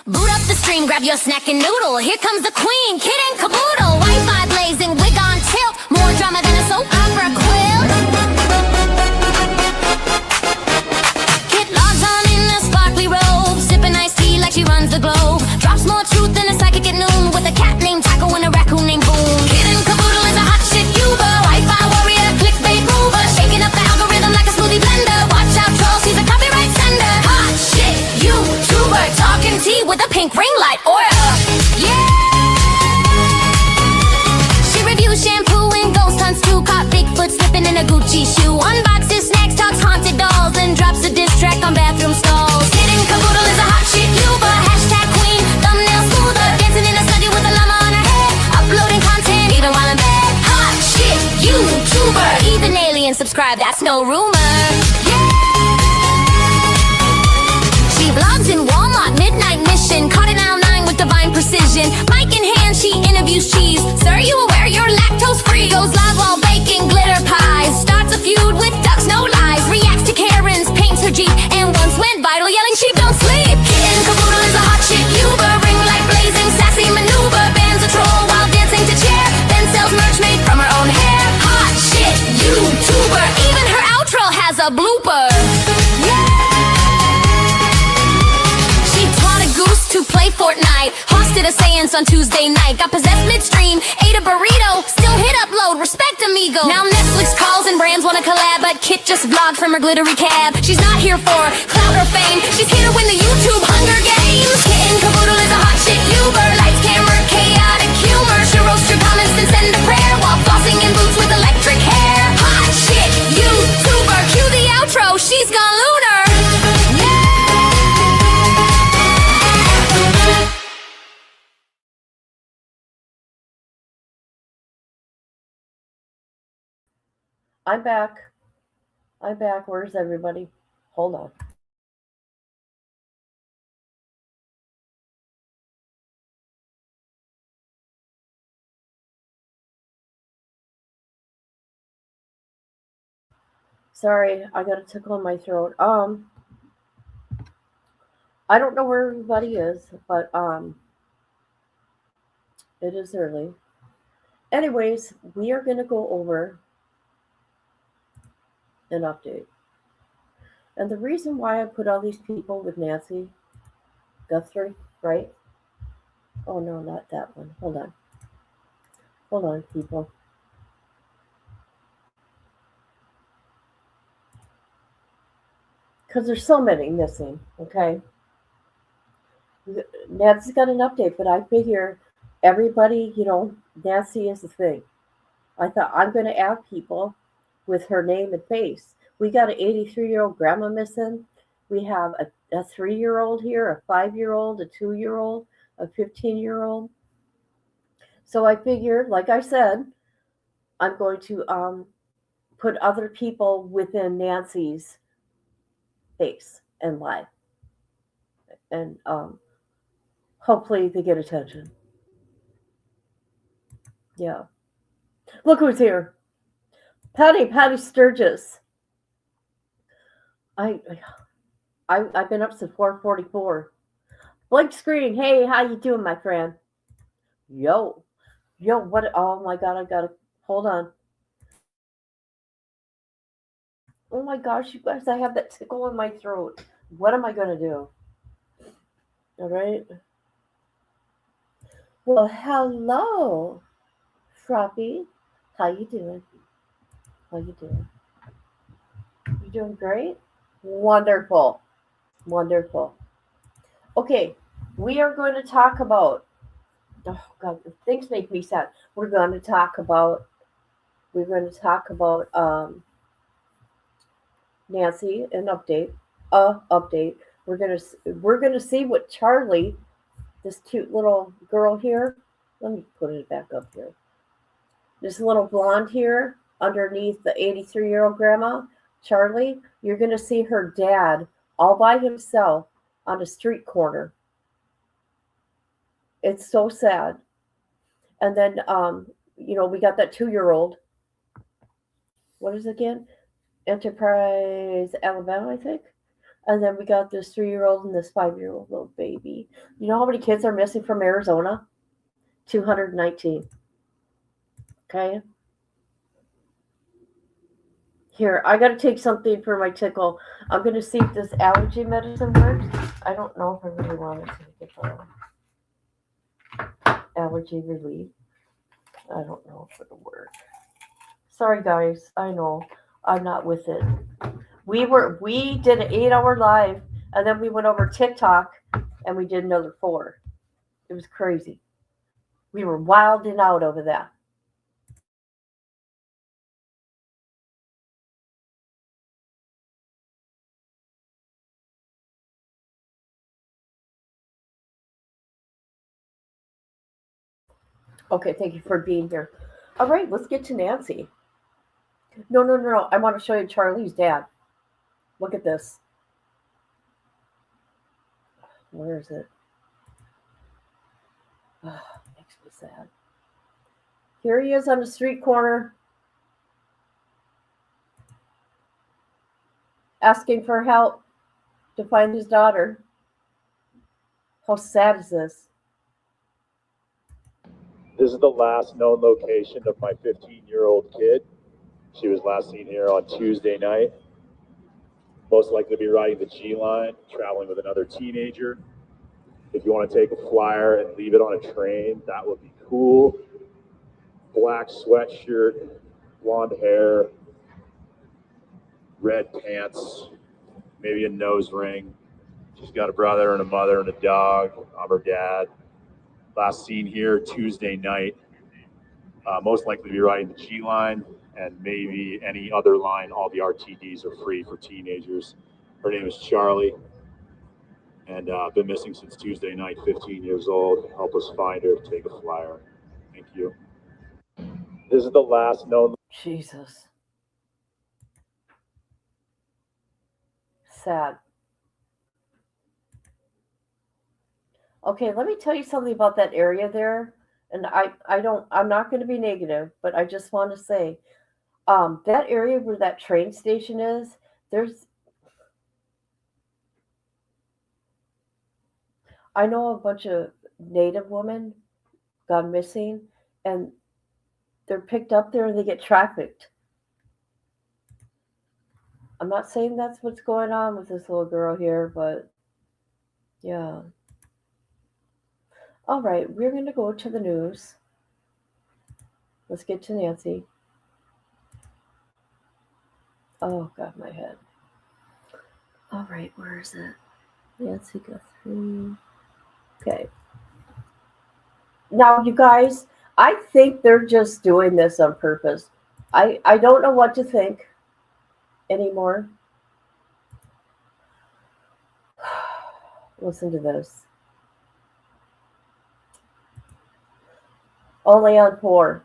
Boot up the stream, grab your snack and noodle. Here comes the queen, kid and caboodle. Wi-Fi blazing, wig on tilt. More drama than a soap opera quilt. Kit logs on in a sparkly robe, sipping iced tea like she runs the globe. Drops more truth than a psychic at noon, with a cat named Taco and a raccoon named Boom. Kid and caboodle is a hot shit Uber, Wi-Fi warrior, clickbait mover, shaking up the algorithm like a smoothie blender. Watch out, troll, she's a copyright sender. Hot shit YouTuber, talking tea with a pink ring light aura. Yeah. She reviews shampoo and ghost hunts too. Caught Bigfoot slipping in a Gucci shoe. Unboxes snacks, talks haunted dolls, and drops a diss track on bathroom stalls. Kid and caboodle is a hot shit Uber, hashtag queen, thumbnail smoother, dancing in a study with a llama on her head, uploading content even while in bed. Hot shit YouTuber, even aliens subscribe, that's no rumor. Yeah. She vlogs in Walmart, midnight mission, caught in aisle 9 with divine precision. Mic in hand, she interviews cheese. Sir, you aware you're lactose free? Goes live while baking glitter pies. Starts a feud with ducks, no lies. Reacts to Karen's, paints her Jeep, and once went viral yelling sheep don't sleep. Kid and caboodle is a hot shit Uber, ring light blazing, sassy maneuver. Bans a troll while dancing to chair, then sells merch made from her own hair. Hot shit YouTuber, even her outro has a blooper. To play Fortnite, hosted a seance on Tuesday night. Got possessed midstream, ate a burrito, still hit upload, respect amigo. Now Netflix calls and brands wanna collab, but Kit just vlogged from her glittery cab. She's not here for clout or fame, she's here to win the YouTube Hunger Games. Kit and caboodle is a hot shit Uber, lights, camera, chaotic humor. She roast your comments and send a prayer while flossing in boots with electric hair. Hot shit YouTuber, cue the outro, she's gone lunar. I'm back. Where's everybody? Hold on. Sorry, I got a tickle in my throat. I don't know where everybody is, but it is early. Anyways, we are going to go over an update. And the reason why I put all these people with Nancy Guthrie, right? Oh no, not that one. Hold on, people. Because there's so many missing, okay? Nancy's got an update, but I figure everybody, Nancy is the thing. I thought I'm going to add people with her name and face. We got an 83-year-old grandma missing. We have a 3-year-old here, a 5-year-old, a 2-year-old, a 15-year-old. So I figured, like I said, I'm going to put other people within Nancy's face and life. And hopefully they get attention. Yeah. Look who's here. Patty Sturgis. I've been up since 4:44. Blank screen. Hey, how you doing, my friend? Yo, what? Oh my God, I gotta hold on. Oh my gosh, you guys, I have that tickle in my throat. What am I gonna do? All right. Well, hello, Froppy. How you doing? You doing great? Wonderful. Okay, we are going to talk about, oh God, things make me sad. We're going to talk about Nancy, an update. We're gonna see what Charlie, this cute little girl here. Let me put it back up here. This little blonde here underneath the 83-year-old grandma, Charlie, you're going to see her dad all by himself on a street corner. It's so sad. And then, we got that 2-year-old. What is it again? Enterprise, Alabama, I think. And then we got this 3-year-old and this 5-year-old little baby. You know how many kids are missing from Arizona? 219. Okay. Here, I got to take something for my tickle. I'm going to see if this allergy medicine works. I don't know if I really wanted to get the allergy relief. I don't know if it'll work. Sorry, guys. I know I'm not with it. We did an 8-hour live, and then we went over TikTok, and we did another 4. It was crazy. We were wilding out over that. Okay, thank you for being here. All right, let's get to Nancy. No. I want to show you Charlie's dad. Look at this. Where is it? Oh, makes me sad. Here he is on the street corner asking for help to find his daughter. How sad is this? This is the last known location of my 15-year-old kid. She was last seen here on Tuesday night. Most likely to be riding the G line, traveling with another teenager. If you want to take a flyer and leave it on a train, that would be cool. Black sweatshirt, blonde hair, red pants, maybe a nose ring. She's got a brother and a mother and a dog. I'm her dad. Last seen here Tuesday night. Most likely to be riding the G line and maybe any other line. All the RTDs are free for teenagers. Her name is Charlie, and been missing since Tuesday night, 15 years old. Help us find her, take a flyer. Thank you. This is the last known. Jesus. Sad. Okay, let me tell you something about that area there. And I'm not going to be negative, but I just want to say, that area where that train station is, I know a bunch of Native women gone missing, and they're picked up there and they get trafficked. I'm not saying that's what's going on with this little girl here, but yeah. All right, we're going to go to the news. Let's get to Nancy. Oh, God, my head. All right, where is it? Nancy Guthrie. Okay. Now, you guys, I think they're just doing this on purpose. I don't know what to think anymore. Listen to this. Only on 4.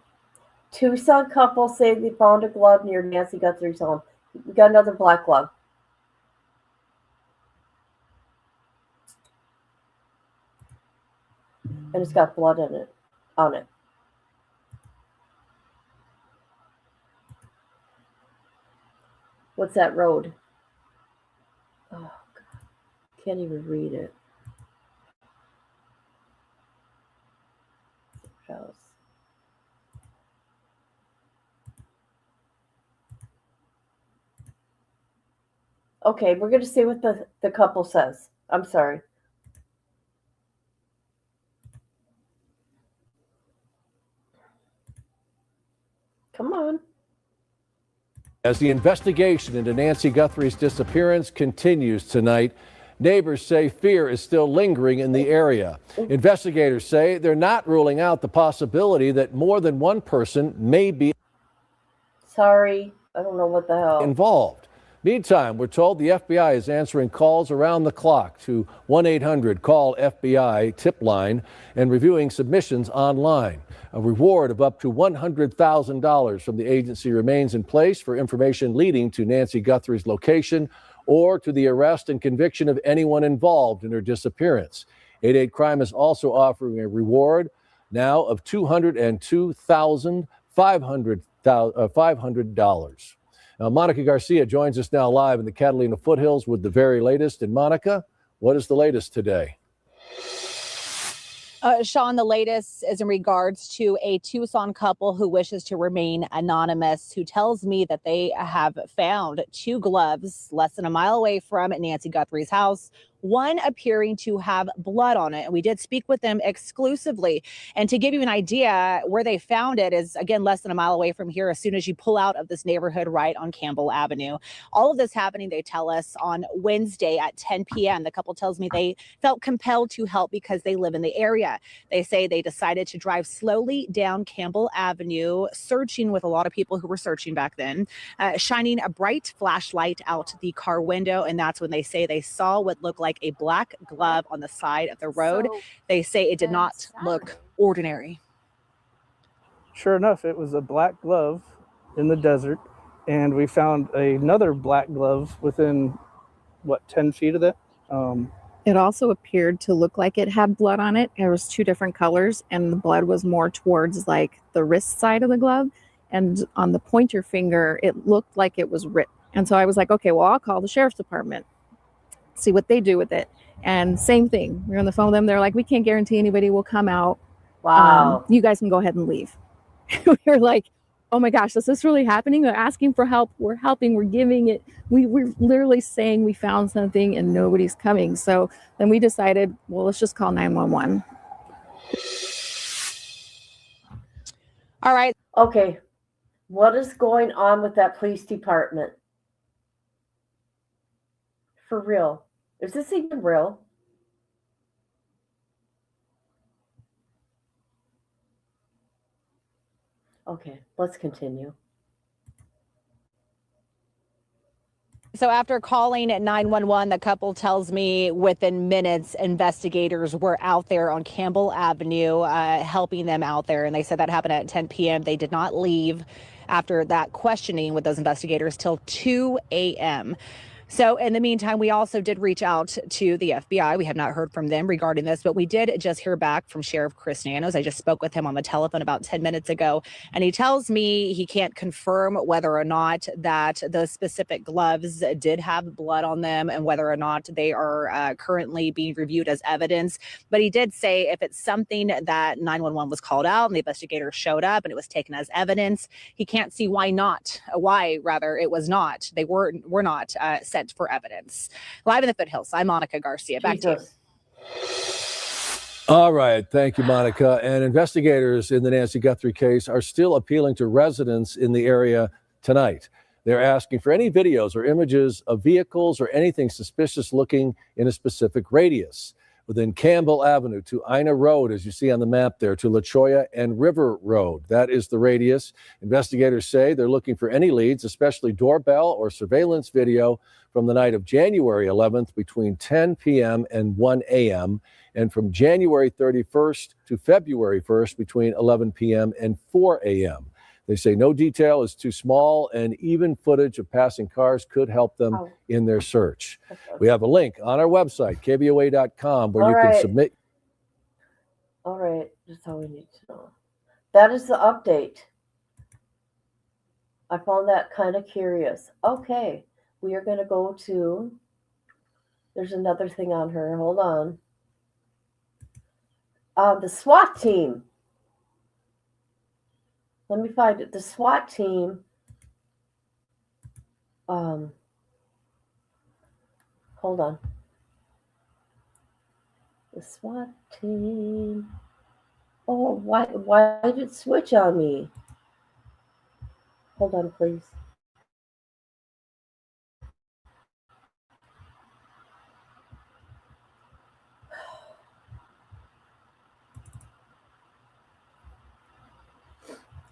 Tucson couple say they found a glove near Nancy Guthrie's home. We got another black glove. And it's got blood in it, on it. What's that road? Oh, God. Can't even read it. House. Okay, we're going to see what the couple says. I'm sorry. Come on. As the investigation into Nancy Guthrie's disappearance continues tonight, neighbors say fear is still lingering in the area. Investigators say they're not ruling out the possibility that more than one person may be Sorry, I don't know what the hell involved. Meantime, we're told the FBI is answering calls around the clock to 1-800-CALL-FBI tip line and reviewing submissions online. A reward of up to $100,000 from the agency remains in place for information leading to Nancy Guthrie's location or to the arrest and conviction of anyone involved in her disappearance. 88 Crime is also offering a reward now of $202,500. Now, Monica Garcia joins us now live in the Catalina foothills with the very latest. And Monica, what is the latest today? Sean, the latest is in regards to a Tucson couple who wishes to remain anonymous, who tells me that they have found 2 gloves less than a mile away from Nancy Guthrie's house, one appearing to have blood on it. And we did speak with them exclusively. And to give you an idea, where they found it is, again, less than a mile away from here, as soon as you pull out of this neighborhood right on Campbell Avenue. All of this happening, they tell us, on Wednesday at 10 p.m. The couple tells me they felt compelled to help because they live in the area. They say they decided to drive slowly down Campbell Avenue, searching with a lot of people who were searching back then, shining a bright flashlight out the car window. And that's when they say they saw what looked like a black glove on the side of the road. So, they say it did not look ordinary. Sure enough, it was a black glove in the desert, and we found another black glove within, 10 feet of that. It also appeared to look like it had blood on it. There was 2 different colors, and the blood was more towards like the wrist side of the glove, and on the pointer finger, it looked like it was ripped. And so I was like, okay, well, I'll call the sheriff's department, see what they do with it. And same thing, we're on the phone with them. They're like, we can't guarantee anybody will come out. Wow. You guys can go ahead and leave. We were like, oh my gosh, is this really happening? They're asking for help. We're helping. We're giving it. We're literally saying we found something and nobody's coming. So then we decided, well, let's just call 911. All right. Okay. What is going on with that police department? For real. Is this even real? Okay, let's continue. So after calling at 911, the couple tells me within minutes, investigators were out there on Campbell Avenue helping them out there. And they said that happened at 10 p.m. They did not leave after that questioning with those investigators till 2 a.m. So in the meantime, we also did reach out to the FBI. We have not heard from them regarding this, but we did just hear back from Sheriff Chris Nanos. I just spoke with him on the telephone about 10 minutes ago, and he tells me he can't confirm whether or not that those specific gloves did have blood on them and whether or not they are currently being reviewed as evidence. But he did say if it's something that 911 was called out and the investigator showed up and it was taken as evidence, he can't see why it was not. They were not sent for evidence. Live in the foothills, I'm Monica Garcia. Back to you. All right. Thank you, Monica. And investigators in the Nancy Guthrie case are still appealing to residents in the area tonight. They're asking for any videos or images of vehicles or anything suspicious looking in a specific radius within Campbell Avenue to Ina Road, as you see on the map there, to La Cholla and River Road. That is the radius. Investigators say they're looking for any leads, especially doorbell or surveillance video from the night of January 11th between 10 p.m. and 1 a.m. and from January 31st to February 1st between 11 p.m. and 4 a.m. They say no detail is too small, and even footage of passing cars could help them in their search. We have a link on our website, kvoa.com, where you can submit. All right, that's all we need to know. That is the update. I found that kind of curious. Okay, we are going to go to, there's another thing on her. Hold on. The SWAT team. Let me find it. The SWAT team. Hold on. The SWAT team. Oh, why did it switch on me? Hold on, please.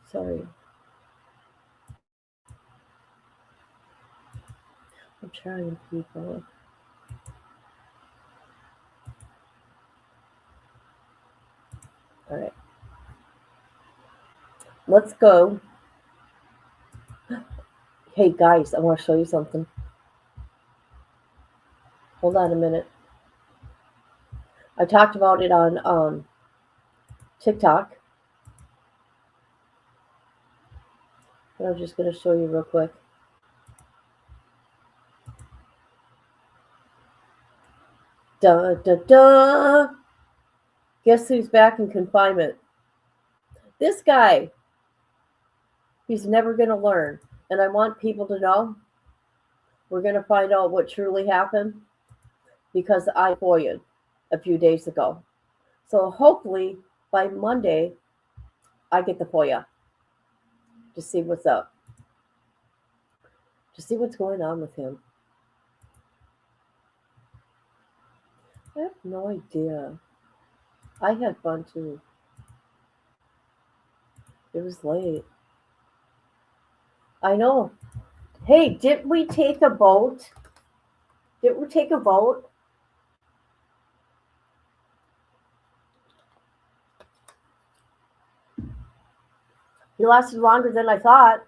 Sorry. I'm trying, people. All right. Let's go. Hey, guys, I want to show you something. Hold on a minute. I talked about it on TikTok. But I'm just going to show you real quick. Da da da. Guess who's back in confinement? This guy. He's never going to learn. And I want people to know we're going to find out what truly happened because I FOIA'd a few days ago. So hopefully by Monday, I get the FOIA to see what's up, to see what's going on with him. I have no idea. I had fun too. It was late. I know. Hey, did we take a vote? Did we take a vote? He lasted longer than I thought.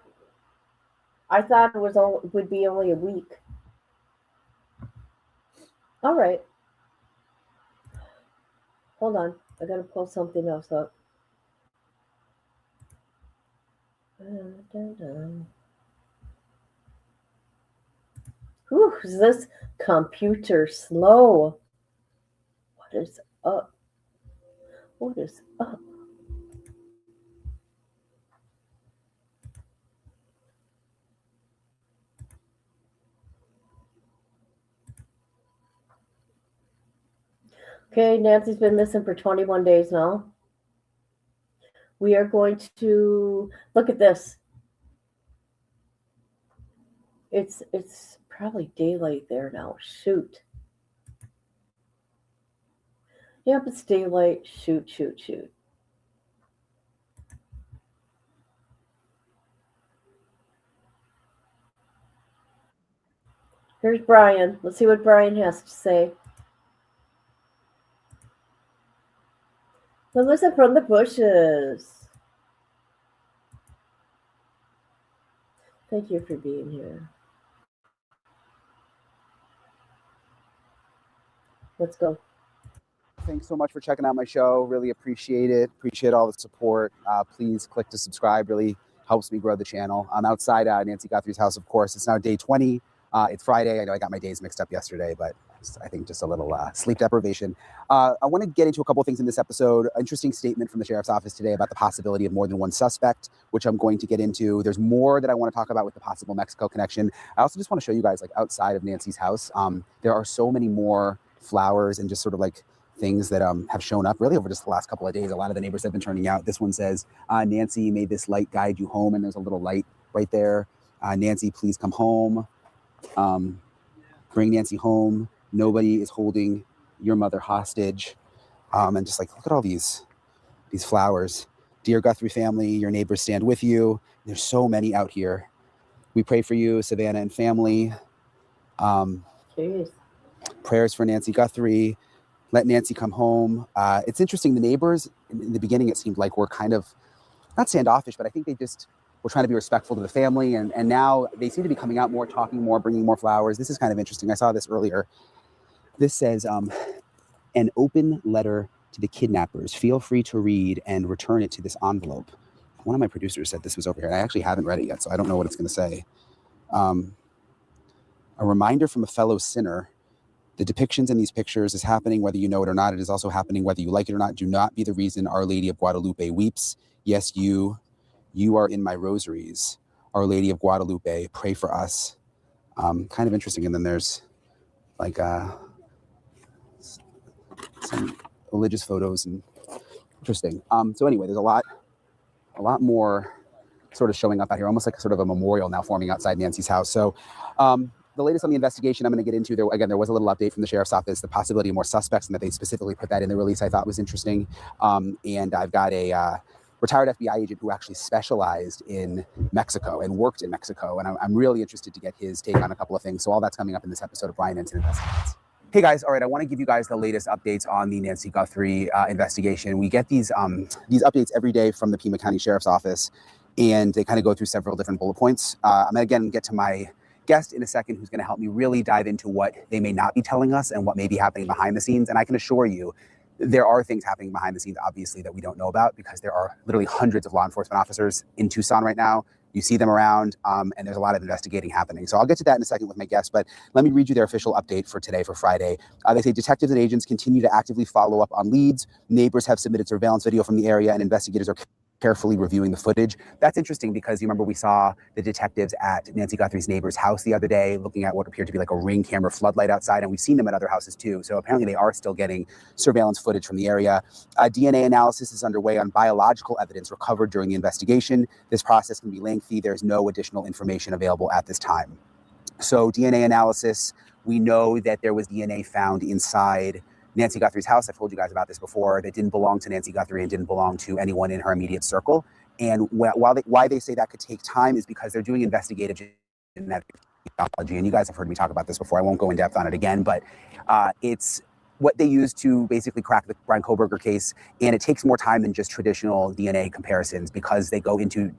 I thought it would be only a week. All right. Hold on. I gotta pull something else up. Whew, is this computer slow? What is up? What is up? Okay, Nancy's been missing for 21 days now. We are going to look at this. It's probably daylight there now. Shoot. Yep, it's daylight. Shoot. Here's Brian. Let's see what Brian has to say. Melissa from the bushes. Thank you for being here. Let's go. Thanks so much for checking out my show. Really appreciate it. Appreciate all the support. Please click to subscribe. Really helps me grow the channel. I'm outside Nancy Guthrie's house, of course. It's now day 20. It's Friday. I know I got my days mixed up yesterday, but I think just a little sleep deprivation. I want to get into a couple things in this episode. Interesting statement from the sheriff's office today about the possibility of more than one suspect, which I'm going to get into. There's more that I want to talk about with the possible Mexico connection. I also just want to show you guys, like, outside of Nancy's house, there are so many more flowers and just sort of like things that have shown up really over just the last couple of days. A lot of the neighbors have been turning out. This one says, Nancy, may this light guide you home. And there's a little light right there. Nancy, please come home. Bring Nancy home. Nobody is holding your mother hostage. And just like, look at all these flowers. Dear Guthrie family, your neighbors stand with you. There's so many out here. We pray for you, Savannah and family. Prayers for Nancy Guthrie. Let Nancy come home. It's interesting. The neighbors, in the beginning, it seemed like were kind of, not standoffish, but I think they just were trying to be respectful to the family. And now they seem to be coming out more, talking more, bringing more flowers. This is kind of interesting. I saw this earlier. This says, an open letter to the kidnappers. Feel free to read and return it to this envelope. One of my producers said this was over here. I actually haven't read it yet, so I don't know what it's going to say. A reminder from a fellow sinner. The depictions in these pictures is happening whether you know it or not. It is also happening whether you like it or not. Do not be the reason Our Lady of Guadalupe weeps. Yes, you are in my rosaries. Our Lady of Guadalupe, pray for us. Kind of interesting. And then there's like some religious photos and interesting. So anyway, there's a lot more sort of showing up out here, almost like sort of a memorial now forming outside Nancy's house. So the latest on the investigation I'm going to get into, there was a little update from the sheriff's office, the possibility of more suspects, and that they specifically put that in the release I thought was interesting. And I've got a retired FBI agent who actually specialized in Mexico and worked in Mexico. And I'm really interested to get his take on a couple of things. So all that's coming up in this episode of Brian Ensign Investigates. Hey guys, all right, I want to give you guys the latest updates on the Nancy Guthrie investigation. We get these updates every day from the Pima County Sheriff's Office, and they kind of go through several different bullet points. I'm going to again get to my guest in a second who's going to help me really dive into what they may not be telling us and what may be happening behind the scenes. And I can assure you, there are things happening behind the scenes, obviously, that we don't know about because there are literally hundreds of law enforcement officers in Tucson right now You see them around, and there's a lot of investigating happening. So I'll get to that in a second with my guests, but let me read you their official update for today, for Friday. They say detectives and agents continue to actively follow up on leads. Neighbors have submitted surveillance video from the area, and investigators are carefully reviewing the footage. That's interesting because you remember we saw the detectives at Nancy Guthrie's neighbor's house the other day looking at what appeared to be like a Ring camera floodlight outside, and we've seen them at other houses too. So apparently they are still getting surveillance footage from the area. DNA analysis is underway on biological evidence recovered during the investigation. This process can be lengthy. There's no additional information available at this time. So DNA analysis, we know that there was DNA found inside Nancy Guthrie's house. I've told you guys about this before. That didn't belong to Nancy Guthrie and didn't belong to anyone in her immediate circle. And why they say that could take time is because they're doing investigative genetic technology. And you guys have heard me talk about this before. I won't go in depth on it again, but it's what they use to basically crack the Brian Kohberger case. And it takes more time than just traditional DNA comparisons because they go into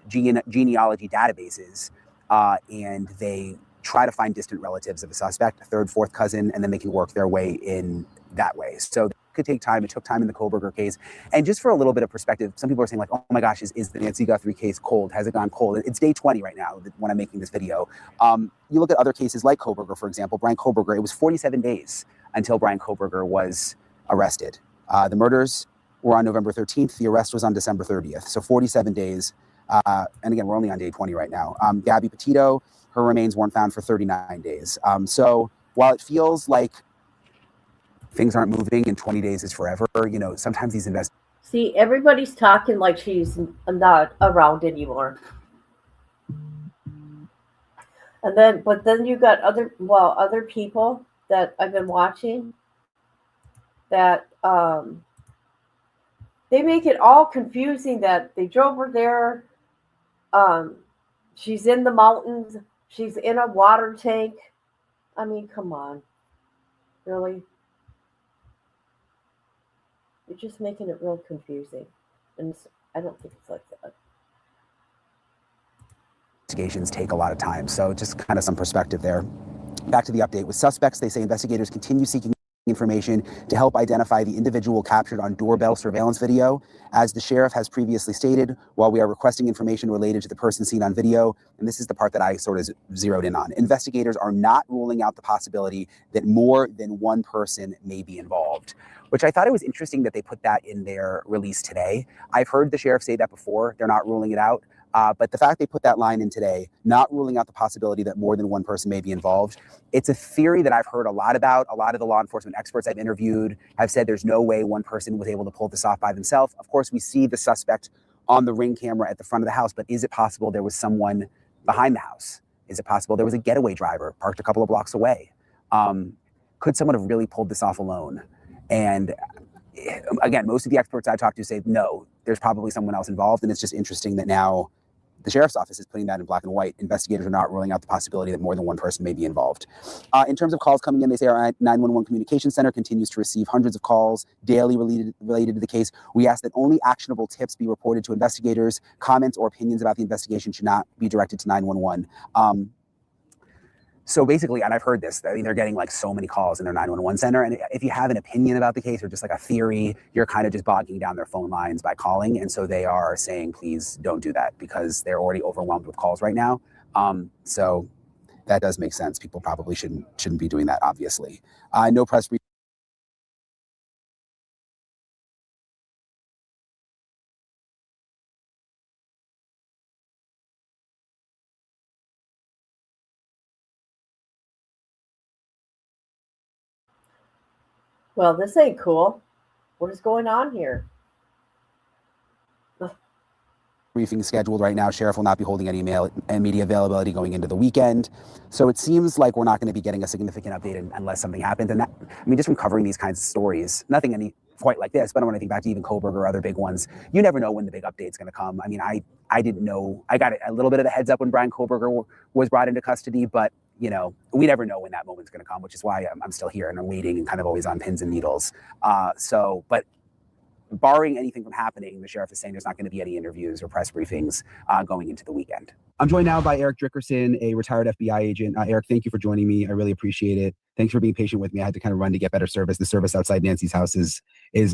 genealogy databases and they try to find distant relatives of a suspect, a third, fourth cousin, and then they can work their way in that way. So it could take time. It took time in the Kohberger case. And just for a little bit of perspective, some people are saying like, oh my gosh, is the Nancy Guthrie case cold? Has it gone cold? It's day 20 right now when I'm making this video. You look at other cases like Kohberger, for example, Brian Kohberger, it was 47 days until Brian Kohberger was arrested. The murders were on November 13th. The arrest was on December 30th. So 47 days. And again, we're only on day 20 right now. Gabby Petito, her remains weren't found for 39 days. So while it feels like things aren't moving and 20 days is forever, you know, sometimes these See, everybody's talking like she's not around anymore. But then you got other people that I've been watching that they make it all confusing that they drove her there. She's in the mountains. She's in a water tank. I mean, come on. Really? You're just making it real confusing. And I don't think it's like that. Investigations take a lot of time. So just kind of some perspective there. Back to the update. With suspects, they say investigators continue seeking information to help identify the individual captured on doorbell surveillance video. As the sheriff has previously stated, while we are requesting information related to the person seen on video, and this is the part that I sort of zeroed in on, investigators are not ruling out the possibility that more than one person may be involved, which I thought it was interesting that they put that in their release today. I've heard the sheriff say that before. They're not ruling it out. But the fact they put that line in today, not ruling out the possibility that more than one person may be involved, it's a theory that I've heard a lot about. A lot of the law enforcement experts I've interviewed have said there's no way one person was able to pull this off by themselves. Of course, we see the suspect on the Ring camera at the front of the house, but is it possible there was someone behind the house? Is it possible there was a getaway driver parked a couple of blocks away? Could someone have really pulled this off alone? And again, most of the experts I talked to say, no, there's probably someone else involved. And it's just interesting that now the sheriff's office is putting that in black and white. Investigators are not ruling out the possibility that more than one person may be involved. In terms of calls coming in, they say our 911 communication center continues to receive hundreds of calls daily related to the case. We ask that only actionable tips be reported to investigators. Comments or opinions about the investigation should not be directed to 911. So basically, and I've heard this, I mean, they're getting like so many calls in their 911 center. And if you have an opinion about the case or just like a theory, you're kind of just bogging down their phone lines by calling. And so they are saying, please don't do that because they're already overwhelmed with calls right now. So that does make sense. People probably shouldn't be doing that, obviously. No press briefing. Well, this ain't cool. What is going on here? Briefing scheduled right now. Sheriff will not be holding any mail and media availability going into the weekend. So it seems like we're not going to be getting a significant update unless something happens. And that, I mean, just from covering these kinds of stories, nothing any quite like this, but I want to think back to even Kohberger or other big ones. You never know when the big update's going to come. I mean, I didn't know. I got a little bit of the heads up when Brian Kohberger was brought into custody, but you know, we never know when that moment's going to come, which is why I'm still here and I'm waiting and kind of always on pins and needles. But barring anything from happening, the sheriff is saying there's not going to be any interviews or press briefings going into the weekend. I'm joined now by Eric Dickerson, a retired FBI agent. Eric, thank you for joining me. I really appreciate it. Thanks for being patient with me. I had to kind of run to get better service. The service outside Nancy's house is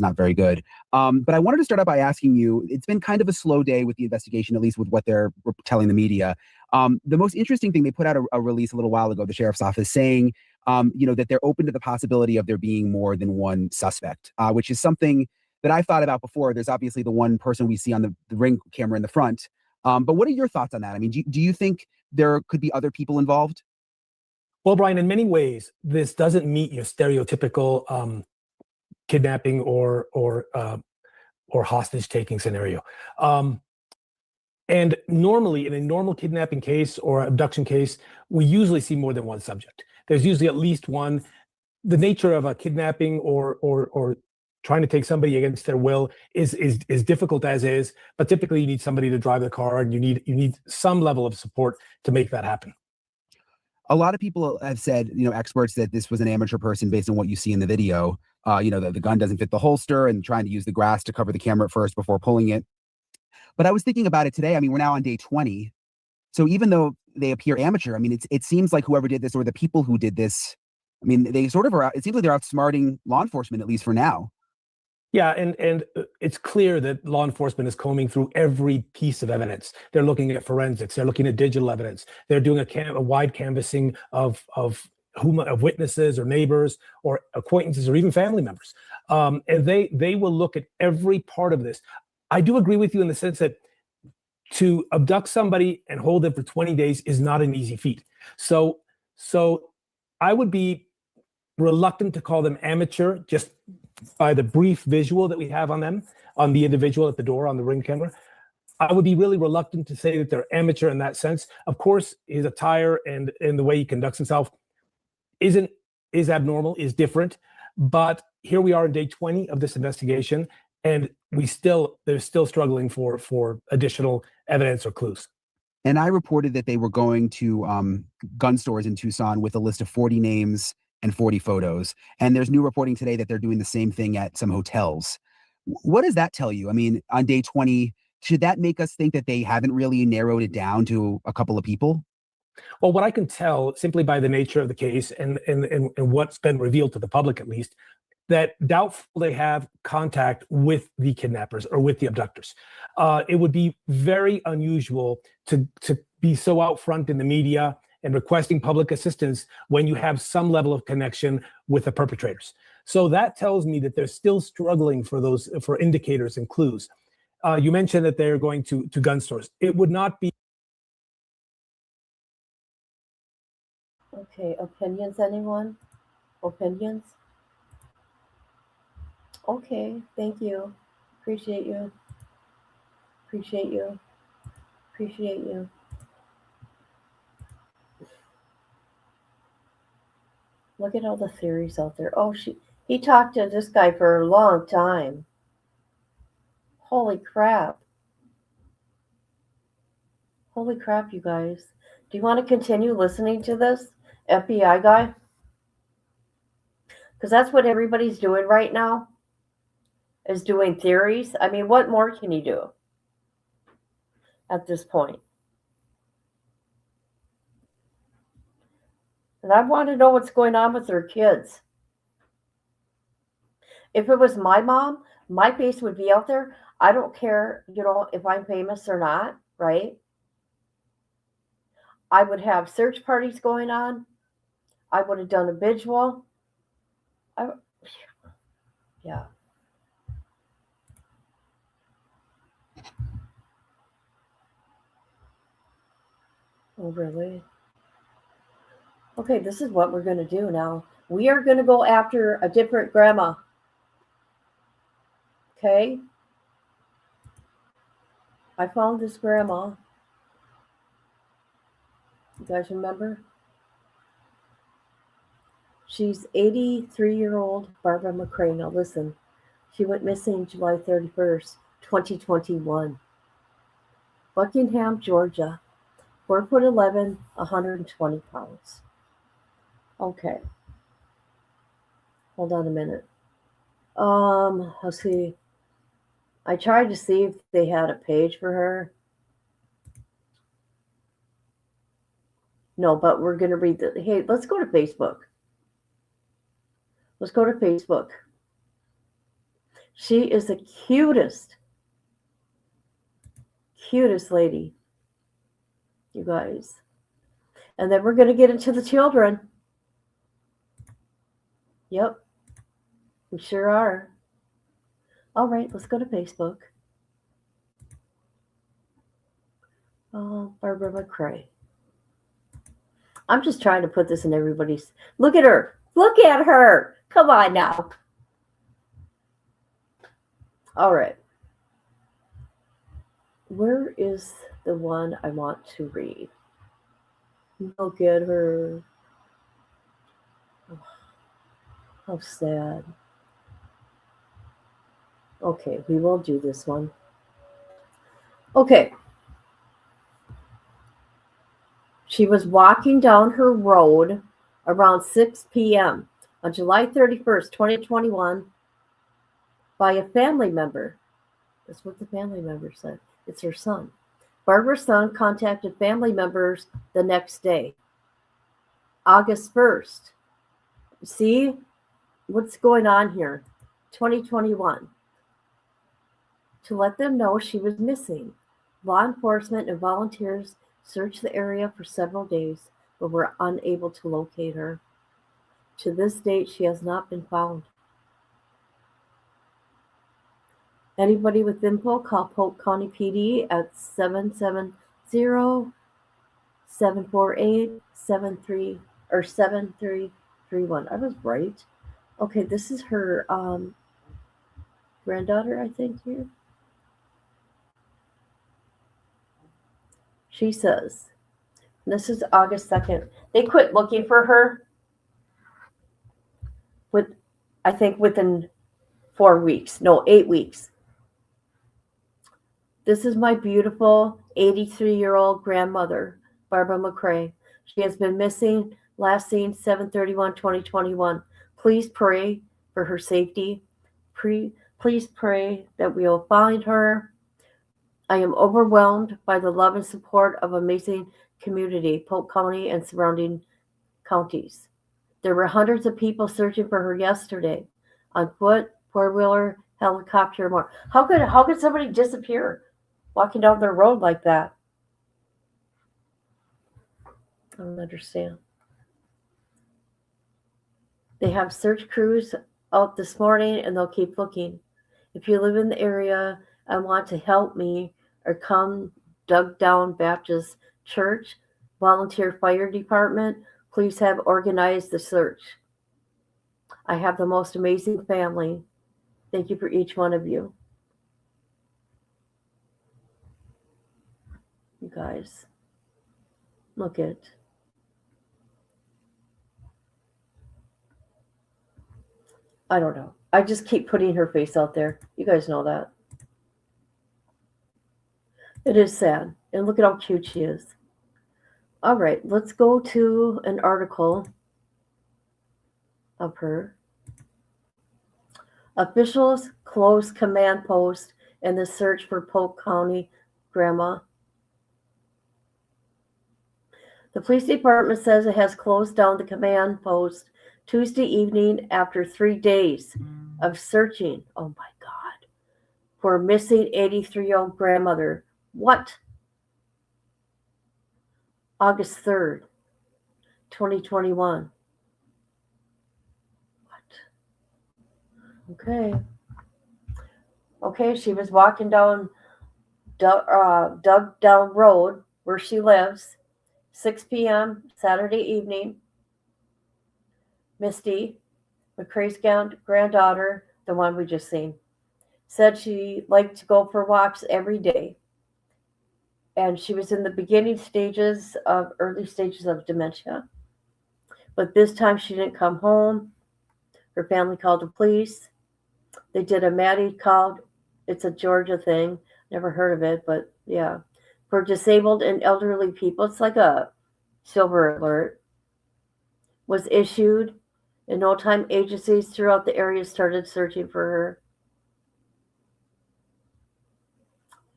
not very good. But I wanted to start out by asking you, it's been kind of a slow day with the investigation, at least with what they're telling the media. The most interesting thing, they put out a release a little while ago, the sheriff's office, saying, that they're open to the possibility of there being more than one suspect, which is something that I've thought about before. There's obviously the one person we see on the ring camera in the front. But what are your thoughts on that? I mean, do you think there could be other people involved? Well, Brian, in many ways, this doesn't meet your stereotypical kidnapping or hostage taking scenario. And normally, in a normal kidnapping case or abduction case, we usually see more than one subject. There's usually at least one. The nature of a kidnapping or trying to take somebody against their will is difficult as is, but typically you need somebody to drive the car, and you need some level of support to make that happen. A lot of people have said, experts, that this was an amateur person based on what you see in the video. The gun doesn't fit the holster, and trying to use the grass to cover the camera at first before pulling it. But I was thinking about it today. I mean, we're now on day 20. So even though they appear amateur, I mean, it seems like whoever did this, or the people who did this, I mean, they sort of are, it seems like they're outsmarting law enforcement, at least for now. Yeah, and it's clear that law enforcement is combing through every piece of evidence. They're looking at forensics. They're looking at digital evidence. They're doing a wide canvassing of witnesses or neighbors or acquaintances or even family members. And they will look at every part of this. I do agree with you in the sense that to abduct somebody and hold them for 20 days is not an easy feat. So I would be reluctant to call them amateur just by the brief visual that we have on them, on the individual at the door on the ring camera. I would be really reluctant to say that they're amateur in that sense. Of course, his attire and the way he conducts himself is abnormal, is different. But here we are in day 20 of this investigation, and they're still struggling for additional evidence or clues. And I reported that they were going to gun stores in Tucson with a list of 40 names and 40 photos. And there's new reporting today that they're doing the same thing at some hotels. What does that tell you? I mean, on day 20, should that make us think that they haven't really narrowed it down to a couple of people? Well, what I can tell simply by the nature of the case and what's been revealed to the public, at least, that doubtful they have contact with the kidnappers or with the abductors. It would be very unusual to be so out front in the media and requesting public assistance when you have some level of connection with the perpetrators. So that tells me that they're still struggling for indicators and clues. You mentioned that they're going to gun stores. It would not be. Okay, opinions, anyone? Opinions? Okay, thank you. Appreciate you. Appreciate you. Appreciate you. Look at all the theories out there. Oh, he talked to this guy for a long time. Holy crap. Holy crap, you guys. Do you want to continue listening to this FBI guy? Because that's what everybody's doing right now, is doing theories. I mean, what more can you do at this point? And I want to know what's going on with their kids. If it was my mom, my face would be out there. I don't care, if I'm famous or not, right? I would have search parties going on. I would have done a visual. Yeah. Oh, really? Okay, this is what we're going to do now. We are going to go after a different grandma. Okay? I found this grandma. You guys remember? She's 83-year-old Barbara Mccray. Now listen, she went missing July 31st, 2021. Buckingham, Georgia. 4'11", 120 pounds. Okay. Hold on a minute. Let's see. I tried to see if they had a page for her. No, but we're going to read the. Hey, let's go to Facebook. Let's go to Facebook. She is the cutest lady, you guys. And then we're going to get into the children. Yep, we sure are. All right, let's go to Facebook. Oh, Barbara Mccray. I'm just trying to put this in everybody's. Look at her. Look at her. Come on now. All right. Where is the one I want to read? Look at her. Oh, how sad. Okay, we will do this one. Okay. She was walking down her road around 6 p.m. on July 31st, 2021 by a family member. That's what the family member said. It's her son. Barbara's son contacted family members the next day, August 1st. See what's going on here? 2021. To let them know she was missing. Law enforcement and volunteers searched the area for several days, but were unable to locate her. To this date, she has not been found. Anybody with info, call Polk County PD at 770-748-7331. I was right. Okay, this is her granddaughter, I think, here. She says, this is August 2nd. They quit looking for her I think within 4 weeks. No, 8 weeks. This is my beautiful 83-year-old grandmother, Barbara Mccray. She has been missing, last seen 7/31/2021. Please pray for her safety. Please pray that we will find her. I am overwhelmed by the love and support of amazing community, Polk County and surrounding counties. There were hundreds of people searching for her yesterday, on foot, four-wheeler, helicopter, more. How could somebody disappear walking down their road like that? I don't understand. They have search crews out this morning, and they'll keep looking. If you live in the area and want to help me, or come Dug Down Baptist Church, volunteer fire department, please have organized the search. I have the most amazing family. Thank you for each one of you. You guys, look at. I don't know. I just keep putting her face out there. You guys know that. It is sad. And look at how cute she is. All right, let's go to an article of her. Officials close command post in the search for Polk County grandma. The police department says it has closed down the command post Tuesday evening after 3 days of searching, oh my God, for a missing 83-year-old grandmother. What? August 3rd, 2021. What? Okay, she was walking down Dug Down Road where she lives, 6 p.m. Saturday evening. Misty, Mccray's granddaughter, the one we just seen, said she liked to go for walks every day. And she was in the early stages of dementia. But this time she didn't come home. Her family called the police. They did a Maddie called. It's a Georgia thing. Never heard of it, but yeah. For disabled and elderly people, it's like a silver alert. Was issued. In no time, agencies throughout the area started searching for her.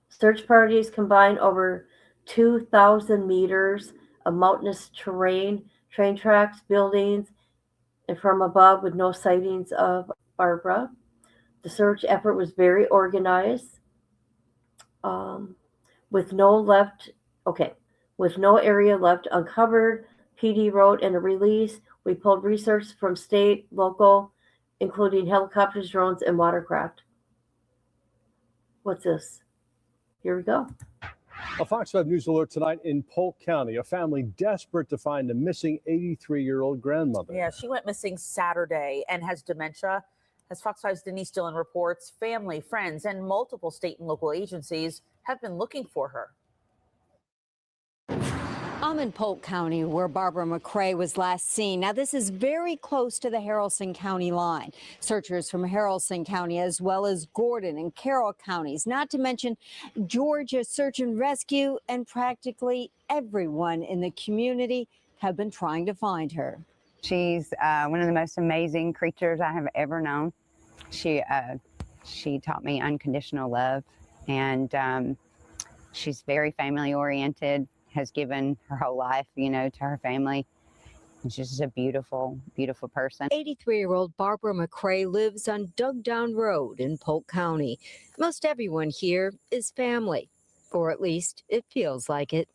Search parties combined over 2,000 meters a mountainous terrain, train tracks, buildings, and from above with no sightings of Barbara. The search effort was very organized, um, with no left. Okay, with no area left uncovered. PD wrote in a release, we pulled research from state, local, including helicopters, drones, and watercraft. What's this? Here we go. A Fox 5 News alert tonight in Polk County. A family desperate to find a missing 83-year-old grandmother. Yeah, she went missing Saturday and has dementia. As Fox 5's Denise Dillon reports, family, friends, and multiple state and local agencies have been looking for her. I'm in Polk County, where Barbara Mccray was last seen. Now, this is very close to the Haralson County line. Searchers from Haralson County, as well as Gordon and Carroll counties, not to mention Georgia Search and Rescue, and practically everyone in the community have been trying to find her. She's one of the most amazing creatures I have ever known. She taught me unconditional love, and she's very family oriented. Has given her whole life, to her family. And she's just a beautiful, beautiful person. 83-year-old Barbara Mccray lives on Dugdown Road in Polk County. Most everyone here is family, or at least it feels like it.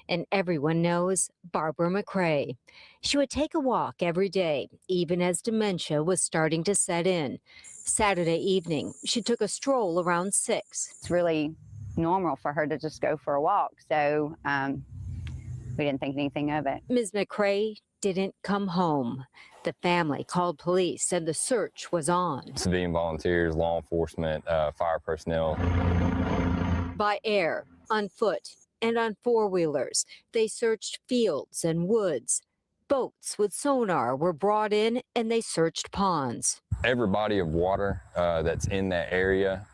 And everyone knows Barbara Mccray. She would take a walk every day, even as dementia was starting to set in. Saturday evening, she took a stroll around 6. It's really normal for her to just go for a walk, so we didn't think anything of it. Ms. Mccray didn't come home. The family called police and the search was on. Civilian volunteers, law enforcement, fire personnel. By air, on foot, and on four-wheelers, they searched fields and woods. Boats with sonar were brought in and they searched ponds. Every body of water that's in that area,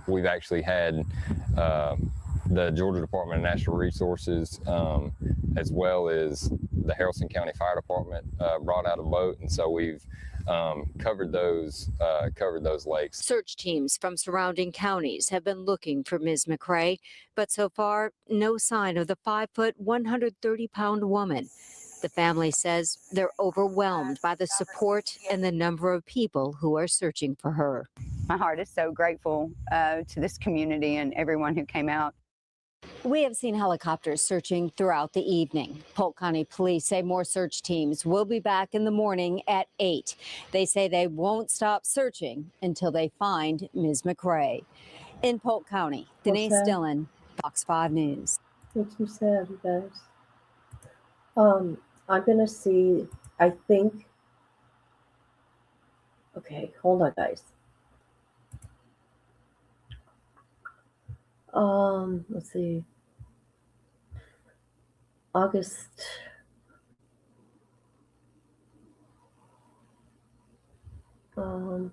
we've actually had the Georgia Department of Natural Resources, as well as the Haralson County Fire Department, brought out a boat, and so we've covered those lakes. Search teams from surrounding counties have been looking for Ms. Mccray, but so far, no sign of the 5-foot, 130-pound woman. The family says they're overwhelmed by the support and the number of people who are searching for her. My heart is so grateful to this community and everyone who came out. We have seen helicopters searching throughout the evening. Polk County police say more search teams will be back in the morning at 8. They say they won't stop searching until they find Ms. Mccray. In Polk County, Denise Dillon, Fox 5 News. Makes me sad, you guys. I'm gonna see, I think, okay, hold on, guys. Let's see. August. Hmm.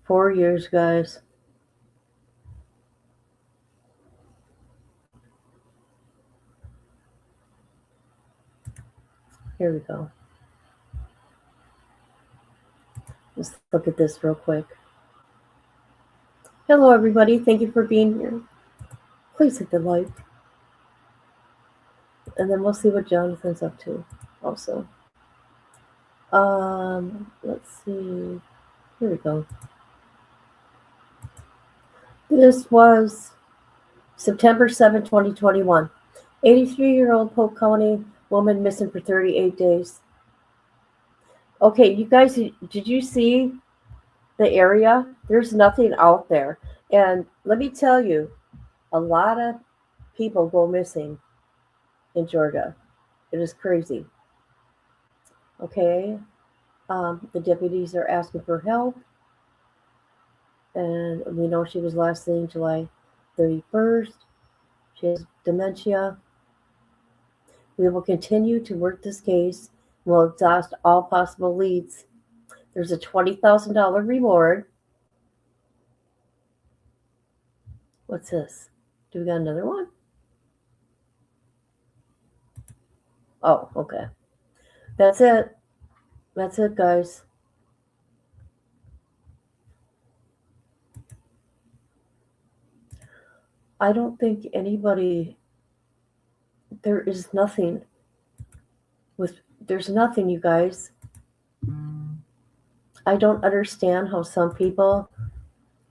4 years, guys. Here we go. Let's look at this real quick. Hello, everybody. Thank you for being here. Please hit the like. And then we'll see what Jonathan's up to also. Let's see. Here we go. This was September 7, 2021. 83-year-old Polk County woman missing for 38 days. Okay, you guys, did you see the area? There's nothing out there. And let me tell you, a lot of people go missing in Georgia. It is crazy. Okay, the deputies are asking for help. And we know she was last seen July 31st. She has dementia. We will continue to work this case. We'll exhaust all possible leads. There's a $20,000 reward. What's this? Do we got another one? Oh, okay. That's it. That's it, guys. I don't think anybody, there is nothing there's nothing, you guys. I don't understand how some people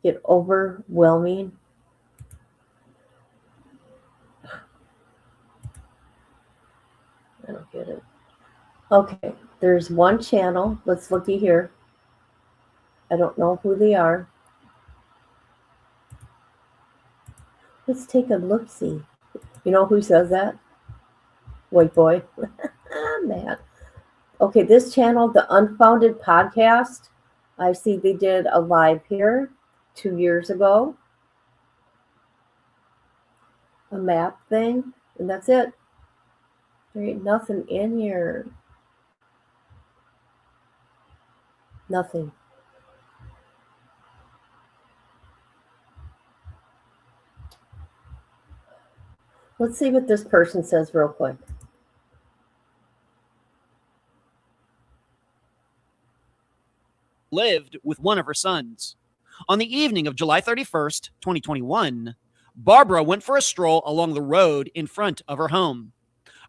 get overwhelming. I don't get it. Okay, there's one channel. Let's looky here. I don't know who they are. Let's take a look-see. You know who says that? White boy. Man. Okay, this channel, The Unfounded Podcast, I see they did a live here 2 years ago. A map thing, and that's it. There ain't nothing in here. Nothing. Let's see what this person says real quick. Lived with one of her sons. On the evening of July 31st, 2021, Barbara went for a stroll along the road in front of her home.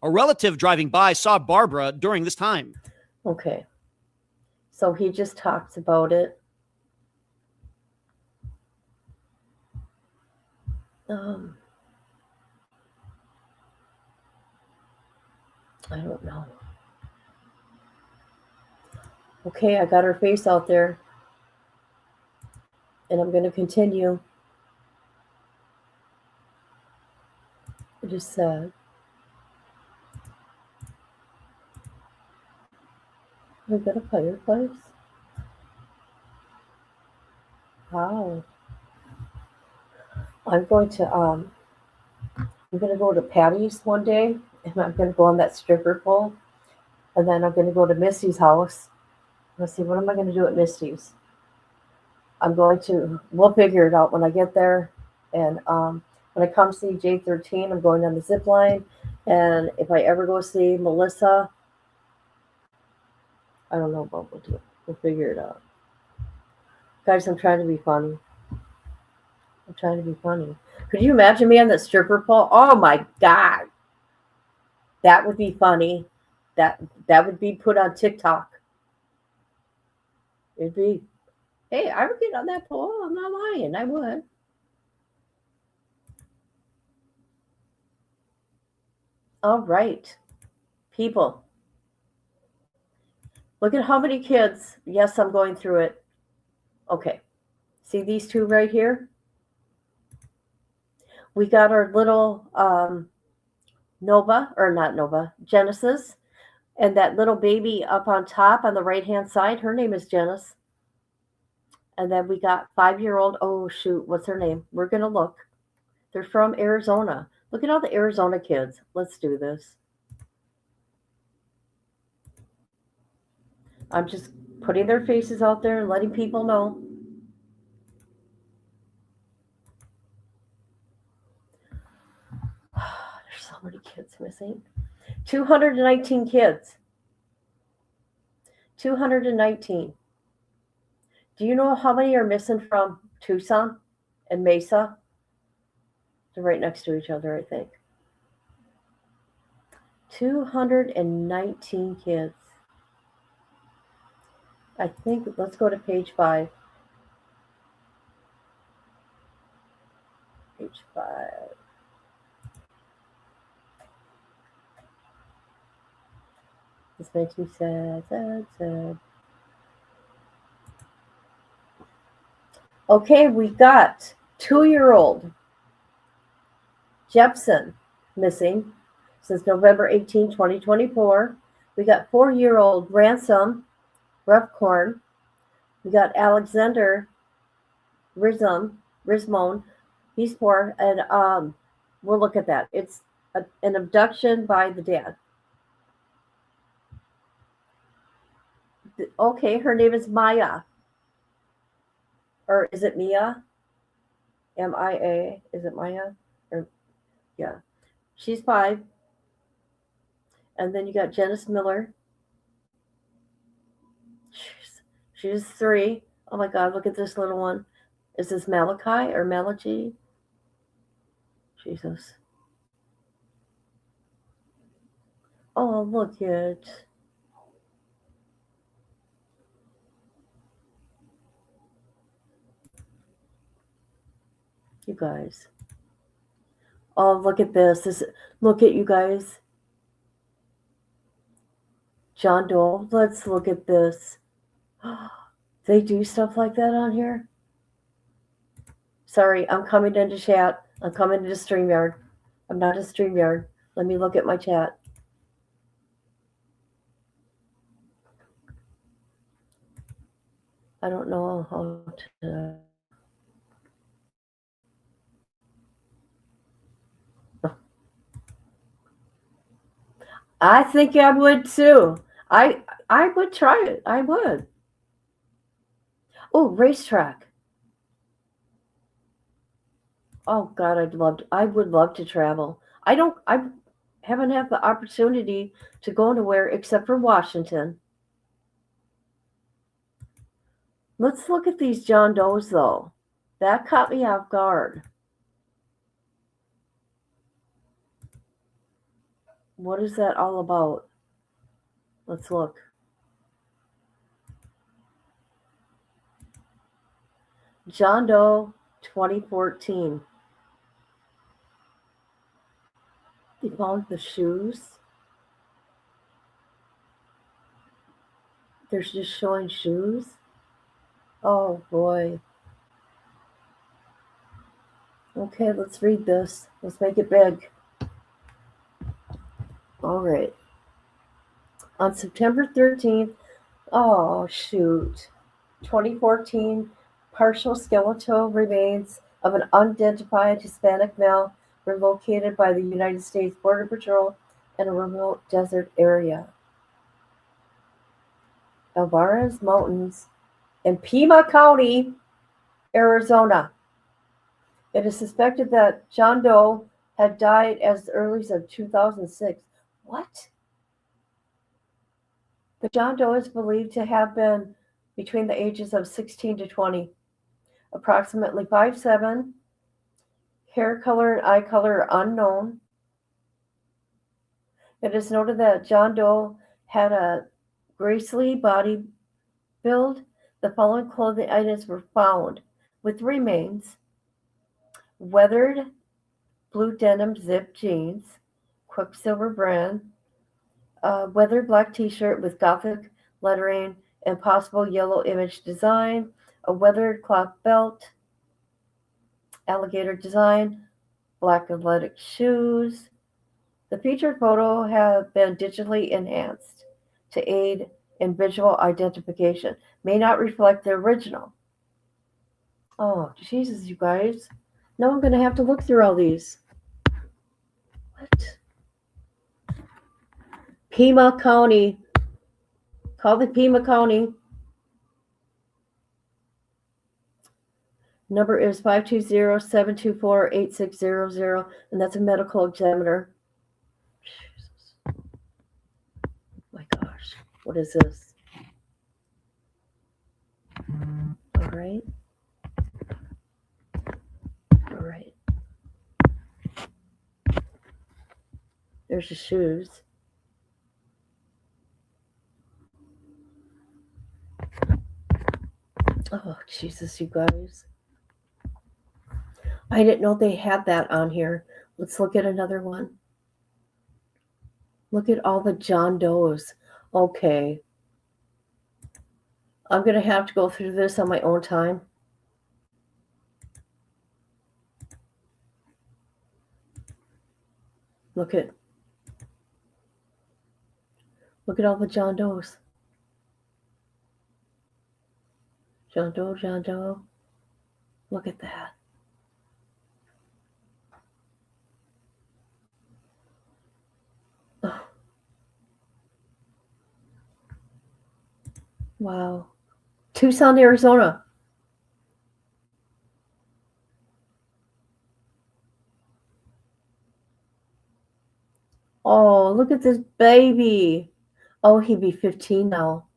A relative driving by saw Barbara during this time. Okay. So he just talks about it. I don't know. Okay, I got her face out there. And I'm going to continue. I just said. We got a fireplace? Wow. I'm going to go to Patty's one day, and I'm going to go on that stripper pole, and then I'm going to go to Misty's house. Let's see, what am I going to do at Misty's? We'll figure it out when I get there, and when I come see J13, I'm going on the zip line, and if I ever go see Melissa, I don't know what we'll do. We'll figure it out. Guys, I'm trying to be funny. Could you imagine me on that stripper pole? Oh my God. That would be funny. That would be put on TikTok. It'd be, hey, I would get on that pole. I'm not lying. I would. All right. People. Look at how many kids. Yes, I'm going through it. Okay. See these two right here? We got our little Genesis. And that little baby up on top on the right-hand side, her name is Janice. And then we got 5-year-old, oh shoot, what's her name? We're going to look. They're from Arizona. Look at all the Arizona kids. Let's do this. I'm just putting their faces out there and letting people know. There's so many kids missing. 219 kids. 219. Do you know how many are missing from Tucson and Mesa? They're right next to each other, I think. 219 kids. I think, let's go to page 5. Page 5. This makes me sad. Okay, we got 2-year-old Jepson missing since November 18, 2024. We got 4-year-old Ransom Roughcorn. We got Alexander Rismone. He's 4, and we'll look at that. It's an abduction by the dad. Okay, her name is Maya. Or is it Mia? M-I-A. Is it Maya? Or, yeah. She's 5. And then you got Janice Miller. She's 3. Oh my God, look at this little one. Is this Malachi or Malachi? Jesus. Oh, look it. You guys. Oh, look at this. Look at you guys. John Doe. Let's look at this. They do stuff like that on here? Sorry, I'm coming into chat. I'm coming into StreamYard. I'm not a StreamYard. Let me look at my chat. I don't know how to. I think I would too. I would try it. I would. Oh, racetrack. Oh God, I would love to travel. I haven't had the opportunity to go anywhere except for Washington. Let's look at these John Does though. That caught me off guard. What is that all about? Let's look. John Doe 2014. They found the shoes. They're just showing shoes. Oh boy. Okay, let's read this. Let's make it big. All right. On September 13th, oh shoot, 2014, partial skeletal remains of an unidentified Hispanic male were located by the United States Border Patrol in a remote desert area. Alvarez Mountains in Pima County, Arizona. It is suspected that John Doe had died as early as 2006. What? The John Doe is believed to have been between the ages of 16 to 20, approximately 5'7", hair color and eye color are unknown. It is noted that John Doe had a gracefully body build. The following clothing items were found with remains: weathered blue denim zip jeans, Quicksilver brand, weathered black t-shirt with Gothic lettering and possible yellow image design, a weathered cloth belt, alligator design, black athletic shoes. The featured photo have been digitally enhanced to aid in visual identification. May not reflect the original. Oh, Jesus, you guys. Now I'm going to have to look through all these. What? Pima County. Call it Pima County. Number is 520-724-8600, and that's a medical examiner. Jesus. My gosh, what is this? All right. All right. There's the shoes. Oh, Jesus, you guys. I didn't know they had that on here. Let's look at another one. Look at all the John Does. Okay. I'm going to have to go through this on my own time. Look at all the John Does. John Doe, John Doe. Look at that. Oh. Wow. Tucson, Arizona. Oh, look at this baby. Oh, he'd be 15 now.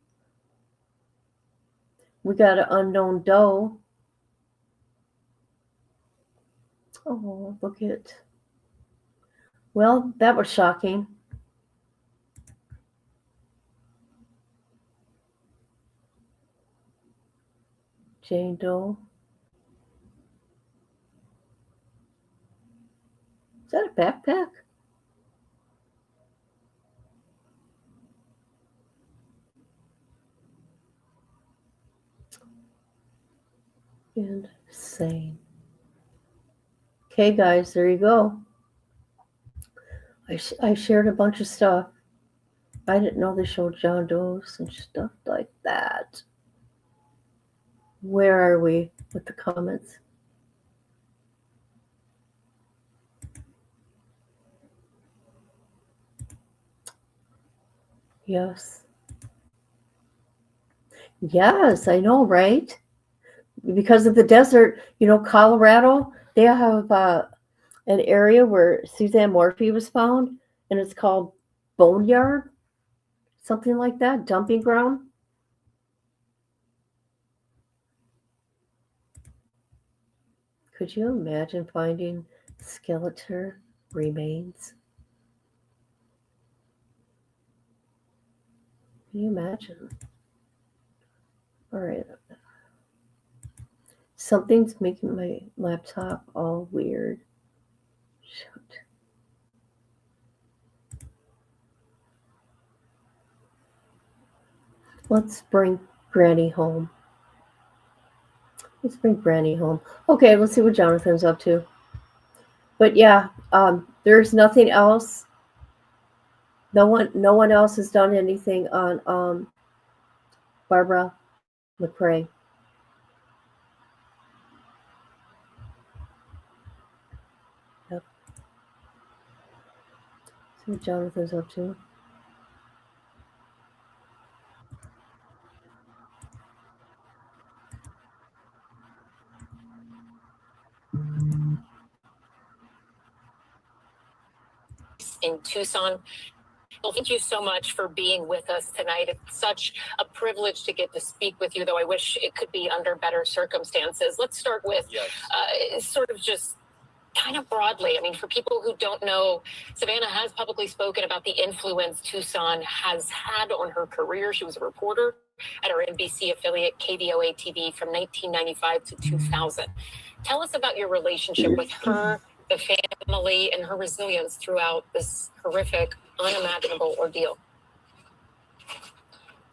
We got an unknown doe. Oh, look at Well, that was shocking. Jane Doe. Is that a backpack? Insane. Okay, guys, there you go. I shared a bunch of stuff. I didn't know they showed John Doe's and stuff like that. Where are we with the comments? Yes. Yes, I know, right? Because of the desert, Colorado, they have an area where Suzanne Morphy was found, and it's called Boneyard, something like that, dumping ground. Could you imagine finding skeleton remains? Can you imagine? All right. Something's making my laptop all weird. Shoot. Let's bring Granny home. Let's bring Granny home. Okay, let's see what Jonathan's up to. But yeah, there's nothing else. No one else has done anything on Barbara Mccray. Yep. See what Jonathan's up to. In Tucson. Well, thank you so much for being with us tonight. It's such a privilege to get to speak with you, though I wish it could be under better circumstances. Let's start with sort of just kind of broadly. I mean, for people who don't know, Savannah has publicly spoken about the influence Tucson has had on her career. She was a reporter at her NBC affiliate KVOA TV from 1995 to 2000. Tell us about your relationship with her, the family, and her resilience throughout this horrific, unimaginable ordeal.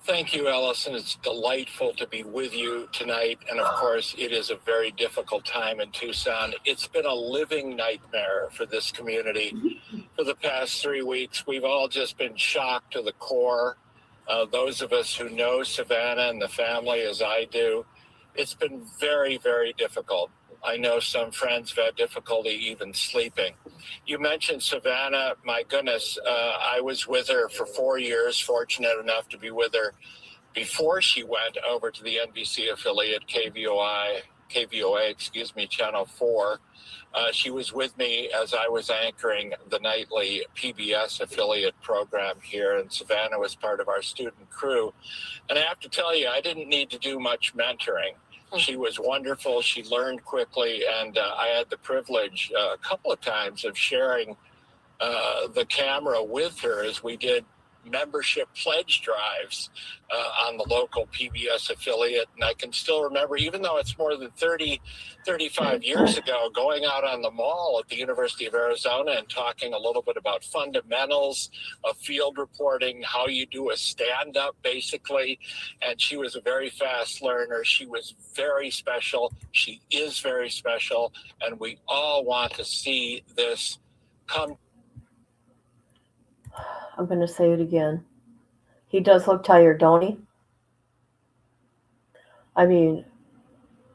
Thank you, Allison. It's delightful to be with you tonight. And of course, it is a very difficult time in Tucson. It's been a living nightmare for this community for the past 3 weeks. We've all just been shocked to the core. Those of us who know Savannah and the family as I do, it's been very, very difficult. I know some friends have had difficulty even sleeping. You mentioned Savannah. My goodness, I was with her for 4 years, fortunate enough to be with her before she went over to the NBC affiliate KVOA, Channel 4. She was with me as I was anchoring the nightly PBS affiliate program here, and Savannah was part of our student crew. And I have to tell you, I didn't need to do much mentoring. She was wonderful. She learned quickly, and I had the privilege a couple of times of sharing the camera with her as we did membership pledge drives on the local PBS affiliate. And I can still remember, even though it's more than 35 years ago, going out on the mall at the University of Arizona and talking a little bit about fundamentals of field reporting, how you do a stand-up, basically. And she was a very fast learner. She was very special. She is very special. And we all want to see this come. I'm going to say it again. He does look tired, don't he? I mean,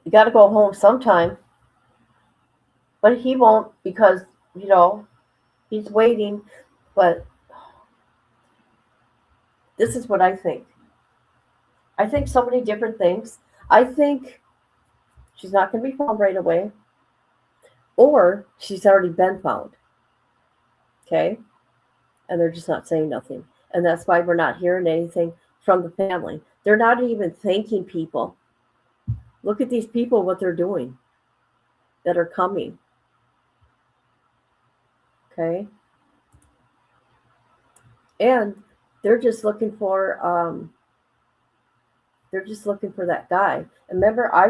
you got to go home sometime. But he won't because, he's waiting. But this is what I think. I think so many different things. I think she's not going to be found right away. Or she's already been found. Okay? And they're just not saying nothing. And that's why we're not hearing anything from the family. They're not even thanking people. Look at these people, what they're doing, that are coming. Okay? And they're just looking for that guy. And remember, I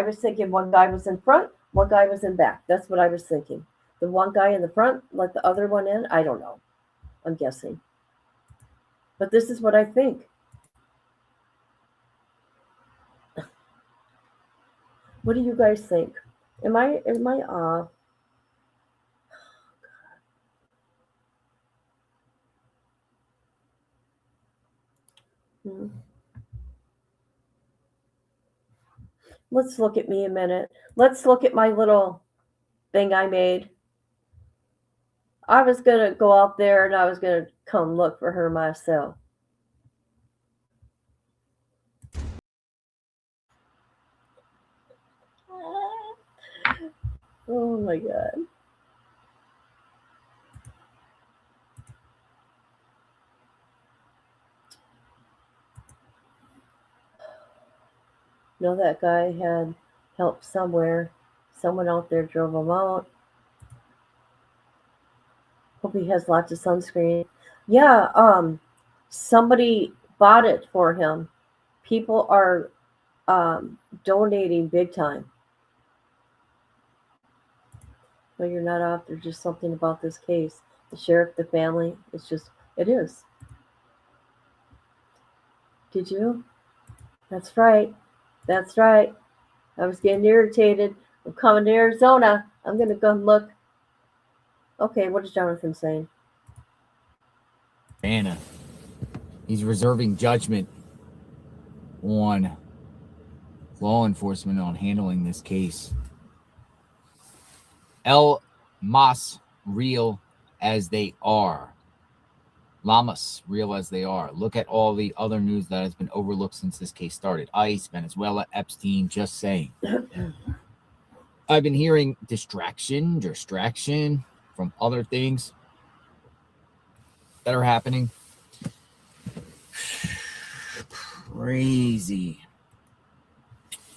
was thinking one guy was in front, one guy was in back. That's what I was thinking. The one guy in the front let the other one in. I don't know. I'm guessing. But this is what I think. What do you guys think? Am I hmm. Let's look at me a minute. Let's look at my little thing I made. I was going to go out there and I was going to come look for her myself. Oh my God. No, that guy had help somewhere. Someone out there drove him out. Hope he has lots of sunscreen. Yeah, somebody bought it for him. People are donating big time. No, you're not off. There's just something about this case. The sheriff, the family, it is. Did you? That's right. That's right. I was getting irritated. I'm coming to Arizona. I'm going to go look. Okay, what is Jonathan saying? Anna. He's reserving judgment on law enforcement on handling this case. El Mas real as they are. Lamas real as they are. Look at all the other news that has been overlooked since this case started. ICE, Venezuela, Epstein, just saying. I've been hearing distraction from other things that are happening. Crazy.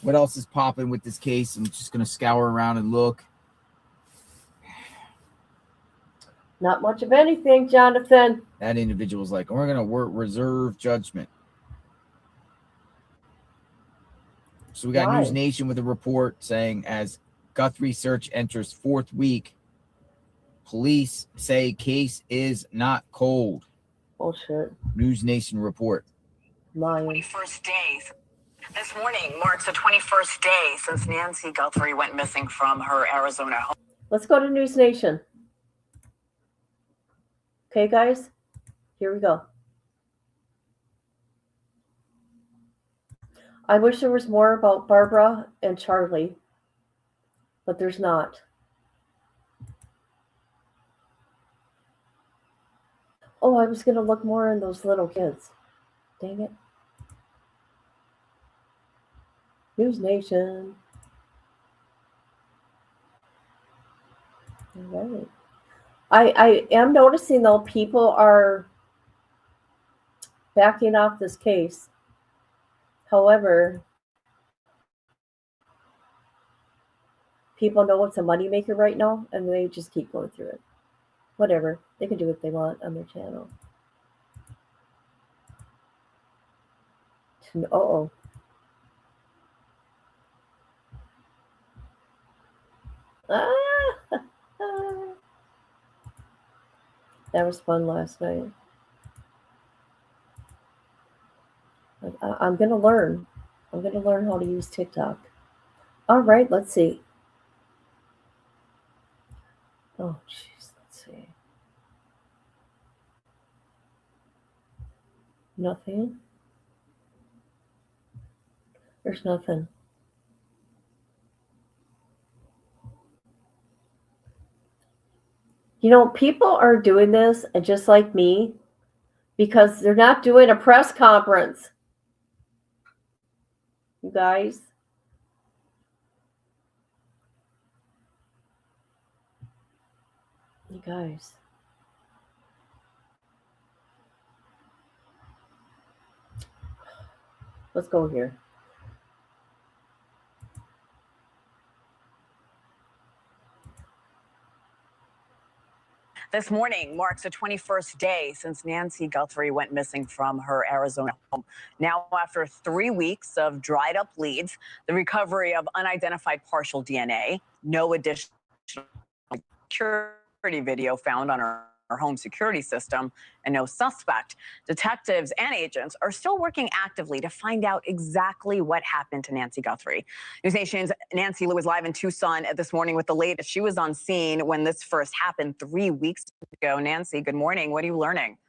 What else is popping with this case? I'm just going to scour around and look. Not much of anything, Jonathan. That individual's like, we're going to reserve judgment. So we got Why? News Nation with a report saying as Guthrie search enters fourth week, police say case is not cold. Bullshit. News Nation report. Lying. 21st day. This morning marks the 21st day since Nancy Guthrie went missing from her Arizona home. Let's go to News Nation. Okay, guys, here we go. I wish there was more about Barbara and Charlie, but there's not. Oh, I was going to look more in those little kids. Dang it. News Nation. All right. I am noticing, though, people are backing off this case. However, people know it's a moneymaker right now, and they just keep going through it. Whatever. They can do what they want on their channel. Uh-oh. Ah! That was fun last night. I'm going to learn. I'm going to learn how to use TikTok. All right, let's see. Oh, jeez, let's see. Nothing. There's nothing. You know, people are doing this, and just like me, because they're not doing a press conference. You guys. You guys. Let's go here. This morning marks the 21st day since Nancy Guthrie went missing from her Arizona home. Now, after 3 weeks of dried up leads, the recovery of unidentified partial DNA, no additional security video found on her home security system, and no suspect, detectives and agents are still working actively to find out exactly what happened to Nancy Guthrie. News Nation's Nancy Lou is live in Tucson this morning with the latest. She was on scene when this first happened 3 weeks ago. Nancy, good morning. What are you learning?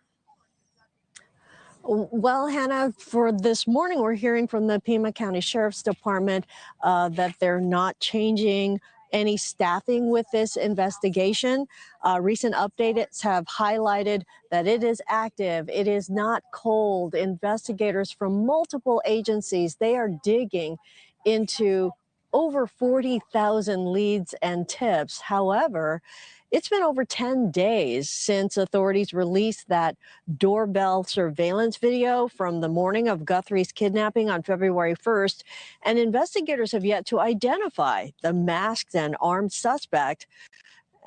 Well, Hannah, for this morning, we're hearing from the Pima County Sheriff's Department that they're not changing any staffing with this investigation. Recent updates have highlighted that it is active. It is not cold. Investigators from multiple agencies, they are digging into over 40,000 leads and tips. However, it's been over 10 days since authorities released that doorbell surveillance video from the morning of Guthrie's kidnapping on February 1st, and investigators have yet to identify the masked and armed suspect.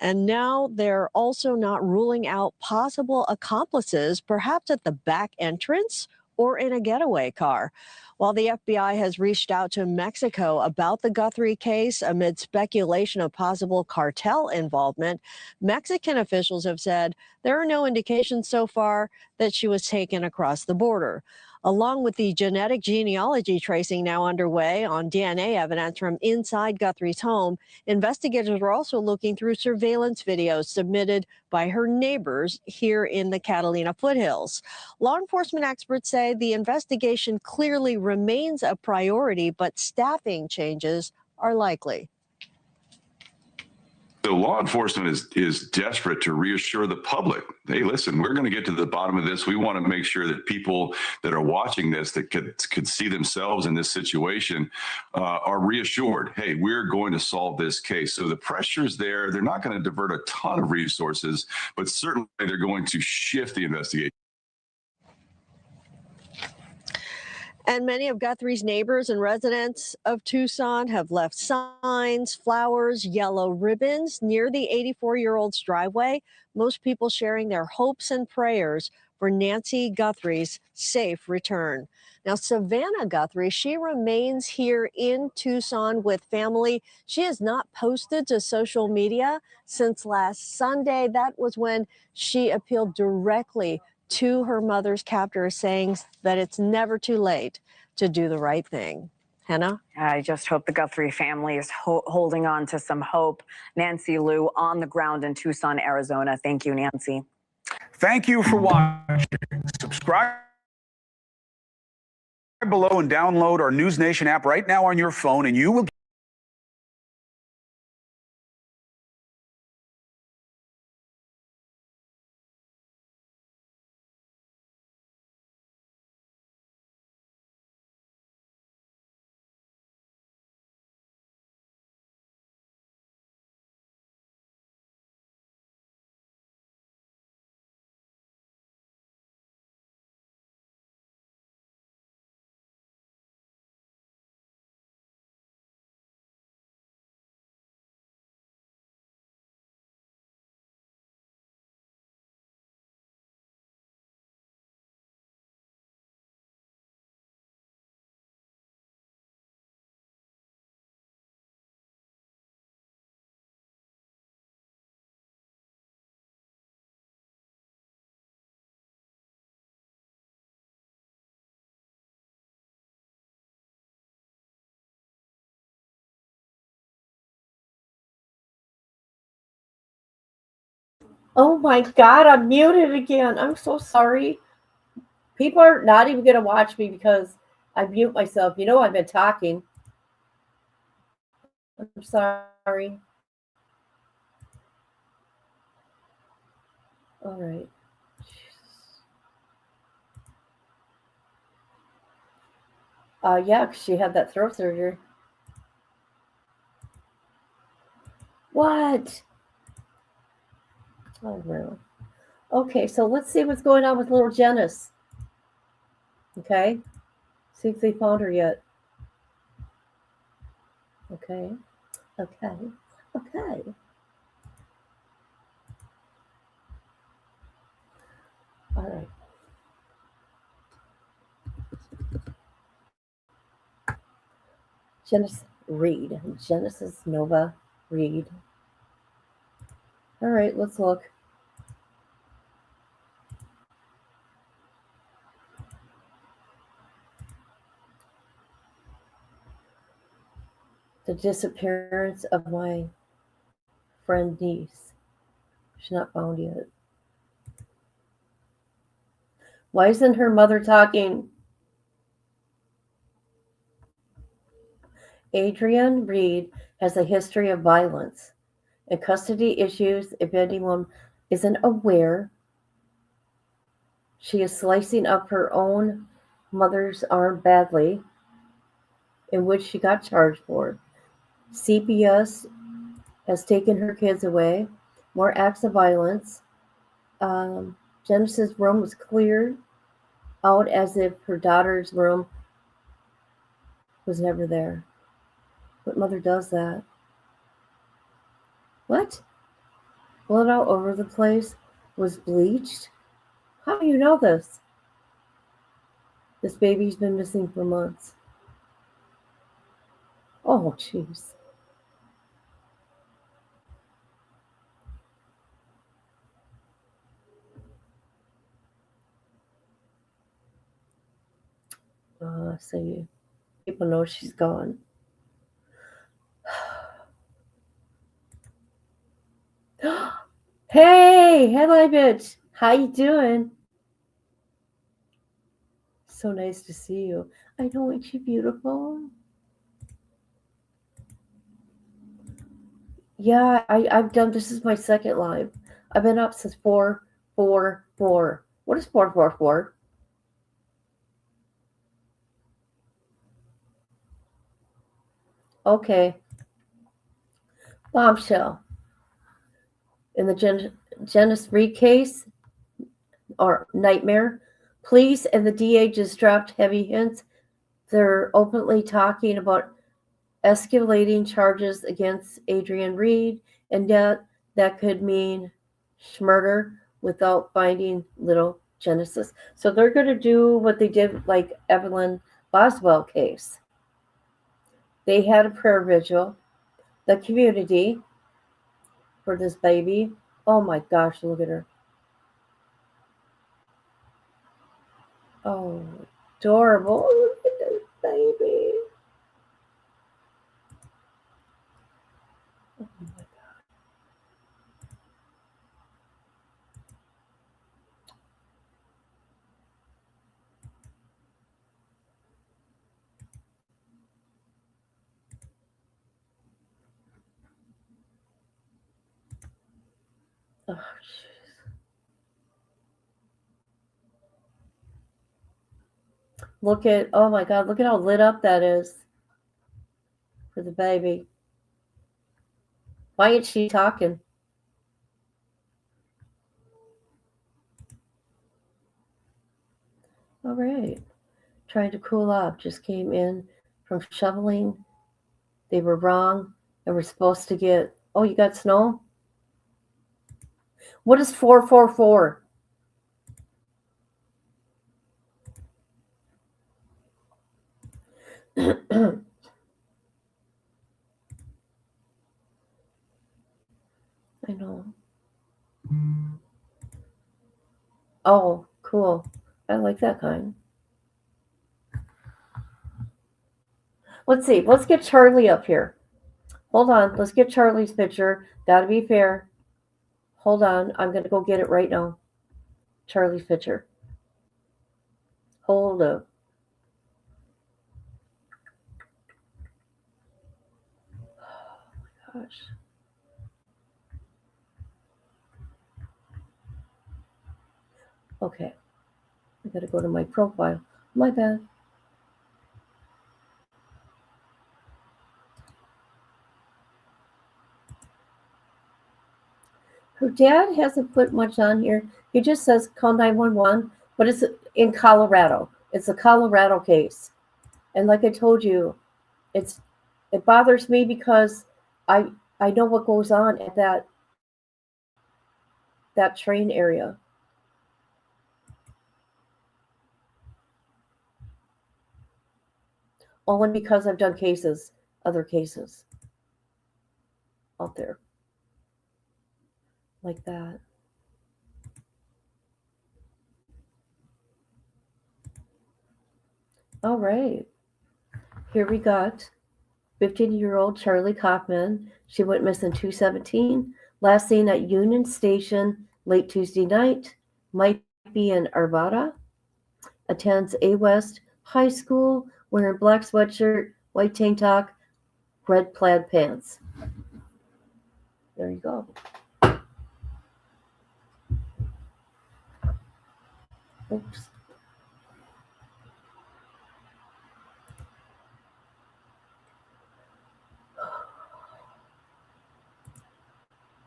And now they're also not ruling out possible accomplices, perhaps at the back entrance or in a getaway car. While the FBI has reached out to Mexico about the Guthrie case amid speculation of possible cartel involvement, Mexican officials have said there are no indications so far that she was taken across the border. Along with the genetic genealogy tracing now underway on DNA evidence from inside Guthrie's home, investigators are also looking through surveillance videos submitted by her neighbors here in the Catalina foothills. Law enforcement experts say the investigation clearly remains a priority, but staffing changes are likely. The law enforcement is desperate to reassure the public. Hey, listen, we're going to get to the bottom of this. We want to make sure that people that are watching this that could see themselves in this situation are reassured. Hey, we're going to solve this case. So the pressure's there. They're not going to divert a ton of resources, but certainly they're going to shift the investigation. And many of Guthrie's neighbors and residents of Tucson have left signs, flowers, yellow ribbons near the 84-year-old's driveway, most people sharing their hopes and prayers for Nancy Guthrie's safe return. Now, Savannah Guthrie, she remains here in Tucson with family. She has not posted to social media since last Sunday. That was when she appealed directly to her mother's captor, saying that it's never too late to do the right thing. Hannah? I just hope the Guthrie family is holding on to some hope. Nancy Lou on the ground in Tucson, Arizona. Thank you, Nancy. Thank you for watching. Subscribe below and download our News Nation app right now on your phone, and you will Oh my God, I'm muted again. I'm so sorry. People are not even going to watch me because I mute myself. You know, I've been talking. I'm sorry. All right. Yeah, 'cause she had that throat surgery. What? Oh, really? Okay, so let's see what's going on with little Janice. Okay. See if they found her yet. Okay. Okay. Okay. All right. Genesis Nova Reed. All right, let's look. The disappearance of my friend niece. She's not found yet. Why isn't her mother talking? Adrienne Reed has a history of violence and custody issues. If anyone isn't aware, she is slicing up her own mother's arm badly, in which she got charged for. CPS has taken her kids away. More acts of violence. Genesis' room was cleared out as if her daughter's room was never there. What mother does that? What? Blood all over the place? Was bleached? How do you know this? This baby's been missing for months. Oh, jeez. So people know she's gone. Hey, hello, bitch. How you doing? So nice to see you. I know, ain't she beautiful? Yeah, I've done. This is my second live. I've been up since 4:44. What is 4:44? Okay. Bombshell. In the Janice Reed case, or nightmare, police and the DA just dropped heavy hints. They're openly talking about escalating charges against Adrienne Reed, and that could mean murder without finding little Genesis. So they're going to do what they did like Evelyn Boswell case. They had a prayer vigil. The community for this baby. Oh my gosh, look at her. Oh, adorable. Look at this baby. Oh my God. Oh, jeez. Oh my God, look at how lit up that is for the baby. Why ain't she talking? All right. Trying to cool off. Just came in from shoveling. They were wrong and we're supposed to get. Oh, you got snow? What is 444? I know. Oh, cool. I like that kind. Let's see. Let's get Charlie up here. Hold on. Let's get Charlie's picture. Gotta be fair. Hold on. I'm going to go get it right now. Charlie's picture. Hold up. Oh my gosh. Okay. I got to go to my profile. My bad. Her dad hasn't put much on here. He just says call 911, but it's in Colorado. It's a Colorado case. And like I told you, it bothers me because I know what goes on at that train area. only because I've done other cases out there like that. All right. Here we got 15-year-old Charlie Kaufman. She went missing 2/17. Last seen at Union Station late Tuesday night. Might be in Arvada. Attends A West High School. Wearing black sweatshirt, white tank top, red plaid pants. There you go. Oops.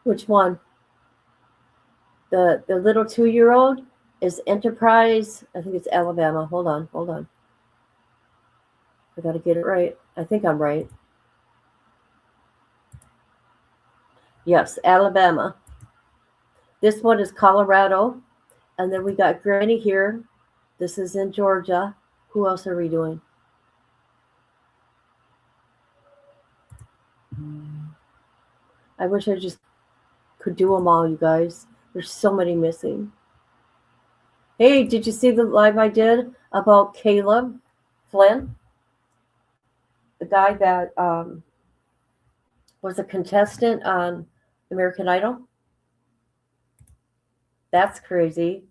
Which one? The little 2-year-old is Enterprise. I think it's Alabama. Hold on. I got to get it right. I think I'm right. Yes, Alabama. This one is Colorado. And then we got Granny here. This is in Georgia. Who else are we doing? I wish I just could do them all, you guys. There's so many missing. Hey, did you see the live I did about Caleb Flynn? The guy that was a contestant on American Idol? That's crazy.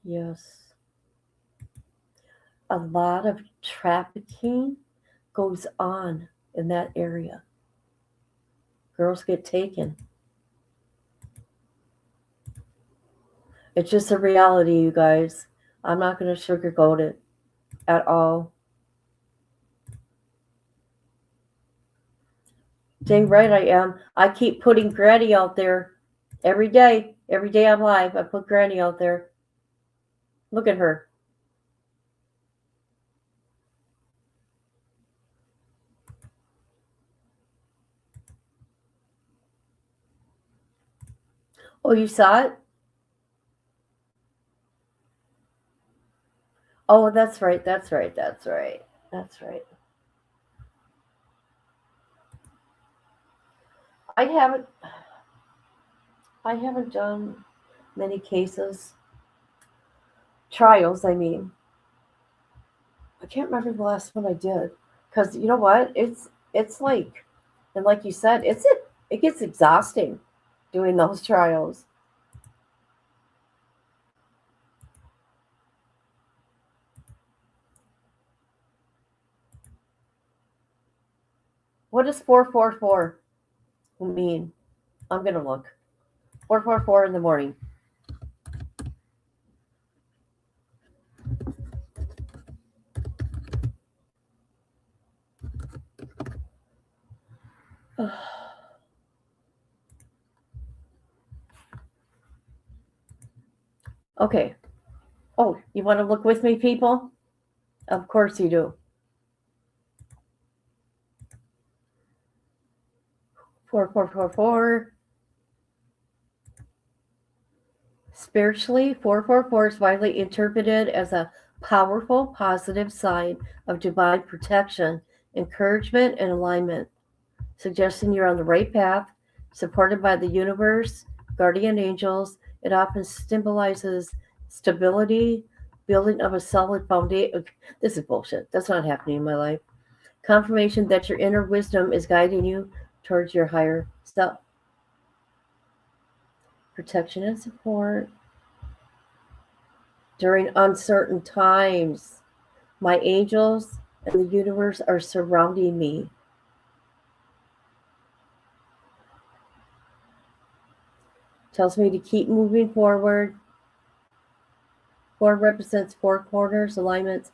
Yes. A lot of trafficking goes on in that area. Girls get taken. It's just a reality, you guys. I'm not going to sugarcoat it at all. Dang right I am. I keep putting Granny out there every day. Every day I'm live, I put Granny out there. Look at her. Oh, you saw it? Oh, that's right. I haven't done many cases. Trials, I mean. I can't remember the last one I did. Because you know what? It's like, and like you said, it gets exhausting doing those trials. What does 444 mean? I'm going to look. 444 in the morning. Okay. Oh, you want to look with me, people? Of course you do. 4444. Spiritually, 444 is widely interpreted as a powerful, positive sign of divine protection, encouragement, and alignment, suggesting you're on the right path, supported by the universe, guardian angels. It often symbolizes stability, building of a solid foundation. This is bullshit. That's not happening in my life. Confirmation that your inner wisdom is guiding you towards your higher self. Protection and support during uncertain times. My angels and the universe are surrounding me. Tells me to keep moving forward. 4 represents 4 corners, alignments,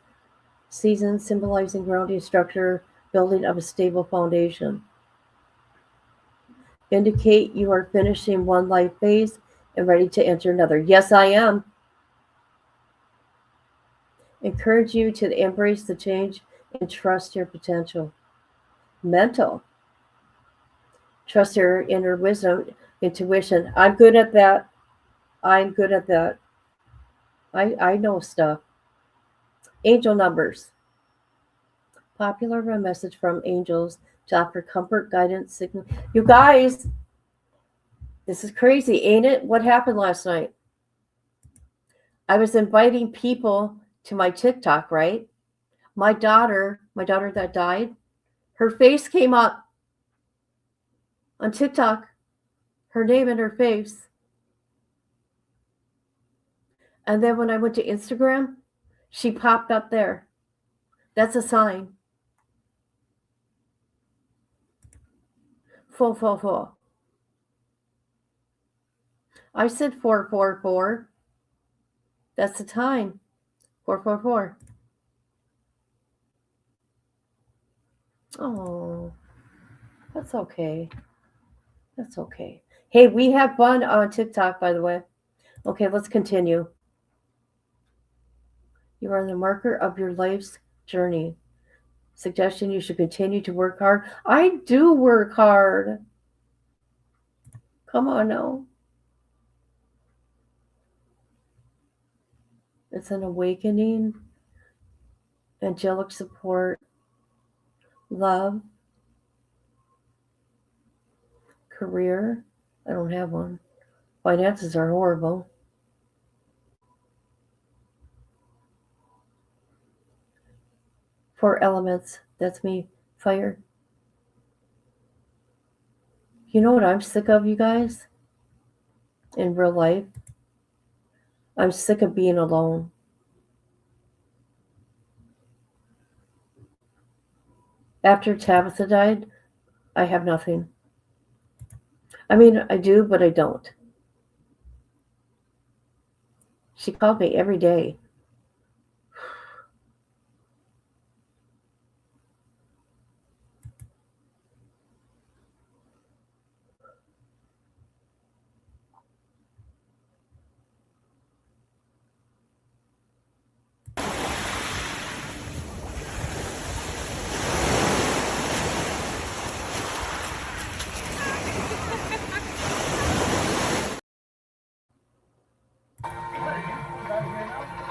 seasons, symbolizing grounding structure, building of a stable foundation. Indicate you are finishing one life phase and ready to enter another. Yes, I am. Encourage you to embrace the change and trust your potential. Mental. Trust your inner wisdom, intuition. I'm good at that. I know stuff. Angel numbers. Popular message from angels to offer comfort, guidance, signal. You guys, this is crazy, ain't it? What happened last night? I was inviting people to my TikTok, right? My daughter that died, her face came up on TikTok, her name and her face. And then when I went to Instagram, she popped up there. That's a sign. Full. I said 444. That's the time. 444. Oh, that's okay. That's okay. Hey, we have fun on TikTok, by the way. Okay, let's continue. You are the marker of your life's journey. Suggestion: you should continue to work hard. I do work hard. Come on now. It's an awakening, angelic support, love, career. I don't have one. Finances are horrible. Four elements. That's me. Fire. You know what I'm sick of, you guys? In real life? I'm sick of being alone. After Tabitha died, I have nothing. I mean, I do, but I don't. She called me every day.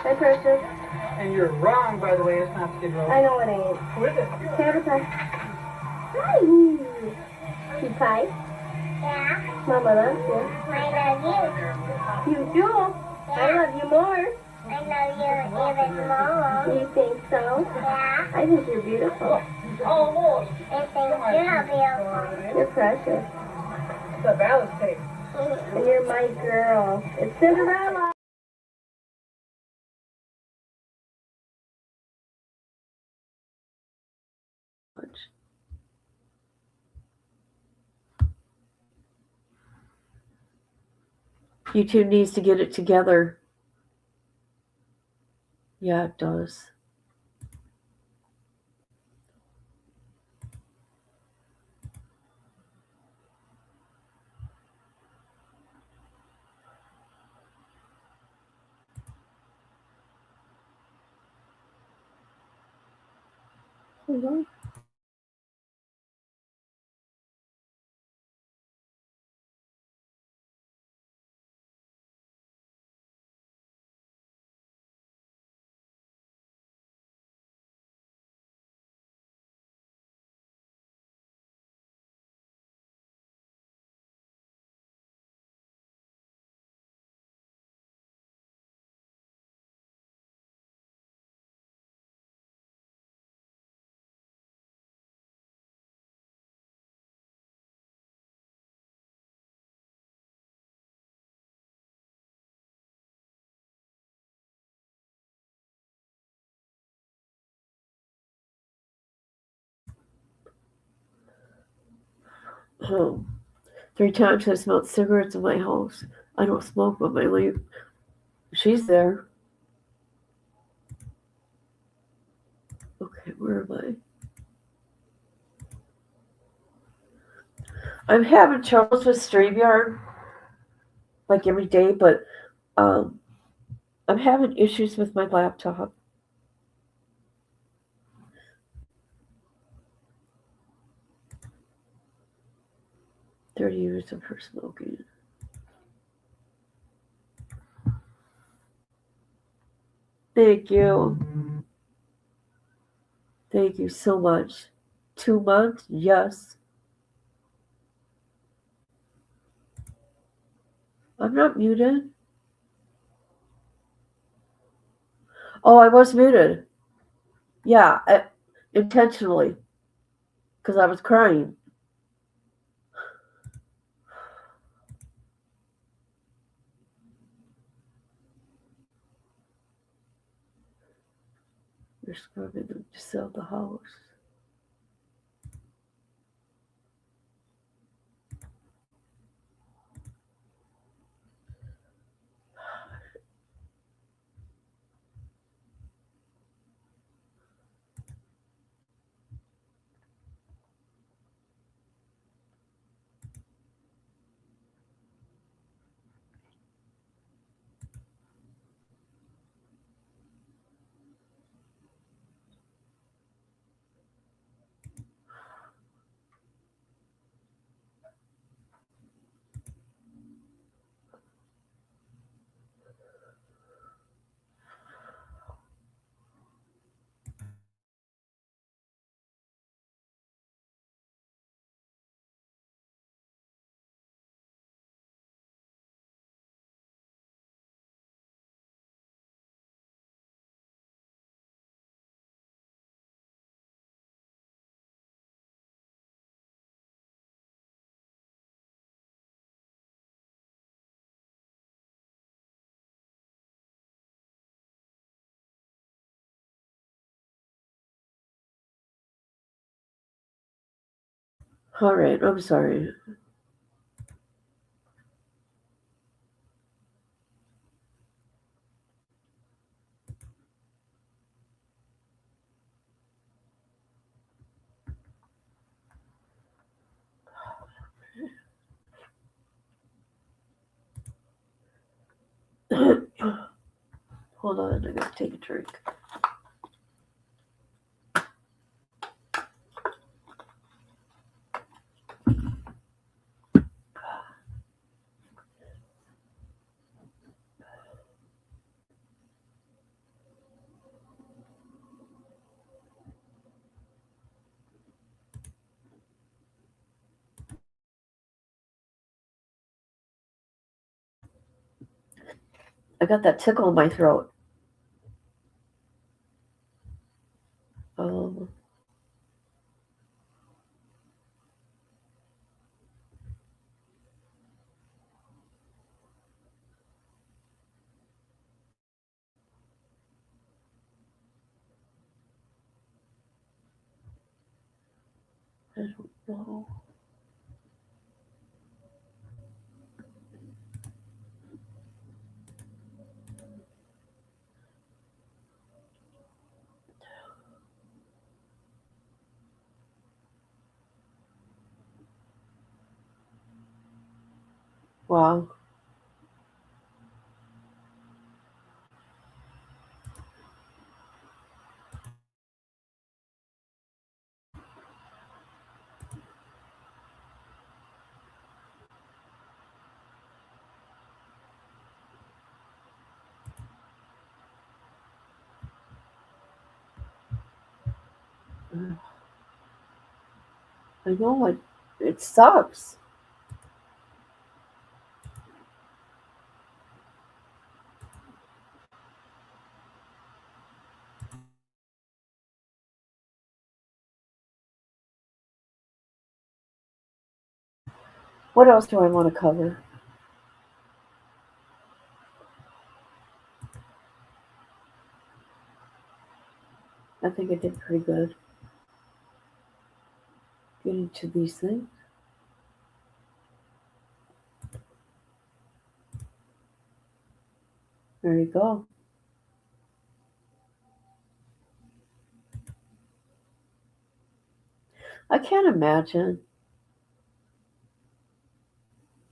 Hi, Precious. And you're wrong, by the way. It's not Skid Row. I know it ain't. Who is it? Tabitha. Hi. You pie? Yeah. Mama loves you. I love you. You do? Yeah. I love you more. I love you even more. You think so? Yeah. I think you're beautiful. Almost. I think you're beautiful. You're precious. It's a balance tape. And you're my girl. It's Cinderella. YouTube needs to get it together. Yeah, it does. Hold on. Oh. 3 times I smelled cigarettes in my house. I don't smoke, but my leaf. She's there. Okay, where am I? I'm having troubles with StreamYard like every day, but I'm having issues with my laptop. "30 years of her smoking." Thank you. Thank you so much. 2 months? Yes. I'm not muted. Oh, I was muted. Yeah, intentionally. Because I was crying. You're scrubbing to sell the house. All right, I'm sorry. Hold on, I gotta take a drink. I got that tickle in my throat. Um, I don't know. Wow. I know it sucks. What else do I want to cover? I think I did pretty good getting to these things. There you go. I can't imagine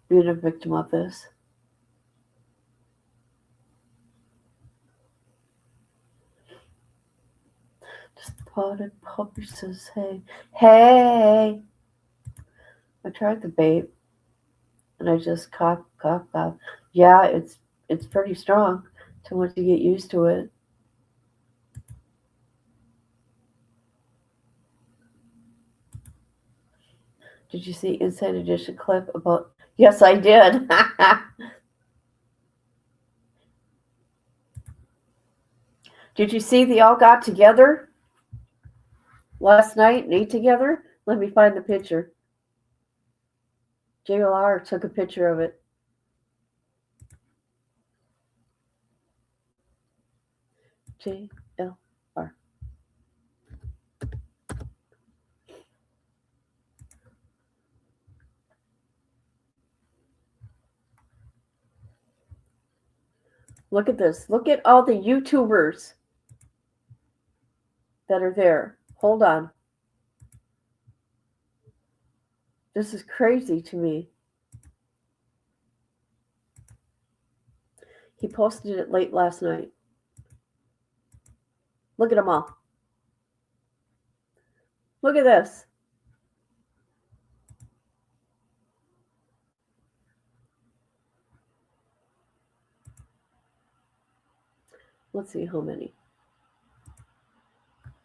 being a victim of this. Spotted puppy says, hey. Hey! I tried the bait and I just cough. Yeah, it's pretty strong. Too much to get used to it. Did you see Inside Edition clip about? Yes, I did. Did you see they all got together last night and ate together? Let me find the picture. JLR took a picture of it. JLR. Look at this. Look at all the YouTubers that are there. Hold on. This is crazy to me. He posted it late last night. Look at them all. Look at this. Let's see how many.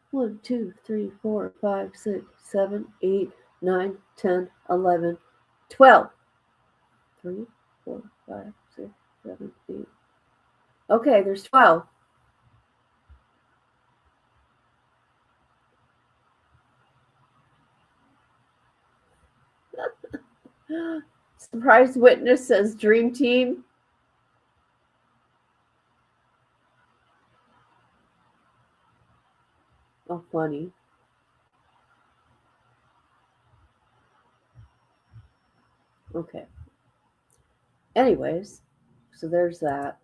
1, 2, 3, 4, 5, 6, 7, 8, 9, 10, 11, 12. 3, 4, 5, 6, 7, 8. Okay, there's 12. Surprise witness says Dream Team. Oh, funny. Okay. Anyways, so there's that.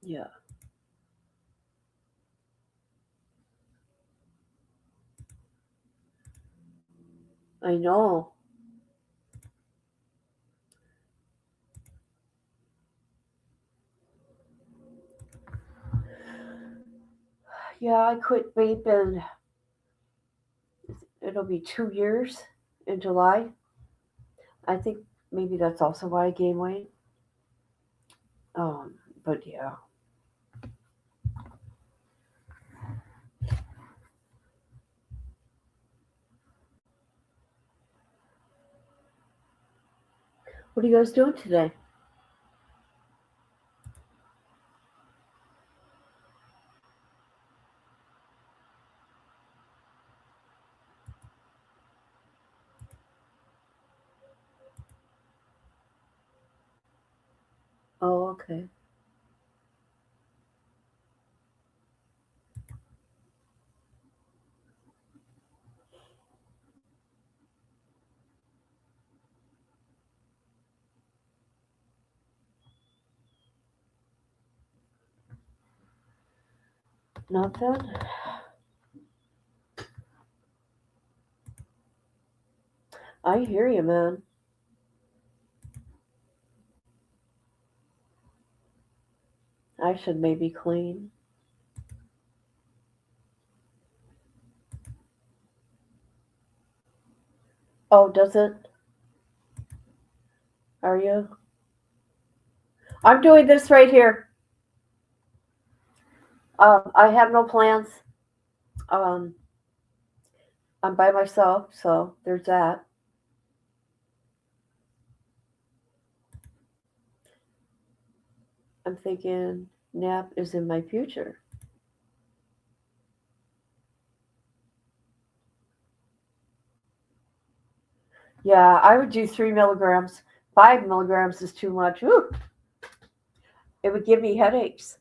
Yeah. I know. Yeah, I quit vaping. It'll be 2 years in July. I think maybe that's also why I gained weight. But yeah. What are you guys doing today? Oh, okay. Nothing? I hear you, man. I should maybe clean. Oh, does it? Are you? I'm doing this right here. I have no plans. I'm by myself, so there's that. I'm thinking nap is in my future. Yeah, I would do 3 milligrams. 5 milligrams is too much. Ooh, it would give me headaches.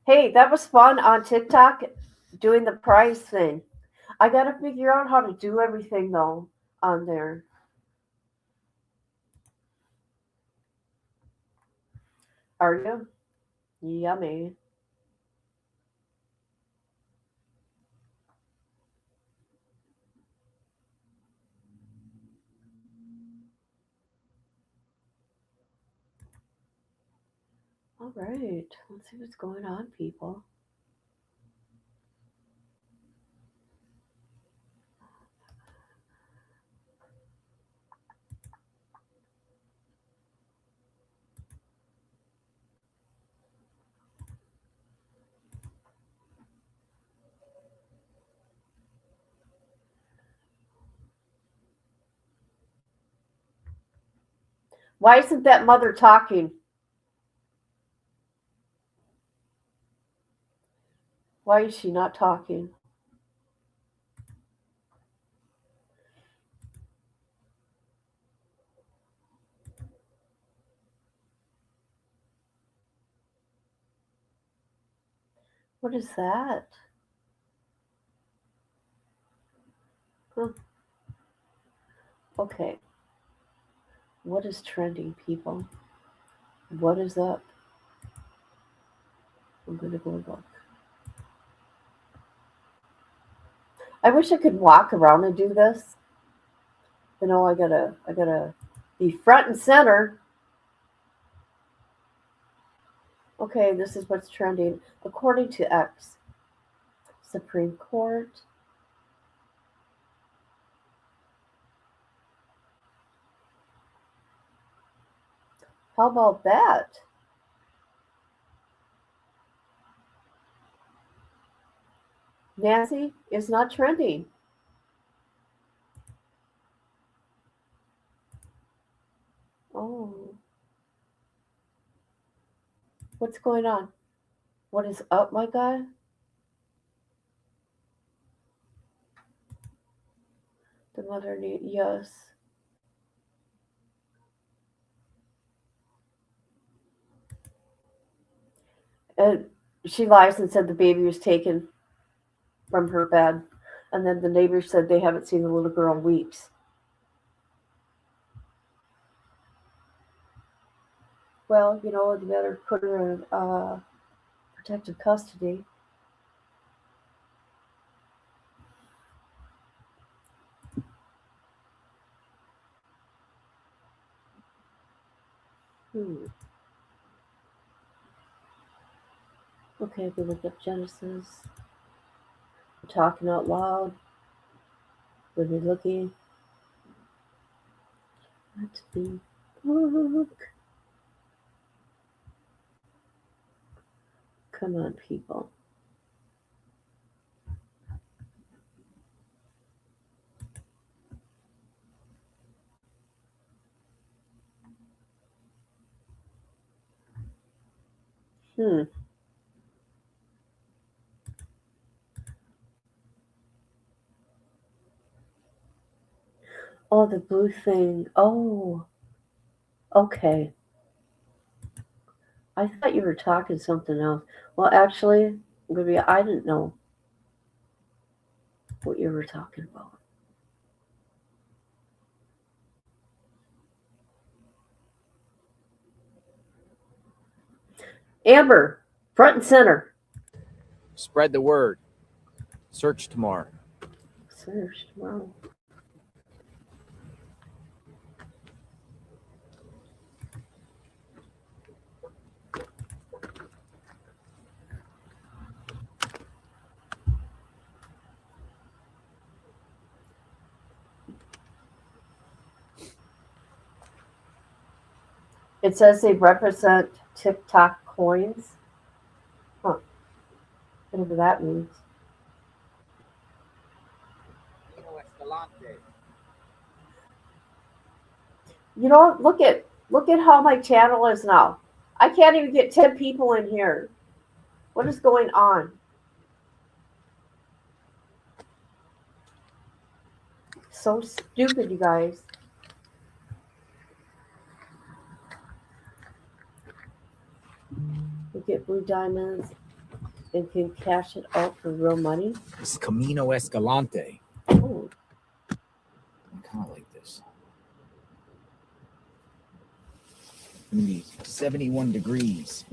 Hey, that was fun on TikTok doing the price thing. I got to figure out how to do everything, though, on there. Are you? Yummy. All right. Let's see what's going on, people. Why isn't that mother talking? Why is she not talking? What is that? Huh. Okay. What is trending, people? What is up? I'm gonna go look. I wish I could walk around and do this. You know, I gotta be front and center. Okay, this is what's trending according to X. Supreme Court. How about that? Nancy is not trending. Oh. What's going on? What is up, my guy? The mother need, yes. And she lies and said the baby was taken from her bed. And then the neighbors said they haven't seen the little girl in weeks. Well, you know, they better put her in protective custody. Okay, we look up Genesis. We're talking out loud. We'll be looking at the book. Come on, people. Oh, the blue thing. Oh, okay. I thought you were talking something else. Well, actually, maybe I didn't know what you were talking about. Amber, front and center. Spread the word. Search tomorrow. Search tomorrow. It says they represent TikTok coins. Huh. Whatever that means. You know, look at how my channel is now. I can't even get 10 people in here. What is going on? So stupid, you guys. We get blue diamonds and can cash it out for real money. It's Camino Escalante. Oh. I kind of like this. It's going to be 71 degrees.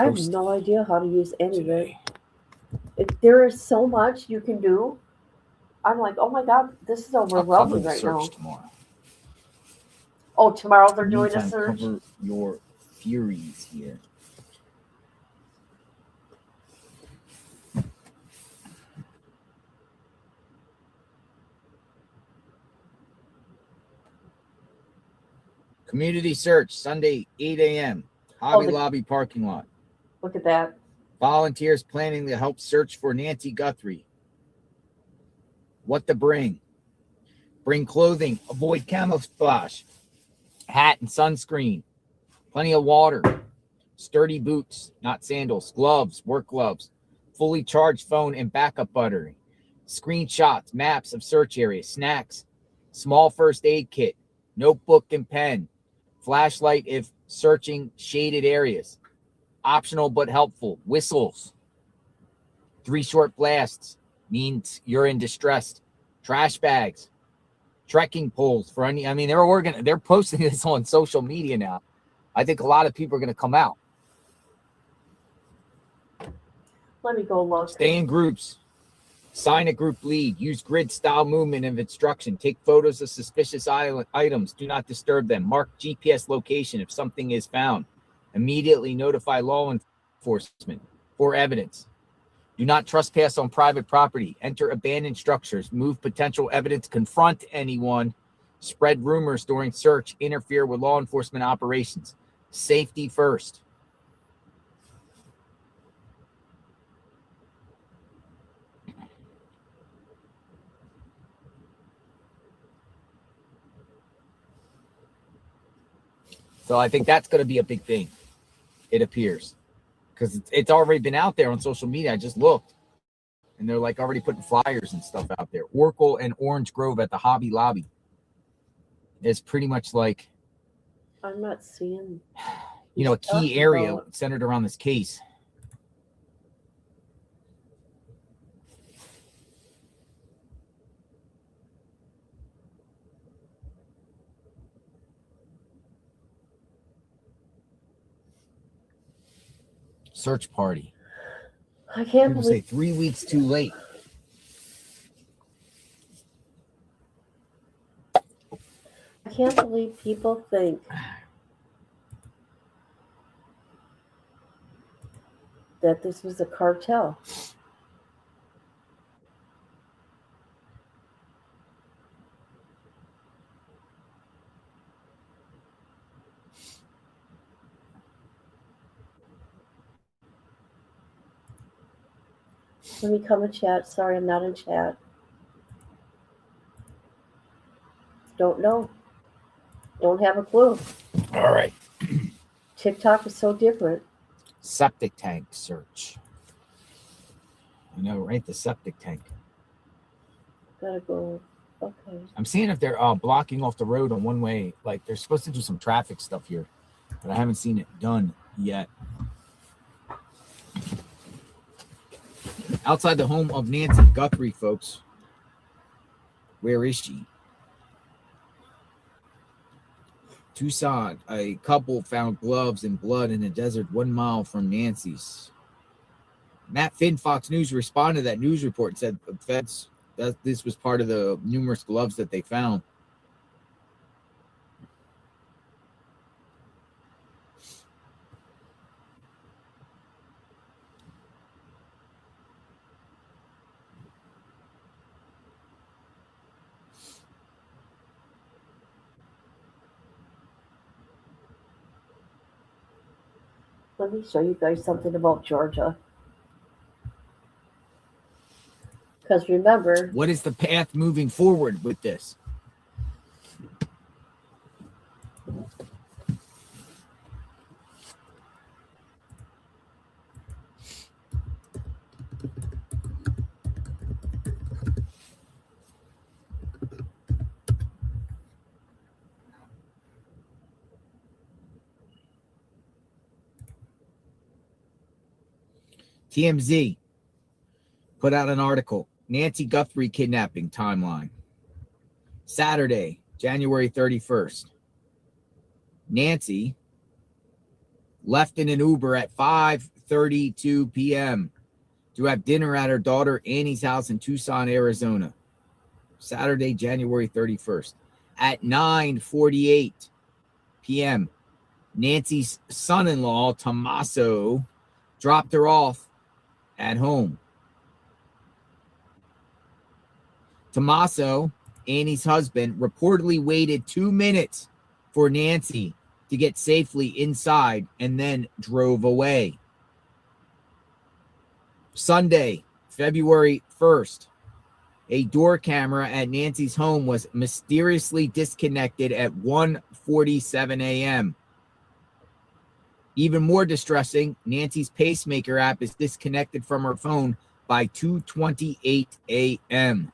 I have no idea how to use any of it. There is so much you can do. I'm like, oh my God, this is overwhelming right now. Tomorrow. Oh, tomorrow they're doing a search? Cover your furies here. Community search, Sunday, 8 a.m. Hobby Lobby parking lot. Look at that. Volunteers planning to help search for Nancy Guthrie. What to bring? Bring clothing. Avoid camouflage. hat and sunscreen, plenty of water, sturdy boots, not sandals, gloves, work gloves, fully charged phone and backup battery, screenshots, maps of search areas, snacks, small first aid kit, notebook and pen, flashlight if searching shaded areas, optional but helpful, whistles, 3 short blasts means you're in distress, trash bags, trekking poles for any. I mean, they're posting this on social media now. I think a lot of people are going to come out. Let me go look. Stay in groups. Sign a group lead. Use grid-style movement of instruction. Take photos of suspicious items. Do not disturb them. Mark GPS location if something is found. Immediately notify law enforcement for evidence. Do not trespass on private property. Enter abandoned structures. Move potential evidence. Confront anyone. Spread rumors during search. Interfere with law enforcement operations. Safety first. So I think that's going to be a big thing, it appears, because it's already been out there on social media. I just looked, and they're like already putting flyers and stuff out there. Oracle and Orange Grove at the Hobby Lobby. It's pretty much like, I'm not seeing, a key area centered around this case. Search party. I can't People say 3 weeks too late. I can't believe people think that this was a cartel. Let me come in chat. Sorry, I'm not in chat. Don't know. Don't have a clue. All right. TikTok is so different. Septic tank search. I know, right? The septic tank. Gotta go. Okay. I'm seeing if they're blocking off the road on one way. Like they're supposed to do some traffic stuff here, but I haven't seen it done yet. Outside the home of Nancy Guthrie, folks. Where is she? Tucson, a couple found gloves and blood in the desert 1 mile from Nancy's. Matt Finn, Fox News, responded to that news report and said the feds that this was part of the numerous gloves that they found. Let me show you guys something about Georgia. Because remember, what is the path moving forward with this? TMZ put out an article. Nancy Guthrie kidnapping timeline. Saturday, January 31st. Nancy left in an Uber at 5:32 p.m. to have dinner at her daughter Annie's house in Tucson, Arizona. Saturday, January 31st. At 9:48 p.m., Nancy's son-in-law, Tommaso, dropped her off at home. Tommaso, Annie's husband, reportedly waited 2 minutes for Nancy to get safely inside and then drove away. Sunday, February 1st, a door camera at Nancy's home was mysteriously disconnected at 1:47 a.m. Even more distressing, Nancy's pacemaker app is disconnected from her phone by 2:28 a.m.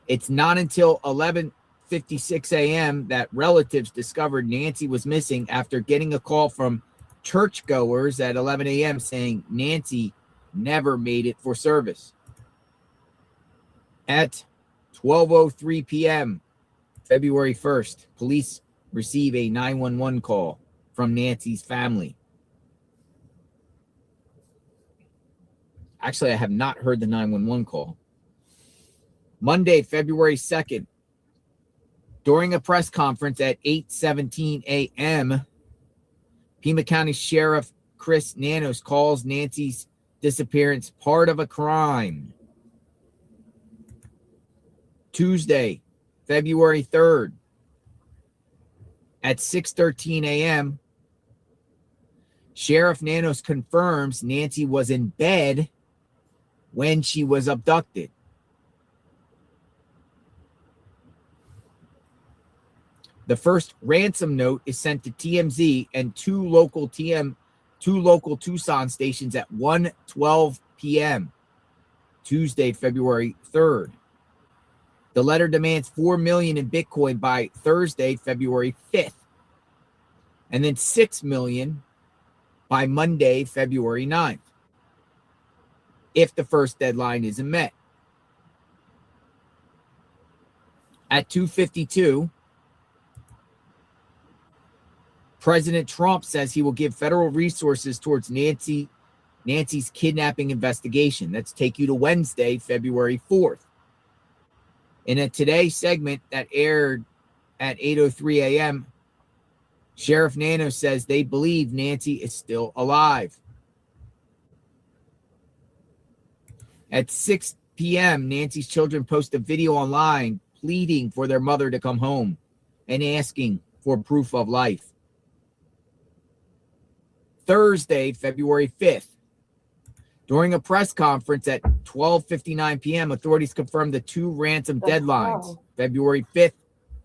It's not until 11:56 a.m. that relatives discovered Nancy was missing after getting a call from churchgoers at 11 a.m. saying Nancy never made it for service. At 12:03 p.m., February 1st, police receive a 911 call from Nancy's family. Actually, I have not heard the 911 call. Monday, February 2nd, during a press conference at 8:17 a.m., Pima County Sheriff Chris Nanos calls Nancy's disappearance part of a crime. Tuesday, February 3rd, at 6:13 a.m., Sheriff Nanos confirms Nancy was in bed when she was abducted. The first ransom note is sent to TMZ and two local Tucson stations at 1:12 p.m. Tuesday, February 3rd. The letter demands $4 million in Bitcoin by Thursday, February 5th, and then $6 million by Monday, February 9th, if the first deadline isn't met. At 2:52, President Trump says he will give federal resources towards Nancy's kidnapping investigation. Let's take you to Wednesday, February 4th. In a Today segment that aired at 8:03 a.m., Sheriff Nanos says they believe Nancy is still alive. At 6 p.m., Nancy's children post a video online pleading for their mother to come home and asking for proof of life. Thursday, February 5th. During a press conference at 12:59 p.m., authorities confirmed the two ransom deadlines, February 5th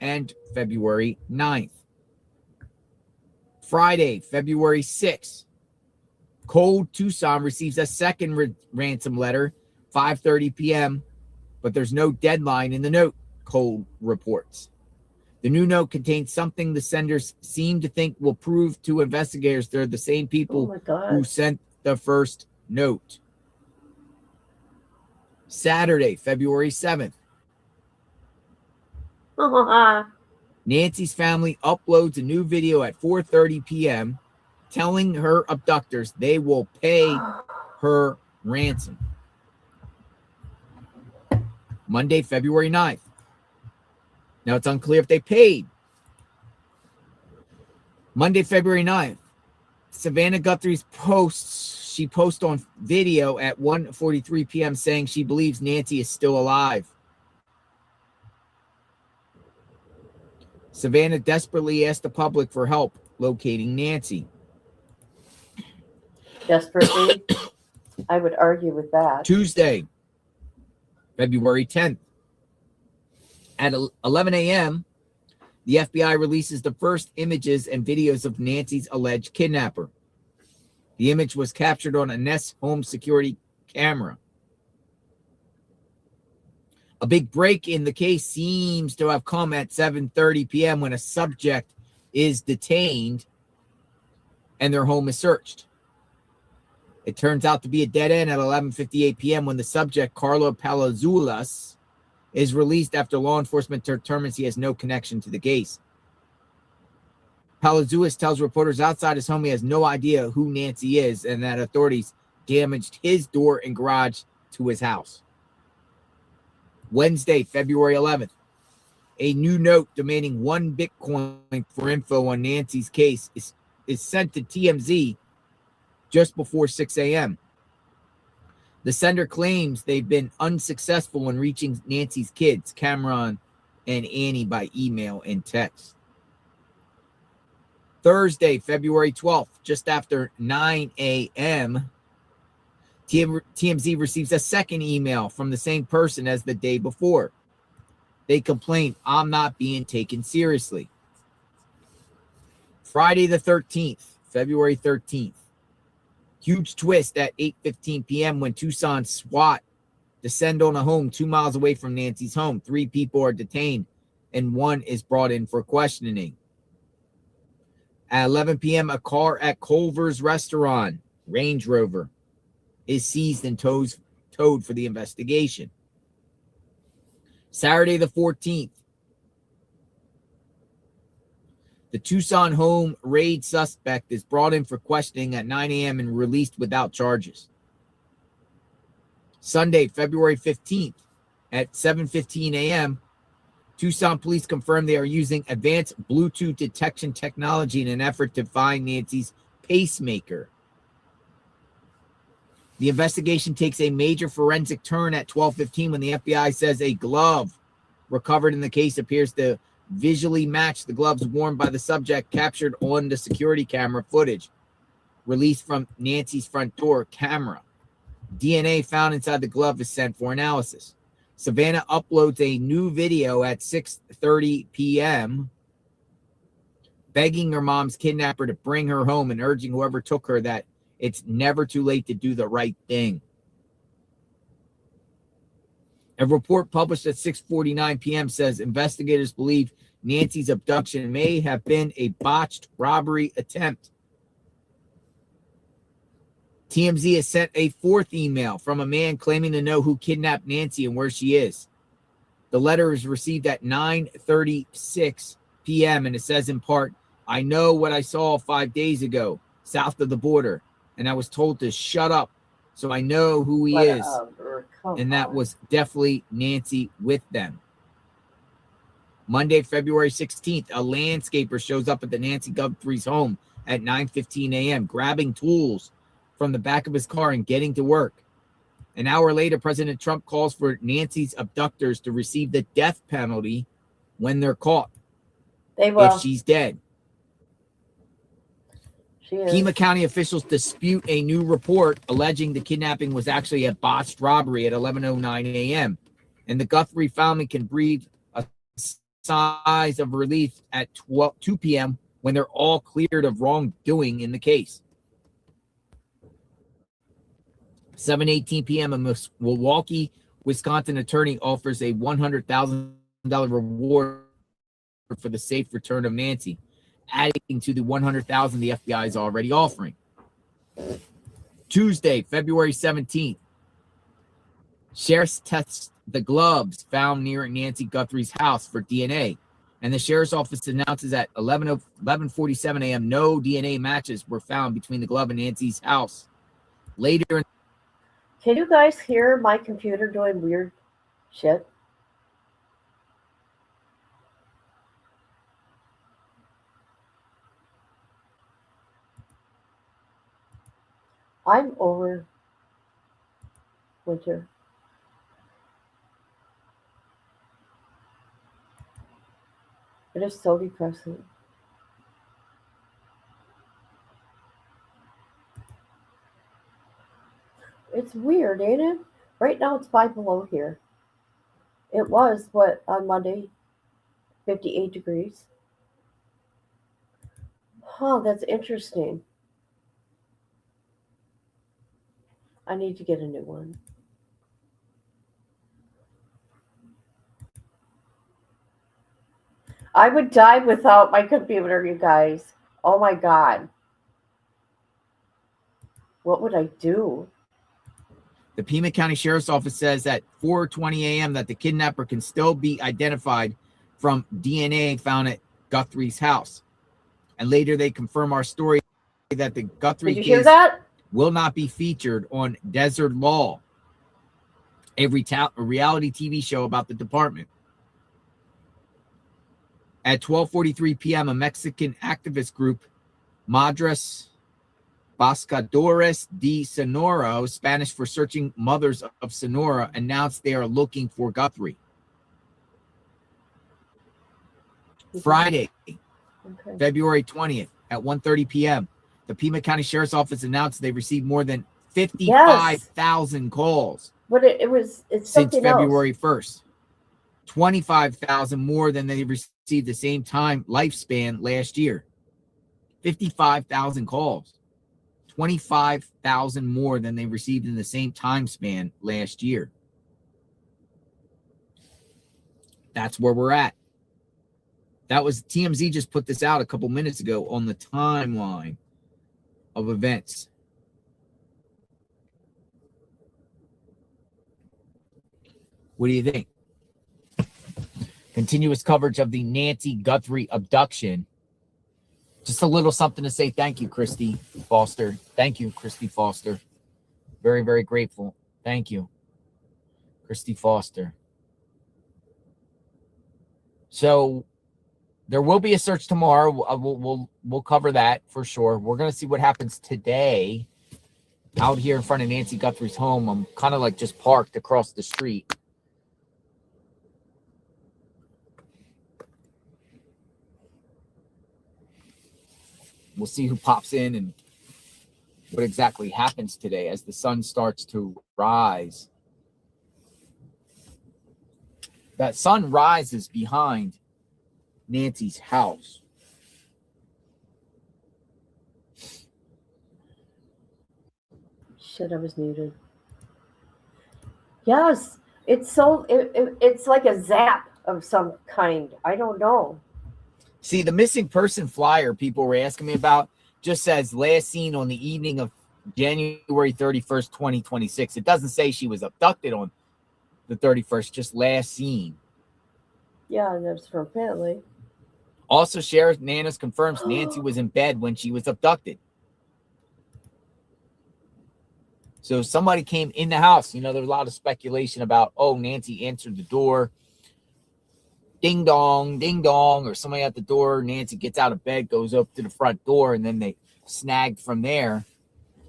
and February 9th. Friday, February 6th. Cold Tucson receives a second ransom letter, 5:30 p.m., but there's no deadline in the note, Cold reports. The new note contains something the senders seem to think will prove to investigators they're the same people who sent the first note. Saturday, February 7th. Nancy's family uploads a new video at 4:30 p.m. telling her abductors they will pay her ransom. Monday, February 9th. Now, it's unclear if they paid. Monday, February 9th. Savannah Guthrie's posts. She posts on video at 1:43 p.m. saying she believes Nancy is still alive. Savannah desperately asked the public for help locating Nancy. Desperately? I would argue with that. Tuesday, February 10th. At 11 a.m., the FBI releases the first images and videos of Nancy's alleged kidnapper. The image was captured on a Nest home security camera. A big break in the case seems to have come at 7:30 p.m. when a subject is detained and their home is searched. It turns out to be a dead end at 11:58 p.m. when the subject, Carlo Palazuelos, is released after law enforcement determines he has no connection to the case. Palazuelos tells reporters outside his home he has no idea who Nancy is and that authorities damaged his door and garage to his house. Wednesday, February 11th. A new note demanding $1 Bitcoin for info on Nancy's case is sent to TMZ just before 6 a.m. The sender claims they've been unsuccessful in reaching Nancy's kids, Cameron and Annie, by email and text. Thursday, February 12th, just after 9 a.m., TMZ receives a second email from the same person as the day before. They complain, I'm not being taken seriously. Friday the 13th, February 13th. Huge twist at 8:15 p.m. when Tucson SWAT descend on a home 2 miles away from Nancy's home. 3 people are detained and 1 is brought in for questioning. At 11 p.m., a car at Culver's restaurant, Range Rover, is seized and towed for the investigation. Saturday the 14th, the Tucson home raid suspect is brought in for questioning at 9 a.m. and released without charges. Sunday, February 15th, at 7:15 a.m., Tucson police confirmed they are using advanced Bluetooth detection technology in an effort to find Nancy's pacemaker. The investigation takes a major forensic turn at 12:15 when the FBI says a glove recovered in the case appears to visually match the gloves worn by the subject captured on the security camera footage released from Nancy's front door camera. DNA found inside the glove is sent for analysis. Savannah uploads a new video at 6:30 p.m. begging her mom's kidnapper to bring her home and urging whoever took her that it's never too late to do the right thing. A report published at 6:49 p.m. says investigators believe Nancy's abduction may have been a botched robbery attempt. TMZ has sent a 4th email from a man claiming to know who kidnapped Nancy and where she is. The letter is received at 9:36 p.m. and it says in part, I know what I saw 5 days ago south of the border, and I was told to shut up, so I know who he is. And that was definitely Nancy with them. Monday, February 16th, a landscaper shows up at the Nancy Guthrie's home at 9:15 a.m., grabbing tools from the back of his car and getting to work. An hour later, President Trump calls for Nancy's abductors to receive the death penalty when they're caught. They will. If she's dead. Pima County officials dispute a new report alleging the kidnapping was actually a botched robbery at 11:09 a.m. And the Guthrie family can breathe a sigh of relief at 2 p.m. when they're all cleared of wrongdoing in the case. 7:18 p.m. a Milwaukee, Wisconsin attorney offers a $100,000 reward for the safe return of Nancy, adding to the $100,000 the FBI is already offering. Tuesday, February 17th, sheriffs test the gloves found near Nancy Guthrie's house for DNA, and the sheriff's office announces at 11:47 a.m. no DNA matches were found between the glove and Nancy's house. Later, Can you guys hear my computer doing weird shit? I'm over winter. It is so depressing. It's weird, ain't it? Right now it's 5 below here. It was, what, on Monday? 58 degrees. Huh, that's interesting. I need to get a new one. I would die without my computer, you guys. Oh my God. What would I do? the Pima County Sheriff's Office says at 4:20 a.m. that the kidnapper can still be identified from DNA found at Guthrie's house. And later they confirm our story that the Guthrie case will not be featured on Desert Law, a reality TV show about the department. At 12:43 p.m., a Mexican activist group, Madres Buscadores de Sonora, Spanish for Searching Mothers of Sonora, announced they are looking for Guthrie. Friday, February 20th at 1:30 p.m., the Pima County Sheriff's Office announced they received more than 55,000 calls. But it's since something February else. 1st. 25,000 more than they received the same time lifespan last year. 55,000 calls. 25,000 more than they received in the same time span last year. That's where we're at. That was TMZ just put this out a couple minutes ago on the timeline of events. What do you think? Continuous coverage of the Nancy Guthrie abduction. Just a little something to say thank you, Christy Foster. Thank you, Christy Foster. Very, very grateful. Thank you, Christy Foster. So there will be a search tomorrow. We'll cover that for sure. We're going to see what happens today out here in front of Nancy Guthrie's home. I'm kind of like just parked across the street. We'll see who pops in and what exactly happens today as the sun starts to rise. That sun rises behind Nancy's house. Shit, I was muted. Yes, it's so it's like a zap of some kind. I don't know. See, the missing person flyer people were asking me about just says last seen on the evening of January 31st, 2026. It doesn't say she was abducted on the 31st, just last seen. Yeah, that's for apparently. Also, Sheriff Nanas confirms Nancy was in bed when she was abducted. So somebody came in the house. You know, there was a lot of speculation about, oh, Nancy answered the door. Ding dong, or somebody at the door. Nancy gets out of bed, goes up to the front door, and then they snagged from there.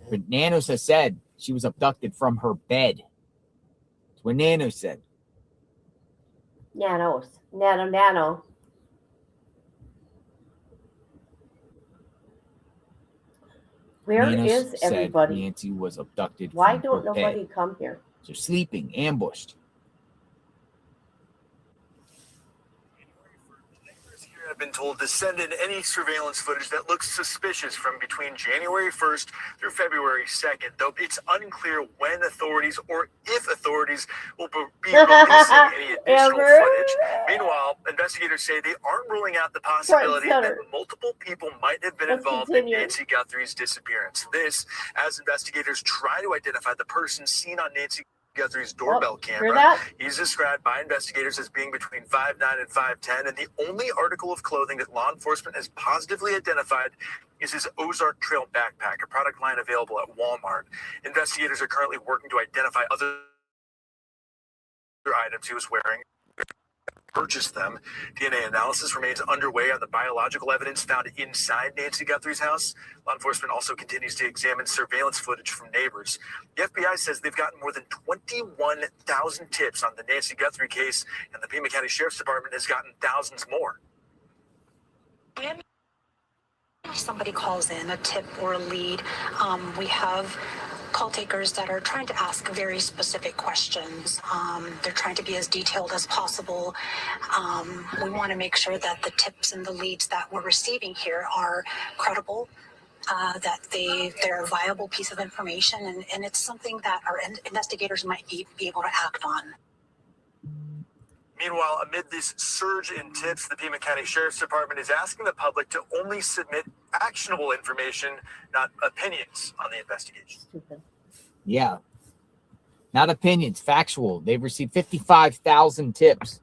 But Nanos has said she was abducted from her bed. That's what Nanos said. Nano. Where Nanos is everybody? Said Nancy was abducted. Why from don't her nobody bed. come here? They're sleeping, ambushed. Have been told to send in any surveillance footage that looks suspicious from between January 1st through February 2nd, though it's unclear when authorities or if authorities will be releasing any additional footage. Meanwhile, investigators say they aren't ruling out the possibility that multiple people might have been involved in Nancy Guthrie's disappearance. This, as investigators try to identify the person seen on Nancy Guthrie's doorbell camera. He's described by investigators as being between 5'9" and 5'10", and the only article of clothing that law enforcement has positively identified is his Ozark Trail backpack, a product line available at Walmart. Investigators are currently working to identify other items he was wearing. Purchased them. DNA analysis remains underway on the biological evidence found inside Nancy Guthrie's house. Law enforcement also continues to examine surveillance footage from neighbors. The FBI says they've gotten more than 21,000 tips on the Nancy Guthrie case, and the Pima County Sheriff's Department has gotten thousands more. If somebody calls in a tip or a lead, we have call takers that are trying to ask very specific questions. They're trying to be as detailed as possible. We want to make sure that the tips and the leads that we're receiving here are credible, that they're a viable piece of information, and it's something that our investigators might be able to act on. Meanwhile, amid this surge in tips, the Pima County Sheriff's Department is asking the public to only submit actionable information, not opinions on the investigation. Yeah. Not opinions, factual. They've received 55,000 tips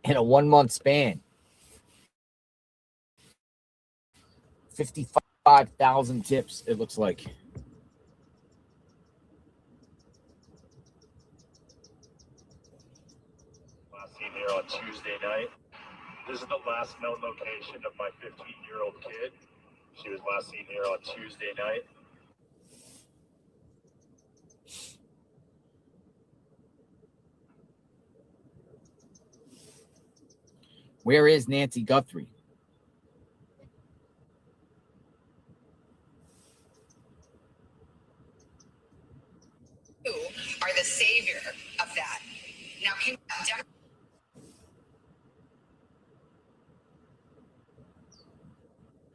in a 1 month span. 55,000 tips, it looks like. Here on Tuesday night. This is the last known location of my 15-year-old kid. She was last seen here on Tuesday night. Where is Nancy Guthrie?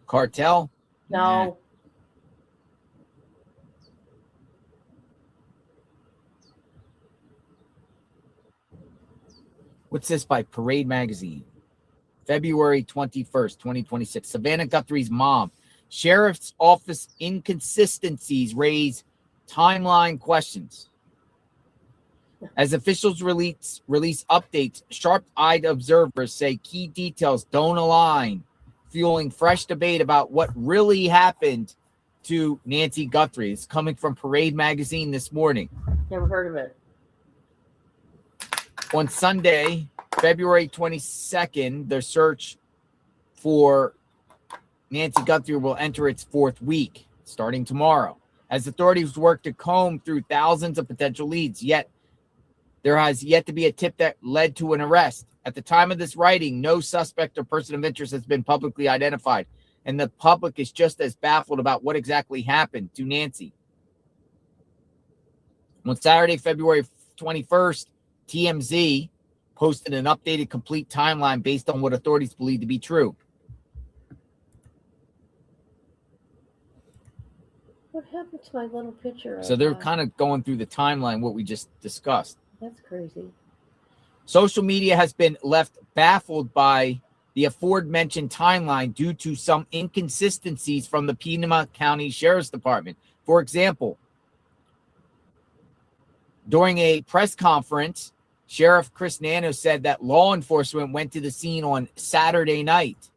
Cartel? No. What's this by Parade Magazine? February 21st, 2026. Savannah Guthrie's mom. Sheriff's office inconsistencies raise timeline questions. As officials release updates, sharp-eyed observers say key details don't align, fueling fresh debate about what really happened to Nancy Guthrie. It's coming from Parade Magazine this morning. Never heard of it. On Sunday, February 22nd, the search for Nancy Guthrie will enter its fourth week, starting tomorrow, as authorities work to comb through thousands of potential leads. Yet, there has yet to be a tip that led to an arrest. At the time of this writing, no suspect or person of interest has been publicly identified, and the public is just as baffled about what exactly happened to Nancy. On Saturday, February 21st, TMZ posted an updated complete timeline based on what authorities believe to be true. What happened to my little picture? So they're kind of going through the timeline, what we just discussed. That's crazy. Social media has been left baffled by the aforementioned timeline due to some inconsistencies from the Pima County Sheriff's Department. For example, during a press conference, Sheriff Chris Nano said that law enforcement went to the scene on Saturday night,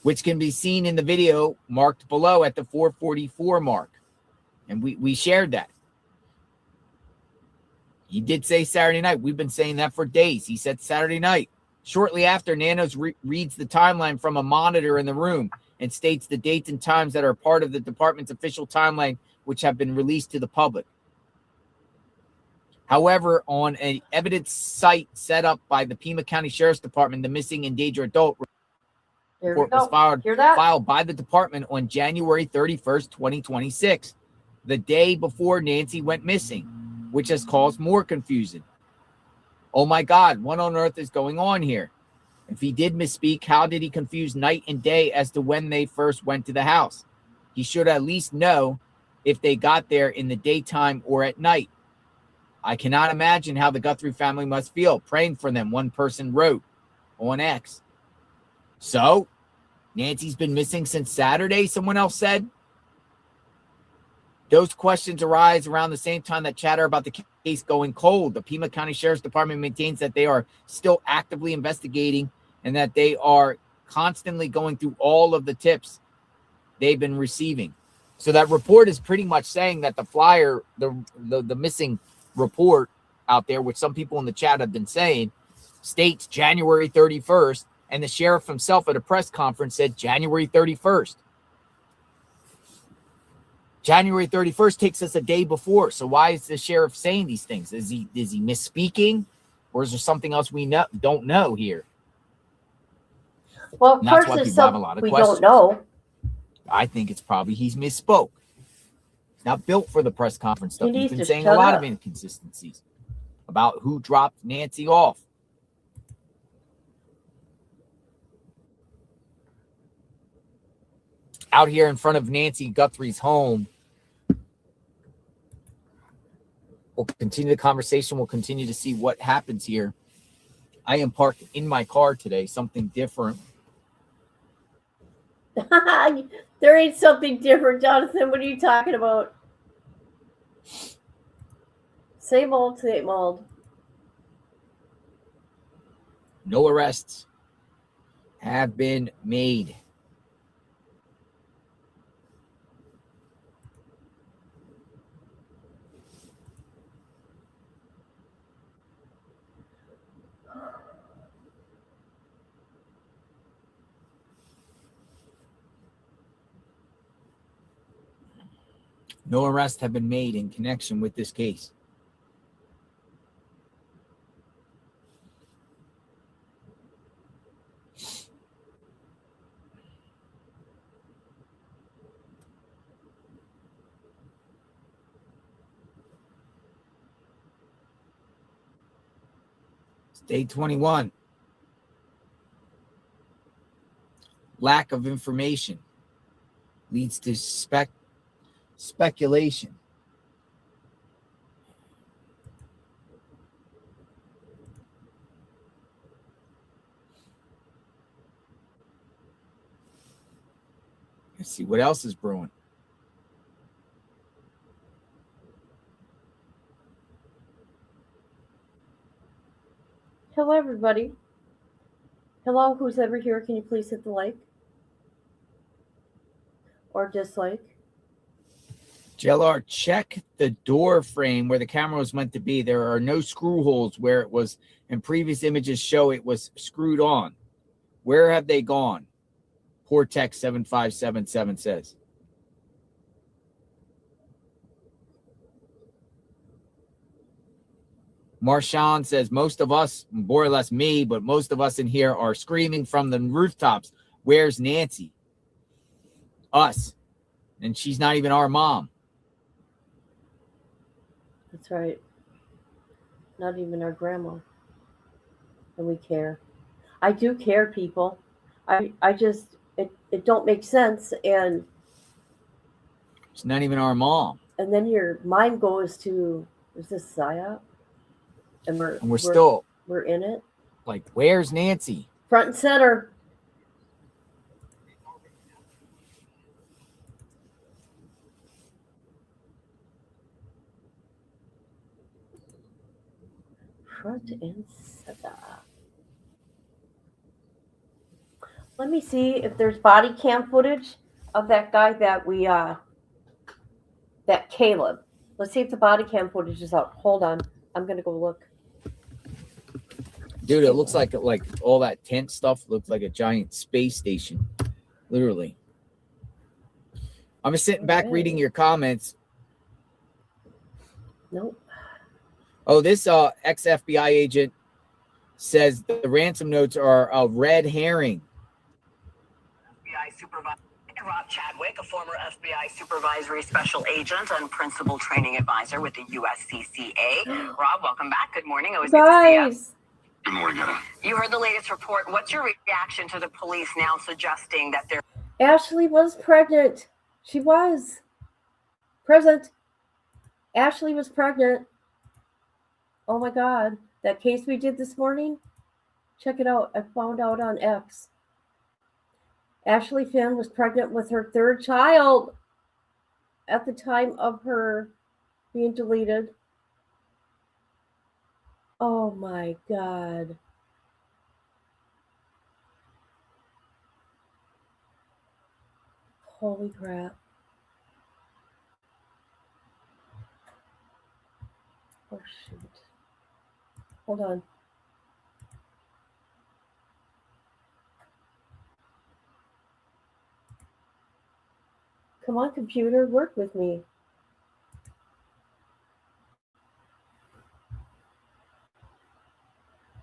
which can be seen in the video marked below at the 4:44 mark. And we shared that. He did say Saturday night. We've been saying that for days. He said Saturday night. Shortly after, Nanos reads the timeline from a monitor in the room and states the dates and times that are part of the department's official timeline, which have been released to the public. However, on an evidence site set up by the Pima County Sheriff's Department, the missing endangered adult report was filed by the department on January 31st, 2026, the day before Nancy went missing, which has caused more confusion. Oh my God, what on earth is going on here? If he did misspeak, how did he confuse night and day as to when they first went to the house? He should at least know if they got there in the daytime or at night. I cannot imagine how the Guthrie family must feel. Praying for them, one person wrote on X. So, Nancy's been missing since Saturday, someone else said. Those questions arise around the same time that chatter about the case going cold. The Pima County Sheriff's Department maintains that they are still actively investigating and that they are constantly going through all of the tips they've been receiving. So that report is pretty much saying that the flyer, the missing report out there, which some people in the chat have been saying, states January 31st, and the sheriff himself at a press conference said January 31st. January 31st takes us a day before. So why is the sheriff saying these things? Is he misspeaking, or is there something else we don't know here? Well, of course, there's something we don't know. I think it's probably he's misspoke. He's not built for the press conference stuff. He's been saying a lot of inconsistencies about who dropped Nancy off. Out here in front of Nancy Guthrie's home. We'll continue the conversation. We'll continue to see what happens here. I am parked in my car today, something different. There ain't something different, Jonathan. What are you talking about? Same old, same old. No arrests have been made. No arrests have been made in connection with this case. Day 21. Lack of information leads to speculation. Let's see what else is brewing. Hello, everybody. Hello, who's ever here? Can you please hit the like or dislike? JLR, check the door frame where the camera was meant to be. There are no screw holes where it was, and previous images show it was screwed on. Where have they gone? Portex 7577 says. Marshawn says, most of us, more or less me, but most of us in here are screaming from the rooftops, where's Nancy? Us. And she's not even our mom. That's right. Not even our grandma. And we care. I do care, people. I just, it don't make sense. And it's not even our mom. And then your mind goes to, is this psyop? And we're still in it. Like, where's Nancy? Front and center. Front and center. Let me see if there's body cam footage of that guy that we that Caleb. Let's see if the body cam footage is out. Hold on. I'm gonna go look. Dude, it looks like all that tent stuff looks like a giant space station. Literally. I'm just sitting back reading your comments. Nope. Oh, this ex-FBI agent says the ransom notes are a red herring. FBI supervisor Rob Chadwick, a former FBI supervisory special agent and principal training advisor with the USCCA. Rob, welcome back. Good morning. Always good to see you. Good morning, Anna. You heard the latest report. What's your reaction to the police now suggesting that they're... Ashley was pregnant. She was. Present. Ashley was pregnant. Oh my God. That case we did this morning? Check it out. I found out on X. Ashley Finn was pregnant with her third child at the time of her being deleted. Oh my God. Holy crap. Oh shoot. Hold on. Come on, computer, work with me.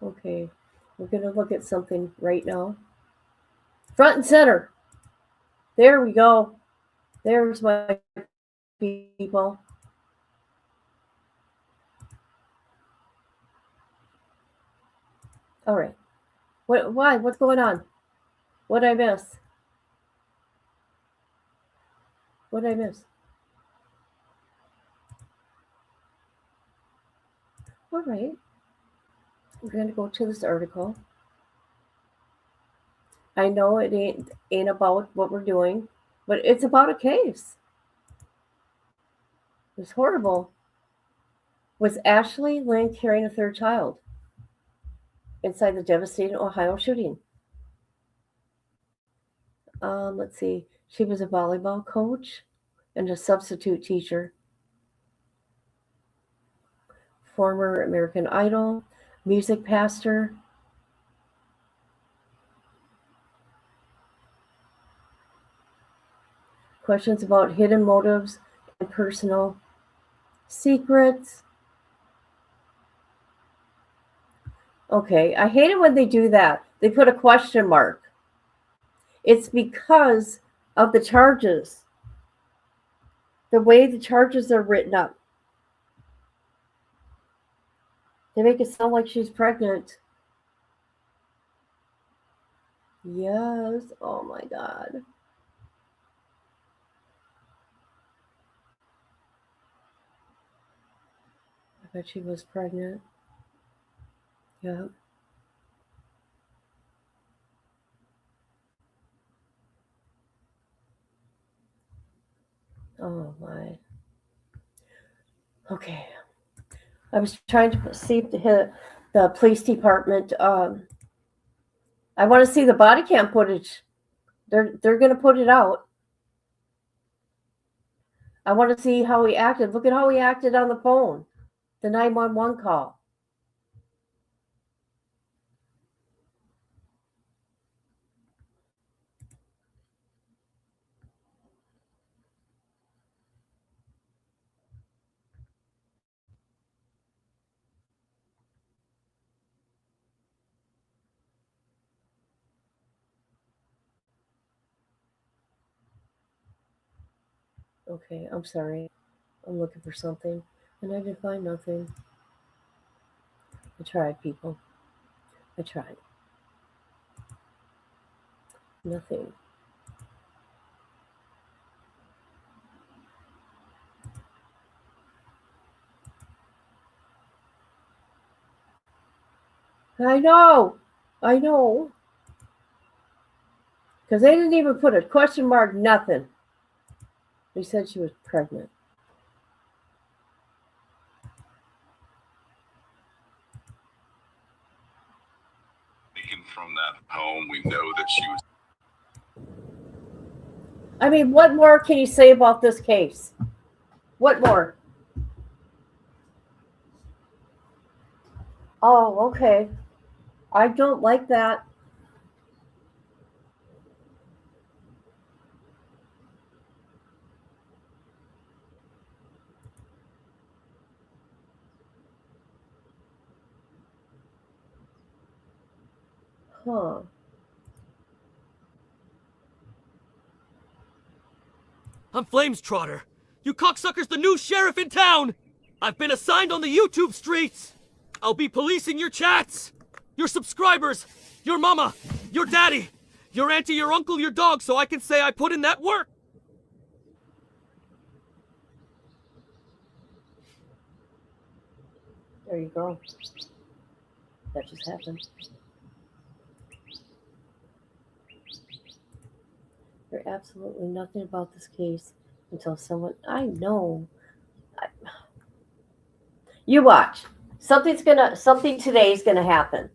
Okay, we're going to look at something right now. Front and center. There we go. There's my people. All right. Why? What's going on? What did I miss? What did I miss? All right. We're going to go to this article. I know it ain't about what we're doing, but it's about a case. It's horrible. Was Ashley Lynn carrying a third child inside the devastating Ohio shooting? Let's see. She was a volleyball coach and a substitute teacher. Former American Idol, music pastor. Questions about hidden motives and personal secrets. Okay, I hate it when they do that. They put a question mark. It's because of the charges. The way the charges are written up. They make it sound like she's pregnant. Yes. Oh my God. I bet she was pregnant. Yeah. Oh my. Okay. I was trying to see if the police department. I want to see the body cam footage. They're going to put it out. I want to see how he acted. Look at how he acted on the phone. The 911 call. Okay, I'm sorry. I'm looking for something, and I didn't find nothing. I tried, people. I tried. Nothing. I know. I know. Because they didn't even put a question mark, nothing. They said she was pregnant. Taken from that home, we know that she was. I mean, what more can you say about this case? What more? Oh, okay. I don't like that. Huh. I'm Flames Trotter. You cocksucker's the new sheriff in town! I've been assigned on the YouTube streets! I'll be policing your chats! Your subscribers! Your mama! Your daddy! Your auntie, your uncle, your dog, so I can say I put in that work! There you go. That just happened. There's absolutely nothing about this case until someone I know. You watch. Something today is gonna happen.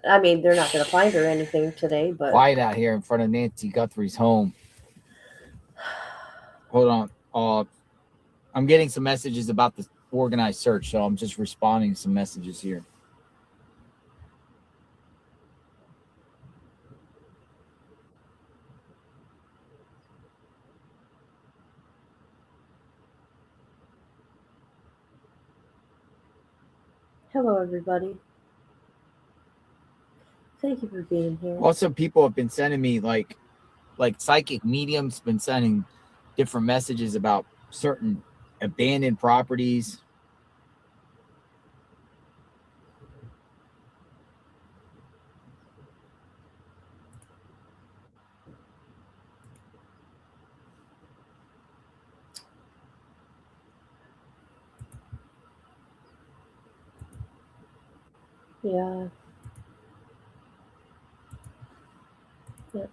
I mean, they're not gonna find her anything today, but Quiet out here in front of Nancy Guthrie's home. Hold on. I'm getting some messages about the organized search, so I'm just responding to some messages here. hello everybody. Thank you for being here. Also, people have been sending me like psychic mediums been sending different messages about certain abandoned properties. Yeah. Yeah.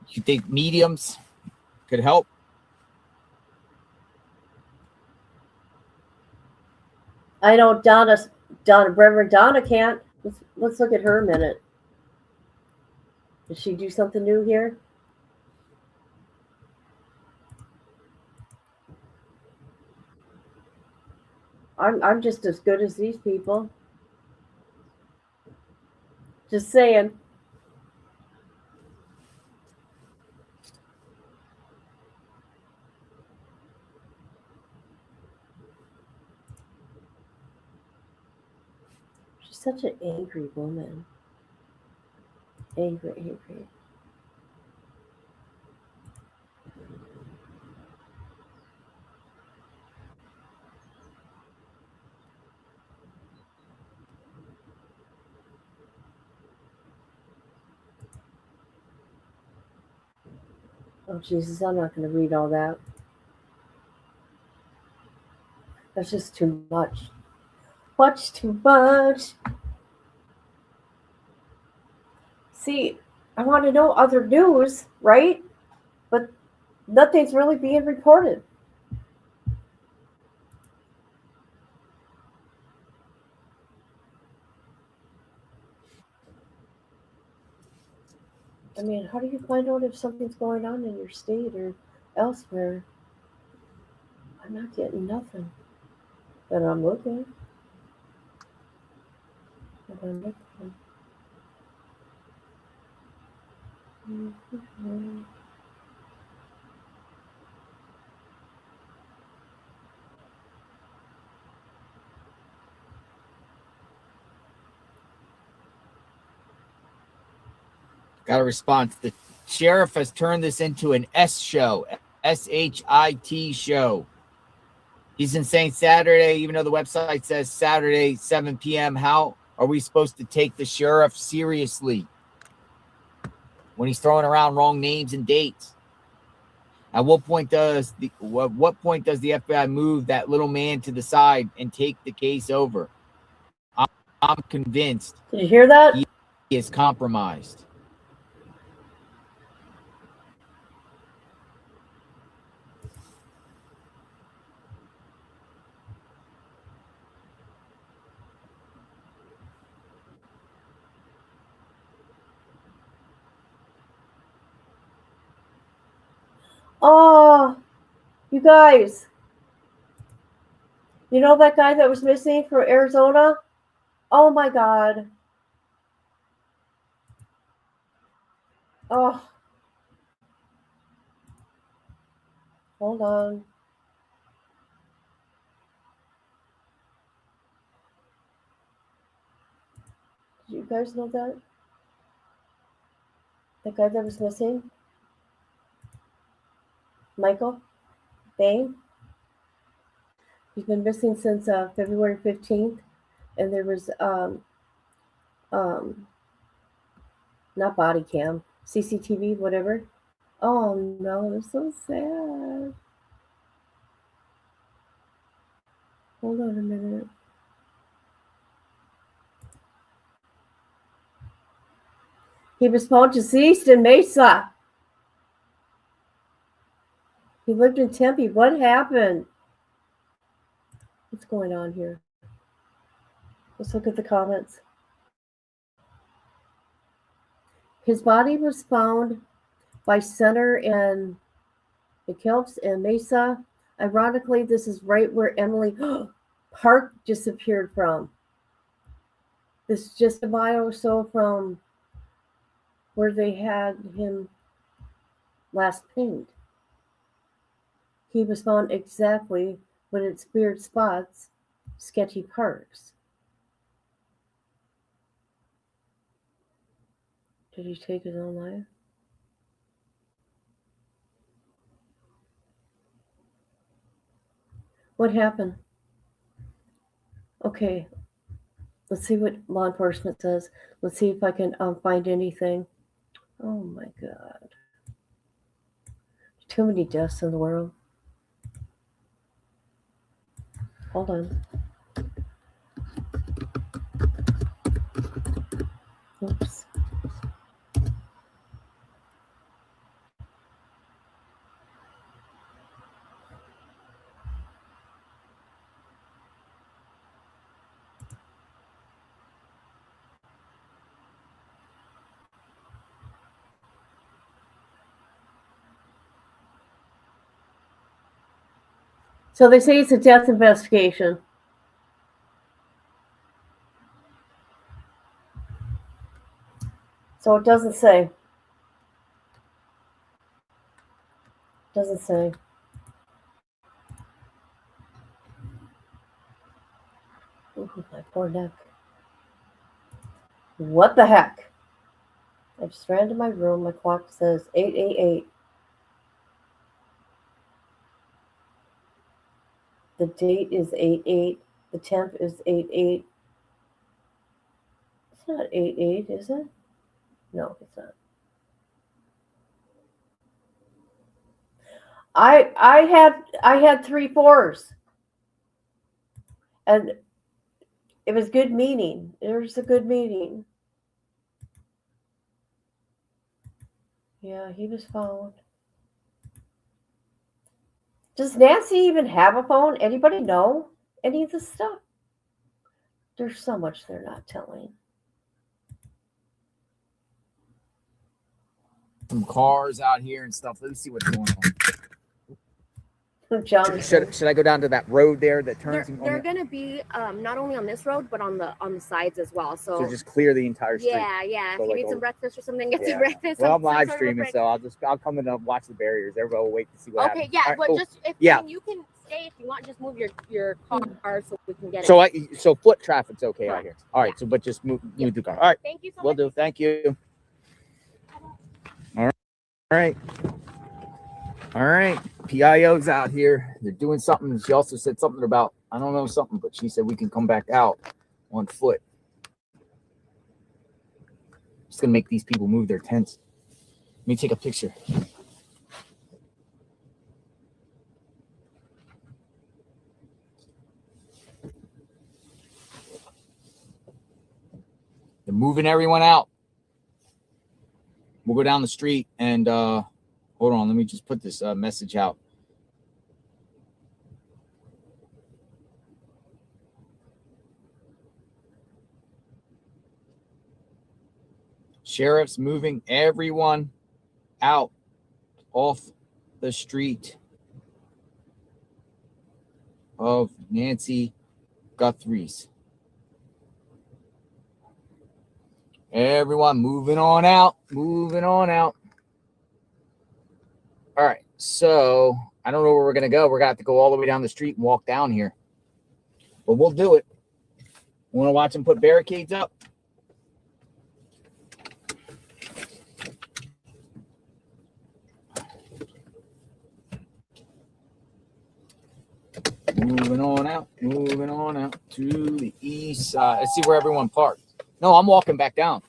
You think mediums could help? I know Reverend Donna can't. Let's look at her a minute. Did she do something new here? I'm just as good as these people. Just saying. She's such an angry woman. Angry. Oh, Jesus, I'm not going to read all that. That's just too much. Much too much. See, I want to know other news, right? But nothing's really being reported. I mean, how do you find out if something's going on in your state or elsewhere? I'm not getting nothing. But I'm looking. But I'm looking. Mm-hmm. Got a response. The sheriff has turned this into an S show, SHIT show. He's been saying Saturday, even though the website says Saturday, 7 p.m. How are we supposed to take the sheriff seriously when he's throwing around wrong names and dates? At what point does the FBI move that little man to the side and take the case over? I'm convinced. Did you hear that? He is compromised. Oh, you guys. You know that guy that was missing from Arizona? Oh my God. Oh. Hold on. Did you guys know that? The guy that was missing? Michael Bain? He's been missing since February 15th. And there was not body cam, CCTV, whatever. Oh no, it's so sad. Hold on a minute. He was found deceased in Mesa. He lived in Tempe. What happened? What's going on here? Let's look at the comments. His body was found by Center and McKelps and Mesa. Ironically, this is right where Emily Park disappeared from. This is just a mile or so from where they had him last pinged. He was found exactly when it's weird spots, sketchy parks. Did he take his own life? What happened? Okay, let's see what law enforcement says. Let's see if I can find anything. Oh my God. Too many deaths in the world. Hold on. Oops. So they say it's a death investigation. So it doesn't say. Doesn't say. Ooh, my poor neck. What the heck? I just ran to my room. My clock says 8:88. The date is 8/8. The temp is 8/8. It's not 8/8, is it? No, it's not. I had 3 4s, and it was good meaning. It was a good meeting. Yeah, he was found. Does Nancy even have a phone? Anybody know any of this stuff? There's so much they're not telling. Some cars out here and stuff. Let's see what's going on. Should I go down to that road there that turns? They're going to be not only on this road, but on the sides as well. So just clear the entire street. Yeah. So if you need some breakfast or something, get some breakfast. Well, I'm live streaming, so I'll come and watch the barriers. Everybody will wait to see what happens. Okay, yeah, Right, but cool. just if you can stay if you want, just move your car so we can get it. So foot traffic's okay out here. All right, but just move the car. All right. Thank you so Will much. do. Thank you. All right. All right. PIO's out here. They're doing something. She also said something about, I don't know something, but she said we can come back out on foot. Just going to make these people move their tents. Let me take a picture. They're moving everyone out. We'll go down the street and hold on. Let me just put this message out. Sheriff's moving everyone out off the street of Nancy Guthrie's. Everyone moving on out. All right, so I don't know where we're going to go. We're going to have to go all the way down the street and walk down here. But we'll do it. Want to watch them put barricades up? Moving on out to the east side. Let's see where everyone parked. No, I'm walking back down.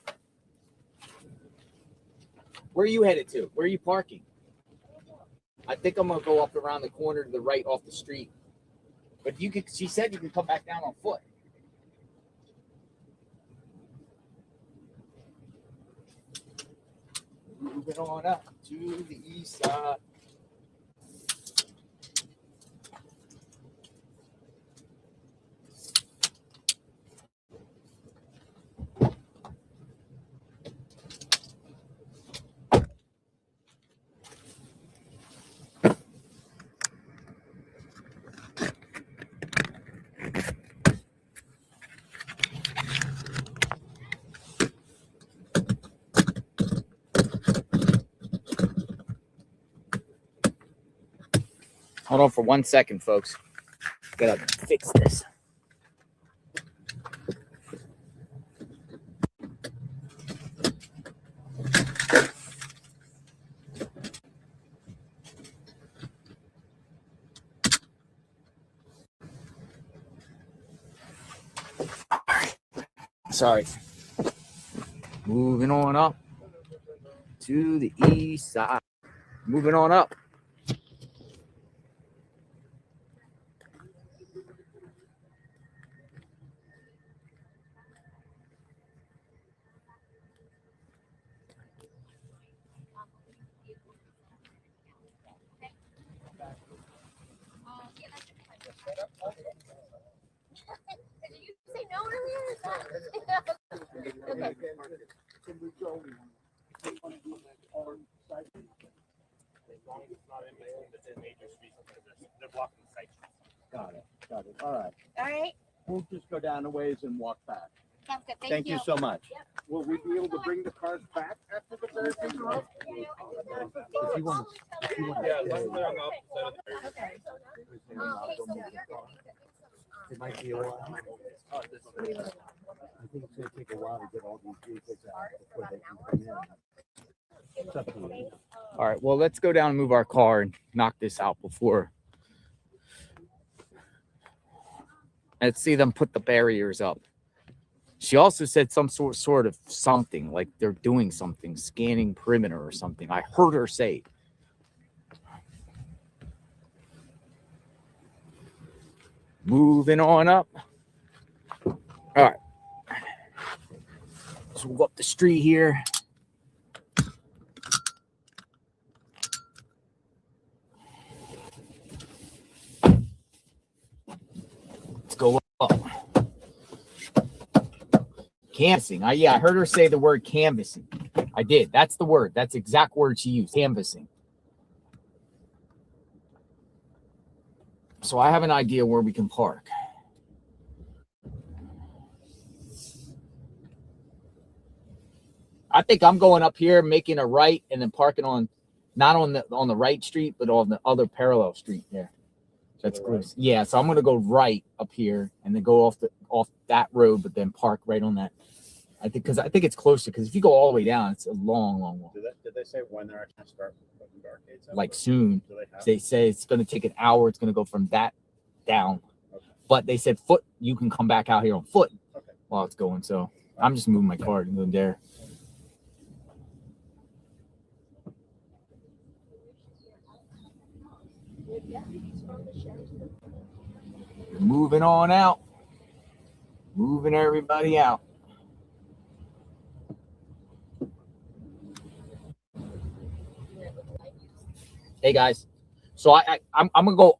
Where are you headed to? Where are you parking? I think I'm gonna go up around the corner to the right off the street. But she said you can come back down on foot. Moving on up to the east side. Hold on for 1 second, folks. Gotta fix this. Sorry. Moving on up to the east side. Moving on up. Got it. All right. All right. We'll just go down a ways and walk back. Sounds good. Thank you so much. Will we be able to bring the cars back after the barricades are up? If you want to. Yeah, let's clear them up. Okay. It might be a while. I think it's going to take a while to get all these vehicles out before they can come in. It's up to you. All right, well, let's go down and move our car and knock this out before. Let's see them put the barriers up. She also said some sort of something, like they're doing something, scanning perimeter or something. I heard her say. Moving on up. All right. So we'll go up the street here. Let's go up. Canvassing. Yeah, I heard her say the word canvassing. I did. That's the word. That's the exact word she used. Canvassing. So I have an idea where we can park. I think I'm going up here, making a right, and then parking on, not on the right street, but on the other parallel street there. That's close. Yeah, so I'm gonna go right up here and then go off that road, but then park right on that. I think it's closer. Because if you go all the way down, it's a long walk. Did they say when they're actually going to start putting barricades up? Like soon. They say it's going to take an hour. It's going to go from that down. Okay. But they said foot. You can come back out here on foot while it's going. So I'm just moving my car and going there. Moving on out. Moving everybody out. Hey guys, so I'm gonna go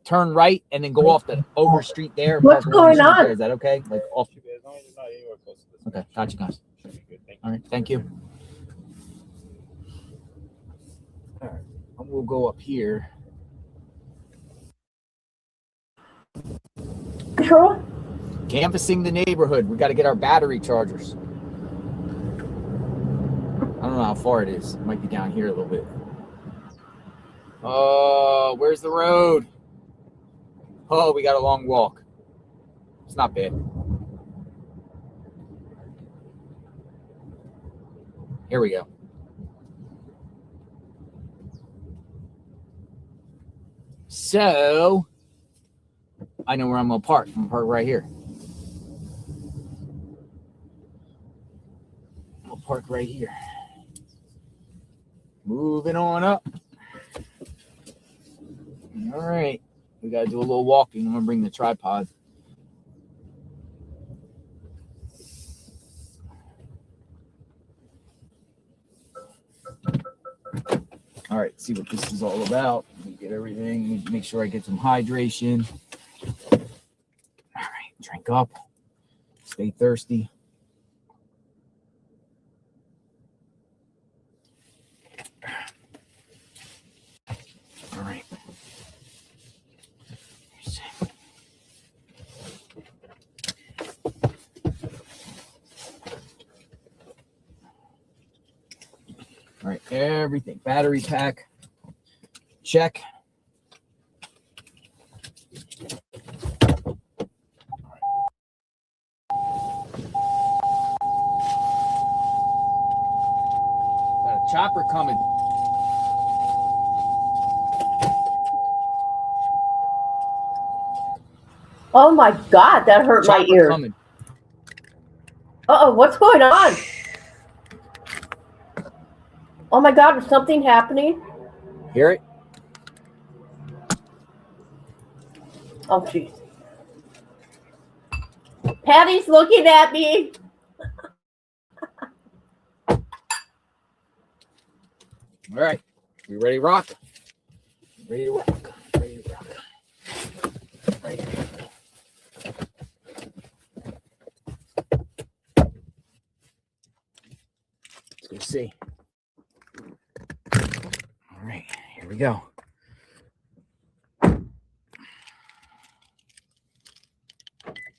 turn right and then go off the over street there. What's going on? Is that okay? Like off. Okay, gotcha, guys. All right, thank you. All right, we'll go up here. Control? Canvassing the neighborhood. We got to get our battery chargers. I don't know how far it is. It might be down here a little bit. Oh, where's the road? Oh, we got a long walk. It's not bad. Here we go. So, I know where I'm going to park. I'm going to park right here. I'll park right here. Moving on up. All right. We got to do a little walking. I'm going to bring the tripod. All right, see what this is all about. Let me get everything. Make sure I get some hydration. All right, drink up. Stay thirsty. All right. All right, everything. Battery pack. Check. Got a chopper coming. Oh my God, that hurt my ear. Coming. Uh-oh, what's going on? Oh my God, is something happening? Hear it? Oh, jeez. Patty's looking at me. All right. You ready to rock? Ready to rock. Ready to rock. Ready to rock. Let's go see. All right. Here we go.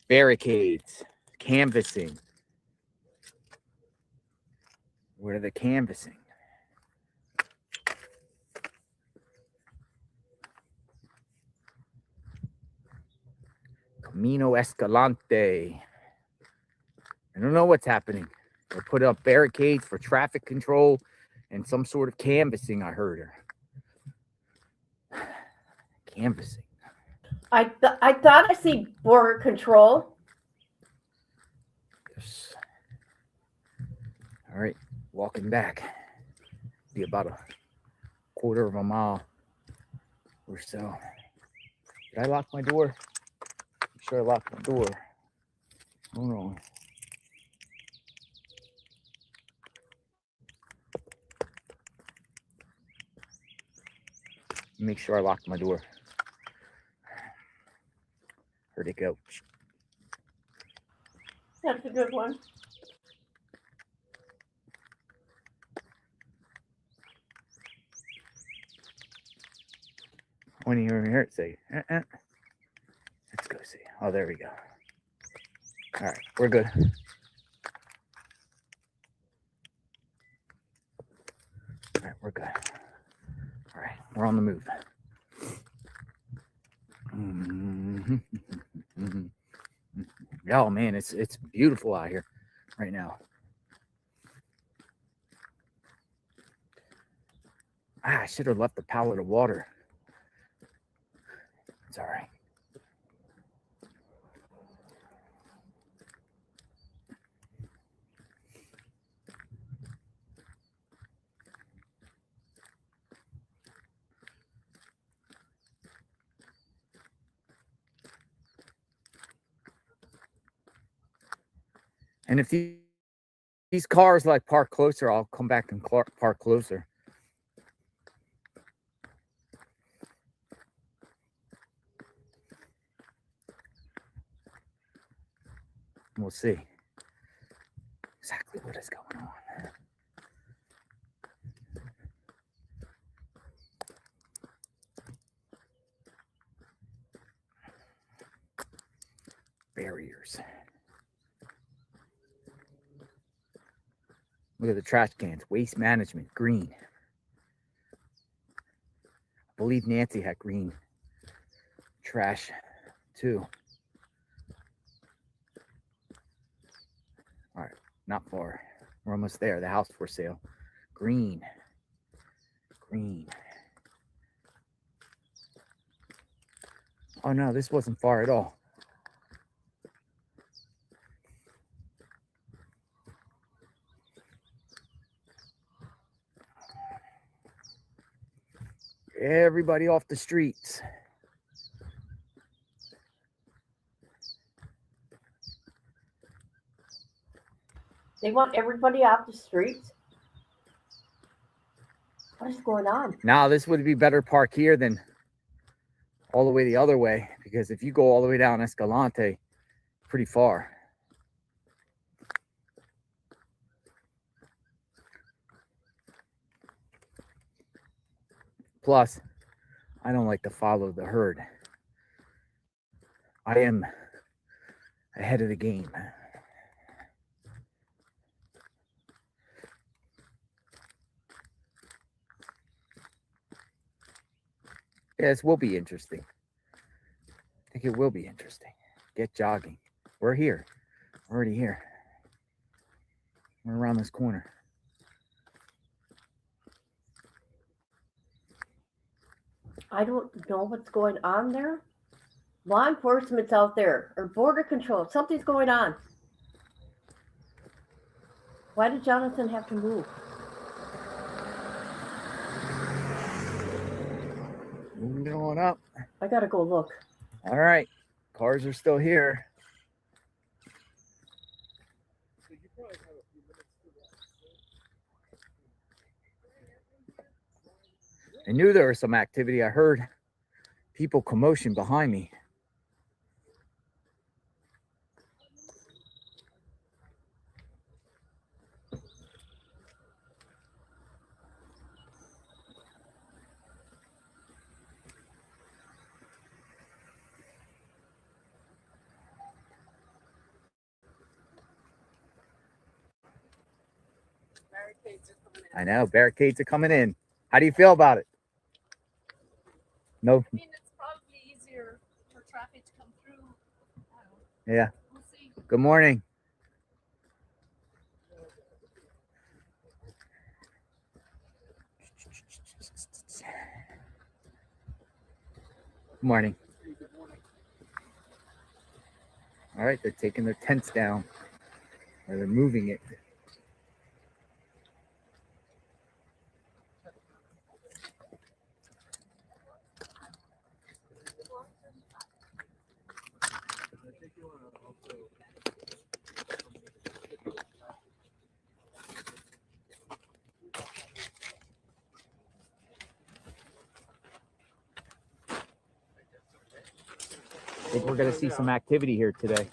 Barricades. Canvassing. What are the canvassing? Camino Escalante. I don't know what's happening. They put up barricades for traffic control and some sort of canvassing, I heard her. Canvassing. I thought I see border control. Yes. All right, walking back. Be about a quarter of a mile or so. Did I lock my door? sure I locked the door. Hold on. Make sure I locked my door. Where'd it go? That's a good one. When you hear it say, let's go see. Oh, there we go. All right, we're good. All right, we're good. All right, we're on the move. Oh man, it's beautiful out here right now. I should have left the pallet of water. It's all right. And if these cars like park closer, I'll come back and park closer. We'll see exactly what is going on. Barriers. Look at the trash cans. Waste management, green. I believe Nancy had green trash too. All right, not far. We're almost there. The house for sale. Green. Green. Oh no, this wasn't far at all. Everybody off the streets. They want everybody off the streets? What is going on? Now, this would be better park here than all the way the other way, because if you go all the way down Escalante, pretty far. Plus, I don't like to follow the herd. I am ahead of the game. Yes, will be interesting. I think it will be interesting. Get jogging. We're here. We're already here. We're around this corner. I don't know what's going on there. Law enforcement's out there, or border control. Something's going on. Why did Jonathan have to move? Moving on up. I gotta go look. All right. Cars are still here. I knew there was some activity. I heard people commotion behind me. I know, barricades are coming in. How do you feel about it? No. I mean, it's probably easier for traffic to come through. Yeah. We'll see. Good morning. Good morning. All right, they're taking their tents down, or they're moving it. I think we're going to see some activity here today.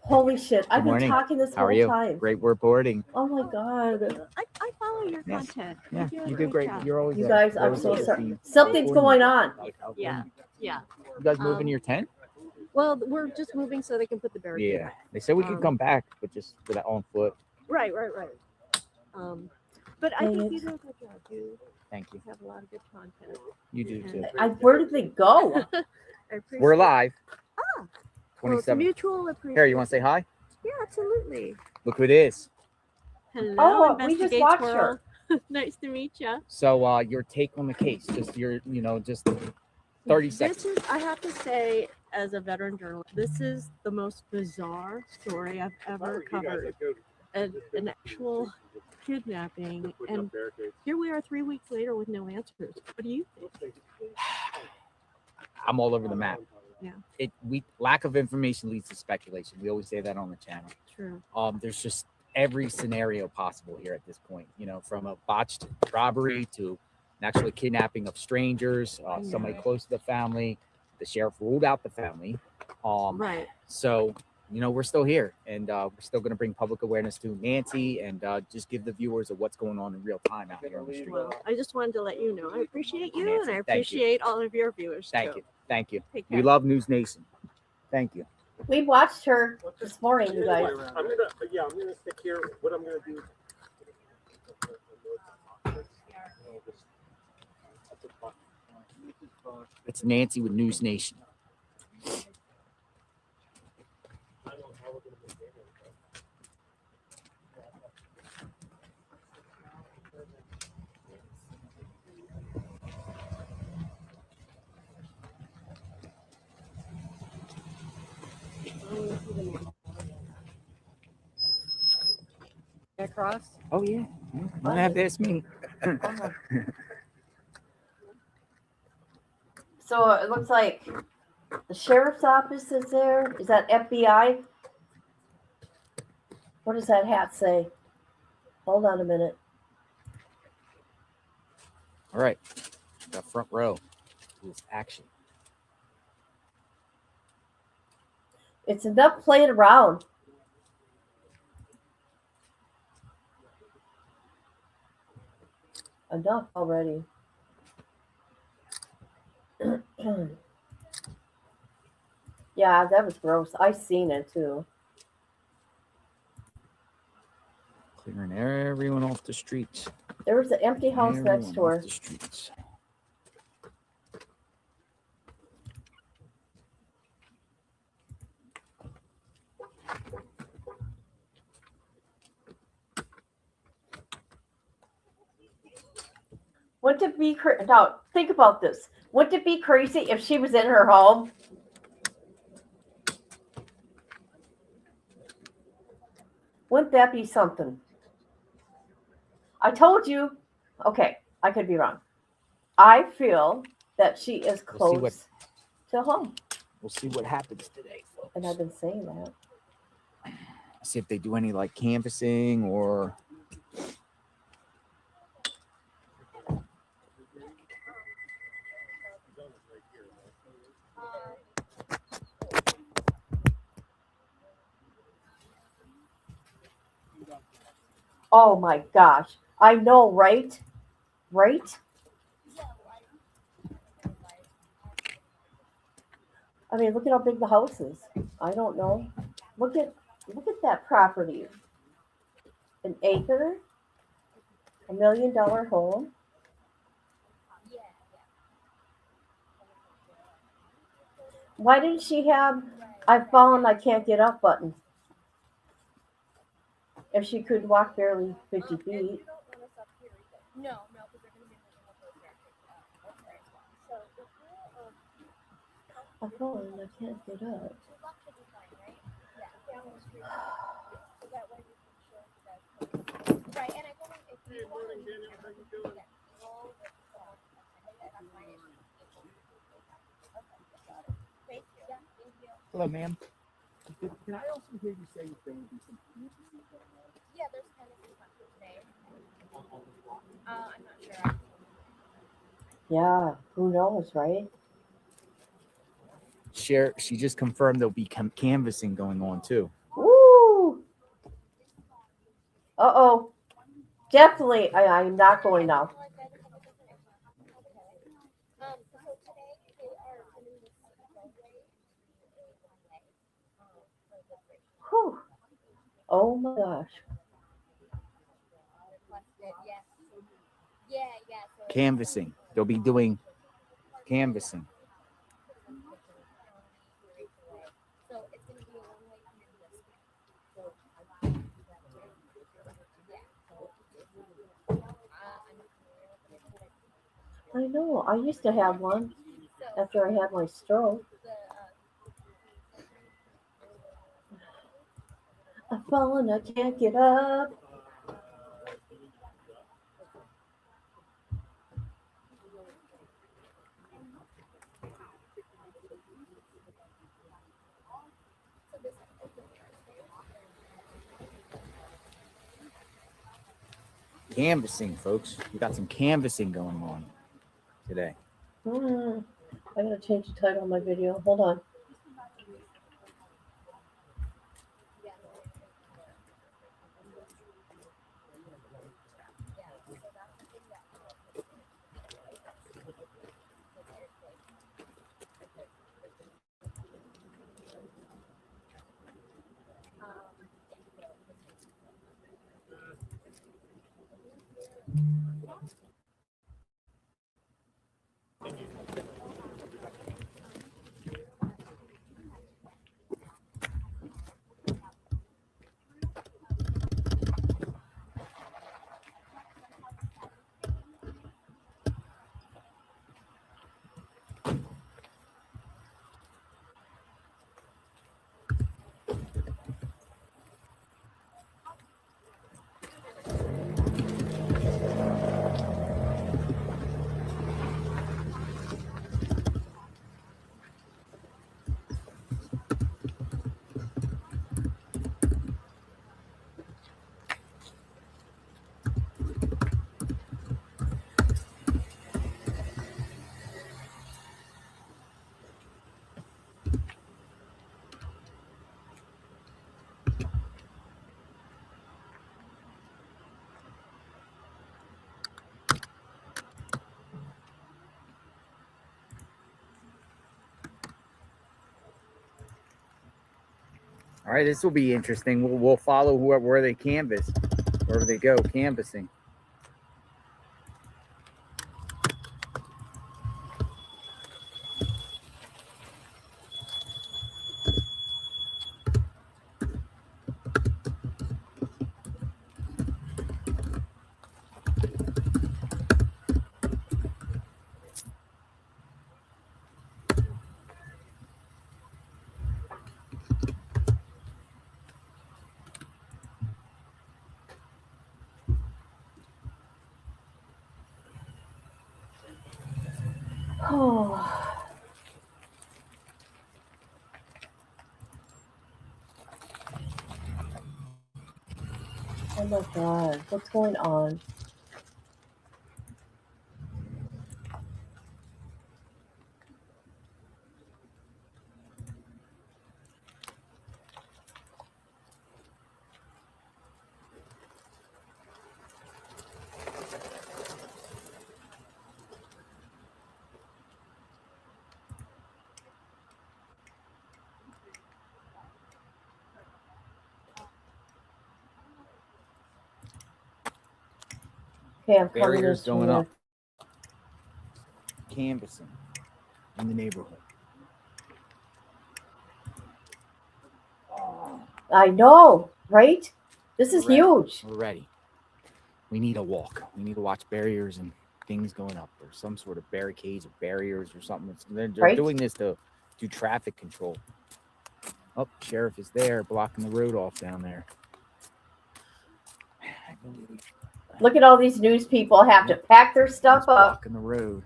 Holy shit! Good I've been morning. talking this How are whole you? time. Great reporting. Oh my god! I follow your Yes. content. Yeah, do a you do great. job. You're always You there. guys, You're I'm always so there. sorry. Something's going on. Yeah, yeah. You guys moving your tent? Well, we're just moving so they can put the barricade Yeah. back. They said we could come back, but just with our own foot. Right. But I Dang think it. you do a good job. You Thank you. have a lot of good content. You do too. Where did they go? I appreciate We're live. Well, it's 27. mutual appreciation. Here, you want to say hi? Yeah, absolutely. Look who it is. Hello, Oh, we just Investigate watched Twirl. her. Nice to meet you. So, your take on the case, just just 30 seconds. I have to say, as a veteran journalist, this is the most bizarre story I've ever covered. An actual kidnapping, and here we are 3 weeks later with no answers. What do you think? I'm all over the map. Yeah, Lack of information leads to speculation. We always say that on the channel. true. There's just every scenario possible here at this point. From a botched robbery to an actual kidnapping of strangers, somebody close to the family. The sheriff ruled out the family. Right. So, we're still here, and we're still going to bring public awareness to Nancy and just give the viewers of what's going on in real time out here on the street. Well, I just wanted to let you know I appreciate you, Nancy, and I thank you. appreciate all of your viewers Thank too. you. Thank you. Take We care. love News Nation. Thank you. We watched her this morning, you guys. I'm gonna stick here. What I'm gonna do. It's Nancy with News Nation. Across. Oh yeah. You don't have to ask me. So it looks like the sheriff's office is there. Is that FBI? What does that hat say? Hold on a minute. All right. The front row is action. It's enough playing around. Enough already. Yeah, that was gross. I seen it too. Clearing everyone off the streets. There was an empty house next to her. Off the streets. Wouldn't it be now? Think about this. Wouldn't it be crazy if she was in her home? Wouldn't that be something? I told you. Okay, I could be wrong. I feel that she is close to home. We'll see what happens today, folks. And I've been saying that. See if they do any canvassing or. Oh my gosh. I know, right? Right? I mean, look at how big the house is. I don't know. Look at that property. An acre, $1 million home. Why didn't she have I've fallen, I can't get up button? If she could walk barely 50 feet. No, I've fallen, I can't get up. Hello, ma'am. Can I also hear you say there would be some? Yeah, there's kind of some today. I'm not sure. Yeah, who knows, right? She just confirmed there'll be canvassing going on too. Woo! Uh-oh. Definitely, I'm not going now. Whew. Oh my gosh. Canvassing. They'll be doing canvassing. I know. I used to have one after I had my stroke. I've fallen, I can't get up. Canvassing, folks. We got some canvassing going on today. I'm going to change the title of my video. Hold on. All right, this will be interesting. We'll follow where they canvass, wherever they go canvassing. Oh. Oh my God, what's going on? Okay, I'm coming Barriers into going it. up. Canvassing in the neighborhood. I know, right? This is We're ready. huge. We're ready. We need a walk. We need to watch barriers and things going up, or some sort of barricades or barriers or something. They're Right. doing this to do traffic control. Oh, sheriff is there, blocking the road off down there. Look at all these news people have to pack their stuff up. Blocking the road.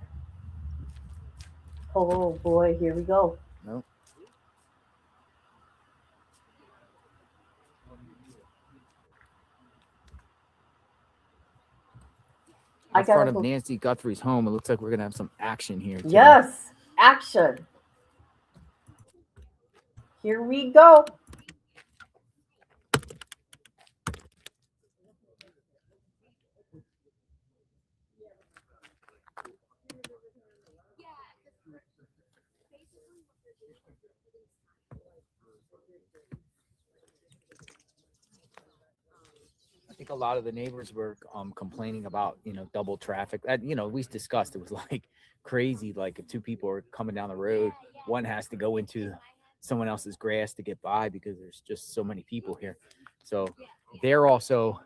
Oh boy, here we go. Nope. in front of Nancy Guthrie's home. It looks like we're gonna have some action here today. Yes, action. Here we go. I think a lot of the neighbors were complaining about, double traffic. We discussed it was like crazy. Like if two people are coming down the road, one has to go into someone else's grass to get by because there's just so many people here. So they're also,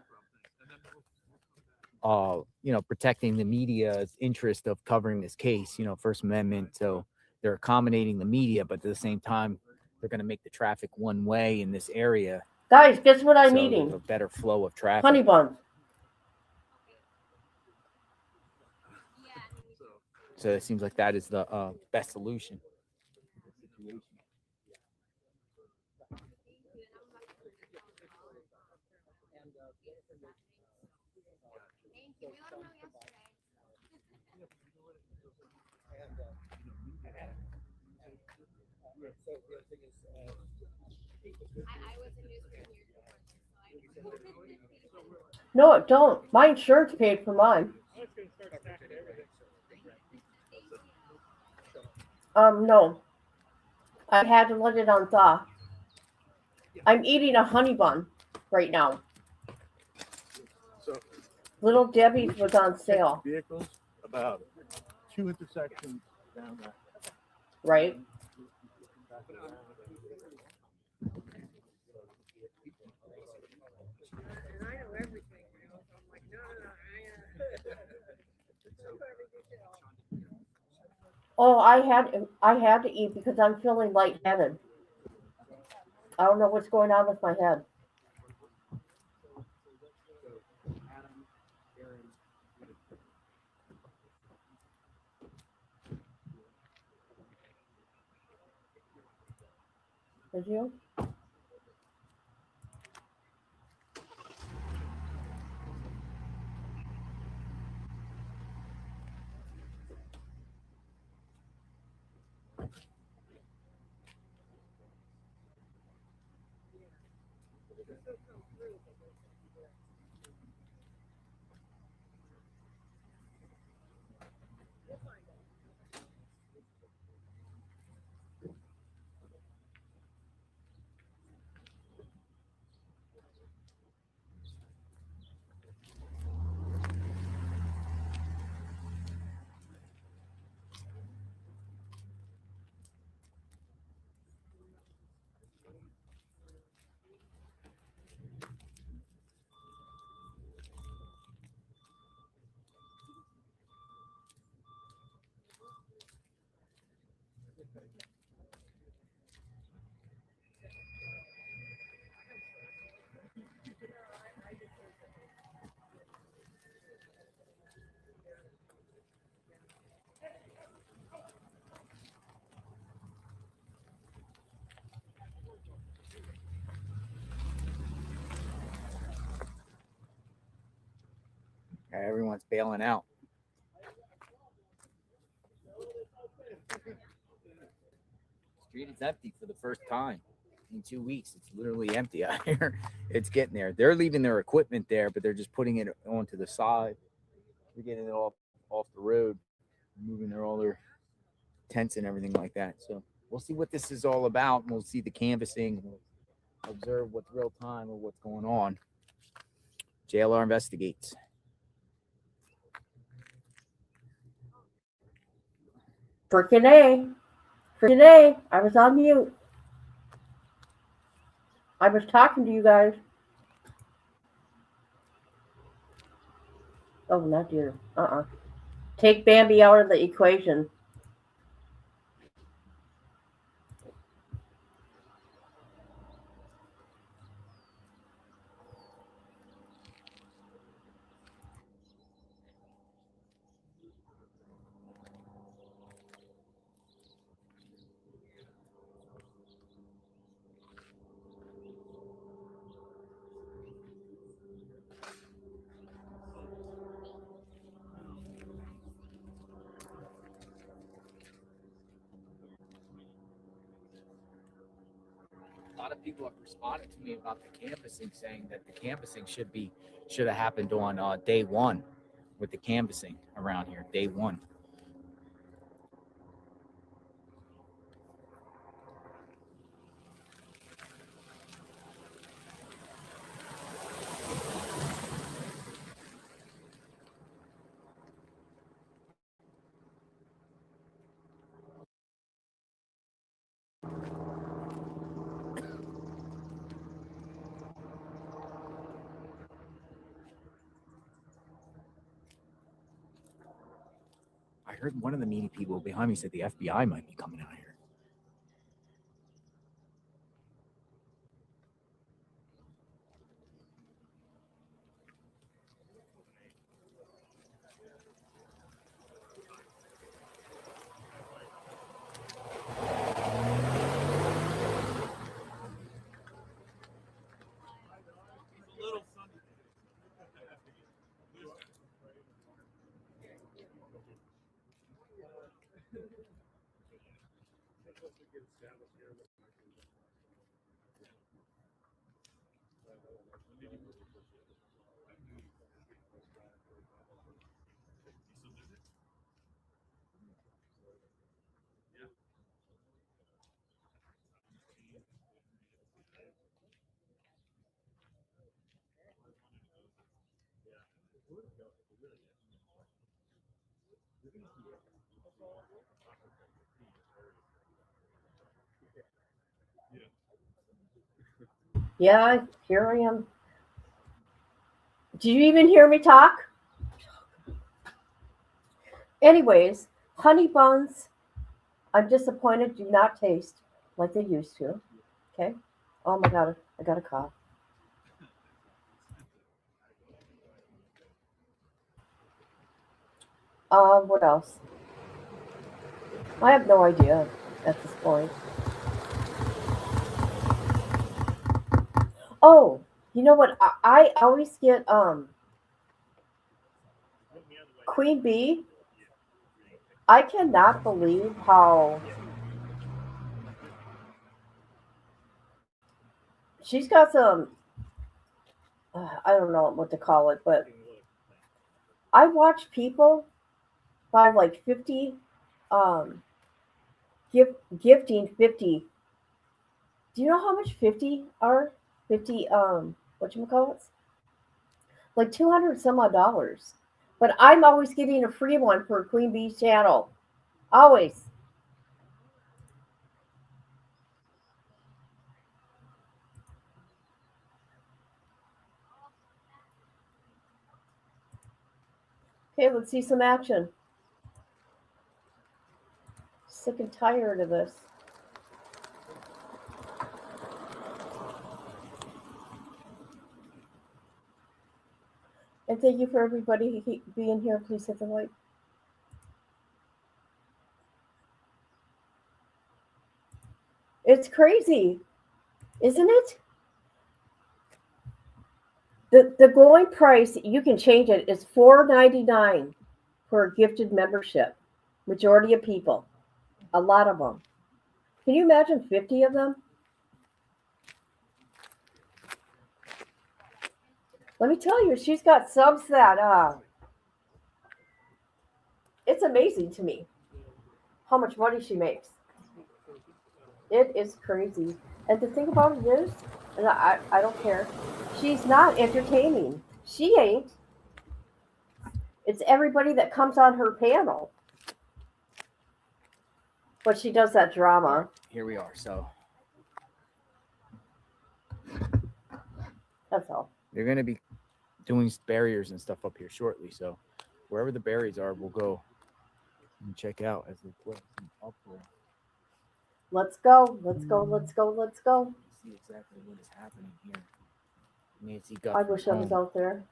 protecting the media's interest of covering this case, First Amendment. So they're accommodating the media, but at the same time, they're going to make the traffic one way in this area. Guys, guess what I'm eating? A better flow of traffic. Honey buns. So it seems like that is the best solution. No, it don't. My insurance paid for mine. No. I had to let it on thaw. I'm eating a honey bun right now. Little Debbie's was on sale. Vehicles about 2 intersections down that. Right. Oh, I had to eat because I'm feeling lightheaded. I don't know what's going on with my head. Did you? Everyone's bailing out. Street is empty for the first time in 2 weeks. It's literally empty out here. It's getting there. They're leaving their equipment there, but they're just putting it onto the side. They're getting it off the road, moving all their tents and everything like that. So we'll see what this is all about, and we'll see the canvassing. We'll observe what's real time or what's going on. JLR investigates. Frickin' A. Frickin' A. I was on mute. I was talking to you guys. Oh, not you. Take Bambi out of the equation. lot of people have responded to me about the canvassing, saying that the canvassing should have happened on day one with the canvassing around here, day one. I heard one of the meeting people behind me said the FBI might be coming out here. Yeah, here I am. Did you even hear me talk? Anyways, honey buns, I'm disappointed, do not taste like they used to. Okay? Oh my God, I got a cough. What else? I have no idea at this point. Oh, you know what? I always get Queen Bee. I cannot believe how she's got some. I don't know what to call it, but I watch people buy like 50, um, gifting 50. Do you know how much 50 are? 50, whatchamacallits? Like 200 some odd dollars. But I'm always giving a free one for Queen Bee's channel. Always. Okay, let's see some action. Sick and tired of this. And thank you for everybody being here. Please hit the like. It's crazy, isn't it? The going price, you can change it, is $4.99 for a gifted membership. Majority of people. A lot of them. Can you imagine 50 of them? Let me tell you, she's got subs that it's amazing to me how much money she makes. It is crazy. And the thing about it is, and I don't care, she's not entertaining. She ain't. It's everybody that comes on her panel. But she does that drama. Here we are. So that's all. They're going to be doing barriers and stuff up here shortly. So wherever the barriers are, we'll go and check out as they put them up there. Let's go. Let's go. Let's go. Let's go. See exactly what is happening here. Nancy Guthrie. I wish I was out there.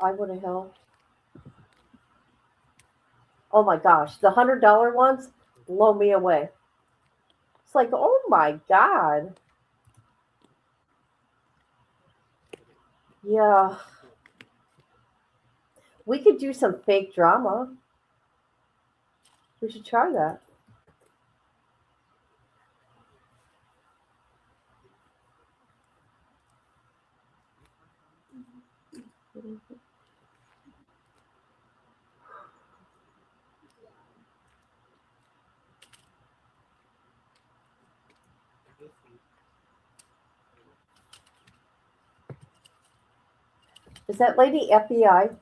I would have helped. Oh my gosh, the $100 ones blow me away. It's like, oh my God. Yeah. We could do some fake drama. We should try that. Is that lady FBI?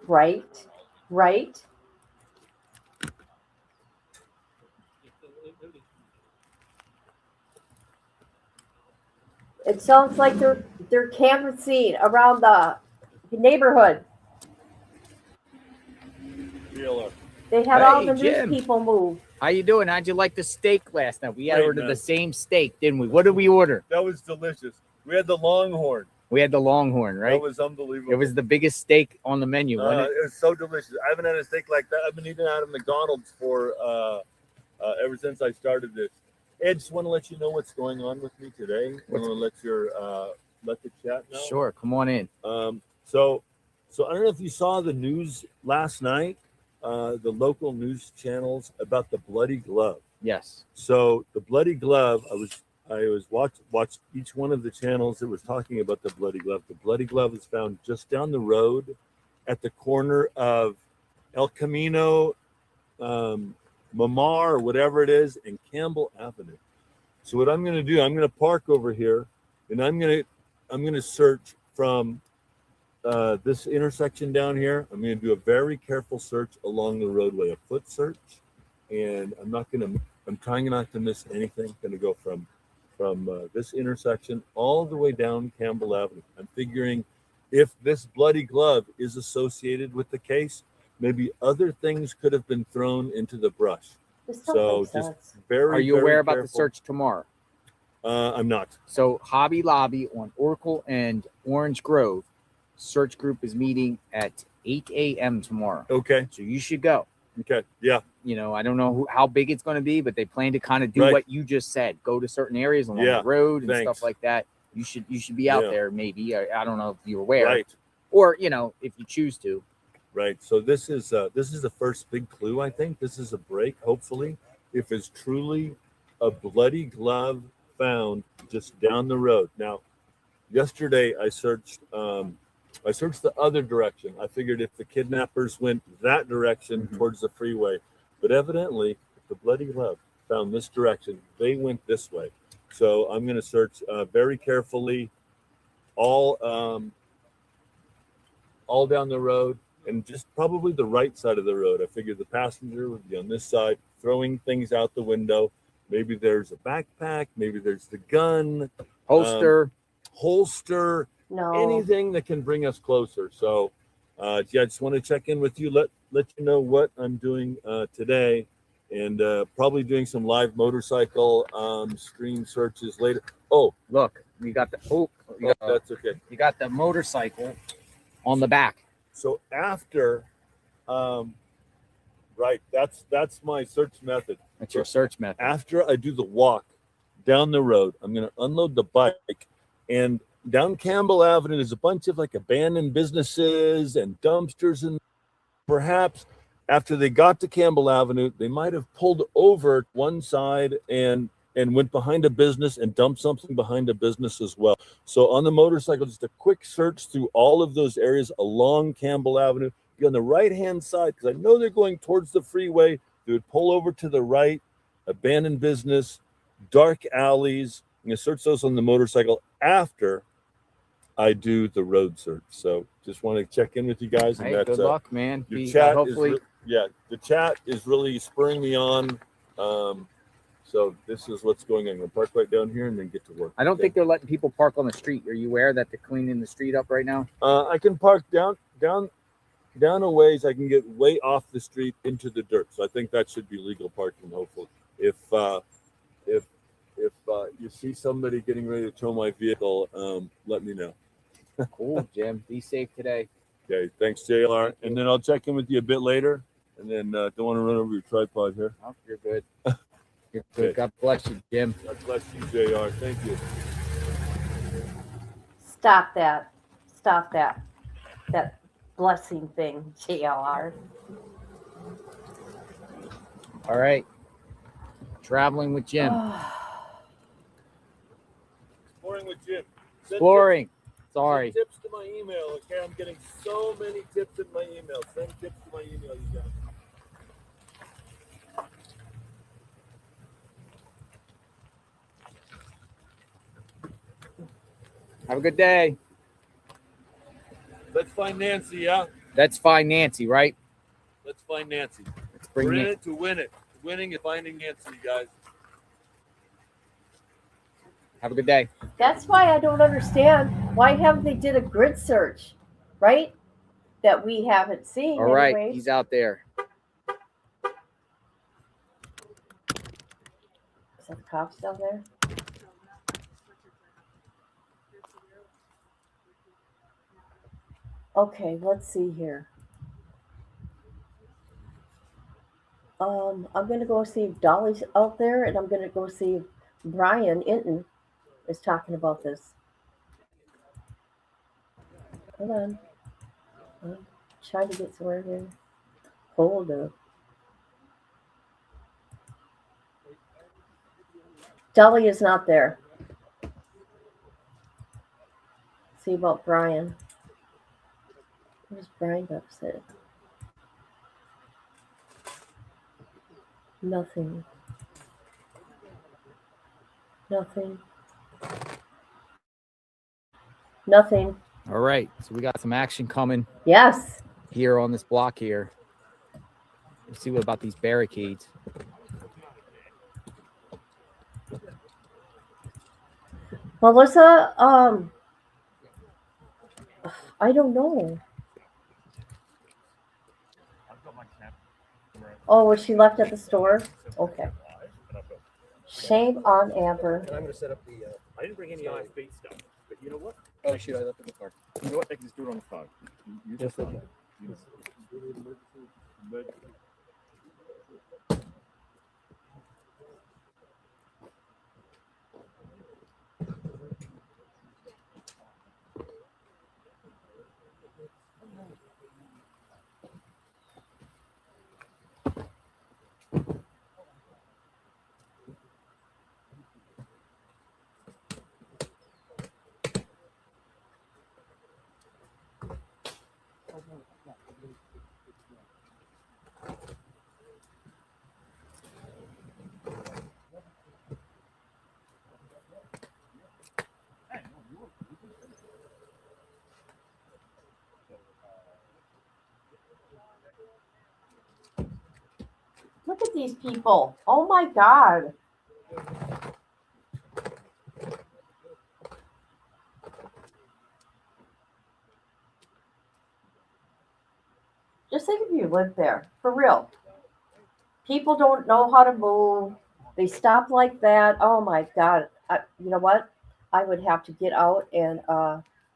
Right, right. It sounds like they're canvassing around the neighborhood. They had all Hey, the news Jim. people move. How you doing? How'd you like the steak last night? We had Great, ordered man. the same steak, didn't we? What did we order? That was delicious. We had the Longhorn. We had the Longhorn, right? That was unbelievable. It was the biggest steak on the menu, wasn't it? It was so delicious. I haven't had a steak like that. I've been eating out of McDonald's for ever since I started this. Ed, just want to let you know what's going on with me today. I want to let the chat know. Sure, come on in. So I don't know if you saw the news last night, the local news channels about the bloody glove. Yes. So the bloody glove, I was watched each one of the channels that was talking about the bloody glove. The bloody glove is found just down the road at the corner of El Camino, Mamar, or whatever it is, and Campbell Avenue. So what I'm going to do, I'm going to park over here, and I'm going to search from this intersection down here. I'm going to do a very careful search along the roadway, a foot search, and I'm trying not to miss anything. I'm going to go from this intersection all the way down Campbell Avenue. I'm figuring if this bloody glove is associated with the case, maybe other things could have been thrown into the brush. So just very. Are you very aware about the careful. search tomorrow? I'm not. So Hobby Lobby on Oracle and Orange Grove, search group is meeting at 8 a.m. tomorrow. Okay. So you should go. Okay. Yeah. You know, I don't know how big it's going to be, but they plan to kind of do what you just said. Go to certain areas along the road and stuff like that. You should be out there. Maybe I don't know if you're aware, Right. Or if you choose to. Right. So this is the first big clue. I think this is a break. Hopefully, if it's truly a bloody glove found just down the road. Now, yesterday I searched the other direction. I figured if the kidnappers went that direction towards the freeway, but evidently the bloody glove found this direction. They went this way. So I'm going to search very carefully all down the road and just probably the right side of the road. I figured the passenger would be on this side, throwing things out the window. Maybe there's a backpack. Maybe there's the gun. Holster. Anything that can bring us closer. So I just want to check in with you, let you know what I'm doing today, and probably doing some live motorcycle stream searches later. Oh, look, we got the that's okay. You got the motorcycle on the back. So after right, that's my search method. That's your search method. After I do the walk down the road, I'm going to unload the bike, and down Campbell Avenue, there's a bunch of like abandoned businesses and dumpsters, and perhaps after they got to Campbell Avenue, they might have pulled over one side and went behind a business and dumped something behind a business as well. So on the motorcycle, just a quick search through all of those areas along Campbell Avenue. Be on the right-hand side, because I know they're going towards the freeway. They would pull over to the right, abandoned business, dark alleys. I'm going to search those on the motorcycle after I do the road search. So just want to check in with you guys. And hey, good luck, man. Your chat hopefully... the chat is really spurring me on. So this is what's going on. I'm going to park right down here and then get to work. I don't think they're letting people park on the street. Are you aware that they're cleaning the street up right now? I can park down a ways. I can get way off the street into the dirt. So I think that should be legal parking, hopefully. If you see somebody getting ready to tow my vehicle, let me know. Cool, Jim. Be safe today. Okay, thanks, JR. And then I'll check in with you a bit later. And then don't want to run over your tripod here. Oh, you're good. You're good. Okay. God bless you, Jim. God bless you, JR. Thank you. Stop that. That blessing thing, JR. All right. Traveling with Jim. Exploring with Jim. Exploring. Sorry. Send tips to my email. Okay, I'm getting so many tips in my email. Send tips to my email, you guys. Have a good day. Let's find Nancy, yeah? Let's find Nancy, right? Let's find Nancy. Bring We're in Nan- it to win it. Winning and finding Nancy, guys. Have a good day. That's why I don't understand. Why haven't they did a grid search, right? That we haven't seen. All right, anyway. he's out there. Is that the cops down there? Okay, let's see here. I'm gonna go see if Dolly's out there, and I'm gonna go see if Brian Inton is talking about this. Hold on. I'm trying to get somewhere here. Hold up. Dolly is not there. See about Brian. Where's Brian upset? Nothing. Nothing. Nothing. All right, so we got some action coming. Yes. Here on this block here. Let's see what about these barricades. Melissa, I don't know. Oh, was she left at the store? Okay. Shame on Amber. And I'm going to set up the. I didn't bring any ice bait stuff, but you know what? Oh shit! I left it in the car. You know what? I can just do it on the phone. You just okay. Look at these people. Oh my God. Just think if you lived there, for real. People don't know how to move. They stop like that. Oh my God. You know what? I would have to get out and,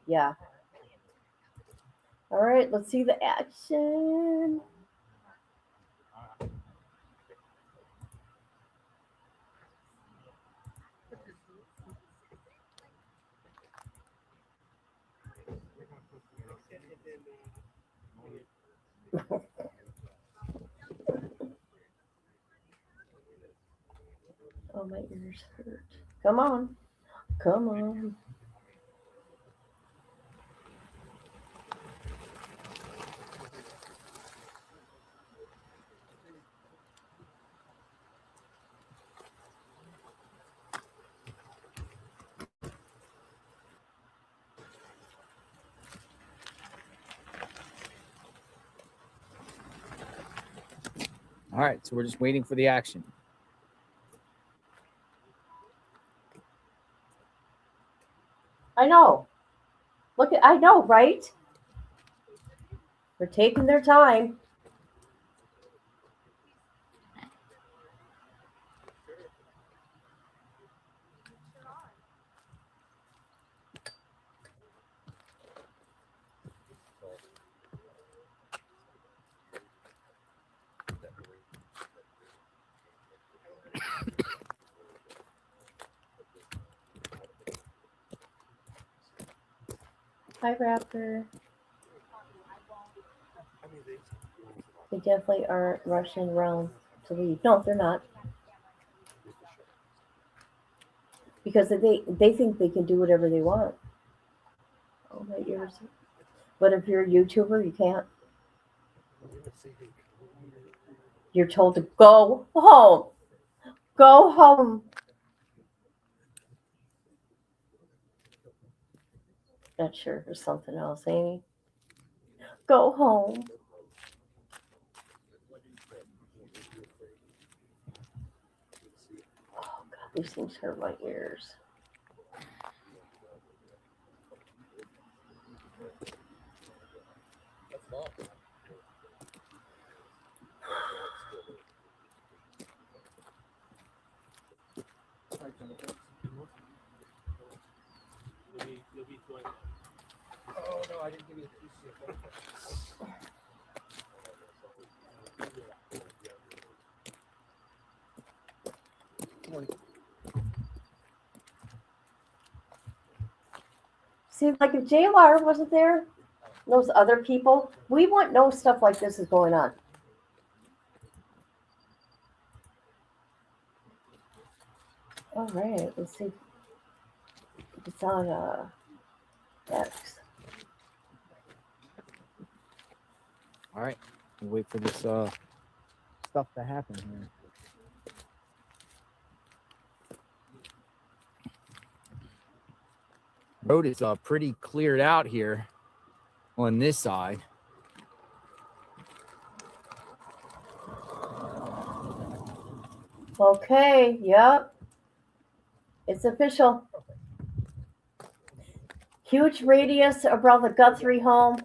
yeah. All right, let's see the action. Oh, my ears hurt. Come on. Come on. All right, so we're just waiting for the action. I know. Look at, I know, right? They're taking their time. Hi, Raptor. They definitely aren't rushing around to leave. No, they're not. Because they think they can do whatever they want. Oh, my ears. But if you're a YouTuber, you can't. You're told to go home. Go home. That sure is something else, ain't he? Go home. Oh, God, these things hurt my ears. Oh, no, I didn't give you the piece of See, like if JLR wasn't there, those other people, we wouldn't know stuff like this is going on. All right, let's see. It's on X. All right, we'll wait for this stuff to happen here. Road is pretty cleared out here on this side. Okay, yep. It's official. Huge radius around the Guthrie home.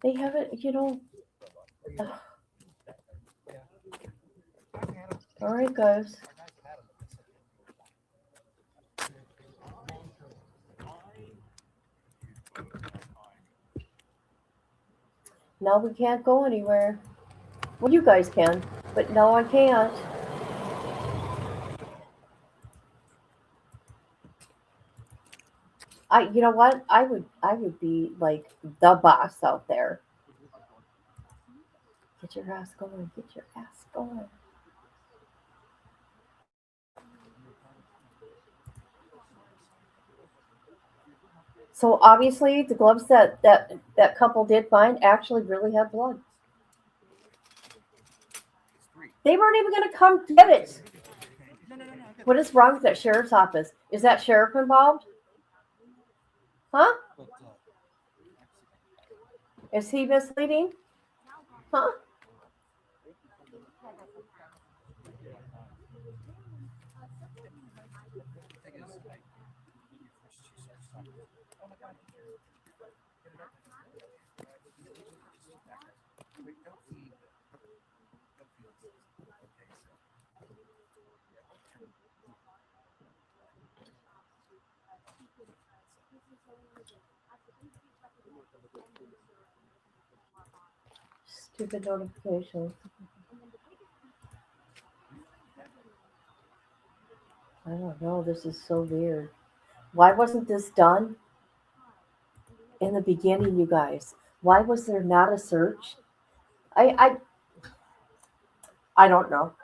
They haven't, All right, guys. Now we can't go anywhere. Well, you guys can, but no, I can't. You know what? I would be like the boss out there. Get your ass going. Get your ass going. So obviously, the gloves that couple did find actually really had blood. They weren't even going to come get it. What is wrong with that sheriff's office? Is that sheriff involved? Huh? Is he misleading? Huh? Stupid notifications. I don't know. This is so weird. Why wasn't this done in the beginning, you guys? Why was there not a search? I don't know.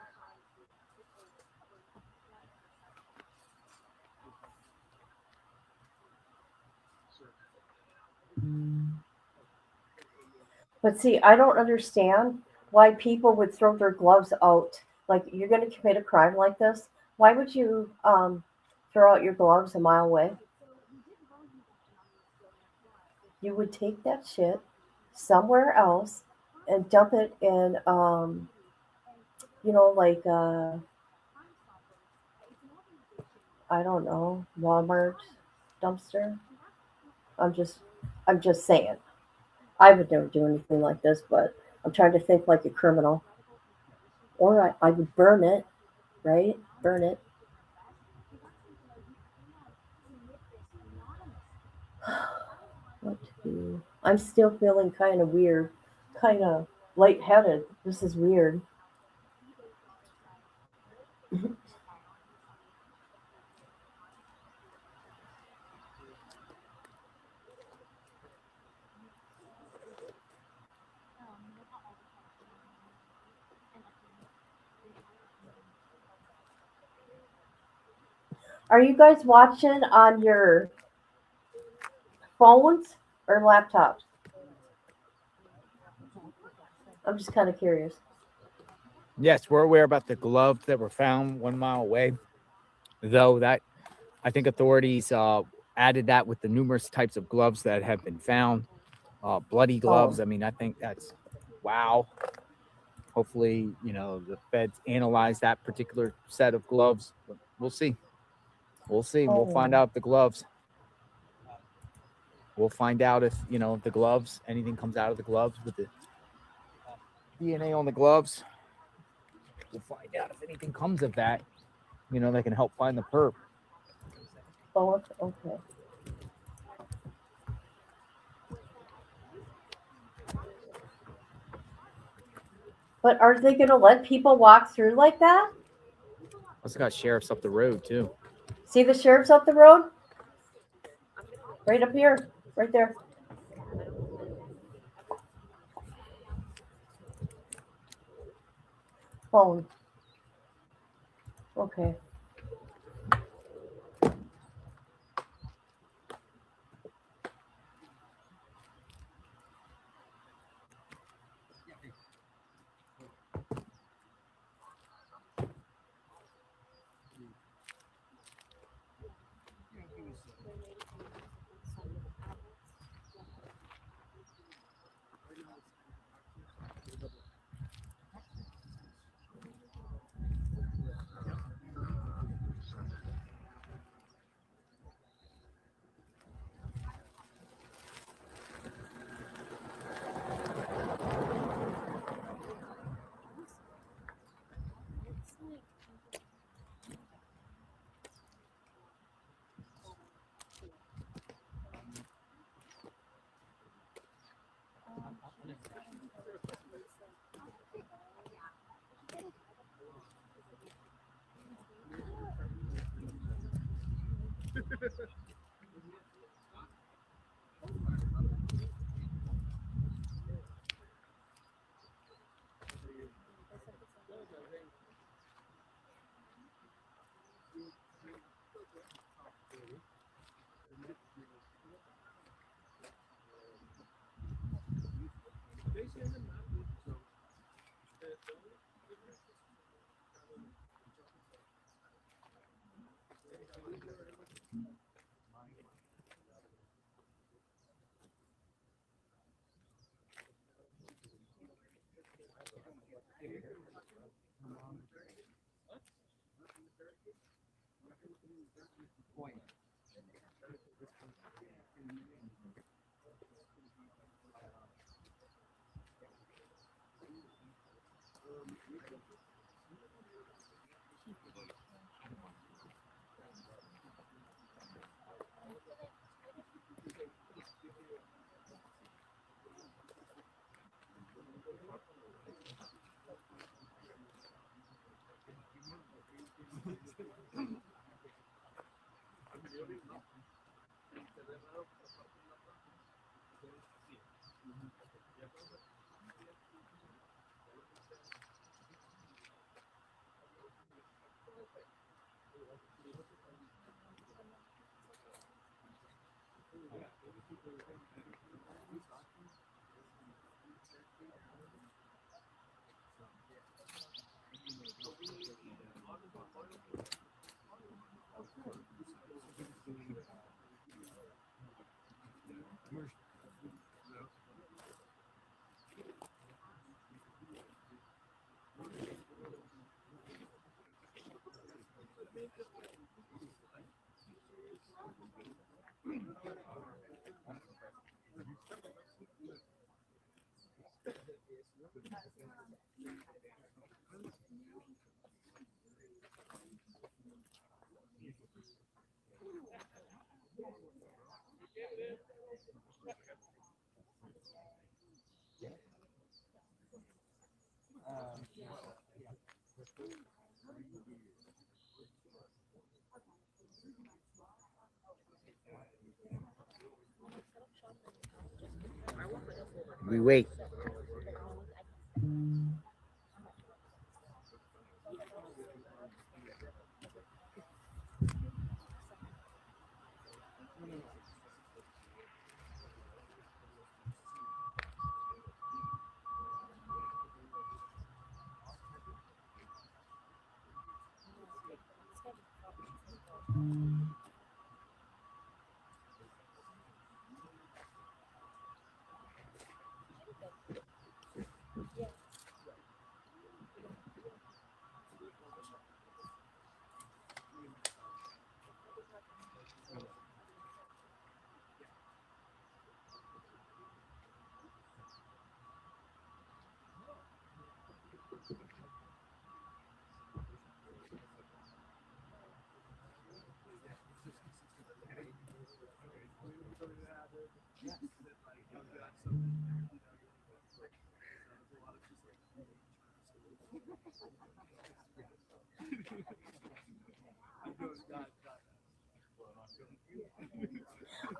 But see, I don't understand why people would throw their gloves out. Like, you're going to commit a crime like this. Why would you throw out your gloves a mile away? You would take that shit somewhere else and dump it in, like, I don't know, Walmart dumpster. I'm just saying. I would never do anything like this, but I'm trying to think like a criminal. Or I would burn it, right? Burn it. What to do? I'm still feeling kind of weird, kind of lightheaded. This is weird. Are you guys watching on your phones or laptops? I'm just kind of curious. Yes, we're aware about the gloves that were found 1 mile away, though that I think authorities added that with the numerous types of gloves that have been found, bloody gloves. I mean, I think that's wow. Hopefully, the feds analyze that particular set of gloves. But we'll see. We'll see. We'll find out the gloves. We'll find out if, the gloves, anything comes out of the gloves with the DNA on the gloves. We'll find out if anything comes of that, that can help find the perp. Oh, okay. But are they going to let people walk through like that? Also got sheriffs up the road, too. See the sheriffs up the road? Right up here. Right there. Phone. Okay. We wait.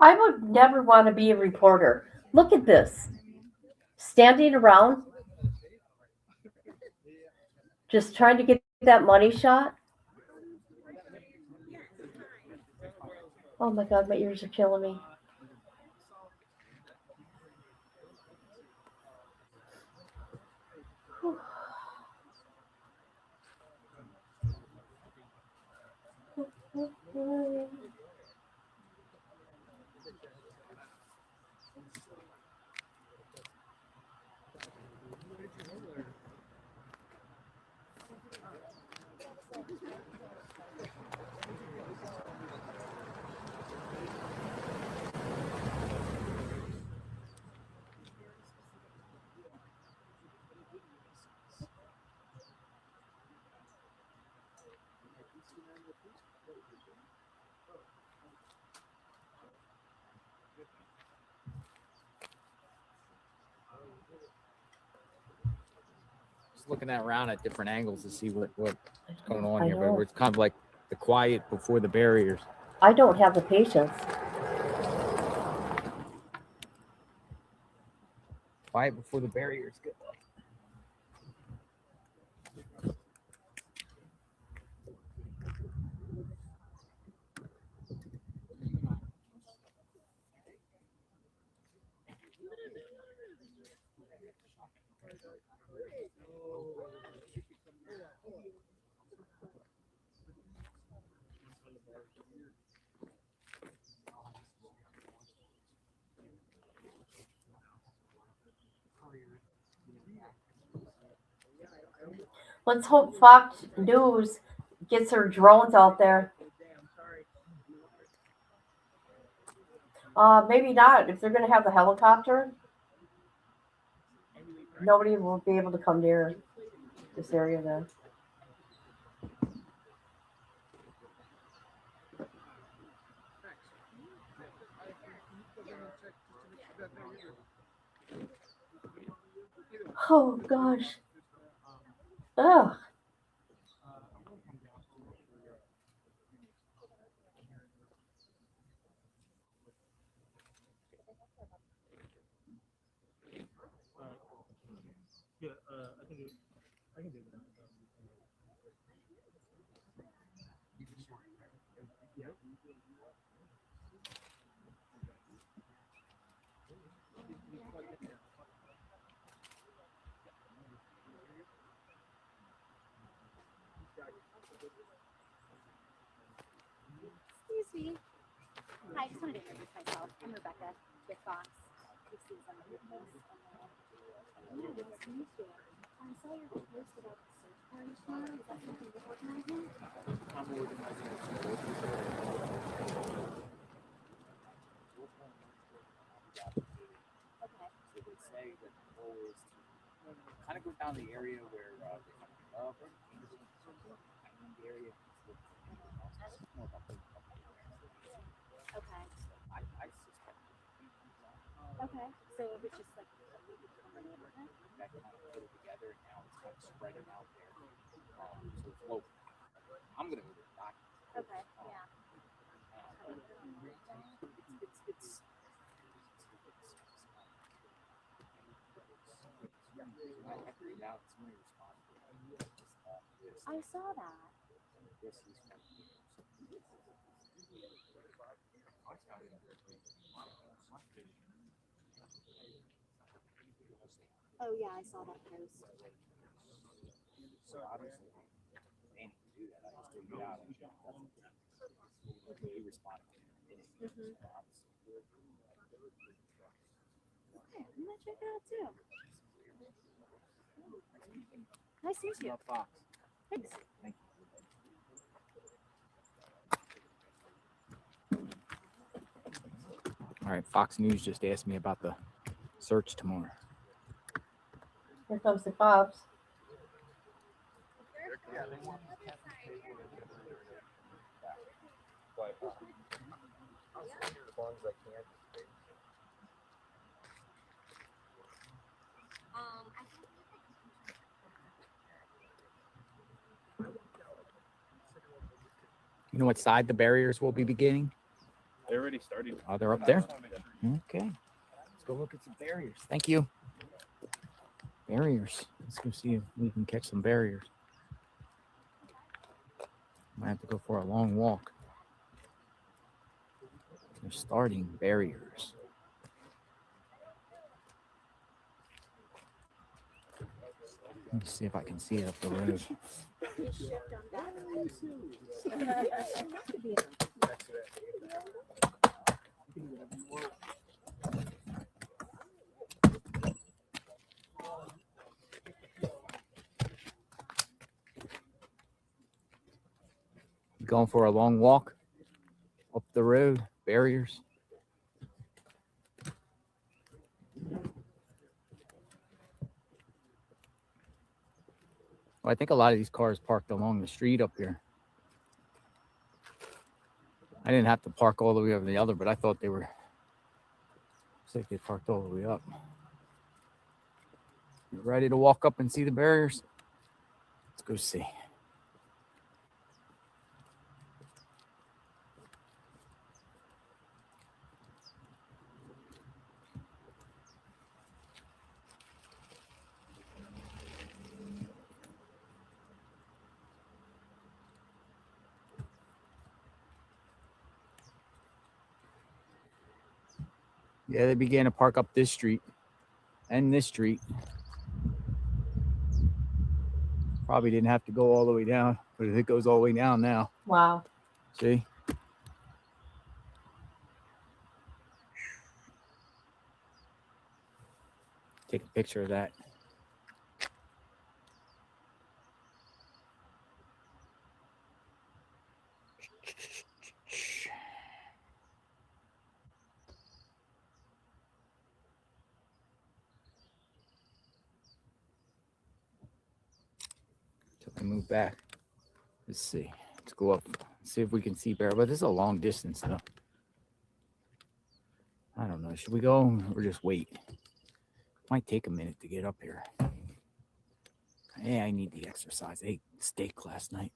I would never want to be a reporter. Look at this. Standing around, just trying to get that money shot. Oh my God, my ears are killing me. Just looking around at different angles to see what's going on here, but it's kind of like the quiet before the barriers. I don't have the patience. Quiet before the barriers. Good. Let's hope Fox News gets their drones out there. Maybe not. If they're going to have the helicopter, nobody will be able to come near this area then. Oh gosh. Ugh. I can do that. Yeah. Excuse me. Hi, I just wanted to introduce myself. I'm Rebecca with Fox. You've seen some of your posts. Yeah, nice to meet you. I saw your post about the search party tomorrow. Is that something you're organizing? I'm organizing it. Okay. So they say that the goal is to kind of go down the area where they have love and the area. More about the Okay. I suspect. Okay. So it was just like from the neighborhood? That kind of put it together, and now it's kind of spreading out there. So it's local. I'm gonna go to the doctor. Okay. Yeah. It's I figured out somebody responded. I saw that. Yes, he's Oh yeah, I saw that post. So obviously, they need to do that. I just figured out. responding. Okay, I'm gonna check it out too. Nice to meet you. Fox. Thanks. Thank you. All right, Fox News just asked me about the search tomorrow. Here comes the cops. You know what side the barriers will be beginning? They already started. Oh, they're up there? Okay. Let's go look at some barriers. Thank you. Barriers. Let's go see if we can catch some barriers. Might have to go for a long walk. They're starting barriers. Let me see if I can see it up the road. Going for a long walk up the road, barriers. Well, I think a lot of these cars parked along the street up here. I didn't have to park all the way over the other, but I thought they were. Looks like they parked all the way up. You ready to walk up and see the barriers? Let's go see. Yeah, they began to park up this street and this street. Probably didn't have to go all the way down, but it goes all the way down now. Wow. See? Take a picture of that. Till I move back. Let's see. Let's go up. See if we can see bear. But this is a long distance though. I don't know. Should we go or just wait? Might take a minute to get up here. Yeah, I need the exercise. I ate steak last night.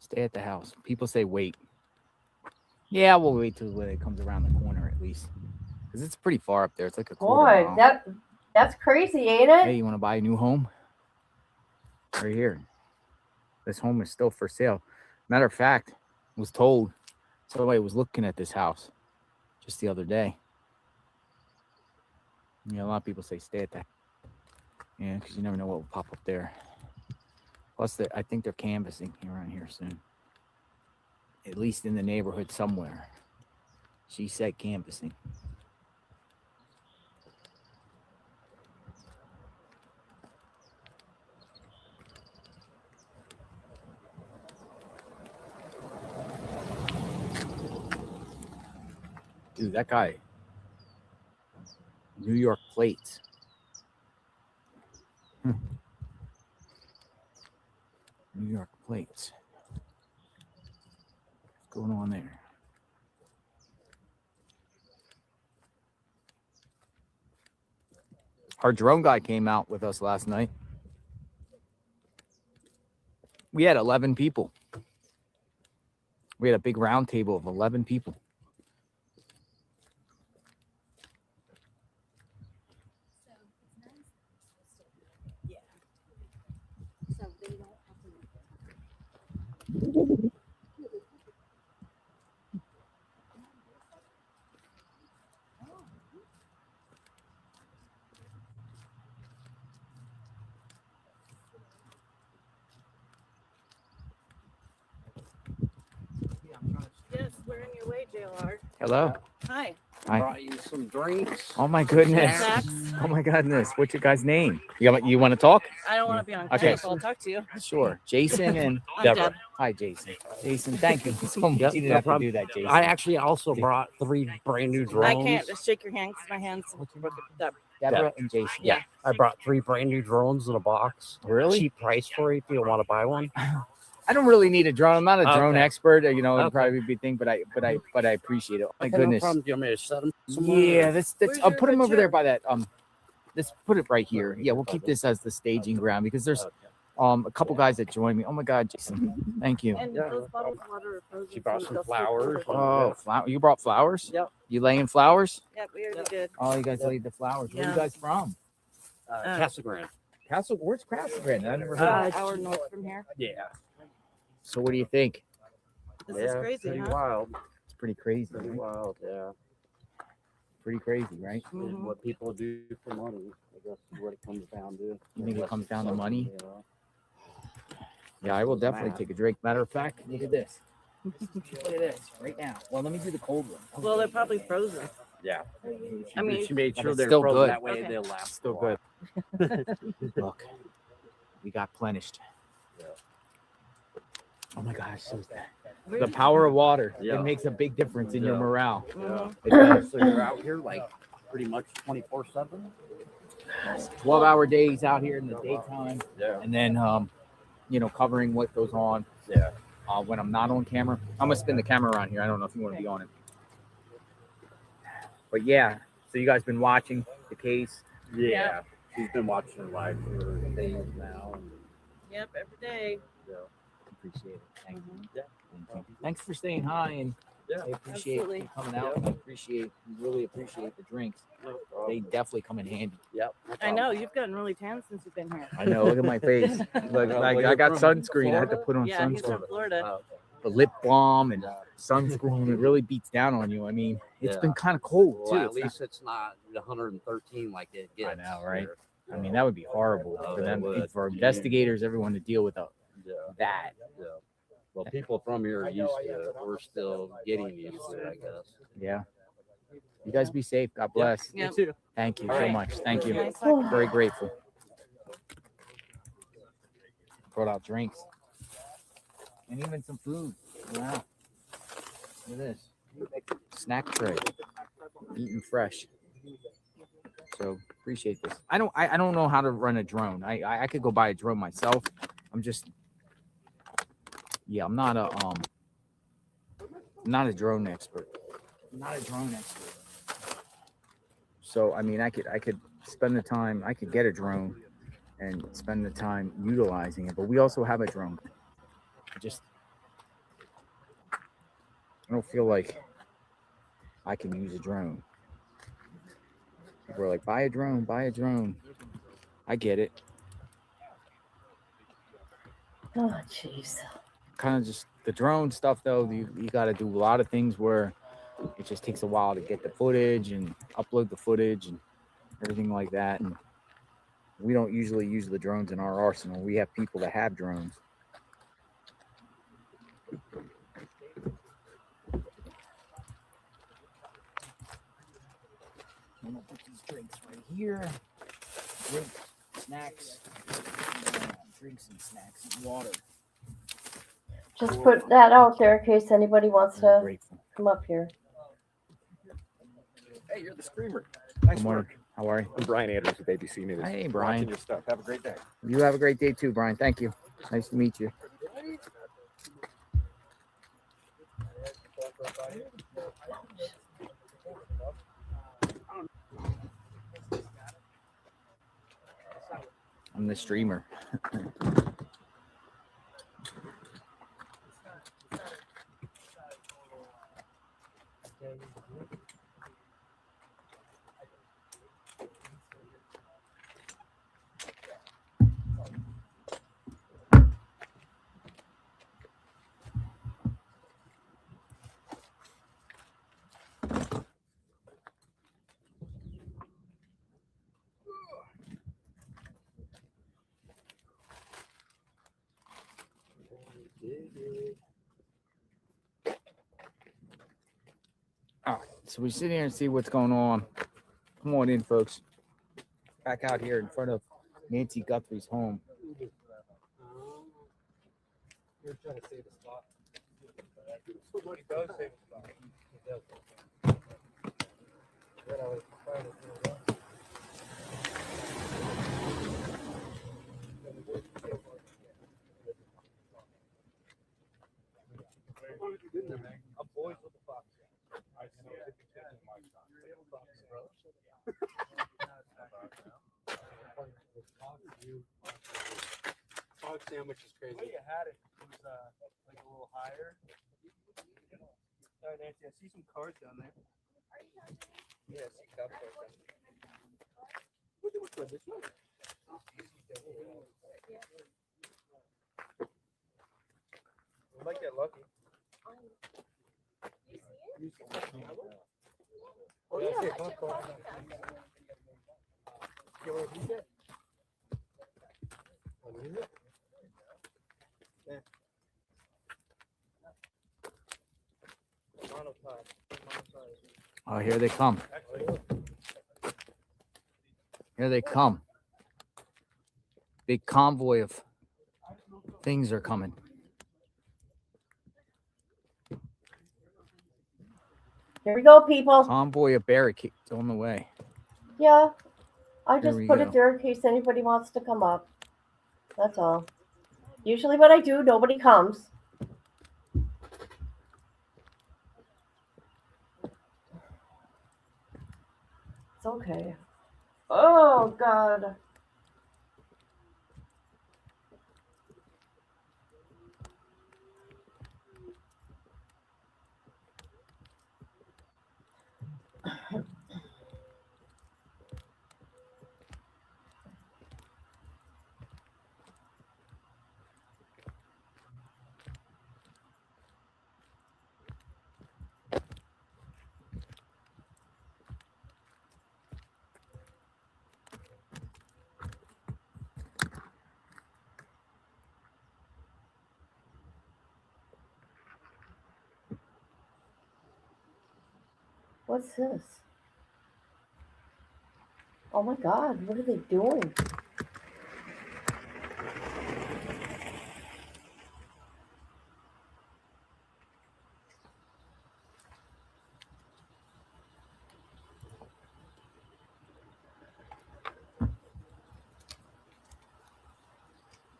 Stay at the house. People say wait. Yeah, we'll wait till it comes around the corner at least. Because it's pretty far up there. It's like a quarter Boy, mile. that's crazy, ain't it? Hey, you want to buy a new home? Right here. This home is still for sale. Matter of fact, was told somebody was looking at this house just the other day. You know, a lot of people say stay at that. Yeah, because you never know what will pop up there. Plus, I think they're canvassing around here soon. At least in the neighborhood somewhere. She said canvassing. Dude, that guy. New York plates. New York plates. What's going on there? Our drone guy came out with us last night. We had 11 people. We had a big round table of 11 people. JLR. Hello. Hi. Hi. Brought you some drinks. Oh my goodness. Snacks. Oh my goodness. What's your guy's name? You want to talk? I don't want to be on Okay. camera, but I'll talk to you. Sure. Jason and I'm Deborah. Deb. Hi, Jason. Jason, thank you so much. Yep, You didn't no have problem. to do that, Jason. I actually also brought 3 brand new drones. I can't just shake your hand because my hands. Deborah and Jason. Yeah, I brought 3 brand new drones in a box. Really? Cheap price for you if you want to buy one. I don't really need a drone. I'm not a drone Okay. expert. You know, it'd Okay. probably be a thing, but I appreciate it. Oh my Okay, goodness. No problem. Do you want me to set them somewhere? Yeah, that's. I'll put them over there by that. Let's put it right here. Yeah, we'll keep this as the staging ground because there's a couple guys that join me. Oh my God, Jason, thank you. And those bottles of water are frozen. She brought so some they'll stay flowers. cold. Oh, flower! You brought flowers? Yep. You laying flowers? Yep, we already did. Oh, you guys laid the flowers. Where are you Yeah. guys from? Casa Grande. Where's Casa Grande? I never heard. Hour north from here. Yeah. So what do you think? This is crazy, Pretty huh? wild. It's pretty crazy. Pretty Right? wild. Yeah. Pretty crazy, right? And what people do for money, I guess, is what it comes down to. You think it comes down to money? Yeah. Yeah, I will definitely Math. take a drink. Matter of fact, look at this. Look at this right now. Well, let me do the cold one. Well, they're probably frozen. Yeah. I mean, she made but sure it's they're still frozen good. that way Okay. they'll last. Still a while. Look, we got plenished. Oh my gosh, so the power of water. Yeah. It makes a big difference in your Yeah. morale. Yeah. It does. So you're out here like pretty much 24/7. 12-hour days out here in the daytime, Yeah. and then covering what goes on Yeah. when I'm not on camera. I'm gonna spin the camera around here. I don't know if you want to be on it, but yeah. So you guys been watching the case? Yeah. She's been watching live for days now. And, Yep, every day. yeah. Appreciate it. Thank you. Yeah. Thank you. Thanks for staying high, and Yeah. I appreciate Absolutely. you coming out. I really appreciate the drinks. They definitely come in handy. Yep. I know you've gotten really tan since you've been here. I know. Look at my face. Like I got sunscreen. I had to put on Yeah, he's from sunscreen. Florida. The lip balm and sunscreen. It really beats down on you. I mean, it's Yeah. been kind of cold too. Well, at It's not- least it's not 113 like it gets. I know, right? here. I mean, that would be horrible Oh, for that them, would. for investigators, everyone to deal with Yeah. that. Yeah. Well, people from here are used to it. We're still getting used to it, I guess. Yeah. You guys be safe. God bless. Yeah. You too. Thank you All so right. much. Thank you. Nice talking to you. Very grateful. Brought out drinks and even some food. Wow. Look at this snack tray, eating fresh. So appreciate this. I don't know how to run a drone. I could go buy a drone myself. I'm not a drone expert. So I mean, I could spend the time. I could get a drone and spend the time utilizing it. But we also have a drone. I don't feel like I can use a drone. People are like, buy a drone, buy a drone. I get it. Oh, jeez. Kind of just the drone stuff, though. You got to do a lot of things where it just takes a while to get the footage and upload the footage and everything like that. And we don't usually use the drones in our arsenal. We have people that have drones. I'm gonna put these drinks right here. Drinks, snacks, drinks and snacks and water. Just put that out there in case anybody wants to Grateful. come up here. Hey, you're the screamer. Good Nice morning. work. How are you? I'm Brian Andrews with ABC News. Hey, Brian. Watching your stuff. Have a great day. You have a great day too, Brian. Thank you. Nice to meet you. I'm the streamer. So we sit here and see what's going on. Come on in, folks. Back out here in front of Nancy Guthrie's home. You're trying to save a spot. Somebody does save a spot. He does. Then I was trying to do that. I'm boys with the fox. I see it. Fox sandwich is crazy. The way you had it was like a little higher. All right, Nancy, I see some cards down there. Yeah, I see cup cards down there. Which one? This one? We might get lucky. Oh, yeah, I see a cup card. You want to use it? Want to use it? Yeah. Oh, here they come. Here they come. Big convoy of things are coming. Here we go, people. Convoy of barricades on the way. Yeah, I Here just we put go. it there in case anybody wants to come up. That's all. Usually what I do, nobody comes. It's okay. Oh, God. What's this? Oh my God, what are they doing?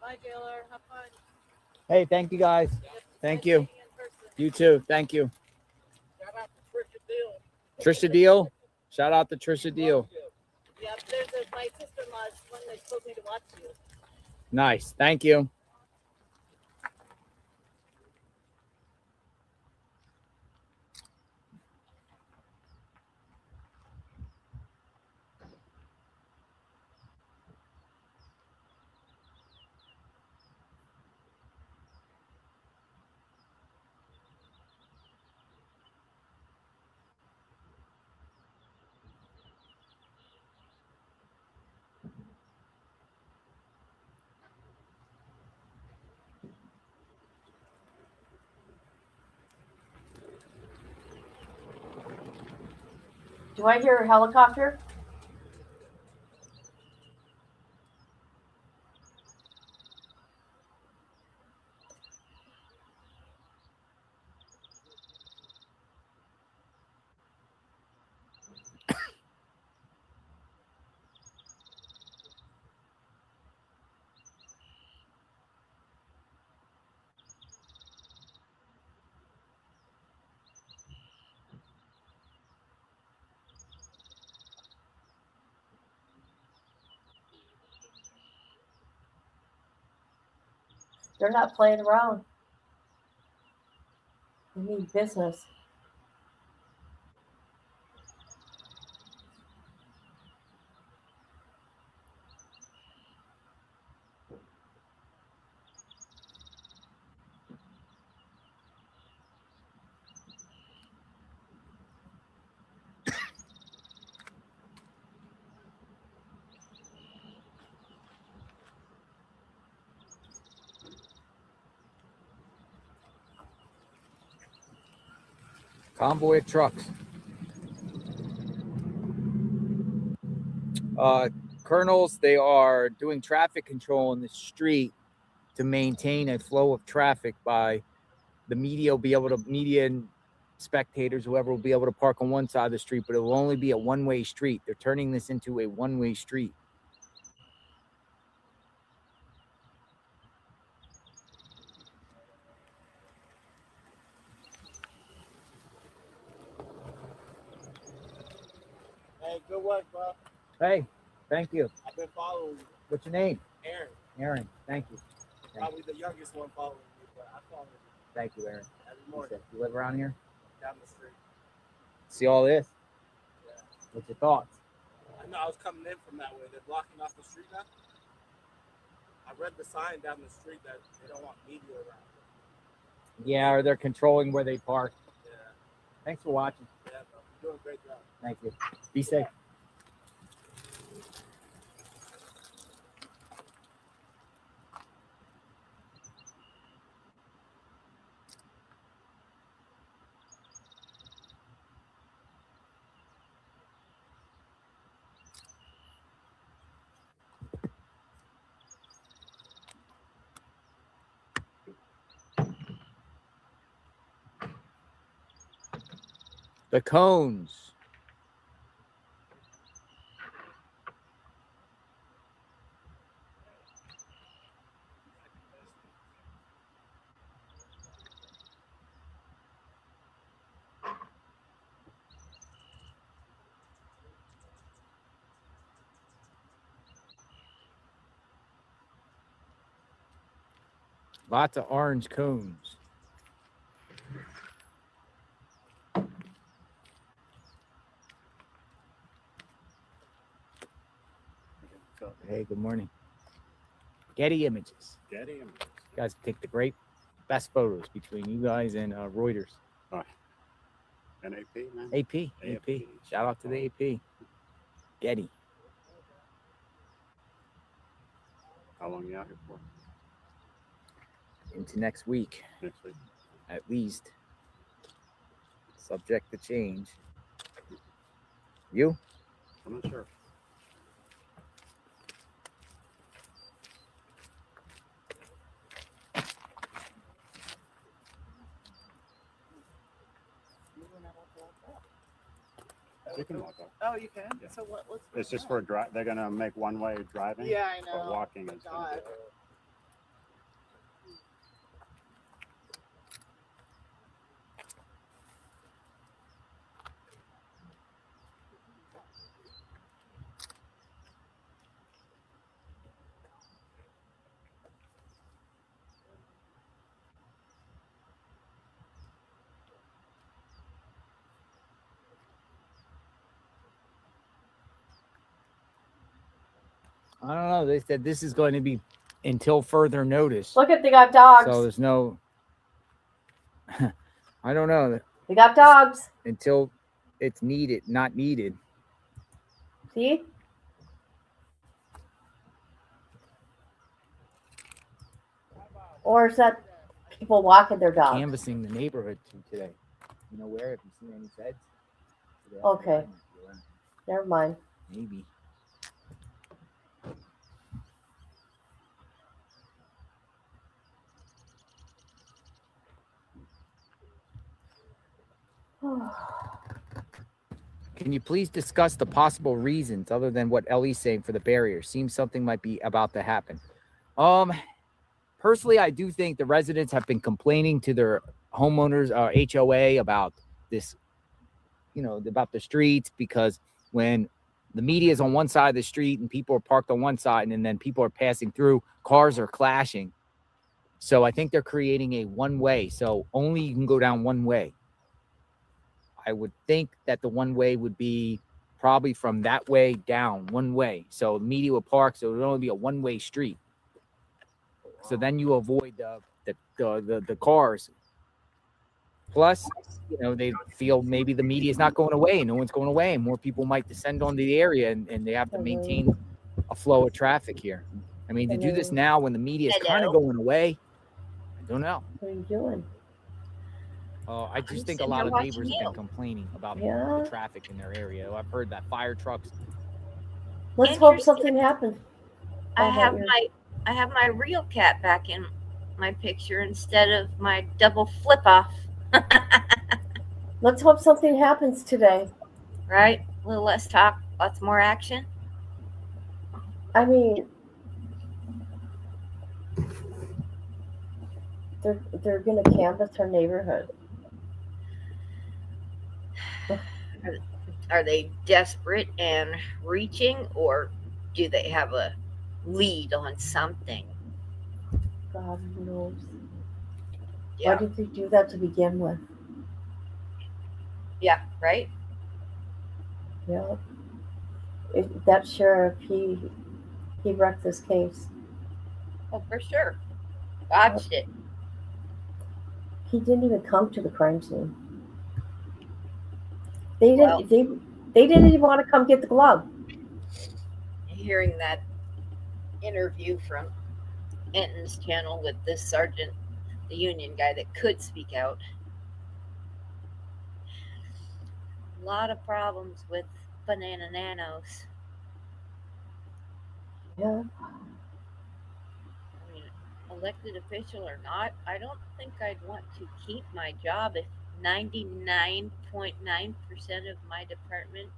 Bye, Taylor. Have fun. Hey, thank you guys. Thank you. You too. Thank you. Shout out to Trisha Deal. Trisha Deal. Shout out to Trisha Deal. Yeah, my sister-in-law's one that told me to watch you. Nice. Thank you. Do I hear a helicopter? They're not playing around. They mean business. Convoy of trucks. Colonels, they are doing traffic control in the street to maintain a flow of traffic by the media will be able to, media and spectators, whoever will be able to park on one side of the street, but it will only be a one-way street. They're turning this into a one-way street. Hey, good work, bro. Hey, thank you. I've been following you. What's your name? Aaron. Aaron, thank you. Probably the youngest one following you, but I follow you Thank you, Aaron. every morning You live around here? down the street. See all this? Yeah. What's your thoughts? I know I was coming in from that way. They're blocking off the street now. I read the sign down the street that they don't want media around. Yeah, or they're controlling where they park. Yeah. Thanks for watching. Yeah, bro. You're doing a great job. Thank you. Be safe. The cones. Lots of orange cones. Hey, good morning. Getty Images. Getty Images. You guys take the great best photos between you guys and Reuters. And AP, man. AP. Shout out to the AP. Getty. How long are you out here for? Into next week. Next week. At least. Subject to change. You? I'm not sure. You can walk up. Oh, you can? Yeah. So what's It's just for they're gonna make one-way driving. Yeah, I know. But walking is gonna be I don't know. They said this is going to be until further notice. Look at, they got dogs. So there's no, I don't know. They got dogs. Until it's needed, not needed. See? Or is that people walking their dogs? Canvassing the neighborhood today. You know where? Have you seen any feds? Okay. Never mind. Maybe. Can you please discuss the possible reasons other than what Ellie's saying for the barrier? Seems something might be about to happen. Personally, I do think the residents have been complaining to their homeowners, HOA, about this, you know, about the streets, because when the media is on one side of the street and people are parked on one side and then people are passing through, cars are clashing. So I think they're creating a one-way. So only you can go down one way. I would think that the one way would be probably from that way down one way. So the media would park, so it would only be a one-way street. So then you avoid the cars. Plus, you know, they feel maybe the media is not going away, no one's going away, and more people might descend on the area, and they have to maintain a flow of traffic here. I mean, to do this now when the media is kind of going away, I don't know. What are you doing? I just think a lot of neighbors have been complaining about the traffic in their area. I've heard that fire trucks Let's hope something happens. I have my real cat back in my picture instead of my double flip off. Let's hope something happens today. Right? A little less talk, lots more action. I mean, they're going to canvass our neighborhood. Are they desperate and reaching, or do they have a lead on something? God knows. Yeah. Why did they do that to begin with? Yeah, right? Yeah. That sheriff, he wrecked this case. Oh, for sure. Botched it. He didn't even come to the crime scene. They didn't even want to come get the glove. Hearing that interview from Enton's channel with this sergeant, the union guy that could speak out. A lot of problems with banana nanos. Yeah. I mean, elected official or not, I don't think I'd want to keep my job if 99.9% of my department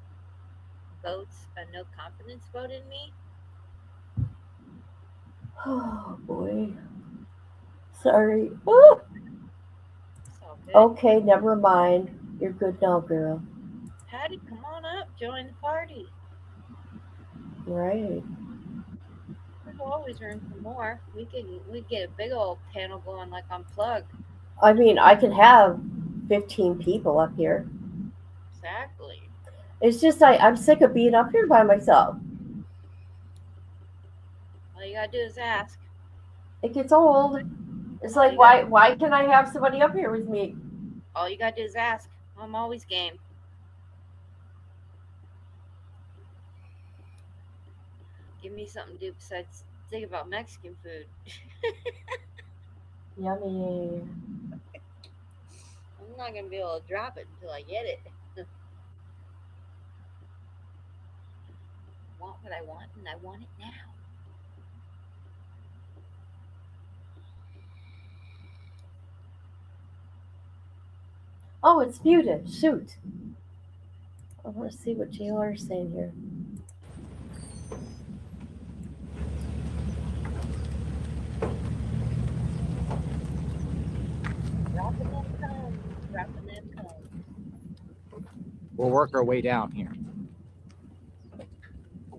votes a no confidence vote in me. Oh boy. Sorry. Ooh. Okay, never mind. You're good now, girl. Hattie, come on up, join the party. Right. There's always room for more. We get a big old panel going like Unplugged. I mean, I could have 15 people up here. Exactly. It's just I'm sick of being up here by myself. All you gotta do is ask. It gets old. It's like, why can't I have somebody up here with me? All you gotta do is ask. I'm always game. Give me something to do besides think about Mexican food. Yummy. I'm not gonna be able to drop it until I get it. I want what I want, and I want it now. Oh, it's muted. Shoot. I want to see what JLR is saying here. Dropping them cones. Dropping them cones. We'll work our way down here.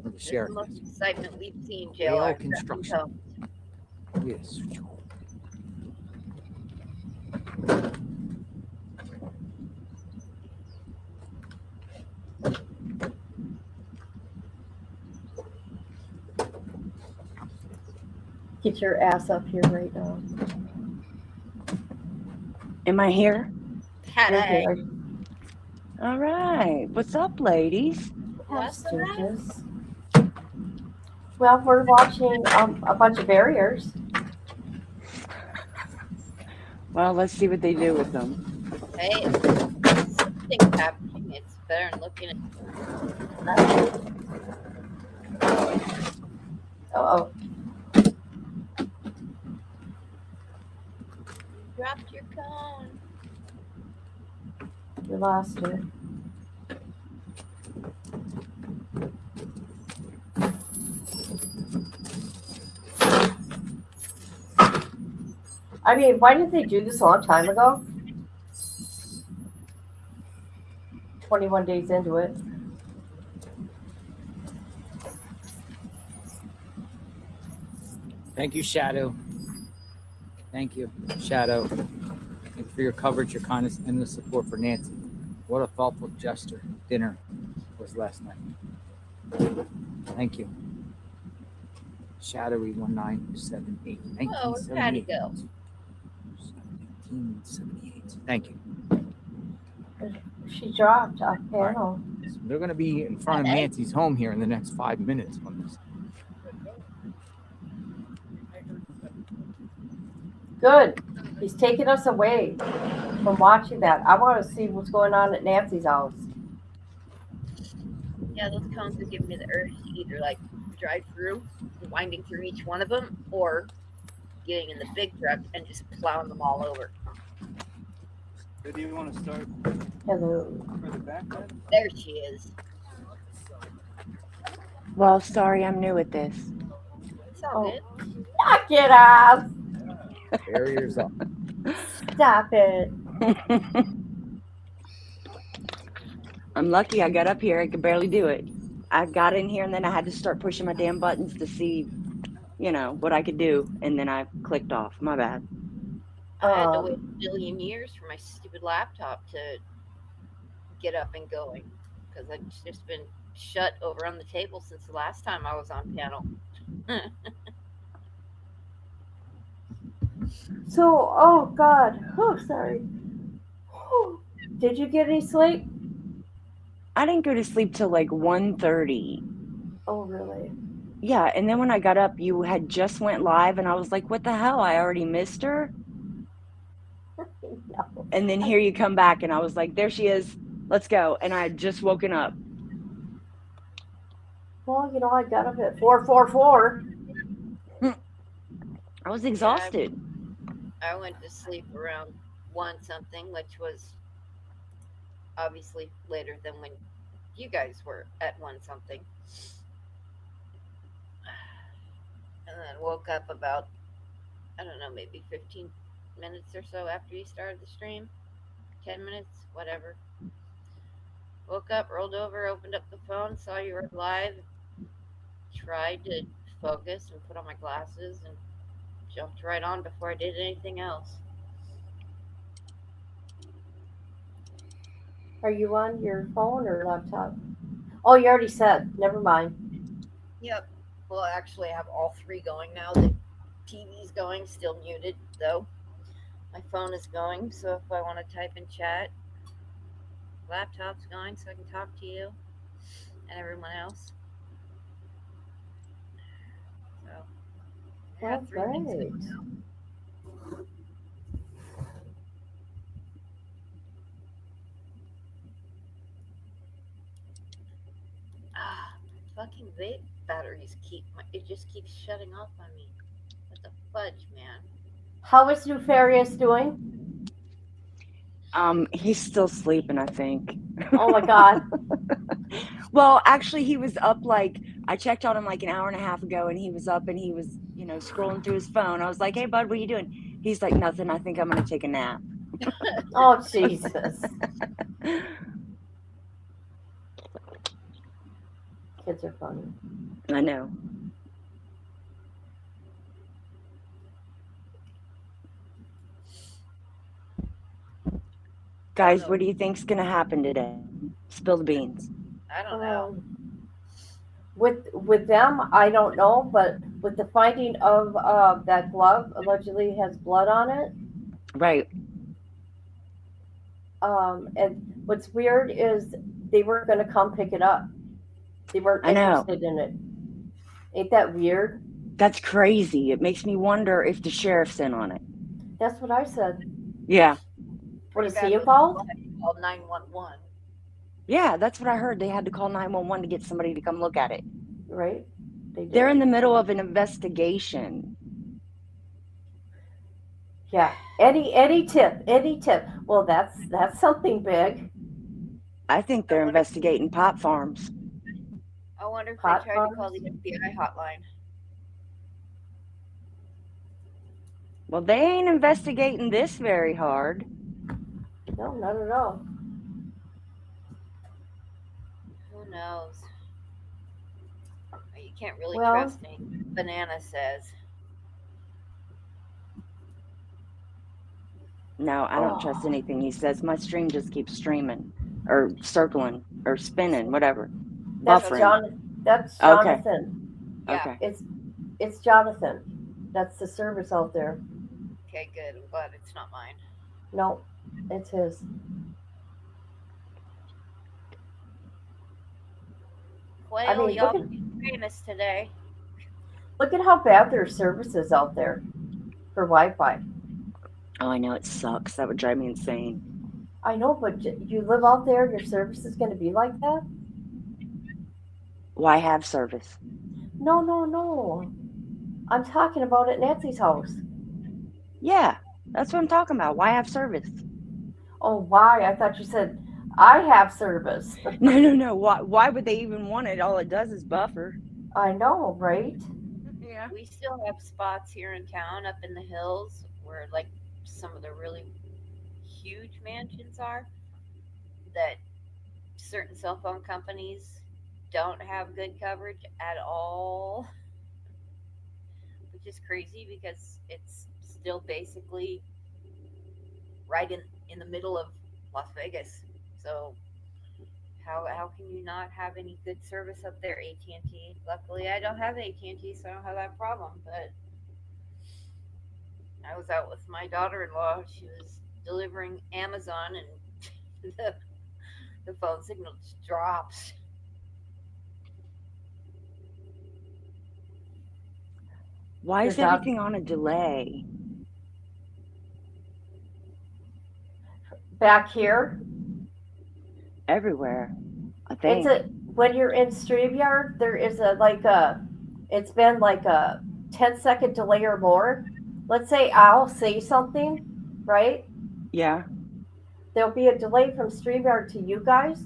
The sheriff. This is the most excitement we've seen, AL JLR. construction. Yes. Get your ass up here right now. Am I here? Hi. All right. What's up, ladies? Stooges. Well, we're watching a bunch of barriers. Well, let's see what they do with them. Hey, something's happening. It's better than looking at nothing. Uh-oh. Dropped your cone. We lost it. I mean, why didn't they do this a long time ago? 21 days into it. Thank you, Shadow. Thank you, Shadow. Thank you for your coverage, your kindness, and the support for Nancy. What a thoughtful gesture dinner was last night. Thank you. Shadowy 1978. Oh, where'd Patty go? 1978. Thank you. She dropped a panel. So they're going to be in front of Nancy's home here in the next 5 minutes on this. Good. He's taking us away from watching that. I want to see what's going on at Nancy's house. Yeah, those cones would give me the urge to either like drive through, winding through each one of them, or getting in the big truck and just plowing them all over. Where do you want to start? Hello. Further back then? There she is. Well, sorry, I'm new at this. It's all good. Knock it off. Barriers up. Stop it. I'm lucky I got up here. I could barely do it. I got in here and then I had to start pushing my damn buttons to see, what I could do. And then I clicked off. My bad. I had to wait a billion years for my stupid laptop to get up and going because I've just been shut over on the table since the last time I was on panel. So, oh God. Oh, sorry. Did you get any sleep? I didn't go to sleep till like 1:30. Oh, really? Yeah, and then when I got up, you had just went live, and I was like, what the hell? I already missed her? No. And then here you come back, and I was like, there she is. Let's go. And I had just woken up. Well, I got up at 4:44. I was exhausted. I went to sleep around 1 something, which was obviously later than when you guys were at 1 something. And then woke up about, I don't know, maybe 15 minutes or so after you started the stream. 10 minutes, whatever. Woke up, rolled over, opened up the phone, saw you were live, tried to focus and put on my glasses and jumped right on before I did anything else. Are you on your phone or laptop? Oh, you already said. Never mind. Yep. Well, actually, I have all 3 going now. The TV's going, still muted, though. My phone is going, so if I want to type in chat, laptop's going so I can talk to you and everyone else. So, I got 3 things going now. Fucking vape batteries it just keeps shutting off on me. What the fudge, man? How is Nefarious doing? He's still sleeping, I think. Oh my God. Well, actually, he was up I checked on him like an hour and a half ago, and he was up and he was, scrolling through his phone. I was like, hey, bud, what are you doing? He's like, nothing. I think I'm going to take a nap. Oh, Jesus. Kids are funny. I know. Guys, what do you think's going to happen today? Spill the beans. I don't know. With them, I don't know, but with the finding of that glove allegedly has blood on it. Right. And what's weird is they weren't going to come pick it up. They weren't interested in it. Ain't that weird? That's crazy. It makes me wonder if the sheriff's in on it. That's what I said. Yeah. What, is he involved? Called 911. Yeah, that's what I heard. They had to call 911 to get somebody to come look at it. Right. They're in the middle of an investigation. Yeah. Any tip. Well, that's something big. I think they're investigating pot farms. I wonder if they tried to call the FBI hotline. Well, they ain't investigating this very hard. No, not at all. Who knows? You can't really trust anything Banana says. No, I don't trust anything he says. My stream just keeps streaming or circling or spinning, whatever. That's Buffering. That's Jonathan. Okay. It's Jonathan. That's the service out there. Okay, good. I'm glad it's not mine. No, it's his. Well, y'all be famous today. Look at how bad their service is out there for Wi-Fi. Oh, I know, it sucks. That would drive me insane. I know, but you live out there, your service is going to be like that? Why have service? No. I'm talking about at Nancy's house. Yeah, that's what I'm talking about. Why have service? Oh, why? I thought you said I have service. No. Why would they even want it? All it does is buffer. I know, right? Yeah. We still have spots here in town up in the hills where like some of the really huge mansions are that certain cell phone companies don't have good coverage at all, which is crazy because it's still basically right in the middle of Las Vegas. So how can you not have any good service up there? AT&T. Luckily, I don't have AT&T, so I don't have that problem. But I was out with my daughter-in-law. She was delivering Amazon, and the phone signal just drops. Why is Your dog- everything on a delay? Back here, Everywhere, I think. when you're in StreamYard, there is it's been like a 10-second delay or more. Let's say I'll say something, right? Yeah. There'll be a delay from StreamYard to you guys.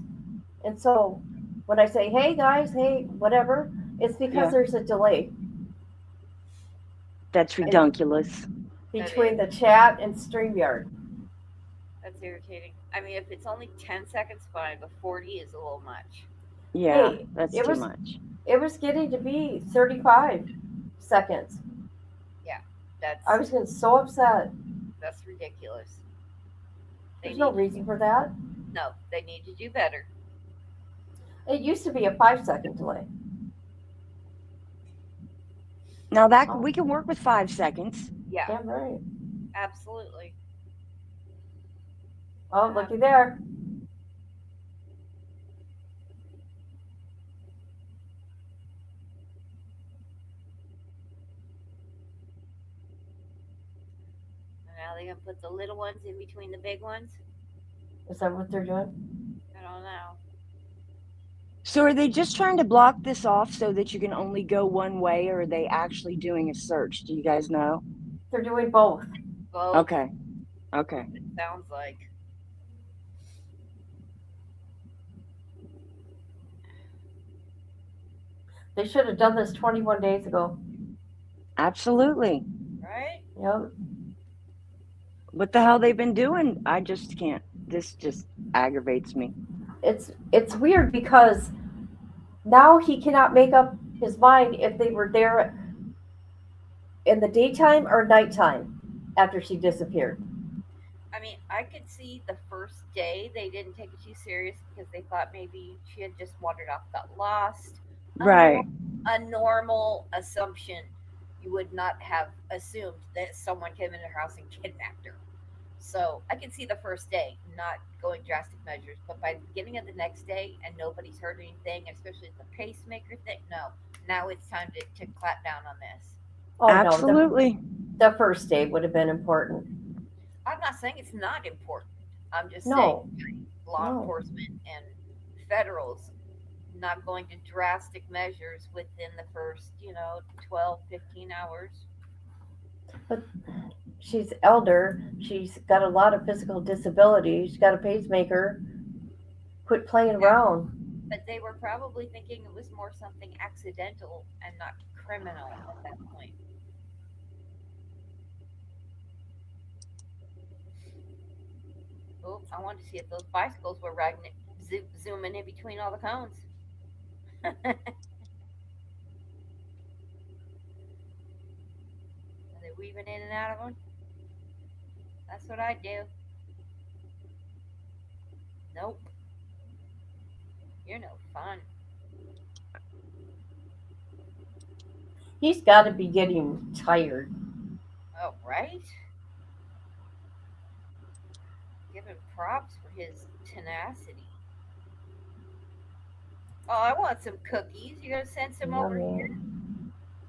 And so when I say, hey guys, hey, whatever, it's because Yeah. there's a delay That's ridiculous. between the chat and StreamYard. That's irritating. I mean, if it's only 10 seconds, fine, but 40 is a little much. Yeah, Hey, that's it too was- much. It was getting to be 35 seconds. Yeah, I was getting so upset. that's ridiculous. There's no reason for that. No, they need to do better. It used to be a 5-second delay. Now that we can work with 5 seconds. Yeah. Damn right. Absolutely. Oh, looky there. And now they're gonna put the little ones in between the big ones. Is that what they're doing? I don't know. So are they just trying to block this off so that you can only go one way, or are they actually doing a search? Do you guys know? They're doing both. Both. Okay. It sounds like. They should have done this 21 days ago. Absolutely. Right? Yep. What the hell they've been doing? I just can't. This just aggravates me. It's weird because now he cannot make up his mind if they were there in the daytime or nighttime after she disappeared. I mean, I could see the first day they didn't take it too serious because they thought maybe she had just wandered off, got lost. Right. A normal assumption, you would not have assumed that someone came in her house and kidnapped her. So I can see the first day not going drastic measures, but by the beginning of the next day and nobody's heard anything, especially the pacemaker thing, no. Now it's time to clap down on this. Oh, Absolutely. No, the first day would have been important. I'm not saying it's not important. I'm just No. saying law No. enforcement and federals not going to drastic measures within the first, 12, 15 hours. But she's elder. She's got a lot of physical disability. She's got a pacemaker. Quit playing around. But they were probably thinking it was more something accidental and not criminal at that point. Oh, I wanted to see if those bicycles were riding it, zooming in between all the cones. Are they weaving in and out of them? That's what I do. Nope. You're no fun. He's got to be getting tired. Oh, right? Give him props for his tenacity. Oh, I want some cookies. You gonna send some over here?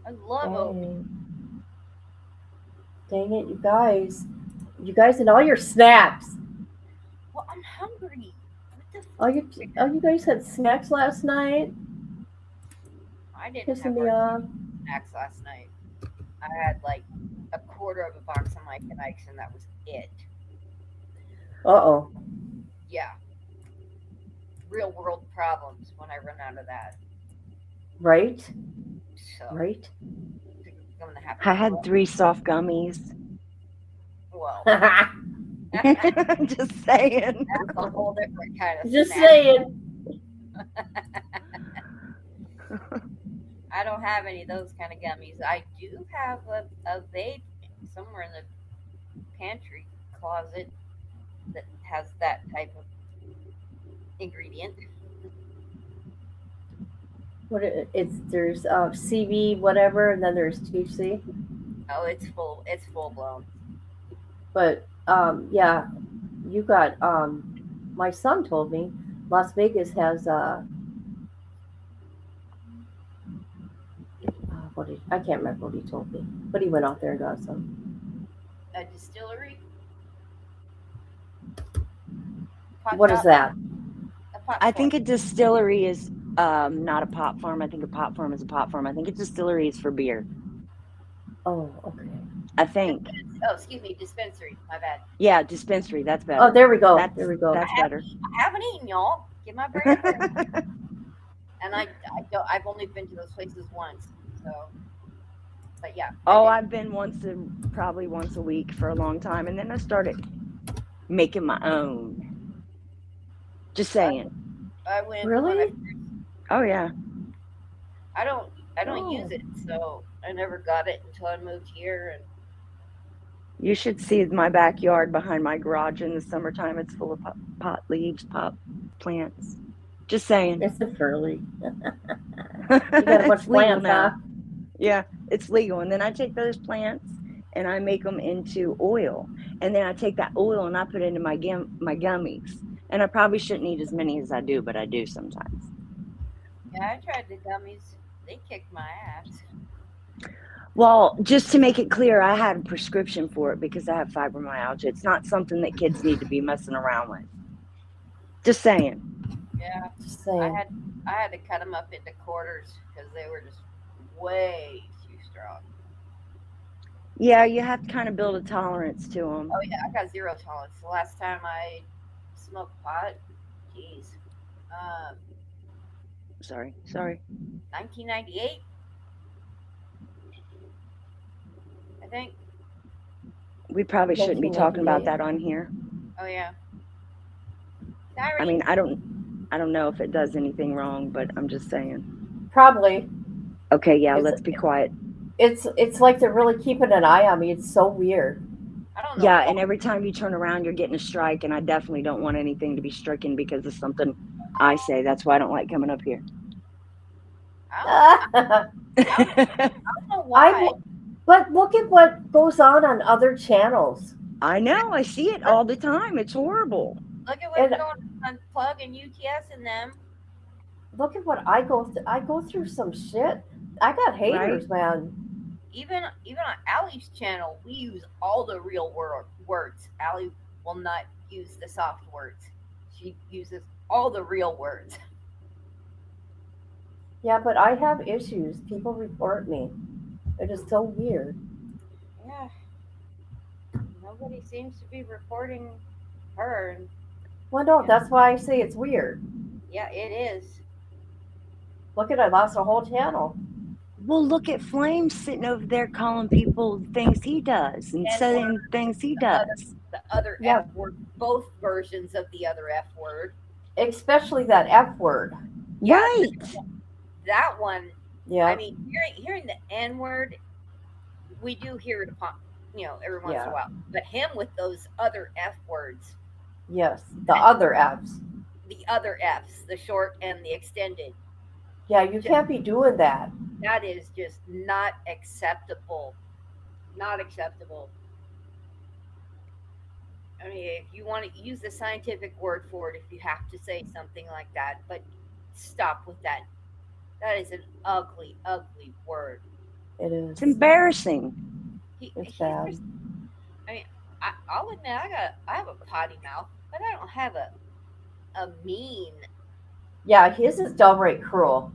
I love oatmeal. Dang it, you guys. You guys and all your snacks. Well, I'm hungry. What the Oh, you guys had snacks last night? I didn't have Pissing me off. snacks last night. I had like a quarter of a box of Mike and Ike's, and that was it. Uh-oh. Yeah. Real world problems when I run out of that. Right? So, Right? I'm gonna have I had 3 soft gummies. Well, Just saying. that's a whole different kind of Just snack. saying. I don't have any of those kind of gummies. I do have a vape somewhere in the pantry closet that has that type of ingredient. There's CB whatever, and then there's THC. Oh, it's full blown. But yeah, you got my son told me Las Vegas has I can't remember what he told me, but he went out there and got some. A distillery. What is that? I think a distillery is not a pot farm. I think a pot farm is a pot farm. I think a distillery is for beer. Oh, okay. I think. Oh, excuse me, dispensary. My bad. Yeah, dispensary. That's better. Oh, there we go. That's That's better. I haven't eaten, y'all. Give my brain a break. And I've only been to those places once. So, but yeah. Oh, I've been probably once a week for a long time, and then I started making my own. Just saying. I went. Really? Oh yeah. I don't use it, so I never got it until I moved here. And You should see my backyard behind my garage in the summertime. It's full of pot leaves, pot plants. Just saying. It's a curly. You got a bunch of plants, huh? Yeah, it's legal. And then I take those plants and I make them into oil. And then I take that oil and I put it into my gummies. And I probably shouldn't eat as many as I do, but I do sometimes. yeah, I tried the gummies. They kicked my ass. Well, just to make it clear, I had a prescription for it because I have fibromyalgia. It's not something that kids need to be messing around with. Just saying. Yeah, Just saying. I had to cut them up into quarters because they were just way too strong. Yeah, you have to kind of build a tolerance to them. Oh yeah, I got zero tolerance. The last time I smoked pot, geez, Sorry. 1998, I think. We probably shouldn't be talking about that on here. Oh yeah. I mean, I don't know if it does anything wrong, but I'm just saying. Probably. Okay, yeah, let's be quiet. It's like they're really keeping an eye on me. It's so weird. I don't know. Yeah, and every time you turn around, you're getting a strike, and I definitely don't want anything to be stricken because of something I say. That's why I don't like coming up here. I don't know why. But look at what goes on other channels. I know. I see it all the time. It's horrible. Look at what's going on Plug and UTS and them. Look at what I go through. I go through some shit. I got haters, man. Even on Allie's channel, we use all the real words. Allie will not use the soft words. She uses all the real words. Yeah, but I have issues. People report me. It is so weird. Yeah. Nobody seems to be reporting her. Well, no, that's why I say it's weird. Yeah, it is. Look at I lost a whole channel. Well, look at Flame sitting over there calling people things he does and saying things he does. The other F word, both versions of the other F word. Especially that F word. Yeah, right. That one. Yeah. I mean, hearing the N word, we do hear it upon, every once in a while. But him with those other F words. Yes, the other Fs. The other Fs, the short and the extended. Yeah, you can't be doing that. That is just not acceptable. Not acceptable. I mean, if you want to use the scientific word for it, if you have to say something like that, but stop with that. That is an ugly, ugly word. It is. It's embarrassing. It's bad. I mean, I'll admit I have a potty mouth, but I don't have a mean. Yeah, his is downright cruel.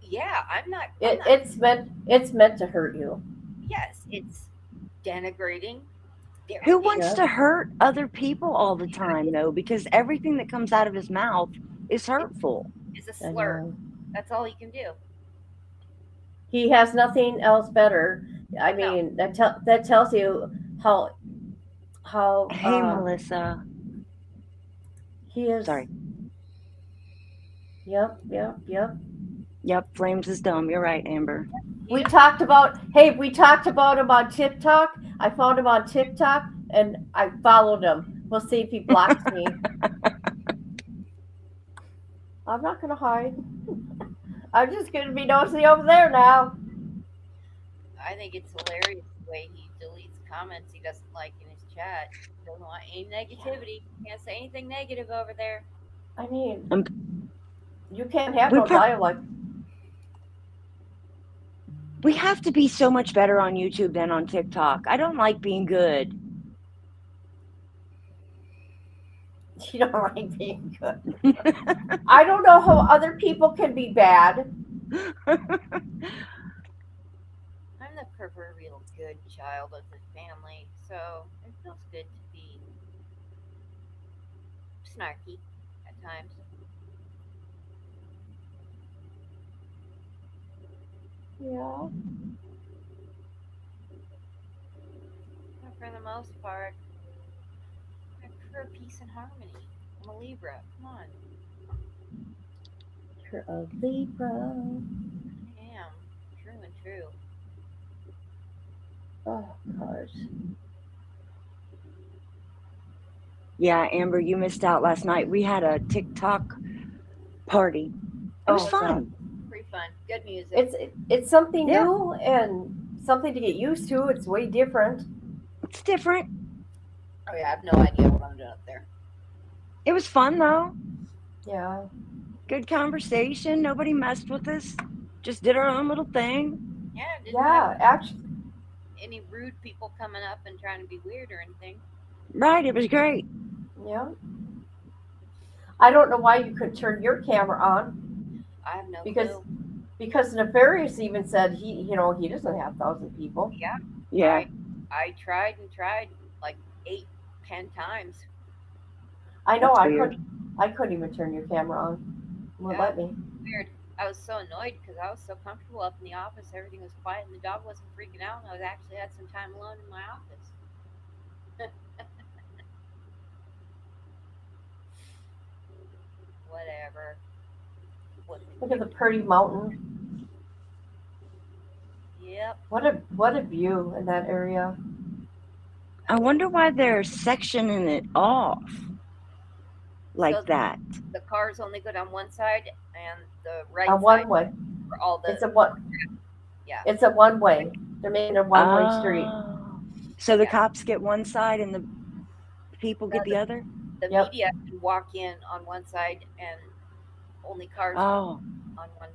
Yeah, I'm not. It's meant to hurt you. Yes, it's denigrating. Who wants to hurt other people all the time, though? Because everything that comes out of his mouth is hurtful. It's a slur. That's all he can do. He has nothing else better. I mean, that tells you how Hey, Melissa. He is. Sorry. Yep. Yep, Flames is dumb. You're right, Amber. We talked about him on TikTok. I found him on TikTok and I followed him. We'll see if he blocks me. I'm not gonna hide. I'm just gonna be nosy over there now. I think it's hilarious the way he deletes comments he doesn't like in his chat. Doesn't want any negativity. Can't say anything negative over there. I mean, you can't have no dialogue. We have to be so much better on YouTube than on TikTok. I don't like being good. You don't like being good. I don't know how other people can be bad. I'm the proverbial good child of the family, so it feels good to be snarky at times. Yeah. But for the most part, I prefer peace and harmony. I'm a Libra. Come on. You're a Libra. I am. True and true. Oh, gosh. Yeah, Amber, you missed out last night. We had a TikTok party. It was fun. Pretty fun. Good music. It's something new and something to get used to. It's way different. It's different. Oh yeah, I have no idea what I'm doing up there. It was fun though. Yeah. Good conversation. Nobody messed with us. Just did our own little thing. Yeah, Actually. Any rude people coming up and trying to be weird or anything. Right, it was great. Yeah. I don't know why you could turn your camera on. I have no clue. clue. Because Nefarious even said he doesn't have 1,000 people. Yeah. Yeah. I tried and tried like 8-10 times. I know. That's I couldn't even turn your camera on. Won't let me. Weird. I was so annoyed because I was so comfortable up in the office. Everything was quiet and the dog wasn't freaking out. And I was actually had some time alone in my office. Whatever. Look at the pretty mountain. Yep. What a view in that area. I wonder why they're sectioning it off like So that. The cars only go down one side and the right A side one way. for all the. It's a one. Yeah. It's a one way. They're making a one-way street. So the cops get one side and the people get the other? The media can walk in on one side and only cars on one.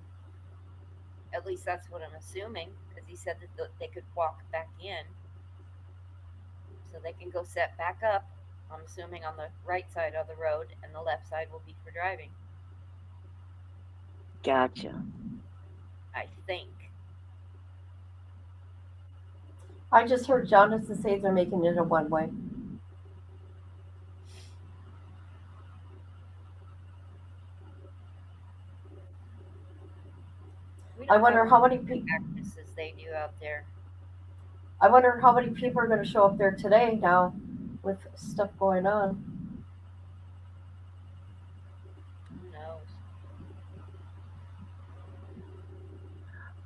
At least that's what I'm assuming, because he said that they could walk back in, so they can go set back up. I'm assuming on the right side of the road, and the left side will be for driving. Gotcha. I think. I just heard Jonathan say they're making it a one-way. I wonder how many people practices they do out there. I wonder how many people are going to show up there today now with stuff going on. Who knows?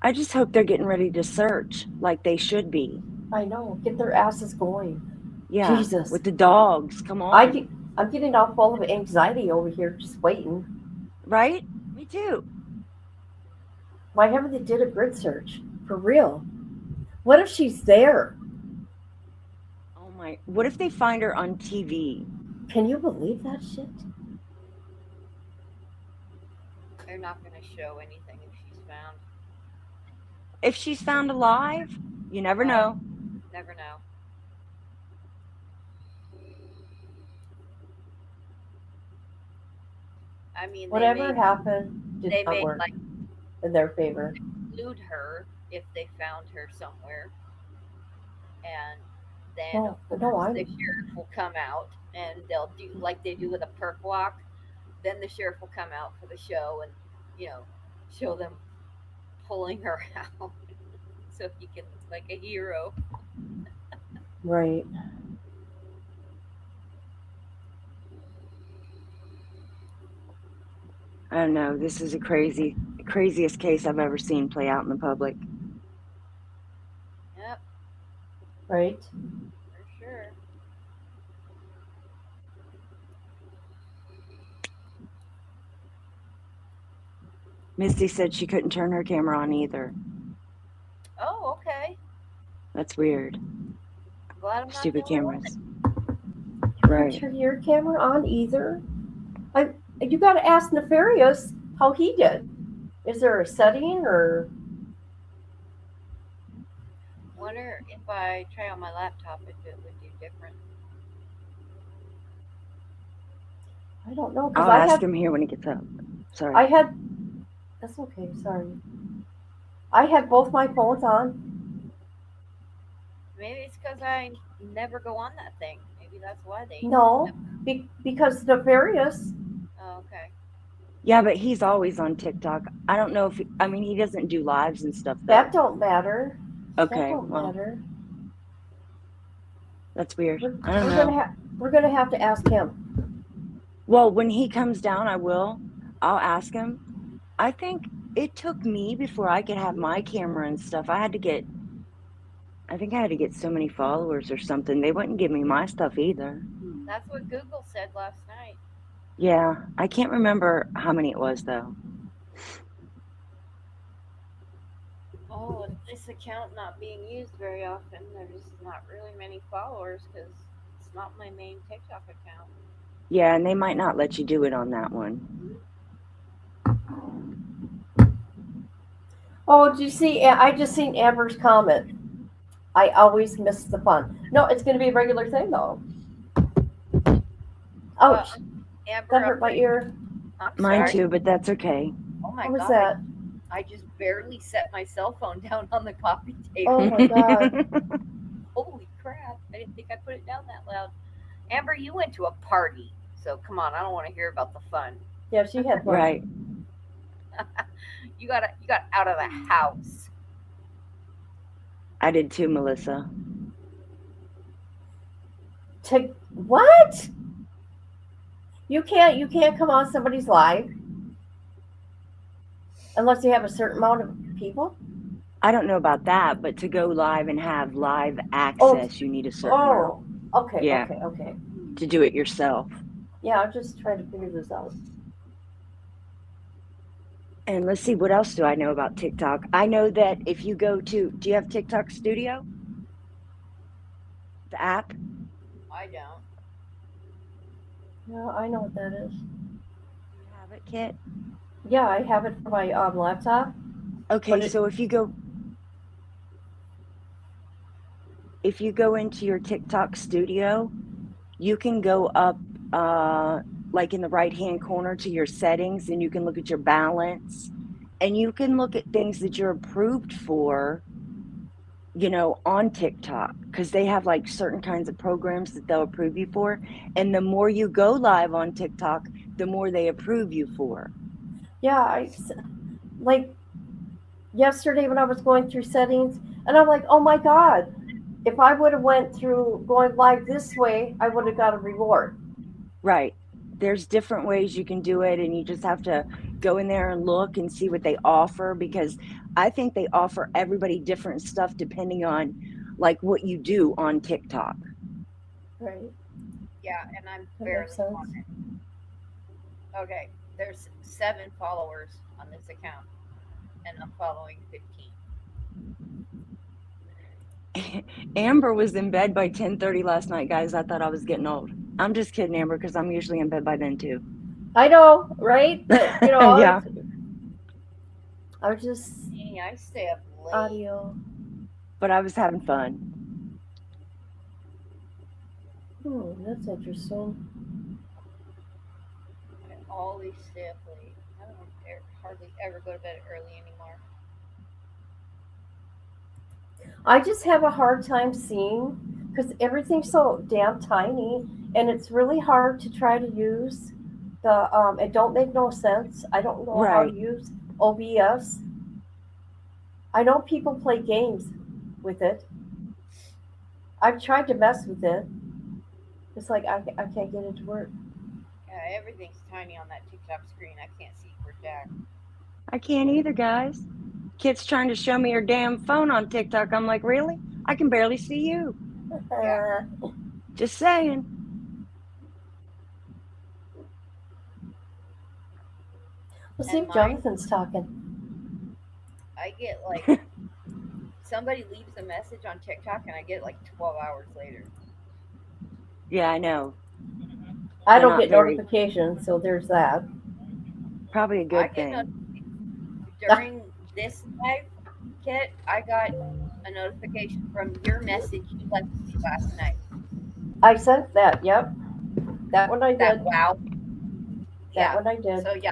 I just hope they're getting ready to search like they should be. I know. Get their asses going. Yeah. Jesus. With the dogs. Come on. I'm getting all full of anxiety over here just waiting. Right? Me too. Why haven't they did a grid search? For real. What if she's there? Oh my. What if they find her on TV? Can you believe that shit? They're not going to show anything if she's found. If she's found alive, you never know. Never know. I mean, Whatever happened did they not made work. like in their favor. Include her if they found her somewhere, and then No, of no, course I'm the sheriff will come out and they'll do like they do with a perk walk. Then the sheriff will come out for the show and you know show them pulling her out, so he can look like a hero. right. I don't know. This is a craziest case I've ever seen play out in the public. Yep, Right. for sure. Misty said she couldn't turn her camera on either. Oh, okay. That's weird. I'm glad I'm not the Stupid only one. cameras. You Right. can't turn your camera on either. You got to ask Nefarious how he did. Is there a setting or? Wonder if I try on my laptop if it would do different. I don't know because I'll I ask had. him here when he gets up. Sorry. I had. That's okay. Sorry. I had both my phones on. Maybe it's because I never go on that thing. Maybe that's why they. No, because Nefarious. Oh, okay. Yeah, but he's always on TikTok. I don't know if I mean he doesn't do lives and stuff though. That don't matter. Okay, That don't well, matter. that's weird. We're, I don't we're know. we're gonna have to ask him. Well, when he comes down, I'll ask him. I think it took me before I could have my camera and stuff. I think I had to get so many followers or something. They wouldn't give me my stuff either. That's what Google said last night. Yeah, I can't remember how many it was though. Oh, with this account not being used very often, there's not really many followers because it's not my main TikTok account. Yeah, and they might not let you do it on that one. Oh, did you see? I just seen Amber's comment. I always miss the fun. No, it's gonna be a regular thing though. Ouch! Amber, That hurt my ear. I'm Mine sorry. too, but that's okay. Oh my What was god. that? I just barely set my cell phone down on the coffee table. Oh my god! Holy crap. I didn't think I put it down that loud. Amber, you went to a party. So come on, I don't want to hear about the fun. Yeah, she had one. Right. You got out of the house. I did too, Melissa. To what? You can't come on somebody's live unless you have a certain amount of people. I don't know about that, but to go live and have live access, you need a certain amount. Okay, Yeah. okay. To do it yourself. Yeah, I'm just trying to figure this out. And let's see, what else do I know about TikTok? I know that if you go to, do you have TikTok Studio? The app? I don't. Yeah, I know what that is. You have it, Kit? Yeah, I have it for my laptop. Okay, so if you go into your TikTok Studio, you can go up like in the right hand corner to your settings, and you can look at your balance, and you can look at things that you're approved for, on TikTok, because they have like certain kinds of programs that they'll approve you for, and the more you go live on TikTok, the more they approve you for. Yeah, like yesterday when I was going through settings, and I'm like, oh my god, if I would have went through going live this way, I would have got a reward. Right. There's different ways you can do it, and you just have to go in there and look and see what they offer, because I think they offer everybody different stuff depending on like what you do on TikTok. Right. Yeah, and I'm That barely makes sense. on it. Okay, there's 7 followers on this account, and I'm following 15. Amber was in bed by 10:30 last night, guys. I thought I was getting old. I'm just kidding, Amber, because I'm usually in bed by then too. I know, right? But, Yeah. I was just Yeah, I stay up late. audio. But I was having fun. That's interesting. I always stay up late. hardly ever go to bed early anymore. I just have a hard time seeing because everything's so damn tiny, and it's really hard to try to use the. It don't make no sense. I don't know how to Right. use OBS. I know people play games with it. I've tried to mess with it. It's like I can't get it to work. Yeah, everything's tiny on that TikTok screen. I can't see for jack. I can't either, guys. Kid's trying to show me her damn phone on TikTok. I'm like, really? I can barely see you. Yeah. Just saying. We'll see if Jonathan's talking. I get like somebody leaves a message on TikTok and I get it like 12 hours later. Yeah, I know. I They're don't not get very- notifications, so there's that. Probably a I good get thing. during this live kit, I got a notification from your message you left me last night. I sent that. Yep, that one I did. Wow. That one I did. So yeah,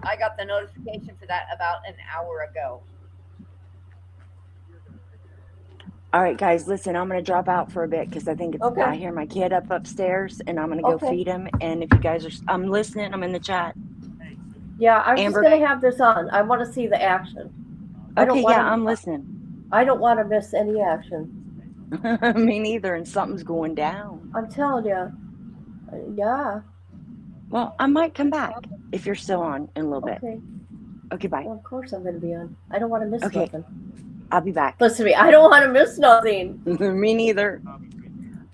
I got the notification for that about an hour ago. All right, guys, listen, I'm going to drop out for a bit because I think it's, Okay. I hear my kid up upstairs and I'm going to go Okay. feed him. And if you guys are, I'm listening, I'm in the chat. Yeah, I'm Amber- just gonna have this on. I want to see the action. I don't Okay, wanna, yeah, I'm listening. I don't want to miss any action. Me neither, and something's going down. I'm telling you. Yeah. Well, I might come back if you're still on in a little bit. Okay. Okay, bye. Well, of course I'm gonna be on. I don't want to miss Okay. nothing. I'll be back. Listen to me. I don't want to miss nothing. Me neither.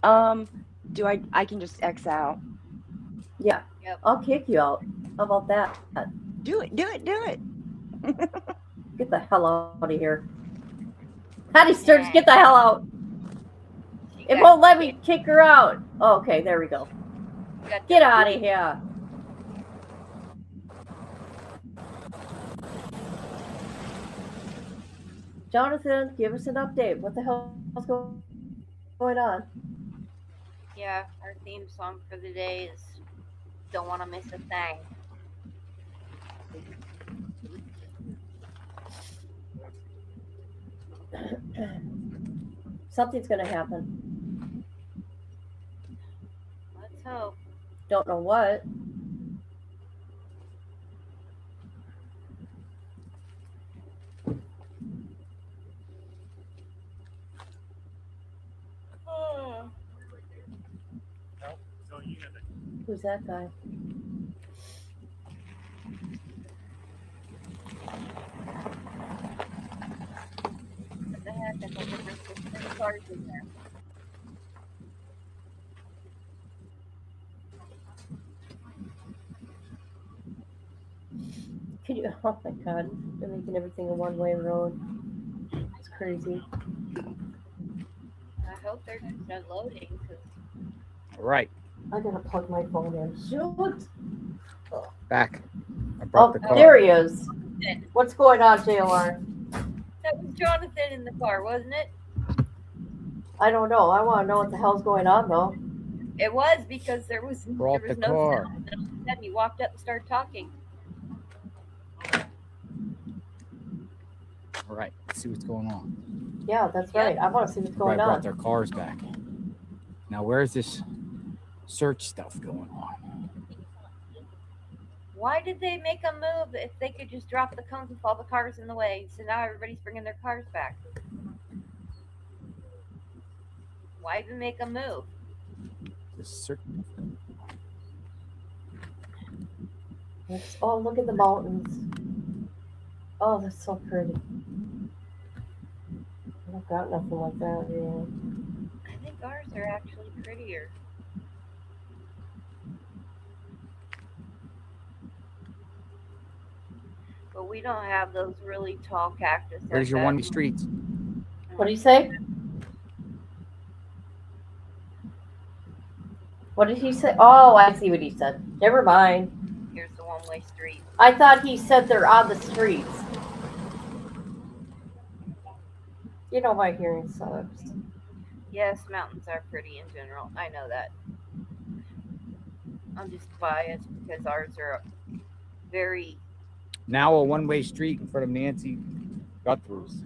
Do I can just X out. Yeah. Yep. I'll kick you out. How about that? Do it. Get the hell out of here. Hattie Sturge, get the hell out. It won't let me kick her out. Oh, okay, there we go. Get out of here. Jonathan, give us an update. What the hell is going on? Yeah, our theme song for the day is Don't Want to Miss a Thing. Something's going to happen. Let's hope. Don't know what. Who's that guy? What the heck? I thought there were 6 cars in there. Can you? Oh my God! They're making everything a one-way road. It's crazy. I hope they're just unloading. All right, I gotta plug my phone in. Shoot! back. I brought the car. There he is. What's going on, JLR? That was Jonathan in the car, wasn't it? I don't know. I want to know what the hell's going on, though. It was because there was Brought no the car. sound. And all of a sudden he walked up and started talking. All right, let's see what's going on. Yeah, that's right. I want to see what's going Right, brought on. their cars back. Now, where's this search stuff going on? Why did they make a move if they could just drop the cones with all the cars in the way? So now everybody's bringing their cars back. Why even make a move? This search. Oh, look at the mountains. Oh, that's so pretty. I've got nothing like that here. I think ours are actually prettier. But we don't have those really tall cactus. There's like your that. one streets. What do you say? What did he say? Oh, I see what he said. Never mind. Here's the one-way street. I thought he said they're on the streets. You know my hearing sucks. Yes, mountains are pretty in general. I know that. I'm just biased because ours are very Now a one-way street in front of Nancy Guthrie's.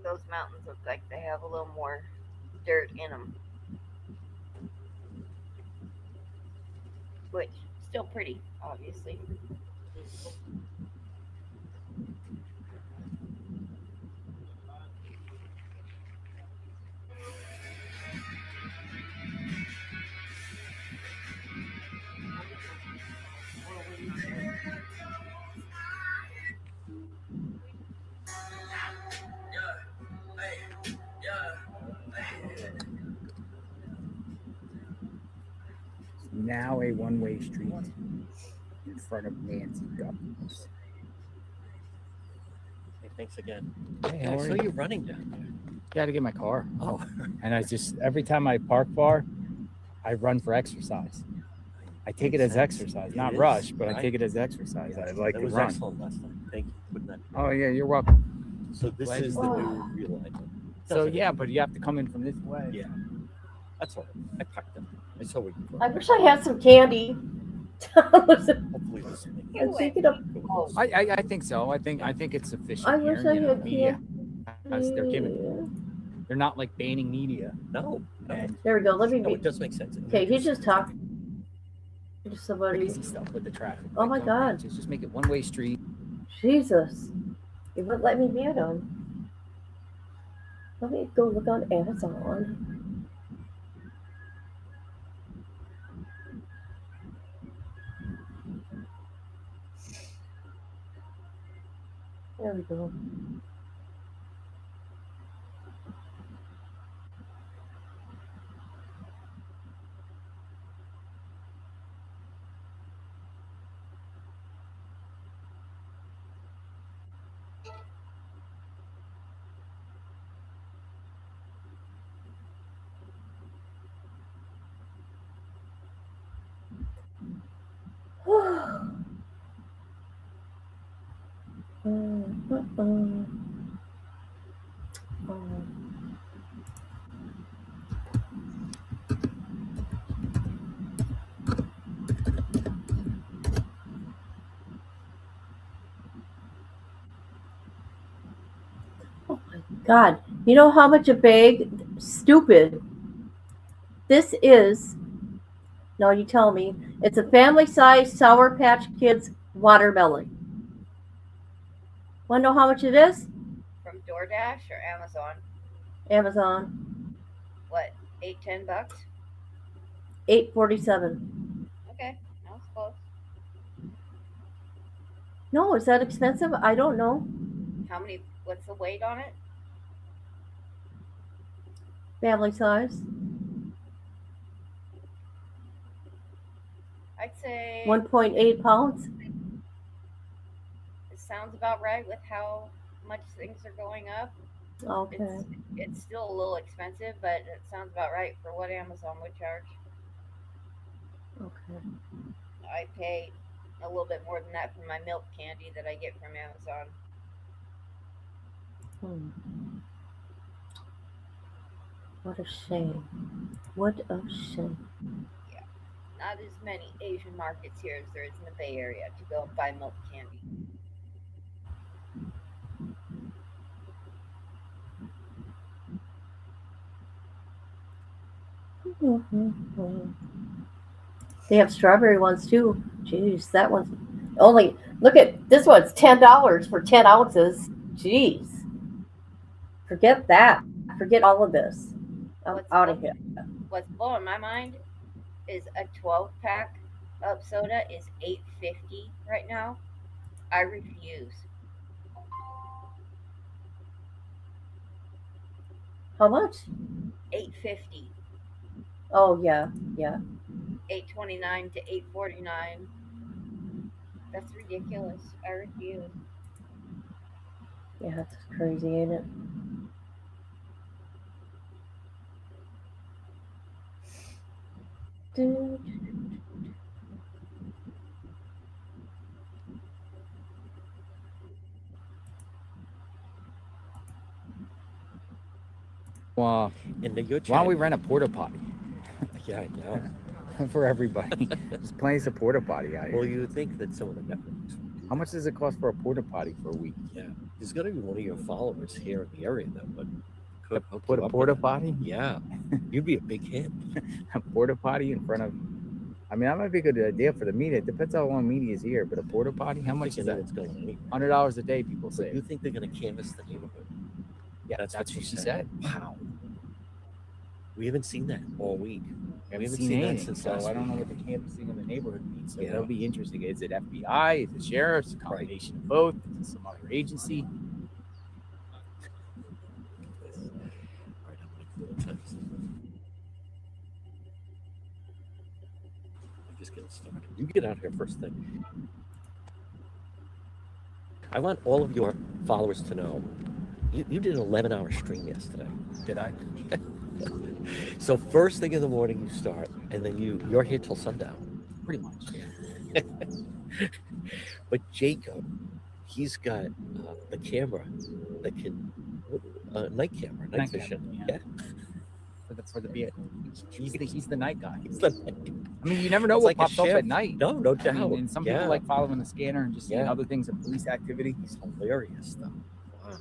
Those mountains look like they have a little more dirt in them. Which, still pretty, obviously. Now a one-way street in front of Nancy Guthrie's. Hey, thanks again. Hey, Yeah, how I are saw you? you running down there. Got to get my car. Oh. And I just, every time I park far, I run for exercise. I take it as exercise, not rush, but I take it as exercise. I like That to was run. excellent last time. Thank you for putting that. Oh, yeah, you're welcome. So this Glad is you the did. new realignment. So, yeah, but you have to come in from this way. Yeah. That's all right. I packed them. I saw what you brought. I wish I had some candy. Hopefully this will make I'm thinking of. I think so. I think it's sufficient. I wish here, I you know, had media, candy. as they're giving. They're not like banning media. No. And There we go. Let me. No, it does make sense. Okay, he just talked to somebody. Crazy stuff with the traffic. Oh my God! Just make it one-way street. Jesus, it wouldn't let me get them. Let me go look on Amazon. There we go. Oh my God. You know how much a bag? Stupid. This is, no, you tell me, it's a family size Sour Patch Kids watermelon. Want to know how much it is? From DoorDash or Amazon? Amazon. What, $8-10? $8.47. Okay, that was close. No, is that expensive? I don't know. What's the weight on it? Family size. I'd say 1.8 pounds. it sounds about right with how much things are going up. Okay. It's still a little expensive, but it sounds about right for what Amazon would charge. Okay. I pay a little bit more than that for my milk candy that I get from Amazon. What a shame. What a shame. Yeah. Not as many Asian markets here as there is in the Bay Area to go and buy milk candy. They have strawberry ones too. Jeez, that one's only, look at this one's $10 for 10 ounces. Jeez. Forget that. Forget all of this. I'm out of here. What's blowing my mind is a 12-pack of soda is $8.50 right now. I refuse. How much? $8.50. Oh yeah, yeah. $8.29 to $8.49. That's ridiculous. I refuse. Yeah, that's crazy, ain't it? And then your why don't we chat. rent a porta potty Yeah, I know. for everybody? There's plenty of porta potty out here. Well, you would think that some of the networks. How much does it cost for a porta potty for a week? Yeah, there's got to be one of your followers here in the area that would could hook Put you a up porta with potty? Yeah, you'd be a big hit. A porta potty in front of. I mean, that might be a good idea for the media. It depends how long media is here, but a porta potty, how much is that? $100 a day, people say. You think they're going to canvass the neighborhood? Yeah, that's what she said. Wow. We haven't seen that all week. We haven't seen anything, so I don't know what the canvassing of the neighborhood means. So that'll be interesting. Is it FBI? Is it sheriff's? A combination of both? Is it some other agency? I'm just getting started. You get out here first thing. I want all of your followers to know you did an 11-hour stream yesterday. Did I? So first thing in the morning you start, and then you're here till sundown. Pretty much. Yeah. But Jacob, he's got the camera that can night camera, night vision. Yeah. For the vehicle. He's the night guy. He's the night guy. I mean, you never know It's what like a pops up chef. at night. No doubt. I mean, and some people like following the scanner and just seeing Yeah. other things of police activity. He's hilarious, though. Wow.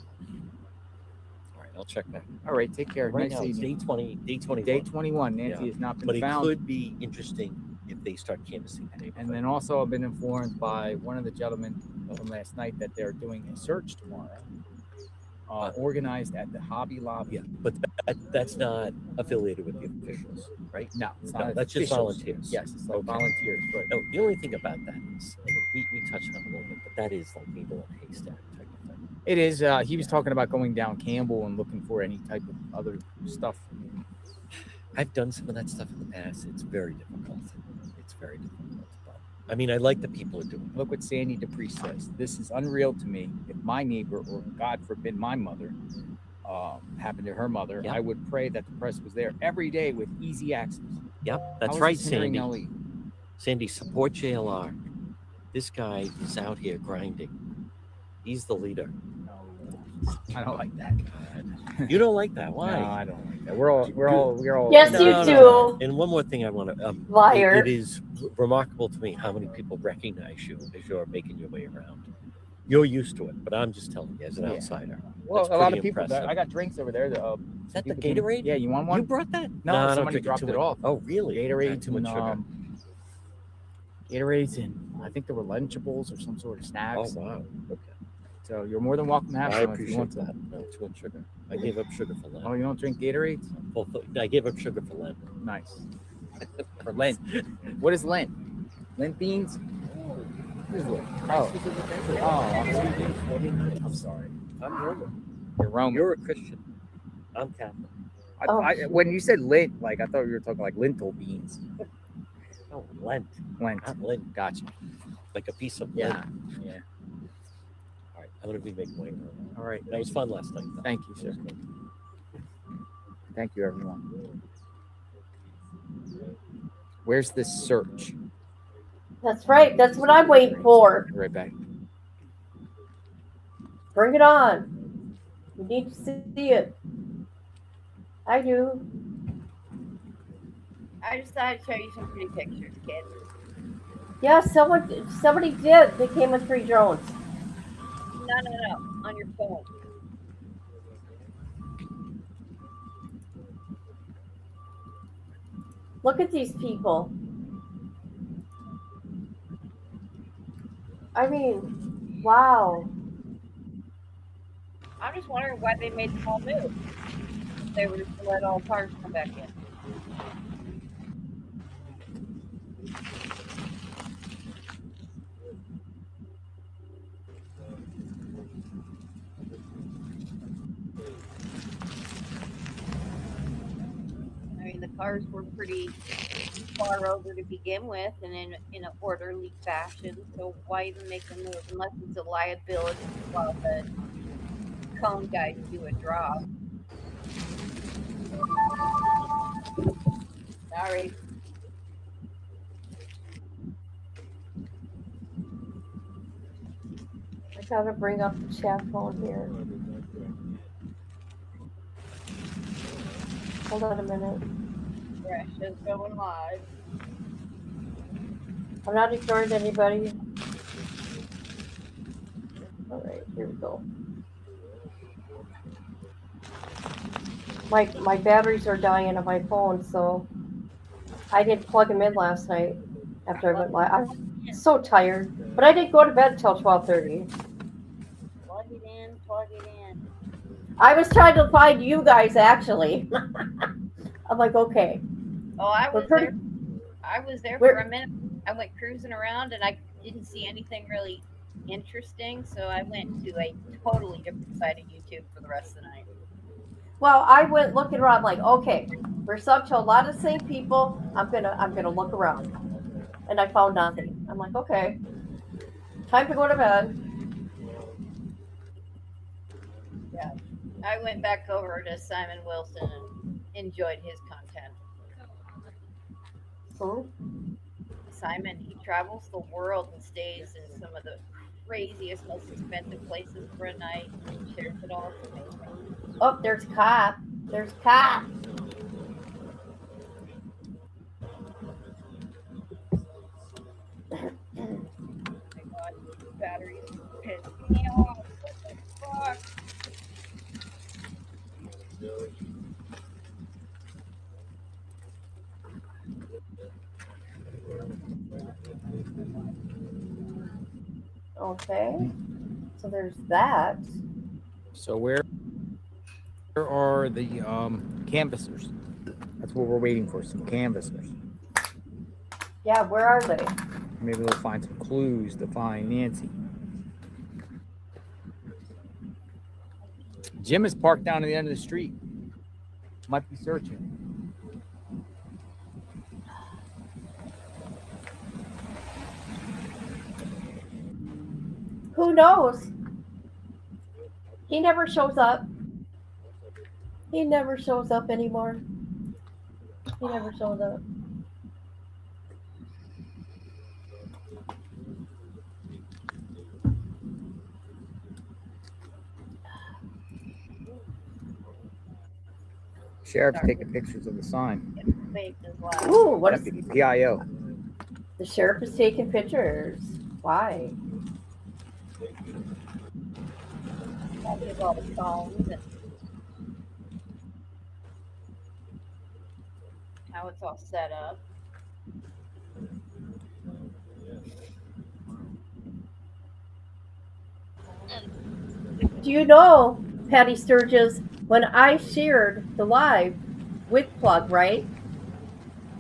All right, I'll check back. All right, take care. Right Nice now, seeing it's you. day 21. Day 21. Nancy has not been but found. But it could be interesting if they start canvassing the neighborhood. And then also I've been informed by one of the gentlemen from last night that they're doing a search tomorrow, organized at the Hobby Lobby. Yeah, but that's not affiliated with the officials, right? No, it's not. That's just officials. volunteers. Yes, it's like volunteers. But no, the only thing about that is, and we touched on it a little bit, but that is like needle in a haystack type of thing. it is. He was talking about going down Campbell and looking for any type of other stuff. I've done some of that stuff in the past. It's very difficult. It's very difficult. But, I mean, I like the people who do it. Look what Sandy Dupree says. This is unreal to me. If my neighbor, or God forbid my mother, happened to her mother, I would pray that the press was there every day with easy access. Yep, that's How is right, this hindering Sandy. LE? Sandy, support JLR. This guy is out here grinding. He's the leader. I don't like that. You don't like that? Why? No, I don't like that. We're all. Yes, you do. And one more thing I want to. Liar. It is remarkable to me how many people recognize you as you're making your way around. You're used to it, but I'm just telling you as an outsider. Well, that's a lot pretty of people. impressive. I got drinks over there. Is that the Gatorade? Yeah, you want one? You brought that? No, I don't somebody drink dropped too it much. off. Oh, really? Gatorade, Too much sugar. Gatorades, and I think there were Lunchables or some sort of snacks. Oh, wow. Okay. So you're more than welcome to have I some if you want appreciate some. that. No, too much sugar. I gave up sugar for Lent. Oh, you don't drink Gatorades? Well, I gave up sugar for Lent. Nice. For Lent. What is Lent? Lent beans? What is Lent? I'm sorry. I'm Roman. You're Roman. You're a Christian. I'm Catholic. When you said Lent, like I thought you were talking like lentil beans. Oh, Lent. Lent. Not Lent. Gotcha. Like a piece of Yeah. Lent. Yeah. All right. I'm going to be making way. All right. That was fun last night, though. Thank you, sir. Thank you, everyone. Where's this search? That's right. That's what I'm waiting for. Right back. Bring it on. We need to see it. I do. I just thought I'd show you some pretty pictures, kids. Yeah, somebody did. They came with 3 drones. No. On your phone. Look at these people. I mean, wow. I'm just wondering why they made the whole move. They were just to let all cars come back in. I mean, the cars were pretty far over to begin with, and in an orderly fashion. So why even make a move unless it's a liability while the cone guys do a drop? Sorry. I gotta bring up the chat phone here. Hold on a minute. Fresh is going live. I'm not ignoring anybody. All right, here we go. My batteries are dying on my phone, so I didn't plug them in last night after I went live. I'm so tired, but I didn't go to bed until 12:30. Plug it in, plug it in. I was trying to find you guys actually. I'm like, okay. Oh, I We're was pretty- there. I was there We're- for a minute. I went cruising around and I didn't see anything really interesting, so I went to a totally different side of YouTube for the rest of the night. Well, I went looking around like, okay, we're sub to a lot of the same people. I'm gonna look around, and I found nothing. I'm like, okay, time to go to bed. Yeah, I went back over to Simon Wilson and enjoyed his content. Who? Simon, he travels the world and stays in some of the craziest, most expensive places for a night and shares it all. It's amazing. Oh, there's cop. There's cop. Oh my God, batteries piss me off. What the fuck? Okay, so there's that. So where are the canvassers? That's what we're waiting for, some canvassers. Yeah, where are they? Maybe we'll find some clues to find Nancy. Jim is parked down at the end of the street. Might be searching. Who knows? He never shows up. He never shows up anymore. He never shows up. Sheriff's taking pictures of the sign. Baked as well. Ooh, what is Deputy PIO. the sheriff is taking pictures? Why? That is all the phones and how it's all set up. Do you know, Patty Sturgis, when I shared the live with Plug, right?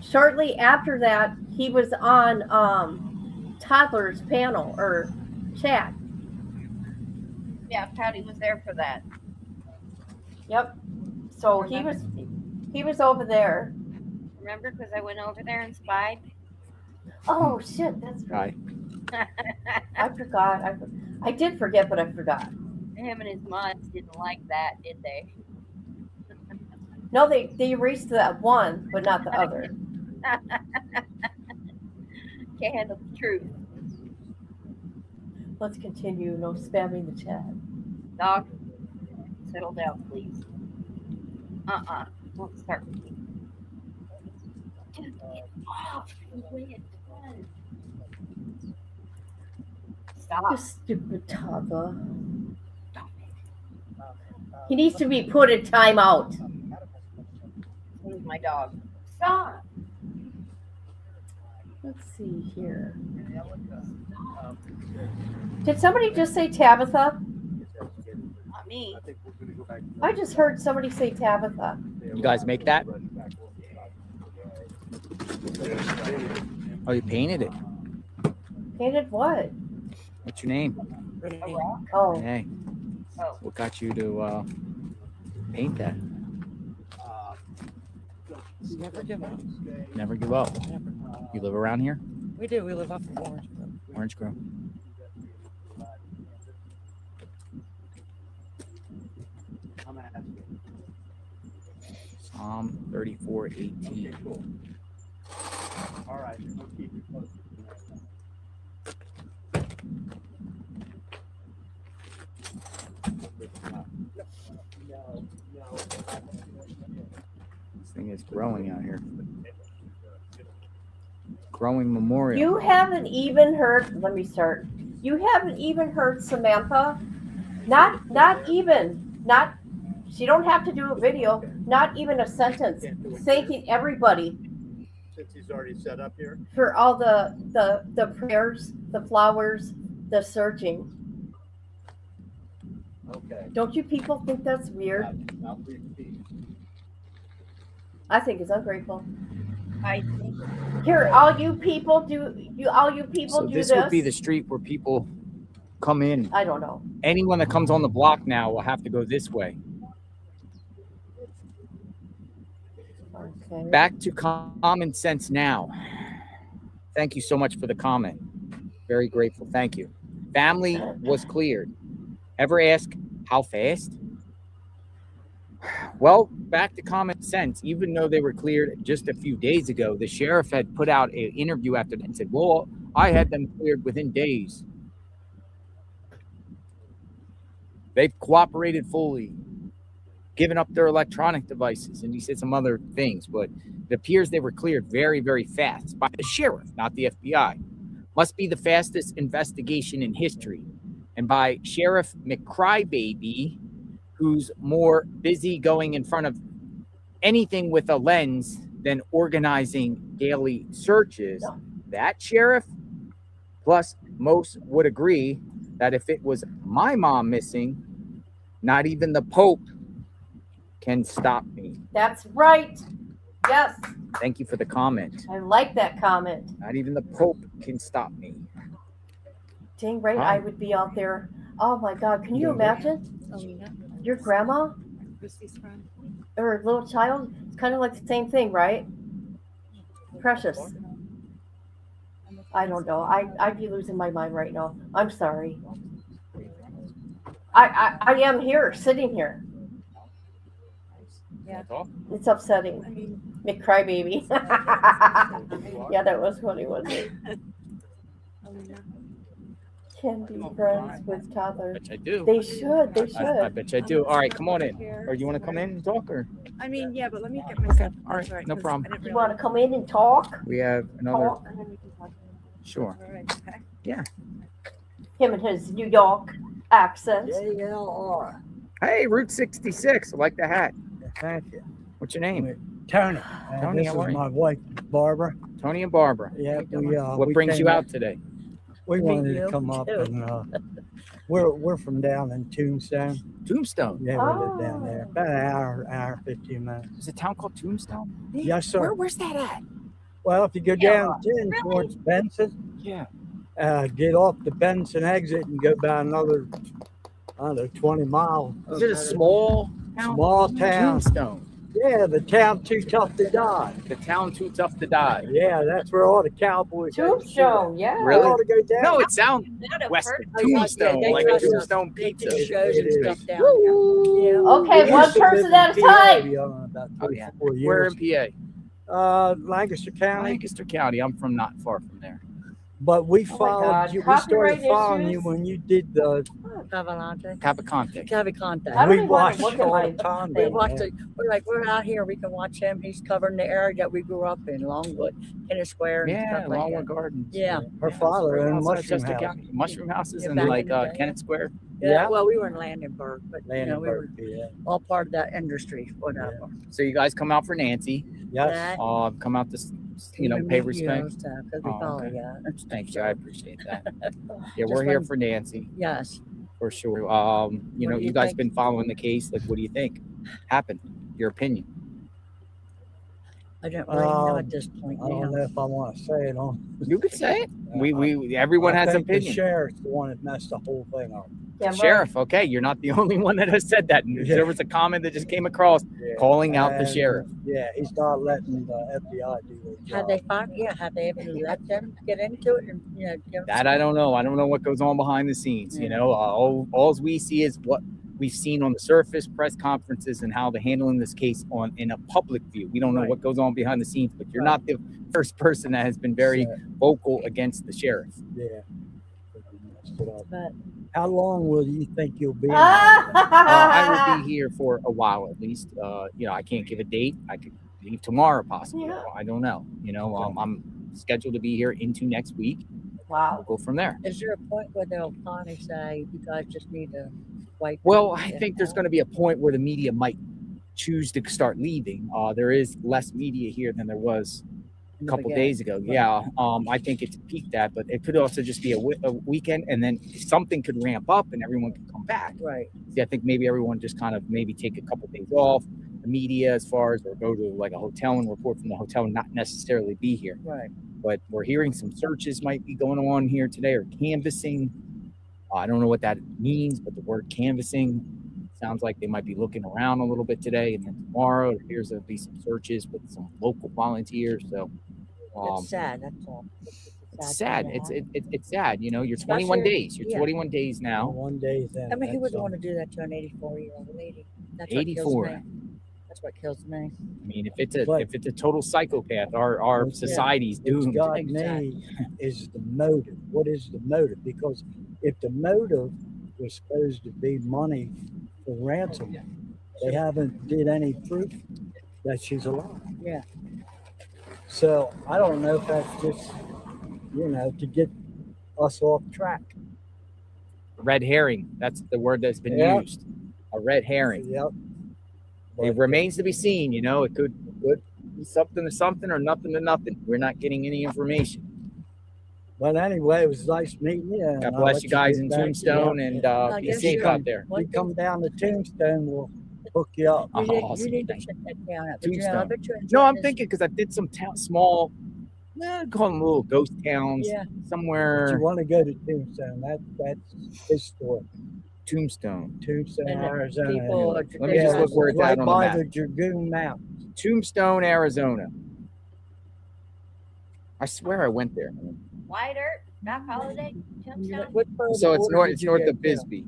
Shortly after that, he was on Toddler's panel or chat. Yeah, Patty was there for that. Yep. So he was over there. Remember, because I went over there and spied. Oh shit, that's right. Right. I forgot. I did forget, but I forgot. Him and his mods didn't like that, did they? No, they erased that one, but not the other. Can't handle the truth. Let's continue. No spamming the chat. Doc, settle down, please. Don't start with me. Dude, get off. Stop. You stupid Taga. He needs to be put in timeout. Who's my dog? Stop. Let's see here. Did somebody just say Tabitha? Not me. I just heard somebody say Tabitha. You guys make that? Oh, you painted it. Painted what? What's your name? A rock? Oh. Hey. Oh. What got you to paint that? Never give up. Never give up. You live around here? We do. We live off of Orange. Orange Grove. Psalm 34:18. All right, we'll keep you posted. Everything is growing out here. Growing memorial. You haven't even heard. Let me start. You haven't even heard Samantha. Not even. Not. She don't have to do a video. Not even a sentence. Thanking everybody Since he's already set up here. for all the prayers, the flowers, the searching. Okay. Don't you people think that's weird? I think it's ungrateful. I think. Here, all you people do. All you people So do this this. would be the street where people come in. I don't know. Anyone that comes on the block now will have to go this way. Okay. Back to common sense now. Thank you so much for the comment. Very grateful. Thank you. Family was cleared. Ever ask how fast? Well, back to common sense. Even though they were cleared just a few days ago, the sheriff had put out an interview after that and said, well, I had them cleared within days. They've cooperated fully, given up their electronic devices, and he said some other things, but it appears they were cleared very, very fast by the sheriff, not the FBI. Must be the fastest investigation in history. And by Sheriff Mccray, baby, who's more busy going in front of anything with a lens than organizing daily searches. That sheriff, plus most would agree that if it was my mom missing, not even the Pope can stop me. That's right. Yes. Thank you for the comment. I like that comment. Not even the Pope can stop me. Dang right, I would be out there. Oh my God, can you imagine? Your grandma or a little child? It's kind of like the same thing, right? Precious. I don't know. I'd be losing my mind right now. I'm sorry. I am here, sitting here. Yeah. It's upsetting. Mccray, baby. Yeah, that was funny, wasn't it? Can be friends with toddlers. I do. They should. They should. I bet you I do. All right, come on in. Or you want to come in and talk? Or I mean, yeah, but let me get myself. all right, no problem. You want to come in and talk? We have another. Talk. Sure. All right, okay. Yeah. Him and his New York accent. JLR. Hey, Route 66. I like the hat. Thank you. What's your name? Tony. Tony, This how is are you? my wife, Barbara. Tony and Barbara. Yeah. What we brings came you up- out today? We Me wanted to too. come up Too. and we're from down in Tombstone. Tombstone. Yeah, we live down there. About an hour, 15 minutes. Is a town called Tombstone? Yes, sir. Where's that at? Well, if you go down 10 towards Benson, Yeah. Get off the Benson exit and go by another, 20 miles. Is it a small town? Small town. Tombstone. Yeah, the town too tough to die. The town too tough to die. Yeah, that's where all the cowboys. Tombstone, yeah. Really? Ought to go down. No, it sounds Western. Tombstone, like a Tombstone pizza. Okay, one person at a time. Oh, yeah. We're in PA. Lancaster County. Lancaster County. I'm from not far from there. But we Oh my followed God, you. We copyright started following you issues? when you did the. Cavalante. Cavalcante. Cavalcante. I don't We even want watched to look at all my the time. We down watched there. it. We're out here. We can watch him. He's covering the area that we grew up in, Longwood, Kennett Square, and Yeah, stuff like Longwood that. Gardens. Yeah. Her father owned Mushroom Chester House. County. Mushroom houses Yeah, and back like in the day. Kennett Square. Yeah. Well, we were in Landenberg, but we were Landenberg, yeah. all part of that industry, whatever. So you guys come out for Nancy. Yes. Come out to pay respect. Because we Oh, follow okay. you. Thank you. I appreciate that. Yeah, Just we're here wanted- for Nancy Yes. for sure. What do You you guys think? been following the case. Like, what do you think happened? Your opinion? I don't really know at this point I don't now. know if I want to say it on. You could say it. Everyone I has think opinion. The sheriff's the one that messed the whole thing up. Yeah, Sheriff, okay, you're not the only one that has said that. Yeah. There was a comment that just came across calling out the And, sheriff. Yeah, he's not letting the FBI do their job. Have they found? Yeah. Have they ever let them get into it? And give That I don't know. I don't know what goes on behind the scenes. You know, all we see is what we've seen on the surface, press conferences, and how they're handling this case in a public view. We don't know what goes on behind the scenes, but you're not the first person that has been very vocal against the sheriff. Yeah. But how long will you think you'll be? I will be here for a while at least. I can't give a date. I could leave tomorrow, possibly. Yeah. I don't know. I'm scheduled to be here into next week. Wow. We'll go from there. Is there a point where they'll finally say you guys just need to wipe? Well, I think there's going to be a point where the media might choose to start leaving. There is less media here than there was a couple days ago. Yeah, I think it's peaked at, but it could also just be a weekend, and then something could ramp up and everyone could come back. Right. See, I think maybe everyone just kind of maybe take a couple days off. The media, as far as, or go to like a hotel and report from the hotel, and not necessarily be here. Right. But we're hearing some searches might be going on here today, or canvassing. I don't know what that means, but the word canvassing sounds like they might be looking around a little bit today, and then tomorrow it appears there'll be some searches with some local volunteers. So It's sad. That's all. it's sad. It's sad. You're 21 days. You're 21 days now. 1 day. I mean, who wouldn't want to do that to an 84-year-old lady? That's what kills 84. me. That's what kills me. I mean, if it's a total psychopath, our society's doomed. What God made is the motive. What is the motive? Because if the motive was supposed to be money for ransom, they haven't did any proof that she's alive. Yeah. So I don't know if that's just, to get us off track. Red herring. That's the word that's been used. A red herring. Yep. It remains to be seen. It could be something to something or nothing to nothing. We're not getting any information. But anyway, it was nice meeting you. God bless you guys in Tombstone, and be safe out there. If you come down to Tombstone, we'll hook you up. You need to check that down out. Tombstone. No, I'm thinking because I did some small, call them little ghost towns somewhere. But you want to go to Tombstone? That's historic. Tombstone, Arizona. Let me just look where it's at on the map. The Dragoon Mountains. Tombstone, Arizona. I swear I went there. Wyatt Earp, Doc Holliday, Tombstone. So it's north of Bisbee.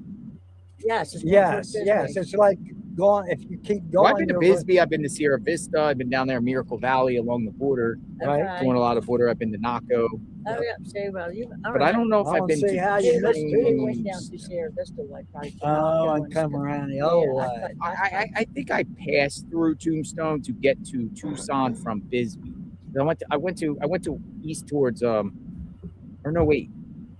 Yes. Yes. It's like going, if you keep going. Well, I've been to Bisbee. I've been to Sierra Vista. I've been down there, Miracle Valley, along the border. Right. Doing a lot of border. I've been to Naco. Oh yeah. See, well, But I don't know if I've been to. You went down to Sierra Vista, like right. And come around the other way. I think I passed through Tombstone to get to Tucson from Bisbee. I went to east towards or no, wait.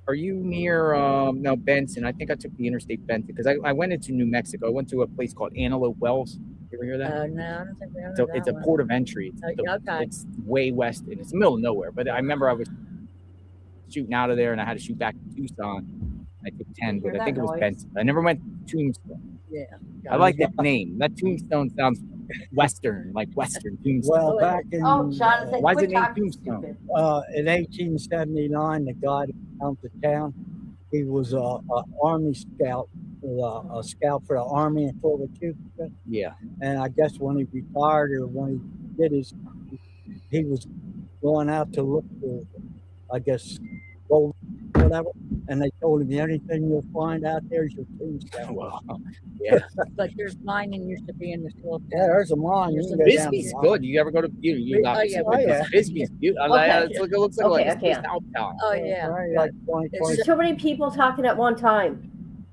Are you near no, Benson? I think I took the interstate Benson because I went into New Mexico. I went to a place called Antelope Wells. You ever hear that? No, I don't think we So it's a port of entry. It's way west, and it's the middle of nowhere. But I remember I was shooting out of there, and I had to shoot back to Tucson. I took 10, but I think it was Benson. I never went to Tombstone. Yeah. I like that name. That Tombstone sounds Western, like Western Tombstone. Well, back in Jonathan, why is quit it named talking Tombstone? In 1879, the guy that came to town, he was a army scout, a scout for the army in Fort Worth. Yeah. And I guess when he retired or when he did he was going out to look for, I guess, gold, whatever. And they told him the only thing you'll find out there is your tombstone. Wow. Yeah. But there's mining used to be in this little. Yeah, there's a mine. You can go down Bisbee's the line. good. You ever go to Bisbee's beautiful. It looks like Okay. a South Town. Oh yeah. Like 20, There's too many people talking at one time.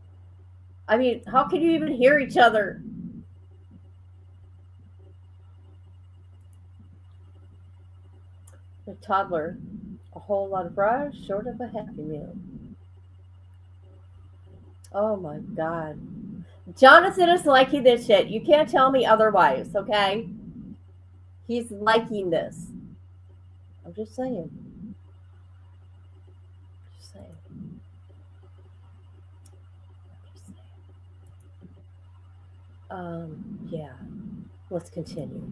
I mean, how can you even hear each other? A toddler, a whole lot of fries, short of a Happy Meal. Oh my God. Jonathan is liking this shit. You can't tell me otherwise, okay? He's liking this. I'm just saying. Yeah. Let's continue.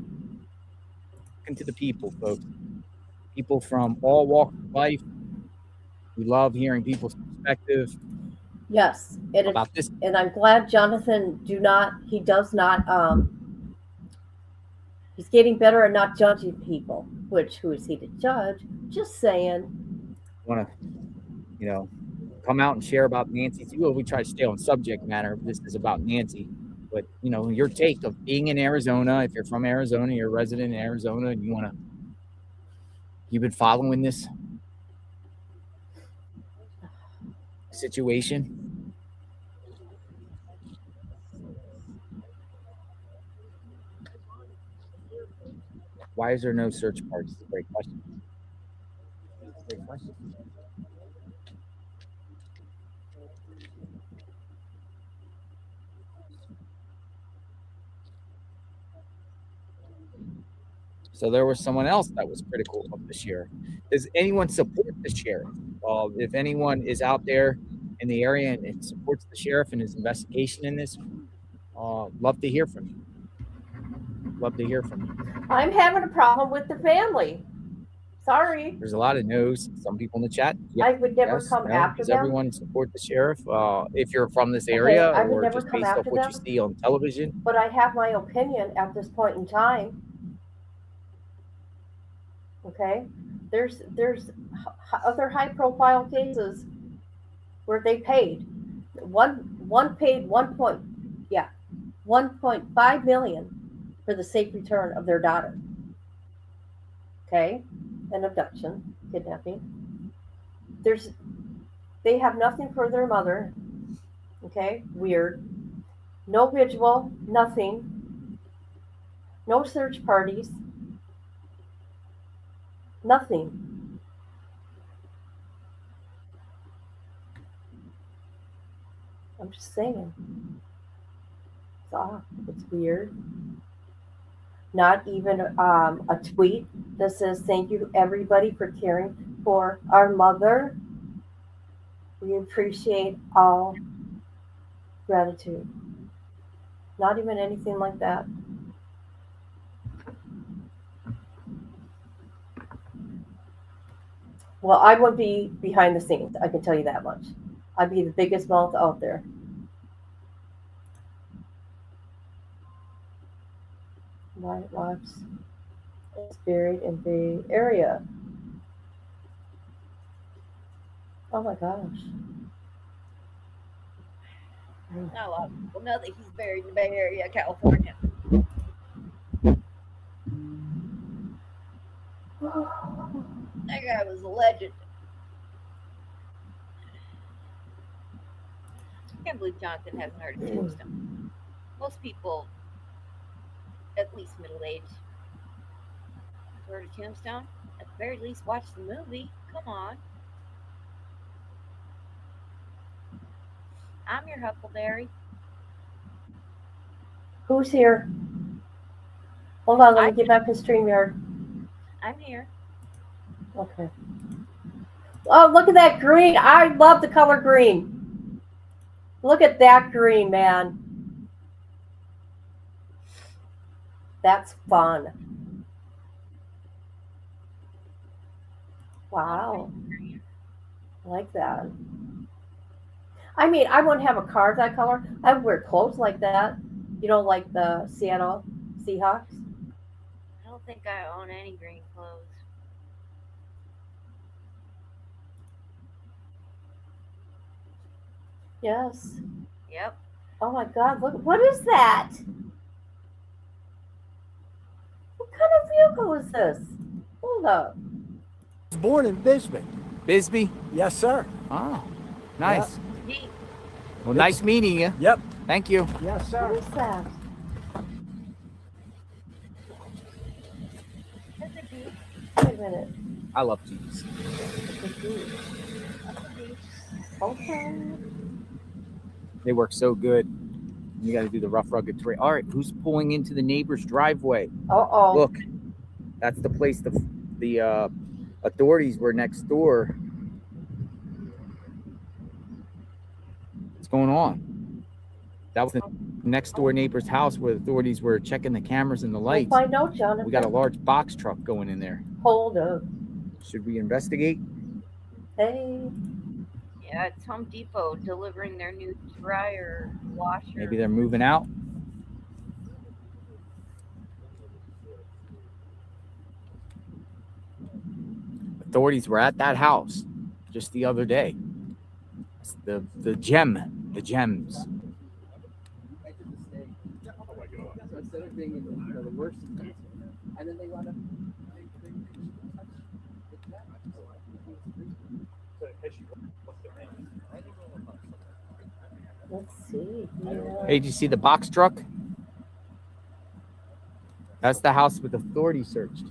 To the people, folks. People from all walks of life. We love hearing people's perspective. Yes, About this. and I'm glad Jonathan does not, he's getting better at not judging people, who is he to judge? Just saying. Want to, come out and share about Nancy. Well, we try to stay on subject matter. This is about Nancy. But, your take of being in Arizona, if you're from Arizona, you're a resident in Arizona, and you've been following this situation. Why is there no search parties? It's a great question. So there was someone else that was critical of the sheriff. Does anyone support the sheriff? If anyone is out there in the area and supports the sheriff in his investigation in this, love to hear from you. Love to hear from you. I'm having a problem with the family. Sorry. There's a lot of no's. Some people in the chat. I would never come after Does them. everyone support the sheriff? If you're from this area, I would or never just come based off after what them. you see on television? But I have my opinion at this point in time. Okay, there's other high profile cases where they paid one paid 1.5 million for the safe return of their daughter. Okay, an abduction, kidnapping. They have nothing for their mother. Okay, weird. No vigil, nothing. No search parties. Nothing. I'm just saying. It's off. It's weird. Not even a tweet that says, "Thank you, everybody, for caring for our mother. We appreciate all gratitude." Not even anything like that. Well, I would be behind the scenes. I can tell you that much. I'd be the biggest mouth out there. White Watts is buried in Bay Area. Oh my gosh. Not a lot of people know that he's buried in the Bay Area, California. That guy was a legend. I can't believe Jonathan hasn't heard of Tombstone. Most people, at least middle-aged, heard of Tombstone. At the very least, watch the movie. Come on. I'm your Huckleberry. Who's here? Hold on, let me get back to StreamYard. I'm here. Okay. Oh, look at that green. I love the color green. Look at that green, man. That's fun. Wow. I like that. I mean, I wouldn't have a car that color. I would wear clothes like that. You know, like the Seattle Seahawks. I don't think I own any green clothes. Yes. Yep. Oh my God, look, what is that? What kind of vehicle is this? Hold up. I was born in Bisbee. Bisbee? Yes, sir. Oh, nice. Yeah. Well, nice meeting you. Yep. Thank you. Yes, sir. What is that? Wait a minute. I love Jeeps. Okay. They work so good. You got to do the rough, rugged terrain. All right, who's pulling into the neighbor's driveway? Uh-oh. Look, that's the place the authorities were next door. What's going on? That was the next door neighbor's house where the authorities were checking the cameras and the lights. We'll find out, Jonathan. We got a large box truck going in there. Hold up. Should we investigate? Hey. Yeah, it's Home Depot delivering their new dryer washer. Maybe they're moving out. Authorities were at that house just the other day. It's the gems. So instead of being the worst, and then they want to. Let's see. Hey, did you see the box truck? That's the house with authority searched.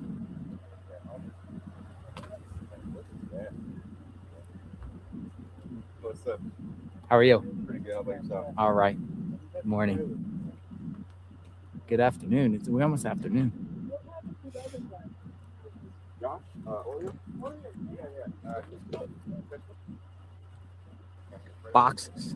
What's up? How are you? Pretty good. How about yourself? All right. Good morning. Good afternoon. It's almost afternoon. Josh? Oreo? Yeah. Boxes.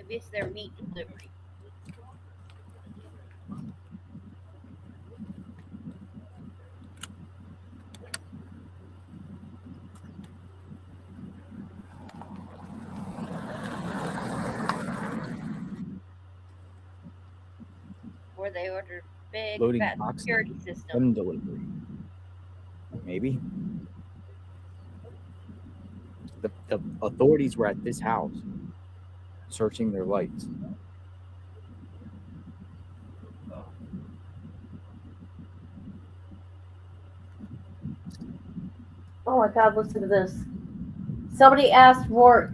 Maybe it's their meat delivery. Or they ordered big Loading fat boxes. security system. Gun delivery. Maybe. The authorities were at this house searching their lights. Oh my God, listen to this. Somebody asked Rourke,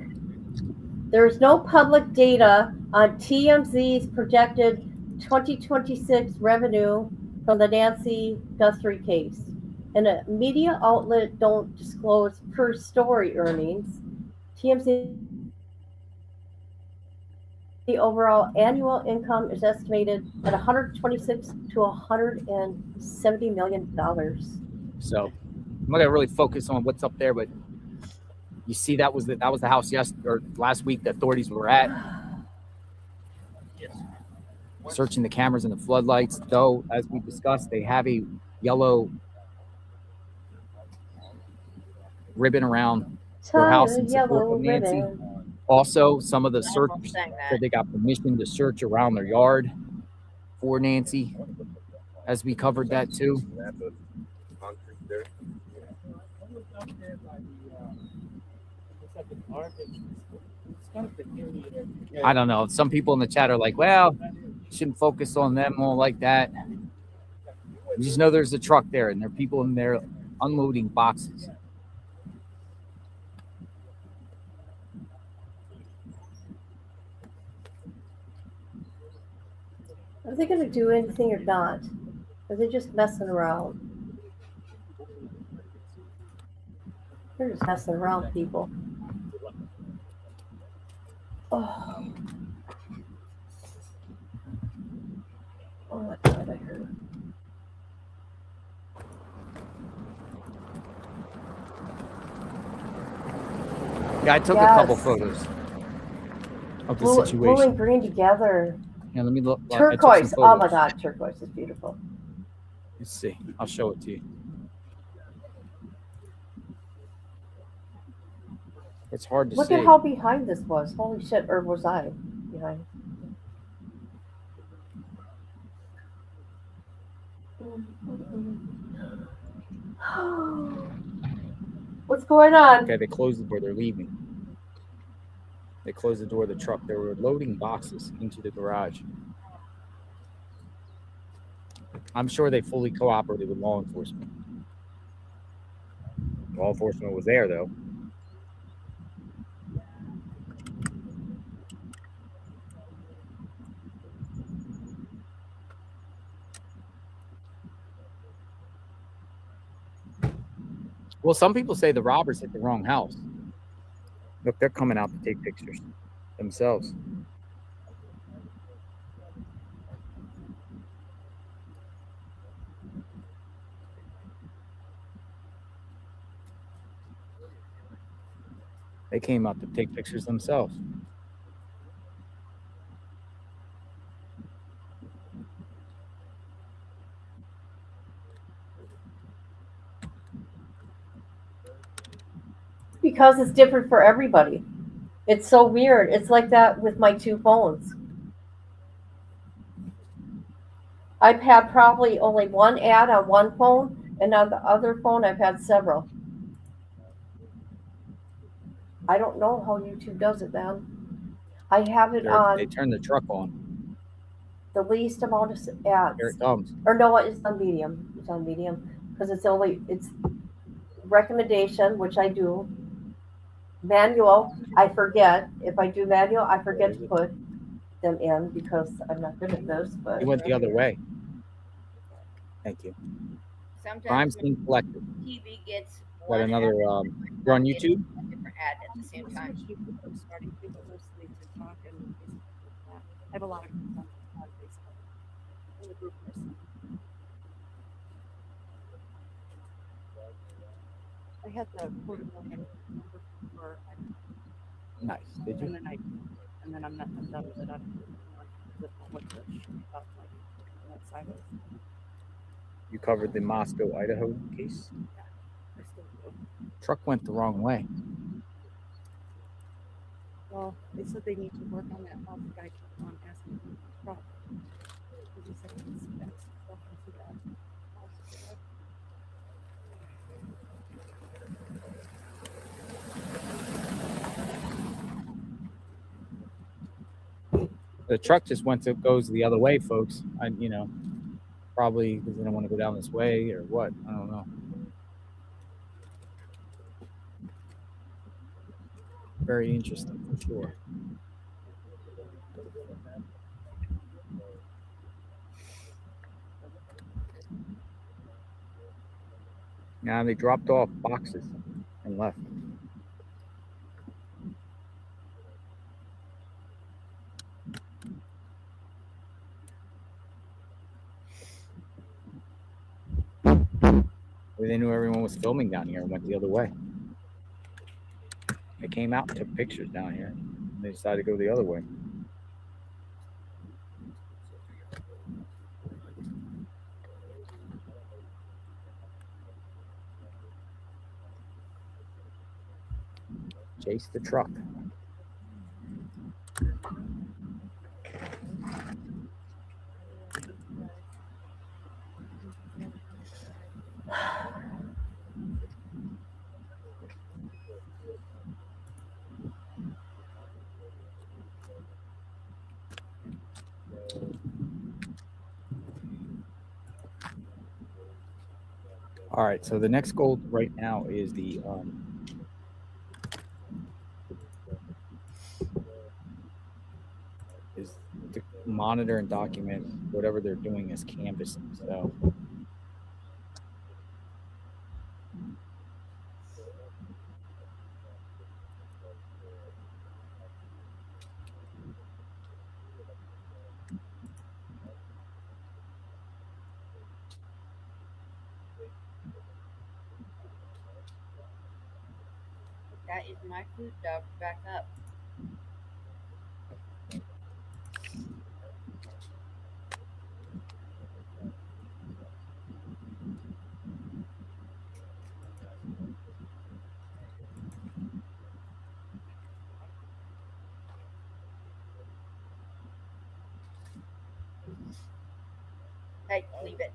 there's no public data on TMZ's projected 2026 revenue from the Nancy Guthrie case. And a media outlet don't disclose per story earnings. TMZ the overall annual income is estimated at $126 to $170 million. So I'm not gonna really focus on what's up there, but you see that was the house last week the authorities were at. Searching the cameras and the floodlights, though, as we discussed, they have a yellow ribbon around their house in support of Nancy. Ribbon. Also, some of the searchers said they got permission to search around their yard for Nancy, as we covered that too. I don't know. Some people in the chat are like, well, shouldn't focus on them all like that. You just know there's a truck there and there are people in there unloading boxes. Are they going to do anything or not? Are they just messing around? They're just messing around, people. Oh. Oh my God, I heard. Yeah, I took a couple photos of the situation. Blue and green together. Yeah, let me look. Turquoise. Oh my God, turquoise is beautiful. Let's see. I'll show it to you. It's hard to see. Look at how behind this was. Holy shit, or was I behind? What's going on? Okay, they closed the door. They're leaving. They closed the door of the truck. They were loading boxes into the garage. I'm sure they fully cooperated with law enforcement. Law enforcement was there, though. Well, some people say the robbers hit the wrong house. Look, they're coming out to take pictures themselves. They came out to take pictures themselves. Because it's different for everybody. It's so weird. It's like that with my two phones. I've had probably only one ad on one phone, and on the other phone, I've had several. I don't know how YouTube does it, man. I have it on. They turned the truck on. the least amount of Here ads. it comes. Or no, it's on medium. It's on medium because it's recommendation, which I do. Manual, I forget. If I do manual, I forget to put them in because I'm not good at this. But You went the other way. Thank you. Crime Sometimes Scene Collective. TV gets Got one another. ad, You're on YouTube. a different ad at the same time. I'm starting to mostly TikTok and Facebook. I have a lot of content on Facebook. I'm a group person. I had the $250,000 number for Nice. Did you? and then I'm done with it. I don't know what the shit about like that sideways. You covered the Moscow, Idaho case. I still do. Truck went the wrong way. Well, they said they need to work on that. While the guy kept on asking me the truck. Because he said it's stuff into that. The truck just goes the other way, folks. Probably because they don't want to go down this way or what. I don't know. Very interesting for sure. Now they dropped off boxes and left. They knew everyone was filming down here and went the other way. They came out and took pictures down here. And they decided to go the other way. Chase the truck. All right, so the next goal right now is to monitor and document whatever they're doing as canvassing. So That is my food dog. Back up. Hey, leave it.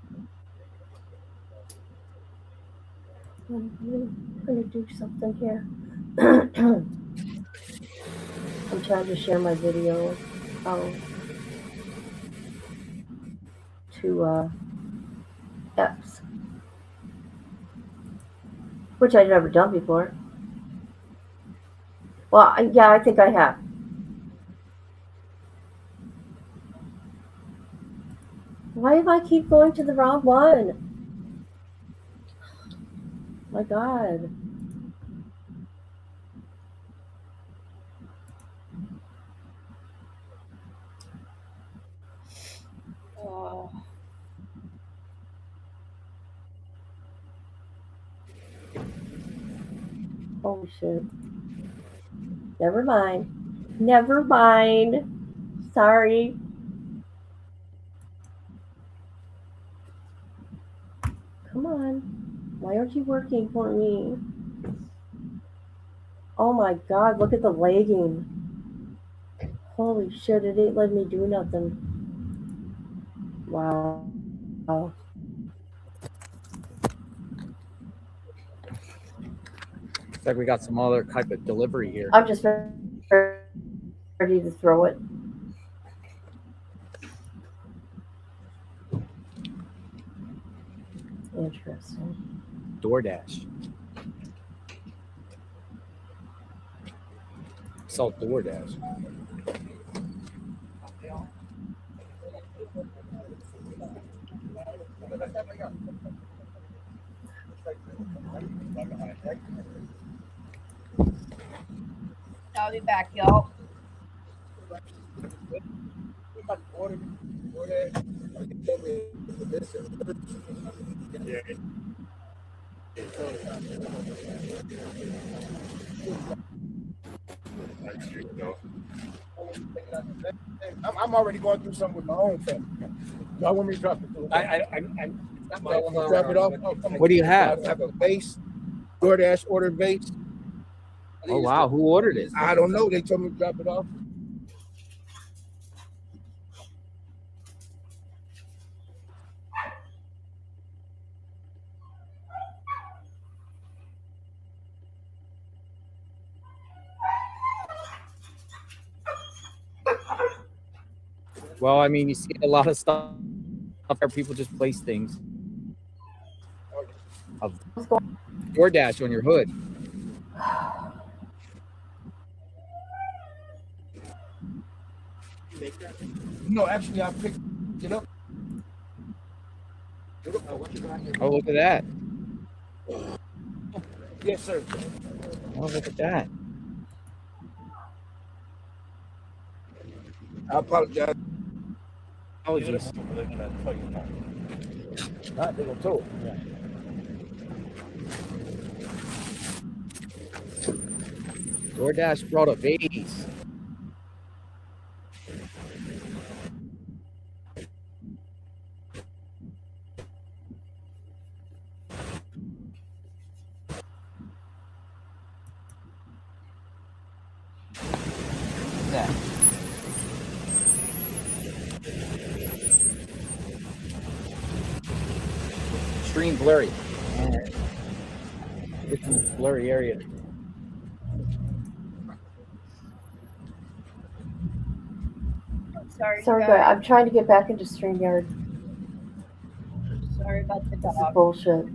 I'm gonna do something here. I'm trying to share my video to X, which I've never done before. Well, yeah, I think I have. Why do I keep going to the wrong one? My God. Oh. Holy shit. Never mind. Never mind. Sorry. Come on. Why aren't you working for me? Oh my God, look at the lagging. Holy shit, it ain't letting me do nothing. Wow. looks like we got some other type of delivery here. I'm just ready to throw it. Interesting. DoorDash. Saw DoorDash. I'll be back, y'all. I'm already going through something with my own family. Y'all want me to drop it? Drop it off. What do you have? I have a vase, DoorDash ordered vase. Oh wow, who ordered it? I don't know. They told me to drop it off. Well, I mean, you see a lot of stuff where people just place things of DoorDash on your hood. No, actually, I picked it up. Oh, look at that. Yes, sir. Oh, look at that. I apologize. Apologies. They're gonna tow it. DoorDash brought a vase. That. Extreme blurry. It's in a blurry area. Sorry, Sorry, guys. but I'm trying to get back into StreamYard. Sorry about the This is dog. bullshit.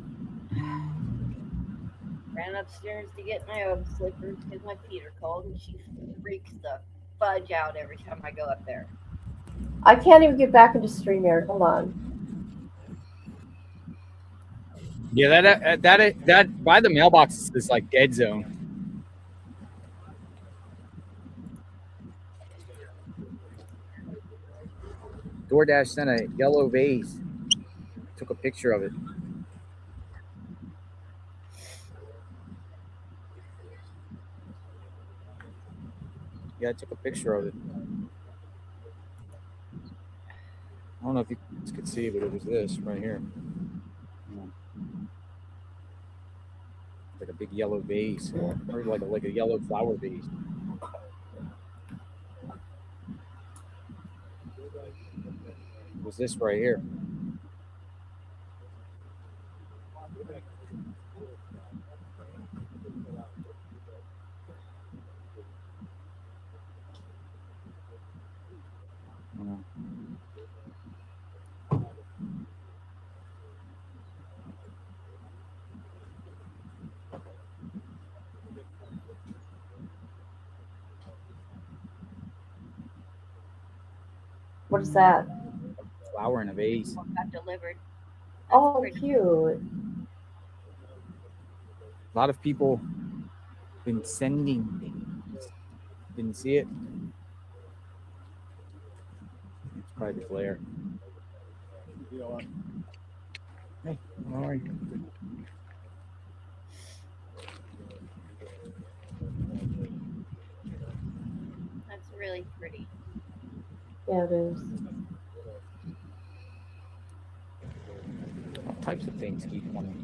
Ran upstairs to get my own slippers because my feet are cold, and she freaks the fudge out every time I go up there. I can't even get back into StreamYard. Hold on. Yeah, that by the mailbox is like dead zone. DoorDash sent a yellow vase. Took a picture of it. Yeah, I took a picture of it. I don't know if you could see, but it was this right here. Like a big yellow vase, or like a yellow flower vase. It was this right here. What is that? Flower in a vase. Got delivered. Oh, pretty cute. A lot of people been sending things. Didn't see it. It's probably the glare. Hey, how are you? That's really pretty. Yeah, it is. All types of things keep coming.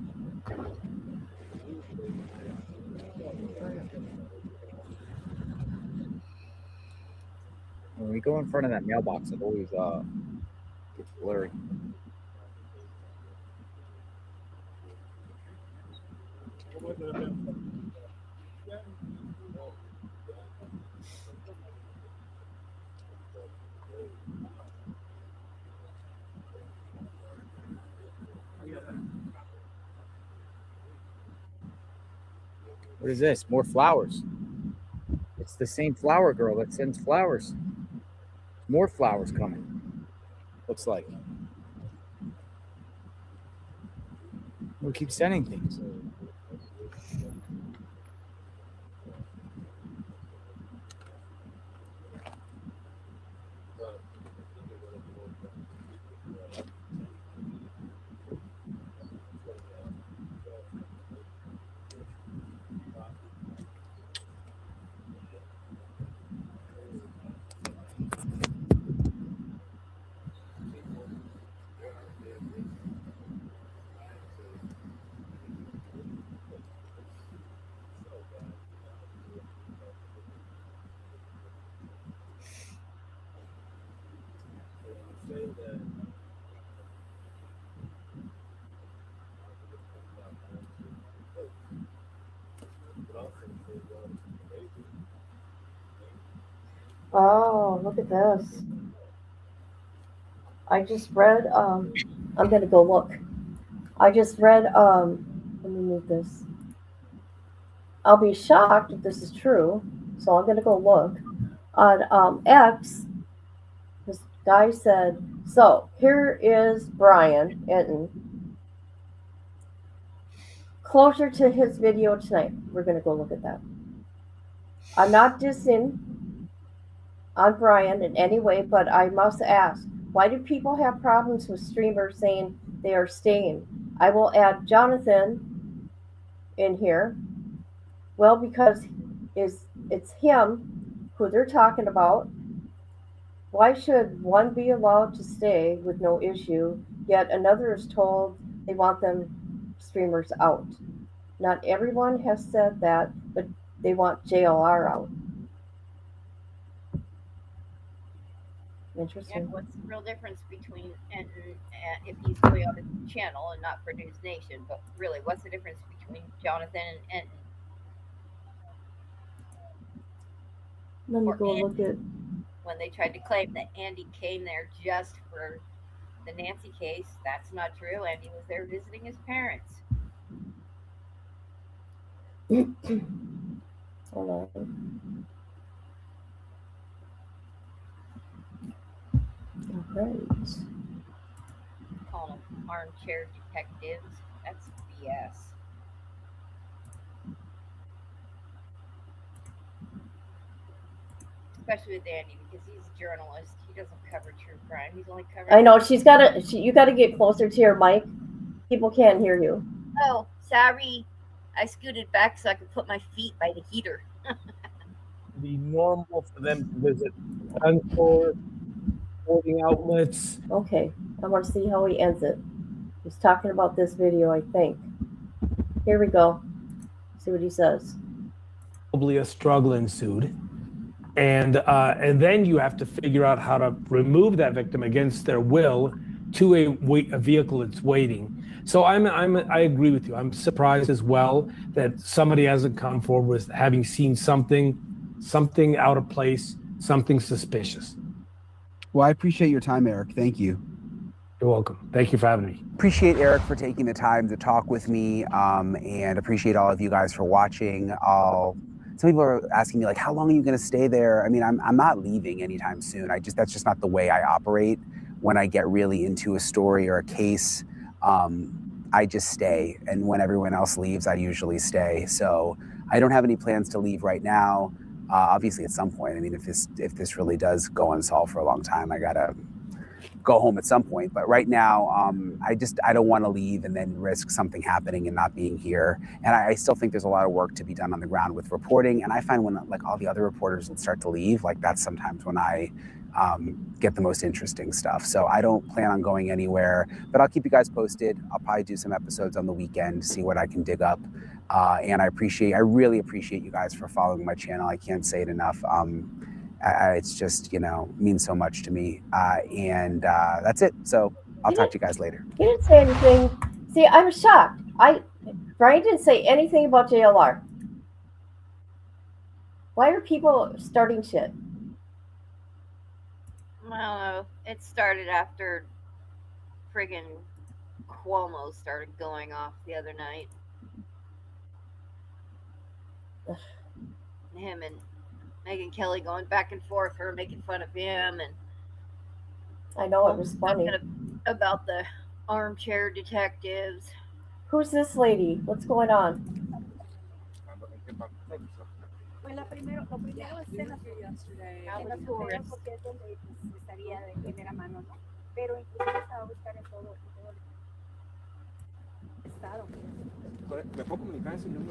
When we go in front of that mailbox, it always gets blurry. What is this? More flowers. It's the same flower girl that sends flowers. More flowers coming. Looks like. We'll keep sending things. Oh, look at this. I just read, I'm going to go look. I just read, let me move this. I'll be shocked if this is true, so I'm going to go look. On X, this guy said, so here is Brian Enton. Closer to his video tonight. We're going to go look at that. I'm not dissing on Brian in any way, but I must ask, why do people have problems with streamers saying they are staying? I will add Jonathan in here. Well, because it's him who they're talking about. Why should one be allowed to stay with no issue, yet another is told they want them streamers out? Not everyone has said that, but they want JLR out. Interesting. And what's the real difference between Enton and if he's going on his channel and not for News Nation? But really, what's the difference between Jonathan and Enton? Let me go look at. When they tried to claim that Andy came there just for the Nancy case, that's not true. Andy was there visiting his parents. Hold on. All right. Call them armchair detectives. That's BS. Especially with Andy, because he's a journalist. He doesn't cover true crime. He's only covering. I know you got to get closer to your mic. People can't hear you. Oh, sorry. I scooted back so I could put my feet by the heater. Be normal for them to visit gun stores, sporting outlets. Okay, I want to see how he ends it. He's talking about this video, I think. Here we go. See what he says. Probably a struggle ensued. And then you have to figure out how to remove that victim against their will to a vehicle that's waiting. So I agree with you. I'm surprised as well that somebody hasn't come forward with having seen something out of place, something suspicious. Well, I appreciate your time, Eric. Thank you. You're welcome. Thank you for having me. Appreciate Eric for taking the time to talk with me, and appreciate all of you guys for watching. Some people are asking me, like, how long are you going to stay there? I mean, I'm not leaving anytime soon. That's just not the way I operate. When I get really into a story or a case, I just stay. And when everyone else leaves, I usually stay. So I don't have any plans to leave right now. Obviously, at some point, I mean, if this really does go unsolved for a long time, I gotta go home at some point. But right now, I don't want to leave and then risk something happening and not being here. And I still think there's a lot of work to be done on the ground with reporting. And I find when like all the other reporters start to leave, like that's sometimes when I get the most interesting stuff. So I don't plan on going anywhere, but I'll keep you guys posted. I'll probably do some episodes on the weekend, see what I can dig up. And I really appreciate you guys for following my channel. I can't say it enough. It's just, means so much to me. And that's it. So I'll talk to you guys later. He didn't say anything. See, I was shocked. Brian didn't say anything about JLR. Why are people starting shit? I don't know. It started after friggin' Cuomo started going off the other night. him and Megyn Kelly going back and forth, her making fun of him, and I know it was funny. About the armchair detectives. Who's this lady? What's going on? Pues lo primero es en los tours, porque es donde estaría de primera mano, ¿no? Pero incluso estaba a buscar en todo el estado.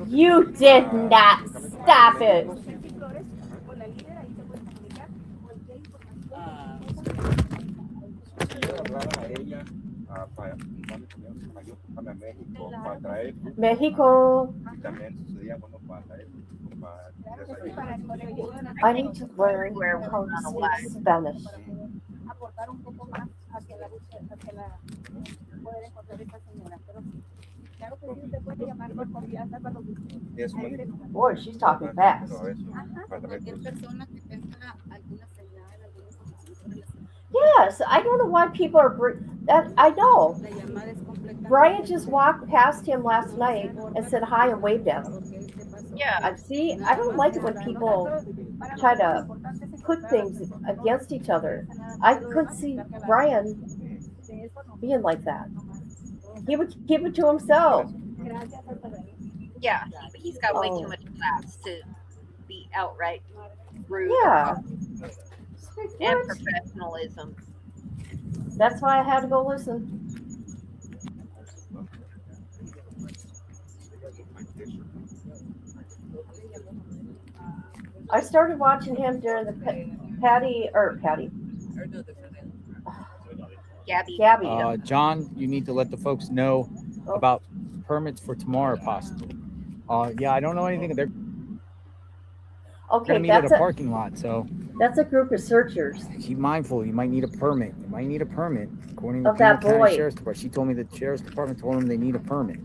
You did not stop it. Con la líder ahí te puedes comunicar cualquier información. México. I need to learn how to speak Spanish. Aportar un poco más hacia la poder encontrar esta señora, pero claro que sí, usted puede llamar por confianza cuando Boy, she's talking fast. Cualquier persona que tenga alguna señal, alguna información. Yes, I don't know why people are that. I know. Brian just walked past him last night and said hi and waved at him. Yeah. See, I don't like it when people try to put things against each other. I couldn't see Brian being like that. He would keep it to himself. Yeah, he's got way too much class to be outright rude. Yeah. And professionalism. That's why I had to go listen. I started watching him during the Gabby. John, you need to let the folks know about permits for tomorrow, possibly. Yeah, I don't know anything. They're gonna meet at a parking lot, so that's a group of searchers. Keep mindful. You might need a permit. According to that County boy. Sheriff's Department. She told me the Sheriff's Department told them they need a permit.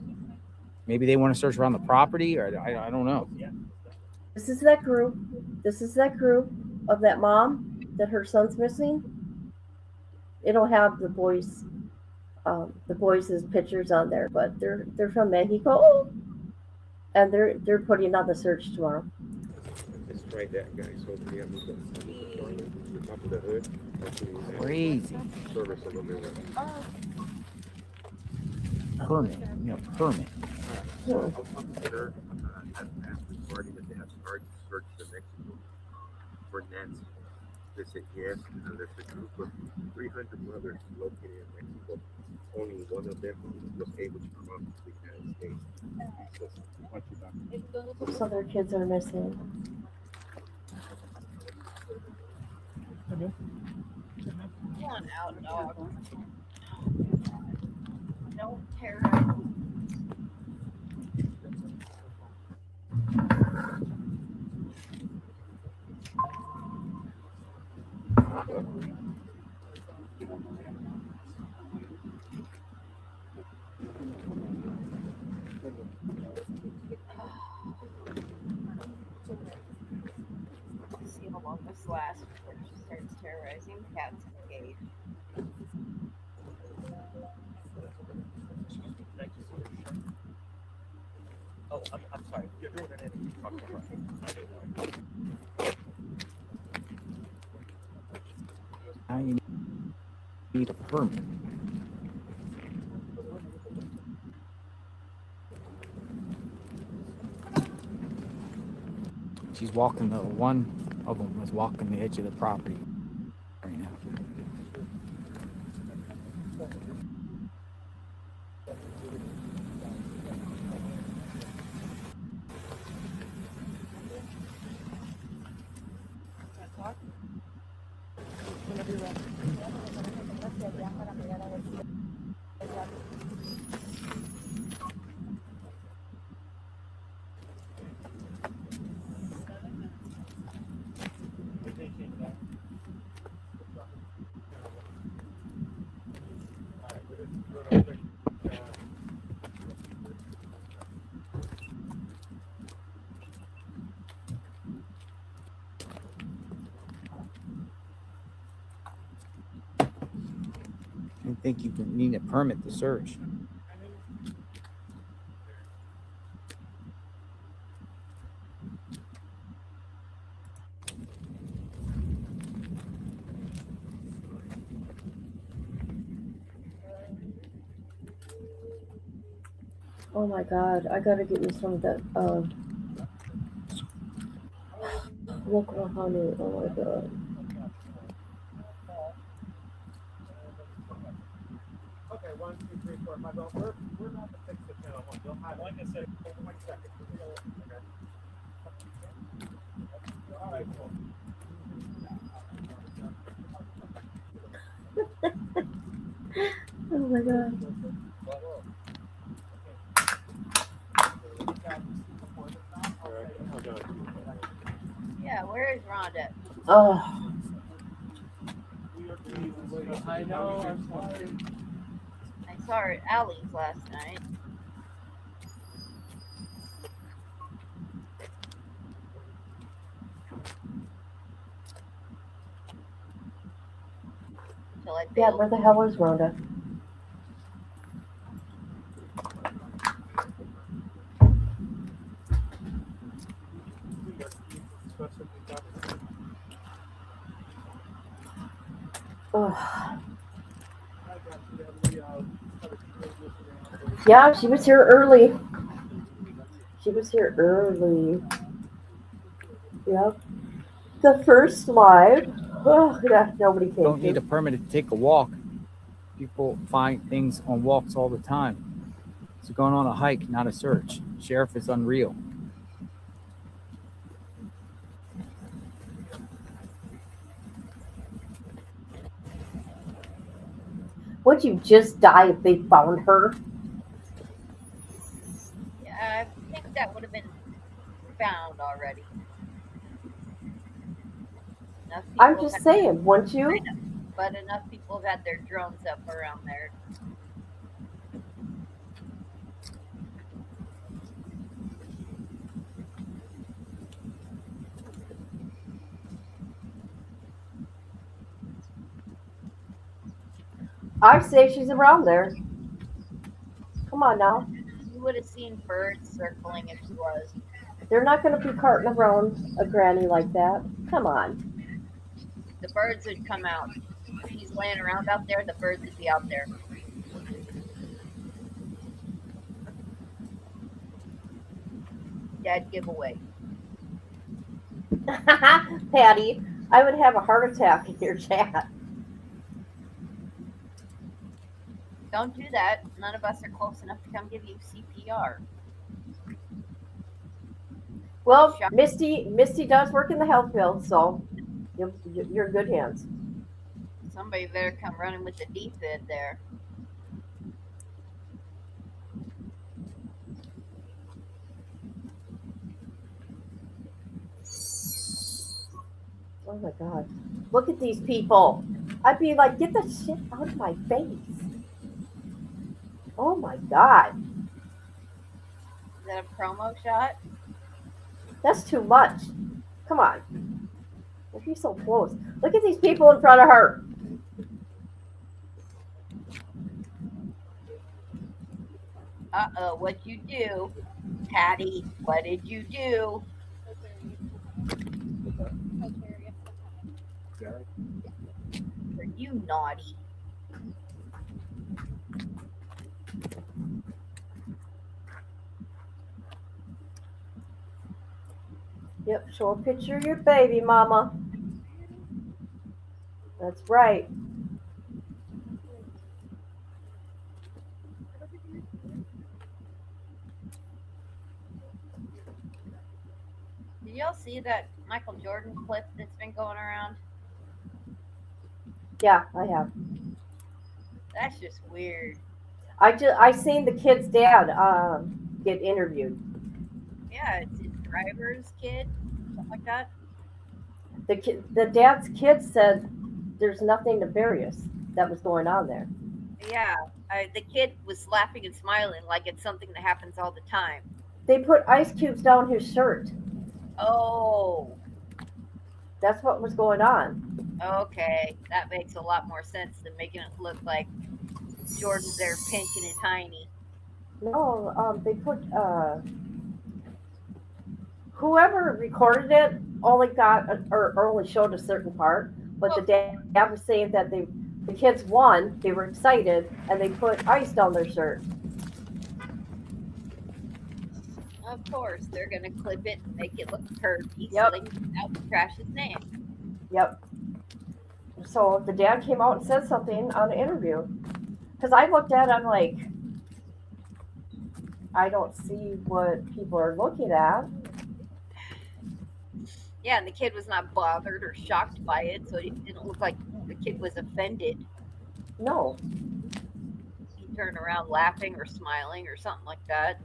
Maybe they want to search around the property, or I don't know. This is that group. Of that mom that her son's missing. It'll have the boys' pictures on there, but they're from Mexico, and they're putting on the search tomorrow. Let's try that, guys. Hopefully, I'm the top of the hood. Crazy. Service a little bit. Permit. Permit. So I'm sure regarding that they have started to search the Mexico for Nancy. They said yes, and there's a group of 300 mothers located in Mexico. Only one of them was able to come up to the United States. So their kids are missing. Come on out, dog. Don't terrorize. See how long this lasts before she starts terrorizing cats in the cage. Oh, I'm sorry. You're doing it in Now you need a permit. She's walking one of them was walking the edge of the property right now. I think you need a permit to search. Oh my God, I gotta get me some of that local honey. Oh my God. Okay, 1, 2, 3, 4, 5. Well, we're about to fix the channel one. You'll have, like I said, 1 second. Okay. All right, cool. Oh my God. Yeah, where is Rhonda? Oh. I know. I'm sorry. I saw her at Allie's last night. Yeah, where the hell is Rhoda? Oh. Yeah, she was here early. She was here early. Yep. The first live. Oh, yeah, nobody came. Don't need a permit to take a walk. People find things on walks all the time. It's going on a hike, not a search. Sheriff is unreal. Would you just die if they found her? Yeah, I think that would have been found already. I'm just saying, wouldn't you? But enough people have had their drones up around there. I say she's around there. Come on now. You would have seen birds circling if she was. They're not going to be carting around a granny like that. Come on. The birds would come out. If she's laying around out there, the birds would be out there. Dead giveaway. Patty, I would have a heart attack in your chat. Don't do that. None of us are close enough to come give you CPR. Well, Misty does work in the health field, so you're in good hands. Somebody better come running with the defib there. Oh my God. Look at these people. I'd be like, get the shit out of my face. Oh my God. Is that a promo shot? That's too much. Come on. If you're so close. Look at these people in front of her. Uh-oh, what'd you do? Patty, what did you do? Are you naughty? Yep, show a picture of your baby, mama. That's right. Did y'all see that Michael Jordan clip that's been going around? Yeah, I have. That's just weird. I seen the kid's dad get interviewed. Yeah, it's his driver's kid, something like that. The dad's kid said there's nothing nefarious that was going on there. Yeah, the kid was laughing and smiling like it's something that happens all the time. They put ice cubes down his shirt. Oh. That's what was going on. Okay, that makes a lot more sense than making it look like Jordan's there pinching his hiney. No, they put whoever recorded it only got or only showed a certain part, but the dad was saying that the kids won, they were excited, and they put ice down their shirt. Of course, they're gonna clip it and make it look pervy so they can out trash his name. Yep. So the dad came out and said something on the interview. Because I looked at it, I'm like, I don't see what people are looking at. Yeah, and the kid was not bothered or shocked by it, so it didn't look like the kid was offended. No. He turned around laughing or smiling or something like that.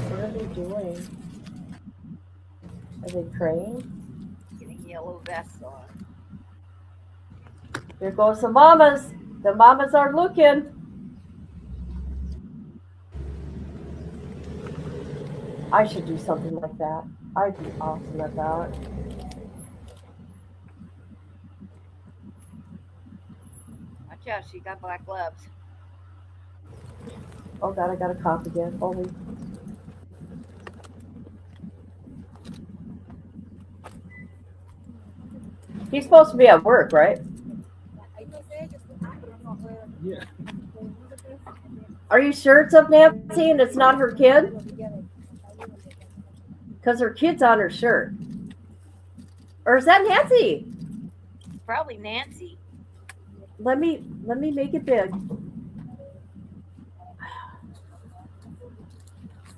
What are they doing? Are they praying? Getting yellow vests on. There goes the mamas. The mamas are looking. I should do something like that. I'd be awesome at that. Watch out, she got black gloves. Oh God, I got a cough again. Holy. He's supposed to be at work, right? Yeah. Are you sure it's up Nancy and it's not her kid? Because her kid's on her shirt. Or is that Nancy? Probably Nancy. Let me make it big.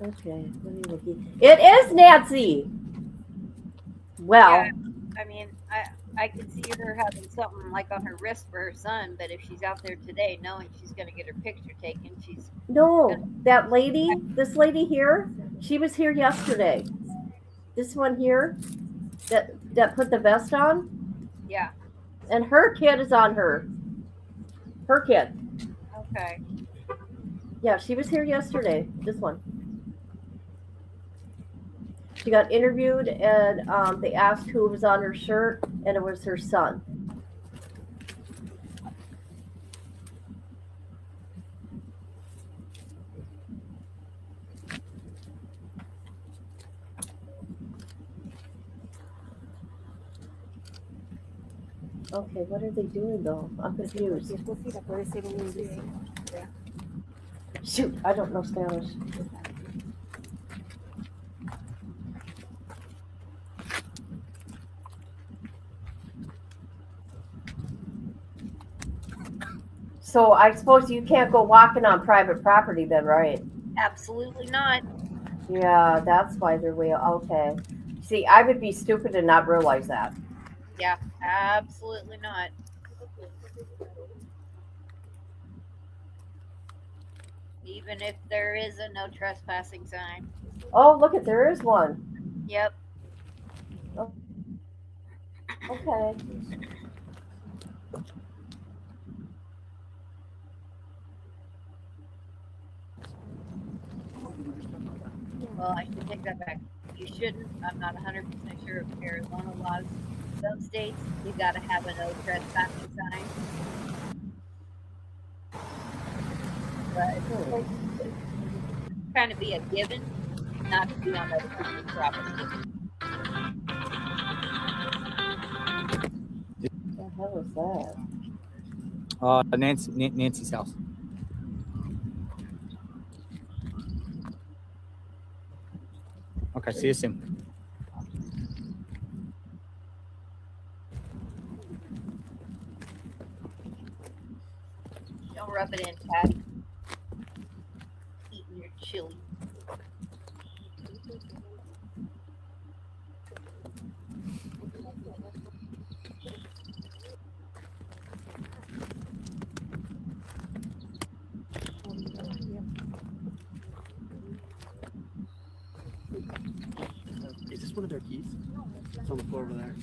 Okay, let me look. It is Nancy. Well, Yeah, I mean, I could see her having something like on her wrist for her son, but if she's out there today knowing she's going to get her picture taken, she's... no, that lady, this lady here, she was here yesterday. This one here, that put the vest on, Yeah, and her kid is on her. Her kid. okay. Yeah, she was here yesterday. This one. She got interviewed, and they asked who was on her shirt, and it was her son. Okay, what are they doing though? I'm confused. Shoot, I don't know Spanish. So I suppose you can't go walking on private property then, right? Absolutely not. Yeah, that's why they're way okay. See, I would be stupid to not realize that. Yeah, absolutely not. Even if there is a no trespassing sign. Oh, look, there is one. Yep. Oh. Okay. Well, I should take that back. You shouldn't. I'm not 100% sure if Arizona laws. Some states, you got to have a no trespassing sign. But it's kind of be a given not to be on other people's property. What the hell is that? Nancy's house. Okay, see you soon. Don't rub it in, Patty. Eating your chili. Is this one of their keys? It's on the floor over there.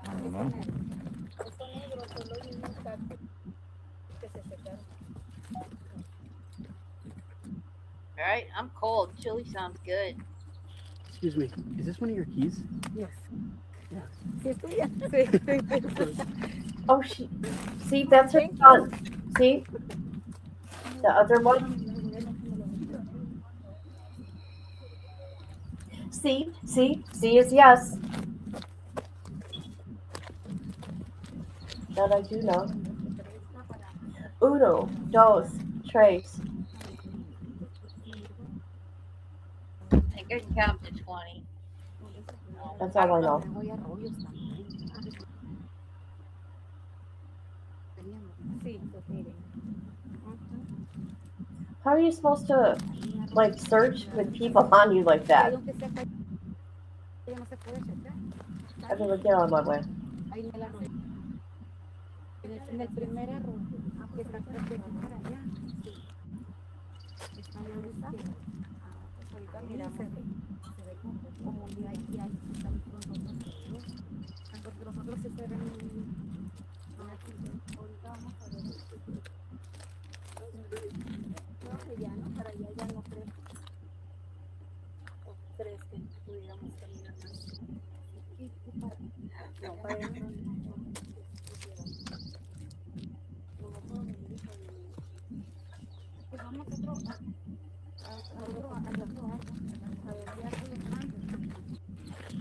I don't know. All right, I'm cold. Chili sounds good. Excuse me, is this one of your keys? Yes. Yeah. Oh, see, that's her son. See? The other one? See is yes. That I do know. Uno, dos, tres. I can count to 20. That's all I know. How are you supposed to like search with people on you like that? I better get on my way.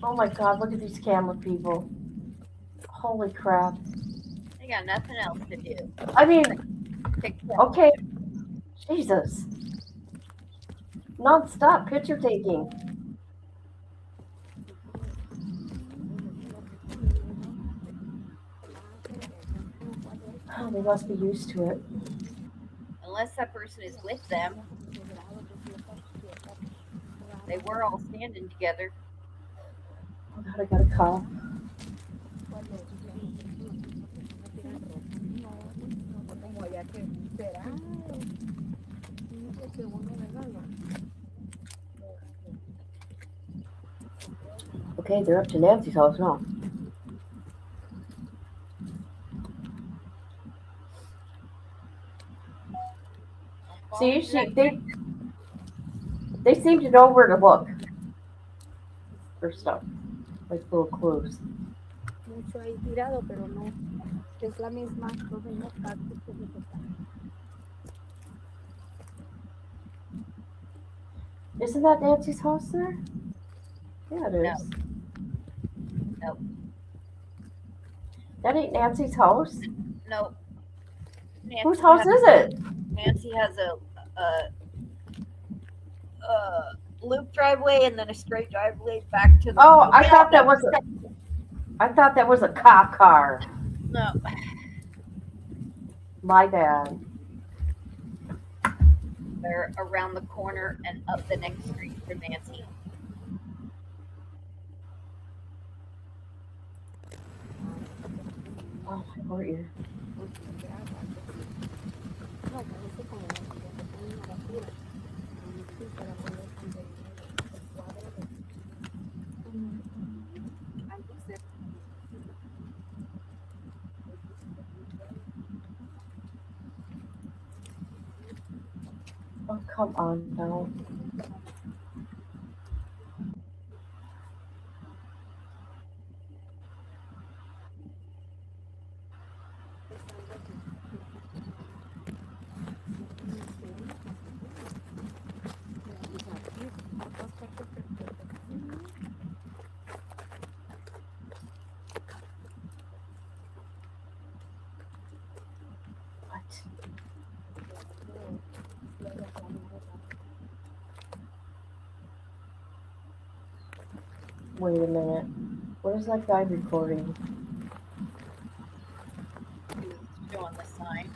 Oh my God, look at these camera people. Holy crap. They got nothing else to do. I mean, okay. Jesus. Non-stop picture taking. Oh, they must be used to it. Unless that person is with them. They were all standing together. Oh God, I got a cough. Okay, they're up to Nancy's house now. See, they seem to know where to look for stuff, like little clues. Mucho ahí tirado, pero no. Es la misma, los mismos cactus que se tocan. Isn't that Nancy's house there? Yeah, it is. No. That ain't Nancy's house? No. Whose house is it? Nancy has a loop driveway and then a straight driveway back to the. Oh, I thought that was a cop car. No. My bad. They're around the corner and up the next street from Nancy. Oh, my poor ear. Oh, come on now. Wait a minute. What is that guy recording? Showing the sign.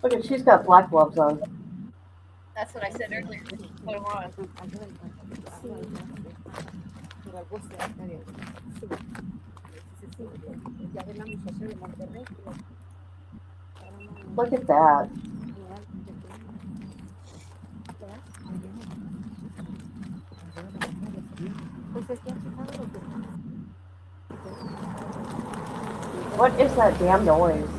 Look at, she's got black gloves on. said earlier, put them on. Look at that. What is that damn noise?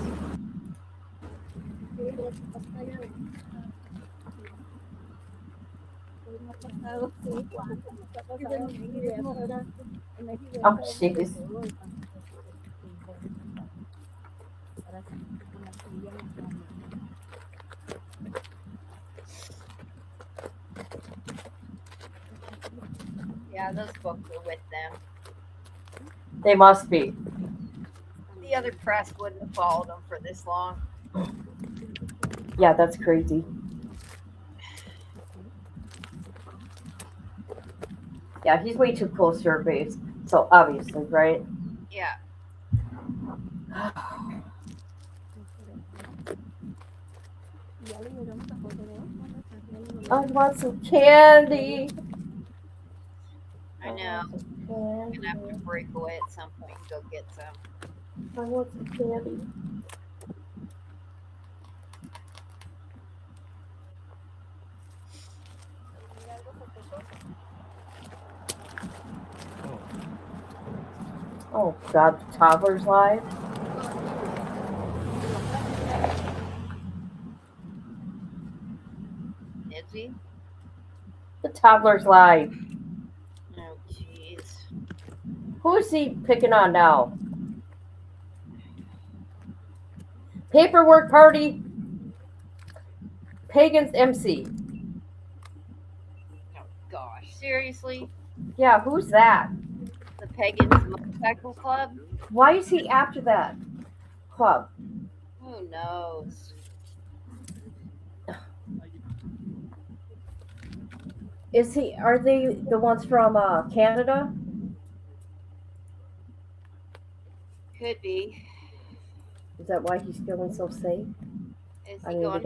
Oh, jeez. Yeah, those folks are with them. They must be. The other press wouldn't have followed them for this long. Yeah, that's crazy. Yeah, he's way too close to her base. So obviously, right? Yeah. I want some candy. I know. I'm gonna have to break away at some point and go get some. I want some candy. Oh God, the toddler's live. Is he? The toddler's live. Oh, jeez. Who is he picking on now? Paperwork party. Pagan's MC. Oh gosh, seriously? Yeah, who's that? The Pagans Motorcycle Club? Why is he after that club? Who knows? Is he? Are they the ones from Canada? Could be. Is that why he's feeling so safe? Is I he mean, going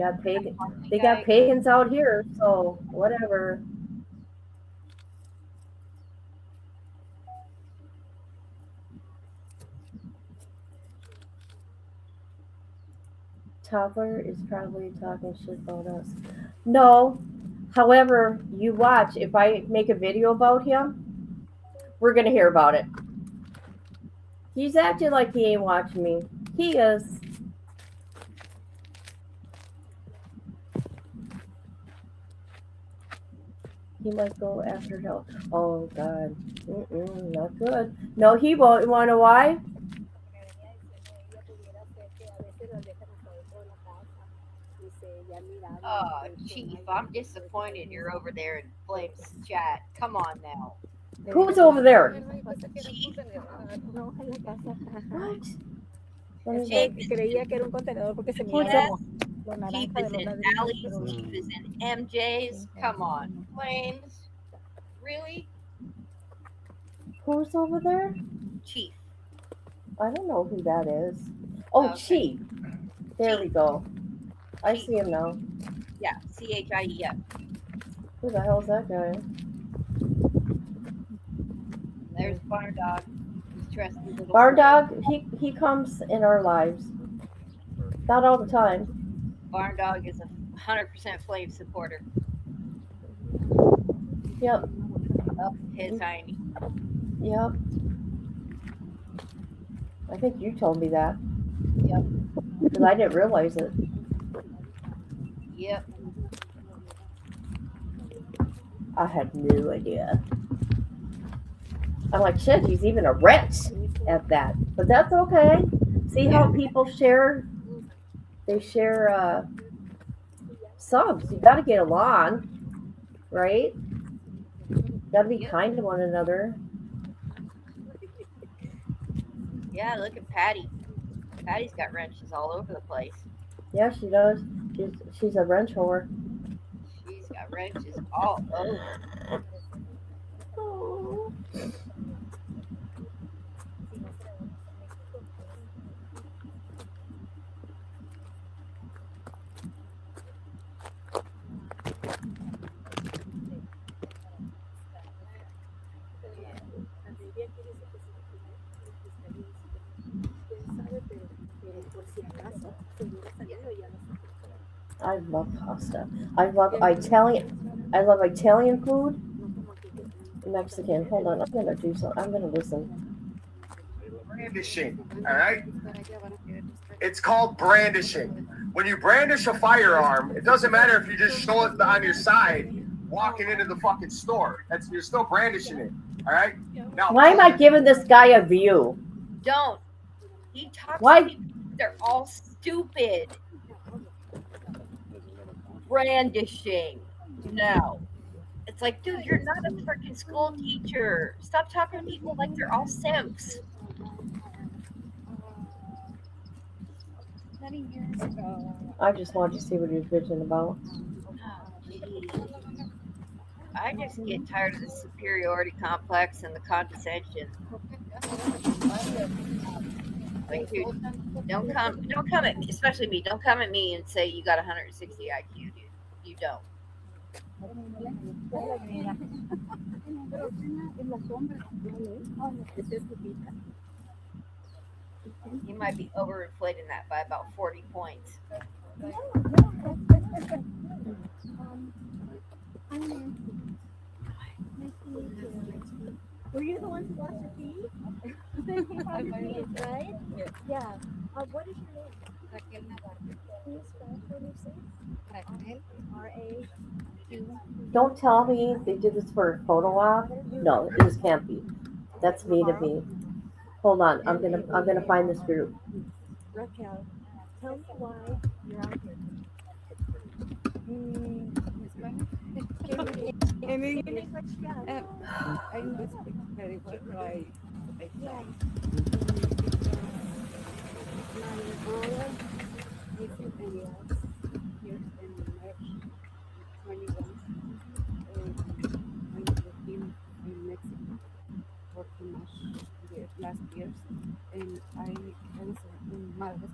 they got pagans out here, so whatever. Toddler is probably talking shit about us. No. However, you watch, if I make a video about him, we're going to hear about it. He's acting like he ain't watching me. He is. He might go after help. Oh, God. Not good. No, he won't. You want to know why? Oh, Chief, I'm disappointed you're over there in Flames chat. Come on now. Who's over there? Chief? What? Chief is in Allie's. Chief is in MJ's. Come on. Flames? Really? Who's over there? Chief. I don't know who that is. Oh, Okay. Chief. There we go. I see him now. Yeah, CHIEF. Who the hell's that guy? There's Barn Dog. He's trusty little Barn friend. Dog, he comes in our lives. Not all the time. Barn Dog is a 100% Flame supporter. Yep. Oh, his hiney. Yep. I think you told me that. Yep. Because I didn't realize it. Yep. I had no idea. I'm like, shit, he's even a wretch at that. But that's okay. See how people share? They share subs. You got to get along, right? Got to be kind to one another. Yeah, look at Patty. Patty's got wrenches all over the place. Yeah, she does. She's a wrench whore. She's got wrenches all over. Oh. I love pasta. I love Italian food. Mexican. Hold on. I'm gonna do something. I'm gonna listen. Brandishing, all right? It's called brandishing. When you brandish a firearm, it doesn't matter if you just show it on your side walking into the fucking store. You're still brandishing it, all right? Now, Why am I giving this guy a view? Don't. He talks Why? to people. They're all stupid. Brandishing. No. It's like, dude, you're not a freaking school teacher. Stop talking to people like they're all simps. Many years ago. I just wanted to see what he was bitching about. I just get tired of the superiority complex and the condescension. Like, dude, don't come at me, especially me. Don't come at me and say you got 160 IQ, dude. You don't. You might be overinflating that by about 40 points. Were you the one who lost your key? Right? Yeah. What is your name? Raquel Navarro. Can you spell for me, please? Raquel. Don't tell me they did this for a photo op. No, this can't be. That's me to me. Hold on. I'm gonna find this group. Raquel, tell me why you're out here. En English, I don't speak very well, so I Yeah. My brother is in the last years in March 21. I was with him in Mexico for too much the last years, and I was in Madres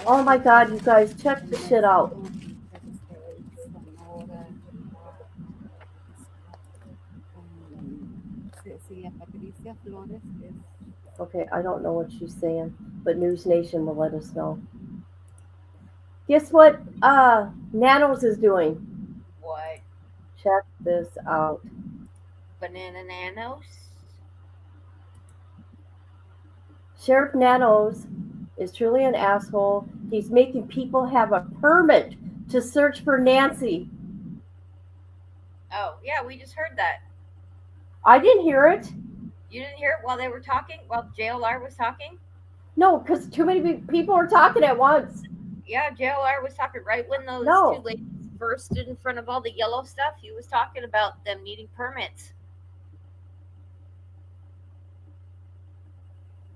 Oh my God, you guys, check this shit out. Okay, I don't know what she's saying, but News Nation will let us know. Guess what Nanos is doing? What? Check this out. Banana nanos? Sheriff Nanos is truly an asshole. He's making people have a permit to search for Nancy. Oh, yeah, we just heard that. I didn't hear it. You didn't hear it while they were talking? While JLR was talking? No, because too many people are talking at once. Yeah, JLR was talking right when those two ladies burst in front of all the yellow stuff. He was talking about them needing permits.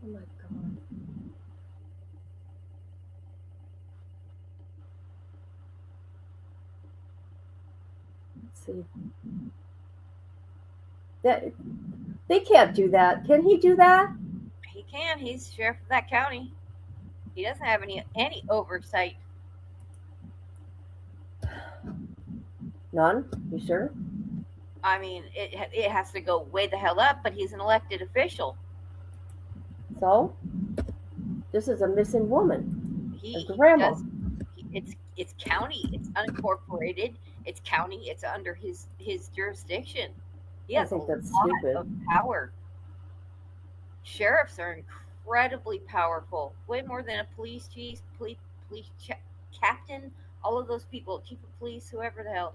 Oh my God. Let's see. That they can't do that. Can he do that? He can. He's sheriff of that county. He doesn't have any oversight. None? You sure? I mean, it has to go way the hell up, but he's an elected official. So, this is a missing woman. A grandma. It's county. It's unincorporated. It's county. It's under his jurisdiction. He has a lot of power. Sheriffs are incredibly powerful, way more than a police chief, police captain. All of those people, chief of police, whoever the hell,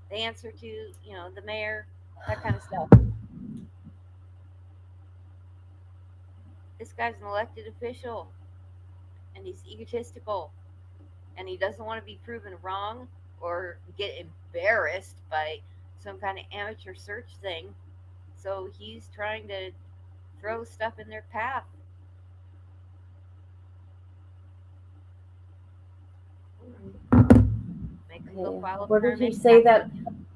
they answer to the mayor, that kind of stuff. This guy's an elected official, and he's egotistical, and he doesn't want to be proven wrong or get embarrassed by some kind of amateur search thing. So he's trying to throw stuff in their path. Make them go file a Where did he permit. say that?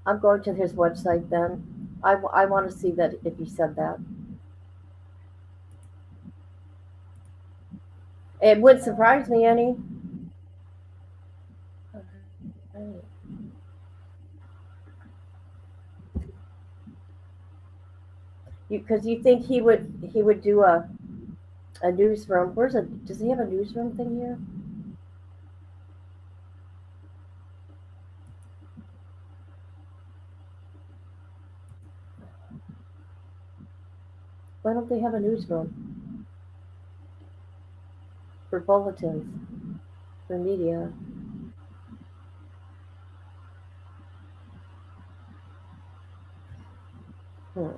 I'm going to his website then. I want to see that if he said that. It would surprise me any. Because you think he would do a newsroom. Does he have a newsroom thing here? Why don't they have a newsroom for bulletins, for media? Wow.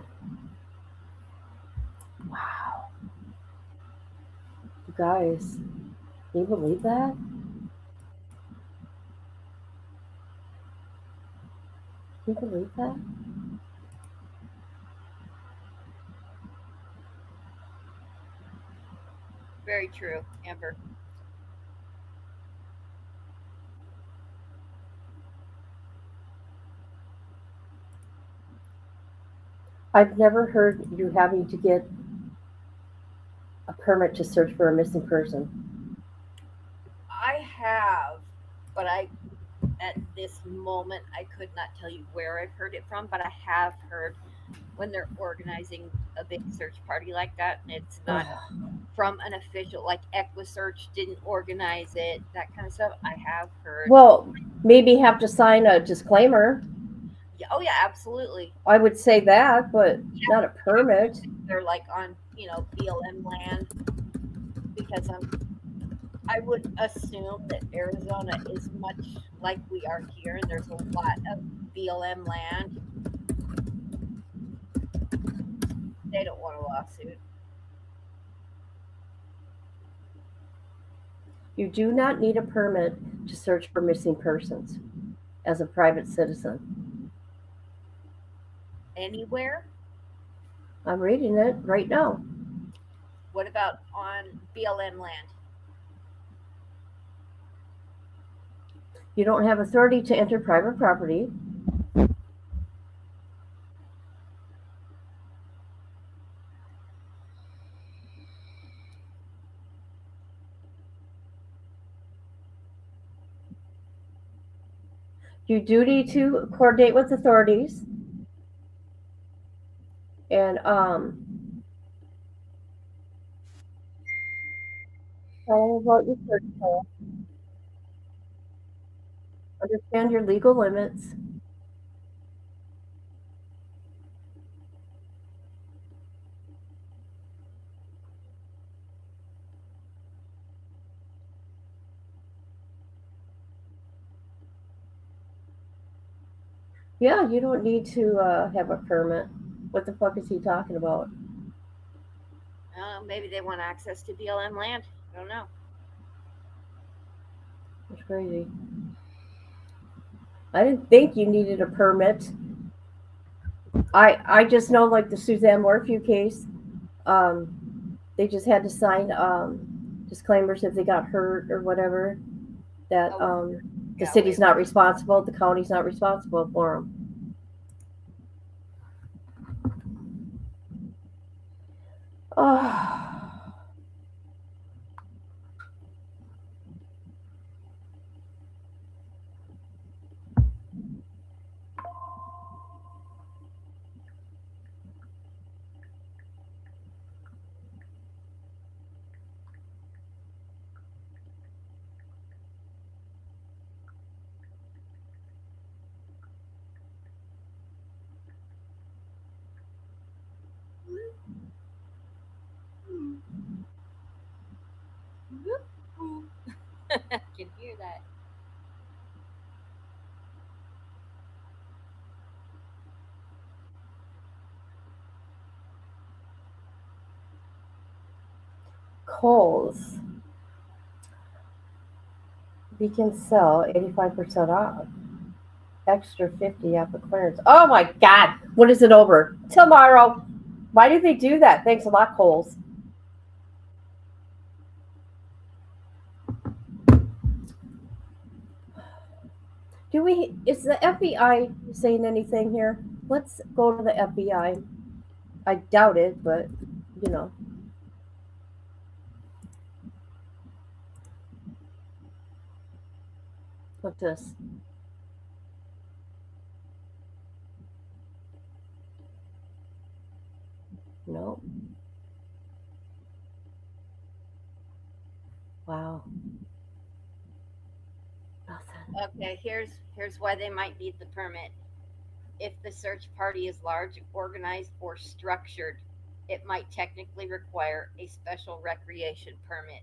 You guys, can you believe that? Can you believe that? Very true, Amber. I've never heard you having to get a permit to search for a missing person. I have, but at this moment, I could not tell you where I've heard it from, but I have heard when they're organizing a big search party like that, and it's not from an official, like EquiSearch didn't organize it, that kind of stuff. I have heard. Well, maybe have to sign a disclaimer. Yeah, oh yeah, absolutely. I would say that, but not a permit. They're like on, BLM land, because I would assume that Arizona is much like we are here, and there's a lot of BLM land. They don't want a lawsuit. You do not need a permit to search for missing persons as a private citizen. Anywhere? I'm reading it right now. What about on BLM land? You don't have authority to enter private property. You do need to coordinate with authorities and tell them about your search plan. Understand your legal limits. Yeah, you don't need to have a permit. What the fuck is he talking about? Maybe they want access to BLM land. I don't know. That's crazy. I didn't think you needed a permit. I just know, like the Suzanne Morphew case, they just had to sign disclaimers if they got hurt or whatever, that the city's not responsible, the county's not responsible for them. Oh. I can hear that. Kohl's. We can sell 85% off. Extra 50 after clearance. Oh my God. When is it over? Tomorrow. Why do they do that? Thanks a lot, Kohl's. Is the FBI saying anything here? Let's go to the FBI. I doubt it, but you know. What's this? No. Wow. Okay, here's why they might need the permit. If the search party is large, organized, or structured, it might technically require a special recreation permit.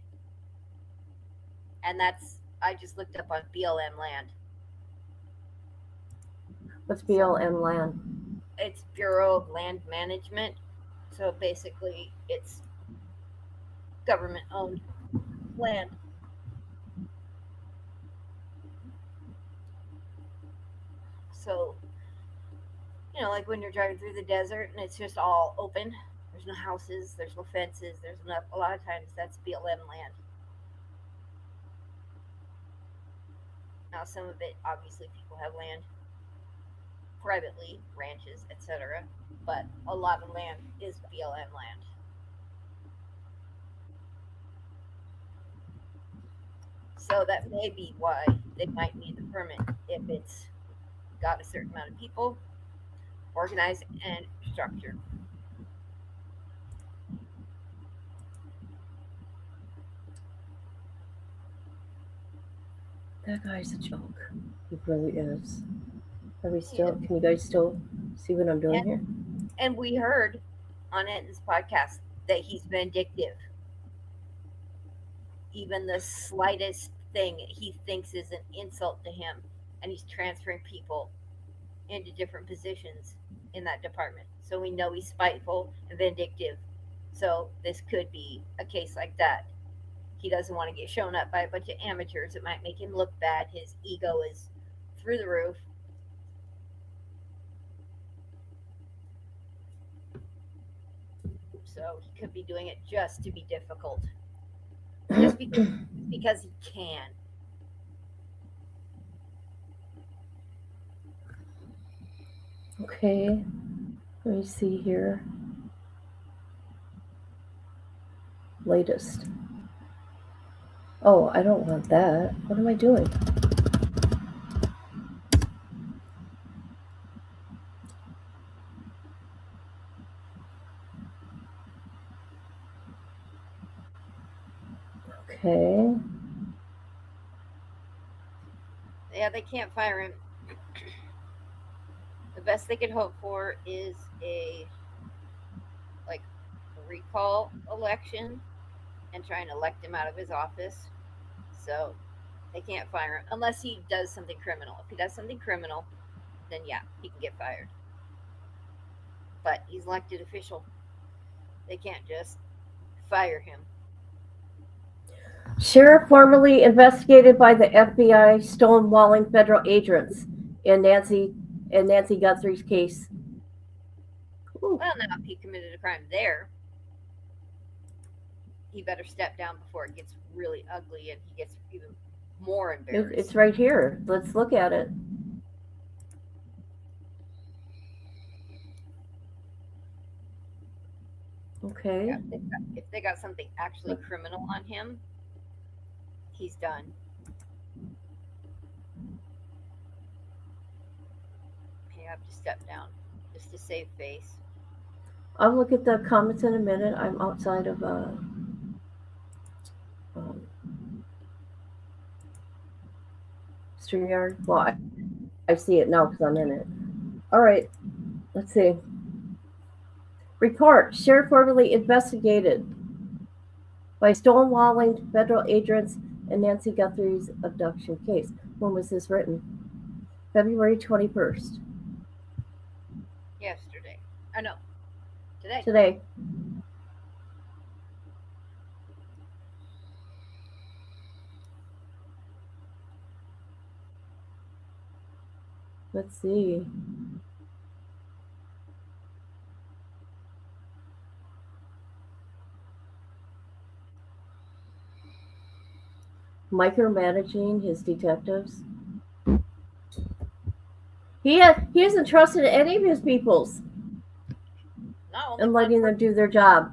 And that's, I just looked up on BLM land. What's BLM land? It's Bureau of Land Management. So basically, it's government owned land. So, you know, like when you're driving through the desert and it's just all open, there's no houses, there's no fences, a lot of times that's BLM land. Now, some of it, obviously, people have land privately, ranches, etc., but a lot of land is BLM land. So that may be why they might need the permit if it's got a certain amount of people, organized, and structured. That guy's a joke. He really is. Are we still? Can you guys still see what I'm doing here? And we heard on Enton's podcast that he's vindictive. Even the slightest thing he thinks is an insult to him, and he's transferring people into different positions in that department. So we know he's spiteful and vindictive. So this could be a case like that. He doesn't want to get shown up by a bunch of amateurs. It might make him look bad. His ego is through the roof. So he could be doing it just to be difficult. Just because he can. Okay. Let me see here. Latest. Oh, I don't want that. What am I doing? Okay. Yeah, they can't fire him. The best they could hope for is a recall election and try and elect him out of his office. So they can't fire him unless he does something criminal. If he does something criminal, then yeah, he can get fired. But he's elected official. They can't just fire him. Sheriff formerly investigated by the FBI stonewalling federal agents in Nancy Guthrie's case. Ooh. Well, now if he committed a crime there, he better step down before it gets really ugly and he gets even more embarrassed. It's right here. Let's look at it. Okay. Yeah, if they got something actually criminal on him, he's done. You have to step down just to save face. I'll look at the comments in a minute. I'm outside of StreamYard. Well, I see it now because I'm in it. All right. Let's see. Report. Sheriff formerly investigated by stonewalling federal agents in Nancy Guthrie's abduction case. When was this written? February 21st. Yesterday. Oh, no. Today. Today. Let's see. Micromanaging his detectives. He hasn't trusted any of his peoples. No, and letting them do their job.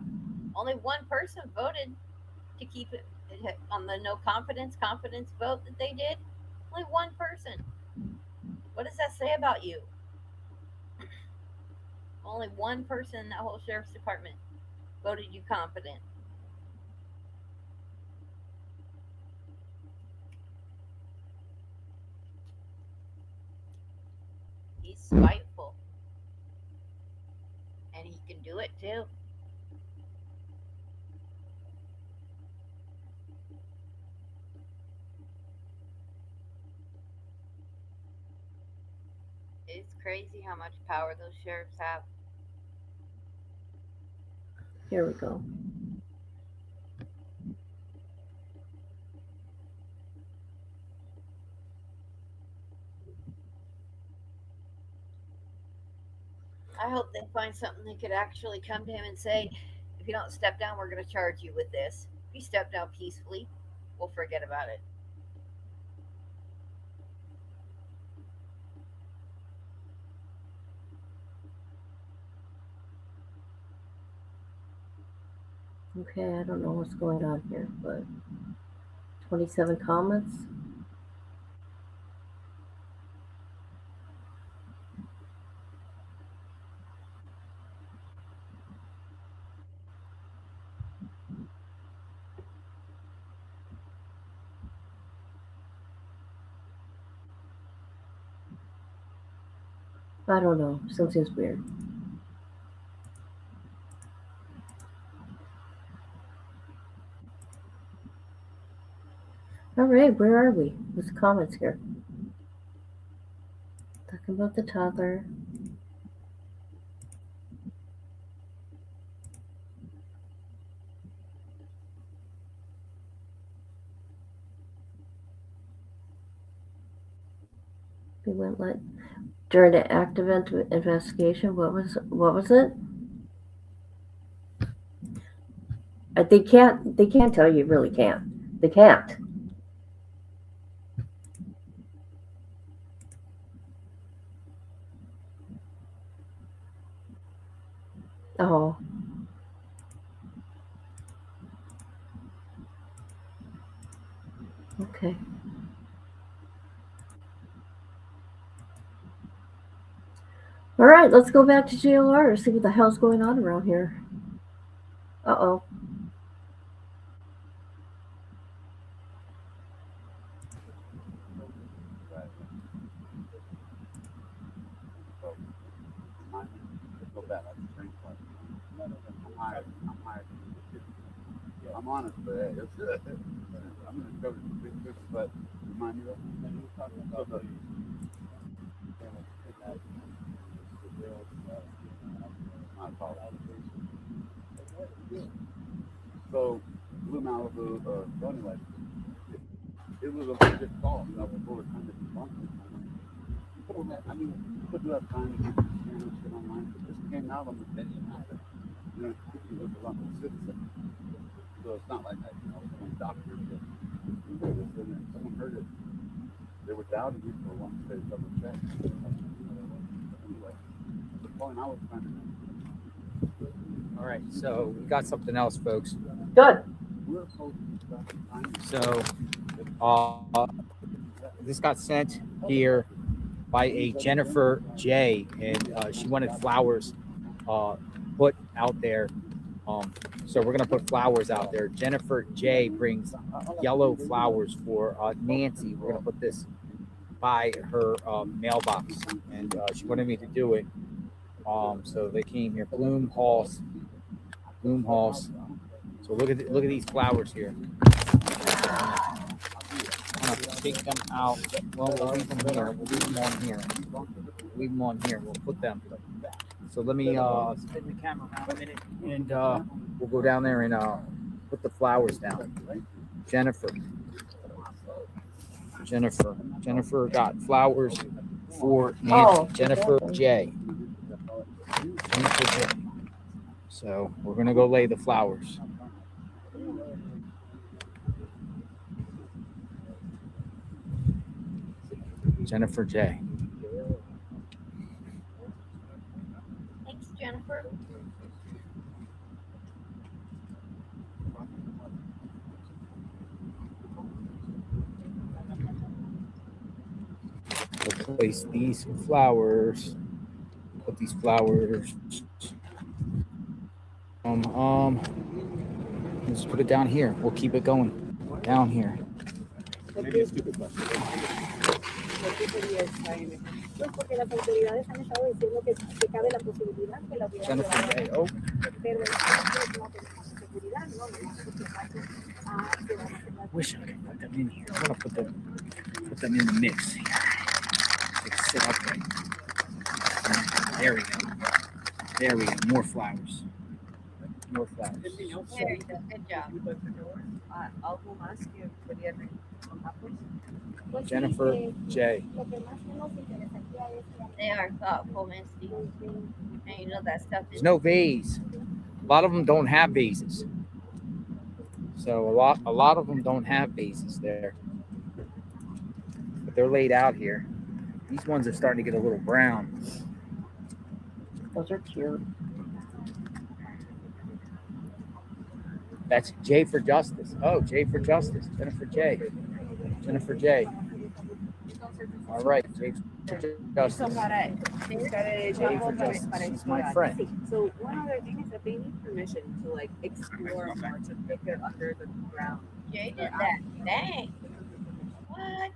Only one person voted to keep it on the no confidence vote that they did. Only one person. What does that say about you? Only one person in that whole sheriff's department voted you confident. He's spiteful. And he can do it too. It's crazy how much power those sheriffs have. Here we go. I hope they find something they could actually come to him and say, if you don't step down, we're going to charge you with this. If you step down peacefully, we'll forget about it. Okay, I don't know what's going on here, but 27 comments. I don't know. Something's weird. All right, where are we? What's the comments here? Talking about the toddler. We went like during the active investigation. What was it? They can't tell you. Really can't. They can't. Oh. Okay. All right, let's go back to JLR and see what the hell's going on around here. Uh-oh. I'm honest, but hey, it's good. I'm going to cover the big picture, but remind me of my apologies. So, Blue Malibu, running like it was a good call, before we're trying to debunk it. I mean, you could do that time to get the shit online, but this came out on the day after. If you look around the citizen. So it's not like that, some doctor someone heard it. They were doubting it for one state double check. Anyway, the point I was trying to make. All right, so we got something else, folks. Good. So, this got sent here by a Jennifer J, and she wanted flowers put out there. So we're gonna put flowers out there. Jennifer J brings yellow flowers for Nancy. We're gonna put this by her mailbox, and she wanted me to do it. So they came here, Bloom Halls. So look at these flowers here. I'm gonna take them out. Well, we'll leave them here. We'll leave them on here. We'll put them. So let me spin the camera around a minute, and we'll go down there and put the flowers down. Jennifer got flowers for Nancy. Oh, Jennifer J. So we're gonna go lay the flowers. Jennifer J. Thanks, Jennifer. We'll place these flowers. Put these flowers. Let's put it down here. We'll keep it going down here. Maybe a stupid question. Porque las autoridades han estado diciendo que cabe la posibilidad que la hubiera llevado, pero seguridad, ¿no? Wish I could put them in here. I want to put them in the mix here. They sit up right. There we go. There we go. More flowers. More flowers. There you go. Good job. Algo más que quería recomendar, pues. Jennifer J. They are thoughtful, Misty. And you know that stuff There's is no vase. A lot of them don't have vases. So a lot of them don't have vases there. But they're laid out here. These ones are starting to get a little brown. Those are cute. That's J for Justice. Oh, J for Justice. Jennifer J. Jennifer J. All right, J for Justice. J for Justice. She's my friend. So one other thing is that they need permission to like explore more, to make it under the ground. Jay did that. Dang. What?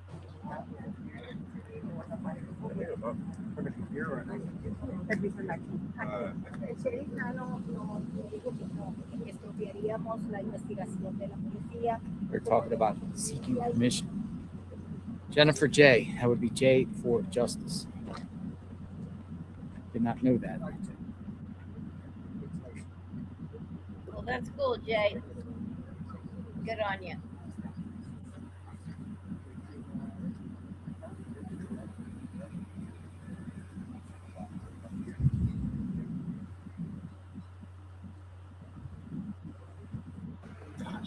They're talking about seeking permission. Jennifer J. That would be J for Justice. Did not know that. Well, that's cool, Jay. Good on you.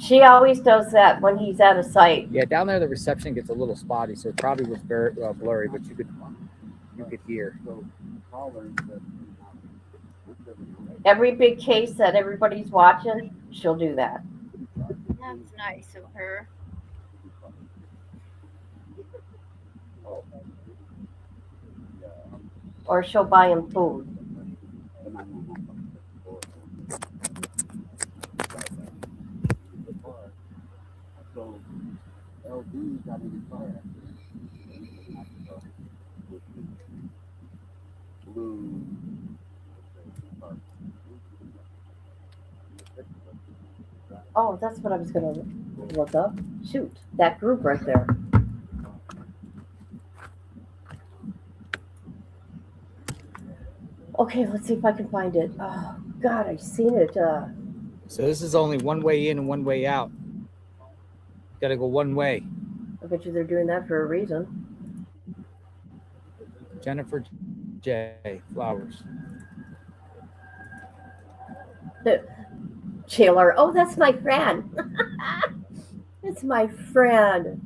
She always does that when he's out of sight. Yeah, down there the reception gets a little spotty, so it probably was very blurry, but you could hear. Every big case that everybody's watching, she'll do that. That's nice of her. Or she'll buy him food. So LD got in the car blue. Oh, that's what I was going to look up. Shoot, that group right there. Okay, let's see if I can find it. Oh, God, I've seen it. So this is only one way in and one way out. Got to go one way. I bet you they're doing that for a reason. Jennifer J. Flowers. Taylor. Oh, that's my friend. That's my friend.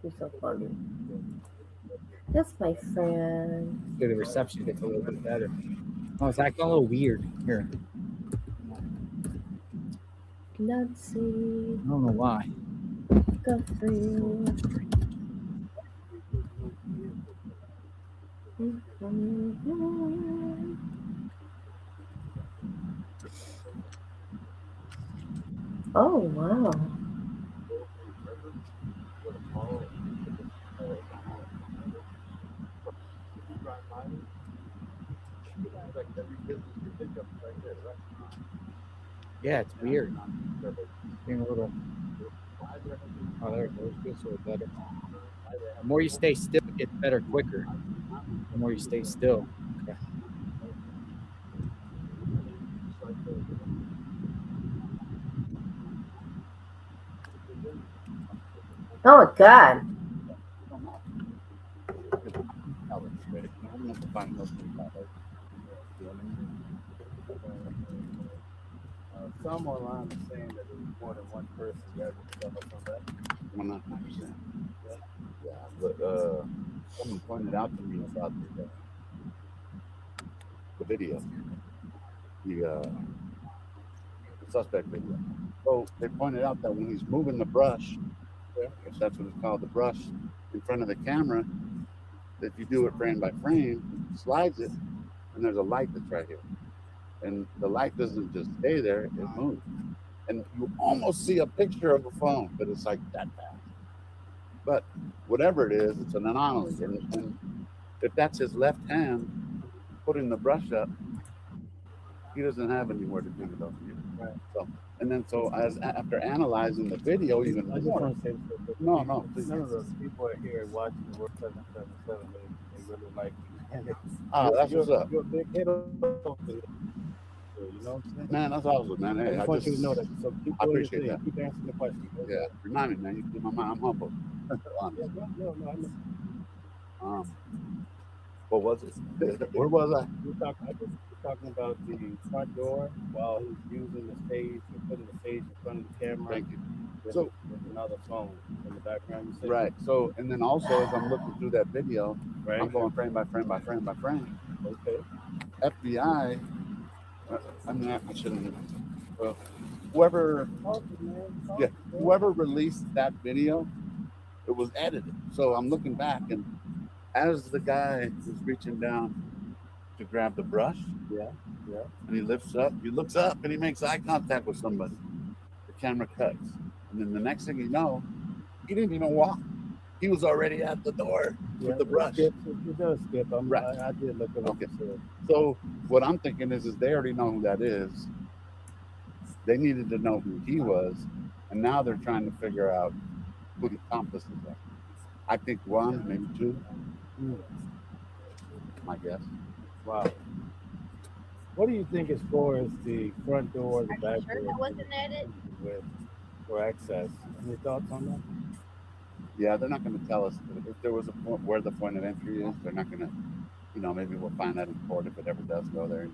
You're so funny. That's my friend. The reception gets a little bit better. Oh, it's acting a little weird here. Nancy. I don't know why. Guthrie. Oh, wow. Yeah, it's weird. Being a little. Oh, there it goes. Feels a little better. The more you stay still, it gets better quicker. The more you stay still. Okay. Oh, God. Some online are saying that there was more than one person there with stuff or something. 100%. Yeah, but someone pointed out to me about the video, the suspect video. So they pointed out that when he's moving the brush, if that's what it's called, the brush in front of the camera, if you do it frame by frame, it slides it, and there's a light that's right here. And the light doesn't just stay there, it moves. And you almost see a picture of a phone, but it's like that fast. But whatever it is, it's an anomaly. And if that's his left hand putting the brush up, he doesn't have anywhere to do it up here. So, and then as after analyzing the video even I just more. want to say this. No, please. None of those people are here watching the Work 777. They really like you. That's what's up. You're a big hit over there. You know what I'm saying? Man, that's awesome, man. Hey, I just want you to know that. So keep I doing your appreciate thing. that. Keep answering the questions. Yeah, remind me, man. You keep my mind. I'm humble. No, I know. What was it? Where was I? We're talking about the front door while he's using the stage and putting the stage in front of the camera. Thank you. With, So with another phone in the background. You said? Right. So, and then also as I'm looking through that video, right. I'm going frame by frame by frame by frame. Okay. FBI. I mean, I shouldn't. Well, whoever released that video, it was edited. So I'm looking back, and as the guy is reaching down to grab the brush, and he looks up, and he makes eye contact with somebody. The camera cuts, and then the next thing you know, he didn't even walk. He was already at the door with the brush. It does skip. I did look at it. Okay. So what I'm thinking is they already know who that is. They needed to know who he was, and now they're trying to figure out who the accomplices are. I think one, maybe two. My guess. Wow. What do you think as far as the front door, the back Sure, door that wasn't edit. for access? Any thoughts on that? Yeah, they're not going to tell us if there was a point where the point of entry is. They're not going to, maybe we'll find that in court if it ever does go there.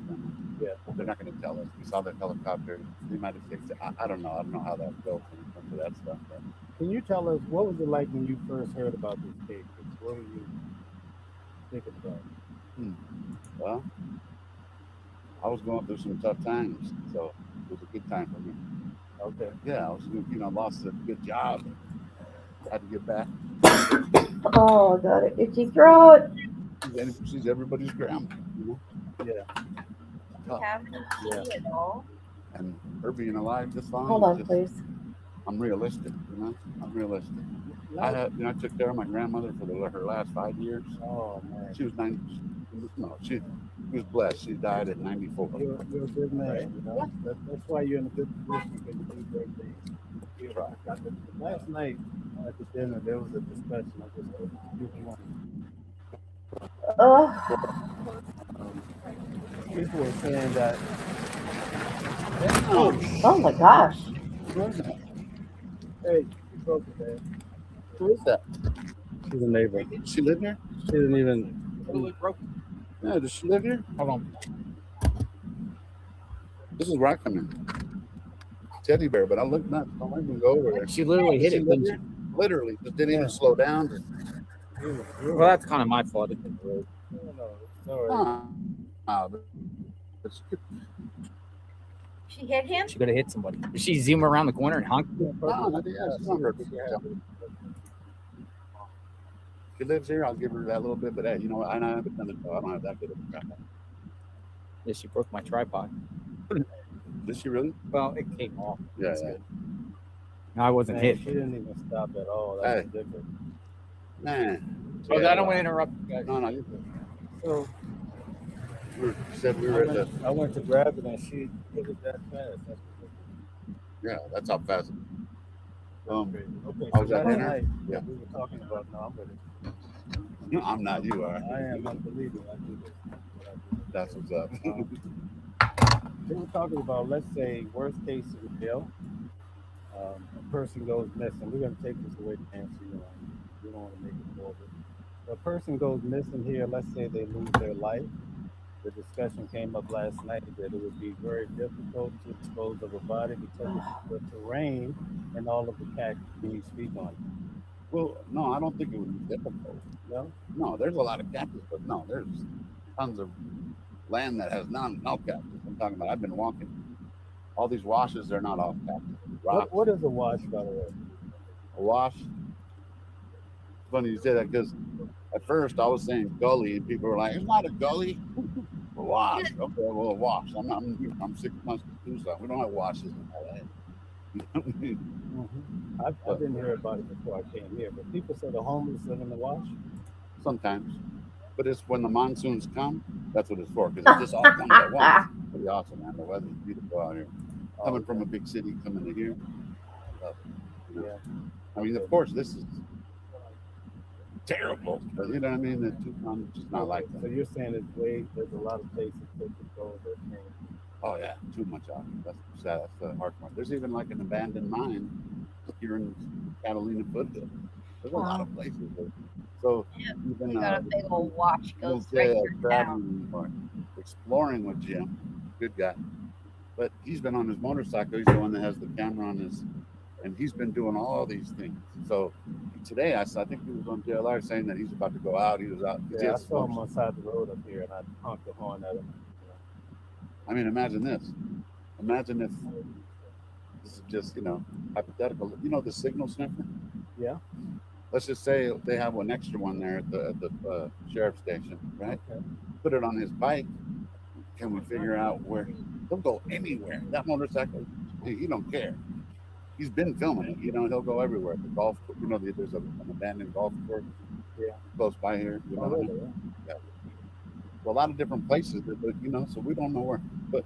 Yeah, they're not going to tell us. We saw the helicopter. They might have fixed it. I don't know. I don't know how that goes when it comes to that stuff. But. Can you tell us what was it like when you first heard about this case? What were you thinking about? Well, I was going through some tough times, so it was a good time for me. Okay. Yeah, I was, lost a good job. Had to get back. Oh, got an itchy throat. She's everybody's grandma, Yeah. Yeah. At all. And her being alive this long. Hold on, please. I'm realistic, I'm realistic. I took care of my grandmother for her last 5 years. Oh man. She was 90. No, she was blessed. She died at 94. You're a good man. That's why you're in a good position because you do great things. Right. Last night at the dinner, there was a discussion. I just people were saying that. Oh my gosh. Hey, you broke it, man. Who is that? She's a neighbor. She live here? She didn't even. Yeah, does she live here? Hold on. This is where I come in. Teddy bear, but I look not. Don't even go over there. She literally hit it. Literally, just didn't even slow down. Well, that's kind of my fault. She hit him? She could have hit somebody. Did she zoom around the corner and honk? She lives here. I'll give her that little bit, but hey, I don't have a ton of. I don't have that good of a tripod. Yeah, she broke my tripod. Did she really? Well, it came off. Yeah. No, I wasn't hit. She didn't even stop at all. That's different. Man. I don't want to interrupt you guys. No, you're good. So I went to grab it and she hit it that fast. That's how fast. Okay, I was at dinner. Yeah, we were talking about. No, I'm with it. No, I'm not. You are. I am unbelievable. I do this. That's what's up. They were talking about, let's say, worst case scenario, a person goes missing. We're going to take this away, Nancy. We don't want to make it morbid. A person goes missing here. Let's say they lose their life. The discussion came up last night that it would be very difficult to dispose of a body because of the terrain and all of the cactus. Can you speak on it? Well, no, I don't think it would be difficult. No, there's a lot of cactus, but no, there's tons of land that has no cactus. I'm talking about. I've been walking. All these washes, they're not all cactus. What is a wash, by the way? A wash? It's funny you say that because at first I was saying gully, and people were like, "It's not a gully, a wash." Okay, well, a wash. I'm 6 months to Tucson. We don't have washes in LA. I didn't hear about it before I came here, but people say the homeless live in the wash. Sometimes, but it's when the monsoons come. That's what it's for, because it just all comes at once. Pretty awesome, man. The weather's beautiful out here. Coming from a big city, coming to here. Yeah. I mean, of course, this is terrible. But you know what I mean? I'm just not like that. So you're saying there's a lot of places that could go that can. Oh yeah, too much out. That's sad. That's the hard part. There's even like an abandoned mine here in Catalina Foothill. There's a lot of places. So even got a big old watch goes right through town. traveling or exploring with Jim, good guy. But he's been on his motorcycle. He's the one that has the camera on his, and he's been doing all these things. So today I think he was on JLR saying that he's about to go out. He was out. Yeah, I saw him on side of the road up here, and I honked the horn at him. I mean, imagine this. Imagine if this is just, hypothetical. You know the signal sniffer? Yeah. Let's just say they have one extra one there at the sheriff's station, right? Okay. Put it on his bike. Can we figure out where? He'll go anywhere. That motorcycle, he don't care. He's been filming it. He'll go everywhere. The golf, there's an abandoned golf course close by here. Yeah. Well, a lot of different places, but so we don't know where. But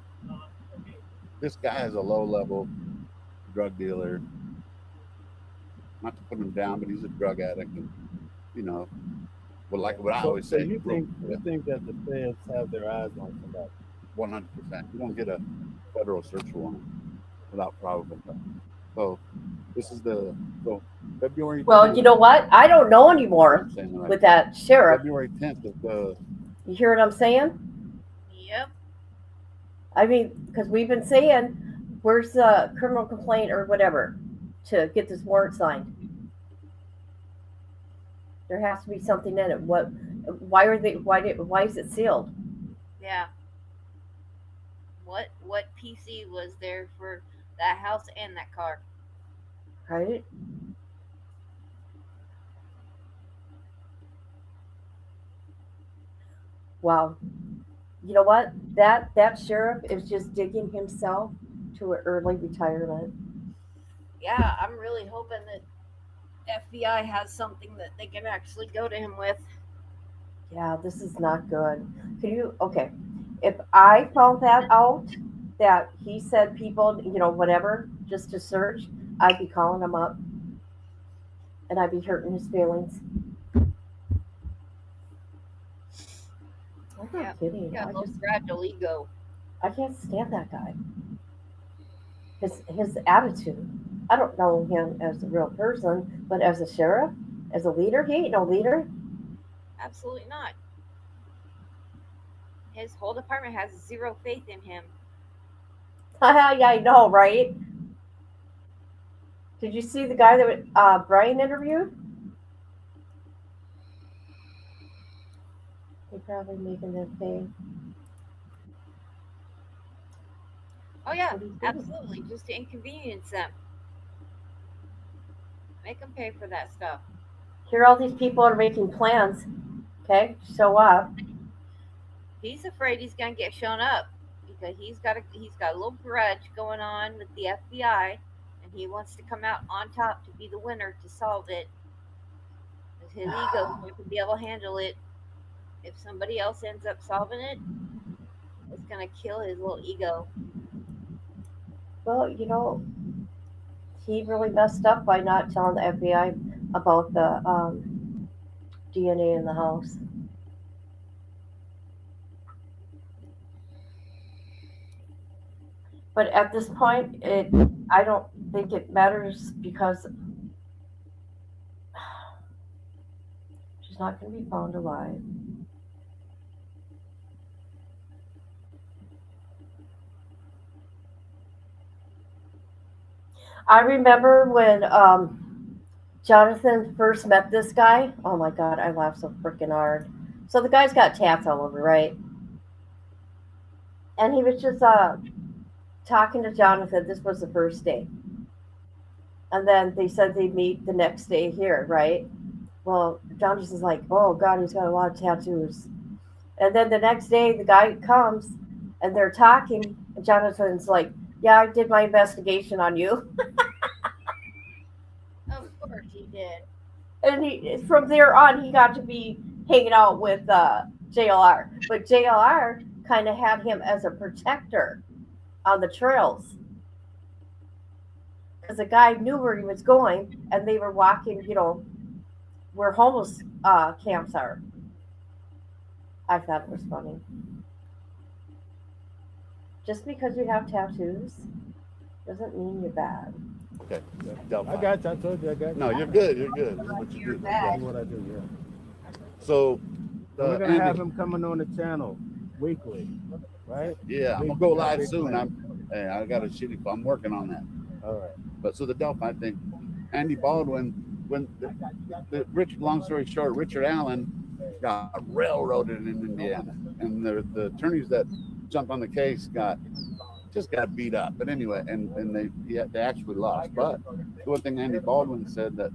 this guy is a low-level drug dealer. Not to put him down, but he's a drug addict, and well, like what I always say. You think that the feds have their eyes on somebody? 100%. You don't get a federal search warrant without probable cause. So this is February. Well, 10th. you know what? I don't know anymore with that sheriff. February 10th of the. You hear what I'm saying? Yep. I mean, because we've been saying, where's the criminal complaint or whatever to get this warrant signed? There has to be something in it. Why is it sealed? Yeah. What PC was there for that house and that car? Right? Wow. You know what? That sheriff is just digging himself to an early retirement. Yeah, I'm really hoping that FBI has something that they can actually go to him with. Yeah, this is not good. If I found that out, that he said people, whatever, just to search, I'd be calling him up and I'd be hurting his feelings. I'm not kidding. He got a little fragile ego. I can't stand that guy. His attitude. I don't know him as a real person, but as a sheriff, as a leader, he ain't no leader. Absolutely not. His whole department has zero faith in him. Yeah, I know, right? Did you see the guy that Brian interviewed? He's probably making them pay. Oh yeah, absolutely. Just to inconvenience them. Make them pay for that stuff. Here, all these people are making plans. Okay, show up. He's afraid he's gonna get shown up because he's got a little grudge going on with the FBI, and he wants to come out on top to be the winner to solve it. His ego won't be able to handle it. If somebody else ends up solving it, it's gonna kill his little ego. Well, he really messed up by not telling the FBI about the DNA in the house. But at this point, I don't think it matters because she's not going to be found alive. I remember when Jonathan first met this guy. Oh my God, I laughed so freaking hard. So the guy's got tats all over, right? And he was just talking to Jonathan. This was the first day. And then they said they'd meet the next day here, right? Well, Jonathan's like, oh God, he's got a lot of tattoos. And then the next day, the guy comes and they're talking. And Jonathan's like, yeah, I did my investigation on you. Of course he did. And from there on, he got to be hanging out with JLR. But JLR kind of had him as a protector on the trails. because the guy knew where he was going, and they were walking, where homeless camps are. I thought it was funny. Just because you have tattoos doesn't mean you're bad. Okay. I got you. I told you I got you. No, you're good. You're good. This is what you do. That's what I do, yeah. So We're going to have Andy, him coming on the channel weekly, right? yeah, I'm gonna go live soon. I got a shitty. I'm working on that. All right. But so the Delphi thing, Andy Baldwin, when long story short, Richard Allen got railroaded in Indiana, and the attorneys that jumped on the case got beat up. But anyway, and they actually lost. But the one thing Andy Baldwin said that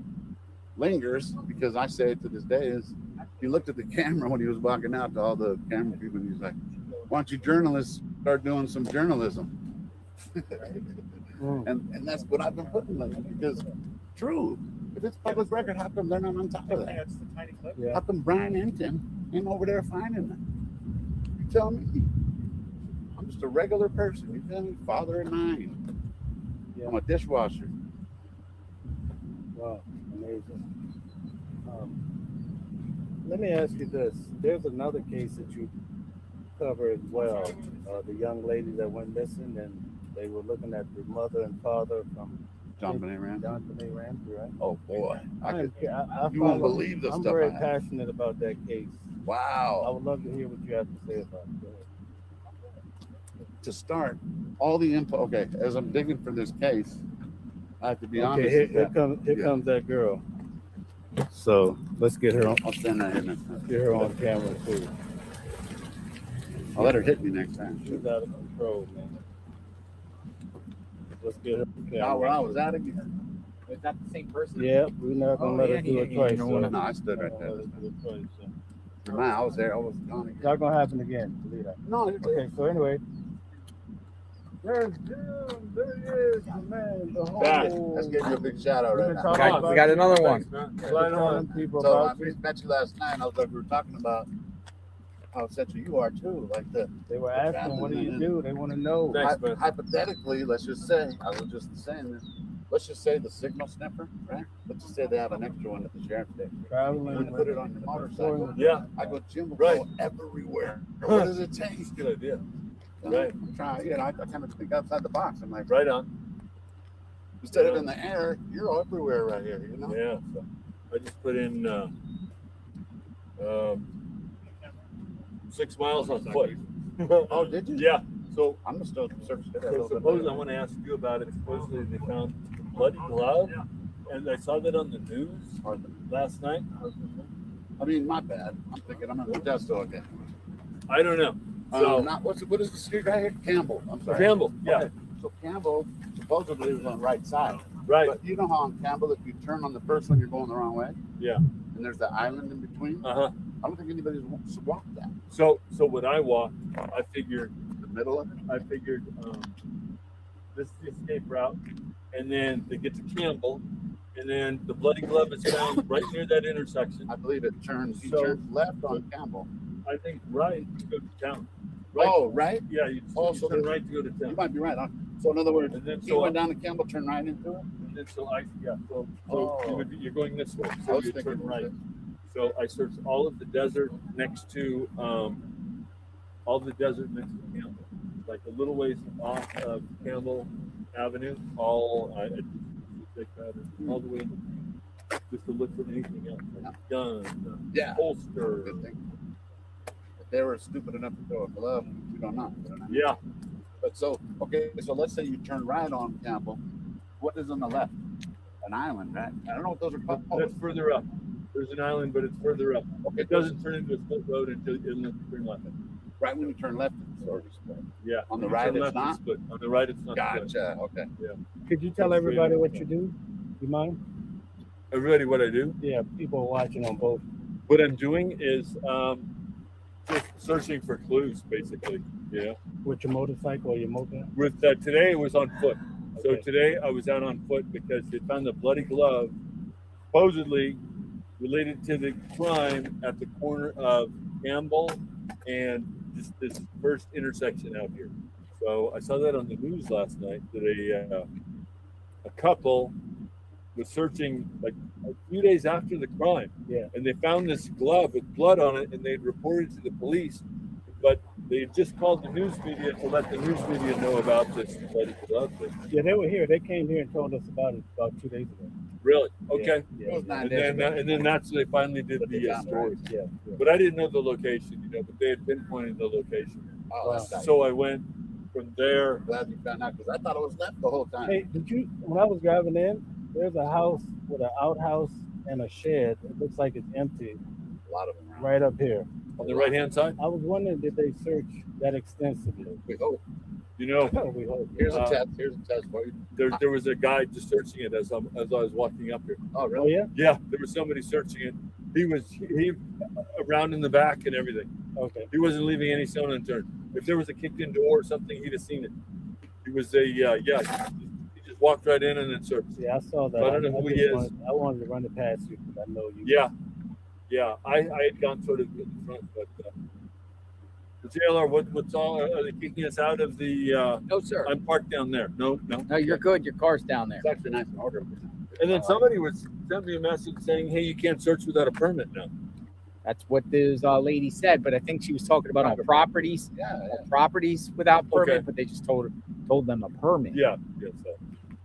lingers, because I say it to this day, is he looked at the camera when he was walking out to all the camera people, and he's like, "Why don't you journalists start doing some journalism?" And that's what I've been putting them, because true, if it's public record, how come they're not on top of that? Yeah. How come Brian Hinton ain't over there finding them? You tell me. I'm just a regular person. You feel me? Father of 9. Yeah. I'm a dishwasher. Wow, amazing. Let me ask you this. There's another case that you cover as well. The young lady that went missing, and they were looking at the mother and father from John Benet Ramsey, right? Oh boy, you won't believe the I'm stuff very I have. passionate about that case. Wow. I would love to hear what you have to say about it. To start, all the info. Okay, as I'm digging for this case, I have to be honest. Here comes that girl. So let's get her on. I'll stand right here next time. Get her on camera too. I'll let her hit me next time. She's out of control, man. Let's get her on camera. Oh, where I was at again. Is that the same person? Yeah, we're not gonna let her do it twice. No, I stood right there. I was there. I was gone. It's not gonna happen again. Believe that. No. Okay. So anyway. There's Jim. There he is, the man. The whole. Let's give you a big shout out right now. We got another one. Right on. People So about I met you last night. I was like, we were talking about how central you are too. Like they were asking, what do you do? They want to know. Hypothetically, let's just say, I was just saying this. Let's just say the signal sniffer, right? Let's just say they have an extra one at the sheriff's station. Traveling. We put it on your motorcycle. Yeah. I go, Jim will go everywhere. What does it take? Good idea. Right. I'm trying. Yeah, I kind of think outside the box. I'm like, right on. Instead of in the air, you're everywhere right here. You know. Yeah. So I just put in 6 miles on foot. Oh, did you? Yeah. So I'm just still surface. So supposedly I want to ask you about it. Supposedly they found a bloody glove, and I saw that on the news last night. I mean, my bad. I'm thinking I'm gonna test again. I don't know. So what is the street right here? Campbell. I'm sorry. Campbell. Yeah. Okay. So Campbell supposedly was on the right side. Right. But you know how on Campbell, if you turn on the first one, you're going the wrong way. Yeah. And there's the island in between. Uh-huh. I don't think anybody's walked that. So when I walked, I figured the middle of it. I figured this is the escape route, and then they get to Campbell, and then the bloody glove is found right near that intersection. I believe it turns. He turns left on Campbell. I think right to go to town. Right. Oh, right? Yeah, you turn right to go to town. You might be right. Huh? So in other words, and then he went down to Campbell, turned right into it? And then you're going this way. I So was you thinking turn right. So I searched all of the desert next to Campbell. Like a little ways off of Campbell Avenue, all the way just to look for anything else. Like gun, holster. If they were stupid enough to throw a glove, we don't know. Yeah. But so let's say you turn right on Campbell. What is on the left? An island, right? I don't know what those are called. That's further up. There's an island, but it's further up. Okay. It doesn't turn into a split road until you turn left. Right when you turn left, it's already split. Yeah. On the right, it's not. Split. On the right, it's not. Gotcha. Split. Okay. Yeah. Could you tell everybody what you do? You mind? Everybody, what I do? Yeah, people are watching on both. What I'm doing is just searching for clues, basically. Yeah. With your motorcycle or your moped? With today, it was on foot. So today I was out on foot because they found a bloody glove, supposedly related to the crime at the corner of Campbell and this first intersection out here. So I saw that on the news last night that a couple was searching like a few days after the crime. Yeah. And they found this glove with blood on it, and they'd reported to the police, but they had just called the news media to let the news media know about this bloody glove. Yeah, they were here. They came here and told us about it about 2 days ago. Really? Okay. Yeah. And then that's when they finally did the story. Yeah. But I didn't know the location, but they had pinpointed the location. So I went from there. Glad you found out because I thought it was left the whole time. Hey, when I was driving in, there's a house with an outhouse and a shed. It looks like it's empty. A lot of them right up here. On the right-hand side? I was wondering, did they search that extensively? We hope. You know, we hope. Here's a test. Here's a test for you. There was a guy just searching it as I was walking up here. Oh, really? Yeah. Yeah, there was somebody searching it. He around in the back and everything. Okay. He wasn't leaving any stone unturned. If there was a kicked-in door or something, he'd have seen it. He was he just walked right in and then searched. Yeah, I saw that. I don't know who he is. I wanted to run it past you because I know you. Yeah. I had gone sort of in the front, but the JLR, what's all? Are they kicking us out of the? No, sir. I'm parked down there. No. No, you're good. Your car's down there. It's actually nice and orderly. And then somebody sent me a message saying, "Hey, you can't search without a permit now." That's what this lady said, but I think she was talking about on properties. Properties without permit, but they just told them a permit. Yeah.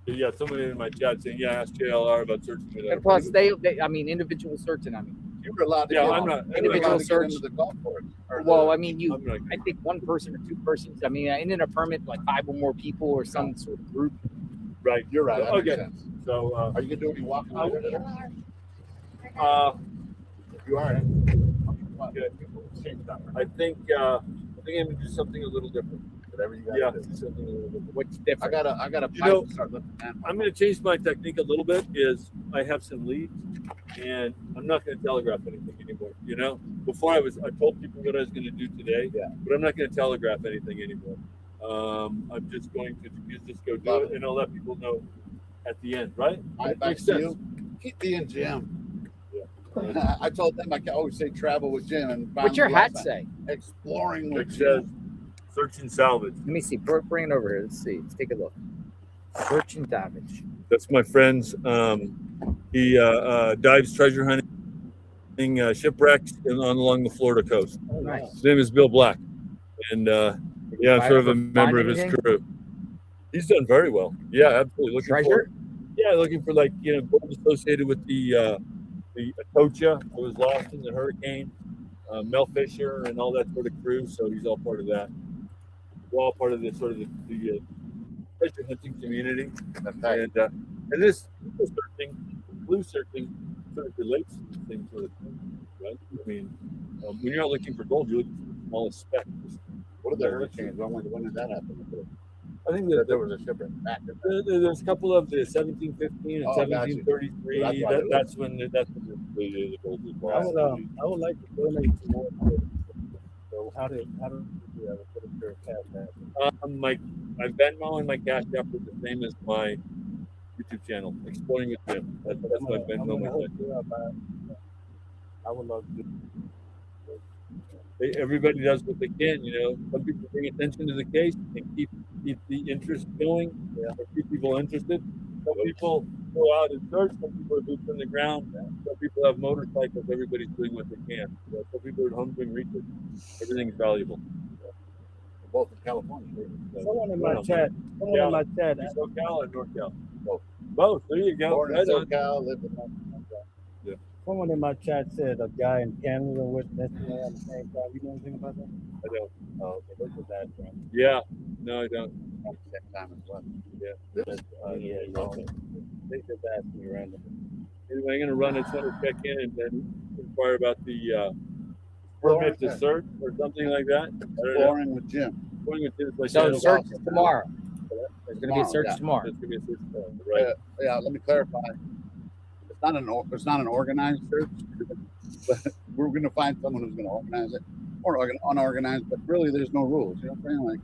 Yeah, somebody in my chat saying, "Yeah, ask JLR about searching without." And plus, they I mean, individual searching. I mean, you were allowed to. Yeah, I'm not. Individual search. The golf course. Well, I mean, I think one person or two persons. I mean, in a permit, like 5 or more people or some sort of group. Right. You're right. That makes Okay. sense. So, are you gonna do any walking? You are. I think I'm gonna do something a little different. Whatever you got. Yeah, something a little different. What's different? I got a pipe to start lifting that. I'm going to change my technique a little bit. I have some leads, and I'm not going to telegraph anything anymore. You know, before I told people what I was going to do today, but I'm not going to telegraph anything anymore. I'm just going to just go do it, and I'll let people know at the end. Right? Makes sense. Keep being Jim. Yeah. I told them I can always say travel with Jim. And what's your hat say? Exploring with It Jim. says search and salvage. Let me see. Bring it over here. Let's see. Let's take a look. Search and salvage. That's my friend's. He dives treasure hunting shipwrecks along the Florida coast. Oh, nice. His name is Bill Black, and I'm sort of a member of his anything? crew. He's done very well. Yeah, absolutely. Looking for like gold associated with the Atocha that was lost in the hurricane, Mel Fisher and all that sort of crew. So he's all part of that. We're all part of the sort of the treasure hunting community, and this blue searching sort of relates to the same sort of thing, right? I mean, when you're not looking for gold, you're looking for the smallest speck. What are the hurricanes? When did that happen? I think that there was a shipwreck back. There's a couple of the 1715 and 1733. That's when the gold was lost. I would like to donate to more. So how do you put it through a cash app? My Venmo and my Cash App are the same as my YouTube channel, Exploring with Jim. That's my Venmo. I would love to. Everybody does what they can, Some people bring attention to the case and keep the interest going, keep people interested. Some people go out and search. Some people are boots on the ground. Some people have motorcycles. Everybody's doing what they can. Some people are at home doing research. Everything's valuable. Both in California. Someone in my chat. SoCal and NorCal. Both. There you go. Born in SoCal, lived in Yeah. Someone in my chat said a guy in Canada went missing at the same time. You know anything about that? I don't. Oh, okay. Look at that, friend. Yeah. No, I don't. At the same time as well. Yeah. Okay. They just asked me randomly. Anyway, I'm going to run. I just want to check in and then inquire about the permit to search or something like that. Exploring with Jim. Exploring with Jim. So search tomorrow. There's going to be a search tomorrow. There's going to be a search tomorrow. Right. Yeah. Let me clarify. It's not an organized search, but we're going to find someone who's going to organize it, or unorganized. But really, there's no rules. You know what I'm saying? Like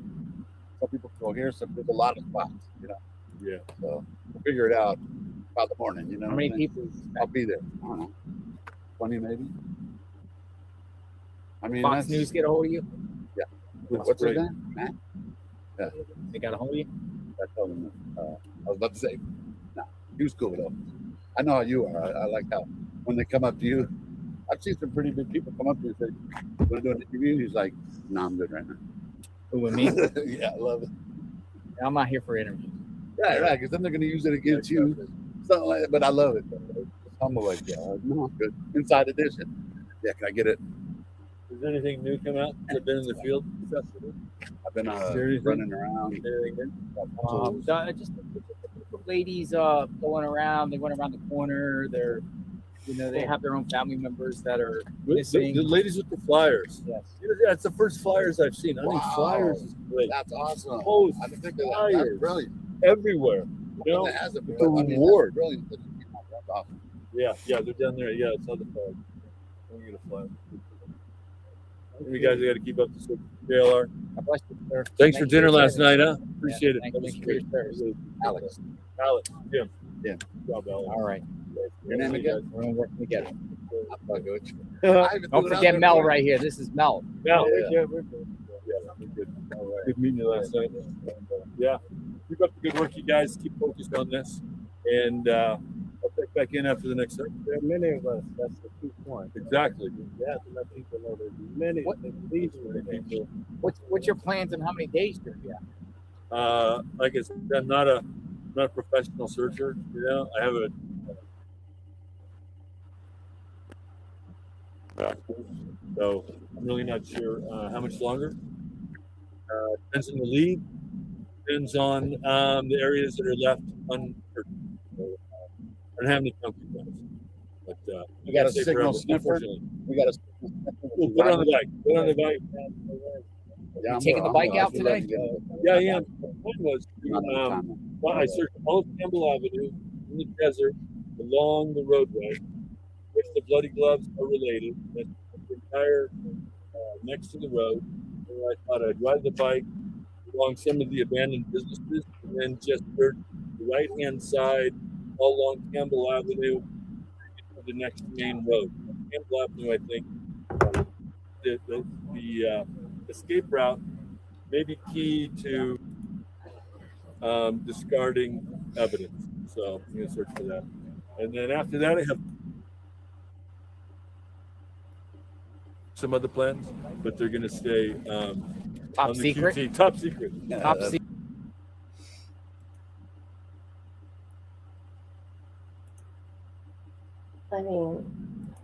some people go here, there's a lot of spots. Yeah. So we'll figure it out by the morning. How many people? I'll be there. I don't know, 20 maybe. I mean, Fox News get a hold of you? Yeah. What's his name? Matt. Yeah. They got a hold of you? I told him. I was about to say. He was cool though. I know how you are. I like how when they come up to you, I've seen some pretty big people come up to you and say, "Want to do an interview?" He's like, "No, I'm good right now." Who, with me? Yeah, I love it. I'm not here for interviews. Right, because then they're going to use it against you. Something like that. But I love it. It's humble like that. No, I'm good. Inside edition. Yeah, can I get it? Has anything new come out? Has it been in the field? I've been running around. Just the ladies going around. They went around the corner. They're, they have their own family members that are missing. The ladies with the flyers. Yes. Yeah, it's the first flyers I've seen. I think flyers is great. That's awesome. Posts, I didn't think of that. flyers, That's brilliant. everywhere. It has a reward. Brilliant. That's awesome. Yeah, they're down there. Yeah, it's on the flag. I'm gonna get a flag. You guys got to keep up the switch. JLR. Thanks for dinner last night, huh? Appreciate it. That was great. Alex. Jim. Yeah. Good job, Alex. All right. Your name again? We're gonna work together. Don't Don't forget Mel right here. This is Mel. Mel. Yeah, we're good. All right. Good meeting you last night. Yeah. Keep up the good work, you guys. Keep focused on this. And I'll check back in after the next segment. There are many of us. That's the key point. Exactly. You have to let people know there's many people. What's your plans and how many days do you have? Like I said, I'm not a professional searcher. I have a so I'm really not sure how much longer. Depends on the lead. Depends on the areas that are left unsearched. I don't have any concrete plans. But We got a signal sniffer. We got a. We'll put it on the bike. Put it on the bike. Yeah, You taking the bike out today? Yeah, I am. The point was, I searched all of Campbell Avenue in the desert along the roadway, which the bloody gloves are related. That's the entire next to the road. And I thought I'd ride the bike along some of the abandoned businesses and then just search the right-hand side all along Campbell Avenue to the next main road. Campbell Avenue, I think, the escape route may be key to discarding evidence. So I'm going to search for that. And then after that, I have some other plans, but they're going to stay Top on the secret? QT. Top secret. Top secret. I mean,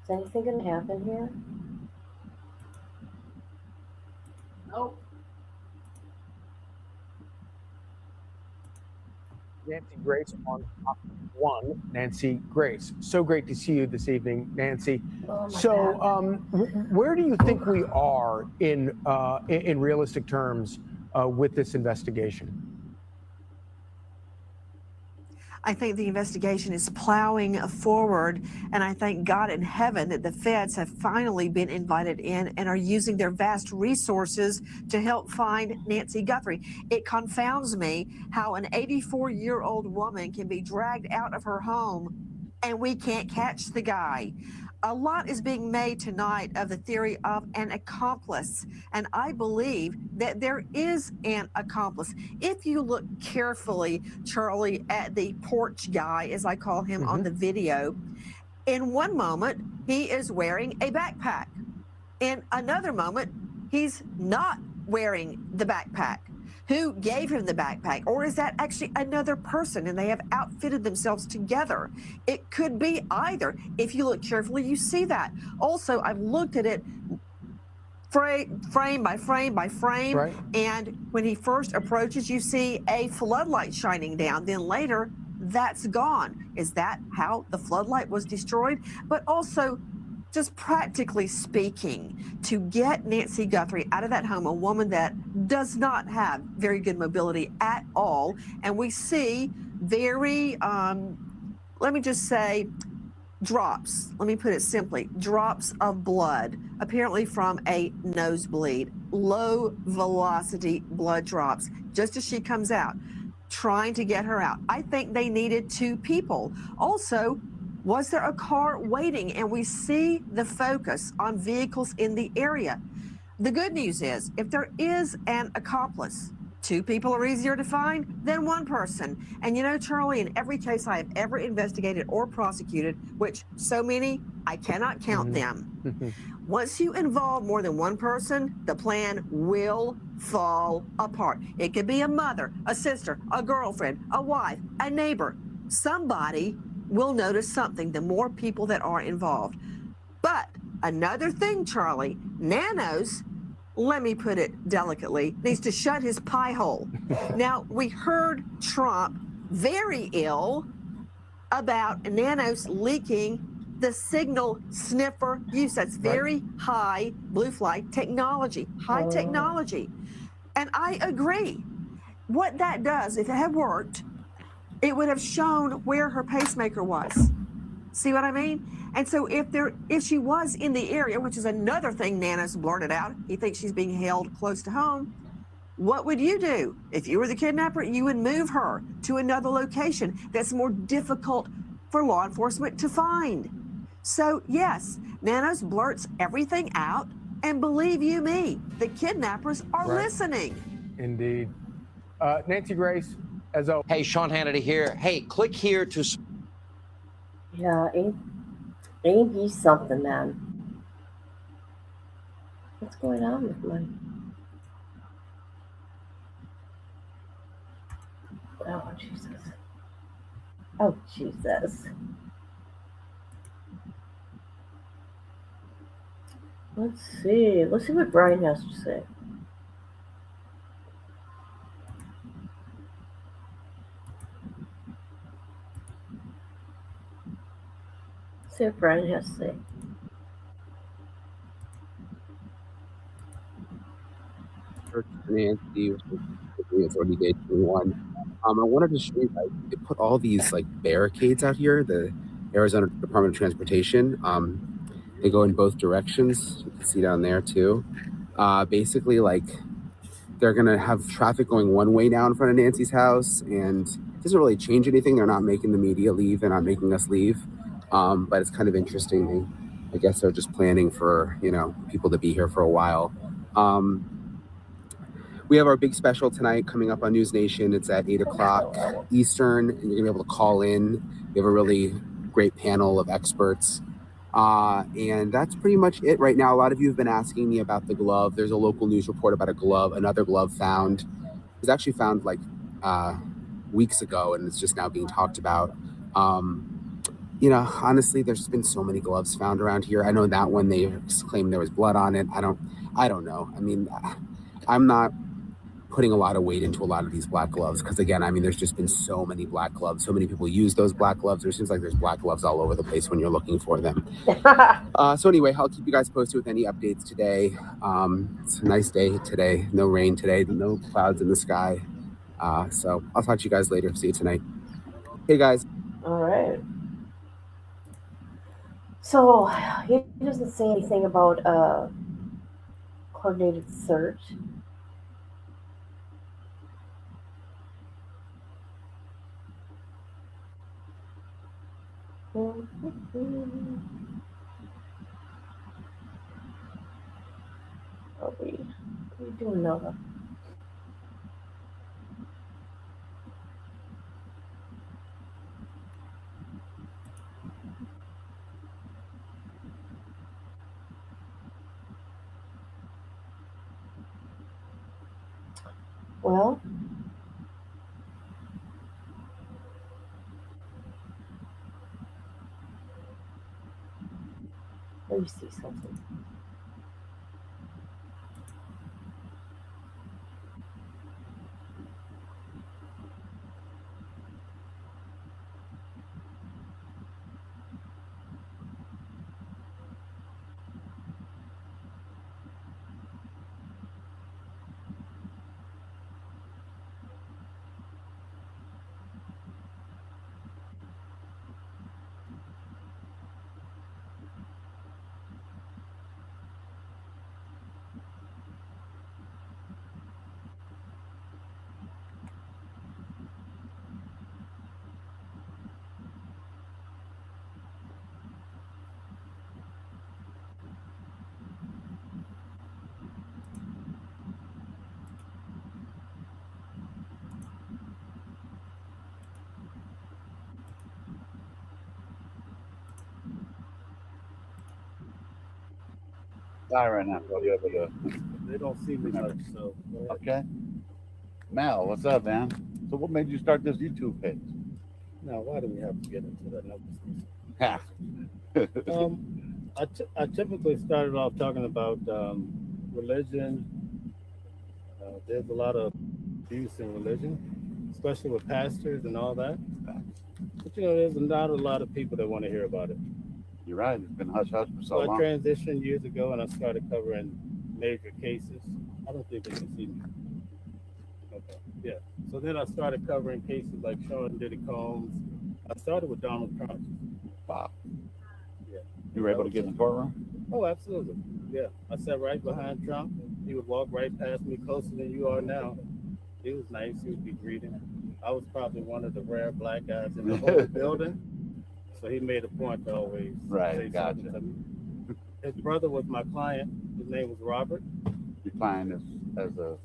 is anything going to happen here? Nope. Nancy Grace on one. Nancy Grace. So great to see you this evening, Nancy. Where do you think we are in realistic terms with this investigation? I think the investigation is plowing forward, and I thank God in heaven that the feds have finally been invited in and are using their vast resources to help find Nancy Guthrie. It confounds me how an 84-year-old woman can be dragged out of her home and we can't catch the guy. A lot is being made tonight of the theory of an accomplice, and I believe that there is an accomplice. If you look carefully, Charlie, at the porch guy, as I call him on the video, in one moment, he is wearing a backpack. In another moment, he's not wearing the backpack. Who gave him the backpack? Or is that actually another person and they have outfitted themselves together? It could be either. If you look carefully, you see that. Also, I've looked at it frame by frame by frame. Right. And when he first approaches, you see a floodlight shining down. Then later, that's gone. Is that how the floodlight was destroyed? But also, just practically speaking, to get Nancy Guthrie out of that home, a woman that does not have very good mobility at all, and we see very, let me just say, drops, let me put it simply, drops of blood, apparently from a nosebleed, low velocity blood drops, just as she comes out, trying to get her out. I think they needed two people. Also, was there a car waiting? And we see the focus on vehicles in the area. The good news is, if there is an accomplice, 2 people are easier to find than 1 person. And you know, Charlie, in every case I have ever investigated or prosecuted, which so many, I cannot count them. Once you involve more than 1 person, the plan will fall apart. It could be a mother, a sister, a girlfriend, a wife, a neighbor. Somebody will notice something the more people that are involved. But another thing, Charlie, Nanos, let me put it delicately, needs to shut his pie hole. Now, we heard Trump very ill about Nanos leaking the signal sniffer use. That's very high blue flight technology, high technology. And I agree. What that does, if it had worked, it would have shown where her pacemaker was. See what I mean? And so if she was in the area, which is another thing Nanos blurted out, he thinks she's being held close to home. What would you do? If you were the kidnapper, you would move her to another location that's more difficult for law enforcement to find. So yes, Nanos blurts everything out, and believe you me, the kidnappers are listening. Indeed. Nancy Grace, as always. Hey, Sean Hannity here. Hey, click here to. Yeah, ain't he something, man? What's going on with my... Oh, Jesus. Oh, Jesus. Let's see. Let's see what Brian has to say. See what Brian has to say. Nancy was already day 21. I wanted to show you guys, they put all these like barricades out here, the Arizona Department of Transportation. They go in both directions. You can see down there too. Basically, like they're gonna have traffic going one way now in front of Nancy's house, and it doesn't really change anything. They're not making the media leave. They're not making us leave. But it's kind of interesting. I guess they're just planning for, you know, people to be here for a while. We have our big special tonight coming up on News Nation. It's at 8 o'clock Eastern, and you're gonna be able to call in. We have a really great panel of experts. And that's pretty much it right now. A lot of you have been asking me about the glove. There's a local news report about a glove, another glove found. It was actually found like weeks ago, and it's just now being talked about. You know, honestly, there's been so many gloves found around here. I know that one, they claimed there was blood on it. I don't know. I mean, I'm not putting a lot of weight into a lot of these black gloves because, again, I mean, there's just been so many black gloves. So many people use those black gloves. It seems like there's black gloves all over the place when you're looking for them. So anyway, I'll keep you guys posted with any updates today. It's a nice day today. No rain today. No clouds in the sky. So I'll talk to you guys later. See you tonight. Hey, guys. All right. So he doesn't say anything about coordinated search. Are we doing Nova? Well, let me see something. die right now, so you'll be able to. They don't see me much, so. Okay. Mel, what's up, man? So what made you start this YouTube page? Now, why do we have to get into that? Ha. I typically started off talking about religion. There's a lot of abuse in religion, especially with pastors and all that. But there's not a lot of people that want to hear about it. You're right. It's been hush hush for so I long. transitioned years ago and I started covering major cases. I don't think they can see me. Okay. Yeah. So then I started covering cases like Sean Diddy Combs. I started with Donald Trump. Wow. Yeah. You were able to get in the courtroom? Oh, absolutely. Yeah. I sat right behind Trump. He would walk right past me, closer than you are now. He was nice. He would be greeting. I was probably one of the rare black guys in the whole building. So he made a point to always say something to me. His brother was my client. His name was Robert. Your client is as a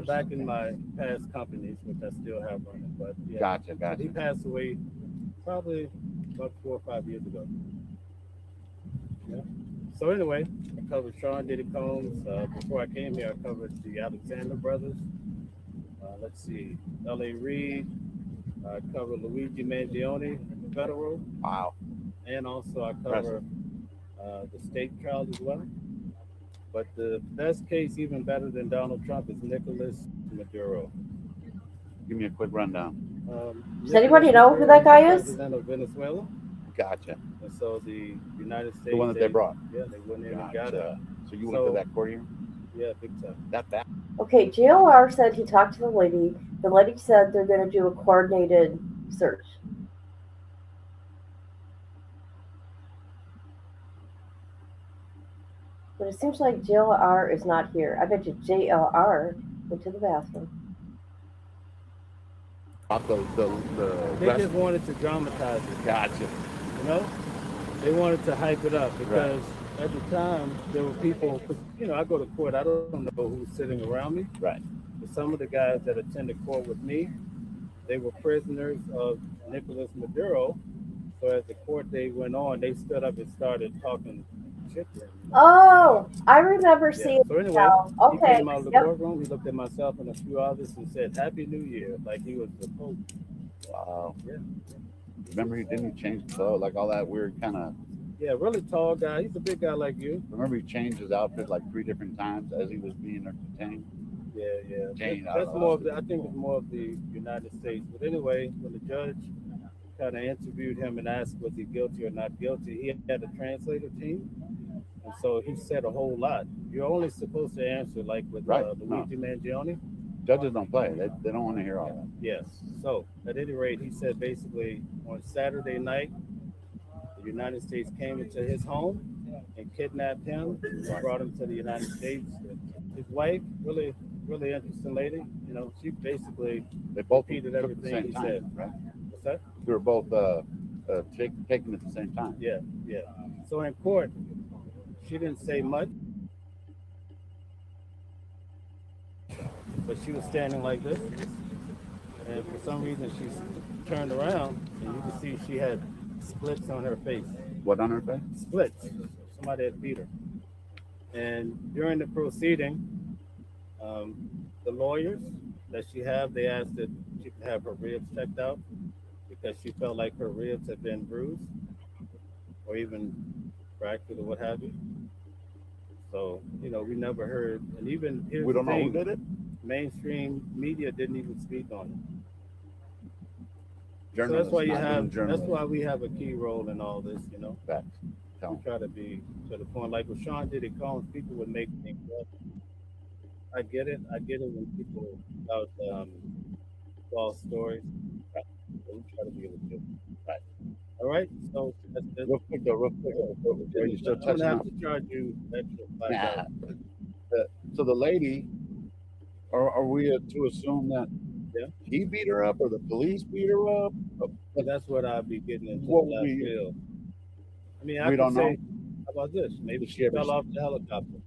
back in my past companies, which I still have running. But yeah. Gotcha. He passed away probably about 4 or 5 years ago. Yeah. So anyway, I covered Sean Diddy Combs. Before I came here, I covered the Alexander brothers. Let's see, L.A. Reid. I covered Luigi Mangione, federal. Wow. And also I cover the state trial as well. But the best case, even better than Donald Trump, is Nicolas Maduro. Give me a quick rundown. Does anybody know who that guy is? President of Venezuela. Gotcha. And so the United States. The one that they brought. Yeah, they went in and got it. So you went to that court hearing? Yeah, big time. That. Okay, JLR said he talked to the lady. The lady said they're going to do a coordinated search. But it seems like JLR is not here. I bet you JLR went to the bathroom. They just wanted to dramatize it. Gotcha. They wanted to hype it up because at the time there were people. I go to court. I don't know who's sitting around me. Right. But some of the guys that attended court with me, they were prisoners of Nicolas Maduro. So as the court day went on, they stood up and started talking shit to him. Oh, I remember seeing. So anyway, okay. He came out of the courtroom. He looked at myself and a few others and said, "Happy New Year," like he was the Pope. Wow. Yeah. Remember, didn't he change clothes, like all that weird kind of? Yeah, really tall guy. He's a big guy like you. Remember, he changed his outfit like 3 different times as he was being detained. Yeah. That's more of I think it's more of the United States. But anyway, when the judge kind of interviewed him and asked was he guilty or not guilty, he had a translator team, and so he said a whole lot. You're only supposed to answer like with Luigi Mangione. Judges don't play. They don't want to hear all that. Yes. So at any rate, he said basically on Saturday night, the United States came into his home and kidnapped him, brought him to the United States. His wife, really interesting lady. She basically repeated everything he said. Right? What's that? They were both taken at the same time. Yeah. So in court, she didn't say much, but she was standing like this, and for some reason she turned around, and you can see she had splits on her face. What on her face? Splits. Somebody had beat her. And during the proceeding, the lawyers that she had, they asked that she could have her ribs checked out because she felt like her ribs had been bruised or even fractured or what have you. So, we never heard, and even we don't know who did it. Mainstream media didn't even speak on it. So That's why we have a key role in all this, Facts. We try to be to the point. Like with Sean Diddy Combs, people would make things up. I get it when people about false stories. Right. So we try to be legit. Right. All right. So that's real quick. Are you still touching I'm on? gonna have to charge you extra $5. So the lady, are we to assume that he beat her up or the police beat her up? But that's what I'll be getting into the left field. I mean, I don't could say, know. how about this? Maybe she fell off the helicopter.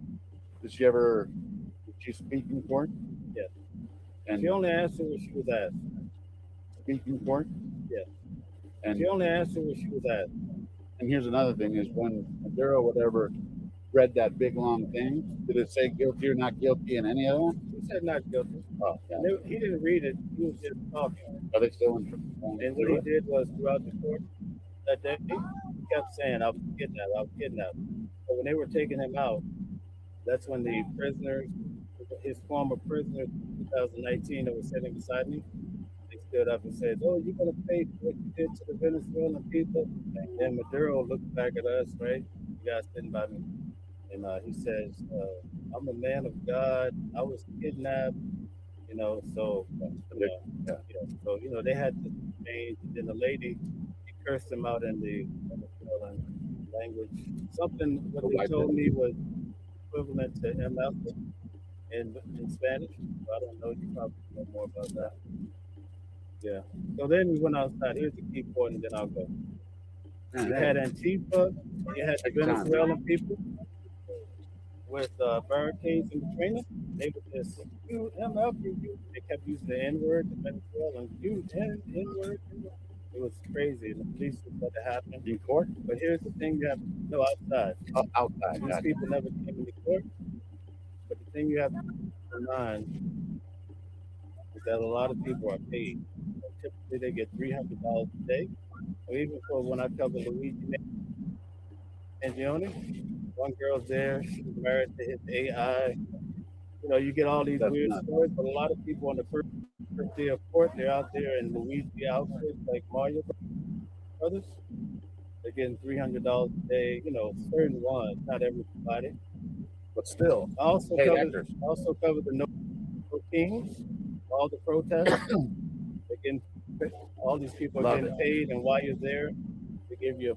Did she speak in court? Yeah. And she only answered what she was asked. Speak in court? Yeah. And she only answered what she was asked. And here's another thing is when Maduro, whatever, read that big long thing? Did it say guilty or not guilty in any of that? He said not guilty. Oh, yeah. He didn't read it. He was just talking. Are they still in? And what he did was throughout the court that day, he kept saying, "I was kidnapped. I was kidnapped." But when they were taking him out, that's when the prisoners, his former prisoners, 2019, that were sitting beside me, they stood up and said, "Oh, you're gonna pay for what you did to the Venezuelan people." And then Maduro looked back at us, right? The guy sitting by me, and he says, "I'm a man of God. I was kidnapped." So so they had to change. And then the lady, she cursed him out in the Venezuelan language. Something what they told me was equivalent to MF in Spanish. So I don't know. You probably know more about that. Yeah. So then we went outside. Here's the key point, and then I'll go. You had Antifa, you had the Venezuelan people with barricades in between them. They would just, you MF, you. They kept using the N word, the Venezuelan, you N word. It was crazy. And the police would let it happen in court. But here's the thing: you have no outside. Outside. These people never came into court. But the thing you have to keep in mind is that a lot of people are paid. So typically, they get $300 a day. Or even for when I cover Luigi Mangione, one girl's there. She's married to his AI. You get all these weird stories, but a lot of people on the first day of court, they're out there in Luigi outfits like Mario Brothers. They're getting $300 a day. Certain ones, not everybody. But still, I also cover the No Kings, all the protests. They're getting, all these people are getting paid, and while you're there, they give you a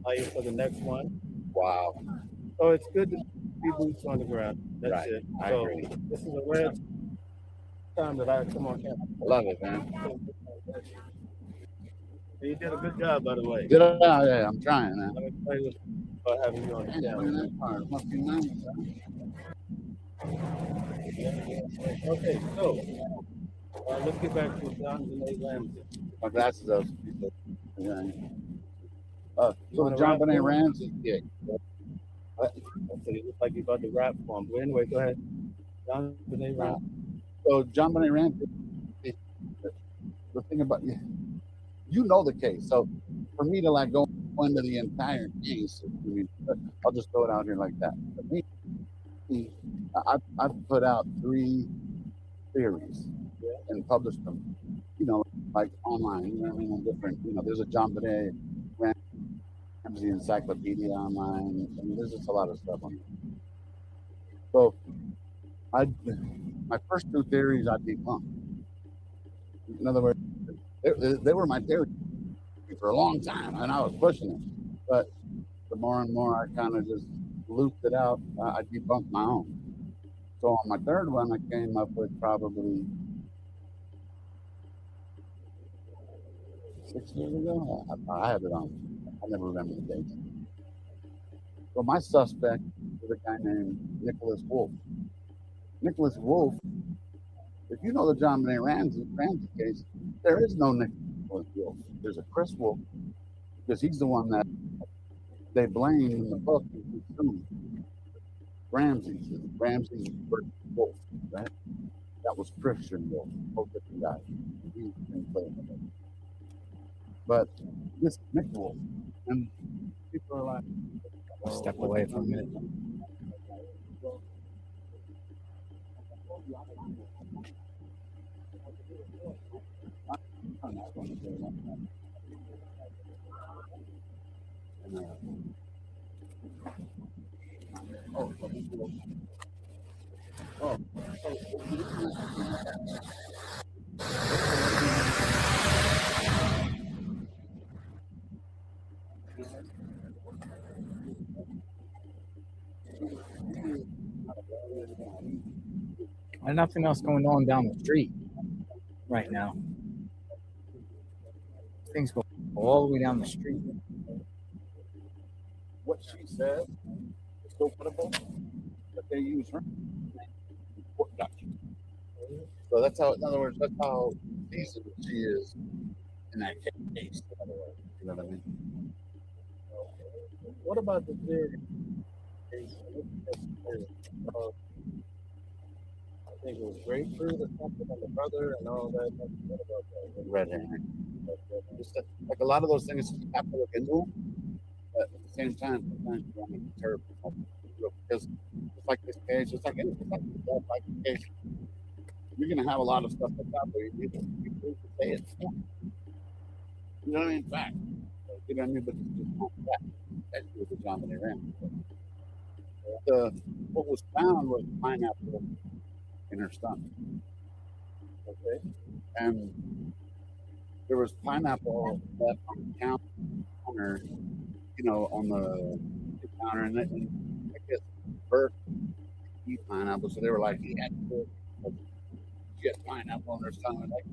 flyer for the next one. Wow. So it's good to be boots on the ground. That's it. I agree. This is a rare time that I come on camera. Love it, man. You did a good job, by the way. Did I? Yeah, I'm trying, man. I'm excited about having you on the camera. Must be nice. Okay, so let's get back to John Benet Ramsey. My glasses are. Yeah. So the John Benet Ramsey gig. It looks like you're about to rap for him. But anyway, go ahead. John Benet Ramsey. So John Benet Ramsey. The thing about you know the case. So for me to like go into the entire case, I mean, I'll just throw it out here like that. For me, I've put out 3 theories and published them. Like online. You know what I mean? On different. There's a John Benet Ramsey encyclopedia online. I mean, there's just a lot of stuff on there. So my first 2 theories I debunked. In other words, they were my theory for a long time, and I was pushing it. But the more and more I kind of just looped it out, I debunked my own. So on my 3rd one, I came up with probably 6 years ago. I have it on. I never remember the date. So my suspect was a guy named Nicholas Wolf. Nicholas Wolf, if you know the John Benet Ramsey case, there is no Nicholas Wolf. There's a Chris Wolf, because he's the one that they blame in the book. Ramsey's versus Wolf, right? That was Christian Wolf, both different guys. He didn't play in the book. But this Nick Wolf, and people are like, step away for a minute. And nothing else going on down the street right now. Things go all the way down the street. What she said is so credible that they use her court doctrine. So that's how, in other words, that's how feasible she is in that case. In other words, you know what I mean? What about the theory I think it was grapefruit or something on the brother and all that. Red herring. Just like a lot of those things you have to look into them, but at the same time, sometimes you want to be terrible because it's like this case, it's like anything, like this case. You're gonna have a lot of stuff like that, but you need to say it's not. You know what I mean? Fact. You know what I mean? But it's just not fact. That's what the John they ran. What was found was pineapple in her stomach. Okay, and there was pineapple left on the counter, you know, on the counter, and I guess birth eat pineapple, so they were like, he had to get pineapple on their stomach. Like,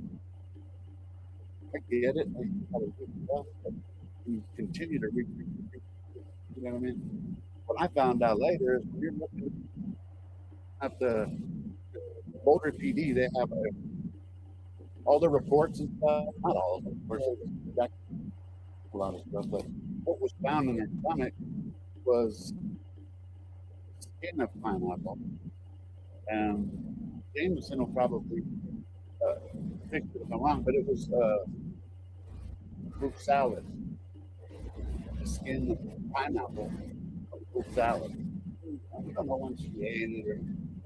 I get it. Like, how to do stuff, but you continue to read. You know what I mean? What I found out later is when you're looking at the Boulder PD, they have all the reports and stuff. Not all of them, of course, a lot of stuff. But what was found in their stomach was skin of pineapple, and Jameson will probably fix it if I'm wrong, but it was fruit salad. The skin of pineapple of fruit salad. I don't know when she ate it, or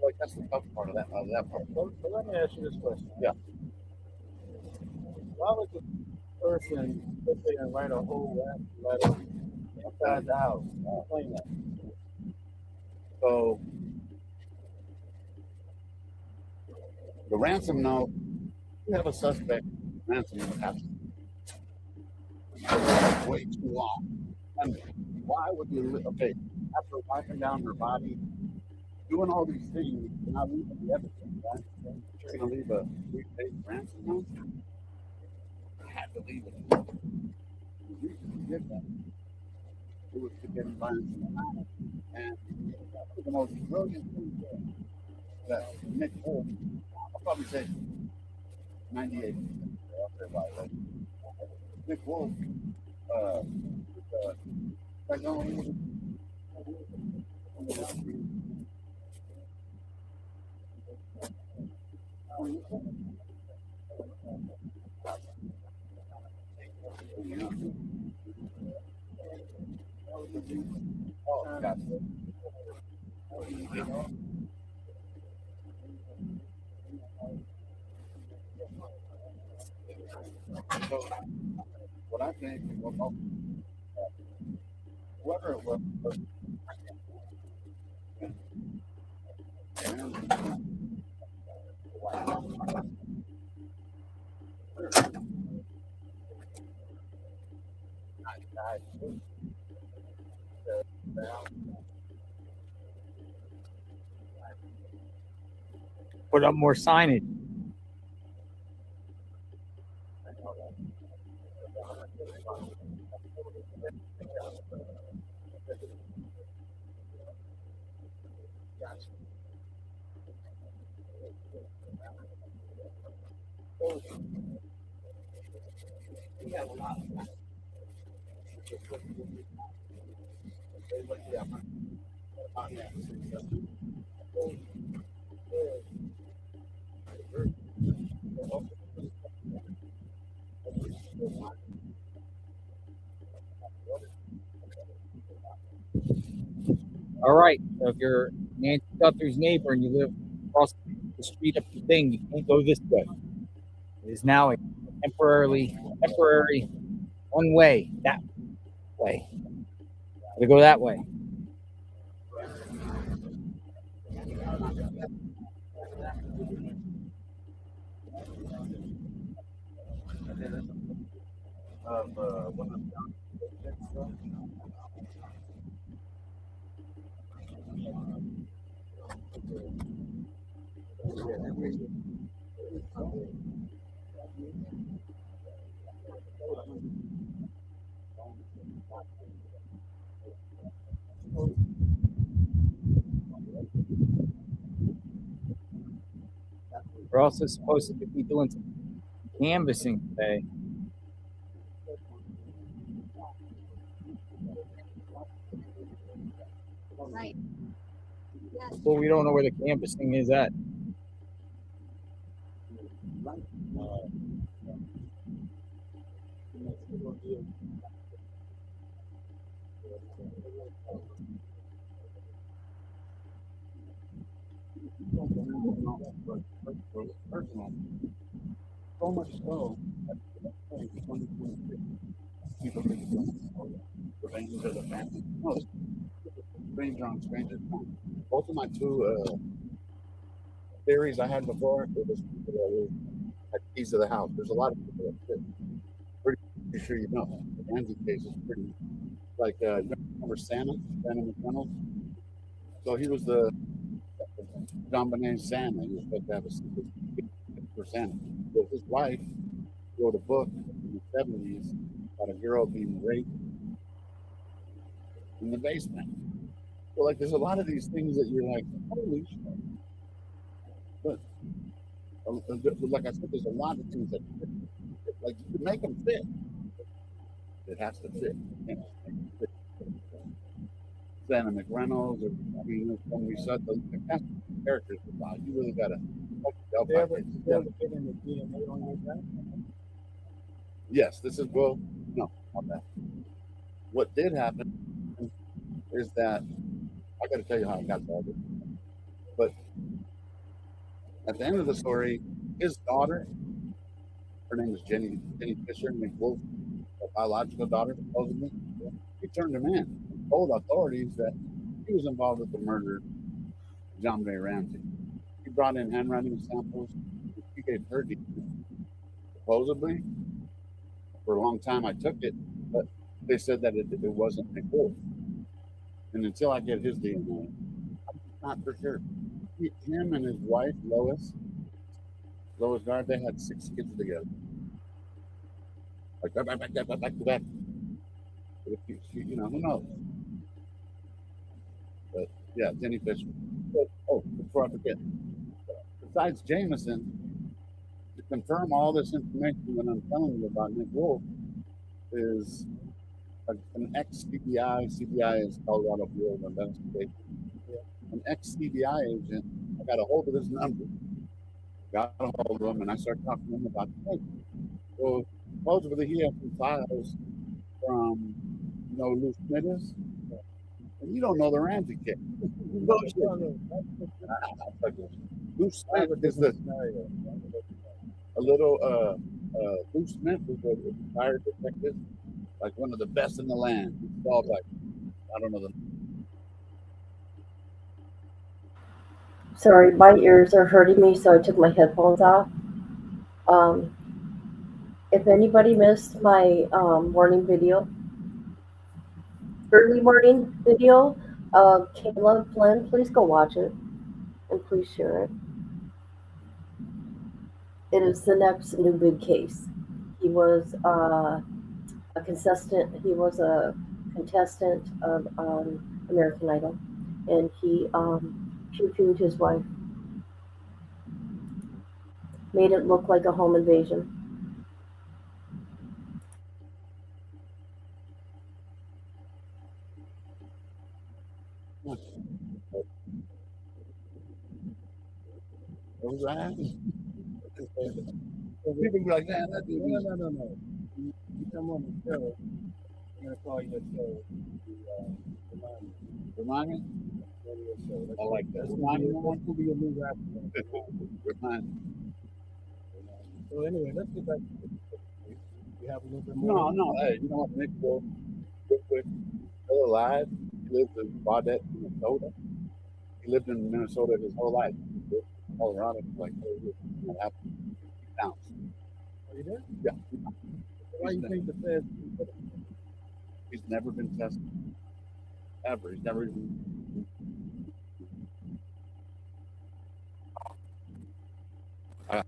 like that's the tough part of that part. So let me ask you this question. Yeah. Why would the person sit there and write a whole letter inside the house? Explain that. So the ransom note, you have a suspect ransom note happens. Way too long. And why would you, okay, after wiping down her body, doing all these things, you're not leaving the evidence, right? You're going to leave a 3-page ransom note? I had to leave it. The reason we did that, it was to get violence in the house. And that was the most brilliant thing that Nick Wolf, I'll probably say 98%. Nick Wolf, like, so what I think, whoever it was, Put up more signage. All right. So if you're Nancy Guthrie's neighbor and you live across the street up the thing, you can't go this way. It is now a temporary one way, that way. Gotta go that way. We're also supposed to be doing some canvassing today. Right. Well, we don't know where the canvassing is at. So much so that in 2026, people think the Rangers are the family. No, this is stranger on stranger time. Both of my two theories I had before, it was people that had keys to the house. There's a lot of people that fit. Pretty sure you know. The Ramsey case is pretty like you remember Santa McReynolds? So he was the John Bonet Santa. He was supposed to have a secret for Santa. But his wife wrote a book in the 70s about a girl being raped in the basement. So like there's a lot of these things that you're like, holy shit. But like I said, there's a lot of things that fit. Like you can make them fit. It has to fit. Santa McReynolds, or I mean, when we saw the cast of characters, you really gotta. Yes, this is well. No, not that. What did happen is that I got to tell you how I got to it. But at the end of the story, his daughter, her name is Jenny Fisher McWolf, a biological daughter, supposedly, he turned him in and told authorities that he was involved with the murder of John Ray Ramsey. He brought in handwriting samples. He gave her DNA. Supposedly, for a long time I took it, but they said that it wasn't McWolf. And until I get his DNA, I'm not for sure. Him and his wife, Lois Gard, they had 6 kids together. Like back to back. But if you know, who knows? But yeah, Jenny Fisher. But, before I forget, besides Jameson, to confirm all this information that I'm telling you about Nick Wolf is an ex-CBI. CBI is Colorado Bureau of Investigation. An ex-CBI agent. I got a hold of his number. Got a hold of him, and I started talking to him about the case. So supposedly he has some files from, you know, Lou Smith is, and you don't know the Ramsey case. Lou Smith is a little Lou Smith was a retired detective, like one of the best in the land. He's called like, I don't know the. Sorry, my ears are hurting me, so I took my headphones off. If anybody missed my morning video, early morning video of Caleb Flynn, please go watch it and please share it. It is the next new big case. He was a contestant. He was a contestant of American Idol, and he pew-pewed his wife. Made it look like a home invasion. What was that? People be like, man, that dude. No. You come on the show. I'm gonna call you a show. Remind me? I like that. Remind me. I want to be a new rapper. Remind me. So anyway, let's get back to it. You have a little bit more. No. Hey, you know what, Nick? Real quick. Still alive. He lives in Baudette, Minnesota. He lived in Minnesota his whole life. Colorado, like 4 years. That happened. He bounced. Are you there? Yeah. Why do you think the feds? He's never been tested. Ever. He's never even. I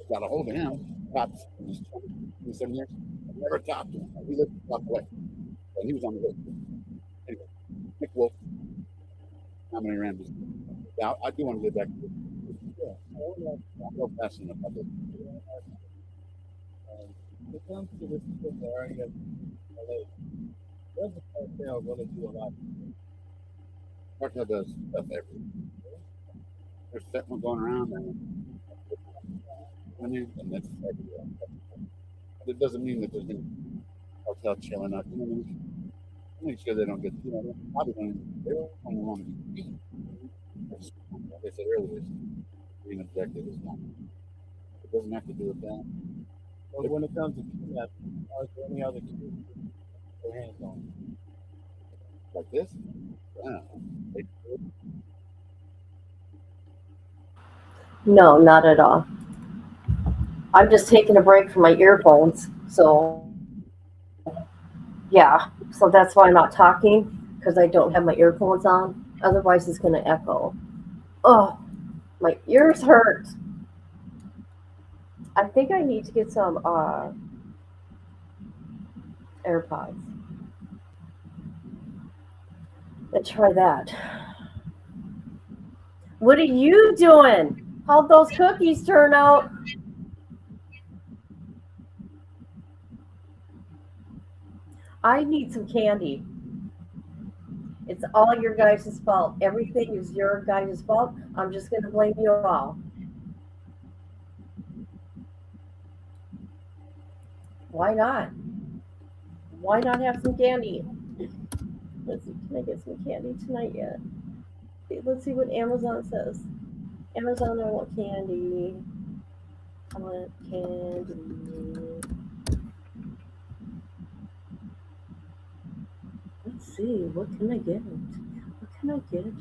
got a hold of him. About 27 years. I never talked to him. He lived a block away. And he was on the list. Anyway, Nick Wolf. How many Ramses? Yeah, I do want to get back to this. Yeah. I'm real passionate about this. It comes to this area of LA. Where's the cartel going to do a lot? Cartel does stuff everywhere. There's fentanyl going around, and that's everywhere. But it doesn't mean that there's any cartel chilling up. You know what I mean? Make sure they don't get, they probably they don't want to be beat. Like I said earlier, being objective is not. It doesn't have to do with that. But when it comes to kidnapping, are there any other kids with their hands on? Like this? Yeah. No, not at all. I'm just taking a break from my earphones. So, yeah. So that's why I'm not talking, because I don't have my earphones on. Otherwise, it's going to echo. Oh, my ears hurt. I think I need to get some AirPods. Let's try that. What are you doing? How'd those cookies turn out? I need some candy. It's all your guys' fault. Everything is your guys' fault. I'm just going to blame you all. Why not? Why not have some candy? Let's see, can I get some candy tonight yet? Let's see what Amazon says. Amazon, I want candy. I want candy. Let's see, what can I get? What can I get?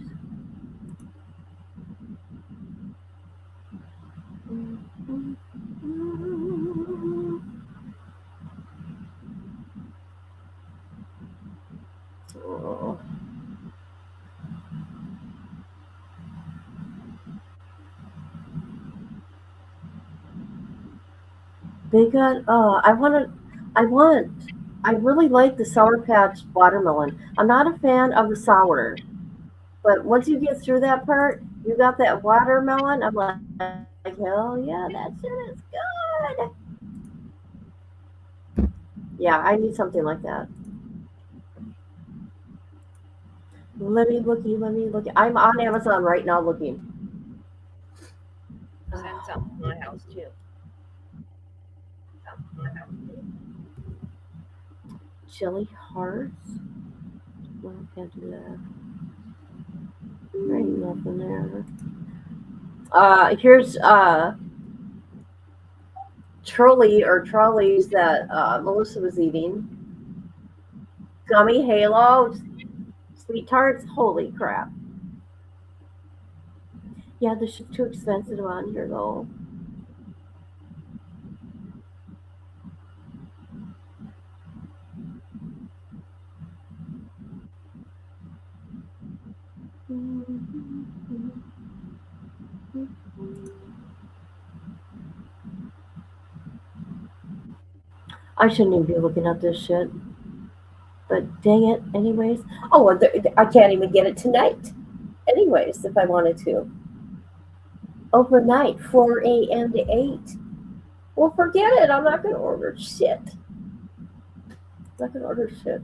Oh. They got, I really like the Sour Patch watermelon. I'm not a fan of the sour, but once you get through that part, you got that watermelon. I'm like, hell yeah, that shit is good. Yeah, I need something like that. Let me look. I'm on Amazon right now looking. Send something to my house too. Chili hearts. Well, I can't do that. There ain't nothing there. Here's trolleys that Melissa was eating. Gummy Halo, sweet tarts. Holy crap! Yeah, this is too expensive on here though. I shouldn't even be looking at this shit. But dang it, anyways. Oh, I can't even get it tonight. Anyways, if I wanted to. Overnight, 4 a.m. to 8. Well, forget it. I'm not going to order shit. I'm not going to order shit.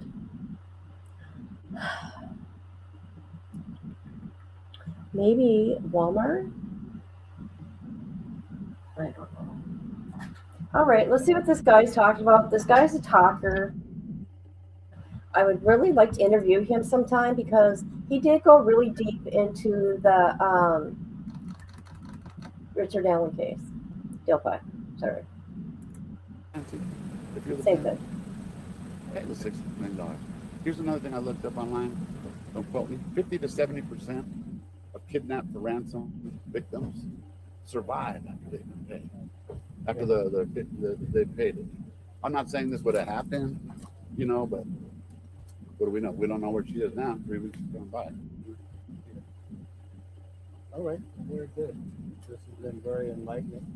Maybe Walmart? I don't know. All right, let's see what this guy's talking about. This guy's a talker. I would really like to interview him sometime because he did go really deep into the Richard Allen case. Delphi, sorry. Same thing. It was $6 million. Here's another thing I looked up online. Don't quote me. 50 to 70% of kidnapped for ransom victims survive after they've been paid. After they paid it. I'm not saying this would have happened, but what do we know? We don't know where she is now. 3 weeks has gone by. All right, very good. This has been very enlightening.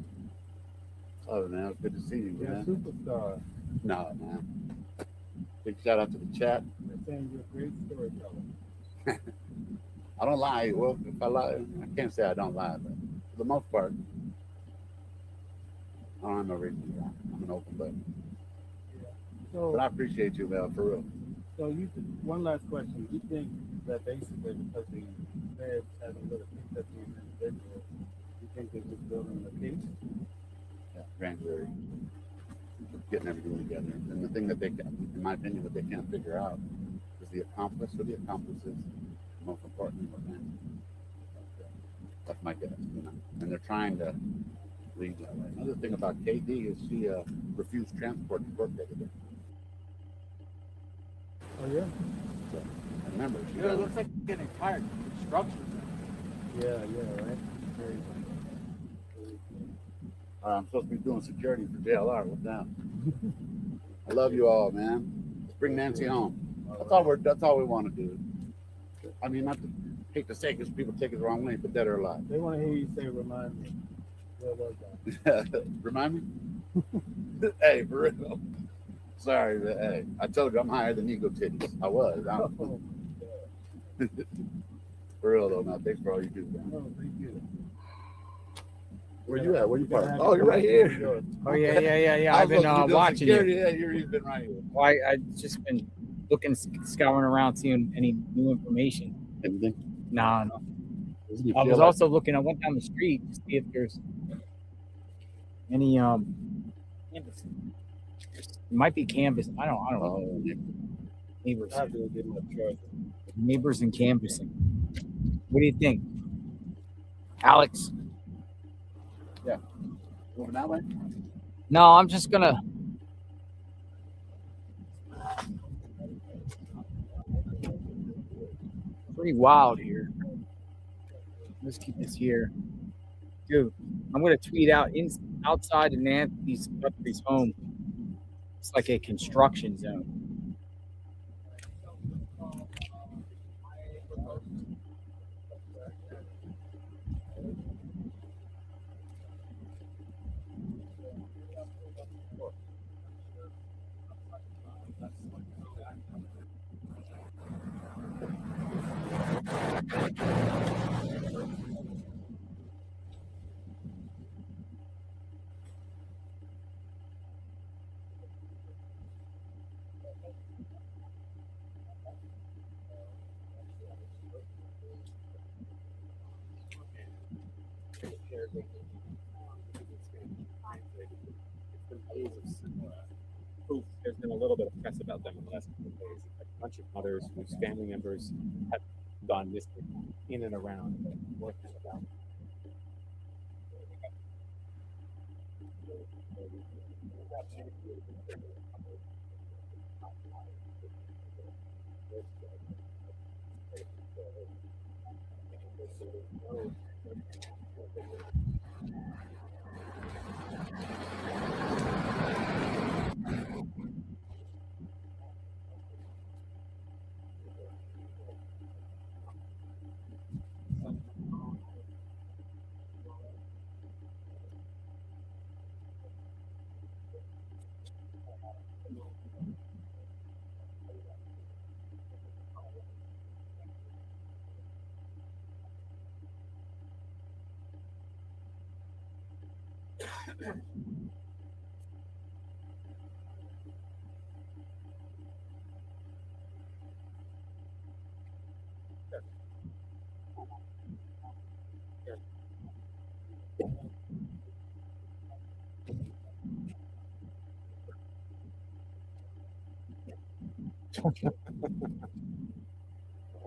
Oh, man, it's good to see you, You're man. a superstar. No, man. Big shout out to the chat. They're saying you're a great storyteller. I don't lie. Well, if I lie, I can't say I don't lie, but for the most part, I don't have no reason to lie. I'm an open book. So, but I appreciate you, Mel, for real. So one last question. You think that basically because the feds haven't really picked up these individuals, you think they're just building the case? Yeah, grand jury, getting everything together. And the thing that they, in my opinion, what they can't figure out is the accomplice or the accomplices, most importantly, were men. That's my guess, you know. And they're trying to lead that way. Another thing about KD is she refused transport to work every day. Oh yeah. So, I remember. She It looks like an entire construction. Yeah, right. Very I'm supposed to be doing security for JLR. What's that? I love you all, man. Let's bring Nancy home. That's all we want to do. I mean, not to hate to say because people take it the wrong way, but dead or alive. They want to hear you say, "Remind me." Where was that? Remind me? Hey, for real. Sorry, but hey, I told you I'm higher than Ego Titties. I was. For real though, now thanks for all you do, man. Oh, thank you. Where you at? Where you parked? Oh, you're right here. Oh yeah. I've been watching security. you. Yeah, you've been right here. Well, I just been looking, scouring around, seeing any new information. Anything? No. I was like also looking. I went down the street to see if there's any canvassing. It might be canvassing. I don't know. Neighbors. I have to get my truck. Neighbors and canvassing. What do you think, Alex? Yeah. Moving that way? No, I'm just gonna. Pretty wild here. Let's keep this here, dude. I'm gonna tweet out outside of Nancy's Guthrie's home. It's like a construction zone. There's been a little bit of press about them in the last couple of days. A bunch of mothers whose family members have gone missing in and around North Carolina.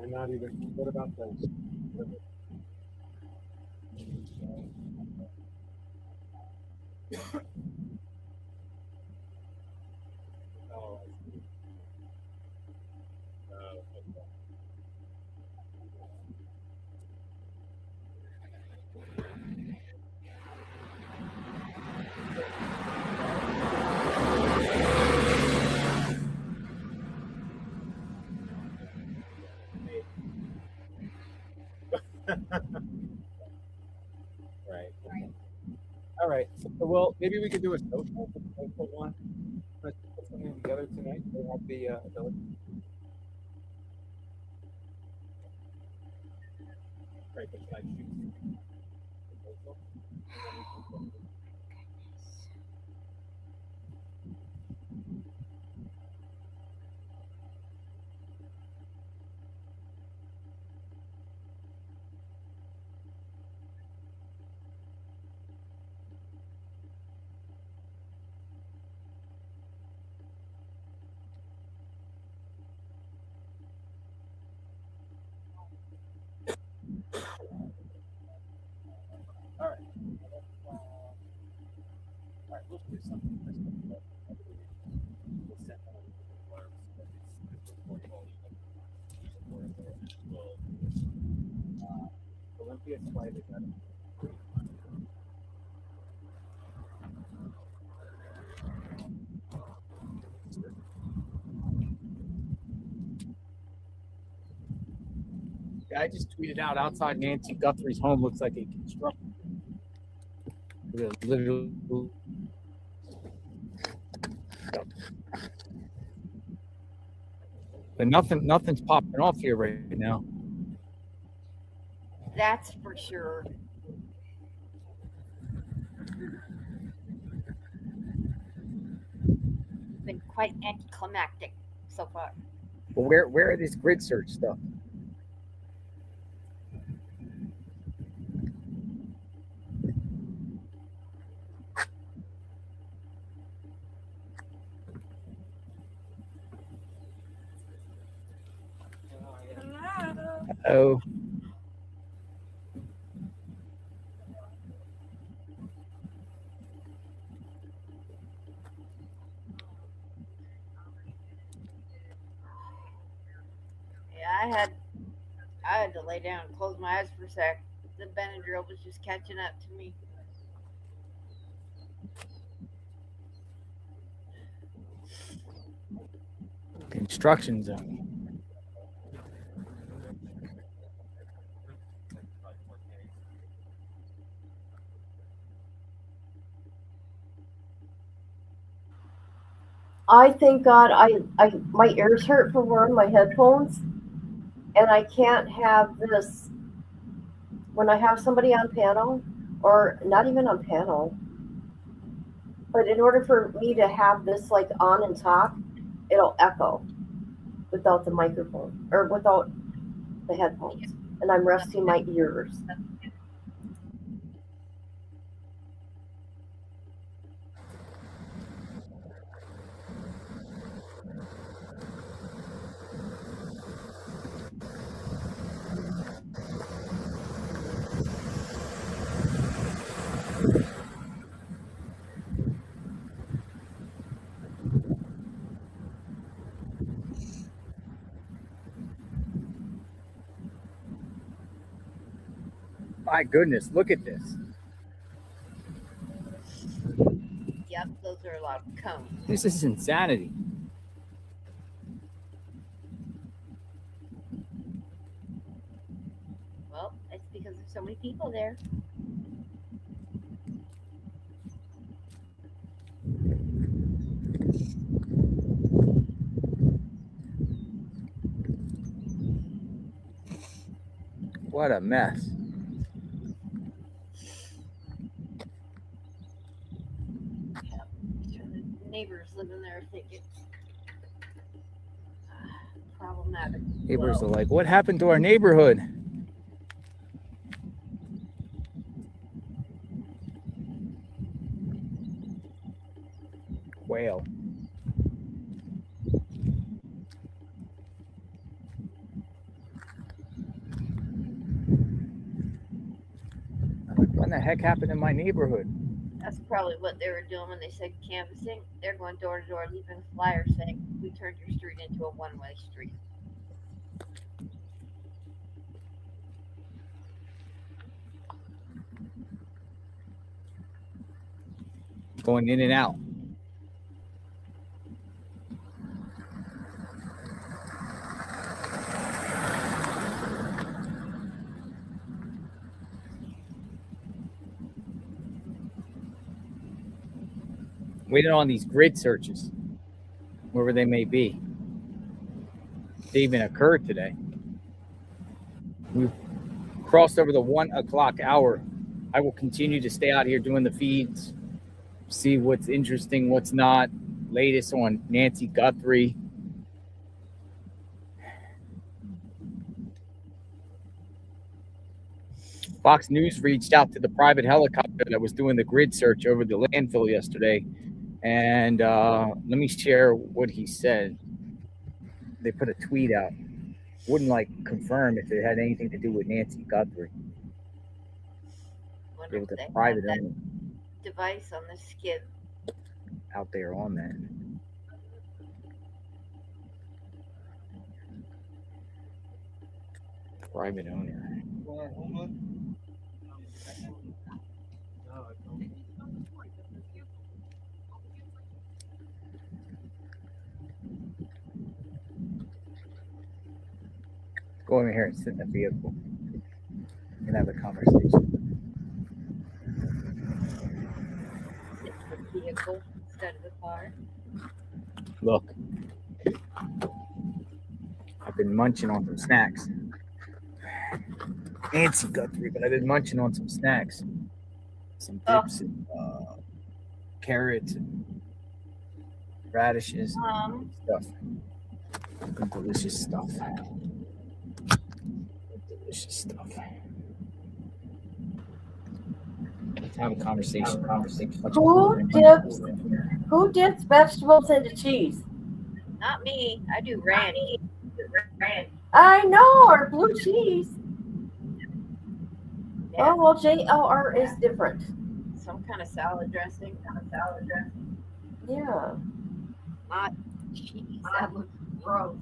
And not even. What about those? Right. All right. So, well, maybe we could do a social one. Let's put something together tonight. They have the ability. Right, but should I shoot proposal? there's something that's going on. We'll send out alarms, but it's reportable. Olympia's flight is at I just tweeted out outside Nancy Guthrie's home looks like a construction. Literally. But nothing's popping off here right now. That's for sure. Been quite anticlimactic so far. Well, where are this grid search stuff? Oh. Yeah, I had to lay down and close my eyes for a sec. The Benadryl was just catching up to me. Construction zone. I thank God my ears hurt from wearing my headphones, and I can't have this when I have somebody on panel, or not even on panel. But in order for me to have this like on and talk, it'll echo without the microphone or without the headphones, and I'm resting my ears. My goodness, look at this. Yep, those are a lot of cones. This is insanity. Well, it's because there's so many people there. What a mess. Neighbors living there think it's problematic. Neighbors are like, what happened to our neighborhood? Quail. What the heck happened in my neighborhood? That's probably what they were doing when they said canvassing. They're going door to door, leaving flyers saying, "We turned your street into a one-way street." Going in and out. Waiting on these grid searches, wherever they may be. They even occurred today. We've crossed over the 1 o'clock hour. I will continue to stay out here doing the feeds, see what's interesting, what's not. Latest on Nancy Guthrie. Fox News reached out to the private helicopter that was doing the grid search over the landfill yesterday. And let me share what he said. They put a tweet out. Wouldn't confirm if it had anything to do with Nancy Guthrie. Wonder It was if a they private have owner. that device on the skid out there on that. Private owner. Go over here and sit in the vehicle and have a conversation. The vehicle instead of the car. Look, I've been munching on some snacks. Nancy Guthrie, but I've been munching on some snacks. Some dips and carrots and radishes and stuff. Good delicious stuff. Good delicious stuff. Let's have a conversation. Who dips vegetables into cheese? Not me. I do ranch. I know, or blue cheese. Yeah. Oh, well, JLR is different. Some kind of salad dressing. Yeah. Not cheese. That looks gross.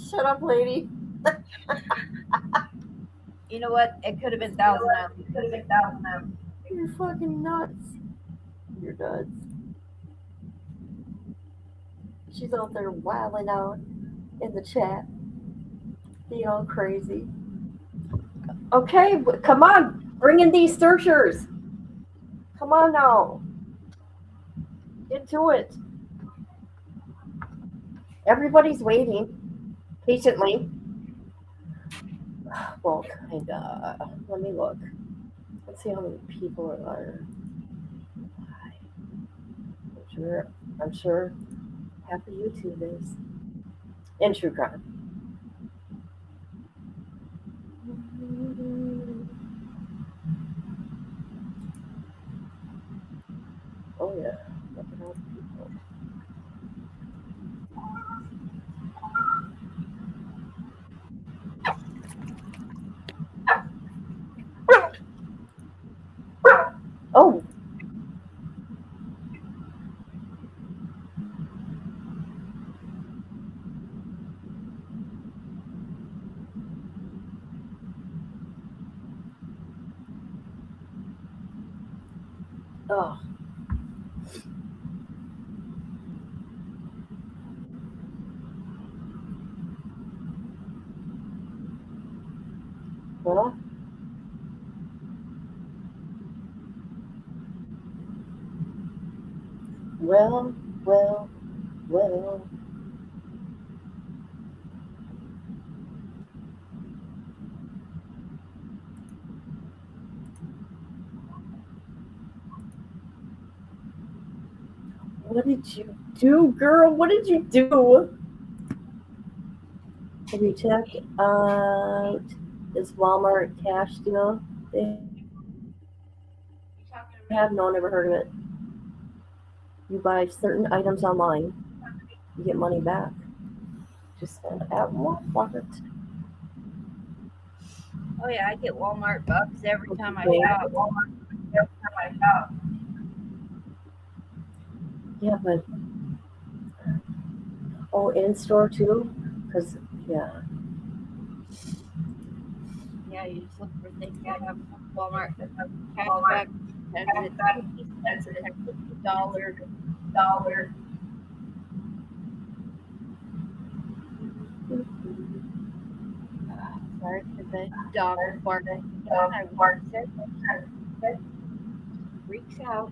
Shut up, lady. You know what? It could have been Thousand Island. You're fucking nuts. You're nuts. She's out there wilding out in the chat. Being all crazy. Okay, come on. Bring in these searchers. Come on now. Get to it. Everybody's waiting patiently. Well, kinda. Let me look. Let's see how many people are. I'm sure half of YouTube is. And True Crime. Oh yeah. Look at all the people. Oh. Oh. Well. Well. What did you do, girl? What did you do? Have you checked out this Walmart cash deal? They have never heard of it. You buy certain items online, you get money back. Just spend at Walmart. Oh yeah, I get Walmart bucks every time I shop. Yeah, but in store too, because Yeah, you just look for things that have Walmart cashback. That's a dollar. Sorry for the dog barking. Freaks out.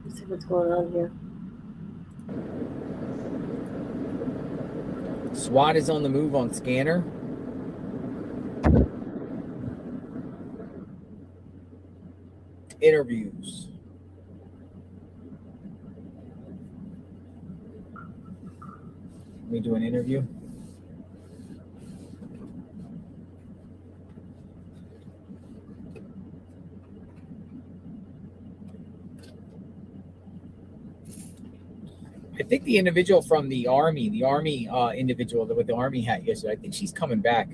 Let's see what's going on here. SWAT is on the move on Scanner. Interviews. Let me do an interview. I think the individual from the army individual with the army hat yesterday, I think she's coming back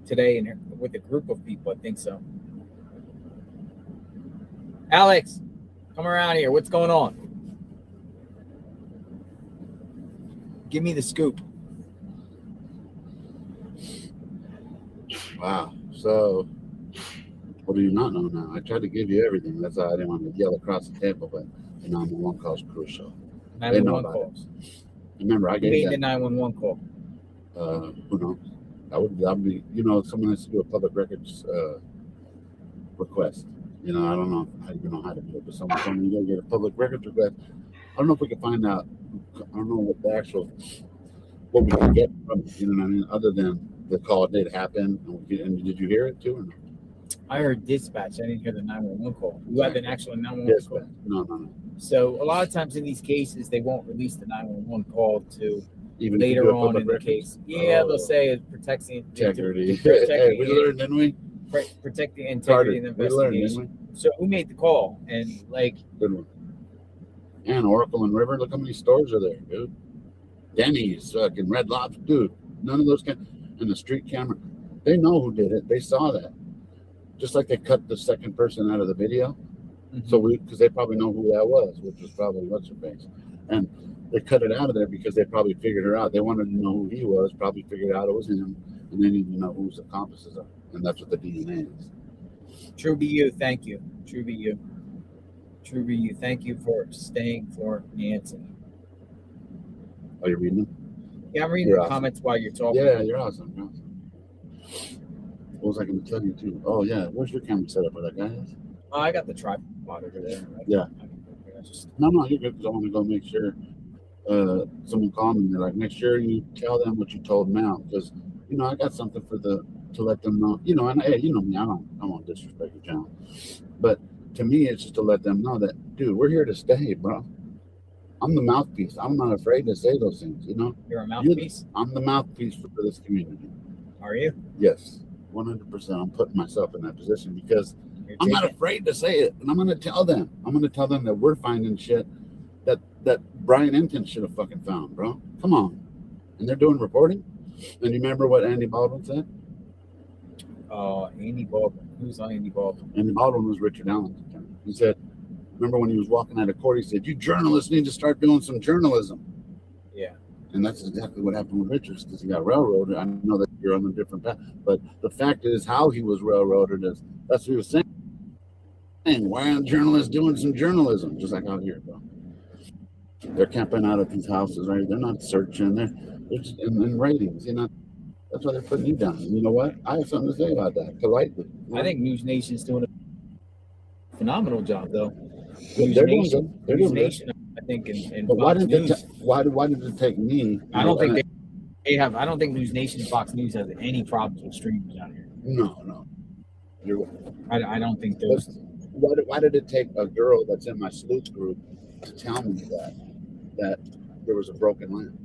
today with a group of people. I think so. Alex, come around here. What's going on? Give me the scoop. Wow. So, what do you not know now? I tried to give you everything. That's why I didn't want to yell across the table, but the 911 call is crucial. 911 calls. Remember, I Who gave made that. the 911 call? Who knows? That would be, someone has to do a public records request. I don't know how you know how to do it, but someone told me you gotta get a public records request. I don't know if we can find out. I don't know what we can get from it. You know what I mean? Other than the call did happen, and did you hear it too? Or no? I heard dispatch. I didn't hear the 911 call. You had an actual 911 call? No. So a lot of times in these cases, they won't release the 911 call to Even if you later do a on public in the records? case. Yeah, they'll say it protects the Integrity. protecting Hey, we learned, didn't we? Protect the integrity of the We learned, investigation. didn't So who made the call? And Good one. And Oracle and River, look how many stores are there, dude. Denny's, fucking Red Lobster, dude. None of those and the street camera. They know who did it. They saw that. Just like they cut the second person out of the video. Mm-hmm. So because they probably know who that was, which was probably what's her face. And they cut it out of there because they probably figured her out. They wanted to know who he was, probably figured out it was him, and they needed to know who his accomplices are. And that's what the DNA is. True be you. Thank you. True be you. True be you. Thank you for staying for Nancy. Oh, you're reading them? Yeah, I'm reading You're the awesome. comments while you're talking. Yeah, you're awesome. You're awesome. What was I going to tell you too? Oh yeah, where's your camera set up? Where that guy is? Oh, I got the tripod over there. Yeah. No, you're good because I want to go make sure. Someone called me and they're like, make sure you tell them what you told Mel because I got something to let them know. And hey, you know me, I won't disrespect your channel, but to me, it's just to let them know that, dude, we're here to stay, bro. I'm the mouthpiece. I'm not afraid to say those things. You're a mouthpiece? I'm the mouthpiece for this community. Are you? Yes, 100%. I'm putting myself in that position because I'm not afraid to say it, and I'm going to tell them. I'm going to tell them that we're finding shit that Brian Enton should have fucking found, bro. Come on. And they're doing reporting. And you remember what Andy Baldwin said? Andy Baldwin. Who's on Andy Baldwin? Andy Baldwin was Richard Allen's attorney. He said, remember when he was walking out of court, he said, you journalists need to start doing some journalism. Yeah. And that's exactly what happened with Richards because he got railroaded. I know that you're on a different path, but the fact is how he was railroaded is that's what he was saying. Why aren't journalists doing some journalism? Just like out here, bro. They're camping out at these houses, right? They're not searching. They're just in ratings, That's why they're putting you down. And you know what? I have something to say about that, politely. I think News Nation's doing a phenomenal job, though. They're doing good. They're News doing Nation, I think, in but why Fox did News. why did it take me? I don't think they have. I don't think News Nation and Fox News has any problems with streamers out here. No. You're right. I don't think those. Why did it take a girl that's in my sleuth group to tell me that there was a broken lamp?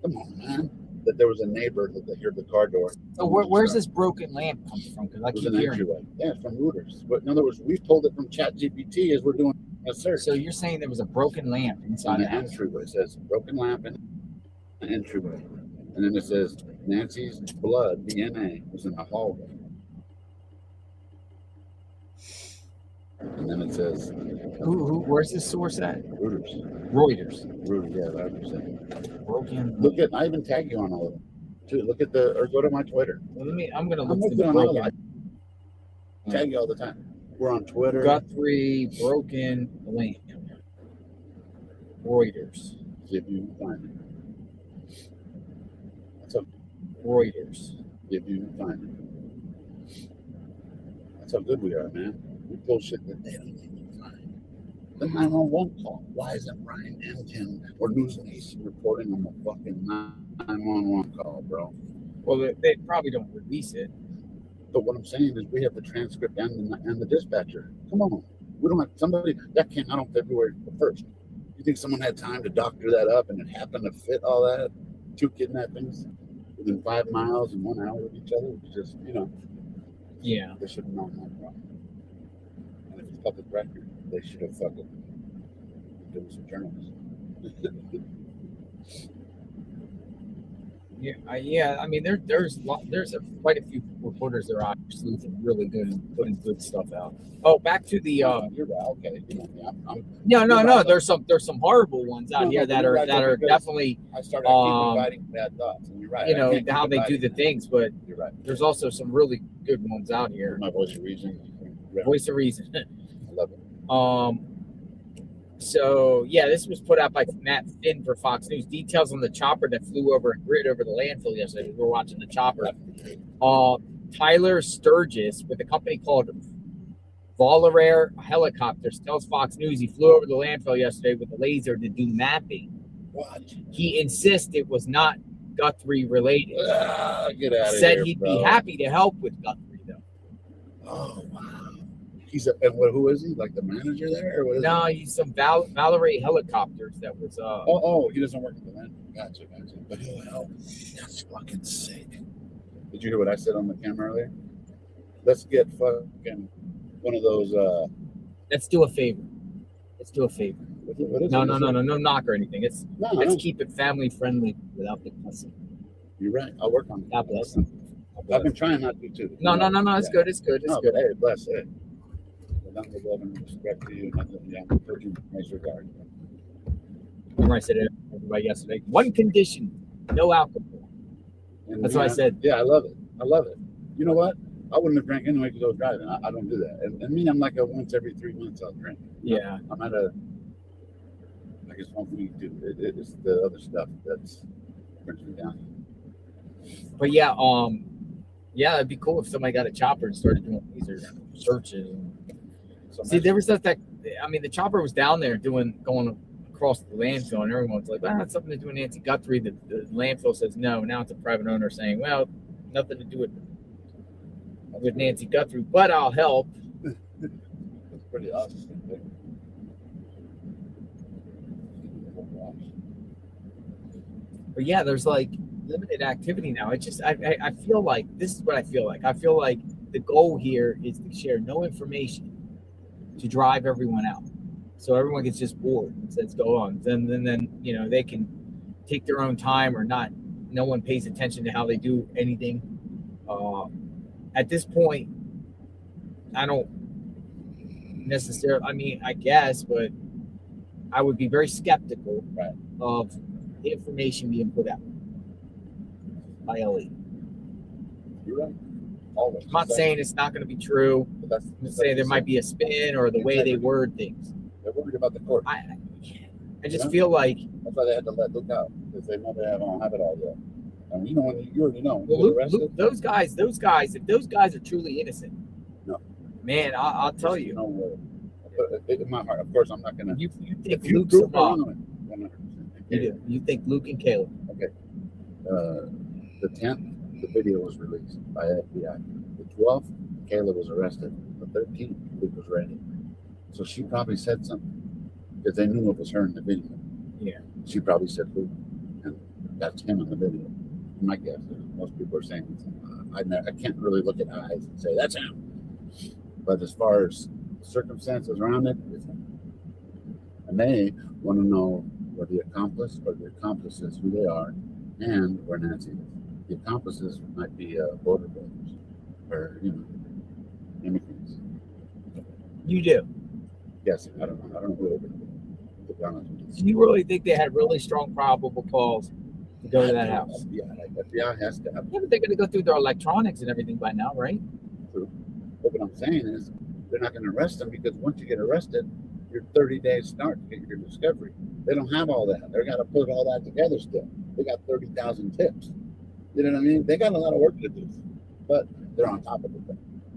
Come on, man. That there was a neighbor that heard the car door. So where's this broken lamp come from? Because I keep hearing it. Yeah, from Reuters. But in other words, we pulled it from ChatGPT as we're doing a search. So you're saying there was a broken lamp inside the entryway. It says broken lamp in the entryway. And then it says Nancy's blood, DNA, was in the hallway. And then it says, where's this source at? Reuters, yeah, that's it. Broken. Look at, I even tag you on all of them. Too. Look at or go to my Twitter. Well, I'm gonna look for the on broken. all tag you all the time. We're on Twitter. Guthrie, broken lamp. Reuters. See if you can find it. That's a Reuters. See if you can find it. That's how good we are, man. We pull shit that they don't even find. The 911 call. Why isn't Brian Enton or News Nation reporting on the fucking 911 call, bro? Well, they probably don't release it. But what I'm saying is we have the transcript and the dispatcher. Come on. We don't have somebody that came out on February 1st. You think someone had time to doctor that up and it happened to fit all that? 2 kidnappings within 5 miles and 1 hour of each other? It's just, Yeah. They should have known that, bro. And if it's public record, they should have fucking doing some journalism. Yeah. I mean, there's quite a few reporters that are out sleuthing really good and putting good stuff out. Oh, back to the. You're right. Okay. No. There's some horrible ones out here that are definitely. I started keep inviting bad thoughts, and you're right. You know how they do the things, but you're right. There's also some really good ones out here. My voice of reason. Voice of reason. I love it. So yeah, this was put out by Matt Finn for Fox News. Details on the chopper that flew over and grid over the landfill yesterday. We were watching the chopper. Tyler Sturgis with a company called Volare Helicopters tells Fox News he flew over the landfill yesterday with a laser to do mapping. What? He insists it was not Guthrie related. Get out of here, Said he'd be happy to help with Guthrie though. Oh wow. Who is he? Like the manager there? Or what is no, he's some Valerie Helicopters that was he doesn't work at the landfill. Gotcha. But he'll help. That's fucking sick. Did you hear what I said on the camera earlier? Let's get fucking one of those let's do a favor. What is No it? knock or anything. Let's keep it family friendly without the cussing. You're right. I'll work on it. God bless. I've been trying not to too. No. It's good. It's good. Hey, bless it. Nothing but love and respect to you. I'm putting nice regard. Remember I said it to everybody yesterday. One condition: no alcohol. That's what I said. Yeah, I love it. You know what? I wouldn't have drank anyway because I was driving. I don't do that. And me, I'm like a once every 3 months I'll drink. Yeah. I'm at I guess 1 week too. It's the other stuff that's brings me down. But yeah, it'd be cool if somebody got a chopper and started doing laser searches. See, there was stuff that the chopper was down there going across the landfill, and everyone's like, "Well, that's something to do with Nancy Guthrie." The landfill says no. Now it's a private owner saying, "Well, nothing to do with Nancy Guthrie, but I'll help." That's pretty awesome. But yeah, there's like limited activity now. I feel like this is what I feel like. I feel like the goal here is to share no information to drive everyone out, so everyone gets just bored and says go on. Then they can take their own time or not. No one pays attention to how they do anything. At this point, I don't necessarily. I guess, but I would be very skeptical of the information being put out by LE. You're right. I'm not saying it's not going to be true. I'm saying there might be a spin or the way they word things. They're worried about the court. I just feel like that's why they had to let Luke out because they know they don't have it all yet. And you already know. Well, Luke, those guys, if those guys are truly innocent, no, man, I'll tell you. In my heart, of course, I'm not going to. You think Luke's involved? 100%. You do. You think Luke and Caleb? Okay. The 10th. The video was released by FBI. The 12th, Kayla was arrested. The 13th, Luke was ready. So she probably said something because they knew it was her in the video. Yeah. She probably said Luke, and that's him in the video. My guess is most people are saying, I can't really look at eyes and say that's him. But as far as circumstances around it, it's him. And they want to know where the accomplice or the accomplices, who they are, and where Nancy is. The accomplices might be border brothers or immigrants. You do? Yes, I don't know who they're going to be. To be honest with you. Do you really think they had really strong probable cause to go to that house? Yeah, FBI has to have. Yeah, but they're going to go through their electronics and everything by now, right? True. But what I'm saying is, they're not going to arrest them because once you get arrested, your 30 days start to get your discovery. They don't have all that. They're got to put all that together still. They got 30,000 tips. You know what I mean? They got a lot of work to do, but they're on top of it.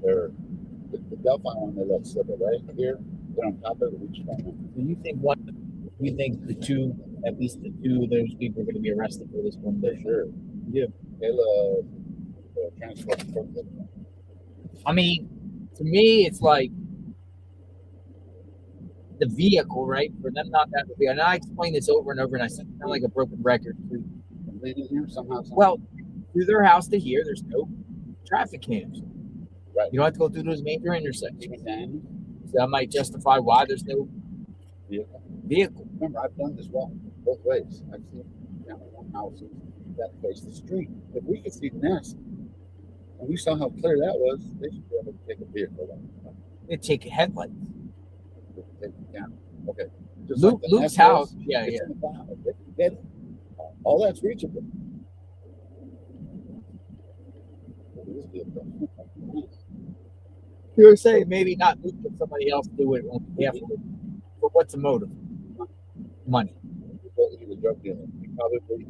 They're the Delphi one they let slip away here. They're on top of it. We just don't know. Do you think at least the two of those people are going to be arrested for this one day? Sure. Yeah. They'll transfer. To me, it's like the vehicle, right? For them not that vehicle. And I explained this over and over, and I sound like a broken record. Somehow. Well, through their house to here, there's no traffic cams. Right. You don't have to go through those major intersections. So that might justify why there's no vehicle. remember, I've done this walk both ways. I've seen houses that face the street. If we could see Nest, and we saw how clear that was, they should be able to take a vehicle. They take headlights. Okay. Luke's house. Yeah. All that's reachable. You were saying maybe not Luke, but somebody else do it. But what's the motive? Money. He's a drug dealer. He probably,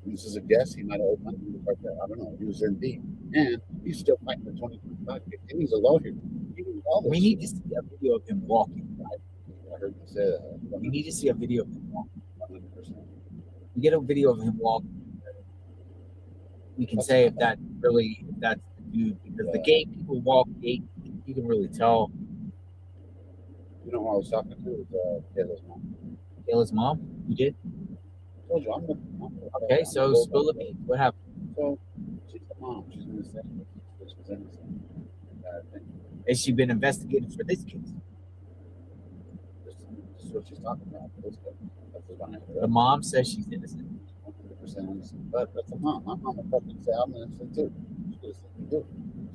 this is a guess, he might have owed money like that. I don't know. He was in deep. And he's still fighting for 2025. And he's a lawyer. We need to see a video of him walking. Right? I heard you say that. We need to see a video of him walking. 100%. We get a video of him walking. We can say if that's the dude, because the gate people walk gate, you can really tell. You know who I was talking to? Was Kayla's mom. Kayla's mom? You did? I told you, I'm okay, so spill the beans. What happened? So she's the mom. She's innocent. This was innocent. Has she been investigated for this case? This is what she's talking about. That's the mom says she's innocent. 100% innocent. But that's the mom. My mom would fucking say I'm innocent too. She's innocent too.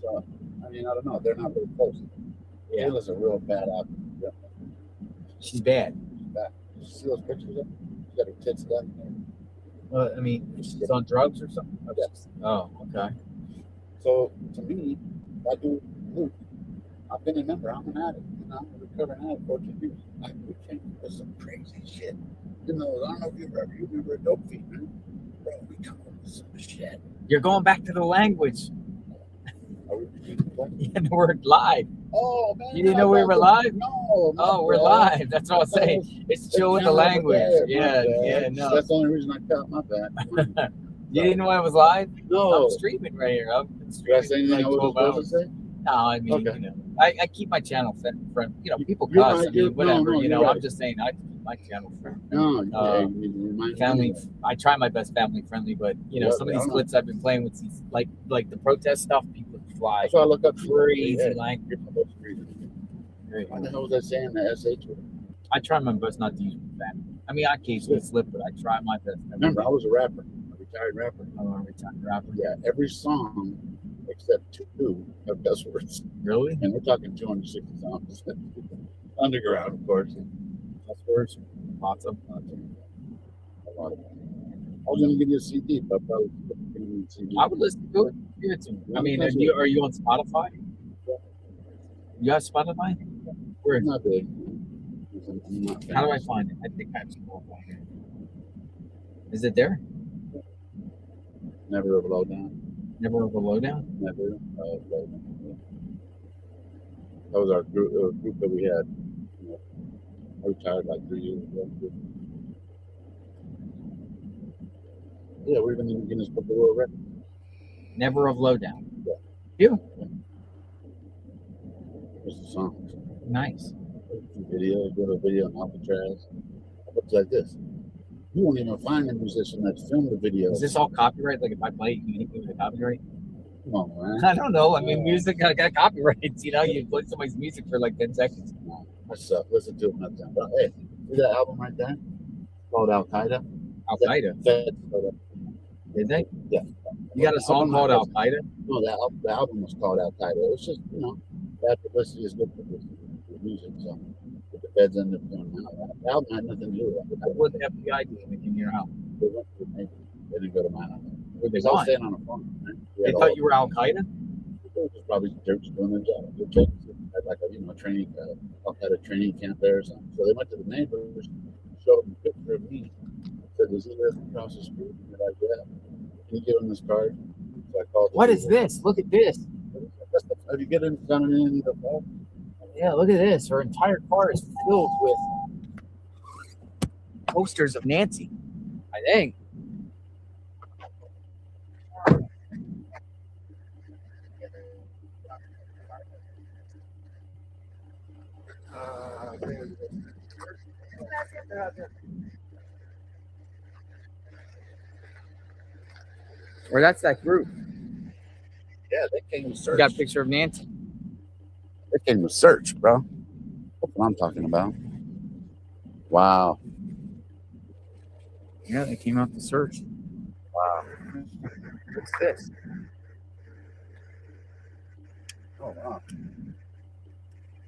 So, I mean, I don't know. They're not really close. Yeah. Kayla's a real bad actor. Yeah. She's bad. She's bad. Did you see those pictures of her? She got her tits done. Well, I mean, she's on drugs or something? Yes. Oh, okay. So, to me, that dude, Luke, I've been a member. I'm an addict. You know, I'm a recovering addict, 14 years. We came with some crazy shit. You know, I don't know if you remember a dope fiend, man. Bro, we come up with some shit. You're going back to the language. Are we the word live. Oh, man. You didn't know we were live? No. Oh, we're live. That's what I'm saying. It's chill with the language. Yeah, no. That's the only reason I cut my bad. You didn't know I was live? No. I'm streaming right here. I'm Did I say anything like I was 12 supposed hours. to say? No, I mean, Okay. you know, I keep my channel friend. You know, people You're cuss. right, I mean, whatever. no, you know, you're I'm right. just saying I keep my channel friend. No, family. I try my best family friendly, but you know, Yeah, some of I these don't clips I've been playing with these, like the protest stuff, people fly. That's why I look up crazy language. Why the hell was I saying the SH word? I try my best not to use that. I mean, I occasionally slip, but I try my best. Remember, I was a rapper, a retired rapper. I'm a retired rapper. Yeah, every song except 2 have cuss words. Really? And we're talking 260 songs. Underground, of course. Cuss words. Lots of. A lot of them. I was going to give you a CD, but I probably couldn't give you a CD. I would listen to it. Give it to me. I mean, are you on Spotify? You have Spotify? Where? Not big. How do I find it? I think I have Spotify. Is it there? Never a Lowdown. Never of a lowdown? Never Lowdown. Yeah. That was our group that we had. You know, I retired like 3 years ago. Yeah, we're even in the Guinness Book of World Records. Never of lowdown. Yeah. You? What's the song? Nice. Video, go to a video on Alcatraz. Looks like this. You won't even find a musician that's filmed the video. Is this all copyright? Like if I play it, you can hit me with a copyright? Come on, man. I don't know. I mean, music got copyrights. You know, you play somebody's music for like 10 seconds. No, that sucks. Listen to it another time. But hey, see that album right there? It's called Al Qaeda. Al Qaeda? Did they? Yeah. You got a song called Al Qaeda? No, the album was called Al Qaeda. It was just, you know, bad publicity is good publicity for music. So if the feds end up doing that, the album had nothing to do with it. What the FBI doing in your house? They went to the Navy. They didn't go to my house. Were they I was gone? staying on a phone. Right? They thought you were Al Qaeda? They were just probably church doing their job. The church had like a, you know, training, Al Qaeda training camp there or something. So they went to the neighbors, showed them a picture of me. Said, "Does he live across the street?" And they're like, "Yeah." Can you give him this card? So I called. What is this? Look at this. Have you get in coming in the car? Yeah, look at this. Her entire car is filled with posters of Nancy. I think. Or that's that group. Yeah, they came with search. You got a picture of Nancy? They came with search, bro. That's what I'm talking about. Wow. Yeah, they came out to search. Wow. What's this? Oh, wow.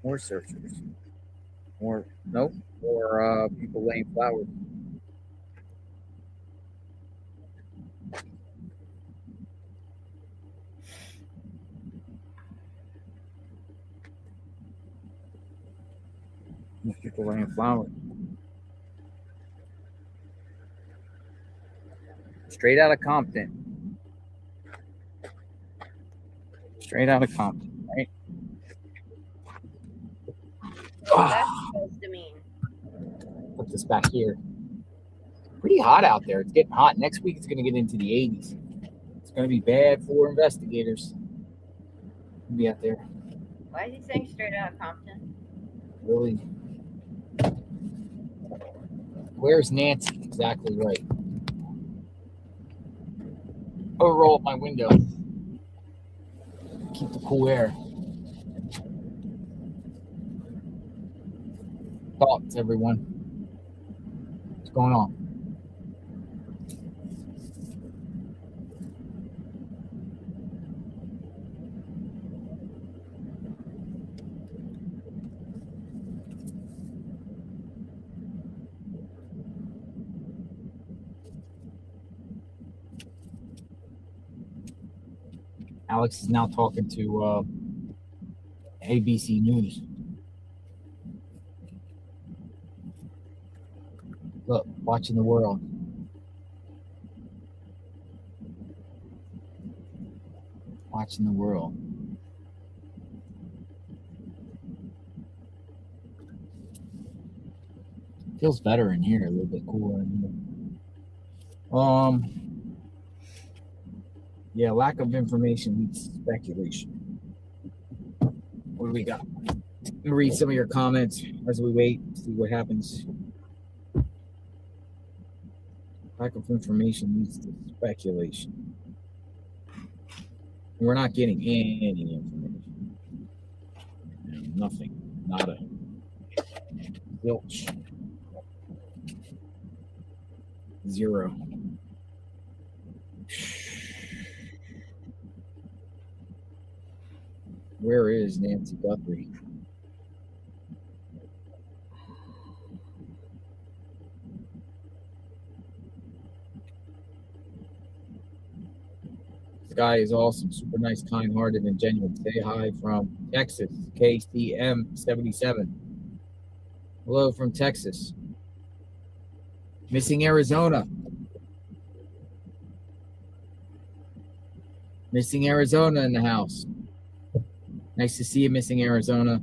More searchers. More people laying flowers. More people laying flowers. Straight out of Compton. Straight out of Compton, right? What's that supposed to mean? Put this back here. Pretty hot out there. It's getting hot. Next week it's going to get into the 80s. It's going to be bad for investigators. We'll be out there. Why is he saying straight out of Compton? Really? Where's Nancy? Exactly right. I'll roll up my window. Keep the cool air. Thoughts, everyone. What's going on? Alex is now talking to ABC News. Look, watching the world. Watching the world. Feels better in here, a little bit cooler in here. Yeah, lack of information leads to speculation. What do we got? Let me read some of your comments as we wait, see what happens. Lack of information leads to speculation. We're not getting any information. Nothing. Nada. Zilch. Zero. Where is Nancy Guthrie? This guy is awesome, super nice, kind-hearted, and genuine. Say hi from Texas, KCM77. Hello from Texas. Missing Arizona. Missing Arizona in the house. Nice to see you, Missing Arizona.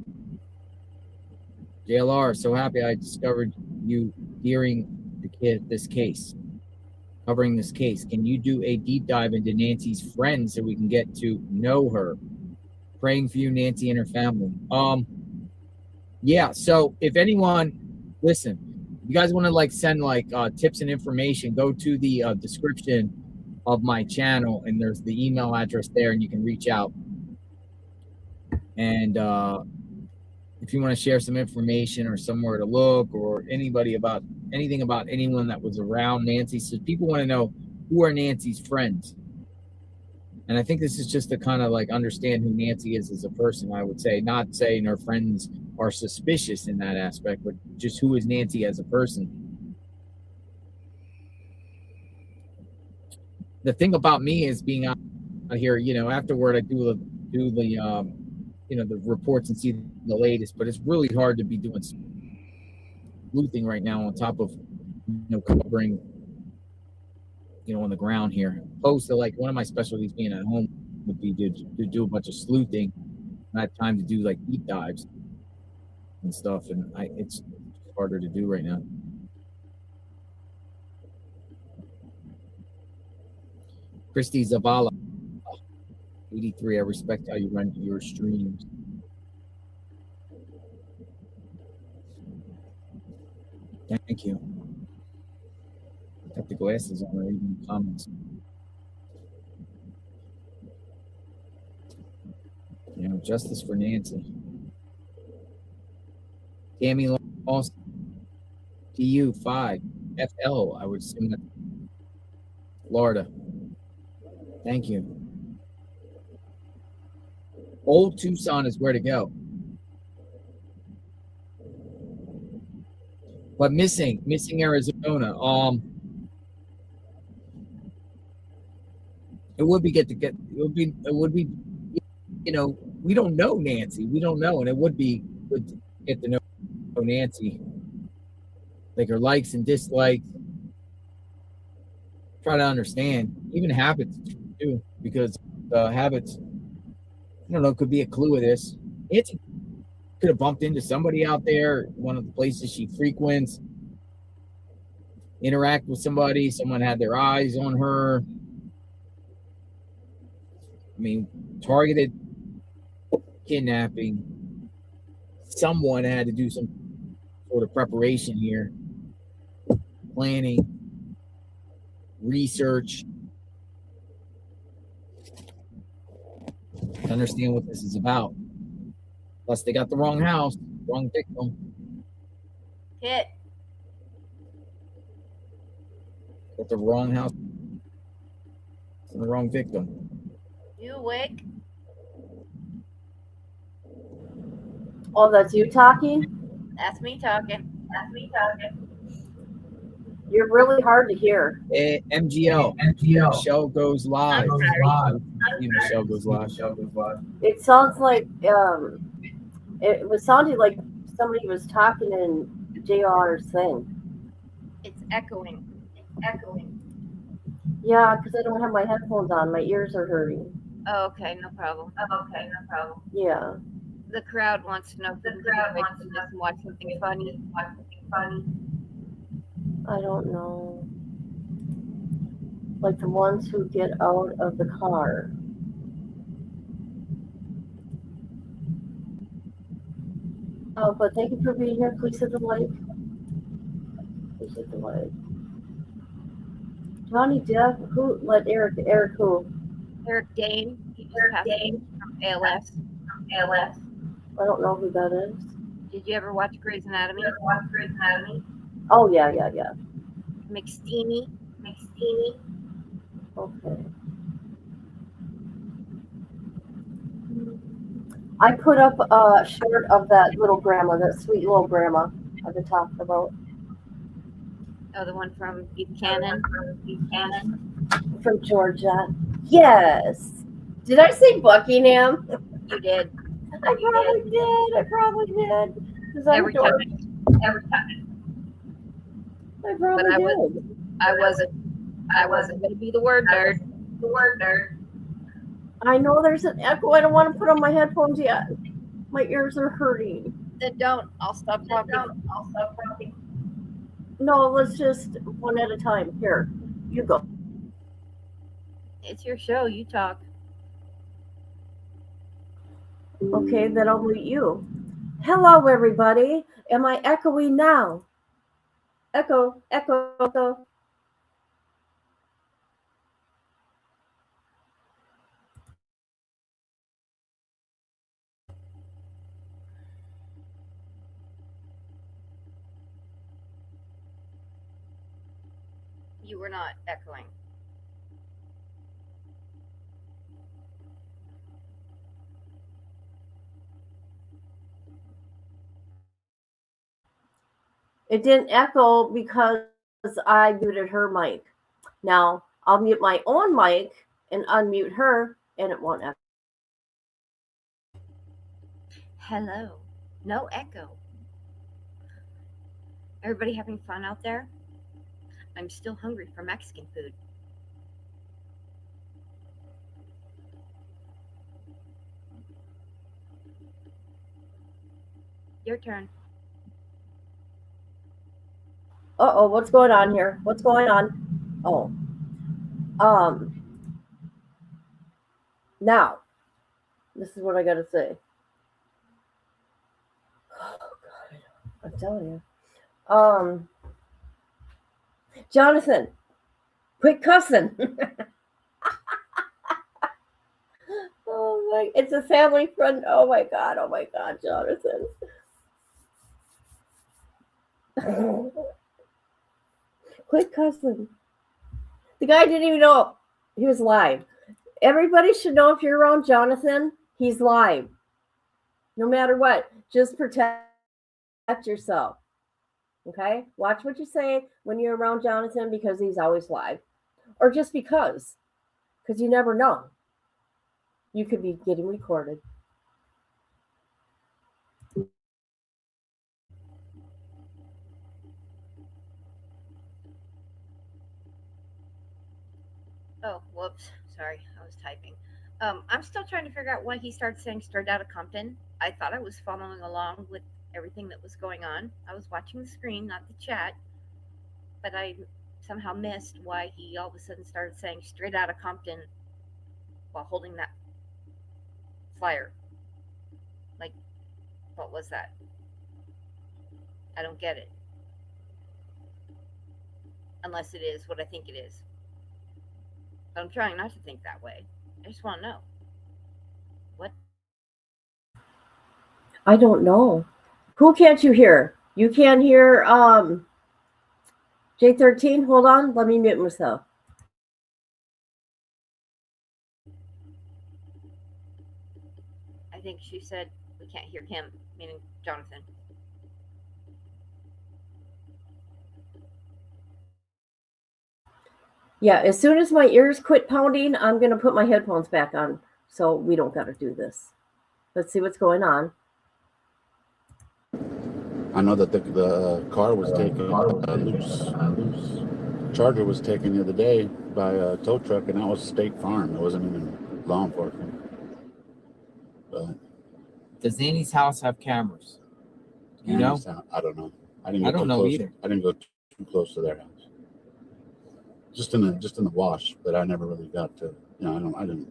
JLR, so happy I discovered you during this case. Covering this case. Can you do a deep dive into Nancy's friends so we can get to know her? Praying for you, Nancy, and her family. Yeah, so if anyone, listen, you guys want to send tips and information, go to the description of my channel, and there's the email address there, and you can reach out. And if you want to share some information or somewhere to look or anything about anyone that was around Nancy, so people want to know who are Nancy's friends. And I think this is just to kind of understand who Nancy is as a person, I would say, not saying her friends are suspicious in that aspect, but just who is Nancy as a person. The thing about me is being out here, afterward I do the the reports and see the latest, but it's really hard to be doing sleuthing right now on top of covering on the ground here. Opposed to one of my specialties being at home would be to do a bunch of sleuthing. I have time to do deep dives and stuff, and it's harder to do right now. Christy Zavala, 83. I respect how you run your streams. Thank you. Got the glasses on, reading the comments. Justice for Nancy. Tammy Lawson, TU 5. FL, I would assume that Florida. Thank you. Old Tucson is where to go. But missing Arizona. It would be it would be, you know, we don't know Nancy. We don't know, and it would be good to get to know Nancy. Like her likes and dislikes. Try to understand. Even habits too, because habits, I don't know, could be a clue of this. Nancy could have bumped into somebody out there, one of the places she frequents, interact with somebody, someone had their eyes on her. I mean, targeted kidnapping. Someone had to do some sort of preparation here, planning, research, to understand what this is about. Plus, they got the wrong house, wrong victim. Hit. Got the wrong house and the wrong victim. You awake? Oh, that's you talking? That's me talking. That's me talking. You're really hard to hear. MGL. Michelle goes live. Michelle goes live. It sounds like it was sounding like somebody was talking in JR's thing. It's echoing. It's echoing. Yeah, because I don't have my headphones on. My ears are hurting. Oh, okay, no problem. Yeah. The crowd wants to know if the crowd wants to watch something funny. I don't know. Like the ones who get out of the car. Oh, but thank you for being here. Please hit the like. Please hit the like. Johnny Depp, who let Eric who? Eric Dane. He just passed away from ALS. I don't know who that is. Did you ever watch Grey's Anatomy? Oh yeah. McSteamy. Okay. I put up a short of that little grandma, that sweet little grandma I've been talking about. Oh, the one from Buchanan. From Georgia. Yes. Did I say Buckingham? You did. I probably did. Because I'm Every time. I probably did. I wasn't going to be the word nerd. I know there's an echo. I don't want to put on my headphones yet. My ears are hurting. Then don't. I'll stop talking. No, let's just one at a time. Here, you go. It's your show. You talk. Okay, then I'll mute you. Hello, everybody. Am I echoing now? Echo. You were not echoing. It didn't echo because I muted her mic. Now, I'll mute my own mic and unmute her, and it won't echo. Hello. No echo. Everybody having fun out there? I'm still hungry for Mexican food. Your turn. Uh-oh, what's going on here? What's going on? Oh. Now, this is what I got to say. Oh, God. I'm telling you. Jonathan, quit cussing. Oh, my. It's a family friend. Oh, my God, Jonathan. Quit cussing. The guy didn't even know he was live. Everybody should know if you're around Jonathan, he's live. No matter what, just protect yourself. Okay? Watch what you say when you're around Jonathan because he's always live. Or just because you never know. You could be getting recorded. Oh, whoops. Sorry, I was typing. I'm still trying to figure out why he started saying straight out of Compton. I thought I was following along with everything that was going on. I was watching the screen, not the chat, but I somehow missed why he all of a sudden started saying straight out of Compton while holding that flyer. Like, what was that? I don't get it. Unless it is what I think it is. But I'm trying not to think that way. I just want to know. What? I don't know. Who can't you hear? You can't hear J13? Hold on. Let me mute myself. I think she said we can't hear him, meaning Jonathan. Yeah, as soon as my ears quit pounding, I'm going to put my headphones back on so we don't got to do this. Let's see what's going on. I know that the car was taken, loose charger was taken the other day by a tow truck, and that was State Farm. It wasn't even law enforcement. But Does Annie's house have cameras? You know? I don't know. I don't know either. I didn't go too close to their house. Just in the wash, but I never really got to. I don't want to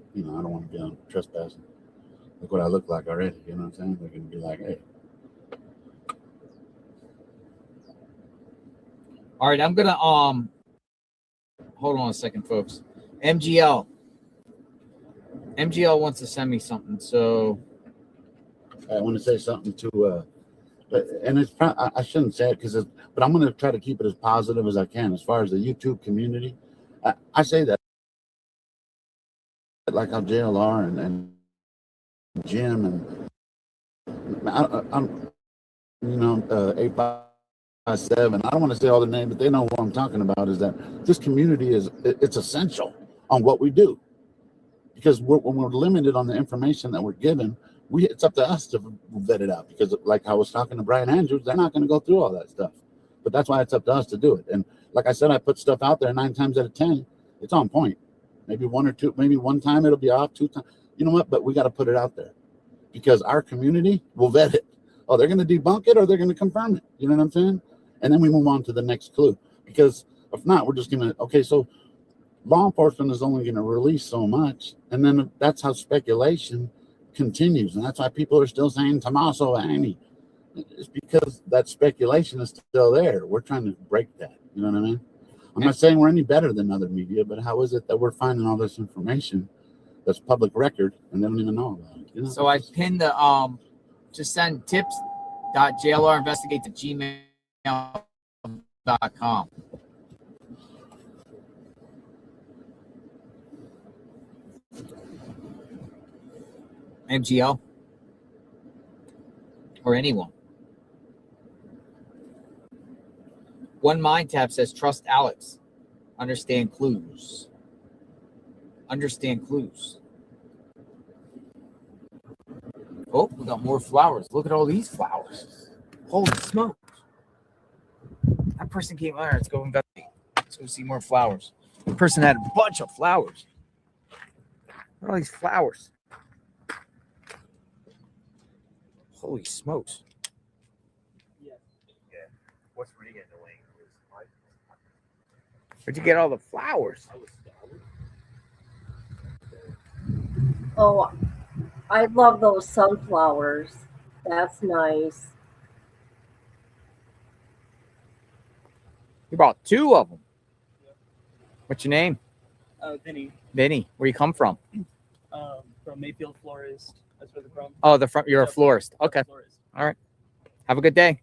be on trespassing. Look what I look like already. You know what I'm saying? They're gonna be like, hey. All right, I'm gonna hold on a second, folks. MGL wants to send me something, so I want to say something to and it's I shouldn't say it but I'm going to try to keep it as positive as I can as far as the YouTube community. I say that like how JLR and Jim and I'm 8x7. I don't want to say all the names, but they know what I'm talking about. Is that this community it's essential on what we do, because when we're limited on the information that we're given, it's up to us to vet it out, because like I was talking to Brian Andrews, they're not going to go through all that stuff. But that's why it's up to us to do it. And like I said, I put stuff out there 9 times out of 10, it's on point. Maybe one or two, maybe one time it'll be off, 2 times. You know what? But we got to put it out there because our community will vet it. Oh, they're going to debunk it or they're going to confirm it. You know what I'm saying? And then we move on to the next clue, because if not, we're just going to, okay, so law enforcement is only going to release so much. And then that's how speculation continues. And that's why people are still saying Tommaso Annie. It's because that speculation is still there. We're trying to break that. You know what I mean? I'm not saying we're any better than other media, but how is it that we're finding all this information that's public record and they don't even know about it? You know? So I pinned the just send tips.jlrinvestigate@gmail.com. MGL or anyone. One Mind Tap says, trust Alex. Understand clues. Understand clues. Oh, we got more flowers. Look at all these flowers. Holy smokes. That person came on. Let's go investigate. Let's go see more flowers. The person had a bunch of flowers. Look at all these flowers. Holy smokes. Yeah. What's really annoying is Where'd you get all the flowers? Oh, I love those sunflowers. That's nice. You brought 2 of them. What's your name? Vinny. Vinny. Where you come from? From Mayfield Florist. That's where they're from. Oh, you're a florist. Okay. Florist. All right. Have a good day.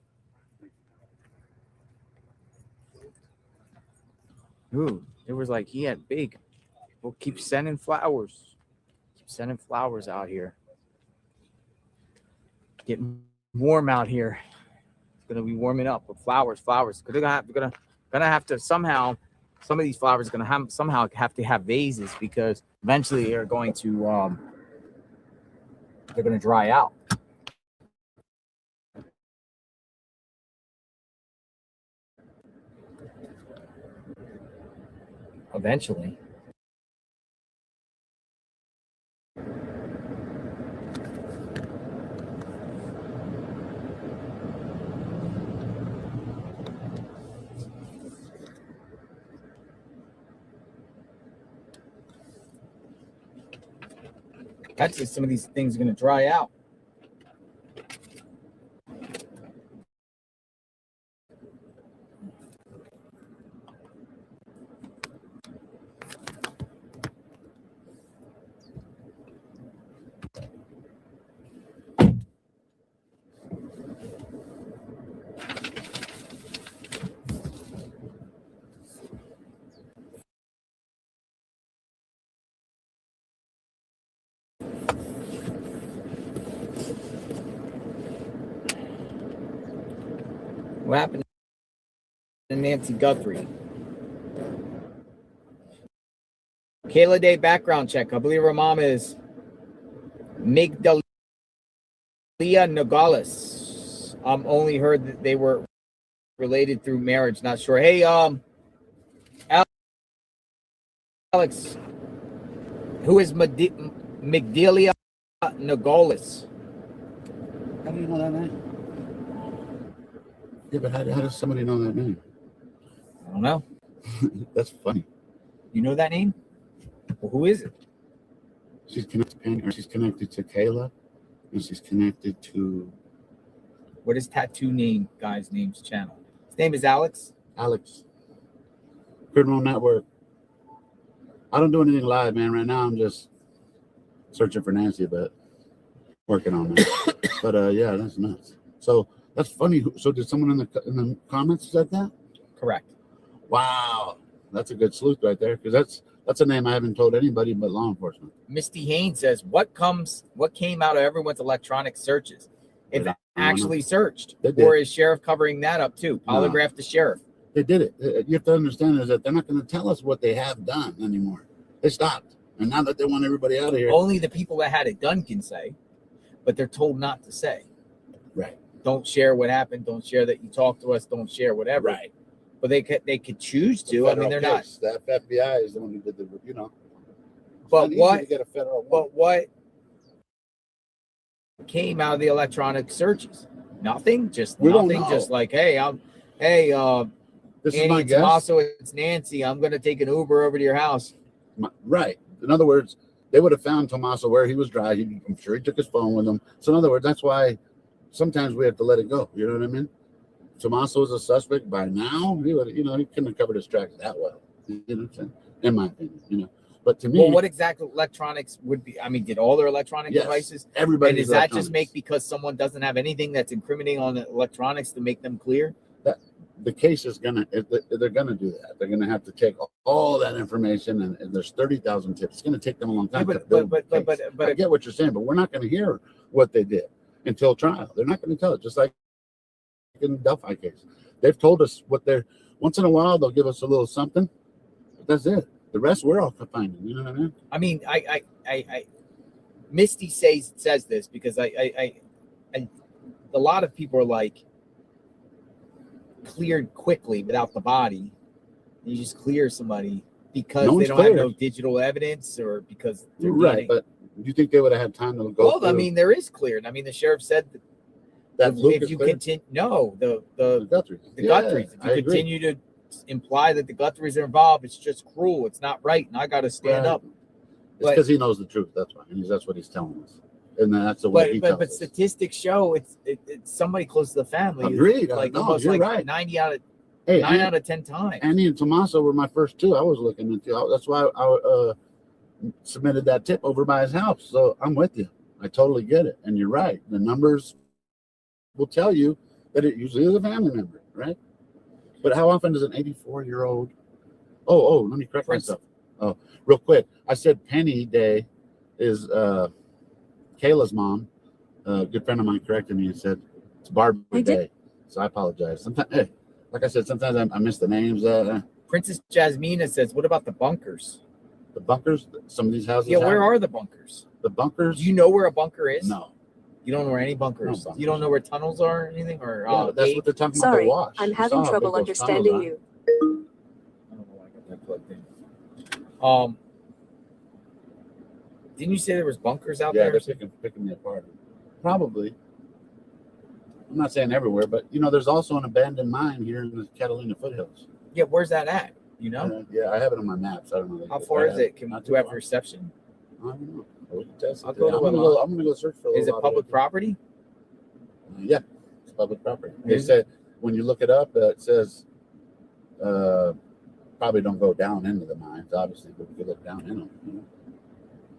Ooh, it was like he had big. We'll keep sending flowers. Keep sending flowers out here. Getting warm out here. It's gonna be warming up with flowers. We're gonna have to somehow. Some of these flowers are gonna somehow have to have vases because eventually they're going to dry out. Eventually. Actually, some of these things are going to dry out. What happened to Nancy Guthrie? Kayla Day background check. I believe her mom is Migdalia Nogales. Only heard that they were related through marriage. Not sure. Hey, Alex, who is Migdalia Nogales? How do you know that name? Yeah, but how does somebody know that name? I don't know. That's funny. You know that name? Well, who is it? She's connected to Kayla, and she's connected to. What is tattoo name guy's name's channel? His name is Alex. Alex. Criminal Network. I don't do anything live, man. Right now, I'm just searching for Nancy, but working on that. But yeah, that's nuts. So that's funny. So did someone in the comments said that? Correct. Wow, that's a good sleuth right there, because that's a name I haven't told anybody but law enforcement. Misty Haynes says, what came out of everyone's electronic searches? If actually searched, or is sheriff covering that up too? Polygraph the sheriff. They did it. You have to understand is that they're not going to tell us what they have done anymore. They stopped, and now that they want everybody out of here, only the people that had it done can say, but they're told not to say. Right. Don't share what happened. Don't share that you talked to us. Don't share whatever. Right. But they could choose to. I mean, they're not. The FBI is the one who did the, But what? To get a federal but what came out of the electronic searches? Nothing. Just nothing. Just like, hey, this Annie, is my it's guess. Tommaso, it's Nancy. I'm going to take an Uber over to your house. Right. In other words, they would have found Tommaso where he was driving. I'm sure he took his phone with him. So in other words, that's why sometimes we have to let it go. You know what I mean? Tommaso is a suspect by now. He would, he couldn't have covered his tracks that well. You know what I'm saying? In my opinion, But to me, well, what exactly electronics would be? I mean, did all their electronic devices? Everybody. And does that just make because someone doesn't have anything that's incriminating on the electronics to make them clear? That the case is they're gonna do that. They're gonna have to take all that information, and there's 30,000 tips. It's gonna take them a long time. But I get what you're saying, but we're not gonna hear what they did until trial. They're not gonna tell it. Just like in the Delphi case, they've told us what they're. Once in a while, they'll give us a little something. But that's it. The rest we're all finding. You know what I mean? I mean, I Misty says this because I a lot of people are like cleared quickly without the body. You just clear somebody because they don't have no digital evidence or because they're right. But do you think they would have had time to go? Well, I mean, there is cleared. I mean, the sheriff said that if you continue, the Guthries. The Guthries. If you continue to imply that the Guthries are involved, it's just cruel. It's not right, and I got to stand up. It's because he knows the truth. That's why, and that's what he's telling us, and that's the way he tells us. But statistics show it's somebody close to the family. Agreed. Like no, almost you're like right. 9 out of 10 times. Annie and Tommaso were my first two I was looking into. That's why I submitted that tip over by his house. So I'm with you. I totally get it, and you're right. The numbers will tell you that it usually is a family member, right? But how often does an 84-year-old Oh, let me correct myself. Oh, real quick. I said Penny Day is Kayla's mom. A good friend of mine corrected me and said it's Barbara Day. So I apologize. Sometimes, hey, like I said, sometimes I miss the names. Princess Jasmina says, what about the bunkers? The bunkers? Some of these houses. Yeah, where are the bunkers? The bunkers? Do you know where a bunker is? No. You don't know where any bunkers? No bunkers. You don't know where tunnels are or anything? Or Yeah, that's what they're talking about. Sorry, The wash. I'm You having saw how trouble big those tunnels understanding are. you. I don't know why I got that plugged in. Didn't you say there was bunkers out there? Yeah, they're picking me apart. Probably. I'm not saying everywhere, but there's also an abandoned mine here in the Catalina foothills. Yeah, where's that at? You know? Yeah, I have it on my maps. I don't know. How far is it? Do you have reception? I don't know. We can test it. I'll go to I'm gonna go search for. Is it public property? Yeah, it's public property. They said when you look it up, it says probably don't go down into the mines, obviously, but we could look down in them.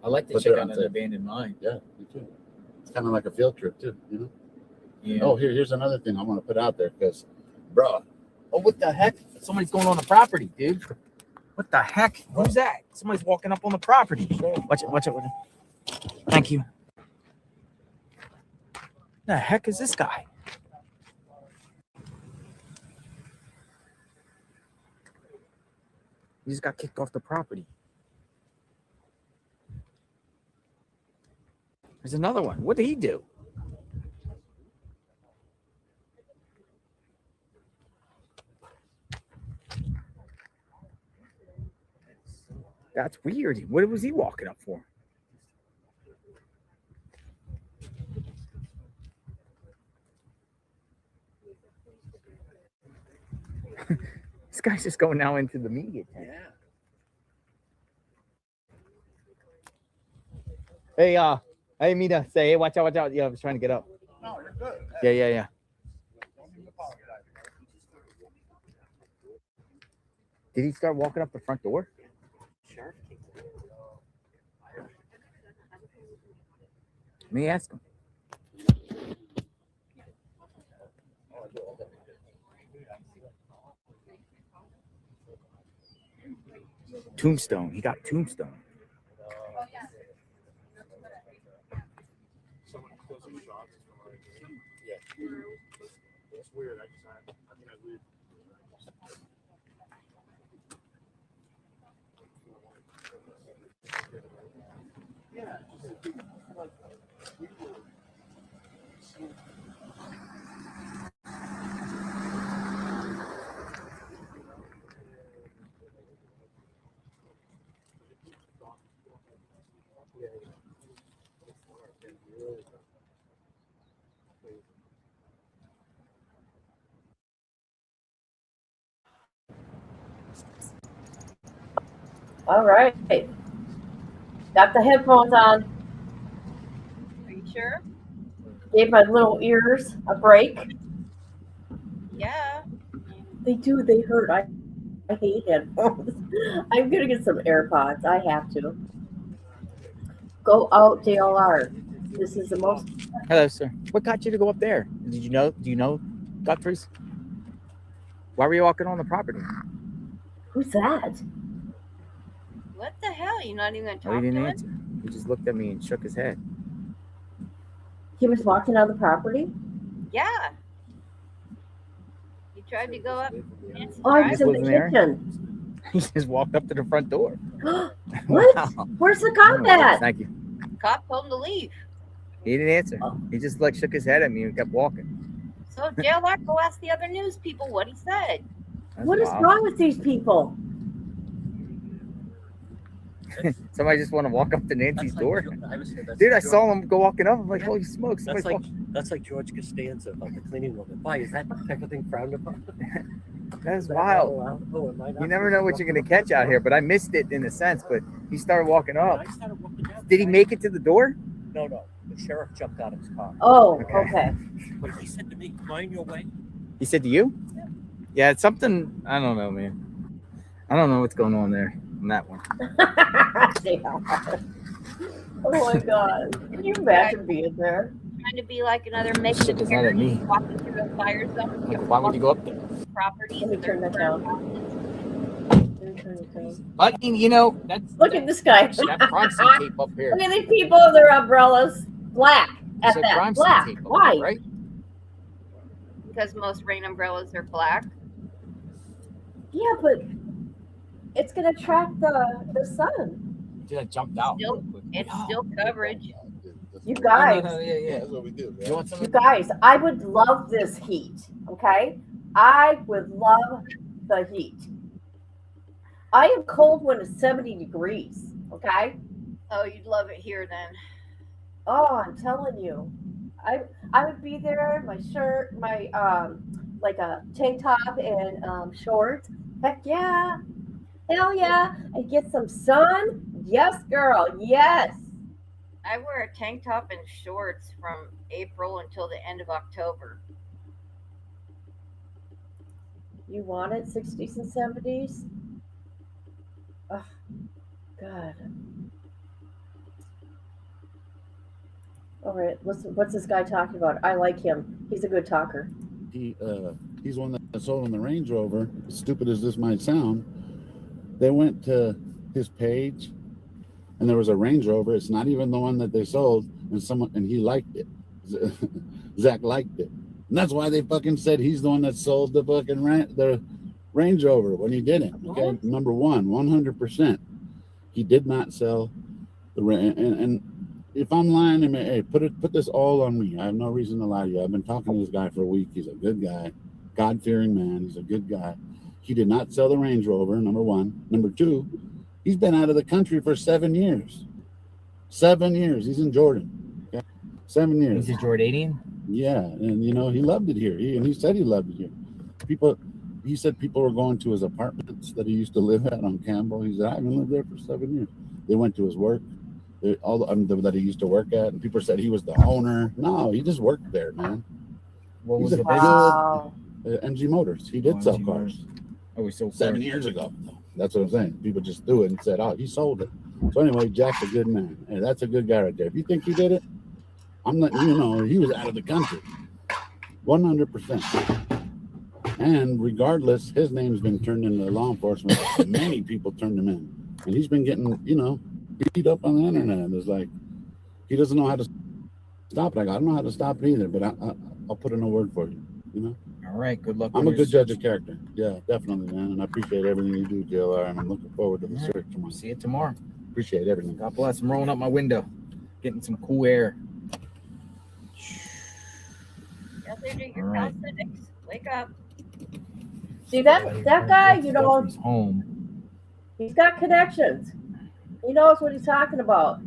I like to But check they're out an abandoned mine. Yeah, me too. It's kind of like a field trip too, Yeah. Oh, here's another thing I want to put out there because, bro. Oh, what the heck? Somebody's going on the property, dude. What the heck? Who's that? Somebody's walking up on the property. Watch it. Watch it. Thank you. The heck is this guy? He just got kicked off the property. There's another one. What did he do? That's weird. What was he walking up for? This guy's just going now into the media tent. Hey, I didn't mean to say, hey, watch out. Yeah, I was trying to get up. No, you're good. Yeah. Did he start walking up the front door? Sure. Let me ask him. Tombstone. He got Tombstone. It's weird. I think that's weird. Yeah. All right. Got the headphones on. Are you sure? Gave my little ears a break. Yeah. They do. They hurt. I hate headphones. I'm going to get some AirPods. I have to. Go out, JLR. This is the most... Hello, sir. What got you to go up there? Do you know Guthrie's? Why were you walking on the property? Who's that? What the hell? You're not even going to Oh, talk he to didn't him? answer. He just looked at me and shook his head. He was walking on the property? Yeah. You tried to go up. Oh, I was in the Wasn't there? kitchen. He just walked up to the front door. What? Wow. Where's the cop at? Thank you. Cop told him to leave. He didn't answer. He just shook his head at me and kept walking. So JLR, go ask the other news people what he said. What is wrong with these people? Somebody just want to walk up to Nancy's That's door. like, I would say that's Dude, I George- saw him go walking up. I'm like, holy smokes. That's somebody's like George Costanza about the cleaning woman. Why is that type of thing frowned upon? That is Is that wild. allowed? Oh, am I not You never know what you're going to catch out here, but I missed it in a sense. But he started walking up. I started walking down. Did he make it to the door? No. The sheriff jumped out of his car. Oh, okay. But he said to me, mind your way. He said to you? Yeah, it's something. I don't know, man. I don't know what's going on there on that one. Oh my God. Can you imagine being there? Trying to be like another Shit makeshift is not at me. walking through a fire zone. Like, why would you go up there? Property. Let me turn that down. But you know, Look at this guy. that crime scene tape up here. Look at these people with their umbrellas. Black. It's At a that. crime scene Black. tape up Why? here, right? Because most rain umbrellas are black. Yeah, but it's gonna track the sun. Just jumped out. It's still coverage. You guys. Yeah. That's what we do. You want some? You guys, I would love this heat. Okay, I would love the heat. I am cold when it's 70 degrees. Okay. Oh, you'd love it here then. Oh, I'm telling you, I would be there. My shirt, my like a tank top and shorts. Heck yeah, hell yeah! And get some sun. Yes, girl. Yes. I wear a tank top and shorts from April until the end of October. You want it 60s and 70s? Oh, God. All right, what's this guy talking about? I like him. He's a good talker. He's one that sold him the Range Rover. As stupid as this might sound, they went to his page, and there was a Range Rover. It's not even the one that they sold, and he liked it. Zach liked it, and that's why they fucking said he's the one that sold the fucking the Range Rover when he didn't. Okay, What? number one, 100%, he did not sell the and if I'm lying, I mean, hey, put this all on me. I have no reason to lie to you. I've been talking to this guy for a week. He's a good guy, God-fearing man. He's a good guy. He did not sell the Range Rover, number one. Number two, he's been out of the country for 7 years. 7 years. He's in Jordan. Okay? 7 years. He's a Jordanian? Yeah, and he loved it here. He said he loved it here. He said people were going to his apartments that he used to live at on Campbell. He said, I haven't lived there for 7 years. They went to his work. That he used to work at, and people said he was the owner. No, he just worked there, man. What was He's the business? business? MG Motors. He did sell MG cars. Oh, he sold 7 years ago. That's what I'm saying. People just threw it and said, "Oh, he sold it." So anyway, Jack's a good man. Hey, that's a good guy right there. If you think he did it, I'm not. You know, he was out of the country, 100%. And regardless, his name's been turned into law enforcement. Many people turned him in, and he's been getting, beat up on the internet. It's like he doesn't know how to stop it. I don't know how to stop it either, but I'll put in a word for you. All right, good luck. I'm a good judge of character. Yeah, definitely, man. And I appreciate everything you do, JLR, and I'm looking forward to the search tomorrow. See you tomorrow. Appreciate everything. God bless. I'm rolling up my window, getting some cool air. All right. Wake up. See that guy? You know, He's home. he's got connections. He knows what he's talking about.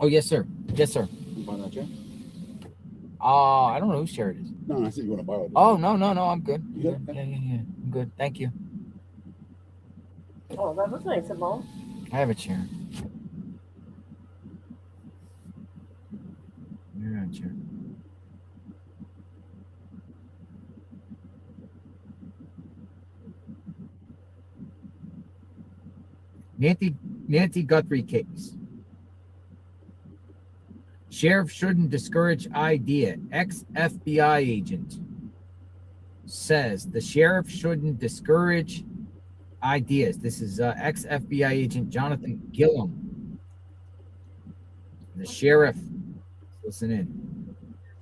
Oh, yes, sir. Yes, sir. You find that chair? I don't know whose chair it is. No, I see you want to borrow it. Oh, no, I'm good. You good? Yeah. I'm good. Thank you. Oh, that was nice of him. I have a chair. You're on a chair. Nancy Guthrie case. Sheriff shouldn't discourage idea. Ex-FBI agent says the sheriff shouldn't discourage ideas. This is ex-FBI agent Jonathan Gillum. The sheriff, listen in.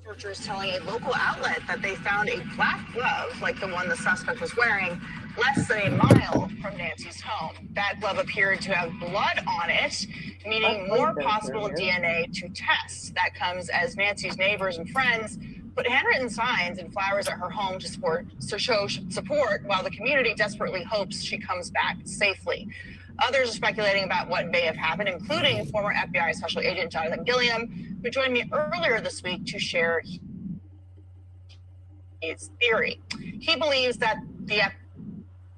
Researchers telling a local outlet that they found a black glove like the one the suspect was wearing less than a mile from Nancy's home. That glove appeared to have blood on it, meaning more possible DNA to test. That comes as Nancy's neighbors and friends put handwritten signs and flowers at her home to show support while the community desperately hopes she comes back safely. Others are speculating about what may have happened, including former FBI Special Agent Jonathan Gillum, who joined me earlier this week to share his theory. He believes that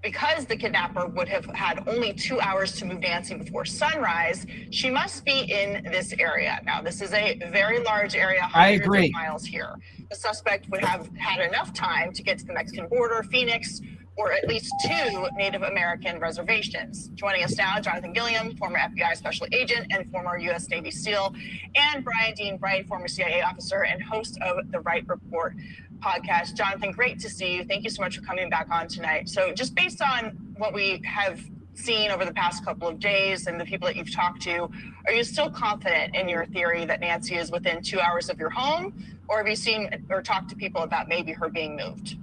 because the kidnapper would have had only 2 hours to move Nancy before sunrise, she must be in this area. Now, this is a very large area, hundreds of miles here. The suspect would have had enough time to get to the Mexican border, Phoenix, or at least 2 Native American reservations. Joining us now, Jonathan Gilliam, former FBI special agent and former U.S. Navy SEAL, and Brian Dean Wright, former CIA officer and host of the Wright Report podcast. Jonathan, great to see you. Thank you so much for coming back on tonight. So just based on what we have seen over the past couple of days and the people that you've talked to, are you still confident in your theory that Nancy is within 2 hours of your home? Or have you seen or talked to people about maybe her being moved?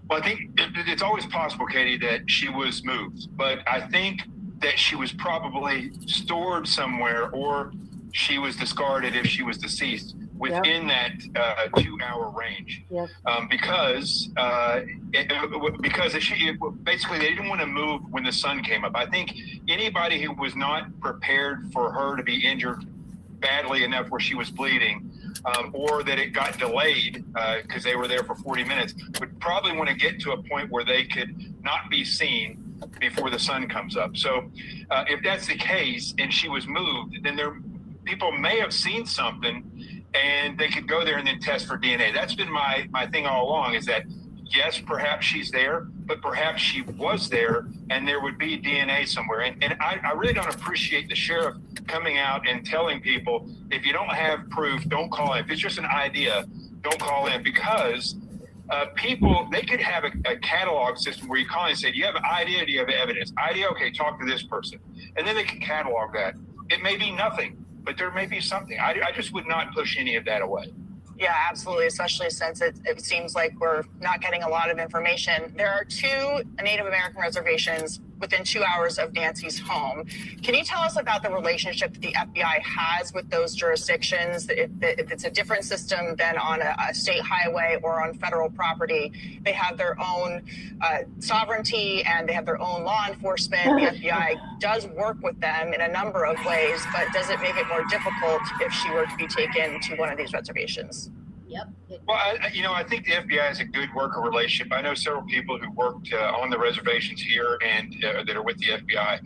Well, I think it's always possible, Katie, that she was moved, but I think that she was probably stored somewhere, or she was discarded if she was deceased within that 2 hour range. Because basically they didn't want to move when the sun came up. I think anybody who was not prepared for her to be injured badly enough where she was bleeding, or that it got delayed because they were there for 40 minutes, would probably want to get to a point where they could not be seen before the sun comes up. So if that's the case and she was moved, then people may have seen something and they could go there and then test for DNA. That's been my thing all along, is that yes, perhaps she's there, but perhaps she was there and there would be DNA somewhere. And I really don't appreciate the sheriff coming out and telling people, if you don't have proof, don't call in. If it's just an idea, don't call in, because people, they could have a catalog system where you call in and say, do you have an idea? Do you have evidence? Idea? Okay, talk to this person. And then they can catalog that. It may be nothing, but there may be something. I just would not push any of that away. Yeah, absolutely, especially since it seems like we're not getting a lot of information. There are 2 Native American reservations within 2 hours of Nancy's home. Can you tell us about the relationship that the FBI has with those jurisdictions? If it's a different system than on a state highway or on federal property, they have their own sovereignty and they have their own law enforcement. The FBI does work with them in a number of ways, but does it make it more difficult if she were to be taken to one of these reservations? Well, I think the FBI has a good worker relationship. I know several people who worked on the reservations here and that are with the FBI,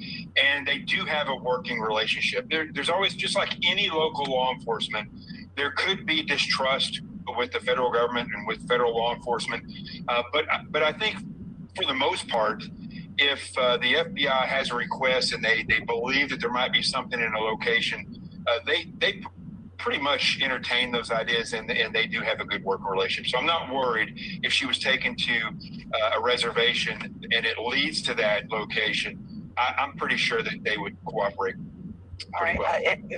and they do have a working relationship. There's always, just like any local law enforcement, there could be distrust with the federal government and with federal law enforcement. But I think for the most part, if the FBI has a request and they believe that there might be something in a location, they pretty much entertain those ideas, and they do have a good working relationship. So I'm not worried if she was taken to a reservation and it leads to that location. I'm pretty sure that they would cooperate. All right,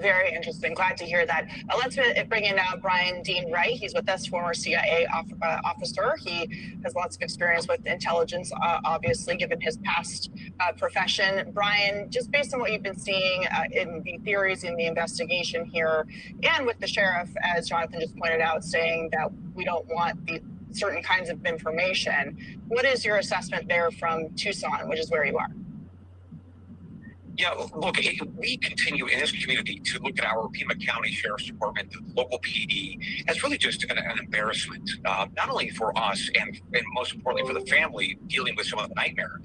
very interesting. Glad to hear that. Let's bring in now Brian Dean Wright. He's with us, former CIA officer. He has lots of experience with intelligence, obviously, given his past profession. Brian, just based on what you've been seeing in the theories in the investigation here, and with the sheriff, as Jonathan just pointed out, saying that we don't want the certain kinds of information, what is your assessment there from Tucson, which is where you are? Yeah, look, we continue in this community to look at our Pima County Sheriff's Department, the local PD, as really just an embarrassment, not only for us and most importantly for the family dealing with some of the nightmare,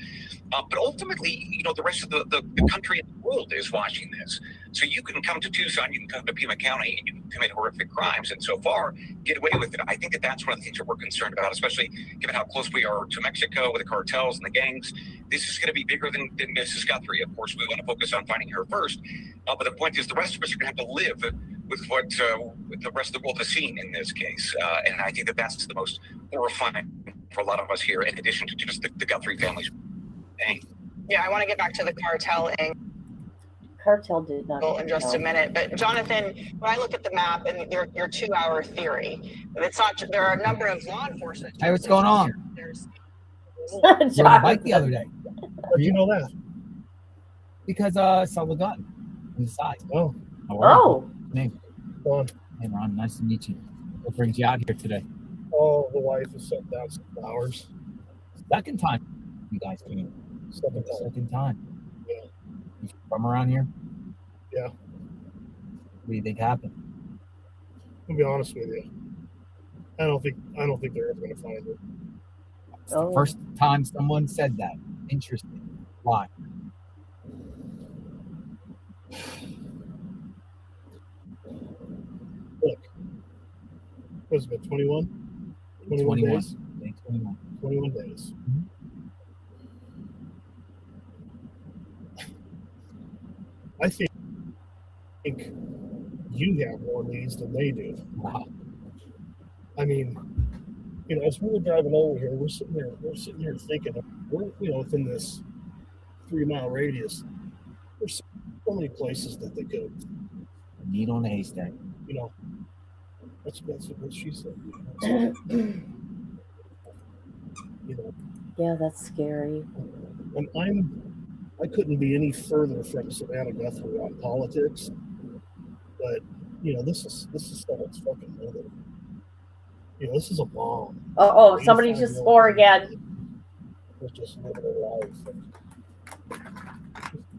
but ultimately, the rest of the country and the world is watching this. So you can come to Tucson, you can come to Pima County, and you can commit horrific crimes, and so far get away with it. I think that's one of the things that we're concerned about, especially given how close we are to Mexico with the cartels and the gangs. This is going to be bigger than Mrs. Guthrie. Of course, we want to focus on finding her first, but the point is the rest of us are going to have to live with what the rest of the world has seen in this case, and I think that's the most horrifying for a lot of us here, in addition to just the Guthrie family's pain. Yeah, I want to get back to the cartel and Cartel did not. In just a minute, but Jonathan, when I look at the map and your 2 hour theory, it's not. There are a number of law enforcement. Hey, what's going on? There's Rode a bike the other day. You know that? Because I saw the gun on the side. Oh. Name. Hey, Ron, nice to meet you. What brings you out here today? Oh, the wife has sent down some flowers. Second time you guys came. Second time. Yeah. You from around here? Yeah. What do you think happened? I'll be honest with you. I don't think they're ever going to find it. It's the first time someone said that. Interesting. Why? Look, what's it been, 21? 21 days? 21. 21 days. Mm-hmm. I think you have more leads than they do. Wow. I mean, you know, as we were driving over here, we're sitting here thinking, we're, you know, within this 3-mile radius, there's so many places that they could. Needle in a haystack. You know, that's what she said. You know. Yeah, that's scary. And I couldn't be any further from Savannah Guthrie on politics, but you know, this is someone's fucking mother. You know, this is a bomb. Oh, somebody just swore again. Was just living her life.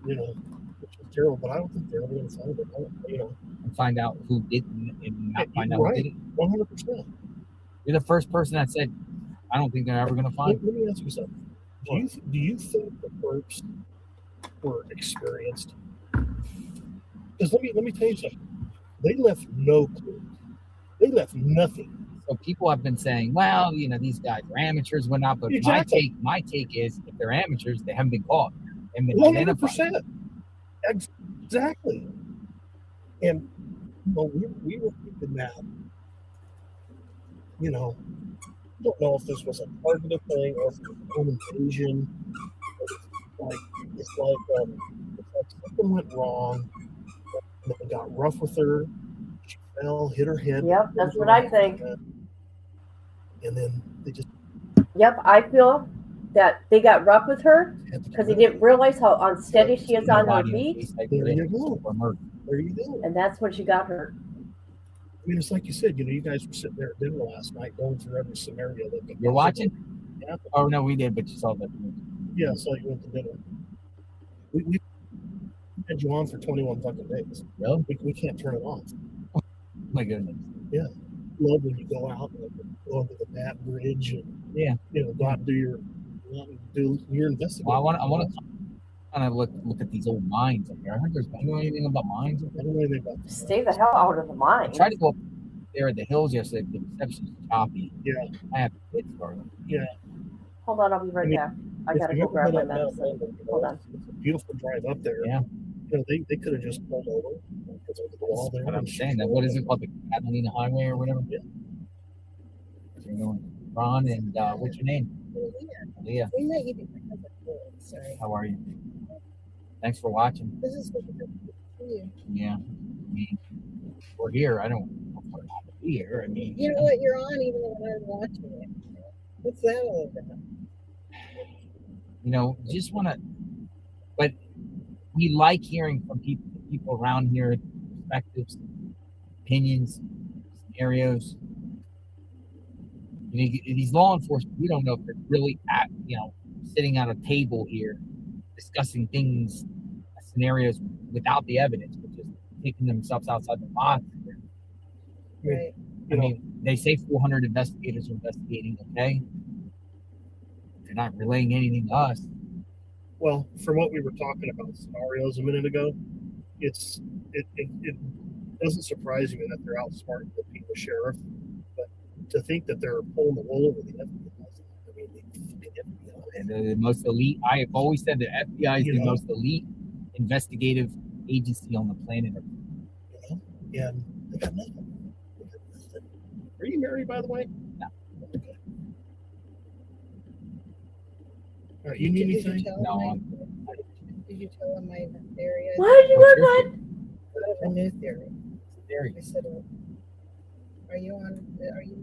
You know, which is terrible, but I don't think they're ever going to find it. You know, And find out who did and not find out who did it. 100%. You're the first person that said, I don't think they're ever going to find it. Let me ask you something. Do you think the perps were experienced? Because let me tell you something. They left no clue. They left nothing. So people have been saying, well, you know, these guys are amateurs, whatnot. But Exactly. my take is, if they're amateurs, they haven't been caught and been 100%. Exactly. And you know, we were thinking that, you know, I don't know if this was a targeted thing or if it was a home invasion. It's like something went wrong. And they got rough with her. She fell, hit her head. Yep, that's what I think. And then they just. Yep, I feel that they got rough with her because they didn't realize how unsteady she is on her feet. There you go. There you go. And that's when she got hurt. I mean, it's like you said, you know, you guys were sitting there at dinner last night going through every scenario. You're watching? Yeah. Oh, no, we did, but you saw that. Yeah, so you went to dinner. We had you on for 21 fucking days. Really? We can't turn it off. Oh, my goodness. Yeah. Love when you go out and go into the Bat Bridge and, yeah, you know, go out and do your investigation. Well, I want to kind of look at these old mines up there. I heard I know anything about mines. I don't know anything about this. Stay the hell out of the mine. I tried to go up there at the hills yesterday. The reception's choppy. Yeah. I have kids starting. Yeah. Hold on, I'll be right back. I gotta go grab my medicine. Hold on. It's a beautiful drive up there. Yeah. You know, they could have just pulled over because of the wall there. But I'm saying that, what is it called, the Catalina Highway or whatever? Yeah. You're going, Ron, and what's your name? Leah. We met you because of Floyd. Sorry. How are you? Thanks for watching. This is what you. Yeah. I mean, we're here. I don't know if we're not to be here. I mean, You know what? You're on even when I'm watching it. What's that all about? you know, just want to, but we like hearing from people around here, perspectives, opinions, scenarios. You know, these law enforcement, we don't know if they're really sitting at a table here discussing things, scenarios without the evidence, but just taking themselves outside the box. Right. I mean, they say 400 investigators are investigating, okay? They're not relaying anything to us. Well, from what we were talking about scenarios a minute ago, it doesn't surprise me that they're outsmarting the Pima sheriff, but to think that they're pulling the wool over the FBI, I mean, the FBI. And the most elite, I have always said that FBI is the most elite investigative agency on the planet. And they got nothing. Are you married, by the way? No. Okay. All right, you need anything? No. Did you tell him my area? Why did you want that? A new theory. Theory. I said, are you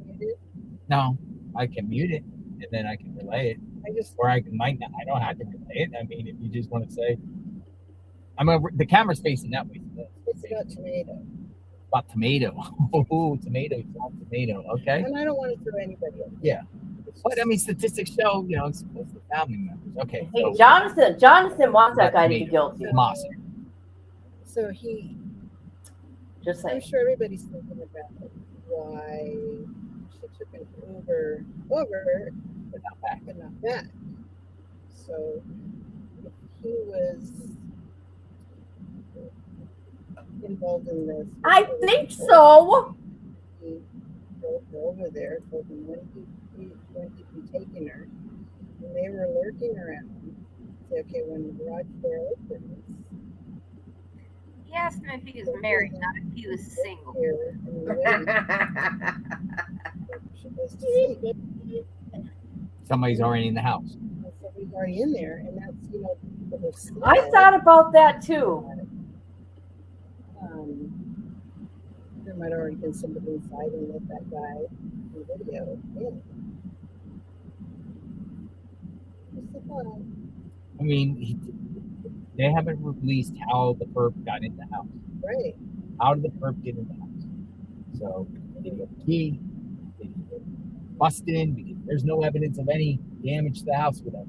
muted? No, I can mute it and then I can relay it. Or I might not. I don't have to relay it. I mean, if you just want to say, the camera's facing that way. It's about tomato. About tomato. Oh, tomato. Tomato. Okay. And I don't want to throw anybody up. Yeah. But I mean, statistics show, it's supposed to family members. Okay. Hey, Jonathan wants that guy to be guilty. Moss. So he. Just saying. I'm sure everybody's thinking about why she took an Uber over, but not back. So if he was involved in this, I think so. He drove her over there, told him when he'd be taking her, and they were lurking around. Say, okay, when the garage door opens, He asked him if he was married, not if he was single. Somebody's already in the house. Somebody's already in there, and that's, you know, I thought about that too. There might already been somebody inside and let that guy in the video in. I mean, they haven't released how the perp got in the house. Right. How did the perp get in the house? So, did he have a key? Did he get busted in? Because there's no evidence of any damage to the house, whatever.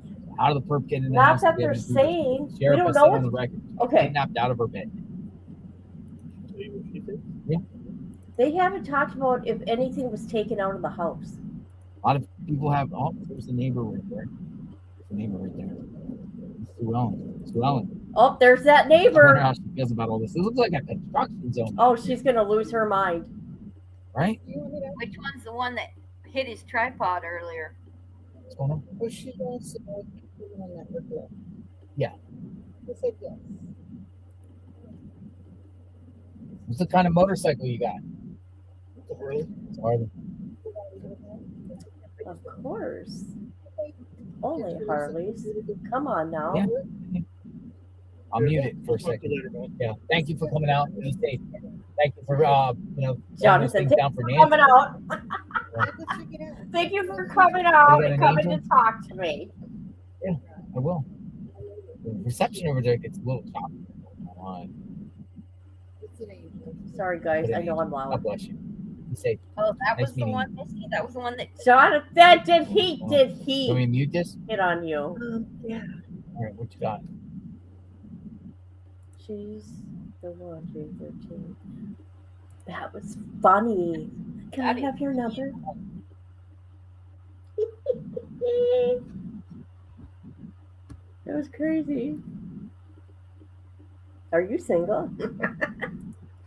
So how did the perp get in the Not house? that We they're haven't proved it. saying. We Sheriff don't has know said on what's the record. okay. Kidnapped out of her bed. Yeah. They haven't talked about if anything was taken out of the house. A lot of people have. Oh, there's a neighbor right there. There's a neighbor right there. Sue Ellen. Sue Ellen. Oh, there's that I wonder neighbor. how she feels about all this. This looks like a construction zone. Oh, she's gonna lose her mind. Right? Which one's the one that hit his tripod earlier? What's going on? Well, she wants to know on that report. Yeah. He said yes. What's the kind of motorcycle you got? It's a Harley. It's a Harley. Of course. Only Harleys. Come on now. Yeah. I'll mute it for a second. Yeah. Thank you for coming out. Be safe. Thank you for Jonathan, things down for Nancy. coming out. Thank you for coming out and coming to talk to me. Yeah, I will. The reception over there gets a little choppy. Sorry, guys. I know I'm loud. God bless you. Be safe. Oh, that Nice was the meeting one, Missy? That was the one that. Jonathan, did he Want me to mute this? hit on you? Yeah. All right, what you got? She's the one, 13. That was funny. Can I have your number? That was crazy. Are you single?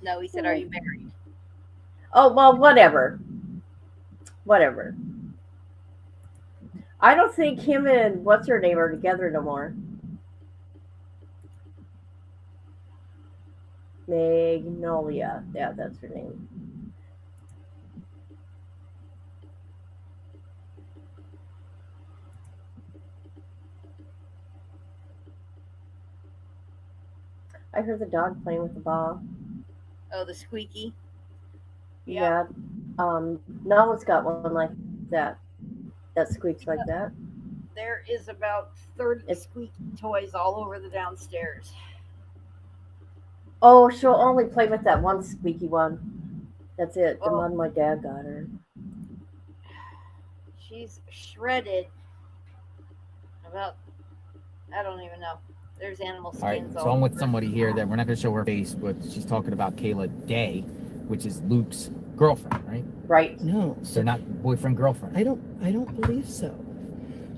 No, he said, "Are you married?" Oh, well, whatever. Whatever. I don't think him and what's her name are together no more. Magnolia. Yeah, that's her name. I heard the dog playing with the ball. Oh, the squeaky. Yeah. Noah's got one like that. That squeaks like that. There is about 30 squeaky toys all over the downstairs. Oh, she'll only play with that one squeaky one. That's it. The one my dad got her. She's shredded. About, I don't even know. There's animal All right, skins so I'm with somebody here that we're not going to show her face, but she's talking about Kayla Day, which is Luke's girlfriend, right? Right. No. They're not boyfriend girlfriend. I don't believe so.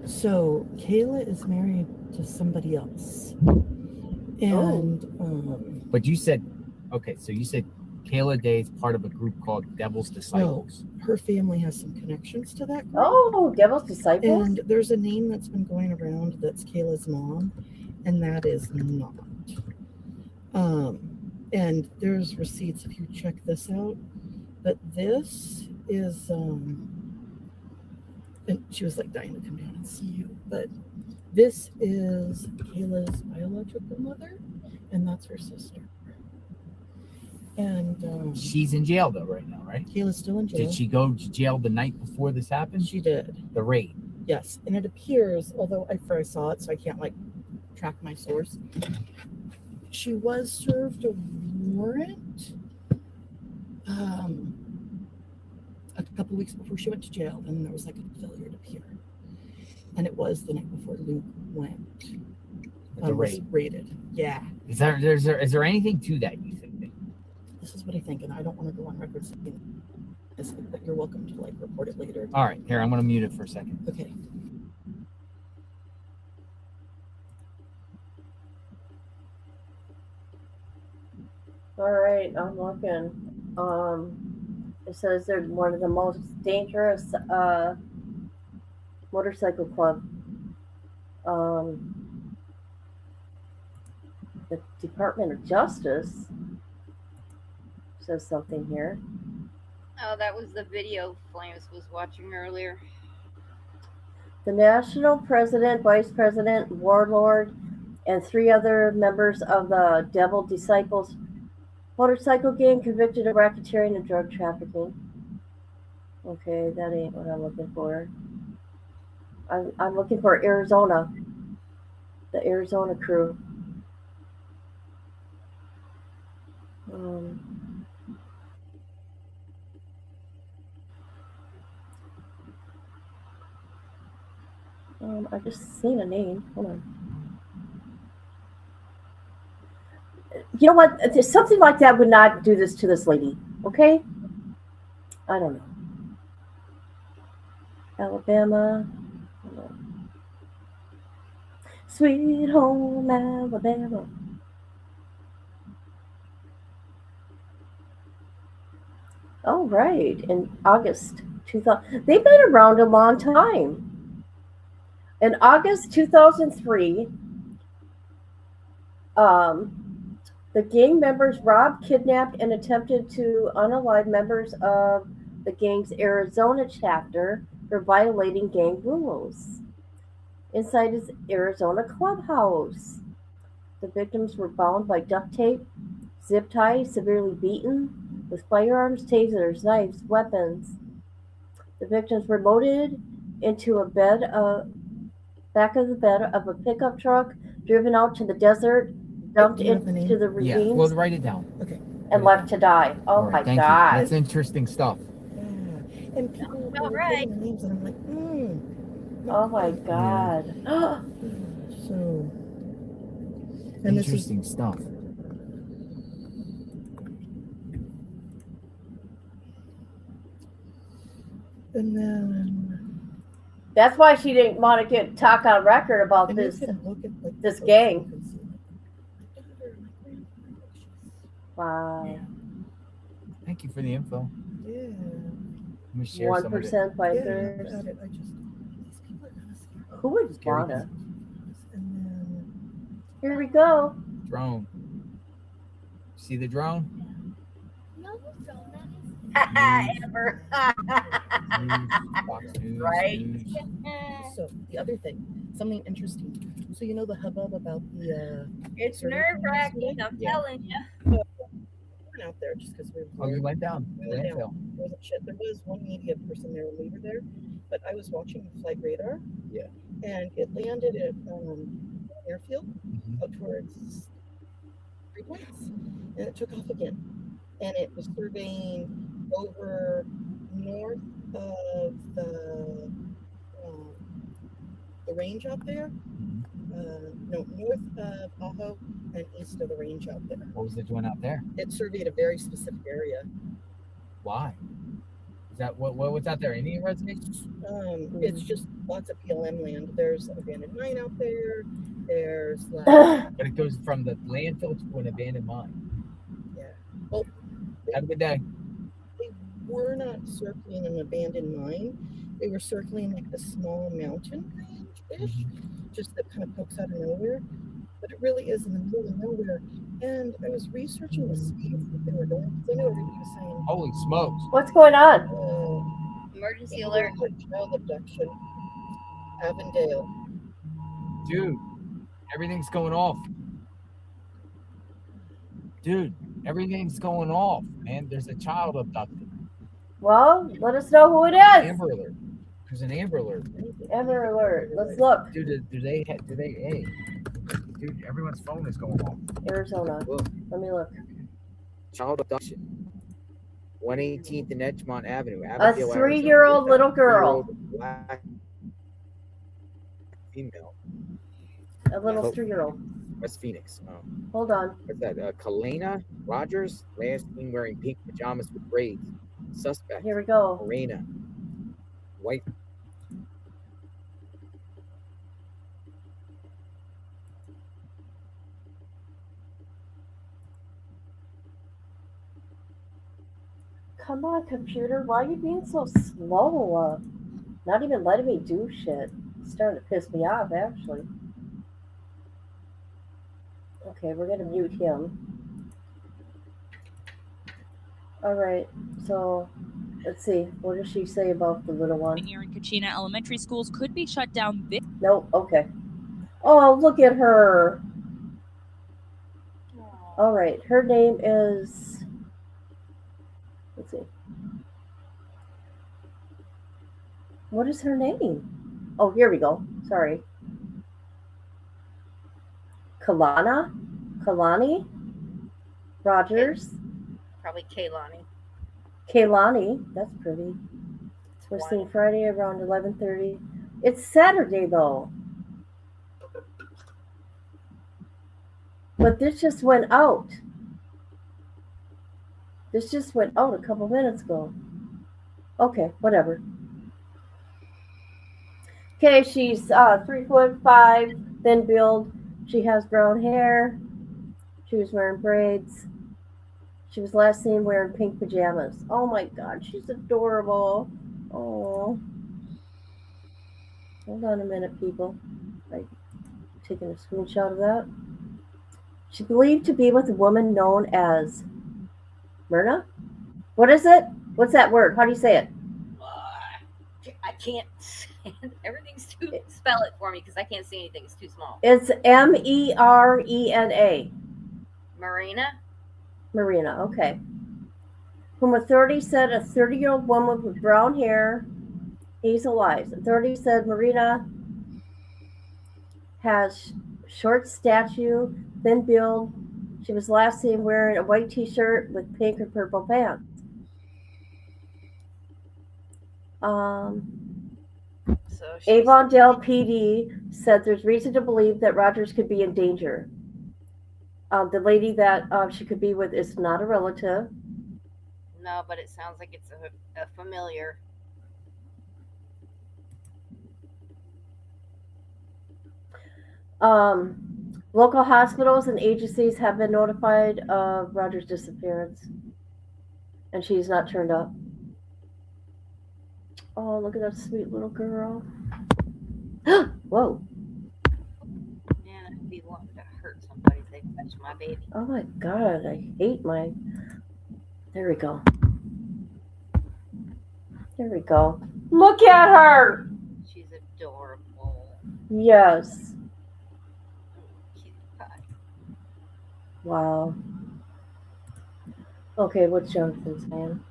So Kayla is married to somebody else. And But you said, okay, so you said Kayla Day is part of a group called Devil's Disciples. no, her family has some connections to that group. Oh, Devil's Disciples? And there's a name that's been going around that's Kayla's mom, and that is not. And there's receipts if you check this out. But this is and she was like dying to come down and see you. But this is Kayla's biological mother, and that's her sister. And She's in jail though right now, right? Kayla's still in jail. Did she go to jail the night before this happened? She did. The raid. Yes, and it appears, although I first saw it, so I can't like track my source. She was served a warrant a couple weeks before she went to jail, and there was like a failure to appear, and it was the night before Luke went. The was raid. raided. Yeah. Is there anything to that, you think? This is what I think, and I don't want to go on record saying this, but you're welcome to like report it later. All right, here, I'm going to mute it for a second. Okay. All right, I'm looking. It says they're one of the most dangerous motorcycle club. The Department of Justice says something here. Oh, that was the video Flames was watching earlier. The national president, vice president, warlord, and 3 other members of the Devil Disciples motorcycle gang convicted of racketeering and drug trafficking. Okay, that ain't what I'm looking for. I'm looking for Arizona. The Arizona crew. I just seen a name. Hold on. You know what? Something like that would not do this to this lady. Okay? I don't know. Alabama. Sweet home Alabama. Oh, right. In August 2000. They've been around a long time. In August 2003, the gang members robbed, kidnapped, and attempted to unalive members of the gang's Arizona chapter for violating gang rules inside his Arizona clubhouse. The victims were bound by duct tape, zip ties, severely beaten with firearms, tasers, knives, weapons. The victims were loaded into a back of the bed of a pickup truck, driven out to the desert, dumped into the ravines. Yeah, well, write it down. Okay. And left to die. Oh my Thank God. you. That's interesting stuff. Yeah. And people were putting the names, and I'm like, Oh my God. So. And interesting stuff. And then. That's why she didn't want to talk on record about this gang. Wow. Yeah. Thank you for the info. Yeah. Let me share 1% bikers. Who would want it? Here we go. Drone. See the drone? Amber. Right. So the other thing, something interesting. So you know the hubbub about the. It's nerve-wracking. I'm telling you. We went out there just because we were. Oh, you went down. There was one media person there when we were there, but I was watching the flight radar. Yeah. And it landed at airfield out towards 3 points, and it took off again, and it was surveying over north of the range out there. No, north of Ajo and east of the range out there. What was it doing out there? It surveyed a very specific area. Why? Is that what's out there? Indian reservations? It's just lots of PLM land. There's an abandoned mine out there. There's like. But it goes from the landfill to an abandoned mine. Yeah. Well, have a good day. They were not circling an abandoned mine. They were circling like a small mountain range-ish, just that kind of pokes out of nowhere. But it really is in the middle of nowhere. And I was researching the speeds that they were going. I know everybody was saying. Holy smokes! What's going on? Emergency alert. Child abduction. Avondale. Dude, everything's going off. Dude, everything's going off, man. There's a child abducted. Well, let us know who it is. Amber alert. There's an Amber alert. Amber alert. Let's look. Dude, hey, dude, everyone's phone is going off. Arizona. Look. Let me look. Child abduction. 118th and Edgemont Avenue. A 3-year-old little girl. Black female. A little 3-year-old. West Phoenix. Hold on. What's that? Kalena Rogers, last seen wearing pink pajamas with braids. Suspect. Here we go. Arena. White. Come on, computer. Why are you being so slow? Not even letting me do shit. It's starting to piss me off, actually. Okay, we're gonna mute him. All right, so let's see. What does she say about the little one? Here in Kachina, elementary schools could be shut down this. Nope. Okay. Oh, look at her. All right, her name is. Let's see. What is her name? Oh, here we go. Sorry. Kalani Rogers. Probably Kaylani. Kaylani, that's pretty. We're seeing Friday around 11:30. It's Saturday though. But this just went out. This just went out a couple minutes ago. Okay, whatever. Okay, she's 3'5", thin build. She has brown hair. She was wearing braids. She was last seen wearing pink pajamas. Oh my God, she's adorable. Oh. Hold on a minute, people. I'm taking a screenshot of that. She's believed to be with a woman known as Myrna. What is it? What's that word? How do you say it? I can't. Everything's too. Spell it for me because I can't see anything. It's too small. It's Merena. Marina, okay. Whom authorities said a 30-year-old woman with brown hair, hazel eyes. Authorities said Marina has short stature, thin build. She was last seen wearing a white t-shirt with pink and purple pants. Avondale PD said there's reason to believe that Rogers could be in danger. The lady that she could be with is not a relative. No, but it sounds like it's a familiar. Local hospitals and agencies have been notified of Rogers' disappearance, and she's not turned up. Oh, look at that sweet little girl. Whoa. Man, I'd be wanting to hurt somebody if they touch my baby. Oh my God, I hate my. There we go. There we go. Look at her. She's adorable. Yes. Cute pie. Wow. Okay, what's Jonathan's name?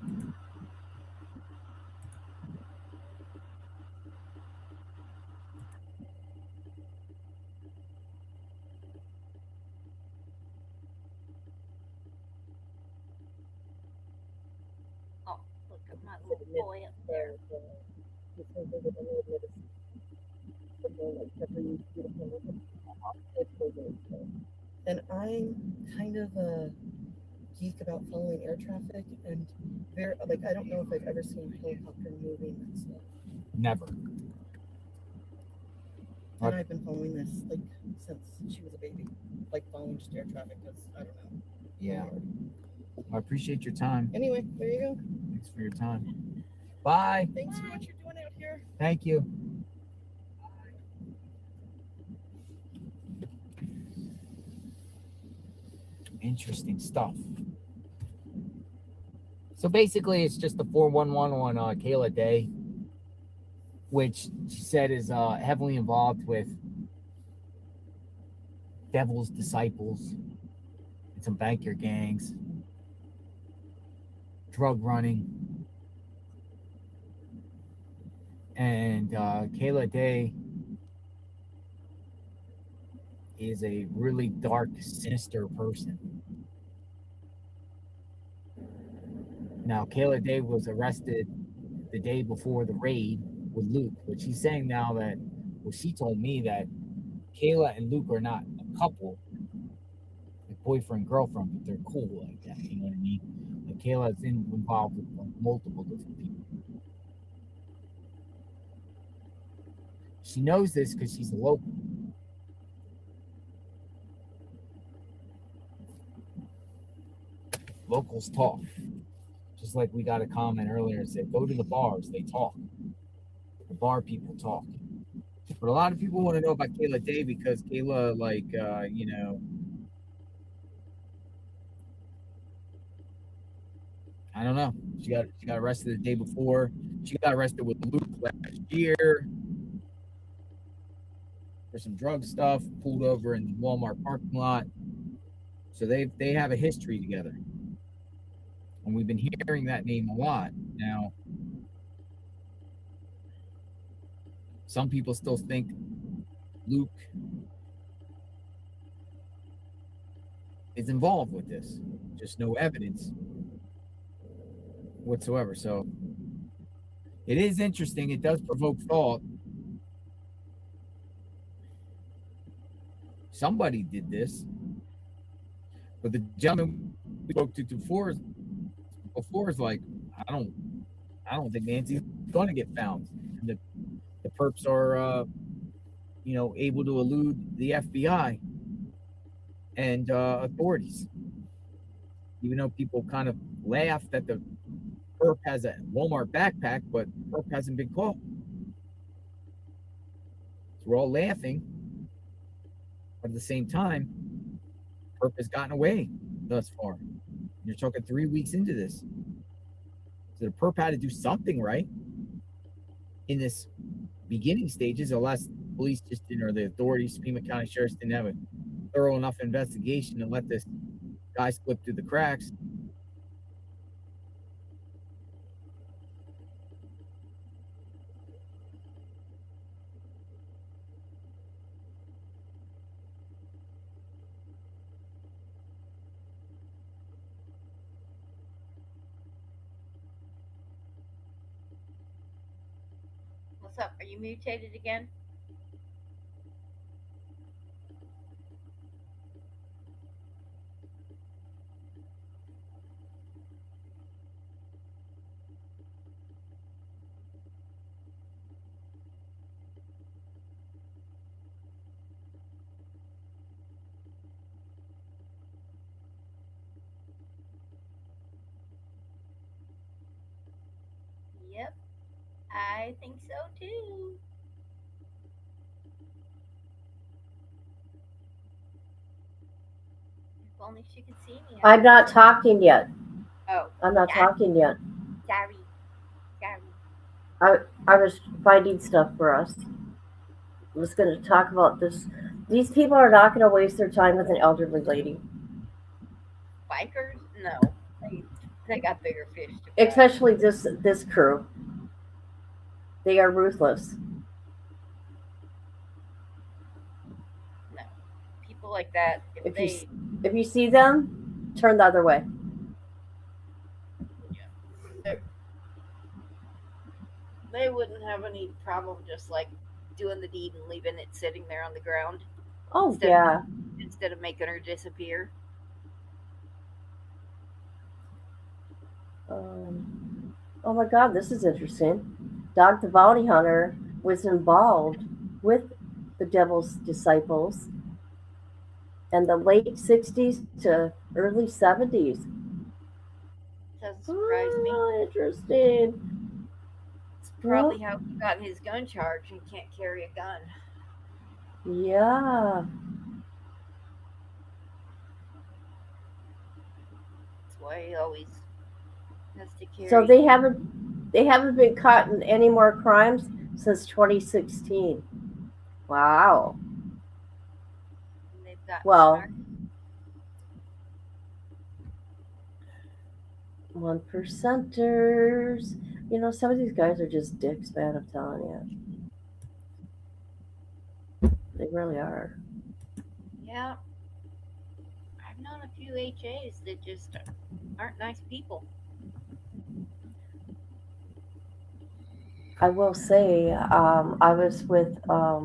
Oh, look at my little boy up there. And I'm kind of a geek about following air traffic, and I don't know if I've ever seen a helicopter moving and stuff. Never. And I've been following this since she was a baby, following just air traffic. Because I don't know. Yeah. I appreciate your time. Anyway, there you go. Thanks for your time. Bye. Thanks for what you're doing out here. Thank you. Interesting stuff. So basically, it's just the 411 on Kayla Day, which she said is heavily involved with Devil's Disciples and some banker gangs, drug running. And Kayla Day is a really dark, sinister person. Now, Kayla Day was arrested the day before the raid with Luke, but she's saying now that, well, she told me that Kayla and Luke are not a couple, like boyfriend, girlfriend, but they're cool like that, you know what I mean? Like Kayla's involved with multiple different people. She knows this because she's a local. Locals talk. Just like we got a comment earlier and said, go to the bars, they talk. The bar people talk. But a lot of people want to know about Kayla Day because Kayla, I don't know. She got arrested the day before. She got arrested with Luke last year for some drug stuff, pulled over in the Walmart parking lot. So they have a history together. And we've been hearing that name a lot. Now, some people still think Luke is involved with this. Just no evidence whatsoever. So it is interesting. It does provoke thought. Somebody did this. But the gentleman we spoke to before is like, I don't think Nancy's gonna get found. And the perps are able to elude the FBI and authorities. Even though people kind of laugh that the perp has a Walmart backpack, but perp hasn't been caught. So we're all laughing, but at the same time, perp has gotten away thus far. You're talking 3 weeks into this. So the perp had to do something right in this beginning stages, unless police just didn't, or the authorities, Pima County Sheriff's didn't have a thorough enough investigation to let this guy slip through the cracks. What's up? Are you mutated again? Yep, I think so too. If only she could see me. I'm not talking yet. Oh. I'm not talking yet. Sorry. I was finding stuff for us. I was going to talk about this. These people are not going to waste their time with an elderly lady. Bikers? No. They got bigger fish to fry. Especially this crew. They are ruthless. No. People like that, if you see them, turn the other way. They wouldn't have any problem just like doing the deed and leaving it sitting there on the ground. Oh, Instead of making her disappear. Oh my God, this is interesting. Dog the Bounty Hunter was involved with the Devil's Disciples in the late 60s to early 70s. Doesn't surprise me. Interesting. It's probably how he got his gun charge and can't carry a gun. Yeah. That's why he always has to carry. So they haven't been caught in any more crimes since 2016. Wow. And they've got well, 1%ers. You know, some of these guys are just dicks, man, I'm telling you. They really are. Yeah. I've known a few HAs that just aren't nice people. I will say, I was with a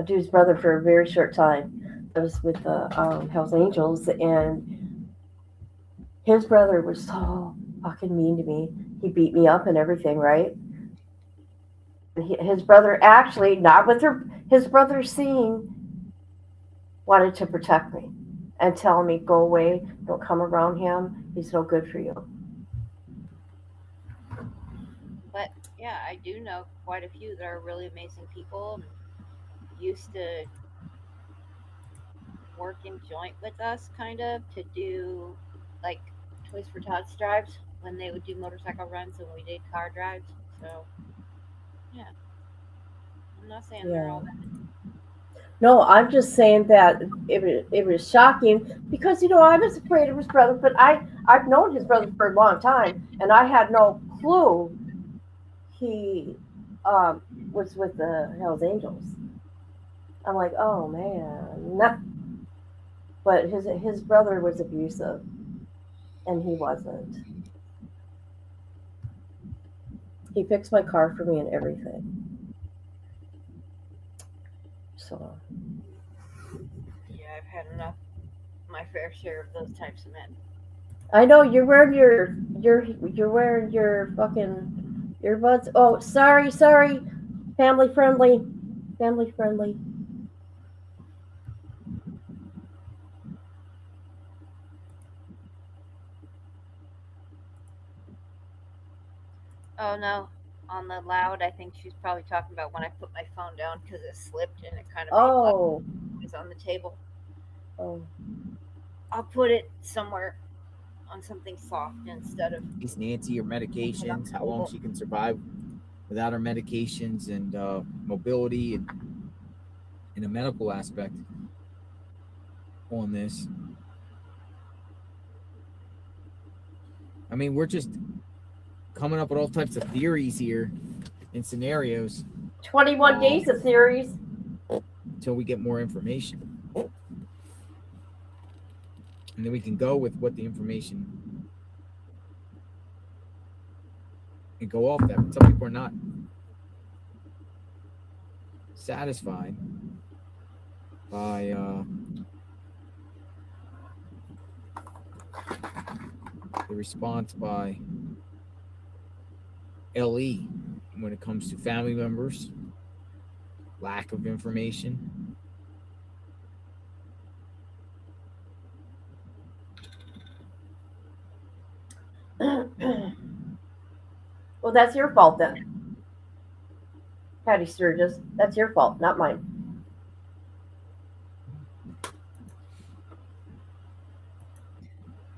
dude's brother for a very short time. I was with the Hells Angels, and his brother was so fucking mean to me. He beat me up and everything, right? His brother, actually, not with his brother seeing, wanted to protect me and tell me, go away, don't come around him, he's no good for you. But yeah, I do know quite a few that are really amazing people and used to work in joint with us, kind of, to do like Toys for Tots drives when they would do motorcycle runs and we did car drives. So, yeah. I'm not saying they're all bad. No, I'm just saying that it was shocking because I was afraid of his brother, but I've known his brother for a long time, and I had no clue he was with the Hells Angels. I'm like, oh man, but his brother was abusive, and he wasn't. He fixed my car for me and everything. So. Yeah, I've had enough, my fair share of those types of men. I know you're wearing you're wearing your fucking earbuds. Oh, sorry, family friendly. Oh no, on the loud, I think she's probably talking about when I put my phone down because it slipped and it kind of made loud noise on the table. Oh. I'll put it somewhere on something soft instead of. Is Nancy your medications? How long she can survive without her medications and mobility and in a medical aspect on this. I mean, we're just coming up with all types of theories here and scenarios. 21 days of theories. Until we get more information. And then we can go with what the information and go off that. But some people are not satisfied by the response by LE when it comes to family members, lack of information. Well, that's your fault then, Patty Sturgis. That's your fault, not mine.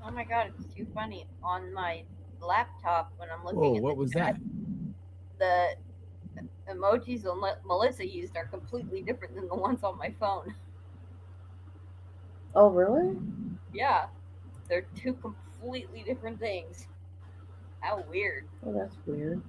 Oh my god, it's too funny. On my laptop, when I'm looking at what was that? The emojis Melissa used are completely different than the ones on my phone. Oh, really? Yeah, they're two completely different things. How weird. Oh, that's weird.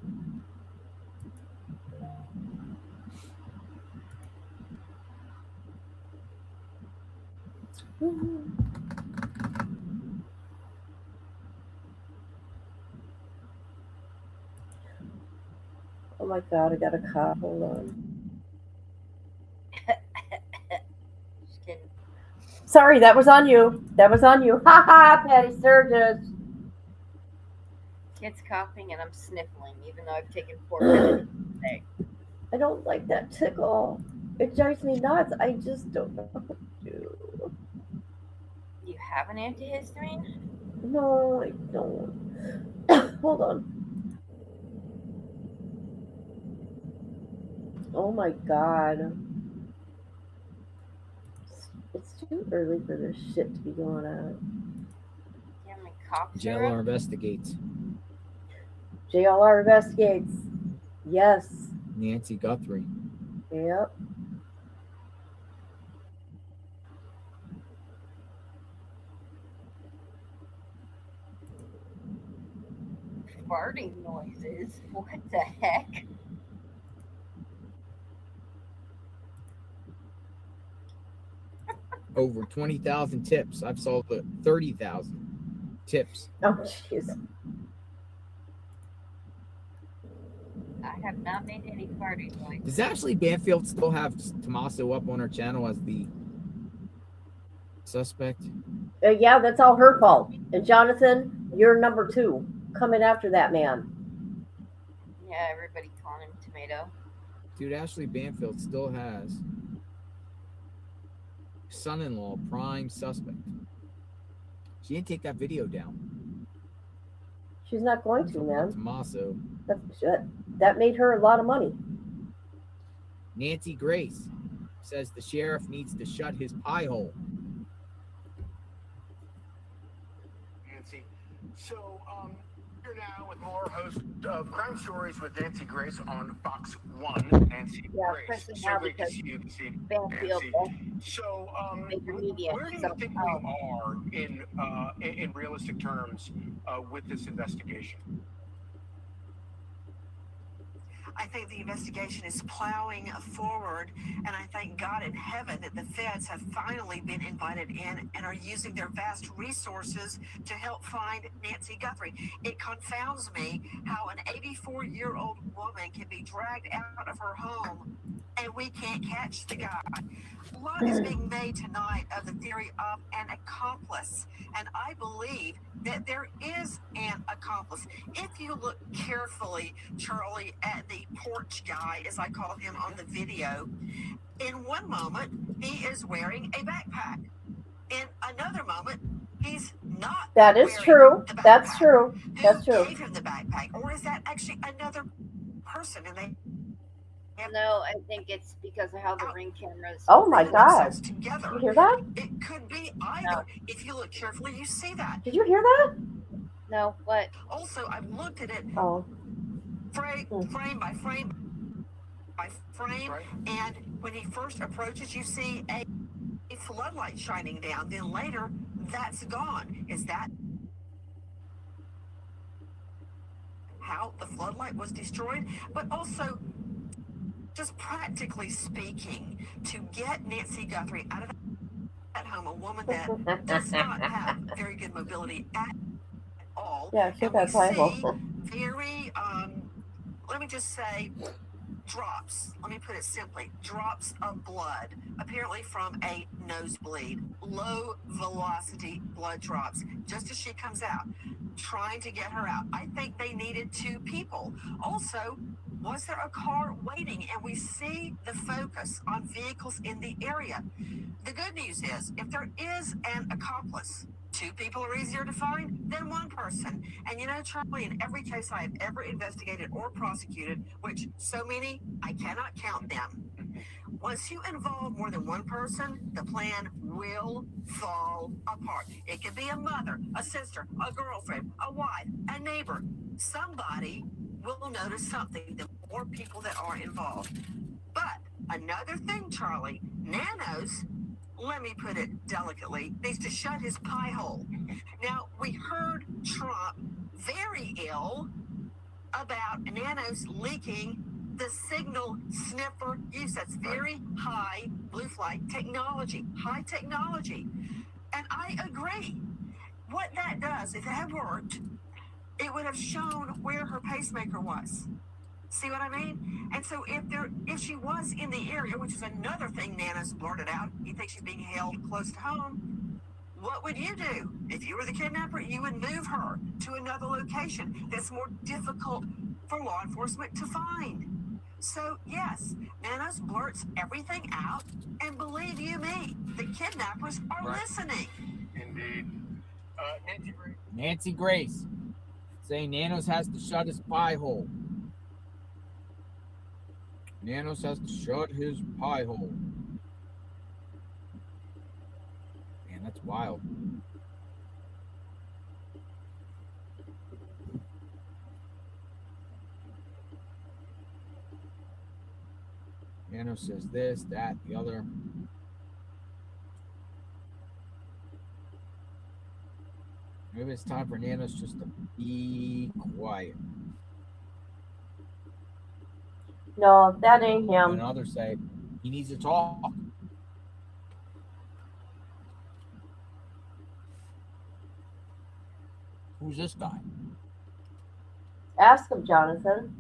Oh my god, I got a cough. Hold on. Just kidding. Sorry, that was on you. Ha ha, Patty Sturgis. Kid's coughing and I'm sniffling, even though I've taken 4 minutes today. I don't like that tickle. It drives me nuts. I just don't know what to do. You have an antihistamine? No, I don't. Hold on. Oh my god. It's too early for this shit to be going on. You have any cough JLR syrup? investigates. JLR investigates. Yes. Nancy Guthrie. Yep. Farting noises? What the heck? Over 20,000 tips. I've sold 30,000 tips. Oh, jeez. I have not made any farting noises. Does Ashley Banfield still have Tommaso up on her channel as the suspect? Yeah, that's all her fault. And Jonathan, you're number 2 coming after that man. Yeah, everybody calling him Tomato. Dude, Ashley Banfield still has son-in-law prime suspect. She didn't take that video down. She's not going to, man. Tommaso. That made her a lot of money. Nancy Grace says the sheriff needs to shut his pie hole. Nancy, So, you're now with more host of Crime Stories with Nancy Grace on Fox 1. Nancy Grace. Especially So now great to because see you this evening, Banfield Nancy. So, major media. where do you think we are in realistic terms with this investigation? I think the investigation is plowing forward, and I thank God in heaven that the feds have finally been invited in and are using their vast resources to help find Nancy Guthrie. It confounds me how an 84-year-old woman can be dragged out of her home and we can't catch the guy. A lot is being made tonight of the theory of an accomplice, and I believe that there is an accomplice. If you look carefully, Charlie, at the porch guy, as I call him on the video, in one moment, he is wearing a backpack. In another moment, he's not. That is true. That's true. That's Who true. gave him the backpack? Or is that actually another person? And they No, I think it's because of how the ring cameras. Oh my God! together. Did you hear that? It could be either. If you look carefully, you see that. Did you hear that? No, what? Also, I've looked at it Oh. frame by frame by frame, and when he first approaches, you see a floodlight shining down. Then later, that's gone. Is that how the floodlight was destroyed? But also, just practically speaking, to get Nancy Guthrie out of that home, a woman that does not have very good mobility at all. Yeah, she and got we Bible. see very, let me just say, drops. Let me put it simply: drops of blood, apparently from a nosebleed. Low velocity blood drops. Just as she comes out, trying to get her out. I think they needed two people. Also, was there a car waiting? And we see the focus on vehicles in the area. The good news is, if there is an accomplice, two people are easier to find than one person. And you know, Charlie, in every case I have ever investigated or prosecuted, which so many, I cannot count them, once you involve more than one person, the plan will fall apart. It could be a mother, a sister, a girlfriend, a wife, a neighbor. Somebody will notice something, the more people that are involved. But another thing, Charlie, Nanos, let me put it delicately, needs to shut his pie hole. Now, we heard Trump very ill about Nanos leaking the signal sniffer use. That's very high blue flight technology, high technology. And I agree. What that does, if it had worked, it would have shown where her pacemaker was. See what I mean? And so if she was in the area, which is another thing Nana's blurted out, you think she's being held close to home, what would you do? If you were the kidnapper, you would move her to another location that's more difficult for law enforcement to find. So yes, Nana's blurts everything out, and believe you me, the kidnappers are listening. Indeed. Nancy Grace saying Nanos has to shut his pie hole. Nanos has to shut his pie hole. Man, that's wild. Nanos says this, that, the other. Maybe it's time for Nanos just to be quiet. No, that ain't him. And others say he needs to talk. Who's this guy? Ask him, Jonathan.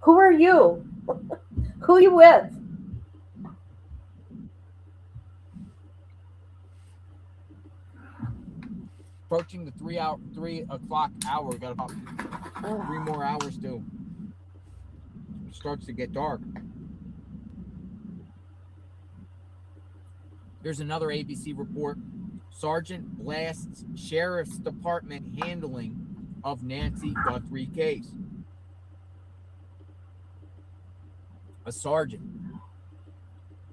Who are you? Who are you with? Approaching the 3 o'clock hour. We got about 3 more hours to. It starts to get dark. Here's another ABC report. Sergeant blasts Sheriff's Department handling of Nancy Guthrie case. A sergeant.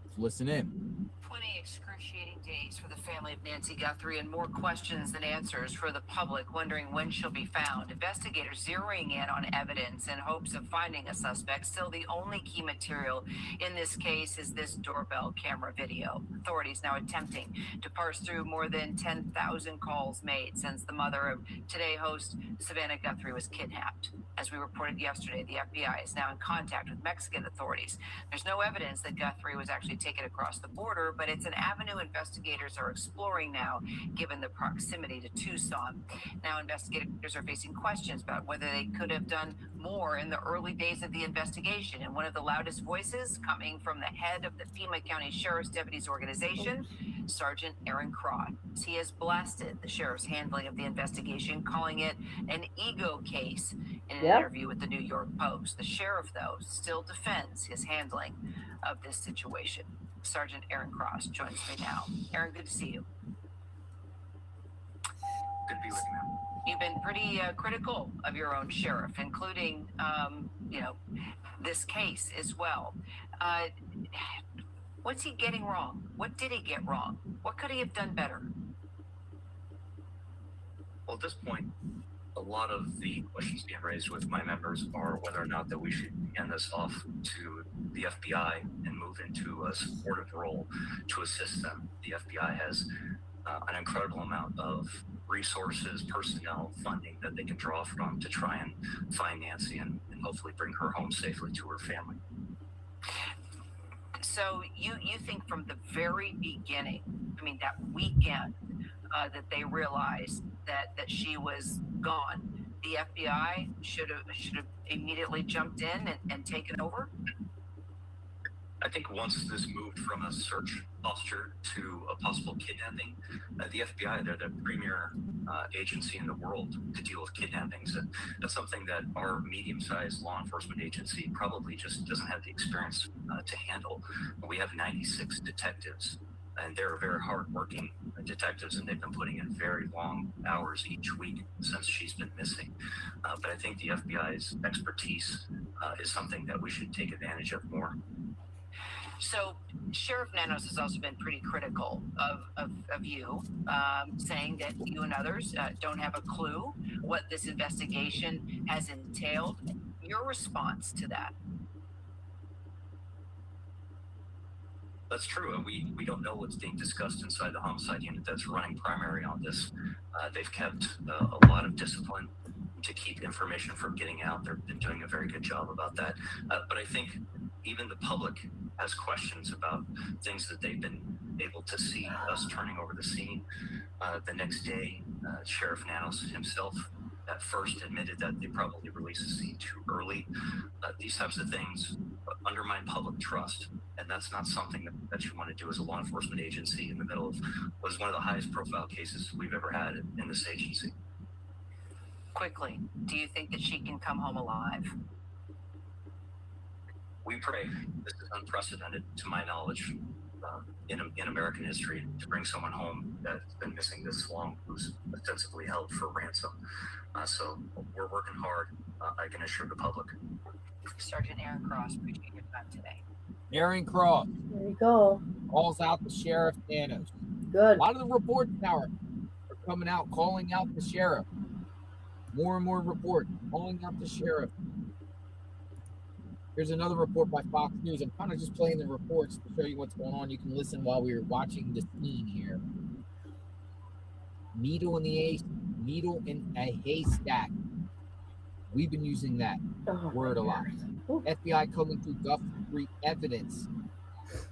Let's listen in. 28 excruciating days for the family of Nancy Guthrie and more questions than answers for the public wondering when she'll be found. Investigators zeroing in on evidence in hopes of finding a suspect. Still, the only key material in this case is this doorbell camera video. Authorities now attempting to parse through more than 10,000 calls made since the mother of Today host Savannah Guthrie was kidnapped. As we reported yesterday, the FBI is now in contact with Mexican authorities. There's no evidence that Guthrie was actually taken across the border, but it's an avenue investigators are exploring now, given the proximity to Tucson. Now, investigators are facing questions about whether they could have done more in the early days of the investigation. And one of the loudest voices coming from the head of the Pima County Sheriff's Deputies Organization, Sergeant Aaron Cross. He has blasted the sheriff's handling of the investigation, calling it an ego case in an interview with the New York Post. The sheriff, though, still defends his handling of this situation. Sergeant Aaron Cross joins me now. Aaron, good to see you. Good to be with you, ma'am. You've been pretty critical of your own sheriff, including, this case as well. What's he getting wrong? What did he get wrong? What could he have done better? Well, at this point, a lot of the questions being raised with my members are whether or not that we should hand this off to the FBI and move into a supportive role to assist them. The FBI has an incredible amount of resources, personnel, funding that they can draw from to try and find Nancy and hopefully bring her home safely to her family. So you think from the very beginning, that weekend, that they realized that she was gone, the FBI should have immediately jumped in and taken over? I think once this moved from a search posture to a possible kidnapping, the FBI, they're the premier agency in the world to deal with kidnappings. And that's something that our medium-sized law enforcement agency probably just doesn't have the experience to handle. We have 96 detectives, and they're very hard-working detectives, and they've been putting in very long hours each week since she's been missing. But I think the FBI's expertise is something that we should take advantage of more. So Sheriff Nanos has also been pretty critical of you, saying that you and others don't have a clue what this investigation has entailed. Your response to that? That's true. We don't know what's being discussed inside the homicide unit that's running primary on this. They've kept a lot of discipline to keep information from getting out. They've been doing a very good job about that. But I think even the public has questions about things that they've been able to see us turning over the scene. The next day, Sheriff Nanos himself at first admitted that they probably released the scene too early. These types of things undermine public trust, and that's not something that you want to do as a law enforcement agency in the middle of what is one of the highest profile cases we've ever had in this agency. Quickly, do you think that she can come home alive? We pray. This is unprecedented, to my knowledge, in American history, to bring someone home that's been missing this long, who's ostensibly held for ransom. So we're working hard. I can assure the public. Sergeant Aaron Cross, appreciate your time today. Aaron Cross. There you go. Calls out the Sheriff Nanos. Good. A lot of the reports now are coming out, calling out the sheriff. More and more reports calling out the sheriff. Here's another report by Fox News. I'm kind of just playing the reports to show you what's going on. You can listen while we're watching the scene here. Needle in a haystack. We've been using that word a lot. FBI coming through Guthrie evidence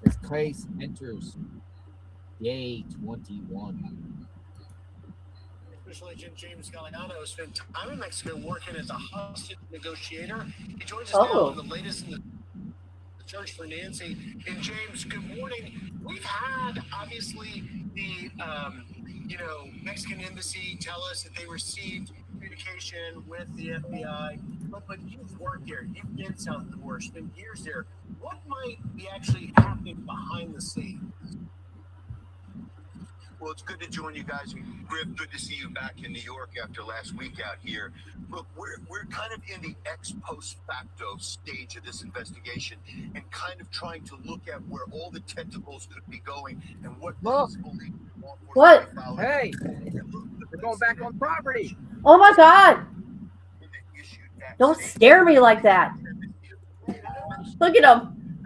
as case enters day 21. Special Agent James Galliano has spent time in Mexico working as a hostage negotiator. He joins us now on the latest in the search for Nancy. And James, good morning. We've had, obviously, the Mexican embassy tell us that they received communication with the FBI. But you've worked there. You've been south of the border. Spent years there. What might be actually happening behind the scenes? Well, it's good to join you guys. Griff, good to see you back in New York after last week out here. Look, we're kind of in the ex post facto stage of this investigation and kind of trying to look at where all the tentacles could be going and what possibly. What? Hey, we're going back on property. Oh my God! Don't stare me like that. Look at him.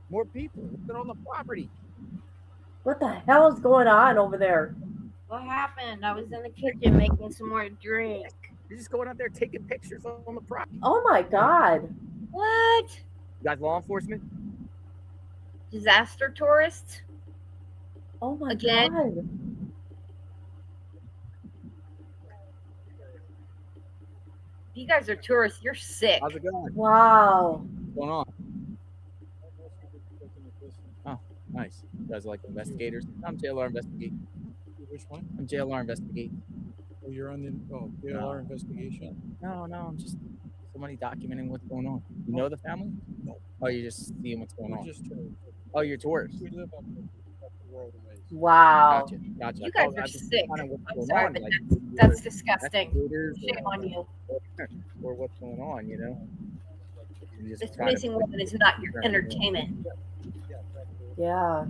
More people working on the property. What the hell is going on over there? What happened? I was in the kitchen making some more drink. You're just going out there taking pictures on the property. Oh my God. What? You guys law enforcement? Disaster tourists? Oh my Again? God. You guys are tourists. You're sick. How's it going? Wow. What's going on? Oh, nice. You guys are like investigators. I'm JLR Investigate. Which one? I'm JLR Investigate. Oh, you're on the JLR investigation. No, I'm just somebody documenting what's going on. You know the family? No. Oh, you're just seeing what's going on. Just tourists. Oh, you're tourists. We live up the road a ways. Wow. Gotcha. You guys are sick. I'm sorry, but that's disgusting. Shame on you. Or what's going on, you know? This missing woman is not your entertainment. Yeah.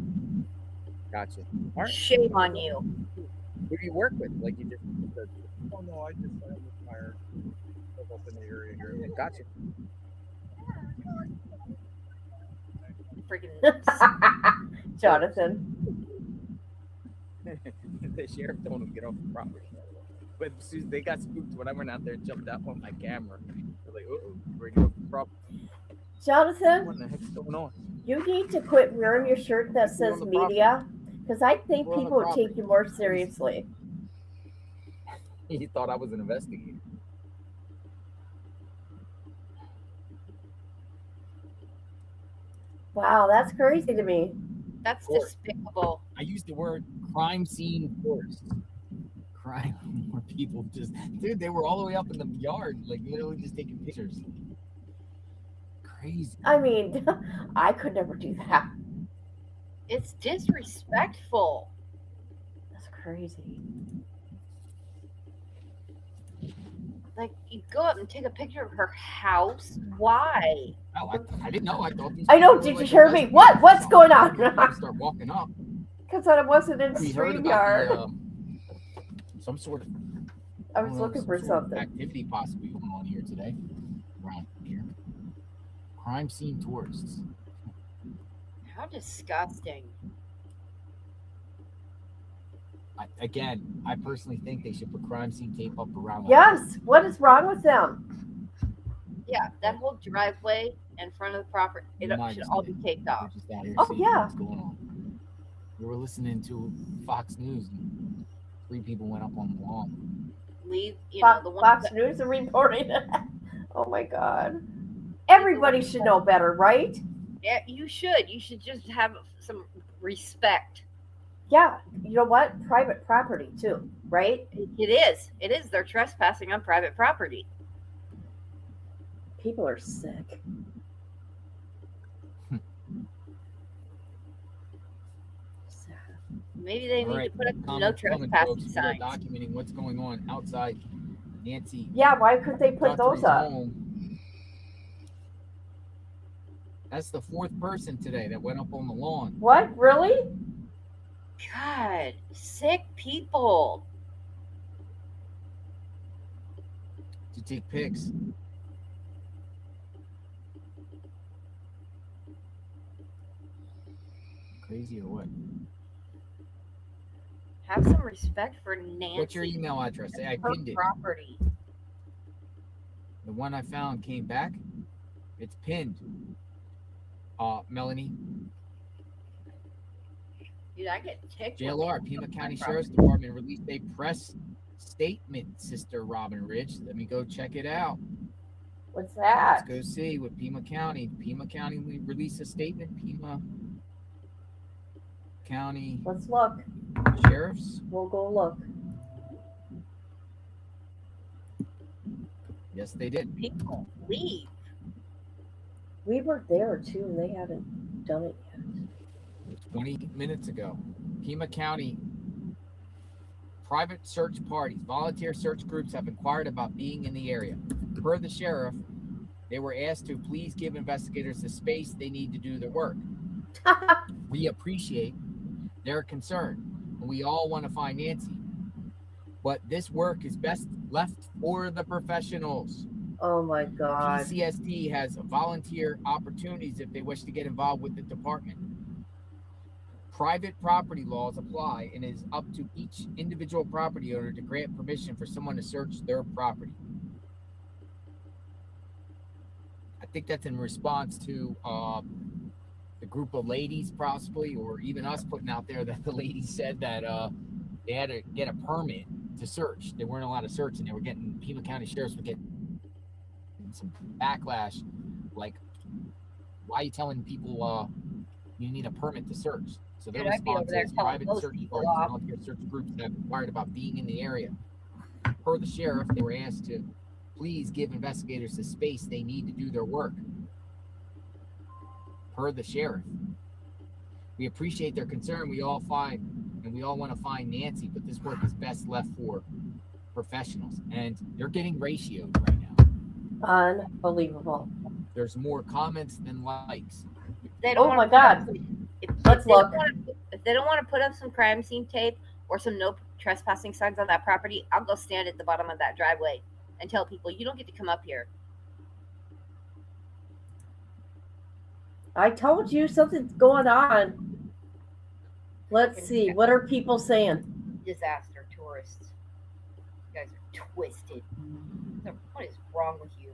Gotcha. All right. Shame on you. Who do you work with? Like you just. Oh no, I'm retired. Live up in the area here. Gotcha. Freaking Jonathan. The sheriff told him to get off the property. But they got spooked when I went out there and jumped out on my camera. They're like, "Oh, we're getting off the property." Jonathan, what the heck's going on? You need to quit wearing your shirt that says media, because I think We're on the people would property. take you more seriously. He thought I was an investigator. Wow, that's crazy to me. That's despicable. I used the word crime scene tourist. Crime, more people just, dude, they were all the way up in the yard, like literally just taking pictures. Crazy. I mean, I could never do that. It's disrespectful. That's crazy. Like, you go up and take a picture of her house. Why? Oh, I didn't know. I thought these I know. people Did were you like hear me? What's going on? Start walking up. Because I wasn't in We heard about StreamYard. some sort of. I was looking for some sort of something. activity possibly going on here today. Around here. Crime scene tourists. How disgusting. I personally think they should put crime scene tape up around. Yes. What is wrong with them? Yeah, that whole driveway in front of the property, it should all be taped off. Oh, yeah. What's going on? We were listening to Fox News, and 3 people went up on the lawn. Leave, Fox, the one Fox News are reporting it. Oh my God. Everybody should know better, right? Yeah, you should. You should just have some respect. Yeah. You know what? Private property too, right? It is. It is. They're trespassing on private property. People are sick. Maybe they need to put up no Comments coming, trespassing folks. We are signs. documenting what's going on outside Nancy. Yeah, why couldn't they put those Guthrie's up? home. That's the 4th person today that went up on the lawn. What? Really? God, sick people. To take pics. Crazy or what? Have some respect for Nancy. What's your email address? I Her pinned it. property. The one I found came back. It's pinned. Melanie. Dude, I get ticked. JLR, Pima County Sheriff's Department released a press statement, Sister Robin Rich. Let me go check it out. What's that? Let's go see what Pima County. Pima County, we released a statement. Pima County. Let's look. Sheriffs. We'll go look. Yes, they did. People leave. We were there too, and they haven't done it yet. 20 minutes ago. Pima County private search parties, volunteer search groups have inquired about being in the area. Per the sheriff, they were asked to please give investigators the space they need to do their work. We appreciate their concern, and we all want to find Nancy. But this work is best left for the professionals. Oh my God. PCSD has volunteer opportunities if they wish to get involved with the department. Private property laws apply, and it is up to each individual property owner to grant permission for someone to search their property. I think that's in response to the group of ladies, possibly, or even us putting out there that the ladies said that they had to get a permit to search. They weren't allowed to search, and they were getting, Pima County sheriffs were getting some backlash, like, why are you telling people you need a permit to search? So their response is private search parties, volunteer search groups that have inquired about being in the area. Per the sheriff, they were asked to please give investigators the space they need to do their work. Per the sheriff. We appreciate their concern. We all want to find Nancy, but this work is best left for professionals. And they're getting ratioed right now. Unbelievable. There's more comments than likes. They don't my God. Let's look. If they don't want to put up some crime scene tape or some no trespassing signs on that property, I'll go stand at the bottom of that driveway and tell people, you don't get to come up here. I told you something's going on. Let's see. What are people saying? Disaster tourists. You guys are twisted. What is wrong with you?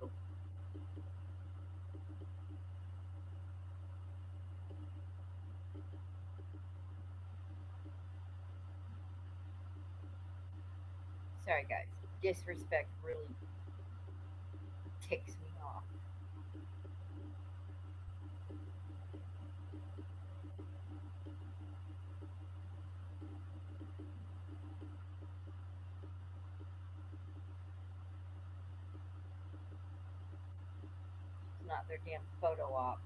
Sorry, guys. Disrespect really ticks me off. It's not their damn photo op.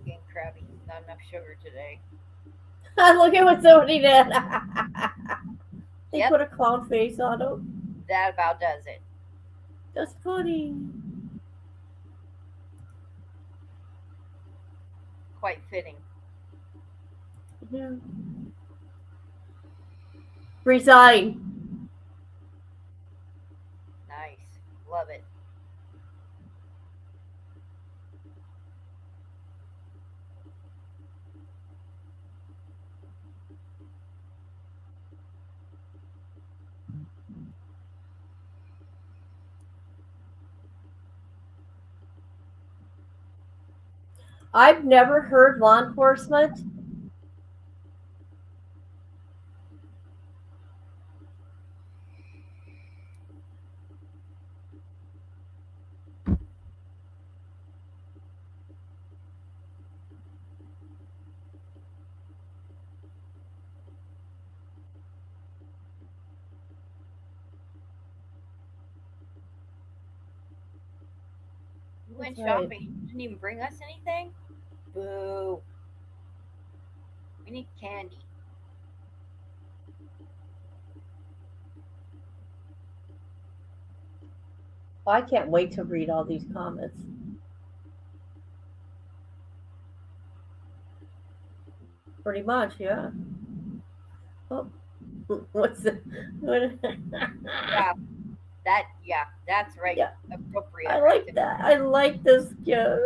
Getting crabby. Not enough sugar today. Look at what somebody did. They put a clown face on him. That about does it. That's funny. Quite fitting. Yeah. Resign. Nice. Love it. I've never heard law enforcement You went That's right. shopping. You didn't even bring us anything? Boo. We need candy. Well, I can't wait to read all these comments. Pretty much, yeah. Oh, what's the? Yeah, that's right. Yeah. Appropriate. I like that. I like this guy.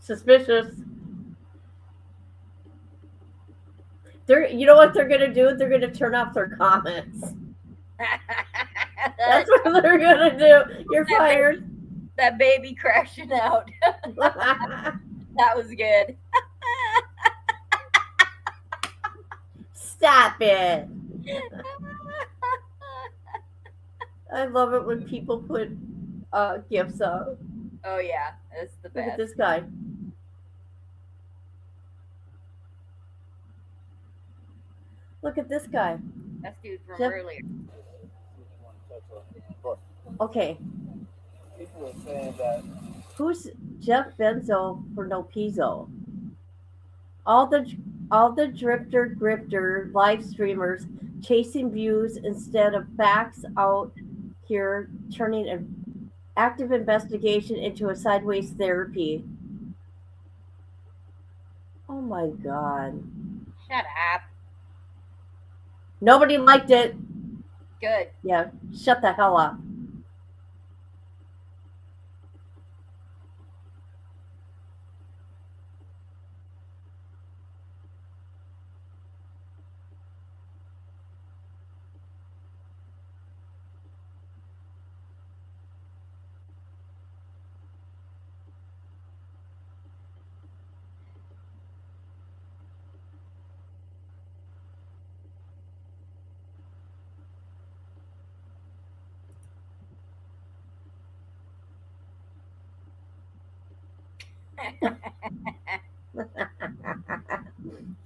Suspicious. You know what they're gonna do? They're gonna turn off their comments. That's what they're gonna do. You're fired. That baby crashing out. That was good. Stop it. I love it when people put gifts up. Oh yeah, it's the Look best. at this guy. Look at this guy. That's dude from Jeff- earlier. Okay. People are saying that Who's Jeff Benzo for no pizzo? All the drifter grifter live streamers chasing views instead of facts out here, turning an active investigation into a sideways therapy. Oh my god. Shut up. Nobody liked it. Good. Yeah, shut the hell up.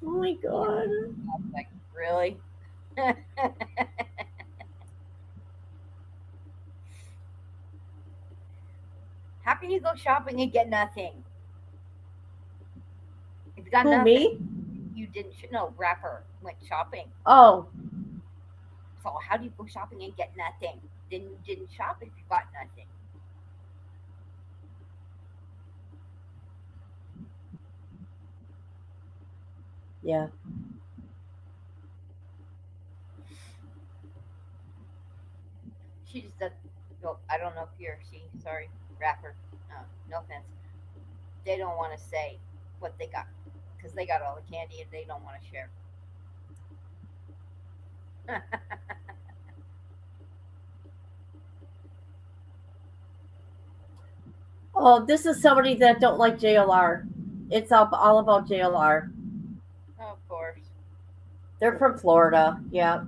Oh my god. Like, really? How can you go shopping and get nothing? If you got Who, nothing, me? you didn't. No, rapper went shopping. Oh, So how do you go shopping and get nothing? Then you didn't shop if you got nothing. yeah. She just does. No, I don't know if you're she. Sorry, rapper. No offense. They don't want to say what they got because they got all the candy and they don't want to share. Oh, this is somebody that don't like JLR. It's all about JLR. Of course. They're from Florida. Yeah.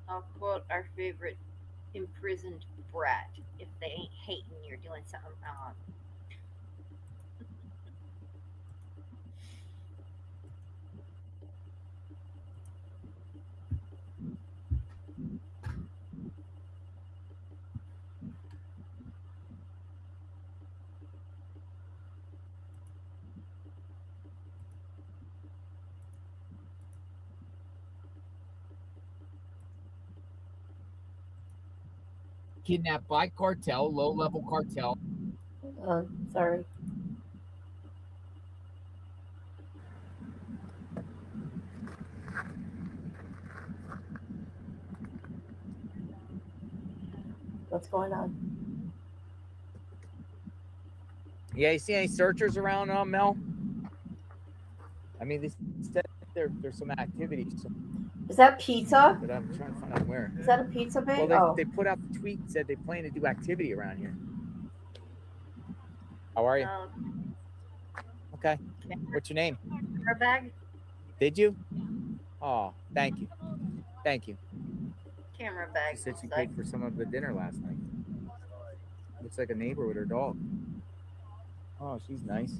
I'll quote our favorite imprisoned brat. If they ain't hating, you're doing something wrong. Kidnapped by cartel, low-level cartel. Sorry. What's going on? Yeah, you see any searchers around, Mel? I mean, they said there's some activity. Is that pizza? But I'm trying to find out where. Is that a pizza bag? Well, they put out the tweet and said they plan to do activity around here. How are you? Okay. What's your name? Her bag? Did you? Oh, thank you. Thank you. Camera bag. She said she paid for some of the dinner last night. Looks like a neighbor with her dog. Oh, she's nice.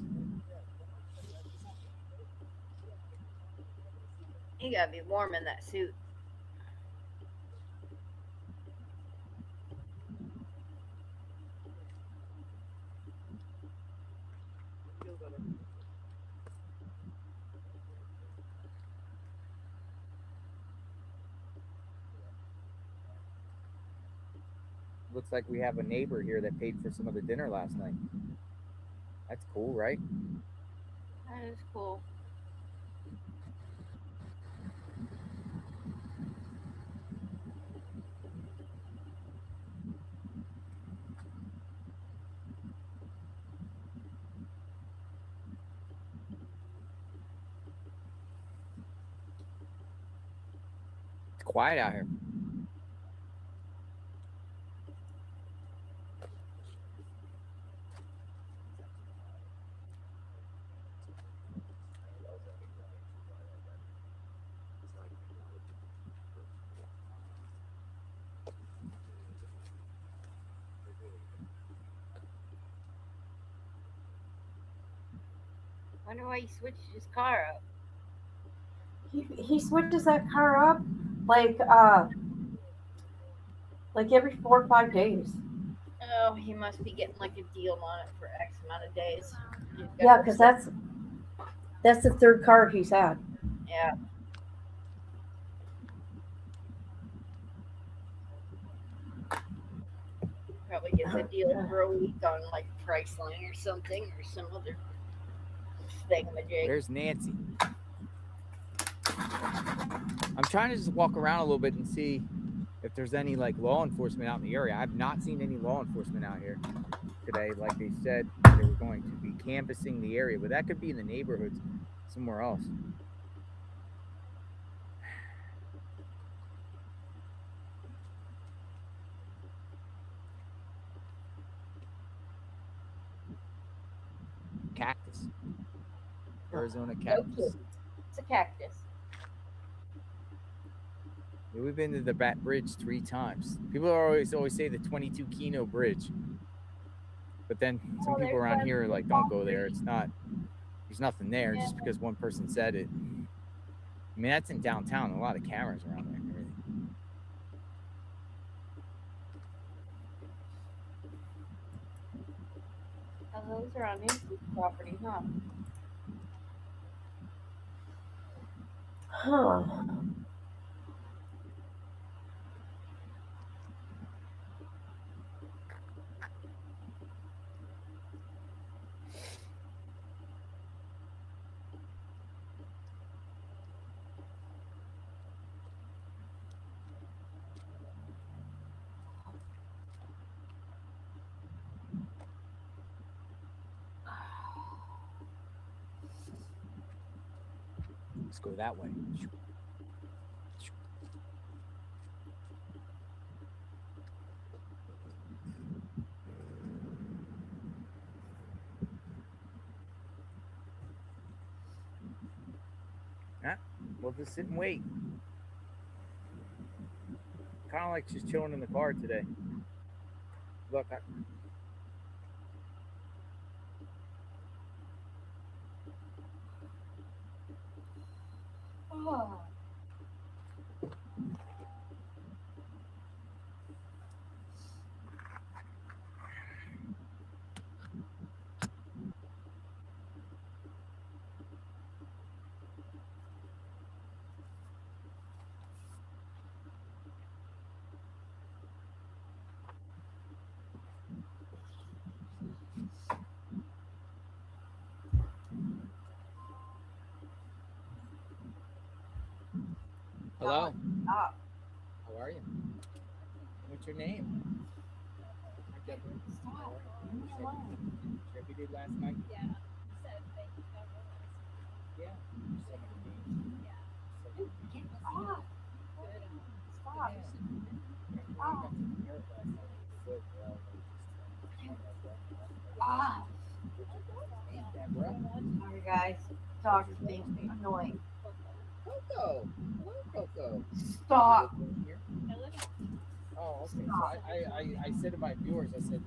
You gotta be warm in that suit. Looks like we have a neighbor here that paid for some of the dinner last night. That's cool, right? That is cool. It's quiet out here. Wonder why he switched his car up. He switches that car up like every 4 or 5 days. Oh, he must be getting like a deal on it for X amount of days. Yeah, because that's the third car he's had. Yeah. Probably gets a deal for a week on like Priceline or something or some other thingamajig. Where's Nancy? I'm trying to just walk around a little bit and see if there's any like law enforcement out in the area. I've not seen any law enforcement out here today. Like they said, they were going to be canvassing the area, but that could be in the neighborhoods somewhere else. Cactus. Arizona cactus. It's a cactus. Yeah, we've been to the Bat Bridge 3 times. People always say the 22 Kino Bridge. But then some people around here are like, don't go there. It's not, there's nothing there just because one person said it. I mean, that's in downtown. A lot of cameras around there and everything. Oh, those are on his property, huh? Huh. Let's go that way. Yeah, we'll just sit and wait. Kind of like just chilling in the car today. Look, Oh. hello. Stop. How are you? What's your name? Stop. Trip you did last night? Yeah. Yeah. Get off. Stop. Off. Off. Sorry, guys. Dog's being annoying. Coco. Hello, Coco. Stop. Oh, okay. So I said to my viewers, I said,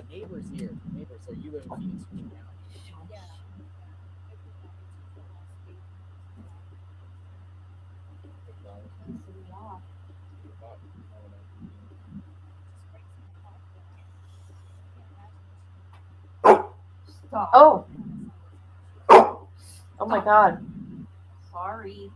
neighbors here. Neighbors, so you live in Phoenix right now. Yeah. Stop. Oh. Oh my God. Sorry.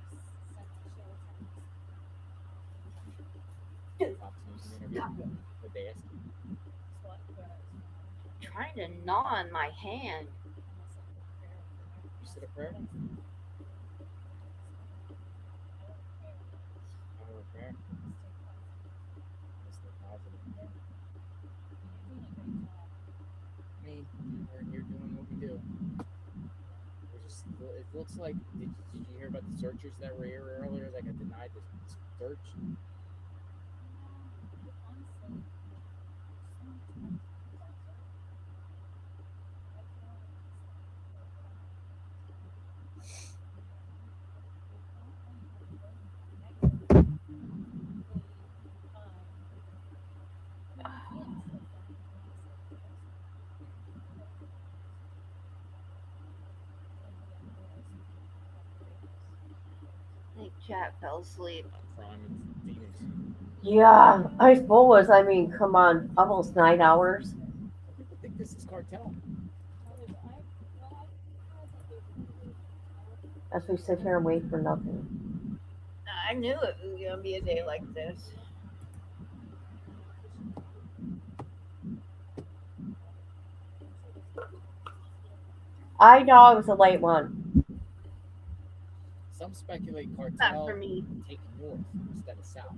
Trying to gnaw on my hand. You said a prayer? Prayer. I mean, we're here doing what we do. It looks like, did you hear about the searchers that were here earlier that got denied the search? Chat fell asleep. Yeah, I suppose. I mean, come on, almost 9 hours. People think this is cartel. As we sit here and wait for nothing. I knew it was gonna be a day like this. I know it was a late one. Some speculate cartel Not for me. take north instead of south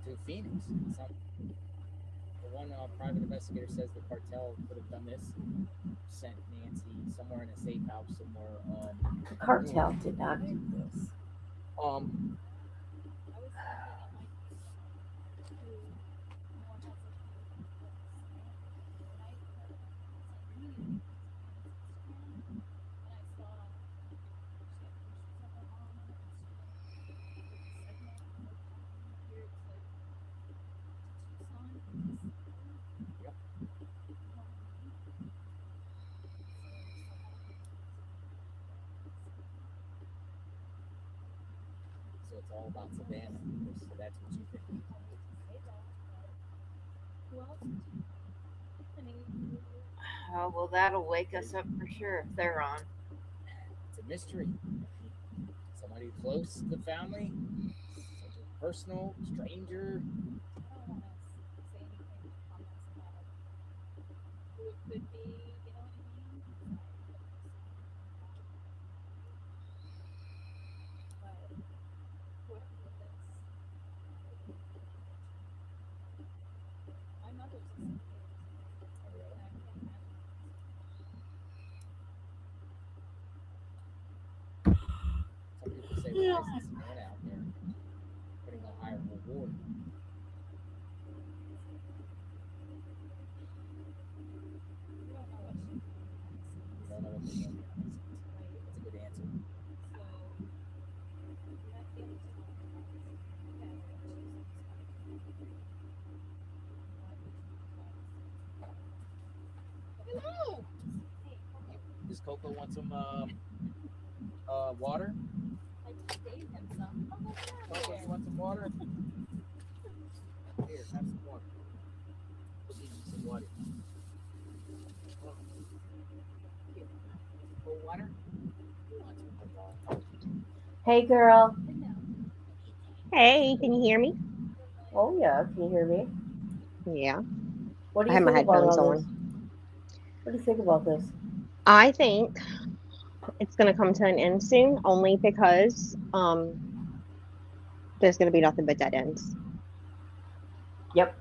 to Phoenix. The one private investigator says the cartel could have done this, sent Nancy somewhere in a safe house somewhere. The cartel did not do this. So it's all about Savannah. So that's what you think. Oh, well, that'll wake us up for sure if they're on. It's a mystery. Somebody close to the family, such a personal stranger. Some people say, why is this man out there putting a higher reward? We don't know what the name is. That's a good answer. Hello. Does Coco want some water? I just gave him some. Coco, you want some water? Here, have some water. We'll give you some water. Here. Cold water? Hey, girl. Hey, can you hear me? Oh, yeah. Can you hear me? Yeah. What do I you have my think about headphones all this? on. What do you think about this? I think it's going to come to an end soon, only because there's going to be nothing but dead ends. Yep.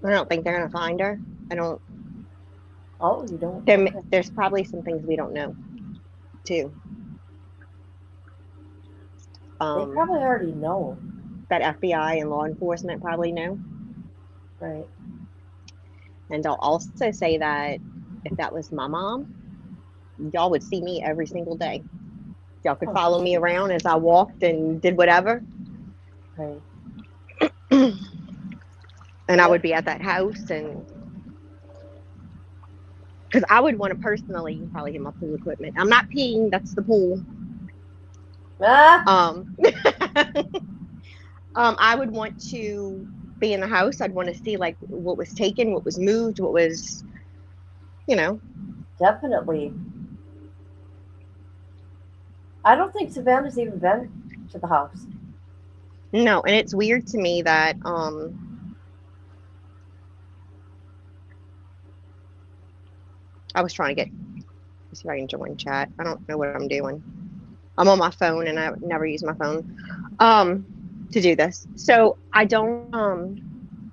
I don't think they're going to find her. I don't. Oh, you don't? There's probably some things we don't know, too. They probably already know. That FBI and law enforcement probably know. Right. And I'll also say that if that was my mom, y'all would see me every single day. Y'all could follow me around as I walked and did whatever. Right. And I would be at that house, and because I would want to personally probably get my pool equipment. I'm not peeing, that's the pool. I would want to be in the house. I'd want to see like what was taken, what was moved, what was, Definitely. I don't think Savannah's even been to the house. No, and it's weird to me that I was trying to see if I can join chat. I don't know what I'm doing. I'm on my phone and I never use my phone to do this. So I don't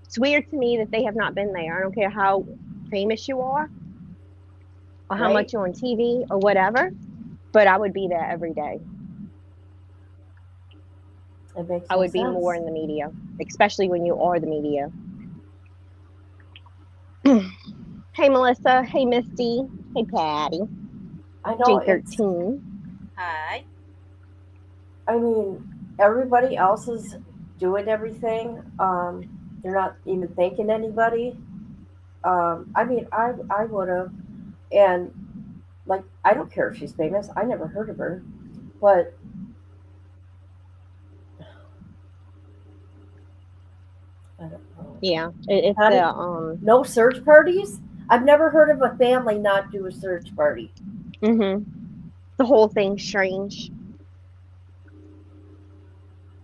it's weird to me that they have not been there. I don't care how famous you are or how much you're on TV or whatever, but I would be there every day. I would be more in the media, especially when you are the media. Hey, Melissa. Hey, Misty. Hey, Patty. I know. J13. Hi. I mean, everybody else is doing everything. They're not even thanking anybody. I mean, I would have. And, like, I don't care if she's famous. I never heard of her. But I don't know. Yeah, it's How no search parties? I've never heard of a family not do a search party. the whole thing's strange.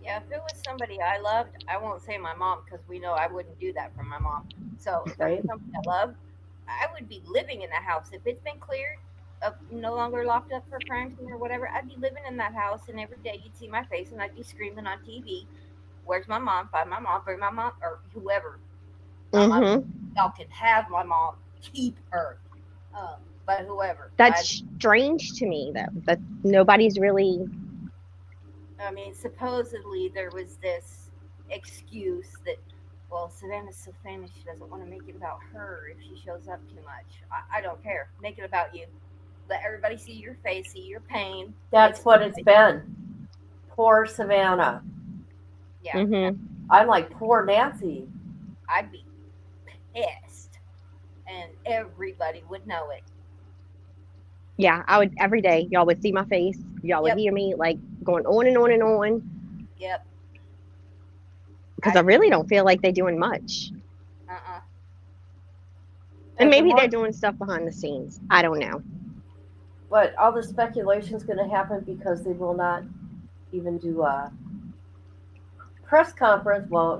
Yeah, if it was somebody I loved, I won't say my mom because we know I wouldn't do that for my mom. So if it was somebody I love, I would be living in the house. If it's been cleared, no longer locked up for crime scene or whatever, I'd be living in that house, and every day you'd see my face, and I'd be screaming on TV, "Where's my mom? Find my mom, bring my mom," or whoever. Y'all can have my mom, keep her, but whoever. That's strange to me, though. That nobody's really. I mean, supposedly there was this excuse that, well, Savannah's so famous, she doesn't want to make it about her if she shows up too much. I don't care. Make it about you. Let everybody see your face, see your pain. That's what it's been. Poor Savannah. Yeah. I'm like, poor Nancy. I'd be pissed, and everybody would know it. Yeah, I would every day. Y'all would see my face. Y'all would hear me like going on and on and on. Yep. Because I really don't feel like they're doing much. And maybe they're doing stuff behind the scenes. I don't know. But all the speculation is going to happen because they will not even do a press conference. Well,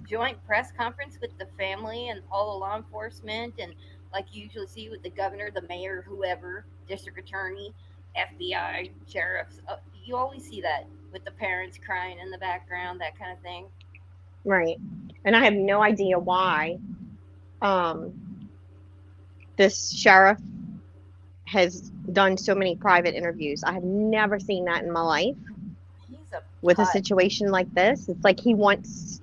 joint press conference with the family and all the law enforcement, and like you usually see with the governor, the mayor, whoever, district attorney, FBI, sheriffs. You always see that with the parents crying in the background, that kind of thing. Right. And I have no idea why this sheriff has done so many private interviews. I have never seen that in my life. With a situation like this, it's like he wants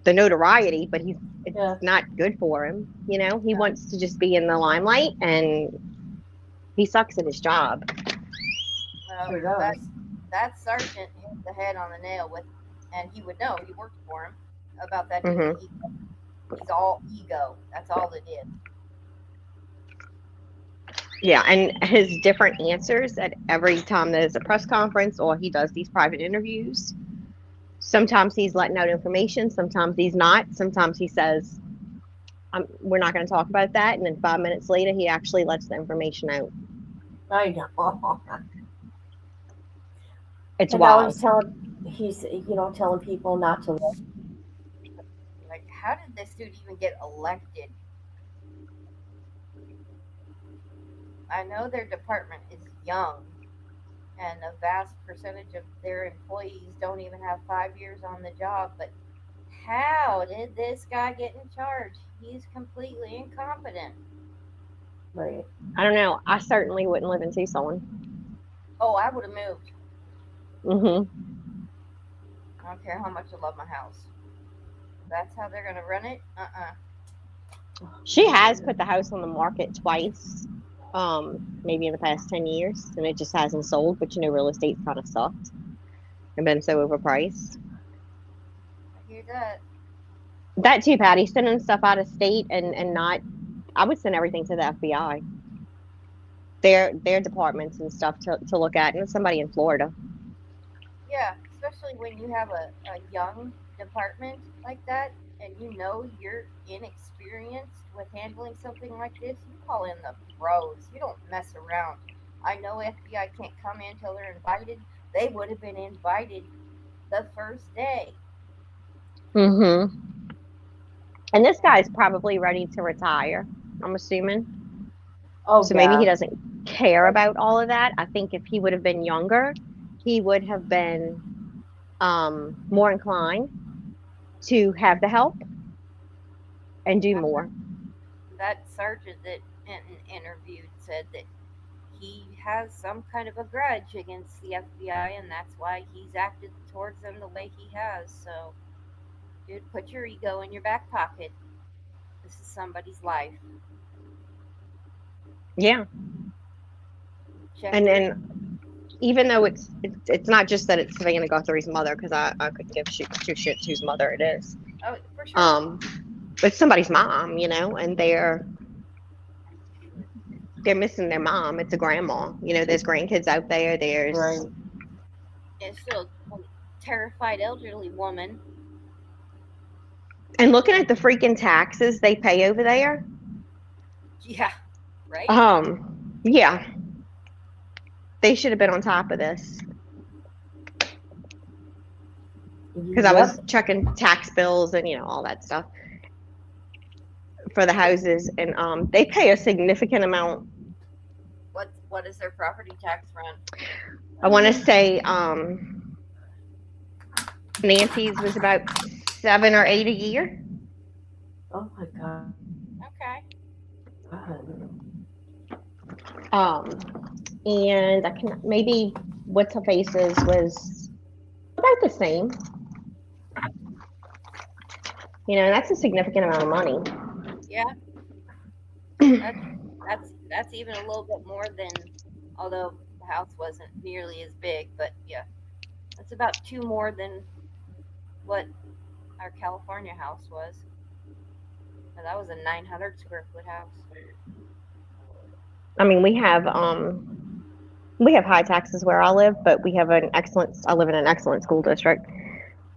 the notoriety, but it's not good for him. You know, he wants to just be in the limelight, and he sucks at his job. Well, that sergeant hit the head on the nail with, and he would know, he worked for him, about that. Ego. He's all ego. That's all it is. Yeah, and his different answers at every time there's a press conference or he does these private interviews. Sometimes he's letting out information, sometimes he's not. Sometimes he says, we're not going to talk about that. And then 5 minutes later, he actually lets the information out. I know. It's and wild. He's telling people not to look. Like, how did this dude even get elected? I know their department is young, and a vast percentage of their employees don't even have 5 years on the job, but how did this guy get in charge? He's completely incompetent. Right. I don't know. I certainly wouldn't live in Tucson. Oh, I would have moved. I don't care how much I love my house. That's how they're going to run it? She has put the house on the market twice. Maybe in the past 10 years, and it just hasn't sold. But real estate's kind of sucked and been so overpriced. I hear that. That too, Patty, sending stuff out of state and not. I would send everything to the FBI. Their departments and stuff to look at, and somebody in Florida. Yeah, especially when you have a young department like that, and you're inexperienced with handling something like this. You call in the pros. You don't mess around. I know FBI can't come in until they're invited. They would have been invited the first day. And this guy's probably ready to retire, I'm assuming. So maybe he doesn't care about all of that. I think if he would have been younger, he would have been more inclined to have the help and do more. That sergeant that Enton interviewed said that he has some kind of a grudge against the FBI, and that's why he's acted towards them the way he has. So, dude, put your ego in your back pocket. This is somebody's life. Yeah. And even though it's not just that it's Savannah Guthrie's mother, because I couldn't give two shits whose mother it is. Oh, for sure. It's somebody's mom, and they're missing their mom. It's a grandma. There's grandkids out there. It's still a terrified elderly woman. And looking at the freaking taxes they pay over there. Yeah, right? Yeah. They should have been on top of this. Because I was checking tax bills and, all that stuff for the houses. And they pay a significant amount. What is their property tax run? I want to say Nancy's was about 7 or 8 a year. Oh my God. Okay. And I can maybe what's her face's was about the same. That's a significant amount of money. Yeah. That's even a little bit more than, although the house wasn't nearly as big, but yeah, that's about 2 more than what our California house was. And that was a 900 square foot house. I mean, we have high taxes where I live, but I live in an excellent school district.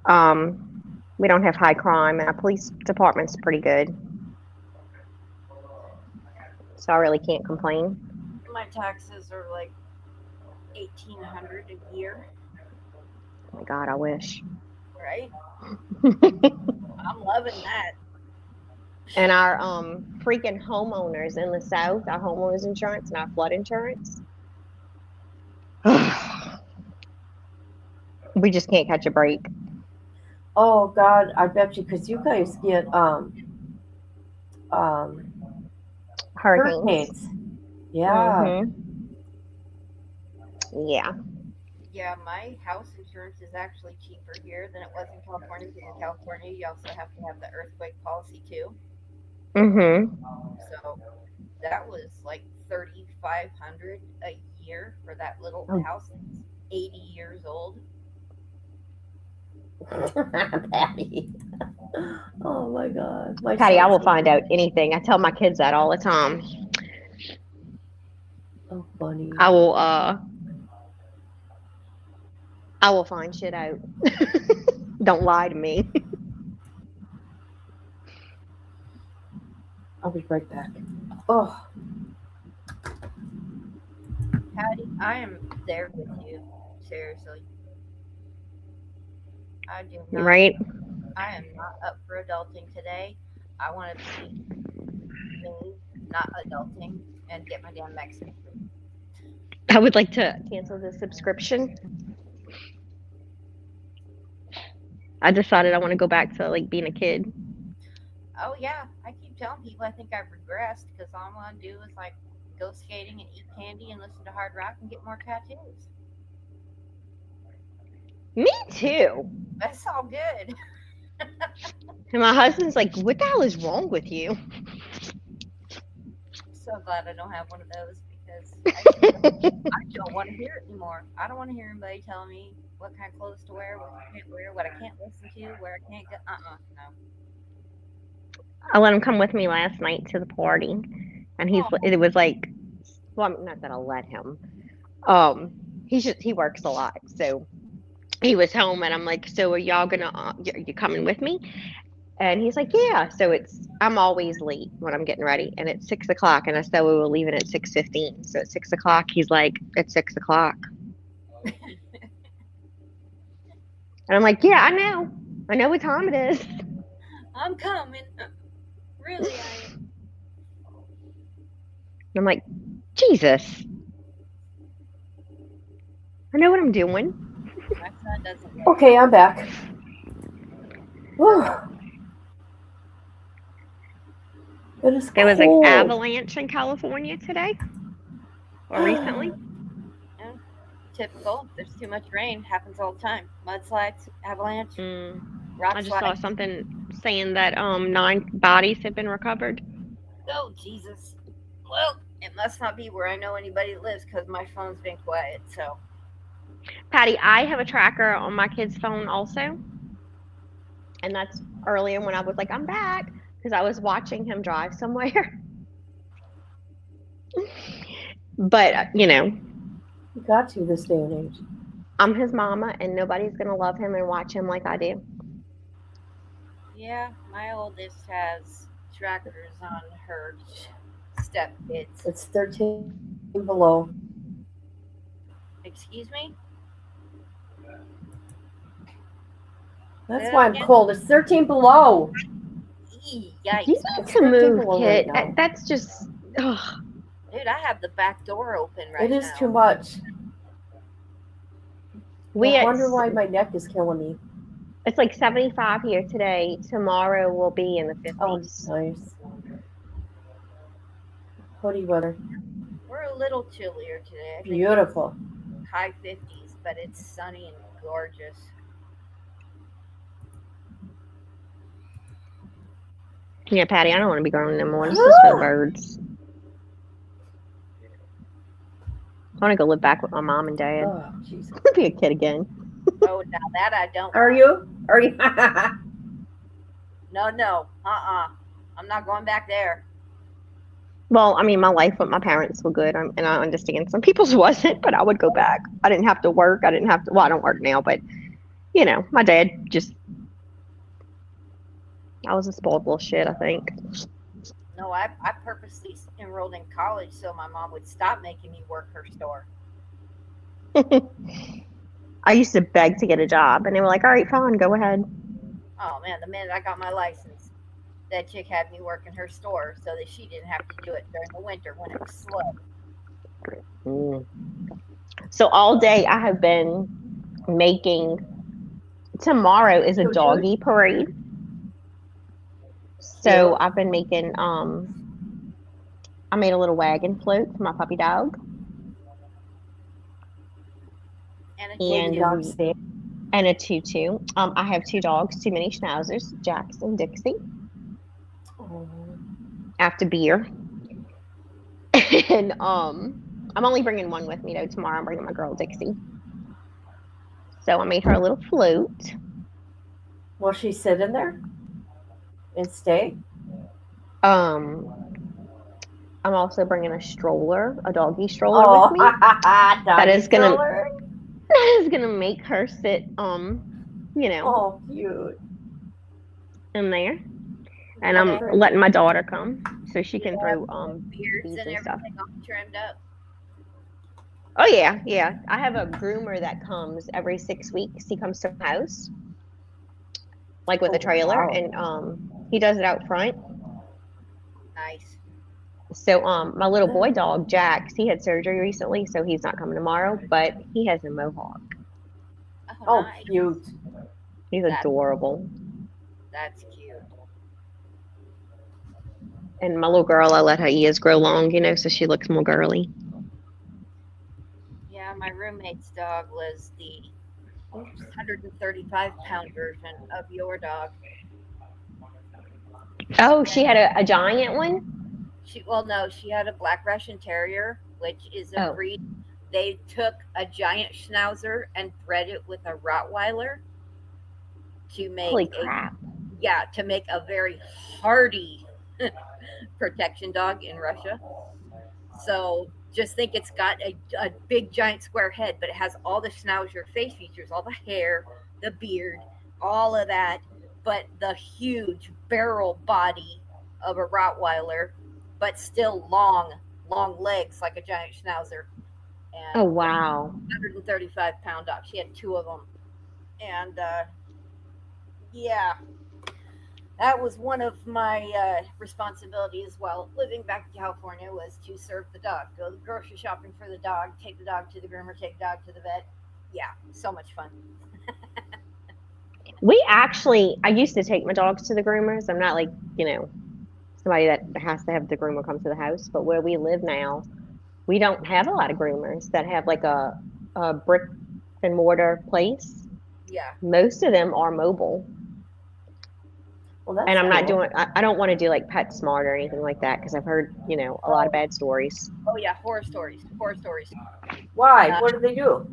We don't have high crime, and our police department's pretty good. So I really can't complain. My taxes are like $1,800 a year. Oh my God, I wish. Right? I'm loving that. And our freaking homeowners in the South, our homeowners insurance and our flood insurance, we just can't catch a break. Oh God, I bet you, because you guys get hurricanes. Yeah. Yeah. Yeah, my house insurance is actually cheaper here than it was in California. Because in California, you also have to have the earthquake policy too. So that was like $3,500 a year for that little house that's 80 years old. Patty. Oh my God. Patty, I will find out anything. I tell my kids that all the time. Oh, funny. I will find shit out. Don't lie to me. I'll be right back. Oh. Patty, I am there with you. Seriously. I do not. Right? I am not up for adulting today. I want to be me, not adulting, and get my damn Mexican food. I would like to cancel the subscription. I decided I want to go back to like being a kid. Oh yeah, I keep telling people I think I've regressed because all I want to do is like go skating and eat candy and listen to hard rock and get more tattoos. Me too. That's all good. And my husband's like, what the hell is wrong with you? So glad I don't have one of those because I don't want to hear it anymore. I don't want to hear anybody telling me what kind of clothes to wear, what I can't wear, what I can't listen to, where I can't go. No. I let him come with me last night to the party, and it was like, well, not that I'll let him. He works a lot, so he was home, and I'm like, so are y'all gonna you coming with me? And he's like, yeah. So I'm always late when I'm getting ready, and it's 6:00, and I said we were leaving at 6:15. So at 6:00, he's like, it's 6:00. And I'm like, yeah, I know what time it is. I'm coming. Really, I am. And I'm like, Jesus. I know what I'm doing. My son doesn't. Okay, I'm back. There was an avalanche in California today or recently. Yeah, typical. There's too much rain. Happens all the time. Mudslides, avalanche, rock I just slide. saw something saying that 9 bodies have been recovered. Oh, Jesus. Well, it must not be where I know anybody lives because my phone's been quiet. So, Patty, I have a tracker on my kid's phone also. And that's earlier when I was like, I'm back. Because I was watching him drive somewhere. But, You got to this day and age. I'm his mama, and nobody's going to love him and watch him like I do. Yeah, my oldest has trackers on her step kids. It's 13 below. Excuse me? That's Say why that I'm again? cold. It's 13 below. Yikes. You It's need to 13 move, below kid. right now. That's just. Ugh. Dude, I have the back door open right It is now. too much. We I at wonder why my neck is killing me. It's like 75 here today. Tomorrow will be in the 50s. Oh, nice. Hoodie weather. We're a little chillier today. I think Beautiful. it's high 50s, but it's sunny and gorgeous. Yeah, Patty, I don't want to be growing no more. This is for the birds. I want to go live back with my mom and dad. Oh, Jesus. Be a kid again. Oh, now that I don't. Are you? Are you? No. I'm not going back there. Well, I mean, my life with my parents was good, and I understand some people's wasn't, but I would go back. I didn't have to work. I didn't have to. Well, I don't work now, but you know, my dad just. I was a spoiled little shit, I think. No, I purposely enrolled in college so my mom would stop making me work her store. I used to beg to get a job, and they were like, "All right, fine, go ahead." Oh man, the minute I got my license, that chick had me work in her store so that she didn't have to do it during the winter when it was slow. So all day I have been making. Tomorrow is a doggy parade. So I've been making. I made a little wagon float for my puppy dog. And a tutu. I have 2 dogs, 2 mini schnauzers, Jax and Dixie. After beer. And I'm only bringing one with me though. Tomorrow I'm bringing my girl Dixie. So I made her a little float. Will she sit in there and stay? I'm also bringing a stroller, a doggy stroller with me. That is gonna make her sit, you know. Oh, cute. In there. And I'm letting my daughter come so she can throw beards beads and and stuff. everything all trimmed up. Oh yeah. I have a groomer that comes every 6 weeks. He comes to my house, like with a trailer, and he does it out front. Nice. So my little boy dog Jax, he had surgery recently, so he's not coming tomorrow, but he has a mohawk. Oh, nice. cute. He's adorable. That's cute. And my little girl, I let her ears grow long, you know, so she looks more girly. Yeah, my roommate's dog was the 135-pound version of your dog. Oh, she had a giant one? She had a Black Russian Terrier, which is a breed. They took a giant Schnauzer and bred it with a Rottweiler to make to make a very hardy protection dog in Russia. So just think it's got a big giant square head, but it has all the Schnauzer face features, all the hair, the beard, all of that, but the huge barrel body of a Rottweiler, but still long legs like a giant Schnauzer. And oh wow! 135-pound dog. She had 2 of them, and that was one of my responsibilities while living back in California, was to serve the dog, go grocery shopping for the dog, take the dog to the groomer, take the dog to the vet. Yeah, so much fun. I used to take my dogs to the groomers. I'm not like, you know, somebody that has to have the groomer come to the house, but where we live now, we don't have a lot of groomers that have like a brick and mortar place. Yeah. Most of them are mobile. Well, that's and I'm not cool. doing, I don't want to do like PetSmart or anything like that because I've heard, you know, a lot of bad stories. Oh yeah, horror stories. Why? What do they do?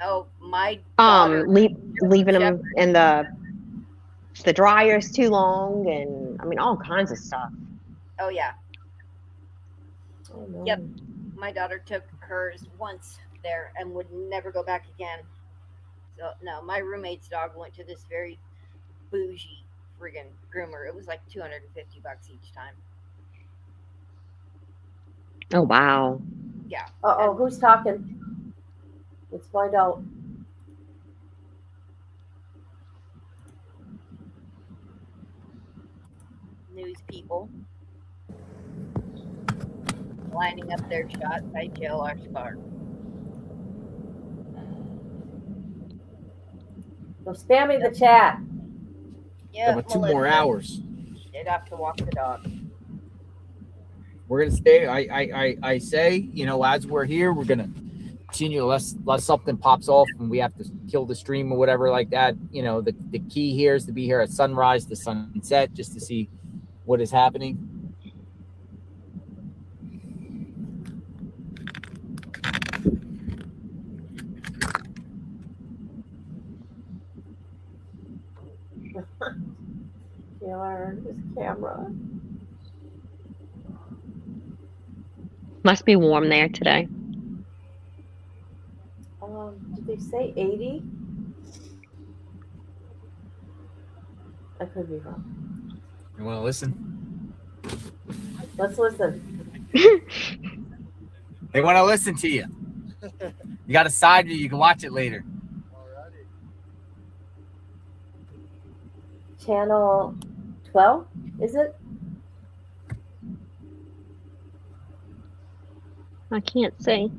Oh, my daughter, leaving them in the dryers too long, and I mean all kinds of stuff. Oh yeah. Oh, no. Yep. My daughter took hers once there and would never go back again. So no, my roommate's dog went to this very bougie friggin' groomer. It was like $250 each time. Oh wow. Yeah. Uh-oh, who's talking? Let's find out. News people lining up their shots by Joe Oshkar. So spamming the chat. Yeah, About 2 more hours. They'd have to walk the dog. We're gonna stay. I say, you know, as we're here, we're gonna continue unless something pops off and we have to kill the stream or whatever like that. You know, the key here is to be here at sunrise to sunset just to see what is happening. Taylor, his camera. Must be warm there today. Did they say 80? I could be wrong. You want to listen? Let's listen. They want to listen to you. You got a side view. You can watch it later. Channel 12, is it? I can't see.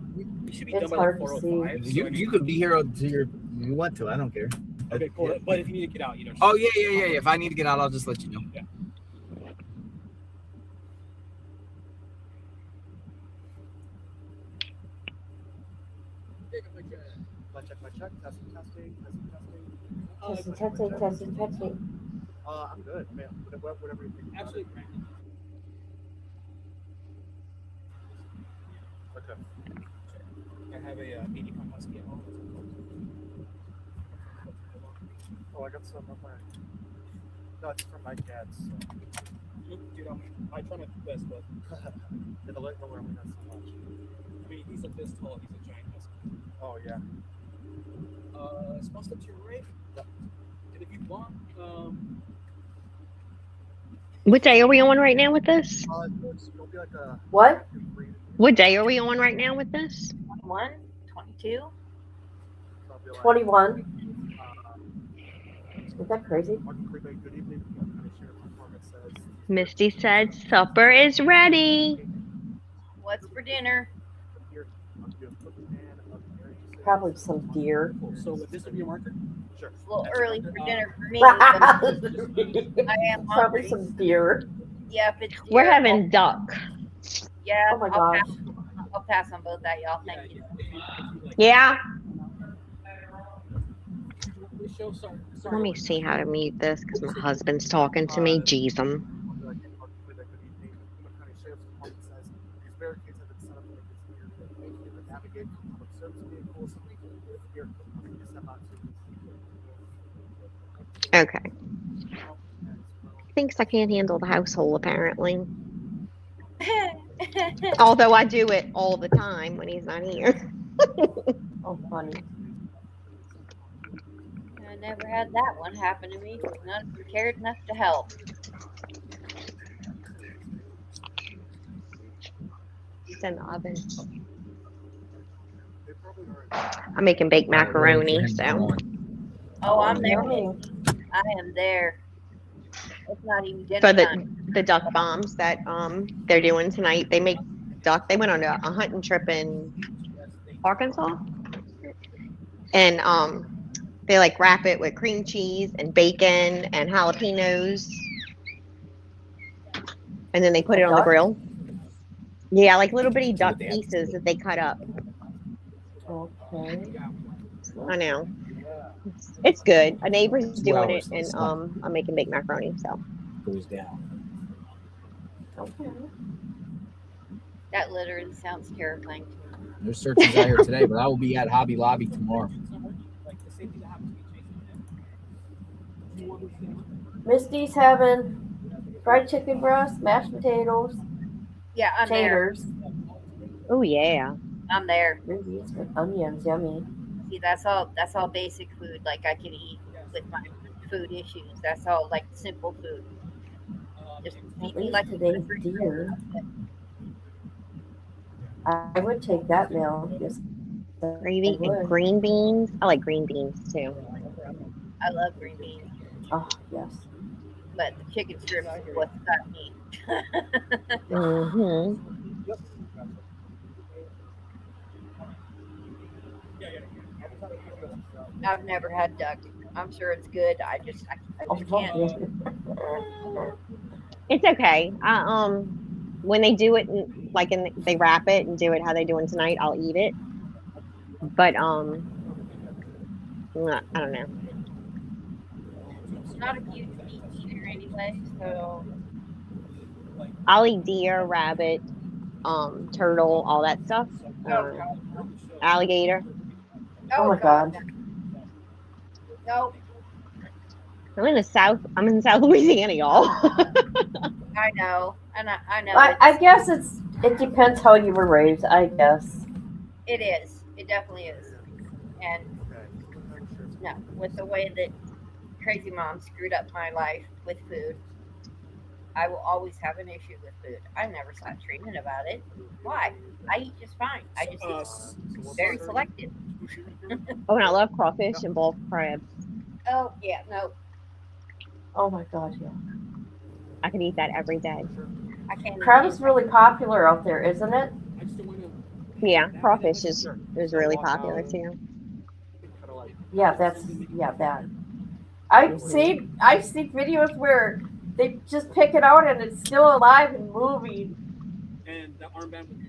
It's hard to see. You could be here until you want to. I don't care. Okay, cool. But if you need to get out, you know. Oh yeah. If I need to get out, I'll just let you know. Yeah. Testing. I'm good. Man, whatever you think. Actually, okay. I have a 80-pound husky at home. Oh, I got some of my nuts from my cats. So. Dude, I try my best, but the leg don't wear me not so much. I mean, he's like this tall. He's a giant husky. Oh yeah. Small step to your right. And if you want, What day are we on right now with this? it'll be like a What? What day are we on right now with this? 21, 22. 21. Is that crazy? Misty said supper is ready. What's for dinner? Probably some deer. So would this be your marker? Sure. It's a little early for dinner for me. But I am Probably hungry. some deer. Yeah, if it's deer, We're having duck. Yeah, Oh my gosh. I'll pass on both that, y'all. Thank you. Yeah. Let me see how to mute this because my husband's talking to me. Jeez, Okay. Thinks I can't handle the household, apparently. Although I do it all the time when he's not here. Oh, funny. I never had that one happen to me. None of them cared enough to help. It's in the oven. I'm making baked macaroni, so. Oh, I'm there. I am there. It's not even dinner For time. the duck bombs that they're doing tonight. They make duck. They went on a hunting trip in Arkansas, and they like wrap it with cream cheese and bacon and jalapenos, and then they put it on the grill. Yeah, like little bitty duck pieces that they cut up. Okay. I know. It's good. A neighbor's doing it, and I'm making baked macaroni. So goes down. Okay. That literally sounds terrifying to me. There's searches out here today, but I will be at Hobby Lobby tomorrow. Misty's having fried chicken breast, mashed potatoes, Yeah, I'm taters. Oh yeah. I'm there. Rubies with onions, yummy. See, that's all basic food like I can eat with my food issues. That's all, like simple food. Just At feed me least like a today's good deer. I would take that meal. Yes, I Gravy and would. green beans. I like green beans too. I love green beans, Oh, yes. but the chicken strips is what's got me. Mm-hmm. I've never had duck. I'm sure it's good. I just can't. It's okay. When they do it, they wrap it and do it how they doing tonight, I'll eat it. But I don't know. I'm not a huge meat eater anyway, so I'll eat deer, rabbit, turtle, all that stuff. Alligator. Oh my God. No, I'm in South Louisiana, y'all. I know, and I know. I guess it depends how you were raised, I guess. It is. It definitely is. And no, with the way that crazy mom screwed up my life with food, I will always have an issue with food. I never saw treatment about it. Why? I eat just fine. I just eat very selective. Oh, and I love crawfish and bull crabs. Oh yeah, no, Oh my God, yeah. I could eat that every day. I can't. Crab is really popular out there, isn't it? Yeah, crawfish is really popular too. Yeah, that. I've seen videos where they just pick it out and it's still alive and moving. And the armband would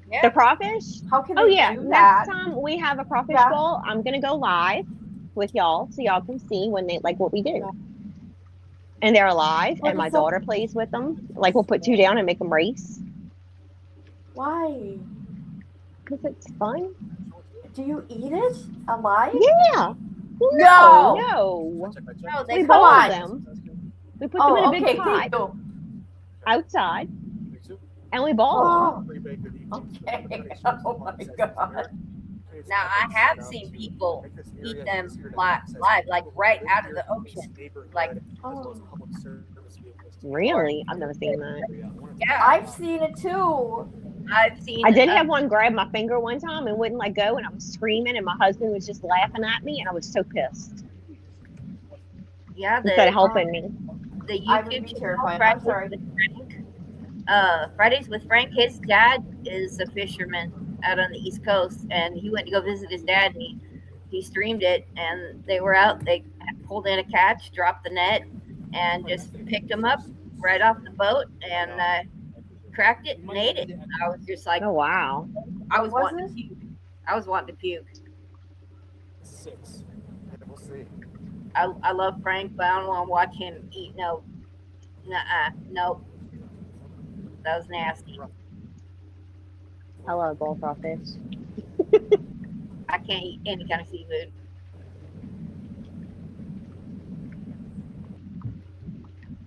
be The crawfish? How can Oh they yeah, do next that? time we have a crawfish bowl, I'm gonna go live with y'all so y'all can see when they like what we do. And they're alive, and my daughter plays with them. Like we'll put 2 down and make them race. Why? Because it's fun. Do you eat it alive? Yeah. No. No. they We come boil on. them. We put them in a big okay, pot you. outside, and we boil them. Okay. Oh my God. Now I have seen people eat them live, like right out of the ocean. Like, Really? I've never seen that. yeah, I've seen it too. I've seen. I did have one grab my finger one time and wouldn't let go, and I was screaming, and my husband was just laughing at me, and I was so pissed. Yeah, Instead of helping me. The I would be YouTube terrified. channel I'm sorry. Fridays with Frank. His dad is a fisherman out on the East Coast, and he went to go visit his dad, and he streamed it, and they were out. They pulled in a catch, dropped the net, and just picked him up right off the boat and cracked it and ate it. I was just like, oh wow! I was wanting to puke. I was wanting to puke. 6. We'll see. I love Frank, but I don't want to watch him eat. No, nope. That was nasty. I love bull crawfish. I can't eat any kind of seafood.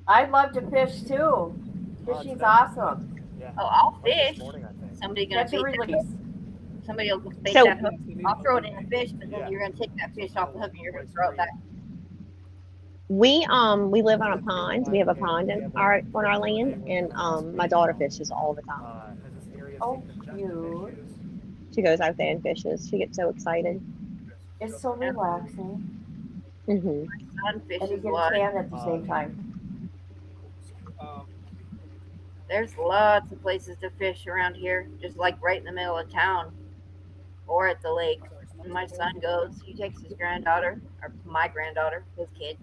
I love to fish too. Fishing's awesome. Oh, I'll fish. Somebody gonna Catch and bait that release. hook. Somebody will bait So- that hook. I'll throw it in the fish, but then you're gonna take that fish off the hook and you're gonna throw it back. We live on a pond. We have a pond on our land, and my daughter fishes all the time. Oh, cute. She goes out there and fishes. She gets so excited. It's so relaxing. Mm-hmm. Son And you fishes get lot. tan at the same time. There's lots of places to fish around here, just like right in the middle of town or at the lake. When my son goes, he takes his granddaughter, or my granddaughter, his kid,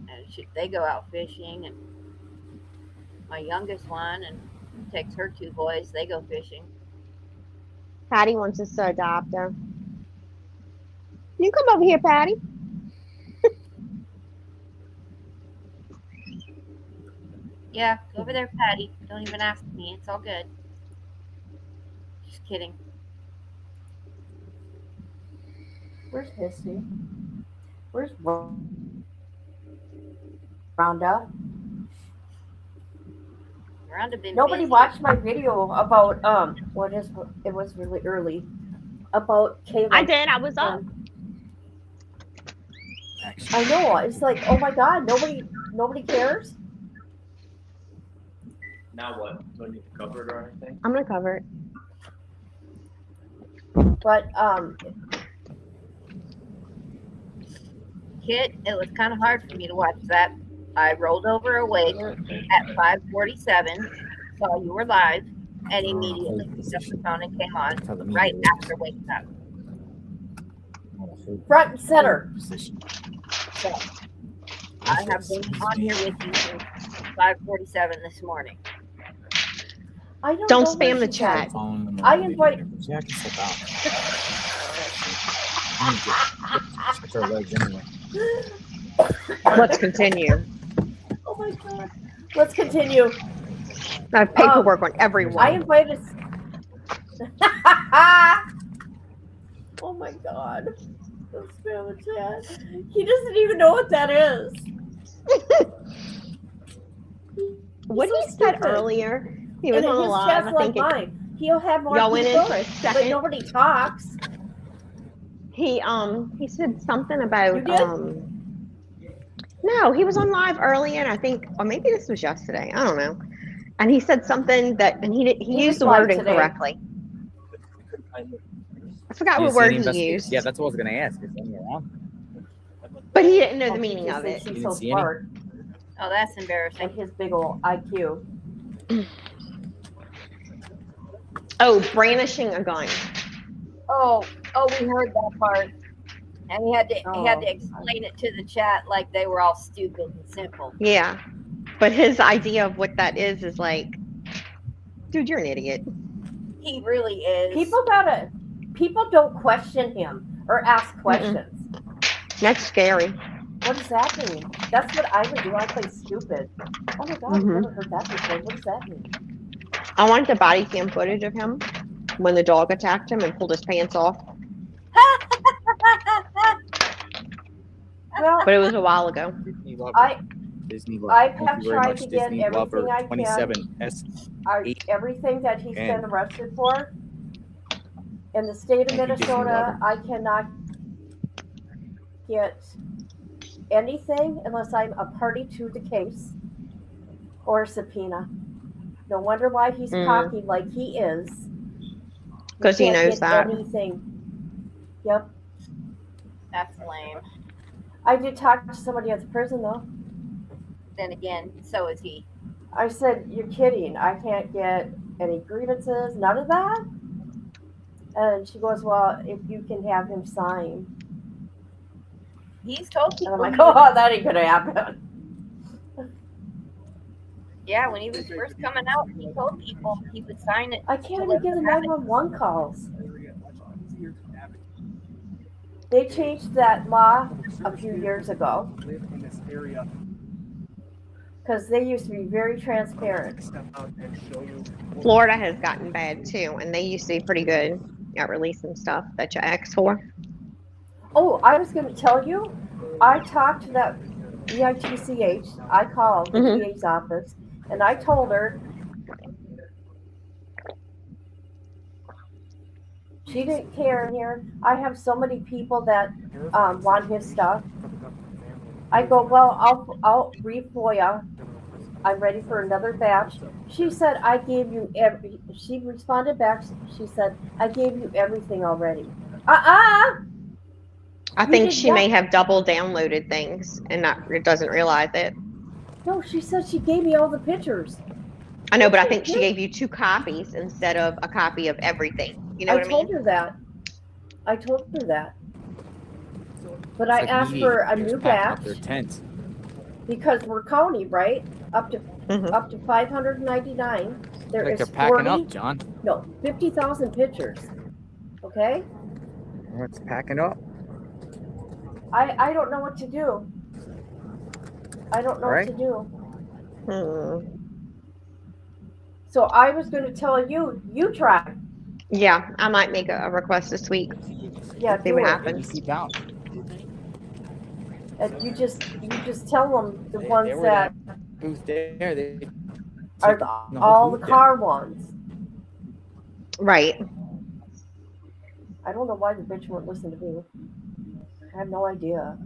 and they go out fishing. And my youngest one and takes her 2 boys, they go fishing. Patty wants us to adopt her. You come over here, Patty. Yeah, go over there, Patty. Don't even ask me. It's all good. Just kidding. Where's Misty? Where's Rhonda? Rhonda been Nobody busy. watched my video about it was really early about Caleb. I did. I was up. I know. It's like, oh my God, nobody cares. Now what? Do I need to cover it or anything? I'm gonna cover it. But Kit, it was kind of hard for me to watch that. I rolled over awake at 5:47, saw you were live, and immediately picked up the phone and came on right after waking up. front and center. So I have been on here with you since 5:47 this morning. I Don't know spam where the she's chat. at. I invite. Her legs anyway. Let's continue. Oh my God. Let's continue. I have paperwork on everyone. I invited. Oh my God. Don't spam the chat. He doesn't even know what that is. What he said earlier, he was on the his live. chat's I like think mine. He'll have more y'all went in people, for a but second. nobody talks. He said something about You did? No, he was on live earlier, and I think, or maybe this was yesterday. I don't know. And he said something that, and he used the word incorrectly. I forgot what word he used. Yeah, that's what I was gonna ask. Is anyone around? But he didn't know the meaning of it. She's so smart. Oh, that's embarrassing. And his big old IQ. Oh, brandishing a gun. Oh, we heard that part, and he had to explain it to the chat like they were all stupid and simple. Yeah, but his idea of what that is like, dude, you're an idiot. He really is. People don't question him or ask questions. That's scary. What does that mean? That's what I would do. I play stupid. Oh my God, I've never heard that before. What does that mean? I wanted the body cam footage of him when the dog attacked him and pulled his pants off. Well, but it was a while ago. Disney Lover. I have Thank you very tried much, to get Disney everything Lover I can. 27S. Everything that he's been And- arrested for. In the state of Thank you, Disney Minnesota, Lover. I cannot get anything unless I'm a party to the case or a subpoena. No wonder why he's cocky like he is. Because he knows that. Anything. Yep. That's lame. I did talk to somebody at the prison though. Then again, so is he. I said, "You're kidding. I can't get any grievances, none of that." And she goes, "Well, if you can have him sign." He's told And I'm people. like, "Oh, that ain't gonna happen." Yeah, when he was first coming out, he told people he would sign it. I can't even get the 911 calls. They changed that law a few years ago because they used to be very transparent. Florida has gotten bad too, and they used to be pretty good at releasing stuff that you asked for. Oh, I was going to tell you, I talked to that EITCH. I called the DA's office, and I told her she didn't care here. I have so many people that want his stuff. I go, well, I'll re-FOIA. I'm ready for another batch. She said, I gave you she responded back. She said, I gave you everything already. I think she may have double downloaded things and doesn't realize it. No, she said she gave me all the pictures. I know, but I think she gave you 2 copies instead of a copy of everything. You know what I mean? I told her that. But I asked for a new batch because we're county, right? Up to 599. There Like is they're packing 40, up, John. No, 50,000 pictures. Okay? It's packing up. I don't know what to do. I don't know what to do. So I was going to tell you, you try. Yeah, I might make a request this week. Yeah, see what happens. And you just tell them the ones that Who's there? They are all the car ones. Right. I don't know why the bitch won't listen to me. I have no idea.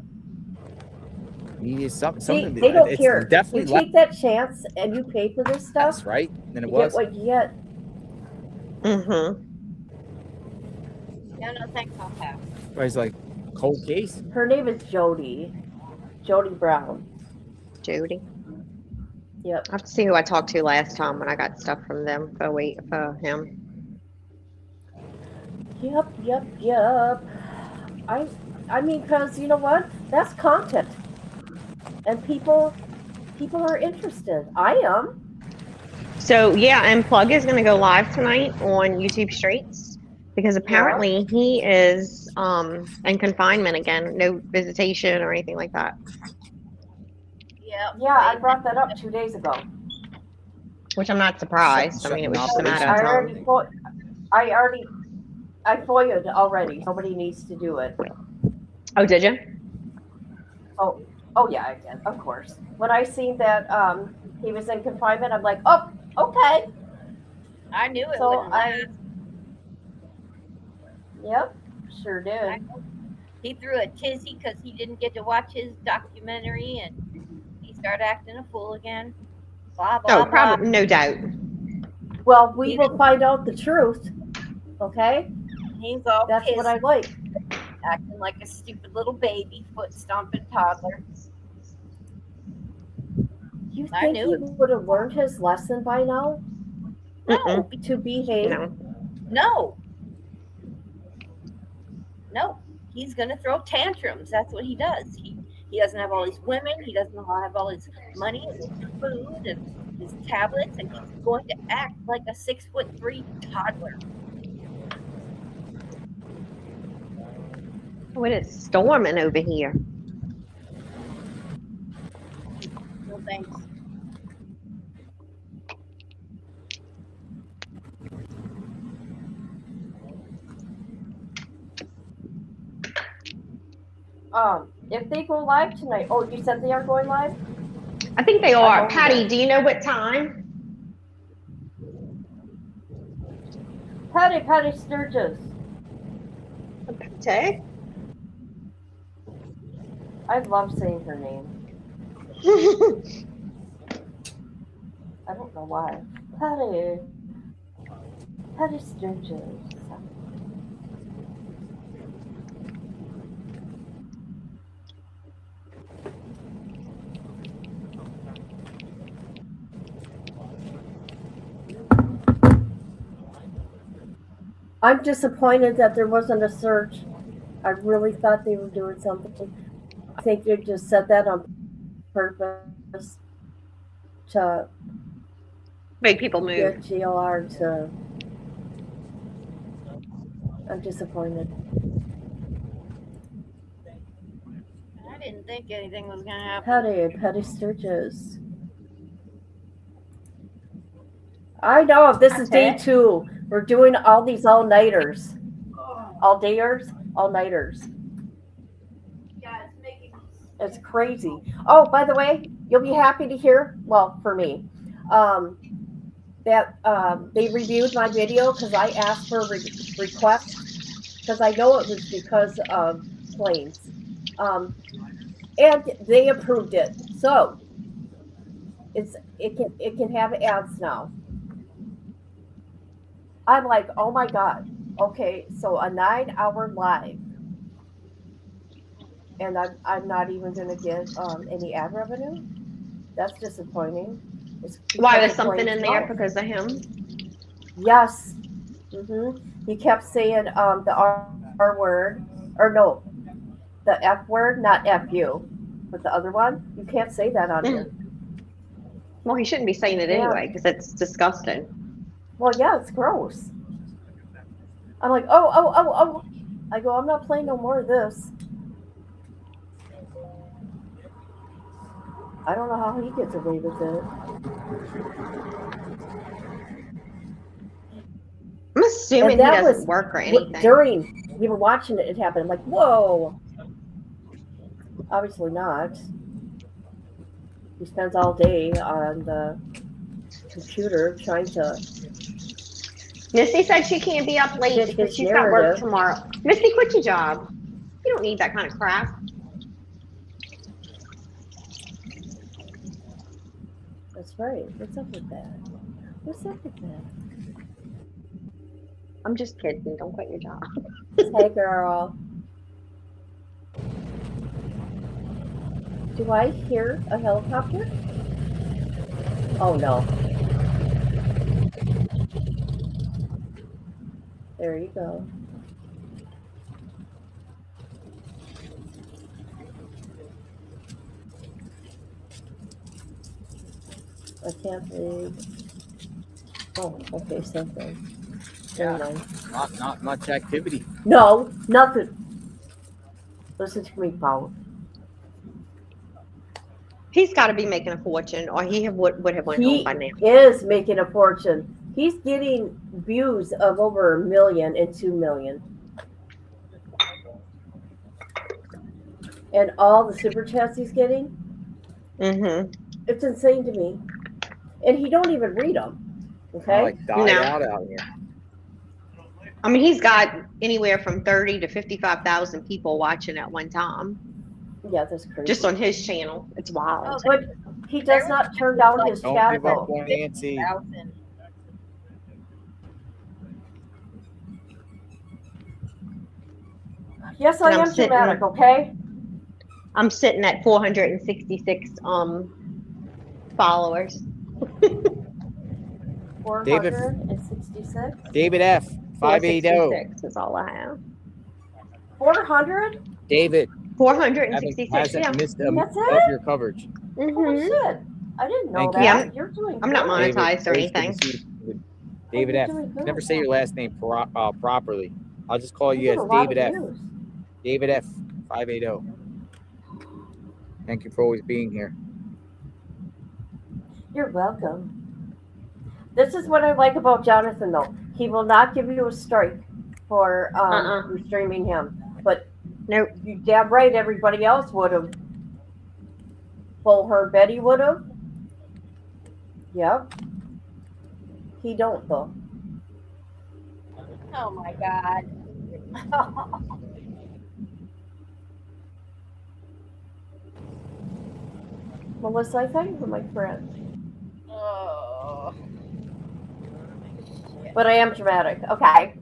Something. They don't it's care. Definitely You take that chance and you pay for this stuff. That's right. Then it you was. get what you get. Mm-hmm. No, thanks, I'll pass. He's like, cold case? Her name is Jody. Jody Brown. Jody. Yep. I have to see who I talked to last time when I got stuff from them for him. Yep. I mean, because you know what? That's content, and people are interested. I am. So yeah, and Plug is going to go live tonight on YouTube Streets because apparently he is in confinement again, no visitation or anything like that. Yeah, I brought that up 2 days ago. Which I'm not surprised. I mean, it was just a matter of time. I FOIA'd already. Nobody needs to do it. Oh, did you? Oh yeah, I did. Of course. When I seen that he was in confinement, I'm like, oh, okay. I knew it. So Yep, sure did. He threw a tizzy because he didn't get to watch his documentary, and he started acting a fool again. Blah blah. Oh, probably, no doubt. Well, we will find out the truth. Okay. He's all That's pissed, what I like. acting like a stupid little baby, foot stomping toddler. You I think knew he it. would have learned his lesson by now? No. To behave? No. He's gonna throw tantrums. That's what he does. He doesn't have all these women. He doesn't have all his money and his food and his tablets, and he's going to act like a 6'3" toddler. Oh, it is storming over here. No thanks. If they go live tonight, oh, you said they are going live? I think they are. Patty, do you know what time? Patty Sturgis. Patty? I love saying her name. I don't know why. Patty Sturgis. I'm disappointed that there wasn't a search. I really thought they were doing something. I think they just said that on purpose to make people move. Get GLR to. I'm disappointed. I didn't think anything was gonna happen. Patty Sturgis. I know. This is day 2. We're doing all these all-nighters. All-dayers, all-nighters. It's crazy. Oh, by the way, you'll be happy to hear, well, for me, that they reviewed my video because I asked for a request because I know it was because of planes. And they approved it. So it can have ads now. I'm like, oh my God. Okay, so a 9-hour live. And I'm not even going to get any ad revenue? That's disappointing. Why, there's something in there because of him? Yes. He kept saying the R word. Or no, the F word, not F-U. But the other one, you can't say that on here. Well, he shouldn't be saying it anyway because it's disgusting. Well, yeah, it's gross. I'm like, oh. I go, I'm not playing no more of this. I don't know how he gets away with it. I'm assuming he doesn't work or anything. During, we were watching it happen. I'm like, whoa. Obviously not. He spends all day on the computer trying to. Missy said she can't be up late because she's got work tomorrow. Missy, quit your job. You don't need that kind of crap. That's right. What's up with that? What's up with that? I'm just kidding. Don't quit your job. Hey, girl. Do I hear a helicopter? Oh, no. There you go. I can't believe. Oh, okay, same thing. Very nice. Not much activity. No, nothing. Listen to me, Paul. He's got to be making a fortune, or he would have went home by now. He is making a fortune. He's getting views of over 1 million and 2 million. And all the super chats he's getting, it's insane to me. And he don't even read them. Okay? Like died out here. I mean, he's got anywhere from 30 to 55,000 people watching at one time. Yeah, that's crazy. Just on his channel. It's wild. But he does not turn down his Don't chat give up though. on Nancy. Yes, I am dramatic, okay? I'm sitting at 466 followers. 466? David F. 580. 466 is all I have. 400? David. 466. Hasn't missed That's of it? your coverage. Holy shit. I didn't know Thank that. you. Yeah, You're doing I'm not good. monetized or David, anything. always good to see you. David F. doing good. Never say your last name properly. I'll just call you You as get a lot David of F. views. David F. 580. Thank you for always being here. You're welcome. This is what I like about Jonathan, though. He will not give you a strike for streaming him. But nope. You damn right everybody else would have. Bullhorn Betty would have. Yep. He don't, though. Oh my God. Melissa, I thought you were my friend. Oh. But I am dramatic. Okay.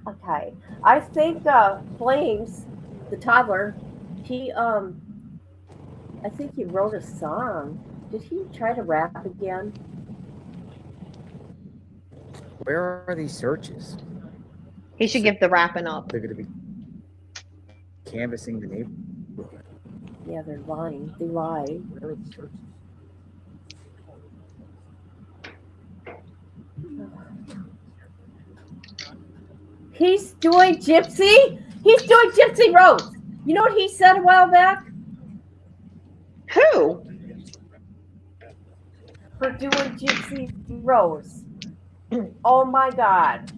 Okay. I think Flames, the toddler, he I think he wrote a song. Did he try to rap again? Where are these searches? He should give the wrapping up. They're going to be canvassing the neighborhood. Yeah, they're lying. They lie. Where are the searches? He's doing Gypsy? He's doing Gypsy Rose. You know what he said a while back? Who? For doing Gypsy Rose. Oh my God.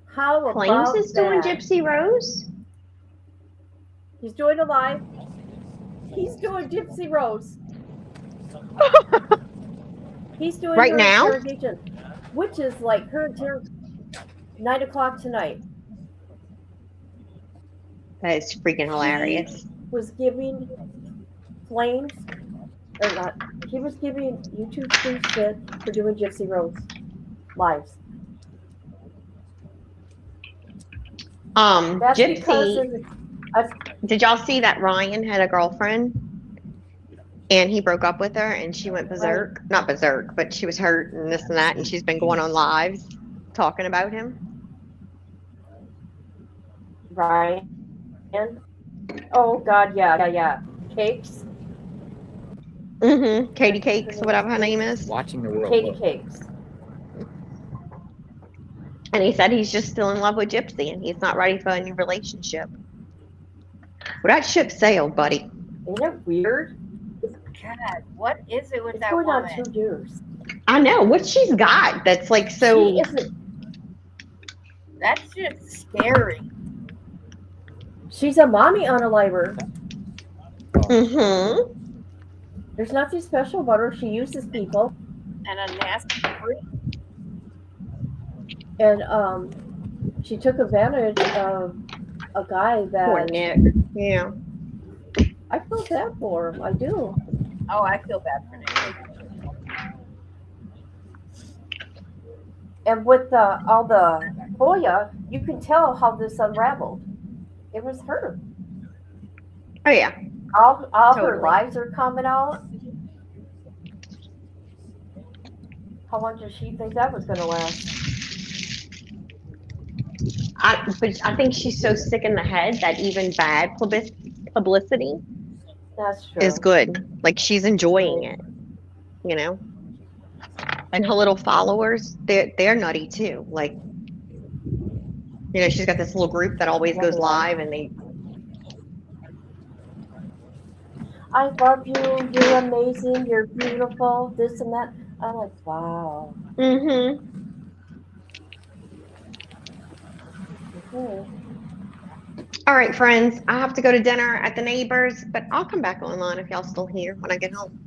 How about Flames is doing that? Gypsy Rose? He's doing a live. He's doing Gypsy Rose. He's doing Right her now? interrogation, which is like her 9 o'clock tonight. That is freaking hilarious. He was giving Flames, or not, he was giving YouTube free shit for doing Gypsy Rose lives. That's Gypsy. Did y'all see that Ryan had a girlfriend and he broke up with her and she went berserk? Not berserk, but she was hurt and this and that, and she's been going on lives talking about him. Ryan. Oh God, yeah. Cakes. Katie Cakes, whatever her name is. Watching the world. Katie Cakes. And he said he's just still in love with Gypsy and he's not ready for a new relationship. Well, that ship sailed, buddy. Isn't it weird? God, what is it with It's that going woman? on 2 years. I know. What she's got that's like so. She isn't. That's just scary. She's a mommy unaliver. Mm-hmm. There's nothing special about her. She uses people. And a nasty freak. And She took advantage of a guy that. Poor Nick. Yeah. I feel bad for him. I do. Oh, I feel bad for Nick. And with all the FOIA, you can tell how this unraveled. It was her. Oh yeah. All her Totally. lies are coming out. How long does she think that was going to last? But I think she's so sick in the head that even bad publicity That's true. is good. Like she's enjoying it, you know. And her little followers, they're nutty too. Like, you know, she's got this little group that always goes live, and they. I love you. You're amazing. You're beautiful. This and that. I'm like, wow. Mm-hmm. Okay. All right, friends. I have to go to dinner at the neighbors, but I'll come back online if y'all still here when I get home.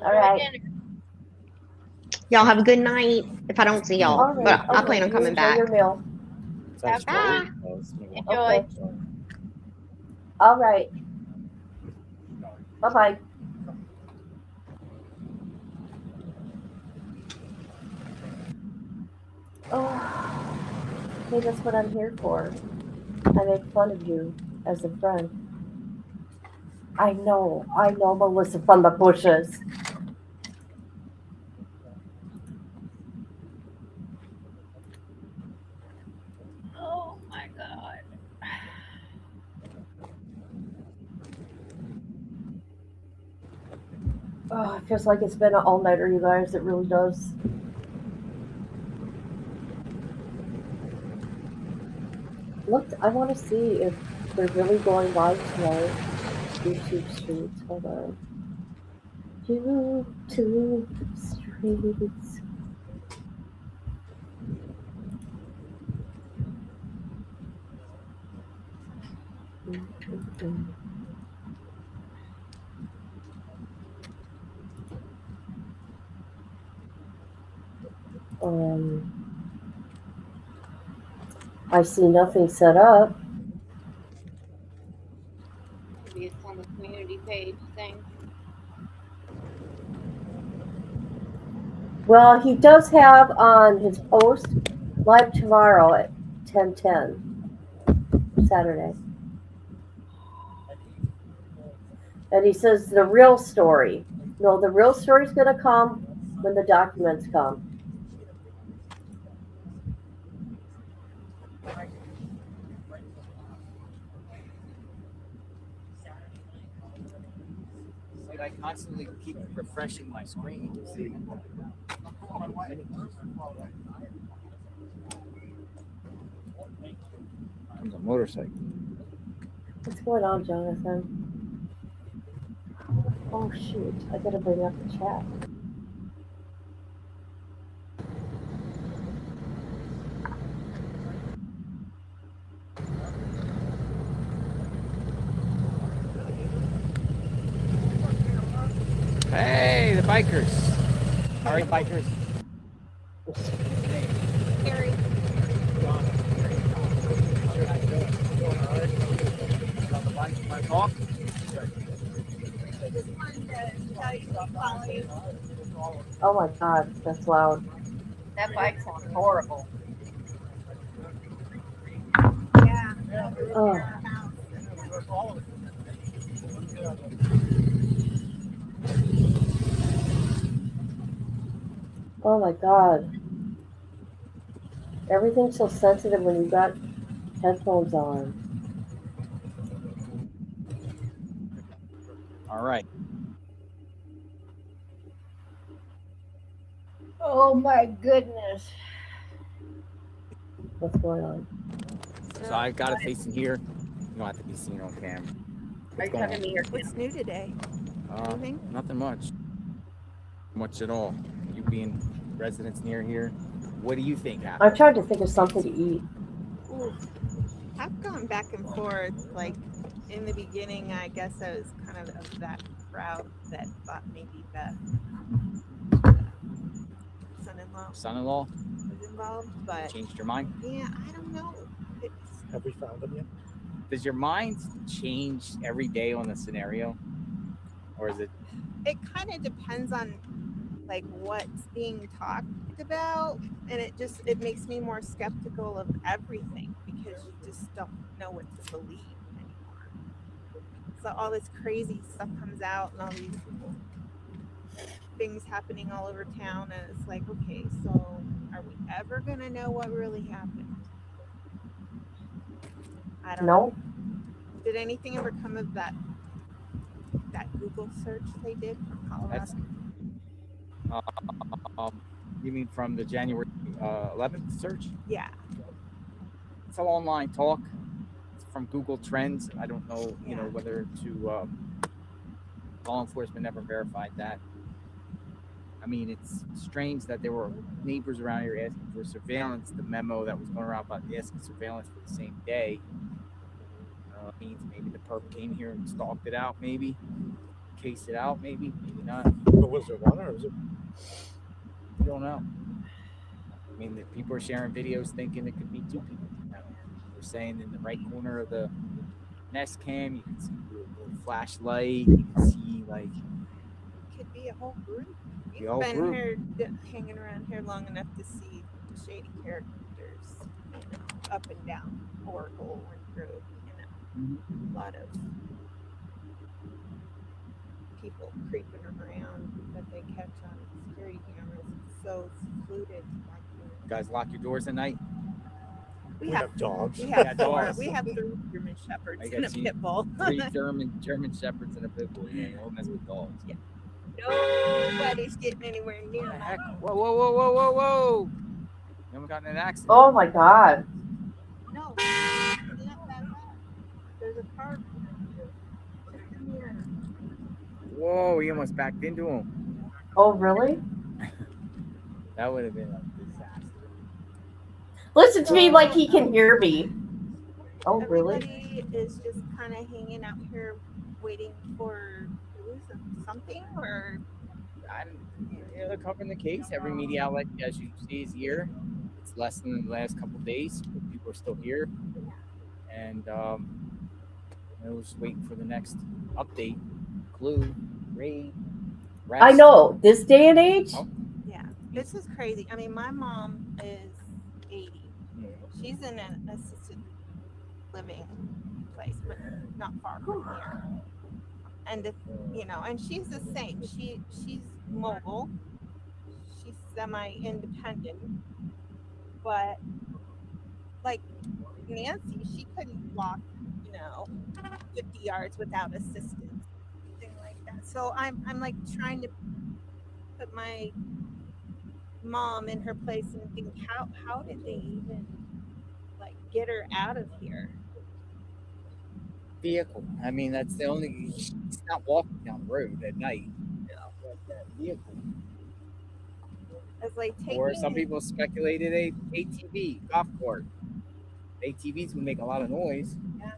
All right. Y'all have a good night. If I don't see y'all, All right. but I Okay. plan on You coming enjoy back. your meal. Bye. Okay. All right. Bye-bye. Oh, hey, that's what I'm here for. I make fun of you as a friend. I know, Melissa from the bushes. Oh my God. Oh, it feels like it's been an all-nighter, you guys. It really does. Look, I want to see if they're really going live tonight. YouTube streets. Hold on. YouTube streets. I see nothing set up. Maybe it's on the community page thing. Well, he does have on his post live tomorrow at 10:10 Saturday. And he says the real story. No, the real story's going to come when the documents come. I constantly keep refreshing my screen to see. Comes a motorcycle. What's going on, Jonathan? Oh, shoot. I got to bring up the chat. Hey, the bikers. All right, bikers. Harry. Oh my God, that's loud. That bike sounds horrible. Oh. Oh my God. Everything's so sensitive when you got headphones on. All right. Oh my goodness. What's going on? So I got it facing here. You don't have to be seen on camera. What's going on? What's new today? Anything? Nothing much. Much at all. You being residents near here, what do you think happened? I'm trying to think of something to eat. Ooh, I've gone back and forth. Like in the beginning, I guess I was kind of that crowd that thought maybe the son-in-law Son-in-law? was involved, but Changed your mind? yeah, I don't know. Have we found them yet? Does your mind change every day on the scenario, or is it? It kind of depends on like what's being talked about, and it makes me more skeptical of everything because you just don't know what to believe anymore. So all this crazy stuff comes out and all these things happening all over town, and it's like, okay, so are we ever gonna know what really happened? I don't know. Did anything ever come of that Google search they did for Colorado? You mean from the January 11th search? Yeah. It's all online talk. It's from Google Trends. I don't know, you know, whether to law enforcement never verified that. I mean, it's strange that there were neighbors around here asking for surveillance. The memo that was going around about asking surveillance for the same day means maybe the perp came here and stalked it out, maybe cased it out, maybe not. But was it one or was it? I don't know. I mean, the people are sharing videos thinking it could be two people. They're saying in the right corner of the Nest cam, you can see a little flashlight. You can see like Could be a whole group. The We've whole been group. here hanging around here long enough to see shady characters, you know, up and down Oracle and Road, you know, a lot of people creeping around that they catch on security cameras. It's so secluded. you guys lock your doors at night. We have dogs. We have Yeah, four. dogs. We have 3 German Shepherds I and a got pit bull. 3 German Shepherds and a pit bull. Yeah, don't mess with dogs. Yeah. Nobody's getting anywhere near that. Whoa, whoa, whoa, whoa, whoa, whoa! You haven't gotten in an accident. Oh my God. No. There's a car. Whoa, he almost backed into him. Oh, really? That would have been a disaster. Listen to me like he can hear me. Oh, really? Everybody is just kind of hanging out here waiting for something, or They're covering the case. Every media outlet, as you see, is here. It's less than the last couple of days, but people are still here. And we're just waiting for the next update, clue, raid, arrest. I know. This day and age? yeah, this is crazy. I mean, my mom is 80. She's in an assisted living place, but not far from here. And you know, and she's the same. She's mobile. She's semi-independent, but like Nancy, she couldn't walk, you know, 50 yards without assistance, anything like that. So I'm like trying to put my mom in her place and think, how did they even like get her out of here? Vehicle. I mean, that's the only. She's not walking down the road at night. That vehicle. It's like taking. Or some people speculated a ATV, golf cart. ATVs would make a lot of noise. Yeah.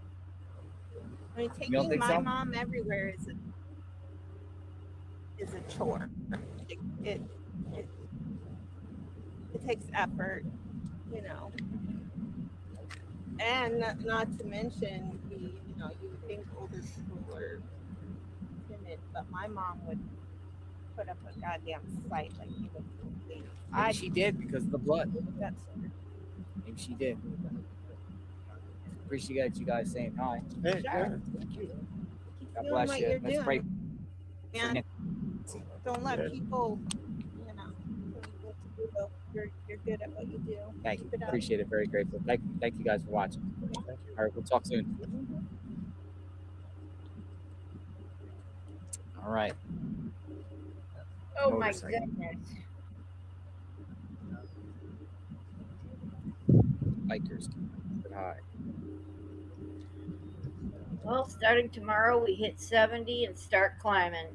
I mean, You don't taking think my so? mom everywhere is a chore. It takes effort, you know. And not to mention, you would think older people were timid, but my mom would put up a goddamn fight like you would. Maybe she did because of the blood. That's Maybe she did. Appreciate you guys saying hi. Hey, Sure. thank you. God doing bless what you. you're Let's doing. pray. Man, don't let Yeah. people, you know, tell you what to do. You're good at what you do. Thank you. Keep it up. Appreciate it. Very grateful. Thank you guys for watching. All right, we'll talk soon. All right. Oh my Motorcycle. goodness. Bikers. Good hi. Well, starting tomorrow, we hit 70 and start climbing.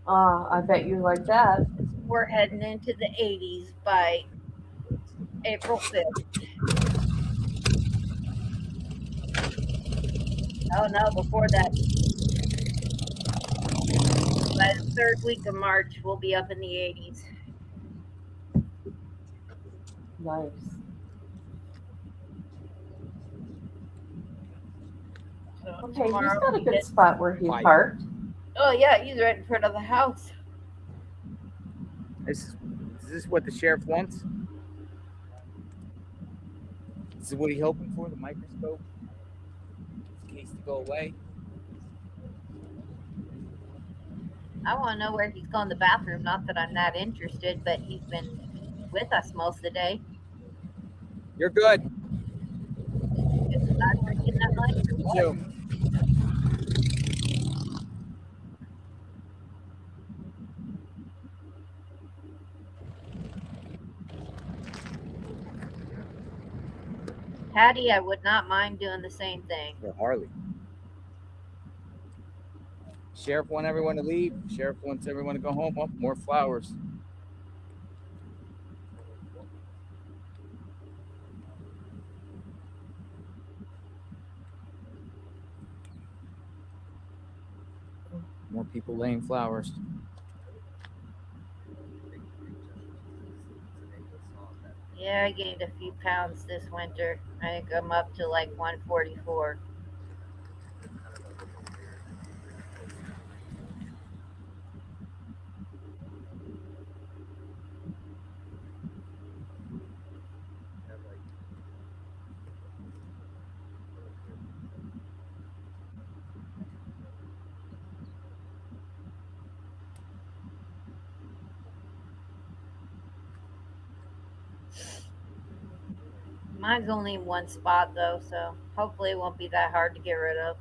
I bet you like that. We're heading into the 80s by April 5th. Oh no, before that. By the 3rd week of March, we'll be up in the 80s. Nice. So Okay, he's tomorrow got a we good get- spot where he Quiet. parked. Oh yeah, he's right in front of the house. Is this what the sheriff wants? This is what he's hoping for, the microscope? This case to go away? I want to know where he's gone to the bathroom. Not that I'm that interested, but he's been with us most of the day. You're good. Is he not drinking that much or You what? too. Patty, I would not mind doing the same thing. Or Harley. Sheriff wants everyone to leave. Sheriff wants everyone to go home. Oh, more flowers. More people laying flowers. Yeah, I gained a few pounds this winter. I think I'm up to like 144. Mine's only in one spot though, so hopefully it won't be that hard to get rid of.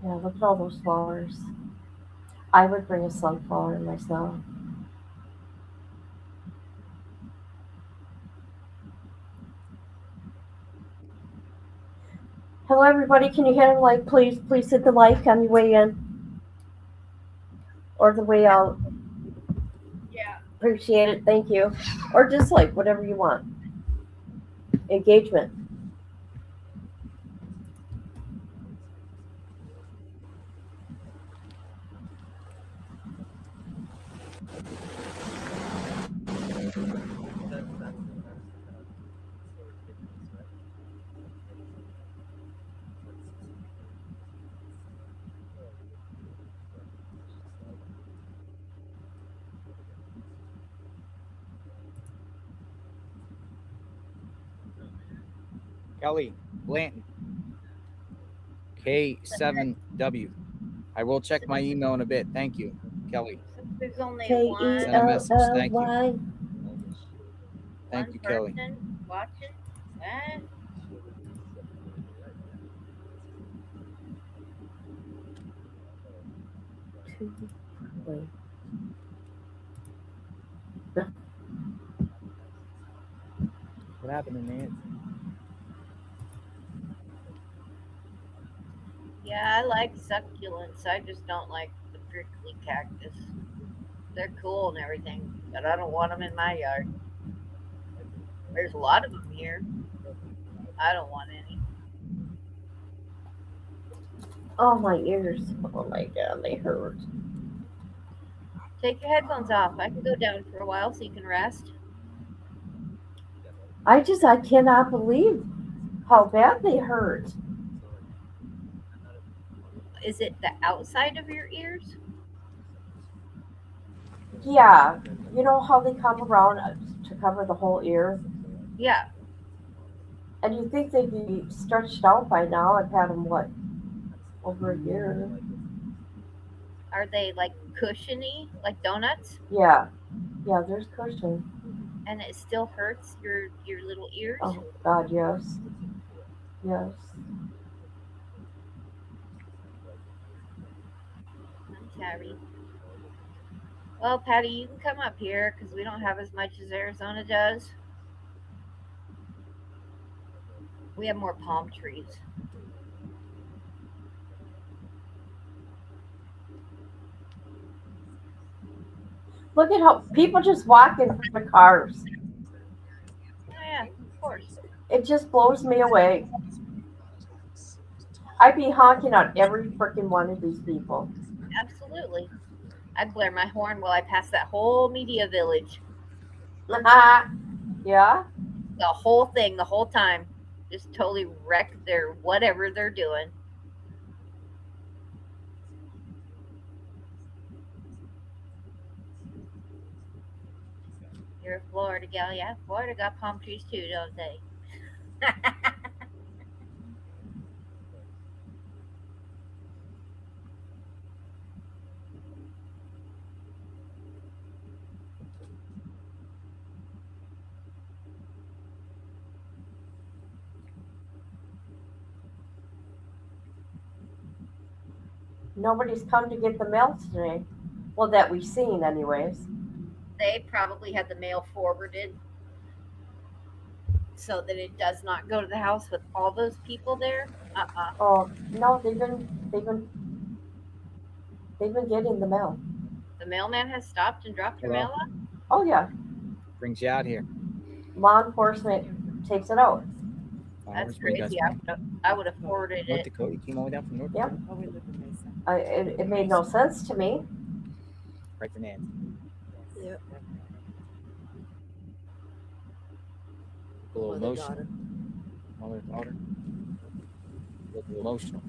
Yeah, look at all those flowers. I would bring a sunflower myself. Hello, everybody. Can you hit a like, please? Please hit the like on your way in or the way out. Yeah. Appreciate it. Thank you. Or dislike, whatever you want. Engagement. Kelly Blanton. K7W. I will check my email in a bit. Thank you, Kelly. There's only Send a message. Thank you. K-E-L-L-Y. Thank you, Kelly. person watching. What? Wait. What happened to Nancy? Yeah, I like succulents. I just don't like the prickly cactus. They're cool and everything, but I don't want them in my yard. There's a lot of them here. I don't want any. Oh, my ears. Oh, my God. They hurt. Take your headphones off. I can go down for a while so you can rest. I cannot believe how bad they hurt. Is it the outside of your ears? Yeah. You know how they come around to cover the whole ear? Yeah. And you think they'd be stretched out by now. I've had them, what, over a year? Are they like cushiony, like donuts? Yeah. Yeah, there's cushion. And it still hurts your little ears? Oh, God, yes. Yes. I'm Tabby. Well, Patty, you can come up here because we don't have as much as Arizona does. We have more palm trees. Look at how people just walk in front of cars. Yeah, of course. It just blows me away. I'd be honking on every freaking one of these people. Absolutely. I blare my horn while I pass that whole media village. Yeah? The whole thing, the whole time. Just totally wreck their whatever they're doing. You're a Florida gal. Yeah, Florida got palm trees too, don't they? Nobody's come to get the mail today. Well, that we've seen, anyways. They probably had the mail forwarded so that it does not go to the house with all those people there. Oh no, they've been getting the mail. The mailman has stopped and dropped your mail off. Oh yeah. Brings you out here. Law enforcement takes it out. That's crazy. I would have forwarded North it. Dakota. You came all the way down from North Yep. Dakota. Oh, we live in Mesa. It made no sense to me. Right for Nancy. Yep. A little emotional. Mother, daughter. A little emotional.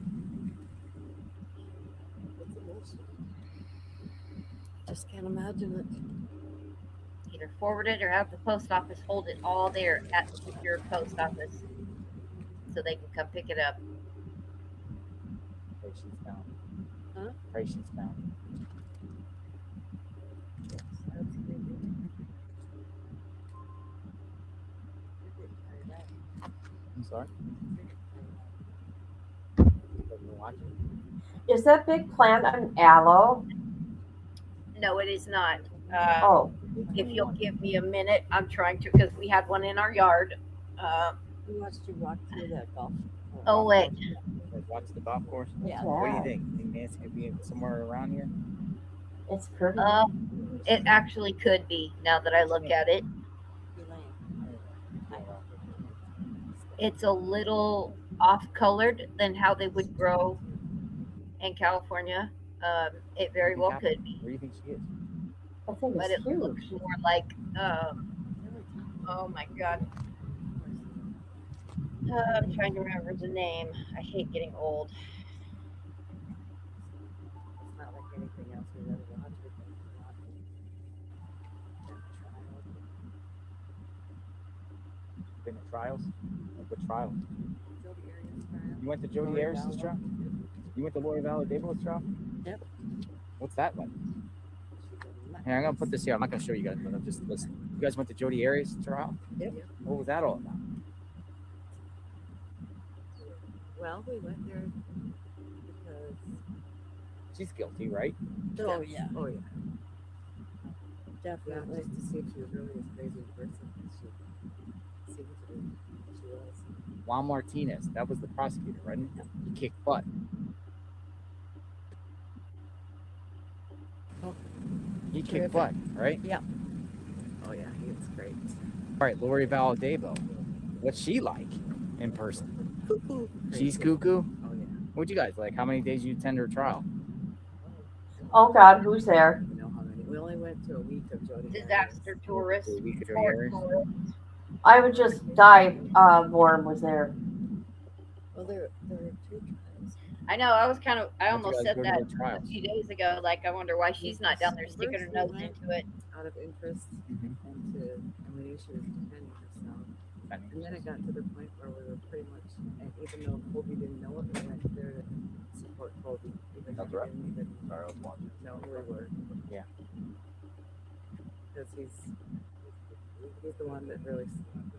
Just can't imagine it. Either forward it or have the post office hold it all there at your post office so they can come pick it up. Pray she's found. Huh? Pray she's found. I'm sorry. Is that big plant an aloe? No, it is not. Oh. If you'll give me a minute, I'm trying to, because we had one in our yard. Who wants to walk through that golf? Oh, wait. Watch the golf course? Yeah. What do you think? Think Nancy could be somewhere around here? It's pretty. It actually could be, now that I look at it. It's a little off-colored than how they would grow in California. It very well could be. Where do you think she is? I think But it's it huge. looks more like, oh my God. I'm trying to remember the name. I hate getting old. It's not like anything else we've ever watched. Been to trials? Like what trial? You went to Jody Harris's trial? You went to Lori Valladebo's trial? Yep. What's that like? Here, I'm gonna put this here. I'm not gonna show you guys, but I'm just listening. You guys went to Jody Harris' trial? Yep. What was that all about? Well, we went there because. She's guilty, right? Oh, yeah. Oh, yeah. Yeah, Definitely. just to see if she was really as crazy a person as she seemed to be. She was. Juan Martinez, that was the prosecutor, right? He kicked butt. He kicked butt, right? Yeah. Oh yeah, he was great. All right, Lori Valladebo. What's she like in person? Cuckoo. She's cuckoo? Oh yeah. What'd you guys like? How many days you attend her trial? Oh God, who's there? You know how many? We only went to a week of Jody. Disaster tourist. A week of Jody Harris? I would just die. Warren was there. Well, there were two trials. I know. I was kind of. I How'd you almost guys said go to that the trials? a few days ago. Like, I wonder why she's not down there sticking her First nose we went into it. out of interest, and we knew she was defending herself. And then it got to the point where we were pretty much, and even though Kobe didn't know it, we went there to support Kobe. Even though he didn't even know who we were. Yeah. Because he's the one that really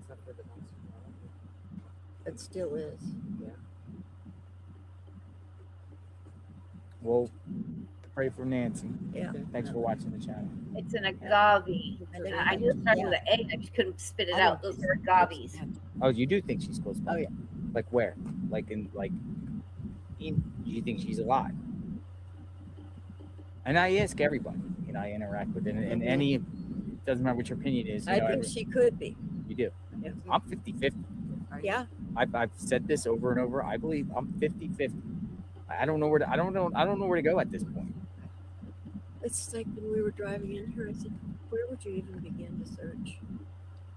suffered the most from all of it. It still is. Yeah. Well, pray for Nancy. Yeah. Thanks for watching the channel. It's an agave. I knew it started with an A. I just couldn't spit it out. Those are agaves. Oh, you do think she's close by? Oh yeah. Like where? Like do you think she's alive? And I ask everybody, I interact with, and any, doesn't matter what your opinion is. I think she could be. You do. Yeah. I'm 50-50. Yeah. I've said this over and over. I believe I'm 50-50. I don't know where to go at this point. It's like when we were driving in here, I said, where would you even begin to search?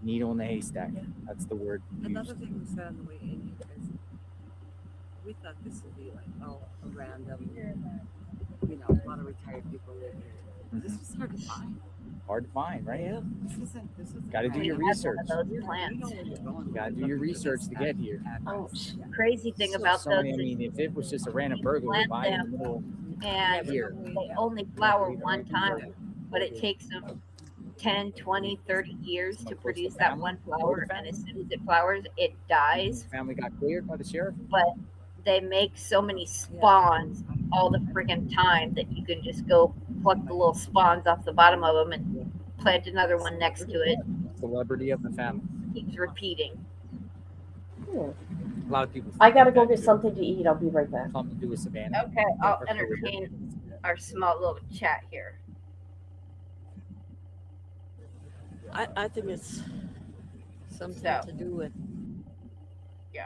Needle in the haystack. Yeah. That's the word. Another thing we said on the way in here is we thought this would be like, a random, a lot of retired people live here. Mm-hmm. This was hard to find. Hard to find, right? Yeah. This isn't got to do your research. Plants. You got to do your research to get here. Oh, crazy thing about those. If it was just a random burglar by in the middle and here, they only flower one time, but it takes them 10, 20, 30 years to produce that one flower, and as soon as it flowers, it dies. Family got cleared by the sheriff, but they make so many spawns all the friggin' time that you can just go pluck the little spawns off the bottom of them and plant another one next to it. Celebrity of the family. Keeps repeating. A lot of people. I gotta go get something to eat. I'll be right back. Something to do with Savannah. Okay, I'll entertain our small little chat here. I think it's something to do with. Yeah.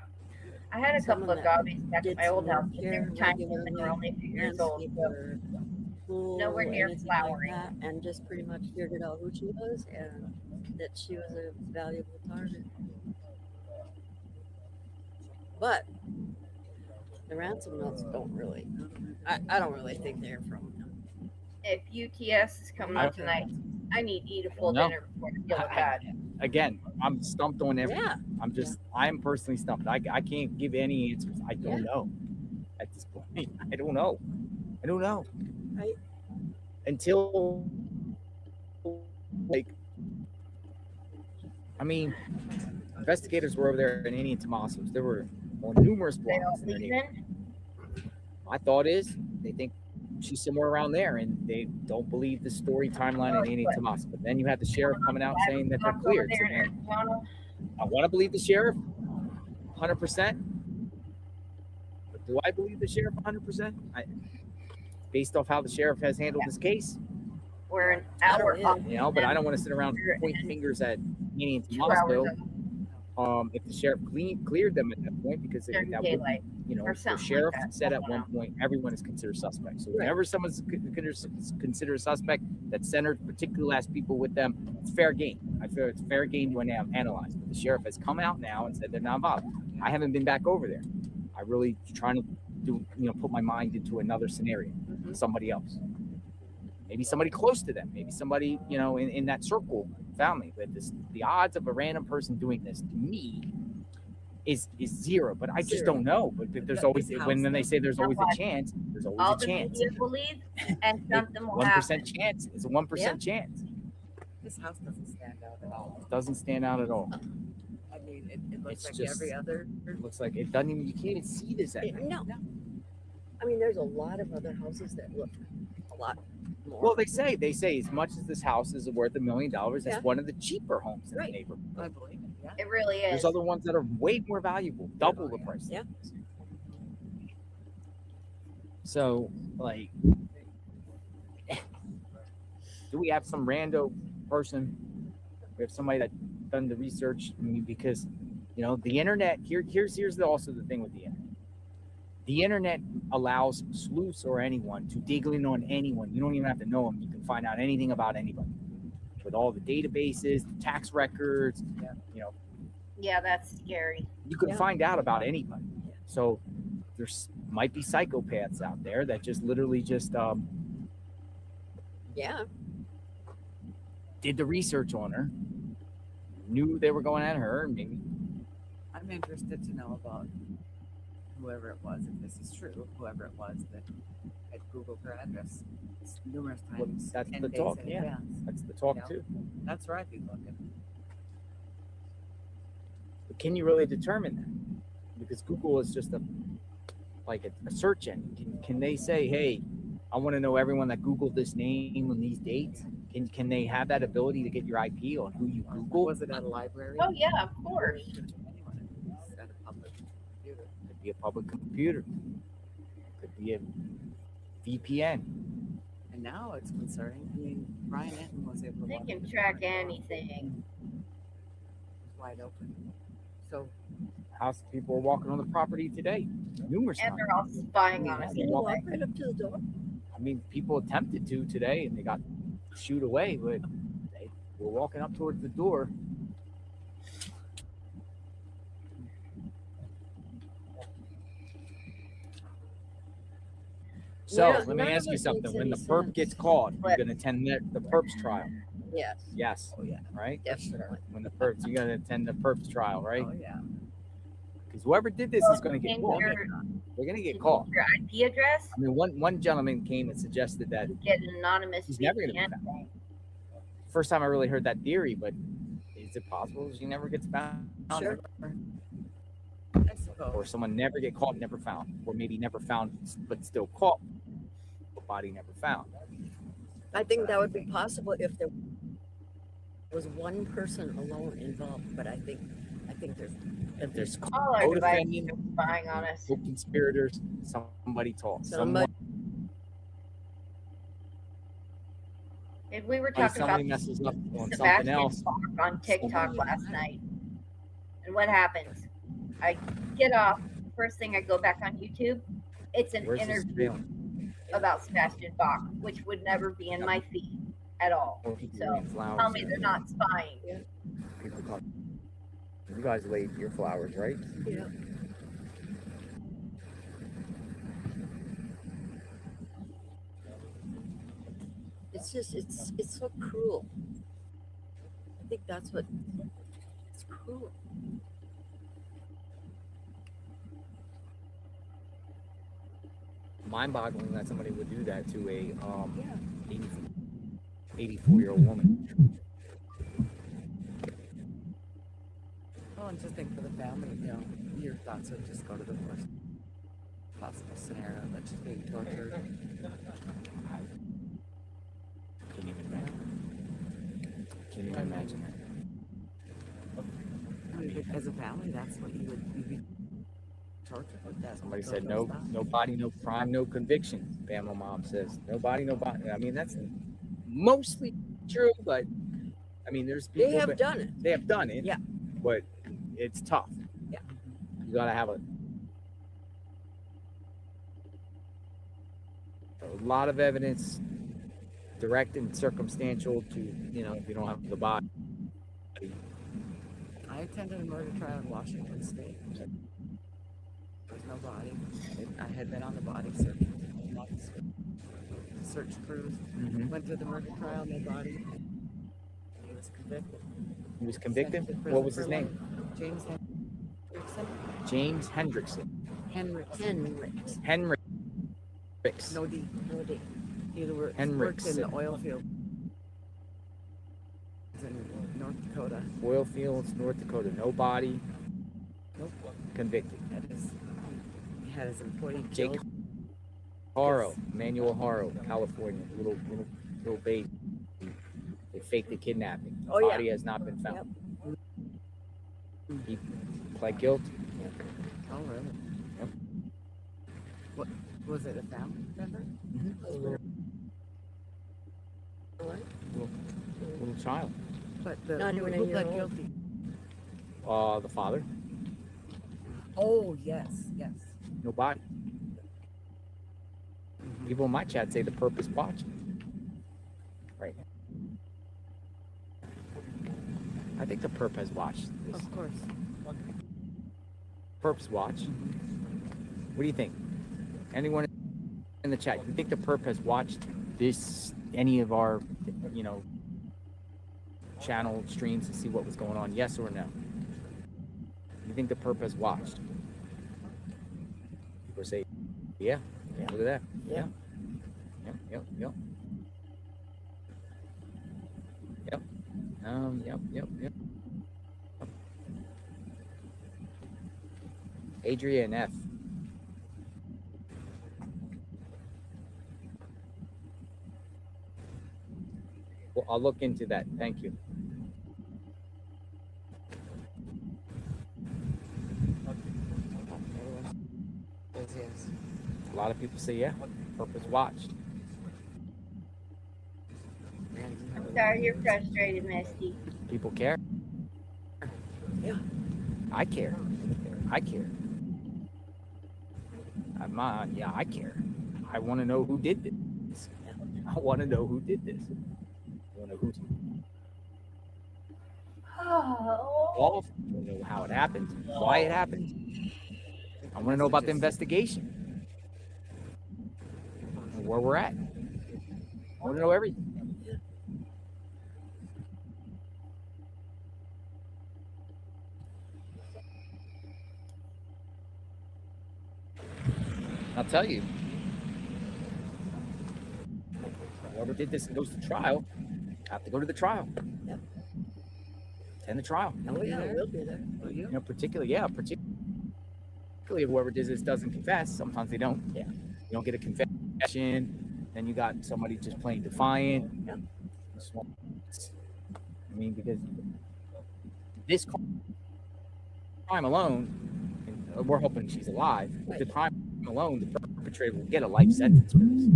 I had a couple of gobbies back at my old house, but they were tiny and they were only a few years old. So nowhere near flowering. Like and just pretty much figured out who she was and that she was a valuable target. But the ransom notes don't really, I don't really think they're from him. If UTS is coming out tonight, I need to eat a full dinner before I deal with that. Again, I'm stumped on everything. Yeah. I'm personally stumped. I can't give any answers. I don't know at this point. I don't know. Right. Until, investigators were over there in Indian Tomasos. There were on numerous blocks. My thought is they think she's somewhere around there, and they don't believe the story timeline in Indian Tomaso. But then you have the sheriff coming out saying that they're cleared. So then, I want to believe the sheriff 100%. But do I believe the sheriff 100%? Based off how the sheriff has handled this case. We're an hour off. But I don't want to sit around pointing fingers at Indian Tomaso. If the sheriff cleared them at that point, because that would, the sheriff said at one point, everyone is considered suspect. So whenever someone's considered a suspect that centered particular last people with them, it's fair game. I feel it's fair game to analyze. But the sheriff has come out now and said they're not involved. I haven't been back over there. I really trying to put my mind into another scenario, somebody else. Maybe somebody close to them. Maybe somebody, in that circle family. But the odds of a random person doing this to me is zero. But I just don't know. But there's always when they say there's always a chance. There's always a chance. All the believe, and something will happen. 1% chance is a 1% chance. This house doesn't stand out at all. It doesn't stand out at all. I mean, it looks like every other. It looks like it doesn't even. You can't even see this at night. No. I mean, there's a lot of other houses that look a lot more. Well, they say as much as this house is worth $1 million, it's one of the cheaper homes in the neighborhood. I believe it. Yeah. It really is. There's other ones that are way more valuable, double the price. Yeah. So, do we have some rando person? We have somebody that done the research. Because, the internet. Here's also the thing with the internet. The internet allows sleuths or anyone to dig in on anyone. You don't even have to know them. You can find out anything about anybody with all the databases, the tax records. Yeah, that's scary. You can find out about anybody. So there's might be psychopaths out there that just literally just did the research on her, knew they were going at her. Maybe I'm interested to know about whoever it was, if this is true, whoever it was that had Googled her address numerous times. That's the talk. Yeah, that's the talk too. That's where I'd be looking. But can you really determine that? Because Google is just a search engine. Can they say, hey, I want to know everyone that Googled this name on these dates? Can they have that ability to get your IP on who you Googled? Was it at a library? Oh yeah, of course. At a public computer. Could be a public computer. Could be a VPN. And now it's concerning. I mean, Brian Anton was able to They walk can into track the anything. wide open. So House people are walking on the property today, numerous And times. they're all spying on us. They walk anyway. right up to the door. I mean, people attempted to today, and they got shooed away, but they were walking up towards the door. So Yeah, let me none ask of you it something. makes When the any perp sense. gets caught, you're going to attend the perp's trial. Yes. Yes. Oh yeah. Right? Definitely. When the perps, you got to attend the perp's trial, right? Oh yeah. Because whoever did this is going to get caught. They're going to get caught. Your IP address? I mean, one gentleman came and suggested that Get an anonymous he's never going to be VPN. found. First time I really heard that theory, but is it possible she never gets found? Sure. I suppose. Or someone never get caught, never found, or maybe never found but still caught, but body never found. I think that would be possible if there was one person alone involved, but I think There's All our devices co-defendant, are spying on us. co-conspirators, somebody talks. Somebody- If we were talking about Somebody messes up on something Sebastian else. Bach on TikTok last night, and what happens? I get off. First thing I go back on YouTube. It's an Where's this interview film? about Sebastian Bach, which would never be in my feed at all. Or people So laying flowers tell me in they're it. not spying. People talk. You guys laid your flowers, right? Yeah. It's just it's so cruel. I think that's what it's cruel. Mind-boggling that somebody would do that to a 84-year-old woman. Well, and just think for the family, your thoughts would just go to the worst possible scenario that she's being tortured. Can't even imagine. Can't even imagine that. I mean, as a family, that's what you'd be tortured with. That. Somebody said no body, no crime, no conviction. Bama mom says no body, no body. I mean, that's mostly true, but I mean, there's people They have that- done it. They have done it. Yeah. But it's tough. Yeah. You gotta have a lot of evidence, direct and circumstantial to, if you don't have the body. I attended a murder trial in Washington State. There was no body. I had been on the body search. Search crews went to the murder trial, no body. He was convicted. He was convicted? Sent to prison What was for his life. name? James Hendrickson. James Hendrickson. Henricks. No D. No D. He worked in the oil field in North Dakota. Oil fields, North Dakota. No body. Nope. Convicted. He had his employee Jake killed. Haro, Manuel Haro, California. Little baby. They faked the kidnapping. The Oh, yeah. body has not been found. He pled guilty. Oh, really? Yep. What was it? A family member? Little child. But the Not who even a who year pled old. guilty? The father. Oh yes, yes. No body. People in my chat say the perp is watching. Right. I think the perp has watched this. Of course. Perp's watch. What do you think? Anyone in the chat, you think the perp has watched this, any of our, channel streams to see what was going on? Yes or no? You think the perp has watched? People say, yeah. Look at that. Yeah. Yep. Yep. Adrian F. Well, I'll look into that. Thank you. Yes. A lot of people say, yeah, purpose watched. I'm sorry you're frustrated, Misty. People care. Yeah. I care. I care. I care. I want to know who did this. I want to know who did this. I want to know who. All. I want to know how it happened, why it happened. I want to know about the investigation, and where we're at. I want to know everything. I'll tell you. Whoever did this and goes to trial, have to go to the trial. Yep. Attend the trial. Oh yeah, we'll be there. You know, particularly whoever does this doesn't confess. Sometimes they don't. Yeah. You don't get a confession. Then you got somebody just playing defiant. Yep. I mean, because this crime alone, and we're hoping she's alive. Right. The crime alone, the perpetrator will get a life sentence for this.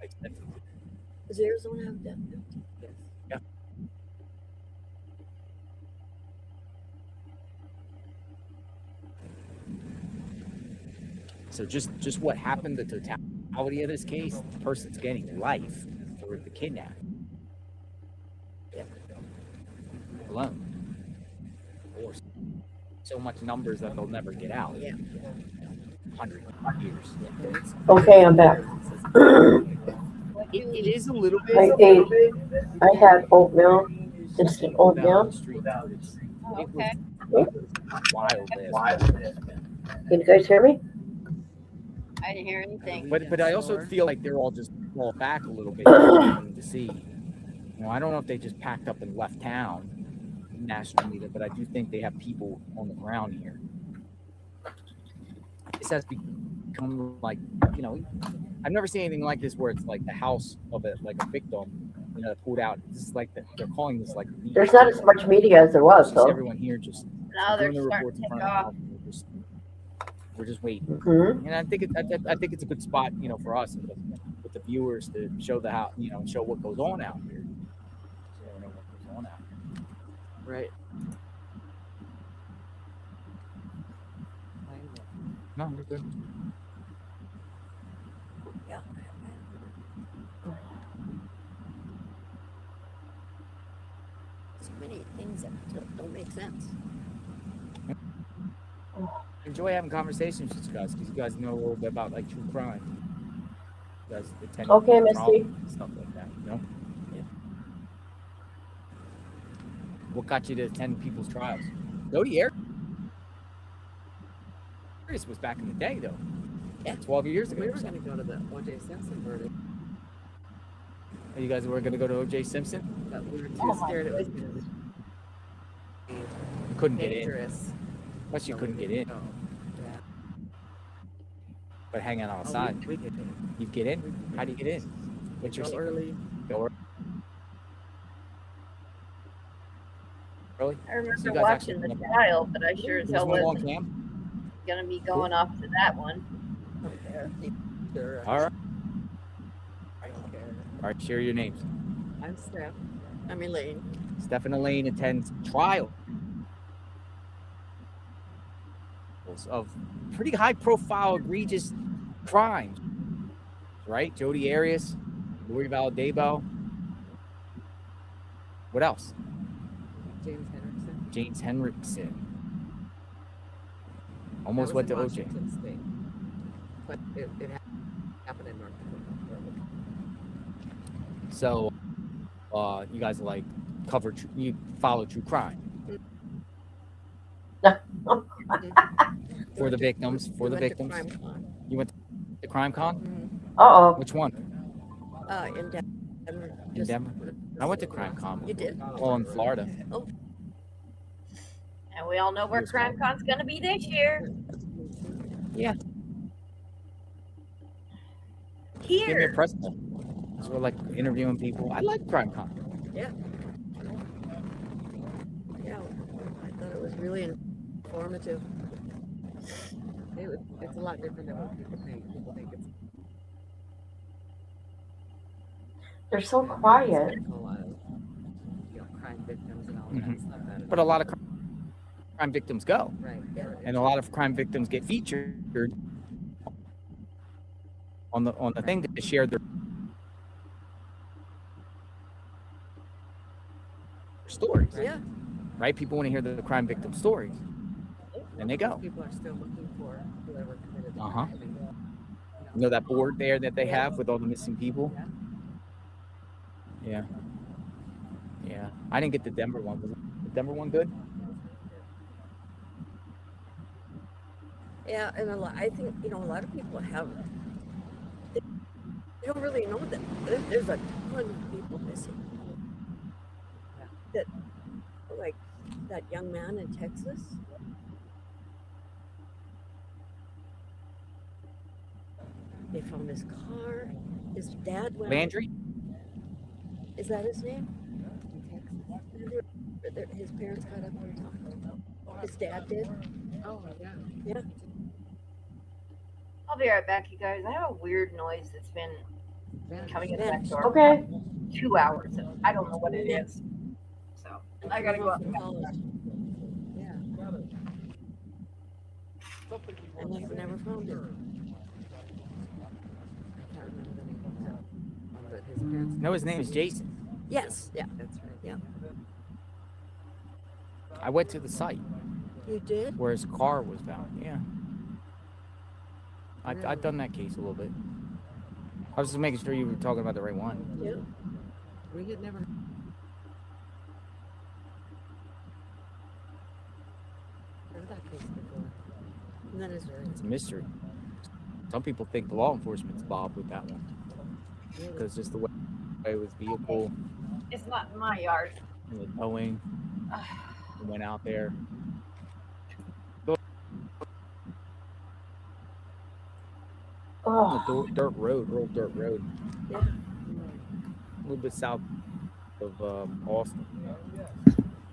Life sentence. Does Arizona have death penalty? Yes. Yeah. So just what happened, the totality of this case, the person's getting life for the kidnapping. Yeah. Alone. Or so much numbers that they'll never get out. Yeah. 100 years. Yeah. Okay, I'm back. It is a little bit. I had oatmeal, instant oatmeal. Okay. Wild. Can you guys hear me? I didn't hear anything. But I also feel like they're all just brought back a little bit to see. You know, I don't know if they just packed up and left town, national media, but I do think they have people on the ground here. This has become like, you know, I've never seen anything like this where it's like the house of a victim, you know, pulled out. This is like they're calling this like. There's not as much media as there was, though. Everyone here just now they're doing the starting reports to in take front off. of them. We're just waiting, Mm-hmm. and I think it's a good spot, you know, for us with the viewers to show show what goes on out here. So I know what goes on out here. Right. No, you're good. Yeah. So many things that don't make sense. Enjoy having conversations with you guys because you guys know a little bit about like true crime. You guys attend Okay, Misty. and stuff like that, you know? Yeah. What got you to attend people's trials? Jodi Arias was back in the day, though. Yeah. 12 years ago. We were going to go to the O.J. Simpson verdict. Oh, you guys were going to go to O.J. Simpson? But we were too scared it was going to be couldn't dangerous. Get in. Plus, you couldn't get in. No. Yeah. But hanging outside. We get in. You get in? How do you get in? What's your Go secret? early. Go early? I remember watching the trial, but I sure as hell wasn't going to be going off to that one. Sure. All right. I don't care. All right, share your names. I'm Steph. I'm Elaine. Steph and Elaine attend trial of pretty high-profile, egregious crimes, right? Jodi Arias, Lori Valadebo. What else? James Henriksen. Almost went to OJ. Washington State. But it happened in North Dakota. So, you guys like you follow true crime. For the victims, We went to Crime Con. You went to Crime Con? Mm-hmm. Uh-oh. Which one? In Denver. In Denver? I went to Crime Con. You did? Oh, in Florida. Oh. And we all know where Crime Con's going to be this year. Yeah. Give me a Here. press call. So we're like interviewing people. I like Crime Con. Yeah. Yeah. I thought it was really informative. It's a lot different than what people think. People think it's. They're so quiet. A lot of, crime victims and all that stuff. But a lot of crime victims go. Right. And a lot of crime victims get featured on the thing to share their stories. Yeah. Right? People want to hear the crime victim stories. And they go. People are still looking for whoever committed the Uh-huh. crime. You know that board there that they have with all the missing people? Yeah. Yeah. I didn't get the Denver one. Was the Denver one good? Yeah, and I think, a lot of people they don't really know that there's a ton of people missing. That, like that young man in Texas. They found his car. His dad went. Landry? Is that his name? In Texas. His parents got up and talked. His dad did. Oh, yeah. Yeah. I'll be right back, you guys. I have a weird noise that's been coming in the back door. Okay. 2 hours. I don't know what it is. So I gotta go out and Yeah. And they've never found it. I can't remember the name of that. But his parents. No, his name is Jason. Yes. Yeah. That's right. Yeah. I went to the site. You did? Where his car was found. Yeah. I've done that case a little bit. I was just making sure you were talking about the right one. Yeah. We had never heard that case before. And that is very. It's a mystery. Some people think the law enforcement's Bob with that one. Because just the way it was vehicle It's not in my yard. and the towing and went out there. Oh. Dirt road, real dirt road. Yeah. A little bit south of Austin.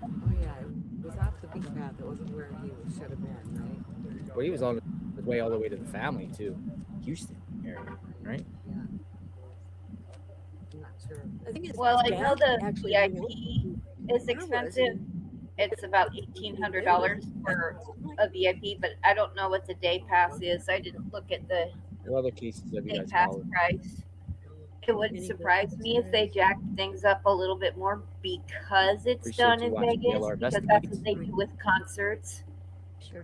Oh yeah, it was off the beaten path. It wasn't where he should have been, right? Well, he was on his way all the way to the family to Houston area, right? Yeah. I'm not sure. I think it's Well, I his know dad the actually VIP is expensive. It's about $1,800 for a VIP, but I don't know what the day pass is. I didn't look at the What other cases have you day guys pass followed? price. It wouldn't surprise me if they jacked things up a little bit more because it's Appreciate done you in watching Vegas. DLR Because that's what they do with concerts.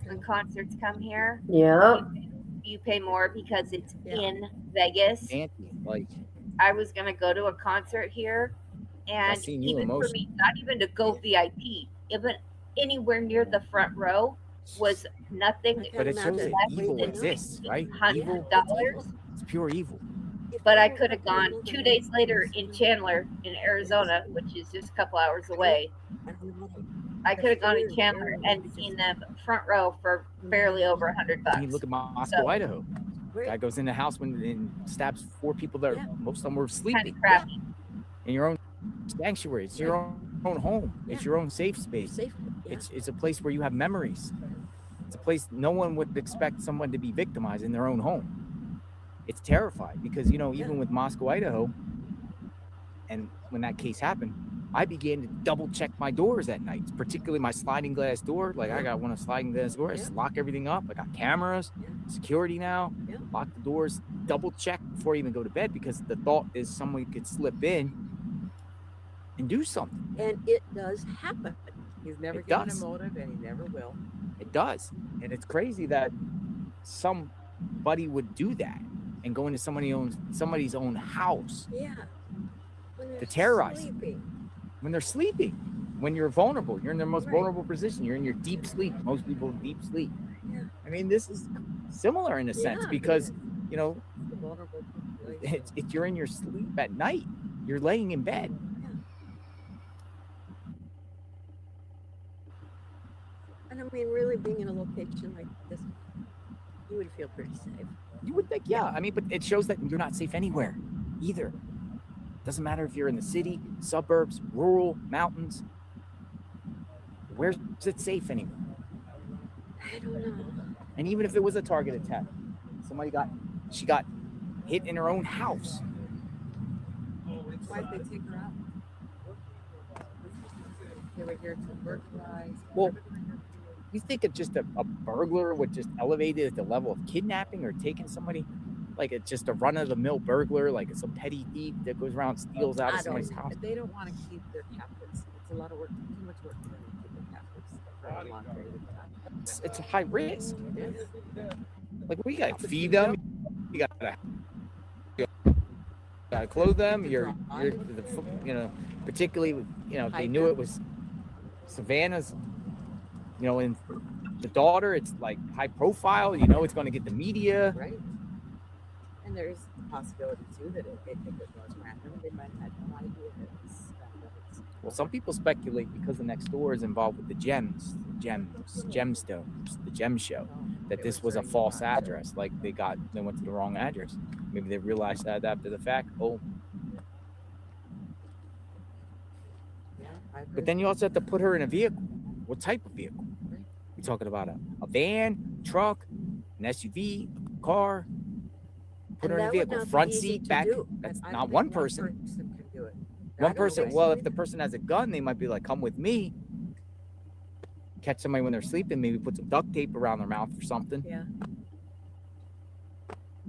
When concerts come here, Yeah. you pay more because it's in Vegas. Nancy, like, I was gonna go to a concert here, and seen you even for emotional. me, not even to go VIP, even anywhere near the front row was nothing but it shows that less evil than exists, right? Evil, $100. it's pure evil. But I could have gone 2 days later in Chandler, in Arizona, which is just a couple hours away. I could have gone in Chandler and seen them front row for barely over $100. I mean, look at Moscow, Idaho. Guy goes in the house and stabs 4 people that most of them were sleeping. Crappy. In your own sanctuary, it's your own home. It's your own safe space. It's a place where you have memories. It's a place no one would expect someone to be victimized in their own home. It's terrifying because, even with Moscow, Idaho, and when that case happened, I began to double check my doors at night, particularly my sliding glass door. Like I got one of sliding glass doors, I just lock everything up. I got cameras, security now, lock the doors, double check before I even go to bed because the thought is someone could slip in and do something. And it does happen. He's never It given does. a motive, and he never will. It does. And it's crazy that somebody would do that and go into somebody's own house Yeah. When to they're terrorize them. sleeping. When they're sleeping, when you're vulnerable, you're in the most vulnerable position. You're in your deep sleep. Most people in deep sleep. Yeah. I mean, this is similar in a sense because, Vulnerable. you're in your sleep at night. You're laying in bed. And I mean, really being in a location like this, you would feel pretty safe. You would think, yeah. I mean, but it shows that you're not safe anywhere either. Doesn't matter if you're in the city, suburbs, rural, mountains. Where's it safe anymore? I don't know. And even if it was a target attack, she got hit in her own house. Why'd they take her out? They were here to burglarize. Well, you think of just a burglar would just elevate it at the level of kidnapping or taking somebody, like it's just a run-of-the-mill burglar, like some petty thief that goes around and steals out of somebody's house. They don't want to keep their captives. It's a lot of work, too much work for them to keep their captives for a long period of time. It's a high risk. It is. Like we gotta feed them, you gotta clothe them. You're particularly, they knew it was Savannah's, and the daughter, it's like high profile, it's going to get the media. Right. And there's the possibility too that it was random. They might have had no idea that it was random. Well, some people speculate because the next door is involved with the gemstones, the gem show, that this was a false address. Like they went to the wrong address. Maybe they realized that after the fact. But then you also have to put her in a vehicle. What type of vehicle? You're talking about a van, truck, an SUV, a car. Put her in a vehicle, front seat, back. That's not one person. One person. Well, if the person has a gun, they might be like, "Come with me." Catch somebody when they're sleeping. Maybe put some duct tape around their mouth or something. Yeah.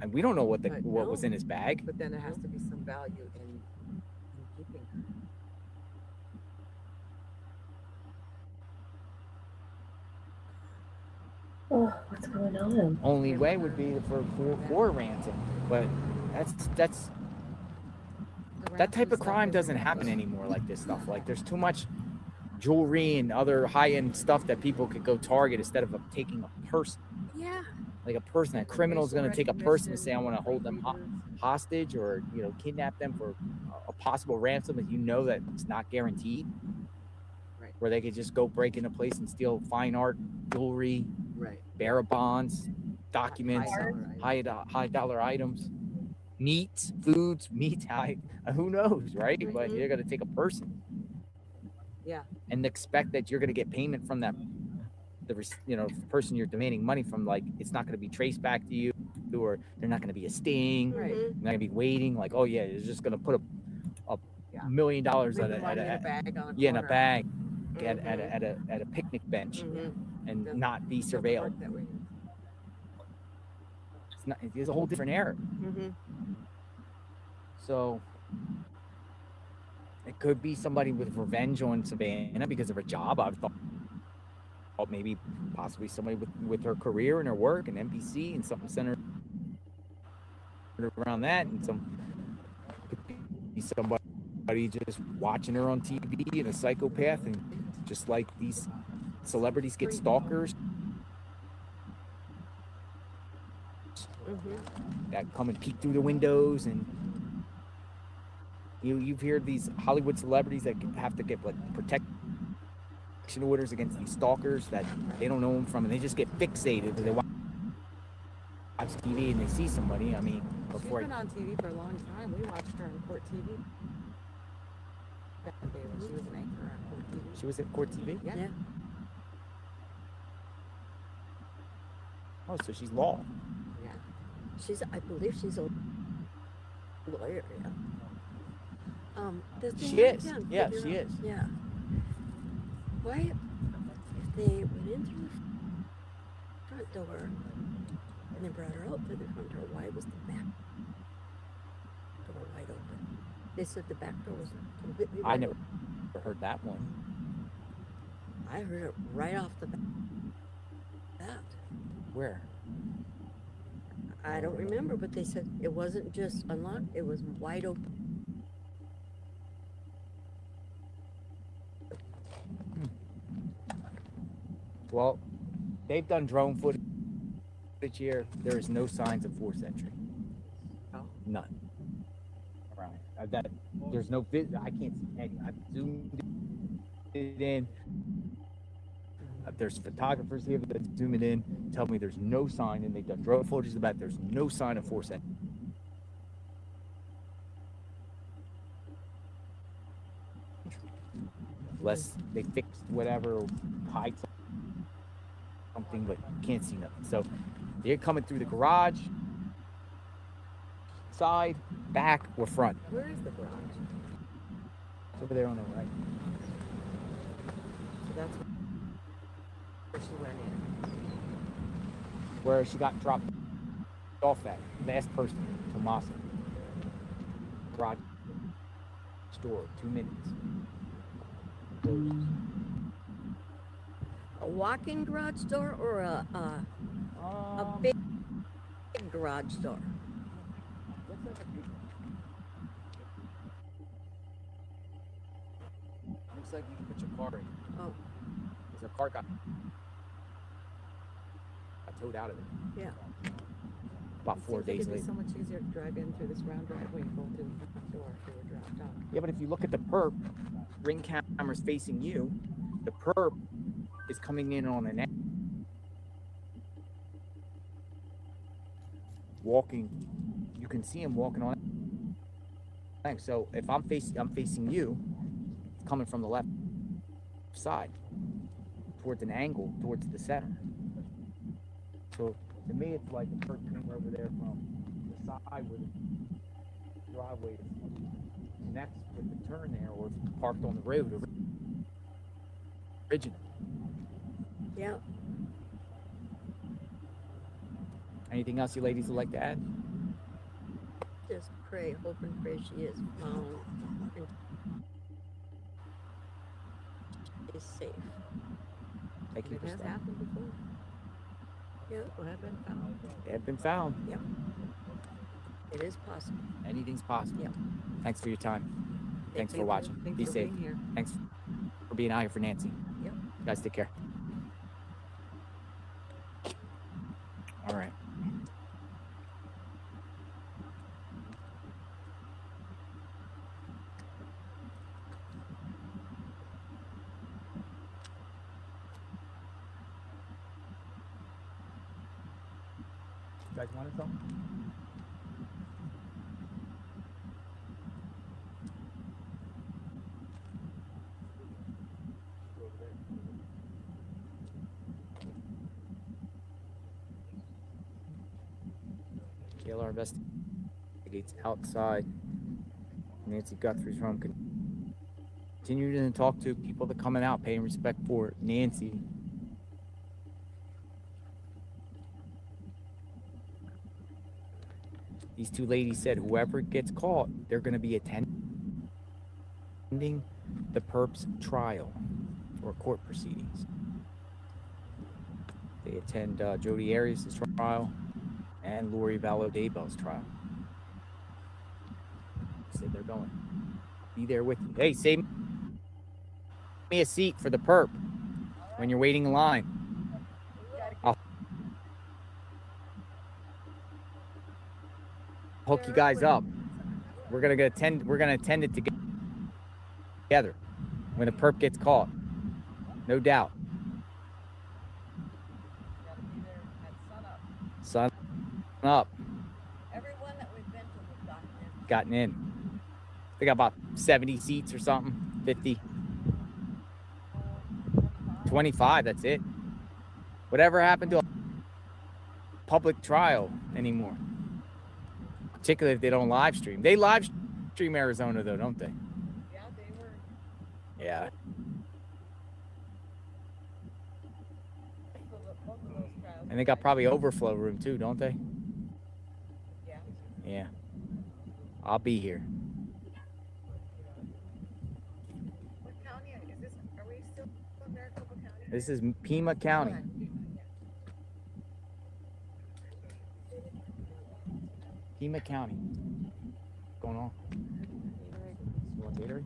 And we don't know what was in his bag. But then there has to be some value in keeping her. Oh, what's going on? Only way would be for ransom, but that's that type of crime doesn't happen anymore. Like this stuff, like there's too much jewelry and other high-end stuff that people could go target instead of taking a person. Yeah. Like a person, a criminal is going to take a person and say, I want to hold them hostage or kidnap them for a possible ransom that that it's not guaranteed. Right. Where they could just go break into a place and steal fine art, jewelry, right, bearer bonds, documents, high dollar items, foods, who knows, right? Mm-hmm. But you're going to take a person. Yeah. And expect that you're going to get payment from that, the person you're demanding money from. Like it's not going to be traced back to you, or they're not going to be a sting. Right. You're not going to be waiting. Like, oh yeah, you're just going to put $1 million in a bag at a picnic bench and not be surveilled. It's a whole different era. So it could be somebody with revenge on Savannah because of her job. I've thought maybe possibly somebody with her career and her work and NBC and something centered around that, and could be somebody just watching her on TV and a psychopath, and just like these celebrities get stalkers that come and peek through the windows, and you've heard these Hollywood celebrities that have to get like protection orders against these stalkers that they don't know them from, and they just get fixated because they watch TV and they see somebody. I mean, she's been on TV for a long time. We watched her on Court TV. Back in the day when she was an anchor on Court TV. She was at Court TV? Yeah. Oh, so she's law. Yeah. I believe she's a lawyer, yeah. She is. Yeah, she is. Yeah. Why, if they went in through the front door and then brought her out through the front door, why was the back door wide open? They said the back door was completely wide I never open. heard that one. I heard it right off the bat. Where? I don't remember, but they said it wasn't just unlocked, it was wide open. Well, they've done drone footage here. There is no signs of forced entry. Oh. None. Around that, there's no I can't see any. I've zoomed it in. There's photographers here that zoom it in, tell me there's no sign, and they've done drone footage about there's no sign of forced entry. Unless they fixed whatever, hide something, but you can't see nothing. So they're coming through the garage, side, back, or front. Where is the garage? over there on the right. So that's where she went in. Where she got dropped off at. Last person, Tomasa. Garage door, 2 minutes. A walk-in garage door or a big garage door? Looks like you can put your car in. Oh. Because her car got towed out of it. Yeah. About 4 days It'd be later. so much easier to drive in through this round driveway and go to the front door if they were dropped off. Yeah, but if you look at the perp, ring camera's facing you. The perp is coming in on an walking. You can see him walking on. So if I'm facing you. It's coming from the left side, towards an angle, towards the center. So to me, it's like the perp came over there from the side where the driveway connects with the turn there, or it's parked on the road originally. Yeah. Anything else you ladies would like to add? Just pray, hope and pray she is found and is safe. Thank you It for has staying. happened before. Yeah. People have been found. They have been found. Yeah. It is possible. Anything's possible. Yeah. Thanks for your time. Thanks for you. watching. Thanks Be for safe. being here. Thanks for being out here for Nancy. Yep. You guys take care. All right. You guys wanted something? JLR investigates outside Nancy Guthrie's home. Continue to talk to people that are coming out, paying respect for Nancy. These two ladies said whoever gets caught, they're going to be attending the perp's trial or court proceedings. They attend Jodi Arias' trial and Lori Vallow-Daybell's trial. They said they're going. Be there with you. Hey, save me a seat for the perp when you're waiting in line. I'll hook you guys up. We're gonna attend it together when the perp gets caught. No doubt. Sun up. Everyone that we've been to has Gotten in. They got about 70 seats or something. 50. 25, that's it. Whatever happened to a public trial anymore? Particularly if they don't live stream. They live stream Arizona though, don't they? Yeah, they were. Yeah. And they got probably overflow room too, don't they? Yeah. Yeah. I'll be here. What county is this? Are we still in Maricopa County? This is Pima County. Pima County. What's going on? You want Gatorade?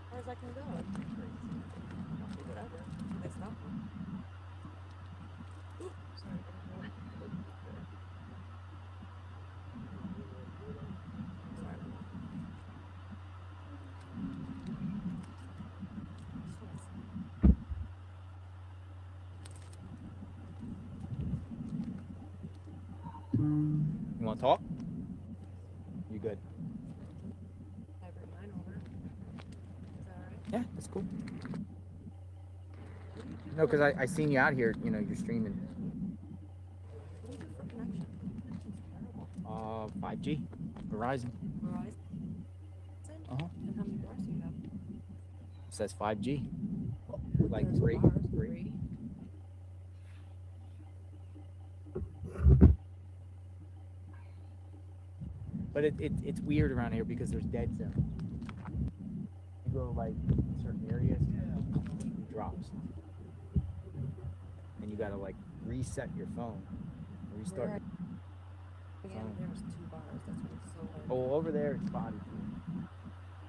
As far as I can go. You want to talk? You good? I bring mine over. Is that all right? Yeah, that's cool. No, because I seen you out here. You know, you're streaming. What do you do for connection? Connection's terrible. 5G, Verizon. Verizon? Uh huh. And how many bars do you have? It says 5G. Like There's 3. bars, 3. 3. But it's weird around here because there's dead zones. You go like certain areas, it drops, and you gotta like reset your phone, restart. Yeah, there's 2 bars. That's what it's so like. Oh, over there it's spotty.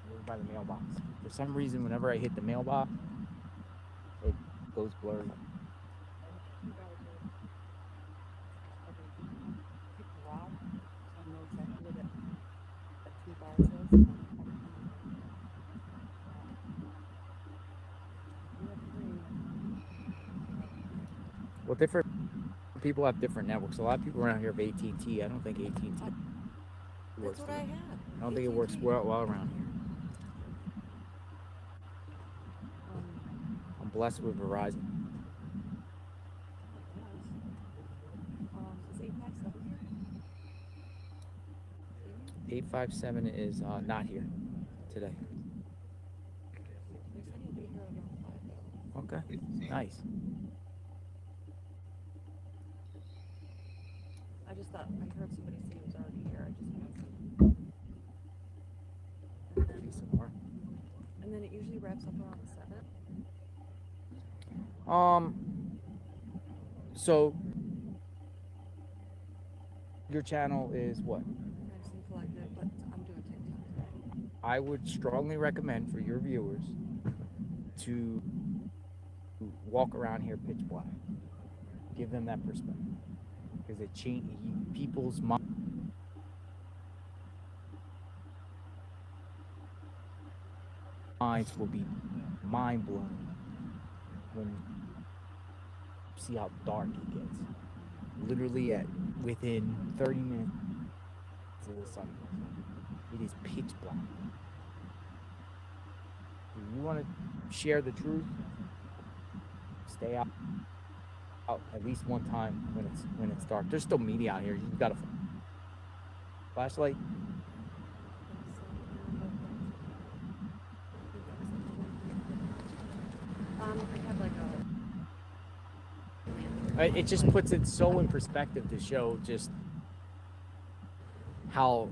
Over by the mailbox. For some reason, whenever I hit the mailbox, it goes blurry. Well, different people have different networks. A lot of people around here have AT&T. I don't think AT&T works. That's what I had. I don't think it works well around here. I'm blessed with Verizon. Is 857 here? 857 is not here today. They said he'll be here around 5 though. Okay, nice. I just thought I heard somebody say he was already here. I just asked. Some more. And then it usually wraps up around 7. So your channel is what? Medicine Collective, but I'm doing TikTok today. I would strongly recommend for your viewers to walk around here pitch black. Give them that perspective. Because it changes people's minds will be mind blown when you see how dark it gets. Literally at within 30 minutes of the sun, it is pitch black. If you want to share the truth, stay out at least one time when it's dark. There's still media out here. You got a flashlight. I have like It just puts it so in perspective to show just how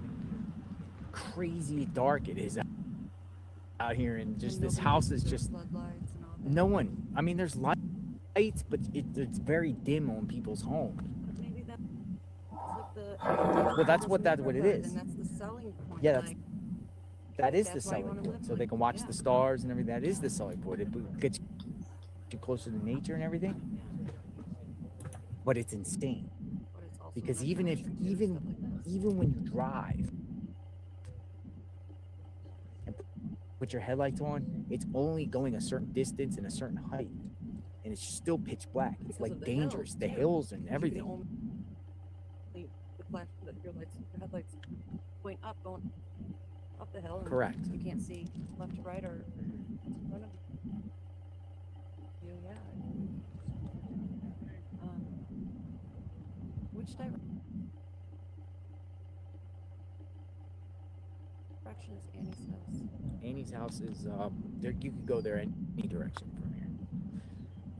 crazy dark it is out here, and just this house is just no one. I mean, there's lights, but it's very dim on people's homes. Maybe that's like the. Well, that's what it is. And that's the selling point. Yeah, like, that is the that's why you selling wanna point. live So like- they can watch yeah. the stars and everything. That is the selling point. It gets you closer to nature and everything. But it's insane But it's also because not even when you drive and put your headlights on, it's only going a certain distance and a certain height, and it's still pitch black. It's Because like of the dangerous. hills, The too. hills and You can everything. only the flash your headlights point up, going up the hill. And Correct. You can't see left to right or in front of you. Yeah. Which direction is Annie's house? Annie's house is there. You could go there any direction from here.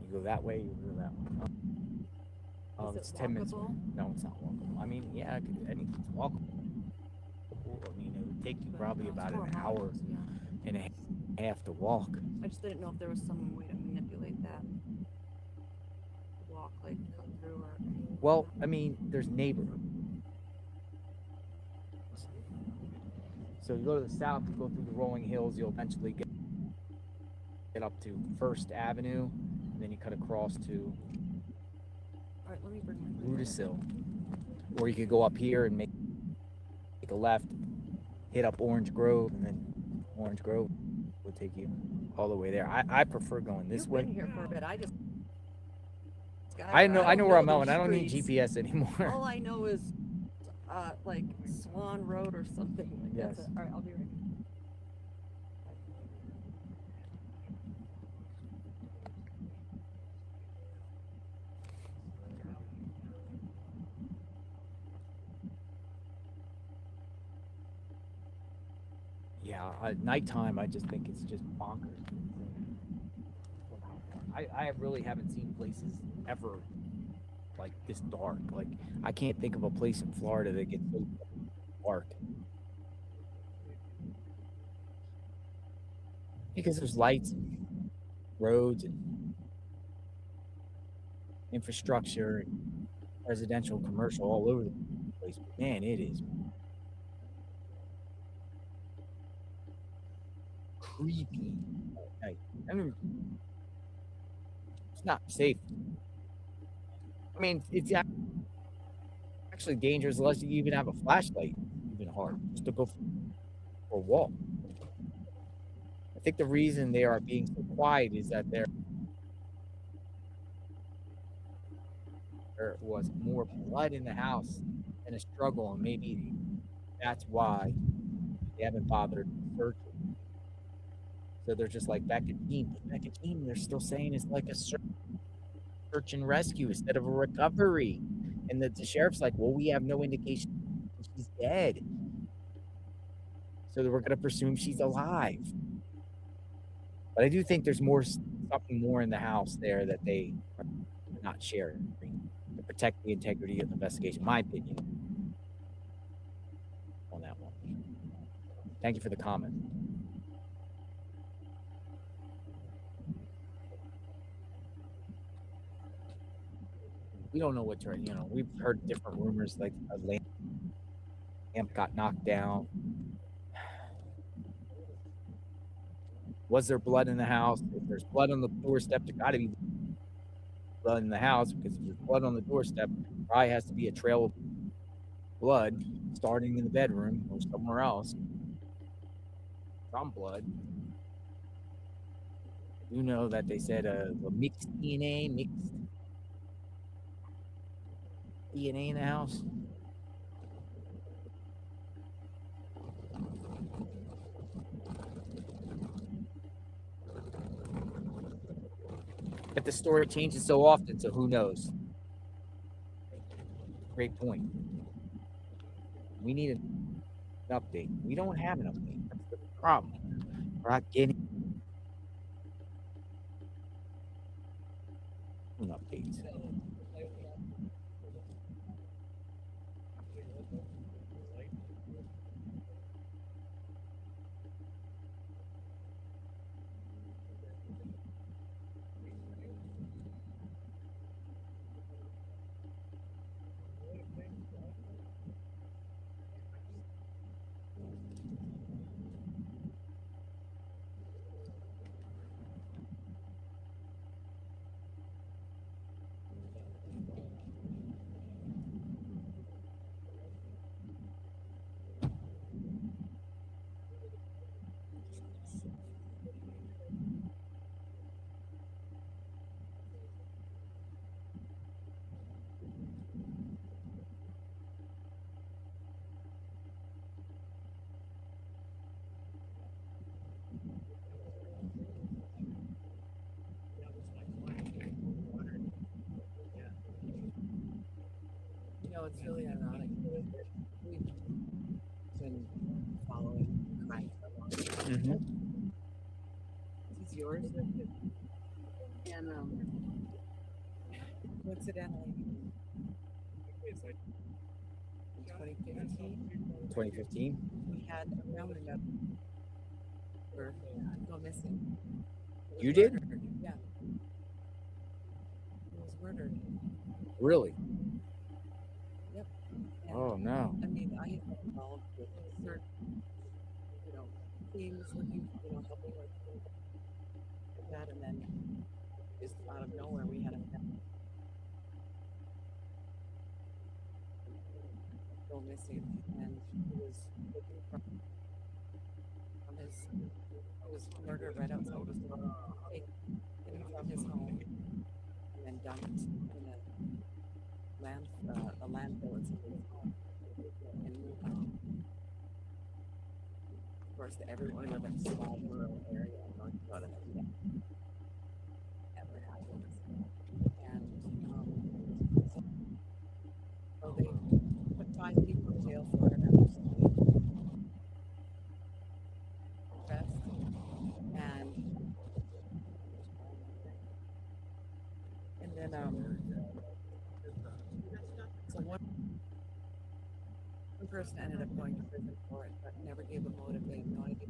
You go that way. You go that way. Is it It's 10 minutes. walkable? No, it's not walkable. I mean, yeah, anything's walkable. I mean, it would take you probably It's about 4 an hour miles, yeah. and a half to walk. I just didn't know if there was some way to manipulate that walk, like cut through or anything. Well, I mean, there's neighborhoods. So you go to the south, you go through the rolling hills, you'll eventually get up to First Avenue, and then you cut across to All right, let me bring my Rudisill. Or you could go up here and make a left, hit up Orange Grove, and then Orange Grove will take you all the way there. I prefer going this You've way. been here for a bit. I know where I'm these going. I don't need streets. GPS anymore. All I know is like Swan Road or something. Like Yes. that's it. All right, I'll be right back. Yeah, at nighttime, I just think it's just bonkers. I really haven't seen places ever like this dark. Like, I can't think of a place in Florida that gets so dark. Because there's lights and roads and infrastructure and residential, commercial all over the place. But man, it is creepy at night. I mean, it's not safe. I mean, it's actually dangerous unless you even have a flashlight. Even hard just to go for a walk. I think the reason they are being so quiet is that there was more blood in the house and a struggle, and maybe that's why they haven't bothered searching. So they're just like back at team. They're still saying it's like a search and rescue instead of a recovery. And the sheriff's like, well, we have no indication she's dead. So we're going to presume she's alive. But I do think there's something more in the house there that they are not sharing to protect the integrity of the investigation, my opinion on that one. Thank you for the comment. We don't know what we've heard different rumors, like a lamp got knocked down. Was there blood in the house? If there's blood on the doorstep, there got to be blood in the house, because if there's blood on the doorstep, there probably has to be a trail of blood starting in the bedroom or somewhere else from blood. I do know that they said a mixed DNA in the house. But the story changes so often, so who knows? Great point. We need an update. We don't have an update. That's the problem. We're not getting an update. It's really ironic. We've been following Mccray for a long time. Mm-hmm. He's yours. And coincidentally, in 2015, we had a family member go missing. You did? Murdered. Yeah. He was murdered. Really? Yep. And, Oh no. I mean, I have been involved with certain, teams looking, helping with things like that, and then just out of nowhere, we had a go missing, and he was looking from his, he was murdered right outside his home, taken from his home, and then dumped in a landfill in somebody's home. And of course, everyone live in a small rural area in North Dakota that ever happens. And so they put 5 people in jail for it. And then so one person ended up going to prison for it, but never gave a motive. They have no idea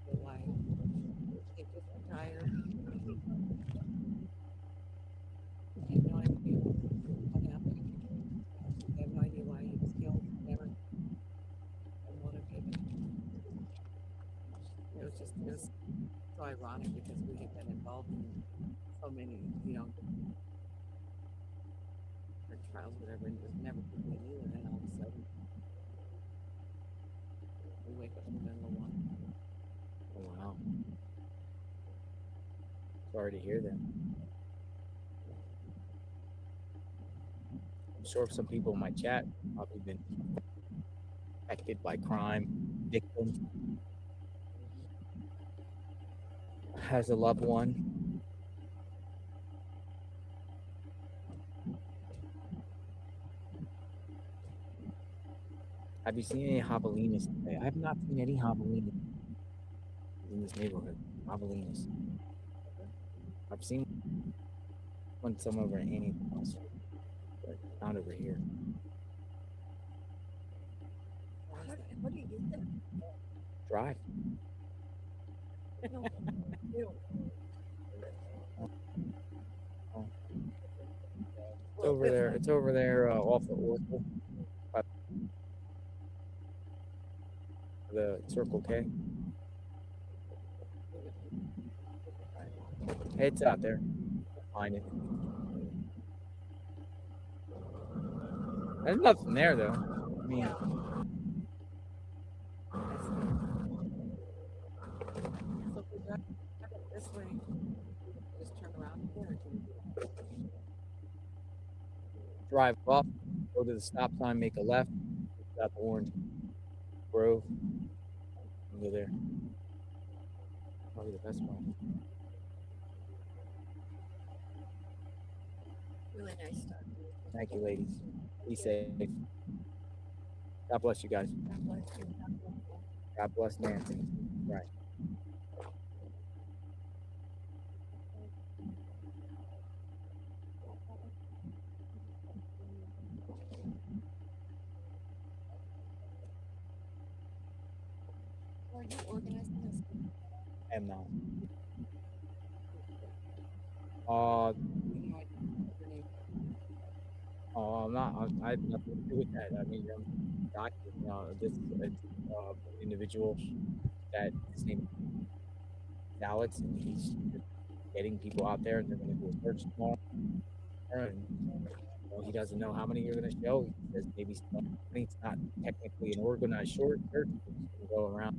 why. He just retired. They have no idea what happened. They have no idea why he was killed. Never a motive given. It was so ironic because we had been involved in so many, trials, whatever, and it was never completely new, and then all of a sudden we wake up in the middle of one. Oh, wow. Sorry to hear that. I'm sure some people in my chat probably been affected by crime, victims, has a loved one. Have you seen any javelinas today? I have not seen any javelinas in this neighborhood. Javelinas. I've seen one some over in Annie's house, but not over here. What do you get there? Drive. No, you. It's over there. It's over there off the Oracle. The Circle K. It's out there. Find it. There's nothing there though. I mean, So if we drive this way, just turn around here. drive up, go to the stop sign, make a left, stop Orange Grove, and go there. Probably the best one. Really nice stuff. Thank you, ladies. Be safe. God bless you guys. God bless you. God bless Nancy. Right. Are you organizing this? I am not. I'm not. I have nothing to do with that. I mean, this individual that his name is Alex, and he's getting people out there, and they're going to do a search tomorrow. And he doesn't know how many you're going to show. He says maybe it's not technically an organized short search. He's just going to go around,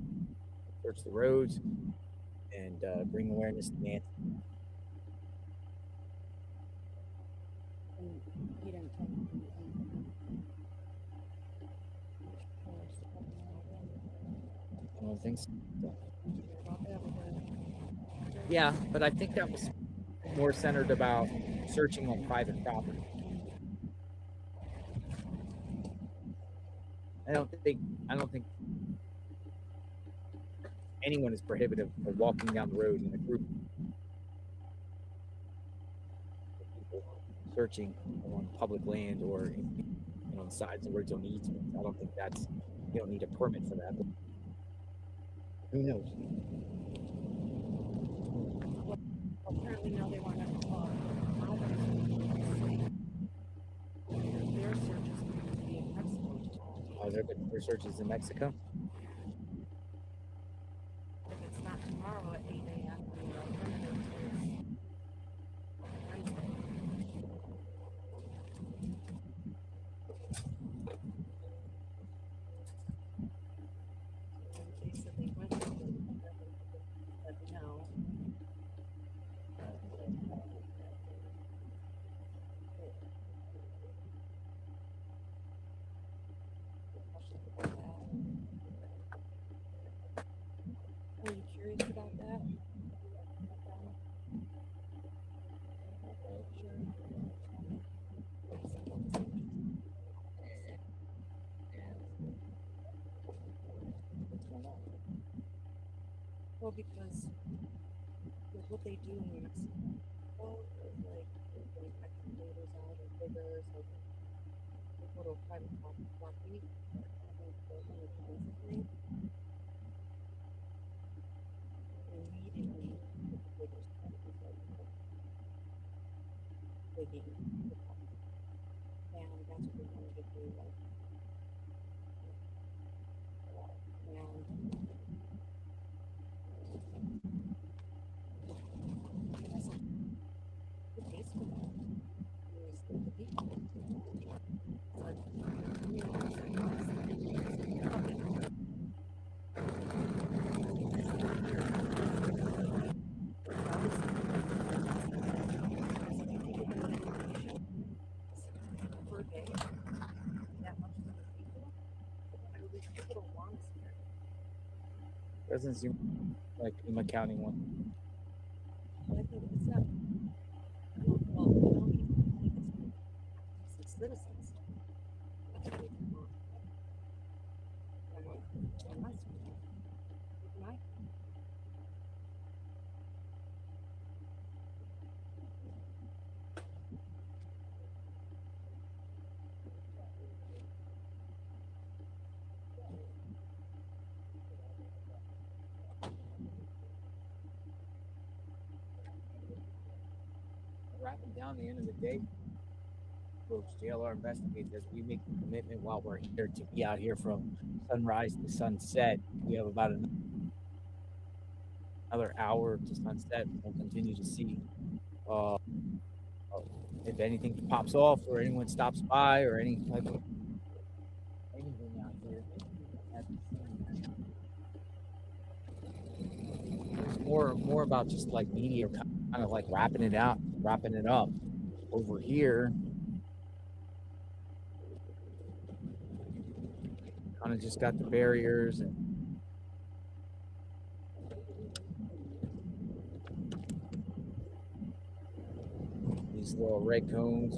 search the roads, and bring awareness to Nancy. You didn't tell me. I don't think so. Yeah, but I think that was more centered about searching on private property. I don't think anyone is prohibited from walking down the road in a group of people searching on public land or on the sides of roads on easements. I don't think you don't need a permit for that. But who knows? Well, apparently now they want to their searches going to be in Mexico. Their searches in Mexico? If it's not tomorrow at 8 a.m., the alternative is Are you curious about that? Okay, sure. What's going on? Well, because what they do in Mexico is like they cut the potatoes out or bigger, so they go to a private property and they build an expensive thing. And immediately the potatoes start to start digging the property. And that's what they wanted to do. Like, and that's the case for that is the people. But, per day, that much for the people. I mean, these people don't want us here. Doesn't seem like an accounting one. But I think it's not. Well, the county is the citizens. That's what they want. And that's my. Wrapping down the end of the day, folks, JLR investigates as we make the commitment while we're here to be out here from sunrise to sunset. We have about another hour to sunset. We'll continue to see if anything pops off or anyone stops by or any type of anything out here at the scene. It's more about just like media kind of like wrapping it up over here. Kind of just got the barriers and these little red cones.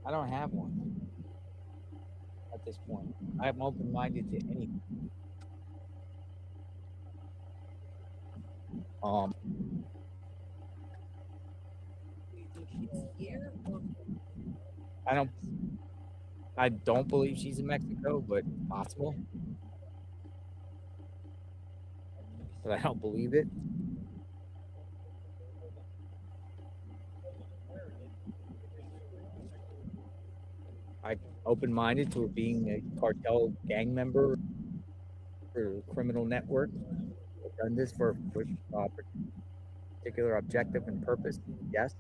I don't have one at this point. I'm open-minded to anything. Do you think she's here? Or I don't believe she's in Mexico, but possible. But I don't believe it. I'm open-minded to it being a cartel gang member or criminal network. They've done this for particular objective and purpose. Yes.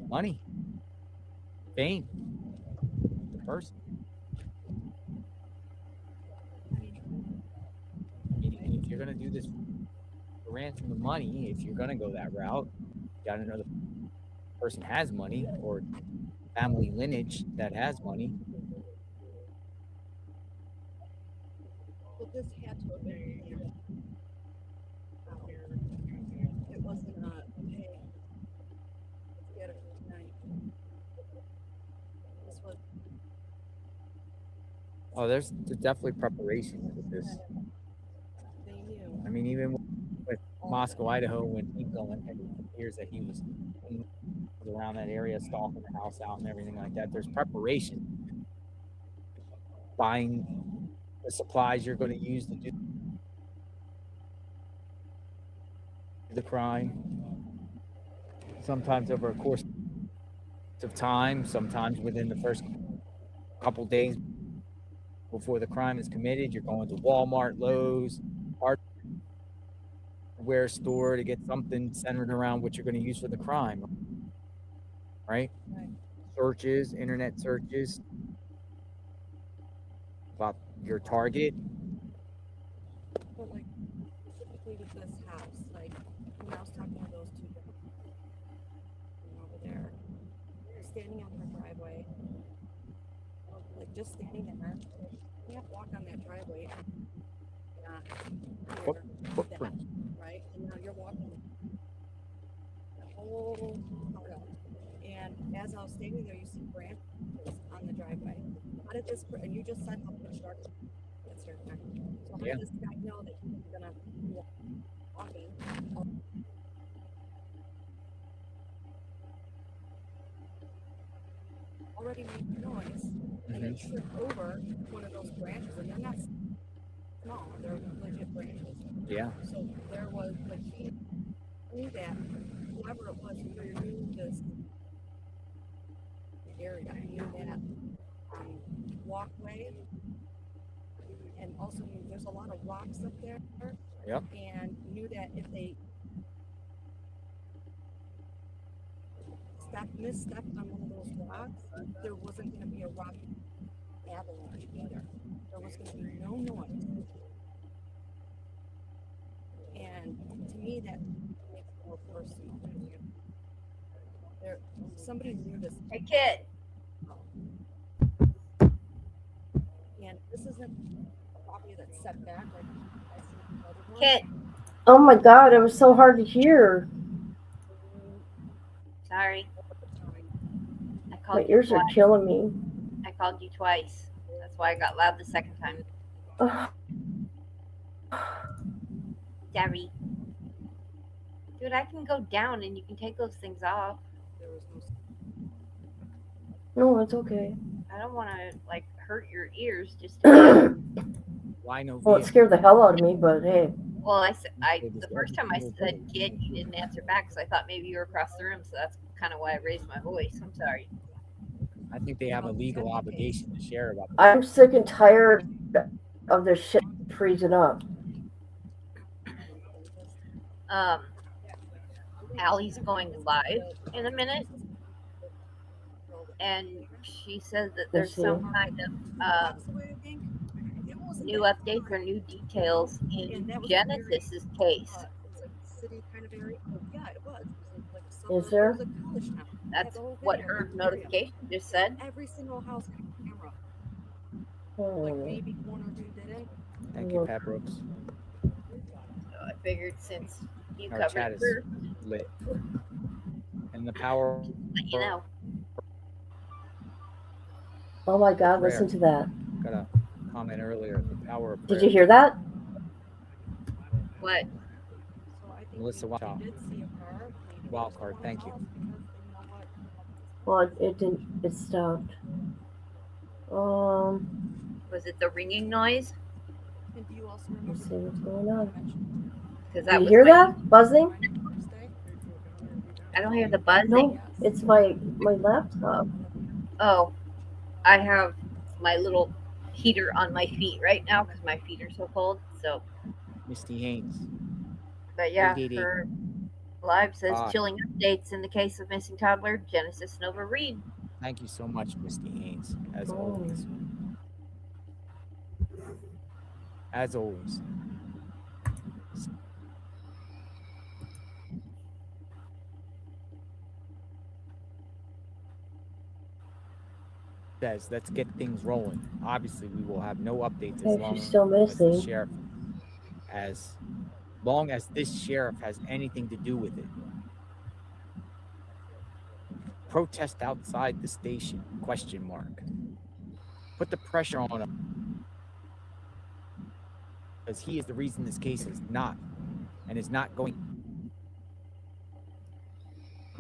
Money, fame, the person. If you're gonna do this ransom of money, if you're gonna go that route, you gotta know the person has money or family lineage that has money. well, this had to have been. It Oh, there's definitely preparation with this. They knew. I mean, even with Moscow, Idaho, when he going, it appears that he was around that area, stalking the house out and everything like that. There's preparation. Buying the supplies you're going to use to do the crime. Sometimes over a course of time, sometimes within the first couple days before the crime is committed, you're going to Walmart, Lowe's, hardware store to get something centered around what you're going to use for the crime, right? Searches, internet searches about your target. But like specifically with this house, like when I was talking to those two guys over there, they're standing on her driveway, like just standing there. You have to walk on that driveway. Footprint. Right? And now you're walking the whole part up. And as I was standing there, you see branches on the driveway. How did this, and you just said how much dark it's here. So how did this guy know that he was going to be walking? Already made noise, and then tripped over one of those branches, and they're not small, they're legit branches. Yeah. So there was, like, he knew that whoever it was who knew this area, knew that walkway, and also knew there's a lot of rocks up there. Yep. And knew that if they misstepped on one of those rocks, there wasn't going to be a rock avalanche either. There was going to be no noise. And to me, that makes it more personal. Somebody knew this. Hey, kid. And this isn't a property that's set back like I see other ones. Kid. Oh my God, it was so hard to hear. Sorry. I My called you ears are twice. killing me. I called you twice. That's why I got loud the second time. Sorry. Dude, I can go down and you can take those things off. No, it's okay. I don't want to like hurt your ears just. Why no? Well, it scared the hell out of me, but hey. Well, the first time I said kid, you didn't answer back because I thought maybe you were across the room, so that's kind of why I raised my voice. I'm sorry. I think they have a legal obligation to share about this. I'm sick and tired of this shit freezing up. Allie's going live in a minute, and she says that there's some kind of new updates or new details in Genesis's case. Is there? That's what her notification just said. Every single house had a camera. Oh. Like maybe one or two didn't. Thank you, Pat Brooks. So I figured since you Our covered chat is her, lit. And the power. let you know. Oh my God, Prayer. listen to that. Got a comment earlier. The power of prayer. Did you hear that? What? Melissa Wildcard, thank you. Well, it didn't. It stopped. Was it the ringing noise? Let's see what's going on. Because Do you hear that buzzing? I don't hear the buzzing. No, it's my laptop. Oh, I have my little heater on my feet right now because my feet are so cold. So, Misty Haynes. but yeah, 888. her live says Bye. chilling updates in the case of missing toddler Genesis Nova Reed. Thank you so much, Misty Haynes, as always. As always. Says, let's get things rolling. Obviously, we will have no updates as long She's still as the missing. sheriff, as long as this sheriff has anything to do with it. Protest outside the station? Question mark. Put the pressure on him. because he is the reason this case is not and is not going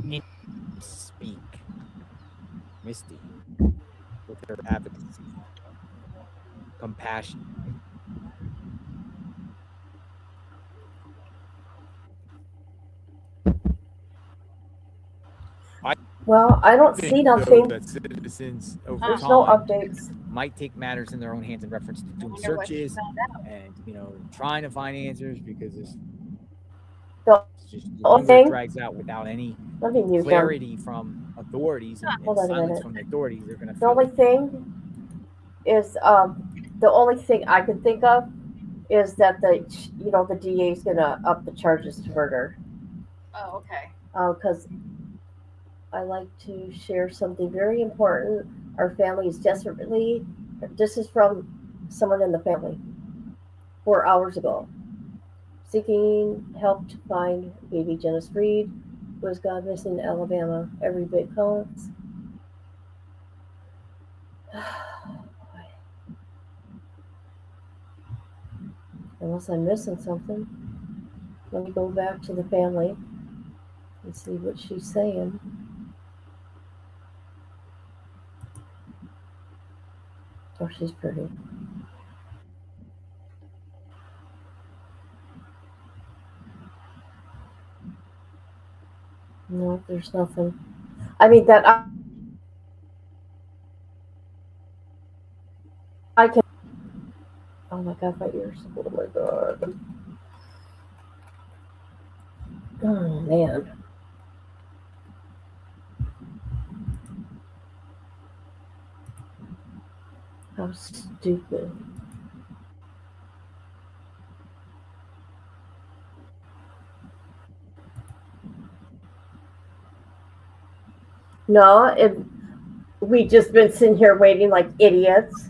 to speak. Misty, with her advocacy, compassion. Well, I don't see nothing. That citizens over There's time no updates. might take matters in their own hands in reference to doing searches and trying to find answers because it's just the longer it drags out without any clarity from authorities and silence from the authorities, they're going to. The only thing is, the only thing I could think of is that the DA is going to up the charges to murder. Oh, okay. Because I like to share something very important. Our family is desperately, this is from someone in the family, 4 hours ago, seeking help to find baby Janice Reed, who was gone missing in Alabama. Every bit counts. Unless I'm missing something. Let me go back to the family and see what she's saying. Oh, she's pretty. No, there's nothing. I mean, that I can. Oh my God, my ears. Oh my God. Oh man. How stupid. No, we just been sitting here waiting like idiots.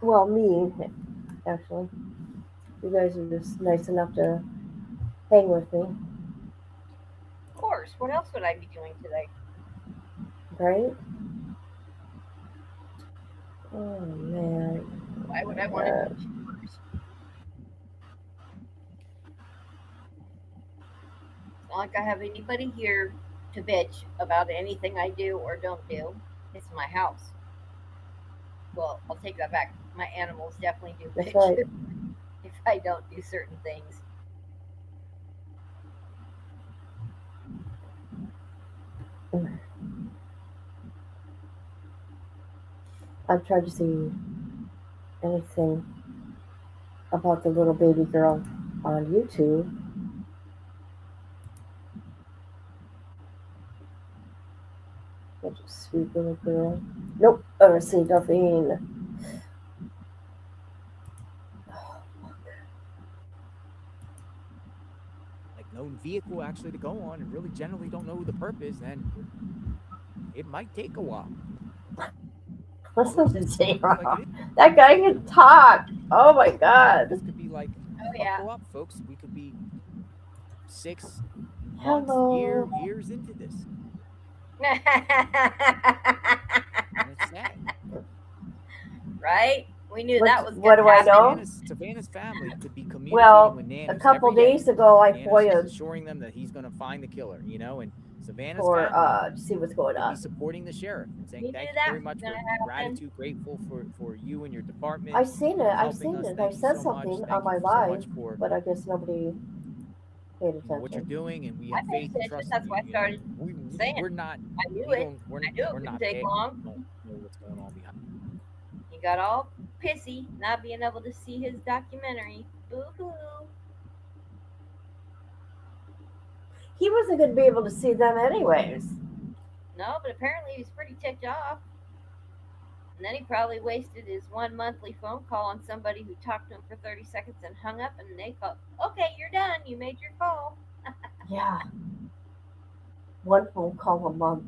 Well, me, actually. You guys are just nice enough to hang with me. Of course. What else would I be doing today? Right? Oh, man. Why would I want to do chores? It's not like I have anybody here to bitch about anything I do or don't do. It's my house. Well, I'll take that back. My animals definitely do bitch right. if I don't do certain things. I've tried to see anything about the little baby girl on YouTube. Such a sweet little girl. Nope, I don't see nothing. Like no vehicle actually to go on and really generally don't know the purpose, then it might take a while. Listen to J-Rock. That guy can talk. Oh my God. This could be like, buckle up, folks. We could be 6 months, years into this. And it's sad. Right? We knew that was what do I know? Savannah's family could be communicating with Nana. A couple days ago, I FOIA'd assuring them that he's going to find the killer, and Savannah's for family see what's going on. Be supporting the sheriff and saying thank you very much for gratitude, grateful for you and your department. I've seen it. I said something on my live, but I guess nobody paid attention. What you're doing, and we have faith and trust. That's why I started saying. We're not. I knew it. I knew it wouldn't take long. We don't know what's going on behind. He got all pissy not being able to see his documentary. Boo-hoo. He wasn't going to be able to see them anyways. No, but apparently he was pretty ticked off. And then he probably wasted his one monthly phone call on somebody who talked to him for 30 seconds and hung up, and they called, okay, you're done. You made your call. Yeah. One phone call a month.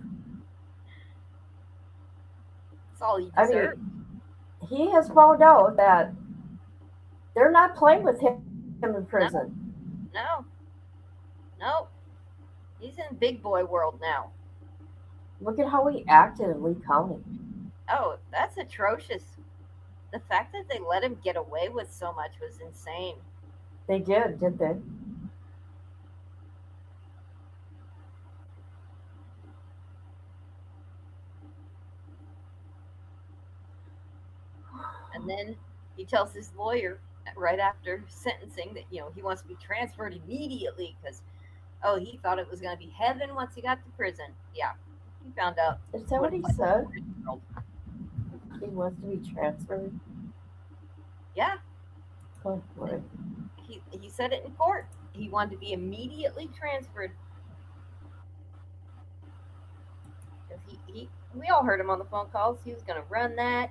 That's all you deserve. He has found out that they're not playing with him in prison. No. Nope. He's in big boy world now. Look at how he acted in Lee County. Oh, that's atrocious. The fact that they let him get away with so much was insane. They did they? And then he tells his lawyer right after sentencing that he wants to be transferred immediately because he thought it was going to be heaven once he got to prison. Yeah, he found out. Is that what he said? He wants to be transferred. Yeah. Oh boy. He said it in court. He wanted to be immediately transferred. We all heard him on the phone calls. He was going to run that.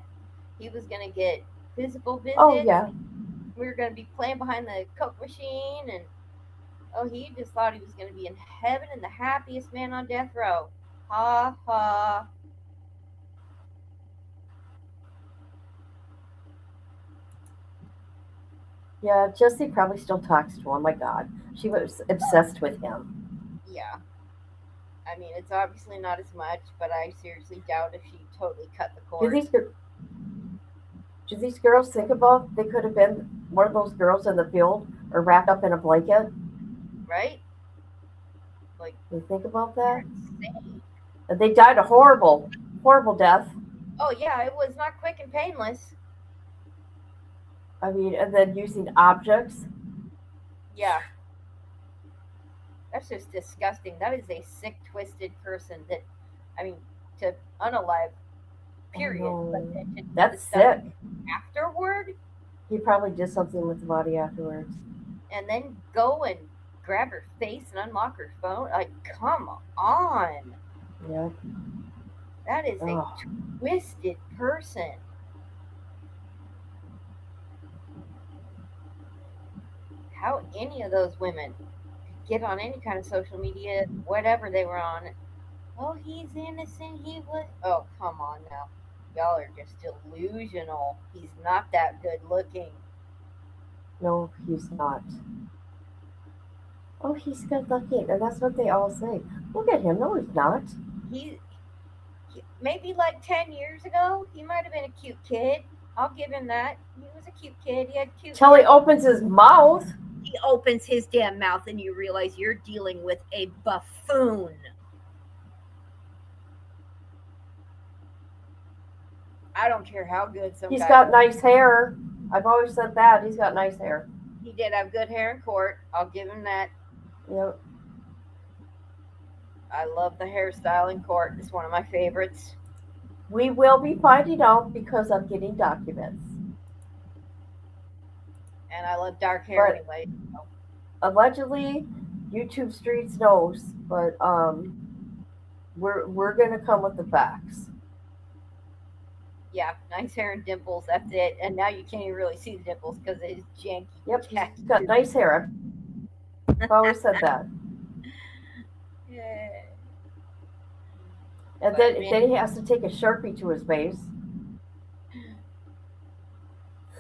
He was going to get physical visits. Oh yeah. We were going to be playing behind the Coke machine, and he just thought he was going to be in heaven and the happiest man on death row. Ha ha. Yeah, Jessie probably still talks to him. Oh my God, she was obsessed with him. Yeah. I mean, it's obviously not as much, but I seriously doubt if she totally cut the cord. Do these girls think about they could have been one of those girls in the field or wrapped up in a blanket? Right? Like, you think about that? And they died a horrible, horrible death. Oh yeah, it was not quick and painless. I mean, and then using objects. Yeah. That's just disgusting. That is a sick, twisted person that, I mean, to unalive, period. But that's sick. Afterward? He probably did something with the body afterwards. And then go and grab her face and unlock her phone? Like, come on. Yeah. That is a twisted person. How any of those women get on any kind of social media, whatever they were on. Oh, he's innocent. He was. Oh, come on now. Y'all are just delusional. He's not that good looking. No, he's not. Oh, he's good looking. And that's what they all say. Look at him. No, he's not. He maybe like 10 years ago, he might have been a cute kid. I'll give him that. He was a cute kid. He had cute. Till he opens his mouth. He opens his damn mouth and you realize you're dealing with a buffoon. I don't care how good some He's guy got was. nice hair. I've always said that. He's got nice hair. He did have good hair in court. I'll give him that. Yep. I love the hairstyle in court. It's one of my favorites. We will be finding out because I'm getting documents. And I love dark hair But anyway. So. allegedly, YouTube Streets knows, but we're gonna come with the facts. Yeah, nice hair and dimples. That's it. And now you can't even really see the dimples because it is janky. Yep, he's got nice hair. I've always said that. Yeah. And then he has to take a Sharpie to his face.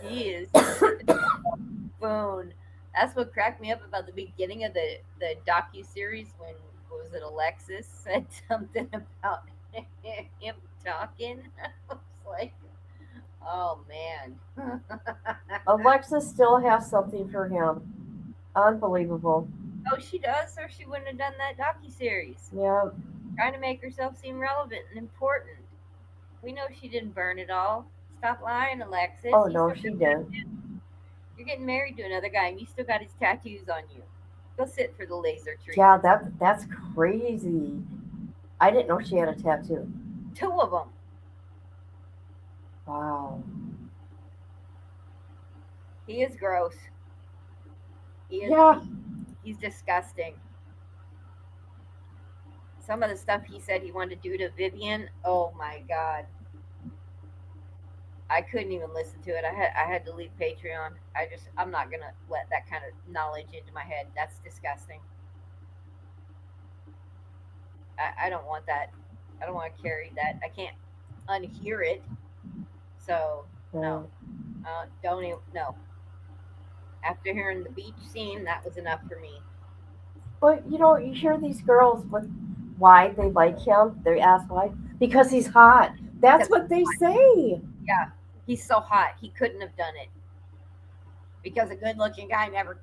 He is bone. That's what cracked me up about the beginning of the docu-series when, what was it, Alexis said something about him talking. I was like, oh man. Alexis still has something for him. Unbelievable. Oh, she does, or she wouldn't have done that docu-series. Yeah. Trying to make herself seem relevant and important. We know she didn't burn it all. Stop lying, Alexis. Oh, no, she didn't. You're getting married to another guy, and you still got his tattoos on you. Go sit for the laser treatment. Yeah, that's crazy. I didn't know she had a tattoo. 2 of them. Wow. He is gross. He is. Yeah. He's disgusting. Some of the stuff he said he wanted to do to Vivian, oh my God. I couldn't even listen to it. I had to leave Patreon. I'm not gonna let that kind of knowledge into my head. That's disgusting. I don't want that. I don't want to carry that. I can't unhear it. So no, don't even, no. After hearing the beach scene, that was enough for me. But you hear these girls with why they like him. They ask why because he's hot. That's what they say. Yeah. He's so hot, he couldn't have done it because a good-looking guy never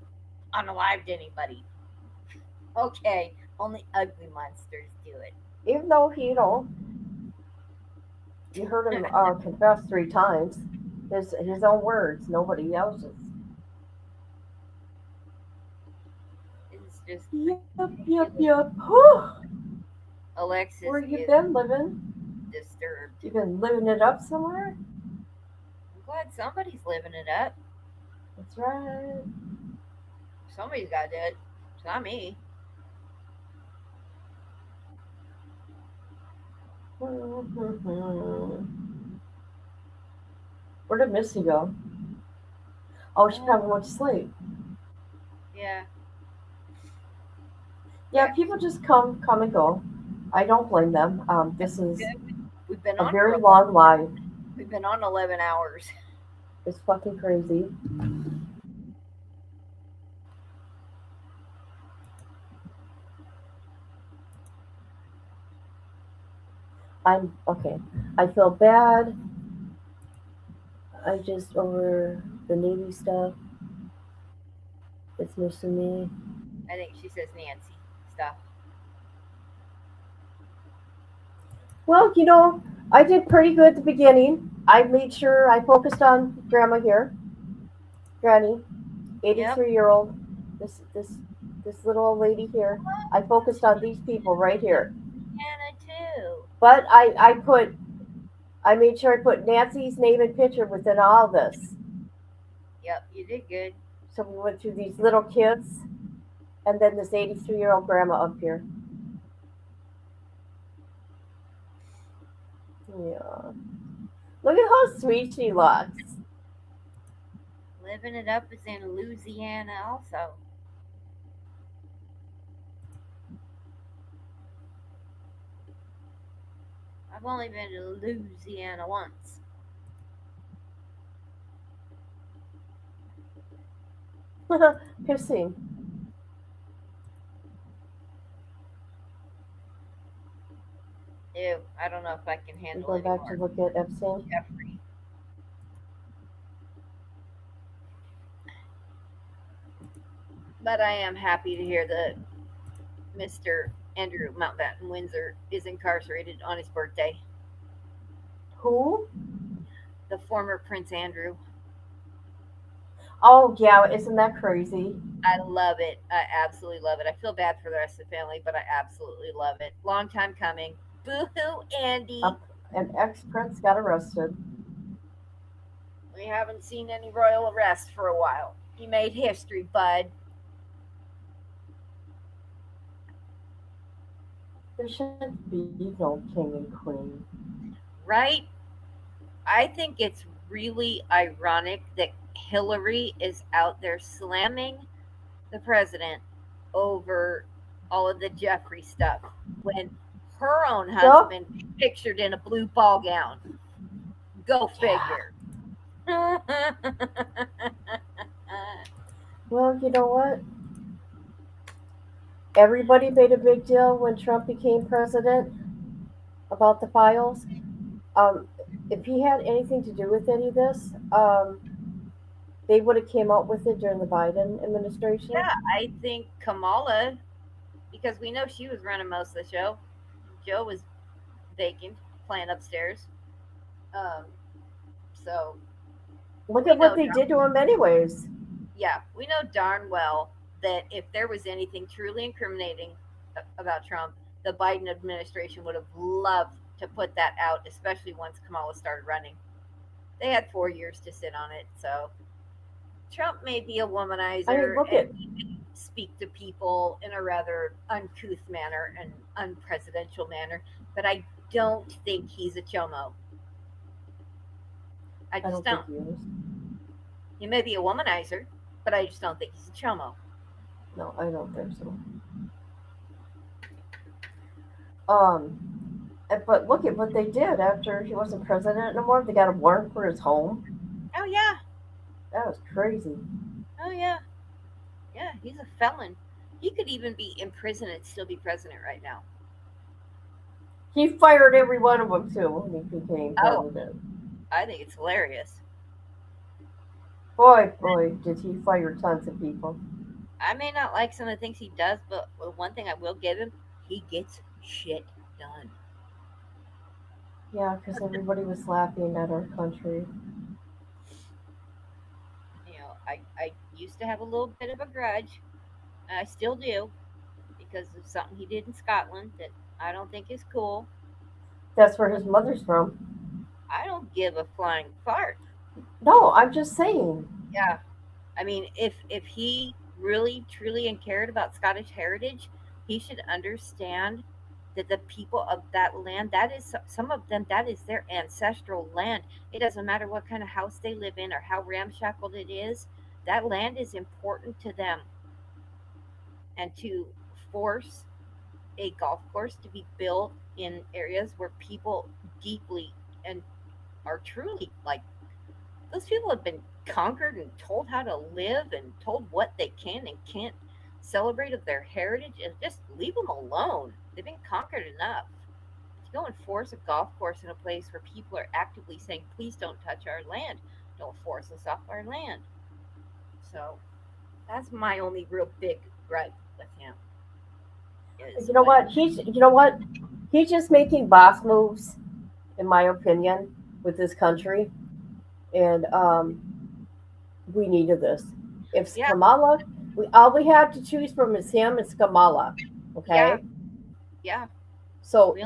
unalived anybody. Okay, only ugly monsters do it. Even though he, you heard him confess 3 times. His own words, nobody else's. It's just Yep. Whew. Alexis. Where you been living? Disturbed. You been living it up somewhere? I'm glad somebody's living it up. That's right. Somebody's got to do it. It's not me. Where did Missy go? Oh, she probably went to sleep. Yeah. Yeah, people just come and go. I don't blame them. This is We've been a on very long life. We've been on 11 hours. It's fucking crazy. I'm okay. I feel bad. I just over the Navy stuff. It's missing me. I think she says Nancy stuff. Well, I did pretty good at the beginning. I made sure I focused on Grandma here. Granny, 83-year-old. This little old lady here. I focused on these people right here. Hannah too. But I made sure I put Nancy's name and picture within all this. Yep, you did good. So we went through these little kids and then this 83-year-old grandma up here. Yeah. Look at how sweet she looks. Living it up is in Louisiana also. I've only been to Louisiana once. Pissing. Ew, I don't know if I can handle Going back anymore. to look at Epstein. Jeffrey. But I am happy to hear that Mr. Andrew Mountbatten Windsor is incarcerated on his birthday. Who? The former Prince Andrew. Oh, yeah, isn't that crazy? I love it. I absolutely love it. I feel bad for the rest of the family, but I absolutely love it. Long time coming. Boo-hoo, Andy. An ex-prince got arrested. We haven't seen any royal arrests for a while. You made history, bud. There shouldn't be no king and queen. Right? I think it's really ironic that Hillary is out there slamming the president over all of the Jeffrey stuff when her own husband is pictured in a blue ball gown. Go figure. Well, you know what? Everybody made a big deal when Trump became president about the files. If he had anything to do with any of this, they would have came out with it during the Biden administration. Yeah, I think Kamala, because we know she was running most of the show. Joe was baking, playing upstairs. So look at what they did to him anyways. Yeah, we know darn well that if there was anything truly incriminating about Trump, the Biden administration would have loved to put that out, especially once Kamala started running. They had 4 years to sit on it, so Trump may be a womanizer and speak to people in a rather uncouth manner and unpresidential manner, but I don't think he's a chomo. I just don't. He may be a womanizer, but I just don't think he's a chomo. No, I don't think so. But look at what they did after he wasn't president no more. They got a warrant for his home. Oh yeah, that was crazy. Oh yeah, yeah. He's a felon. He could even be in prison and still be president right now. He fired every one of them too when he became president. I think it's hilarious. Boy, did he fire tons of people. I may not like some of the things he does, but one thing I will give him, he gets shit done. Yeah, because everybody was laughing at our country. You know, I used to have a little bit of a grudge. And I still do, because of something he did in Scotland that I don't think is cool. That's where his mother's from. I don't give a flying fart. No, I'm just saying. Yeah. I mean, if he really, truly, and cared about Scottish heritage, he should understand that the people of that land, that is some of them, that is their ancestral land. It doesn't matter what kind of house they live in or how ramshackled it is. That land is important to them. And to force a golf course to be built in areas where people deeply and are truly like, those people have been conquered and told how to live and told what they can and can't celebrate of their heritage, and just leave them alone. They've been conquered enough. To go and force a golf course in a place where people are actively saying, please don't touch our land, don't force us off our land. So that's my only real big gripe with him. You know what? He's just making boss moves, in my opinion, with this country. And we needed this. If Kamala, all we had to choose from is him and Kamala. Okay? Yeah. So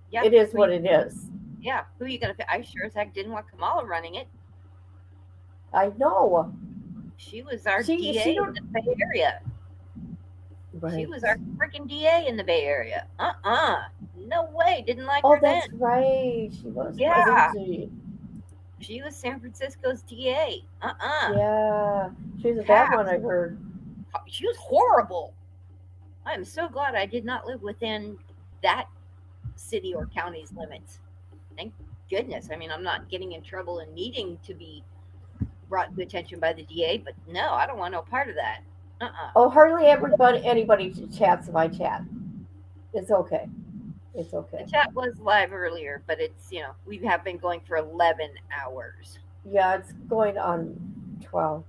yeah, it is what it is. Yeah. Who are you going to pick? I sure as heck didn't want Kamala running it. I know. She was our DA in the Bay Area. Right. She was our freaking DA in the Bay Area. No way. Didn't like her Oh, that's then. right. She was. Yeah. Wasn't she? She was San Francisco's DA. Yeah. She was a bad one, I heard. She was horrible. I am so glad I did not live within that city or county's limits. Thank goodness. I mean, I'm not getting in trouble and needing to be brought to attention by the DA, but no, I don't want no part of that. Oh, hardly anybody chats if I chat. It's okay. It's okay. The chat was live earlier, but it's, we have been going for 11 hours. Yeah, it's going on 12.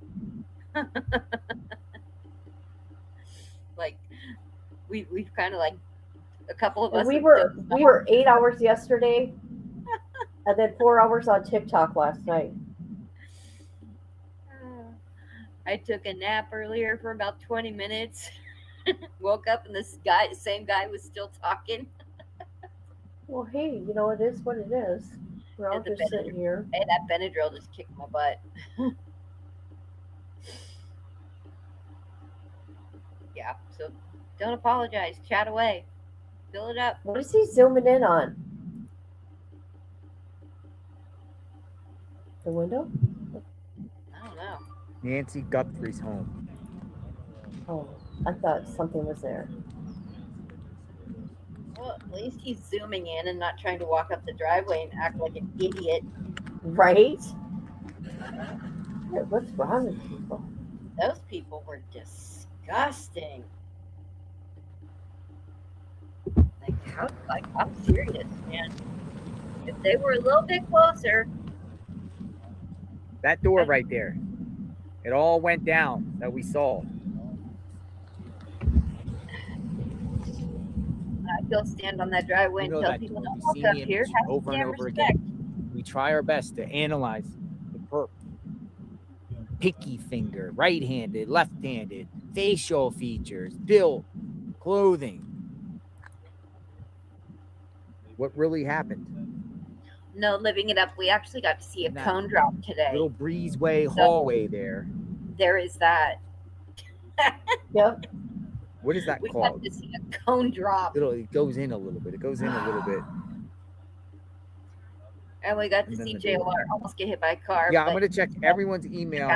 Like, we've kind of like a couple of us. We were 8 hours yesterday, and then 4 hours on TikTok last night. I took a nap earlier for about 20 minutes. Woke up and the same guy was still talking. Well, hey, it is what it is. We're all just sitting here. Hey, that Benadryl just kicked my butt. Yeah, so don't apologize. Chat away. Fill it up. What is he zooming in on? The window? I don't know. Nancy Guthrie's home. Oh, I thought something was there. Well, at least he's zooming in and not trying to walk up the driveway and act like an idiot. Right? What's wrong with people? Those people were disgusting. I'm serious, man. If they were a little bit closer. That door right there. It all went down that we saw. Go stand on that driveway and tell people to walk up here. Over and over again. We try our best to analyze the perp. Picky finger, right-handed, left-handed, facial features, build, clothing. What really happened? No, living it up. We actually got to see a cone drop today. Little breezeway hallway there. There is that. Yep. What is that we called? We got to see a cone drop. It goes in a little bit. And we got to see JLR almost get hit by a car. Yeah, I'm going to check everyone's email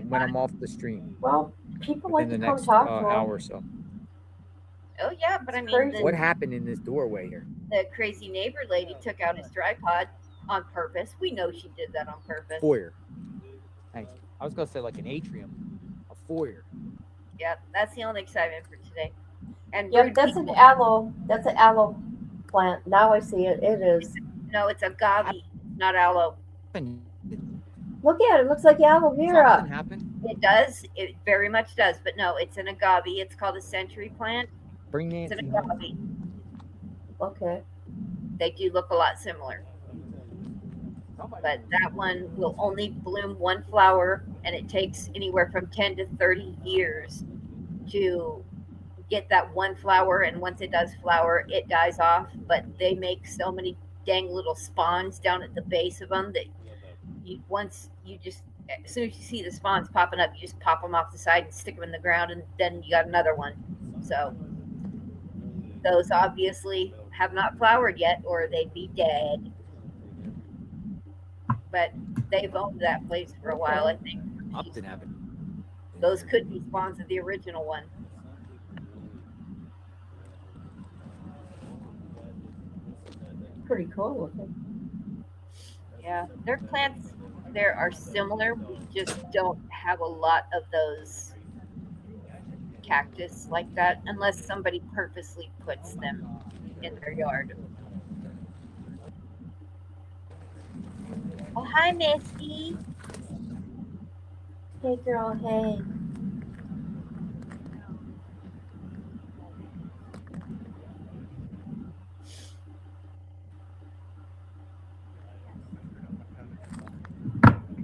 when I'm off the stream. Well, people like in to the come next talk to hour or so. Oh, yeah, but I mean... What happened in this doorway here? The crazy neighbor lady took out his tripod on purpose. We know she did that on purpose. Foyer. Thank you. I was going to say like an atrium. A foyer. Yeah, that's the only excitement for today. And yep, that's an aloe. That's an aloe plant. Now I see it. It is. No, it's agave, not aloe. Look at it. Looks like aloe vera. Something happened. It does. It very much does. But no, it's an agave. It's called a century plant. Bring It's an Nancy home. agave. Okay. They do look a lot similar. But that one will only bloom one flower, and it takes anywhere from 10 to 30 years to get that one flower. And once it does flower, it dies off. But they make so many dang little spawns down at the base of them that as soon as you see the spawns popping up, you just pop them off the side and stick them in the ground, and then you got another one. So those obviously have not flowered yet, or they'd be dead. But they've owned that place for a while, I think. Upton Avenue. Those could be spawns of the original one. Pretty cool looking. Yeah, their plants there are similar. We just don't have a lot of those cactus like that unless somebody purposely puts them in their yard. Oh, hi, Misty. Hey, girl. Hey.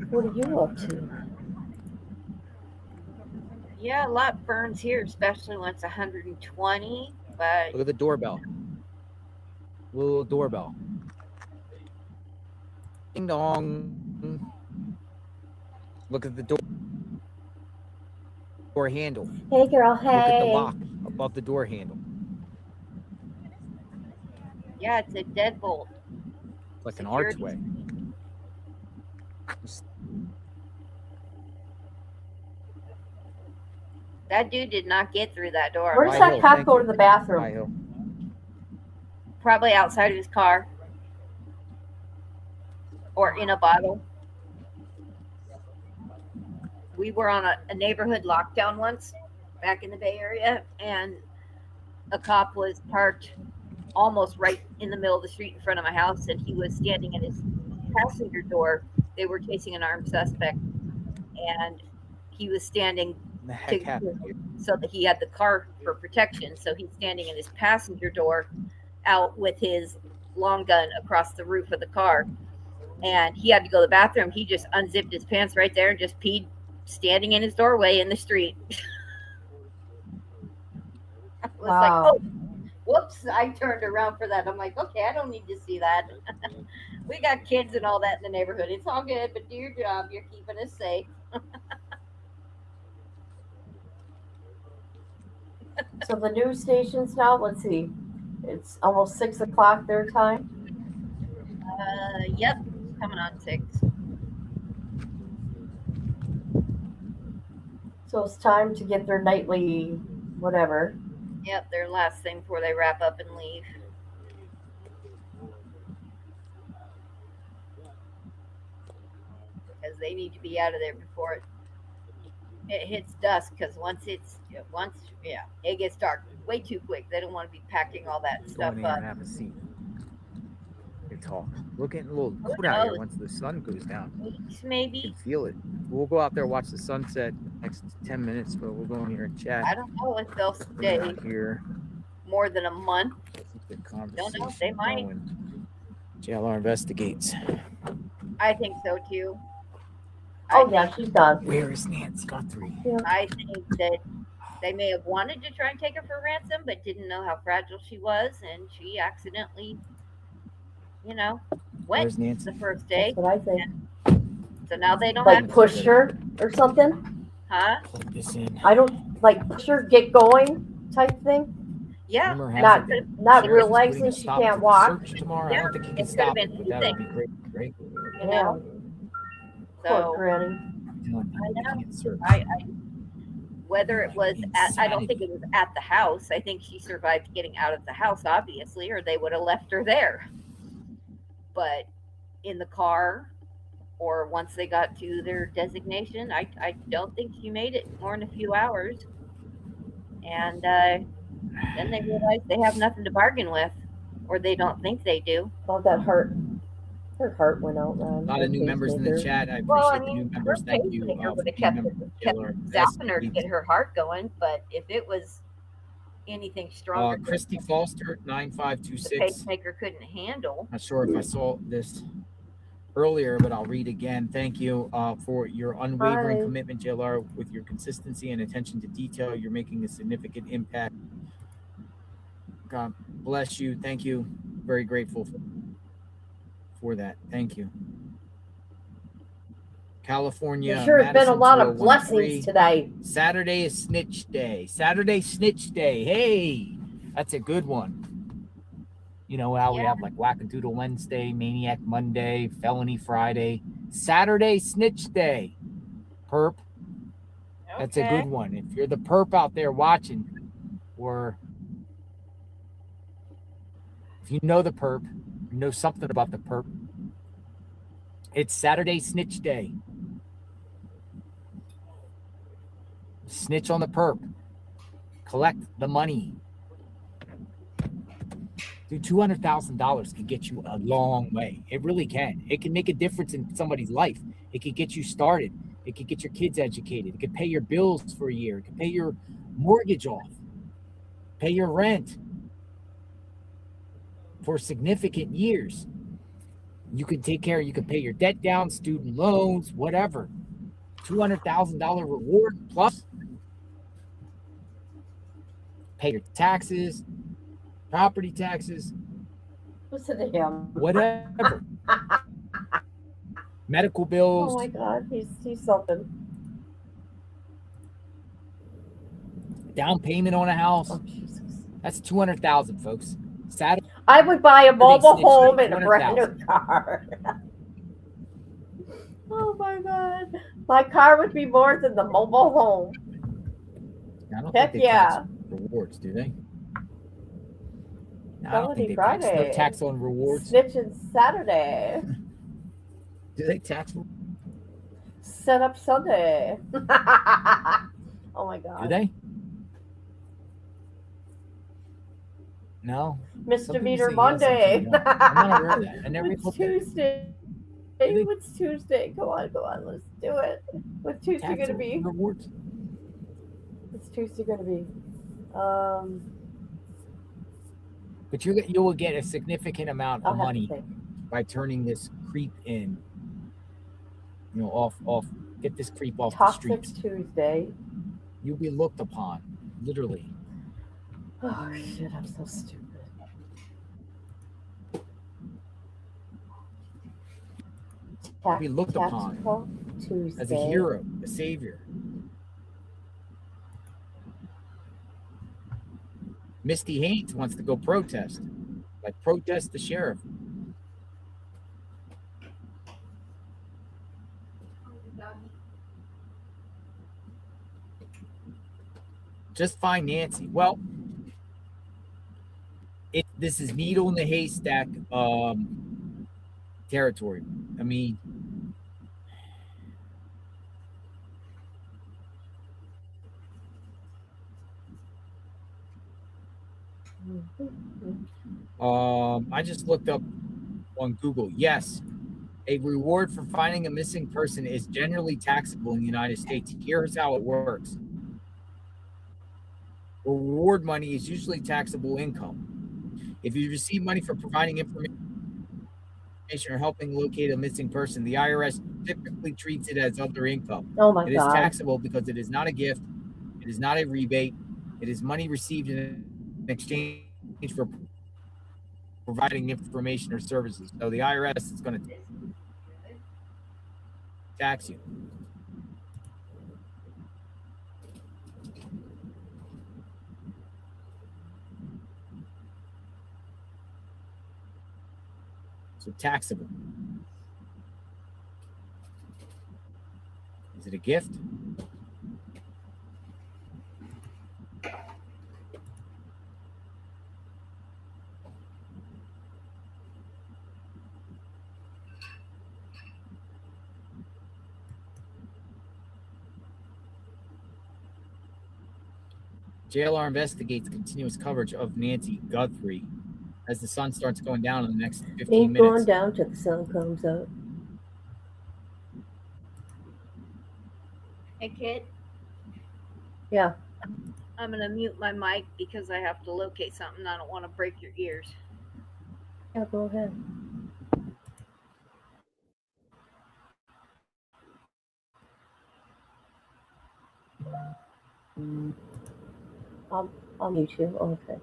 What are you up to? Yeah, a lot burns here, especially when it's 120. But Look at the doorbell. Little doorbell. Ding dong. Look at the door handle. Hey, girl. Hey. Look at the lock above the door handle. yeah, it's a deadbolt. Like an Security. archway. That dude did not get through that door. Where does that cop go to the bathroom? High Hill. Probably outside of his car. Or in a bottle. We were on a neighborhood lockdown once back in the Bay Area, and a cop was parked almost right in the middle of the street in front of my house, and he was standing in his passenger door. They were chasing an armed suspect, and he was standing The heck happened? so that he had the car for protection. So he's standing in his passenger door out with his long gun across the roof of the car. And he had to go to the bathroom. He just unzipped his pants right there and just peed standing in his doorway in the street. I was like, oh, whoops. I turned around for that. I'm like, okay, I don't need to see that. We got kids and all that in the neighborhood. It's all good, but do your job. You're keeping us safe. So the news stations now, let's see, it's almost 6 o'clock their time. Yep, coming on 6. So it's time to get their nightly whatever. Yep, their last thing before they wrap up and leave. Because they need to be out of there before it hits dusk. Because once it gets dark way too quick. They don't want to be packing all that Go stuff in there up. and have a seat. And talk. We're getting a little Who cold out here knows? once the sun goes down. Weeks, maybe. You can feel it. We'll go out there, watch the sunset next 10 minutes, but we'll go in here and chat. I don't know if they'll We're stay out here. more than a month. The Don't know. conversation They might. going. JLR investigates. I think so too. Oh, yeah, she's done. Where is Nancy Guthrie? I think that they may have wanted to try and take her for ransom, but didn't know how fragile she was, and she accidentally, went Where's Nancy? the first day. That's what I think. So now they don't Like have push her or something. Huh? Plug this in. I don't like push her, get going type thing. Yeah. Rumor has Not it that not Sheriff is realizing putting a she stop can't to the walk. search tomorrow. I Yeah, don't think he can it's gonna stop be it, but that would be anything. great. You know. Poor So Granny. I whether it was at, I don't think it was at the house. I think she survived getting out of the house, obviously, or they would have left her there. But in the car, or once they got to their designation, I don't think she made it more than a few hours. And then they realize they have nothing to bargain with, or they don't think they do. Oh, that hurt. Her heart went out, man. A lot of new members in the chat. I Well, I appreciate the mean, new members. her Thank you pacemaker for would have being kept members. zapping her to get her heart going. But if it was anything stronger, Christy Foster, the 9526. pacemaker couldn't handle. Not sure if I saw this earlier, but I'll read again. Thank you for your unwavering Hi. commitment, JLR. With your consistency and attention to detail, you're making a significant impact. God bless you. Thank you. Very grateful for that. Thank you. California. There sure has been a Madison, lot of 2013. blessings today. Saturday is Snitch Day. Saturday Snitch Day. Hey, that's a good one. You know how we have like Wackadoodle Wednesday, Maniac Monday, Felony Friday, Saturday Snitch Day. Perp. That's a good one. If you're the perp out there watching, or if you know the perp, you know something about the perp, it's Saturday Snitch Day. Snitch on the perp. Collect the money. Dude, $200,000 can get you a long way. It really can. It can make a difference in somebody's life. It can get you started. It can get your kids educated. It can pay your bills for a year. It can pay your mortgage off. Pay your rent for significant years. You can take care. You can pay your debt down, student loans, whatever. $200,000 reward plus pay your taxes, property taxes, Listen to him. whatever. Medical bills. Oh my God, he's something. Down payment on a house. Oh, Jesus. That's $200,000, folks. Saturday. I would buy a mobile Snitch home Day, and a brand new 200,000. car. Oh my God. My car would be more than the mobile home. I don't Heck think they yeah. tax rewards, do they? No, I don't Felony think they tax. Friday. No tax on rewards. Snitching Saturday. Do they tax? Set up Sunday. Oh my God. Do they? No. Misdemeanor Some people say yes, Monday. some people don't. I'm not aware of that. I never It's looked at it. Tuesday. It's Tuesday. Go on. Let's do it. What's Tuesday Tax going to be? rewards. What's Tuesday going to be? But you will get a significant amount I'll of have to money think. by turning this creep in. You know, off. Get this creep off the Toxic streets. Tuesday. You'll be looked upon, literally. Oh shit! I'm so stupid. Be looked upon Tuesday. as a hero, a savior. Misty Haynes wants to go protest, like protest the sheriff. Just find Nancy. Well, this is needle in the haystack territory. I mean, I just looked up on Google. Yes, a reward for finding a missing person is generally taxable in the United States. Here's how it works. Reward money is usually taxable income. If you receive money for providing information or helping locate a missing person, the IRS typically treats it as other income. Oh my God. It is taxable because it is not a gift. It is not a rebate. It is money received in exchange for providing information or services. So the IRS is going to tax you. So taxable. Is it a gift? JLR investigates continuous coverage of Nancy Guthrie as the sun starts going down in the next 15 Ain't minutes. going down till the sun comes up. Hey, kid. Yeah. I'm gonna mute my mic because I have to locate something. I don't want to break your ears. Yeah, go ahead. I'll mute you. Okay.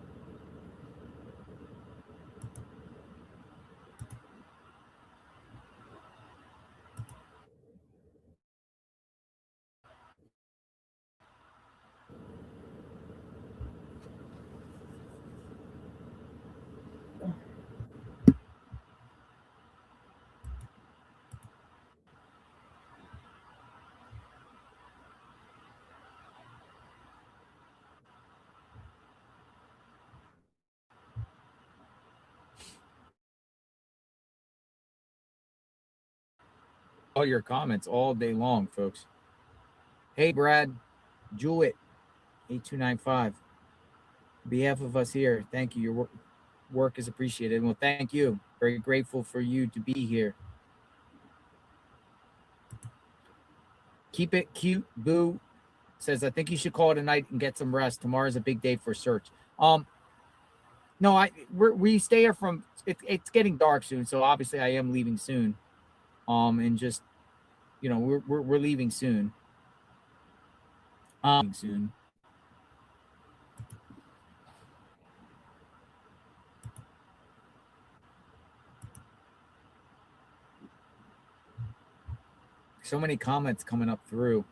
All your comments all day long, folks. Hey, Brad, Jewett, 8295. On behalf of us here, thank you. Your work is appreciated. Well, thank you. Very grateful for you to be here. Keep it cute, Boo says, I think you should call it a night and get some rest. Tomorrow's a big day for search. No, we stay here from it's getting dark soon, so obviously I am leaving soon. And just we're leaving soon. Soon. So many comments coming up through.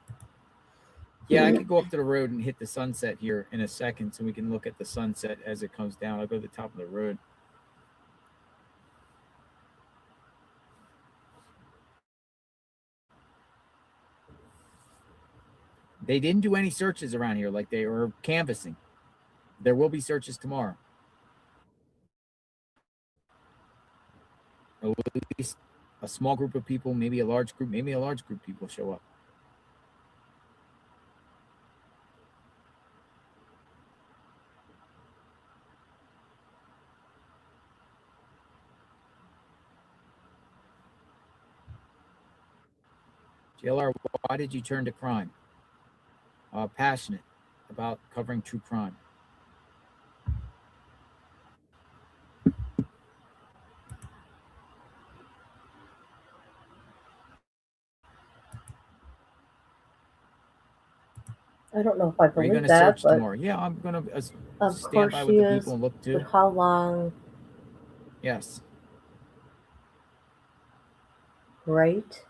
Yeah, I could go up to the road and hit the sunset here in a second so we can look at the sunset as it comes down. I'll go to the top of the road. They didn't do any searches around here like they were canvassing. There will be searches tomorrow. At least a small group of people, maybe a large group of people show up. JLR, why did you turn to crime? Passionate about covering true crime. I don't know if I Are you going believe to that, search but tomorrow? Yeah, I'm going to of stand course by she with the is. people and look too. But how long? Yes. Right?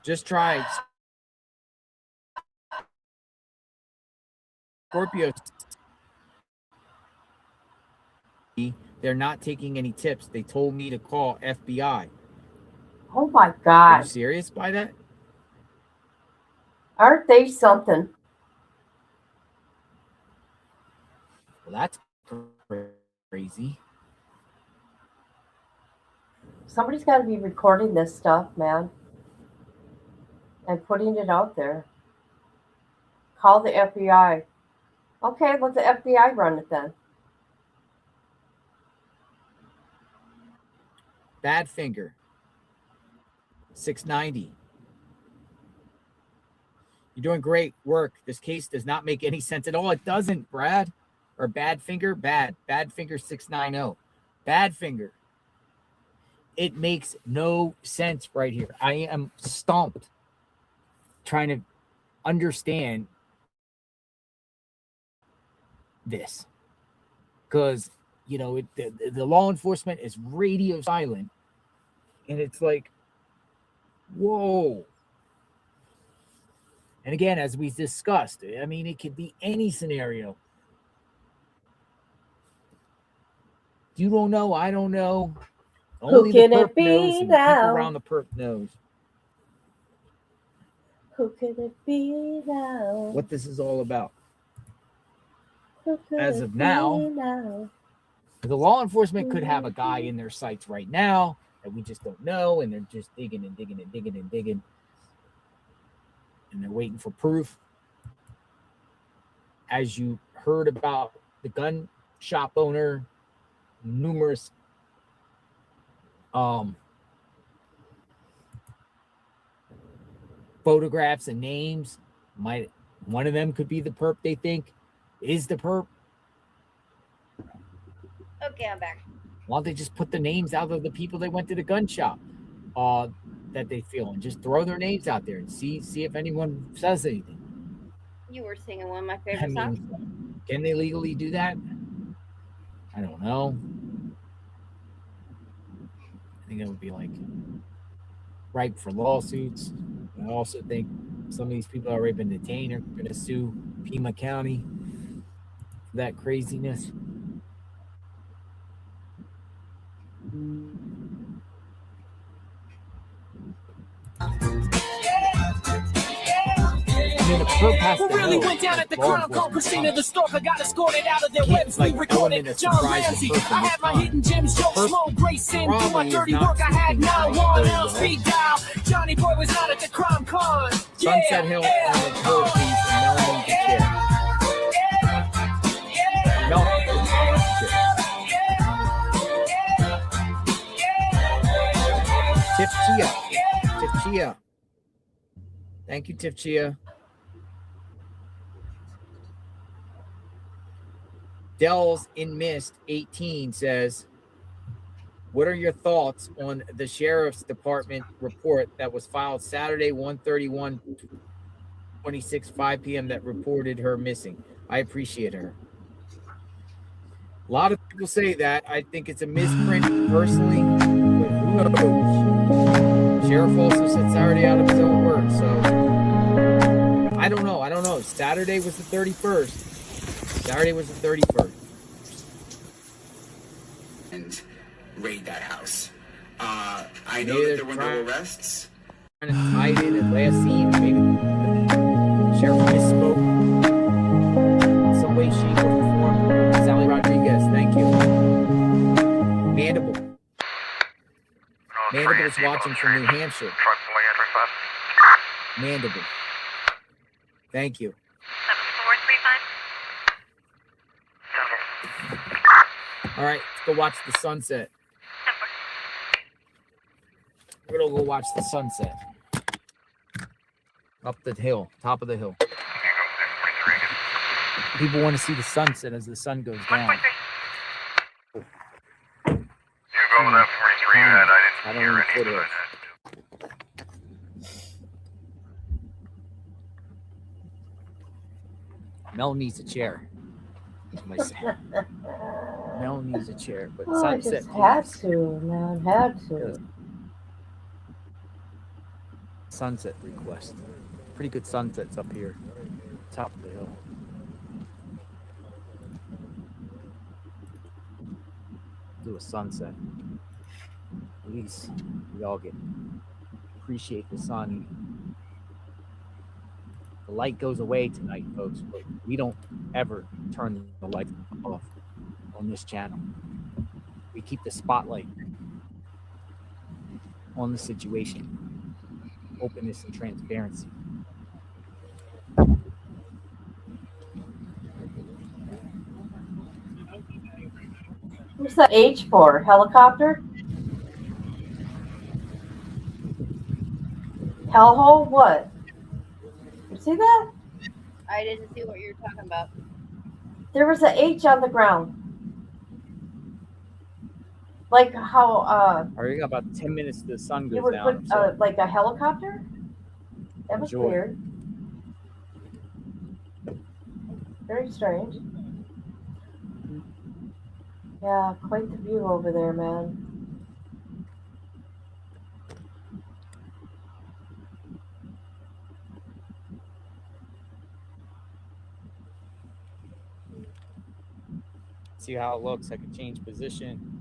Just try Scorpio. They're not taking any tips. They told me to call FBI. Oh my Are God. you serious by that? Aren't they something? Well, that's crazy. Somebody's got to be recording this stuff, man, and putting it out there. Call the FBI. Okay, let the FBI run it then. Badfinger. 690. You're doing great work. This case does not make any sense at all. It doesn't, Brad. Or Badfinger, Badfinger 690. Badfinger. It makes no sense right here. I am stumped trying to understand this. Because, the law enforcement is radio silent. And it's like, whoa. And again, as we discussed, I mean, it could be any scenario. You don't know. I don't know. Only Who can the perp it be knows, and the now? people around the perp knows. Who can it be now? What this is all about. Who could As it of be now, the law enforcement could have a guy in their sights right now that we just don't know, and they're just digging and digging and digging and digging, and they're waiting for proof. As you heard about the gun shop owner, numerous photographs and names. One of them could be the perp they think is the perp. Okay, I'm back. Why don't they just put the names out of the people that went to the gun shop that they feel, and just throw their names out there and see if anyone says anything. You were singing one of my favorite songs. Can they legally do that? I don't know. I think it would be like ripe for lawsuits. I also think some of these people already been detained are going to sue Pima County for that craziness. What really went down at the Crown Court Christina the Stalker got escorted out of their webs. We recorded John Ramsey. I had my hidden gems, Joe Smoke, Grayson. Do my dirty work, I had 911 speed dial. Johnny Boy was not at the crime con. Sunset Hill and the Philippines and Melanie the chair. Tiff Chia. Thank you, Tiff Chia. Dells in Mist 18 says, what are your thoughts on the Sheriff's Department report that was filed Saturday, 1/31/26, 5 p.m. that reported her missing? I appreciate her. A lot of people say that. I think it's a misprint personally, but who knows? Sheriff also said Saturday out of his own words, so I don't know. Saturday was the 31st. Saturday was the 31st. And raid that house. I know that there were no arrests. Trying to tie it in at last scene. Maybe the sheriff misspoke in some way, shape, or form. Sally Rodriguez, thank you. Mandible. Mandible's watching from New Hampshire. Mandible. Thank you. 7435. All right, let's go watch the sunset. We're gonna go watch the sunset. Up the hill, top of the hill. People want to see the sunset as the sun goes down. You go with that 43 you had, I didn't hear anything. Mel needs a chair. Mel needs a chair, but Oh, I sunset. just had to, man. Had to. Sunset request. Pretty good sunsets up here, top of the hill. Do a sunset. At least we all get appreciate the sun. The light goes away tonight, folks, but we don't ever turn the light off on this channel. We keep the spotlight on the situation. Openness and transparency. What's that H for? Helicopter? Hellhole? What? You see that? I didn't see what you were talking about. There was an H on the ground. Like how All right, we got about 10 minutes till the sun you goes would down. put like a helicopter? That was Enjoy. weird. Very strange. Yeah, quite the view over there, man. See how it looks. I can change position.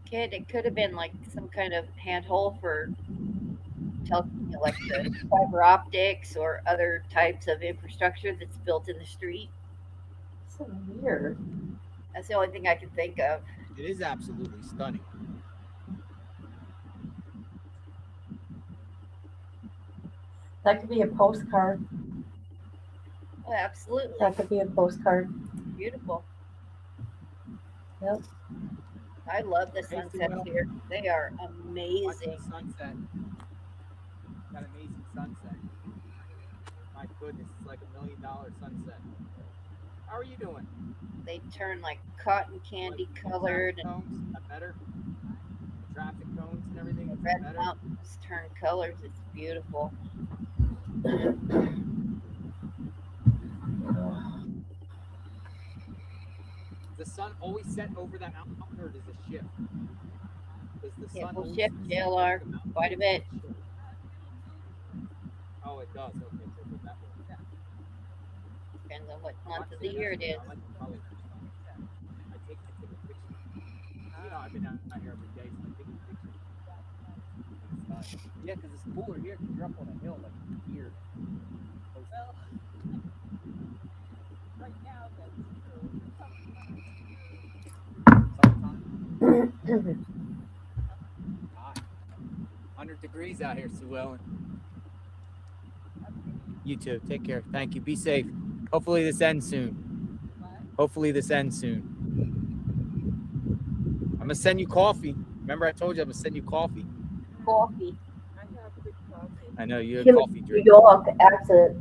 Kid, it could have been like some kind of handhole for like the fiber optics or other types of infrastructure that's built in the street. So weird. That's the only thing I can think of. It is absolutely stunning. That could be a postcard. Oh, absolutely. That could be a postcard. Beautiful. Yep. I love the sunsets here. They are amazing. Sunset. That amazing sunset. My goodness, it's like $1 million sunset. How are you doing? They turn like cotton candy colored, and that better. The traffic cones and everything. the Is red that better? mountains turn colors. It's beautiful. Does the sun always set over that mountain, or does it shift? Does the It sun will always shift, set over JLR, the mountain? quite a bit. Oh, it does. Okay, so that way. Yeah. Depends on what month of the year it is. I like the colors. I take a picture. You know, I've been out here every day, so I take a picture. Yeah, because it's cooler here because you're up on a hill like here. Well, right now, that's summertime. 100 degrees out here, Sue Ellen. You too. Take care. Thank you. Be safe. Hopefully this ends soon. Hopefully this ends soon. I'm going to send you coffee. Remember I told you I'm going to send you coffee. Coffee. I know you're a Kim, coffee you drinker. go off the accent.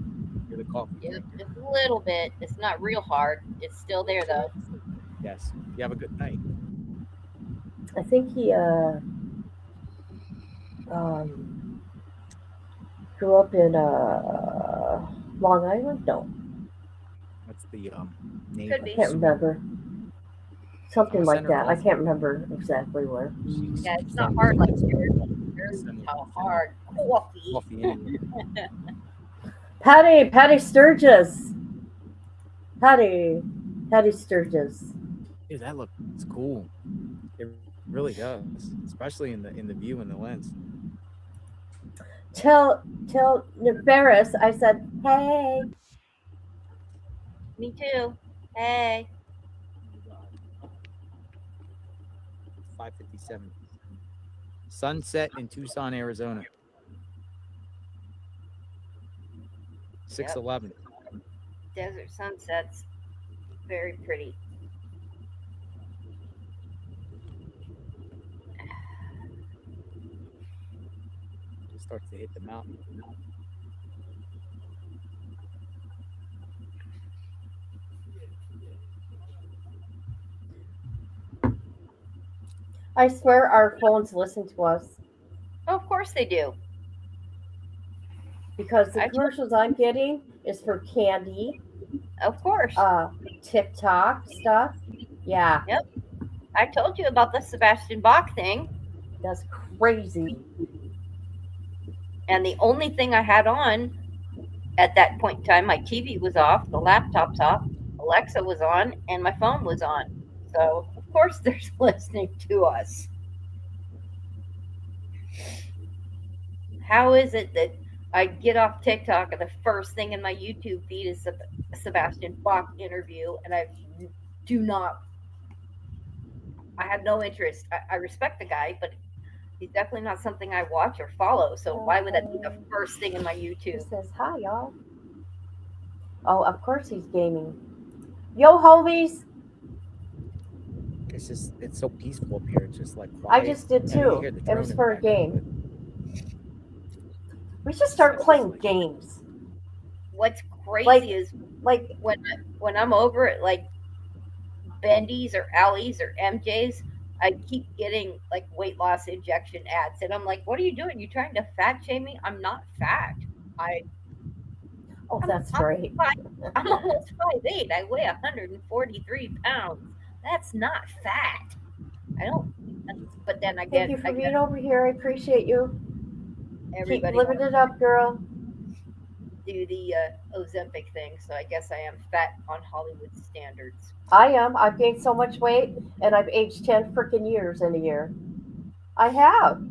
You're the coffee Yeah, drinker. just a little bit. It's not real hard. It's still there though. Yes. You have a good night. I think he grew up in Long Island. No, What's the name? Could I be. can't remember. Something I'll like send her that. I both. can't remember exactly where. Yeah, it's not hard like yours. Yours is how hard. Coffee. Coffee anyway. Patty Sturgis. Patty Sturgis. Dude, that looks cool. It really does, especially in the view and the lens. Tell Nefaris I said, hey. Me too. Hey. 5:57. Sunset in Tucson, Arizona. 6:11. Desert sunsets. Very pretty. It starts to hit the mountain. I swear our phones listen to us Oh, of course they do. because the I- commercials I'm getting is for candy, Of course. TikTok stuff. Yeah, Yep. I told you about the Sebastian Bach thing. that's crazy. And the only thing I had on at that point in time, my TV was off, the laptop's off, Alexa was on, and my phone was on. So, of course, they're listening to us. How is it that I get off TikTok and the first thing in my YouTube feed is a Sebastian Bach interview, and I have no interest. I respect the guy, but he's definitely not something I watch or follow. So why would that be the first thing in my He YouTube? says, hi, y'all. Oh, of course he's gaming. Yo, homies. It's so peaceful up here. It's just like I quiet. just did And you too. hear the It drone was in for the a background. game. We should start playing games. What's crazy Like- is Like, when I'm over at like Bendy's or Allie's or MJ's, I keep getting like weight loss injection ads, and I'm like, "What are you doing? You trying to fat shame me? I'm not fat. oh, that's right. I'm almost 5'8". I weigh 143 pounds. That's not fat. I don't. But then I Thank get you for being over here. I appreciate you. everybody Keep living it up, girl. do the Ozempic thing, so I guess I am fat on Hollywood standards. I am. I've gained so much weight, and I've aged 10 freaking years in a year. I have.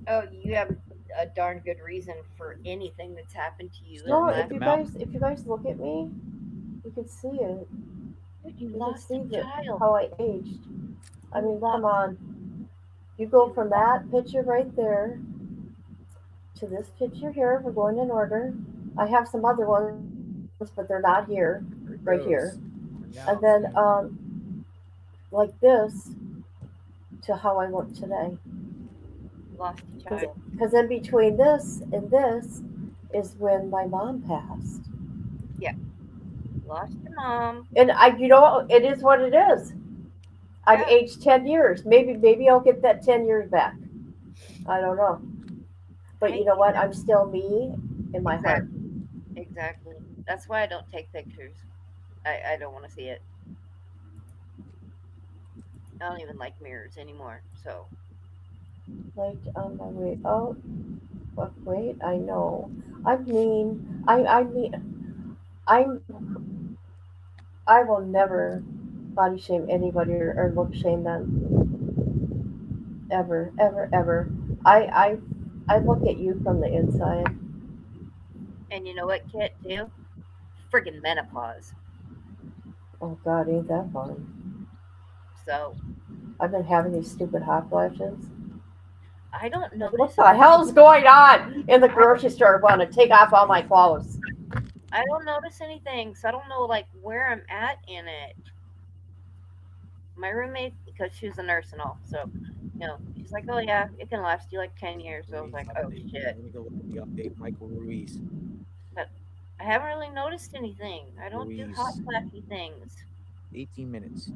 Oh, you have a darn good reason for anything that's happened to you in No, the last. if you guys look at me, you can see it. Dude, you can lost see a child. how I aged. I mean, come on. You go from that picture right there to this picture here. We're going in order. I have some other ones, but they're not here. Right here. And then, like this to how I look today. Lost a child. Because in between this and this is when my mom passed. Yeah. Lost your mom. And it is what it is. I've aged 10 years. Maybe I'll get that 10 years back. I don't know. But you know what? I'm still me in my heart. Exactly. That's why I don't take pictures. I don't want to see it. I don't even like mirrors anymore. So. Like on my way out. But wait, I know. I will never body shame anybody or look shame them. Ever, ever, ever. I look at you from the inside. And you know what, Kit, too? Friggin' menopause. Oh God, ain't that fun? So. I've been having these stupid hot flashes. I don't know. What the hell's going on in the grocery store? I want to take off all my clothes. I don't notice anything, so I don't know like where I'm at in it. My roommate, because she was a nurse and all, so she's like, "Oh yeah, it can last you like 10 years." So I was like, "Oh shit." Let me go look at the update, Michael Ruiz. But I haven't really noticed anything. I don't do hot flashy things. 18 minutes.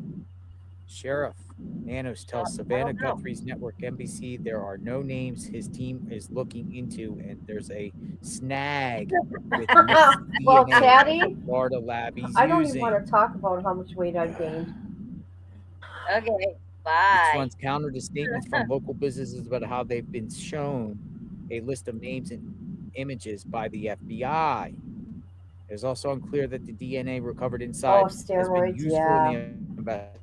Sheriff Nanos tells Savannah Guthrie's network NBC there are no names his team is looking into, and there's a snag with well, DNA Chatty, Florida lab he's I don't using. even want to talk about how much weight I've gained. Okay, bye. This runs counter to statements from local businesses about how they've been shown a list of names and images by the FBI. It's also unclear that the DNA recovered inside has been useful in the investigation.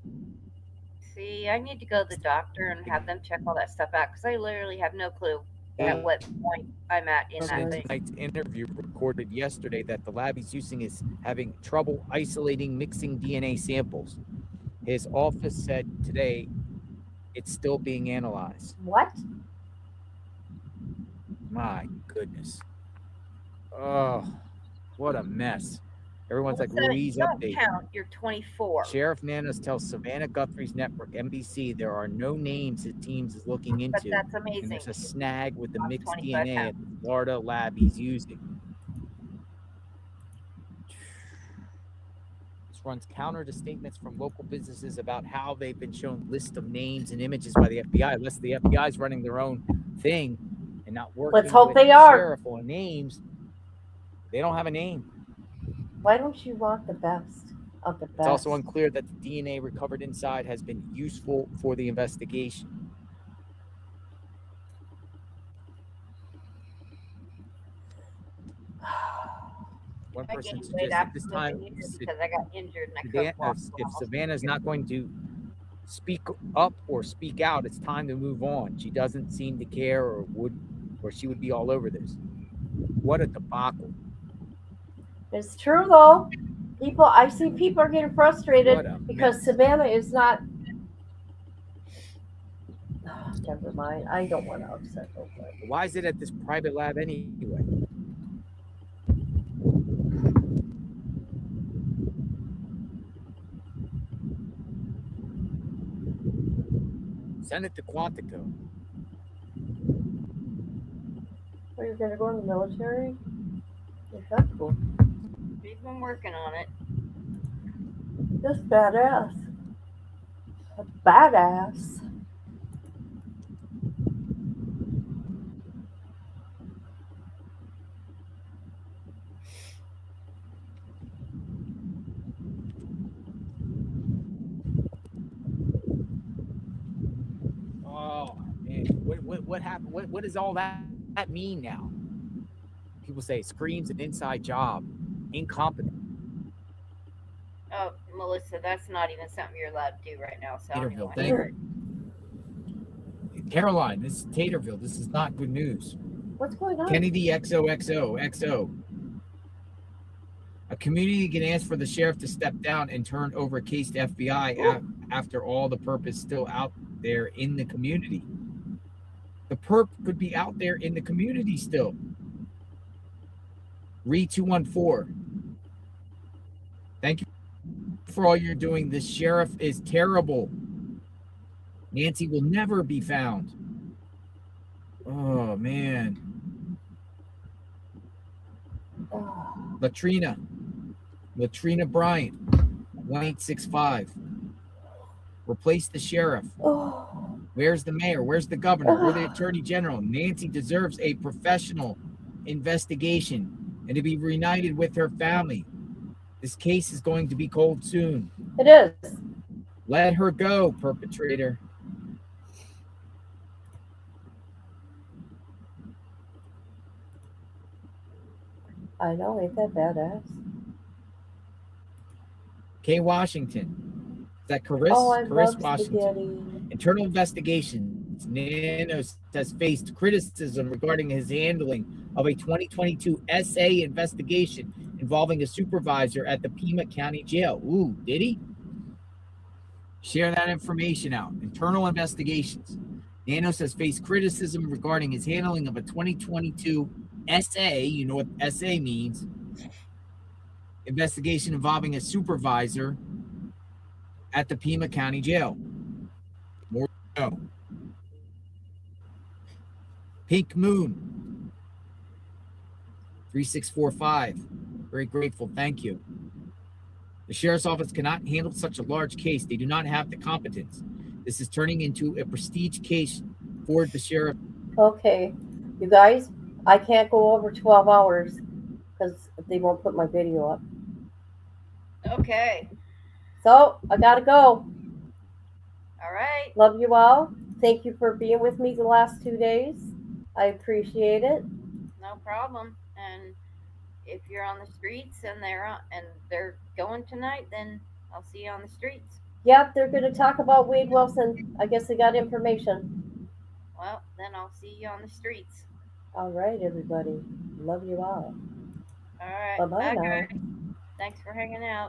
See, I need to go to the doctor and have them check all that stuff out because I literally have no clue at what point I'm at in that thing. Tonight's interview recorded yesterday that the lab he's using is having trouble isolating mixing DNA samples. His office said today it's still being analyzed. What? My goodness. Oh, what a mess. Everyone's like, Ruiz update. Count, you're 24. Sheriff Nanos tells Savannah Guthrie's network, NBC, there are no names his team is looking into. But that's amazing. And there's a snag with the mixed DNA at the Florida lab he's using. This runs counter to statements from local businesses about how they've been shown lists of names and images by the FBI, unless the FBI is running their own thing and not working Let's hope with they the are. sheriff on names. They don't have a name. Why don't you want the best of the best? It's also unclear that the DNA recovered inside has been useful for the investigation. One person suggests at this time, because I got injured and I couldn't walk. if Savannah's not going to speak up or speak out, it's time to move on. She doesn't seem to care or she would be all over this. What a debacle. It's true though. I see people are getting frustrated because Savannah is not. Oh, never mind. I don't want to upset nobody. Why is it at this private lab anyway? Send it to Quantico. Oh, you're going to go in the military? That's cool. We've been working on it. That's badass. A badass. Oh, man. What happened? What does all that mean now? People say Scream's an inside job. incompetent. Oh, Melissa, that's not even something you're allowed to do right now. So Taterville, thank you. Caroline, this is Taterville. This is not good news. What's going on? Kennedy XOXO. A community can ask for the sheriff to step down and turn over a case to FBI after all the perp is still out there in the community. The perp could be out there in the community still. Re214. Thank you for all you're doing. This sheriff is terrible. Nancy will never be found. Oh, man. Latrina Bryant, 1865. Replace the sheriff. Where's the mayor? Where's the governor? Where's the attorney general? Nancy deserves a professional investigation and to be reunited with her family. This case is going to be cold soon. It is. Let her go, perpetrator. I know, ain't that badass? Kay Washington. Is that Chris? Oh, I Chris love Washington. spaghetti. Internal investigations. Nanos has faced criticism regarding his handling of a 2022 SA investigation involving a supervisor at the Pima County Jail. Ooh, did he? Share that information out. Internal investigations. Nanos has faced criticism regarding his handling of a 2022 SA, you know what SA means, investigation involving a supervisor at the Pima County Jail. More to know. Pink Moon, 3645. Very grateful. Thank you. The sheriff's office cannot handle such a large case. They do not have the competence. This is turning into a prestige case for the sheriff. Okay, you guys, I can't go over 12 hours because they won't put my video up. Okay. So I gotta go. All right. Love you all. Thank you for being with me the last 2 days. I appreciate it. No problem. And if you're on the streets and they're going tonight, then I'll see you on the streets. Yep, they're going to talk about Wade Wilson. I guess they got information. Well, then I'll see you on the streets. All right, everybody. Love you all. All right. Bye-bye Bye, now. guys. Thanks for hanging out.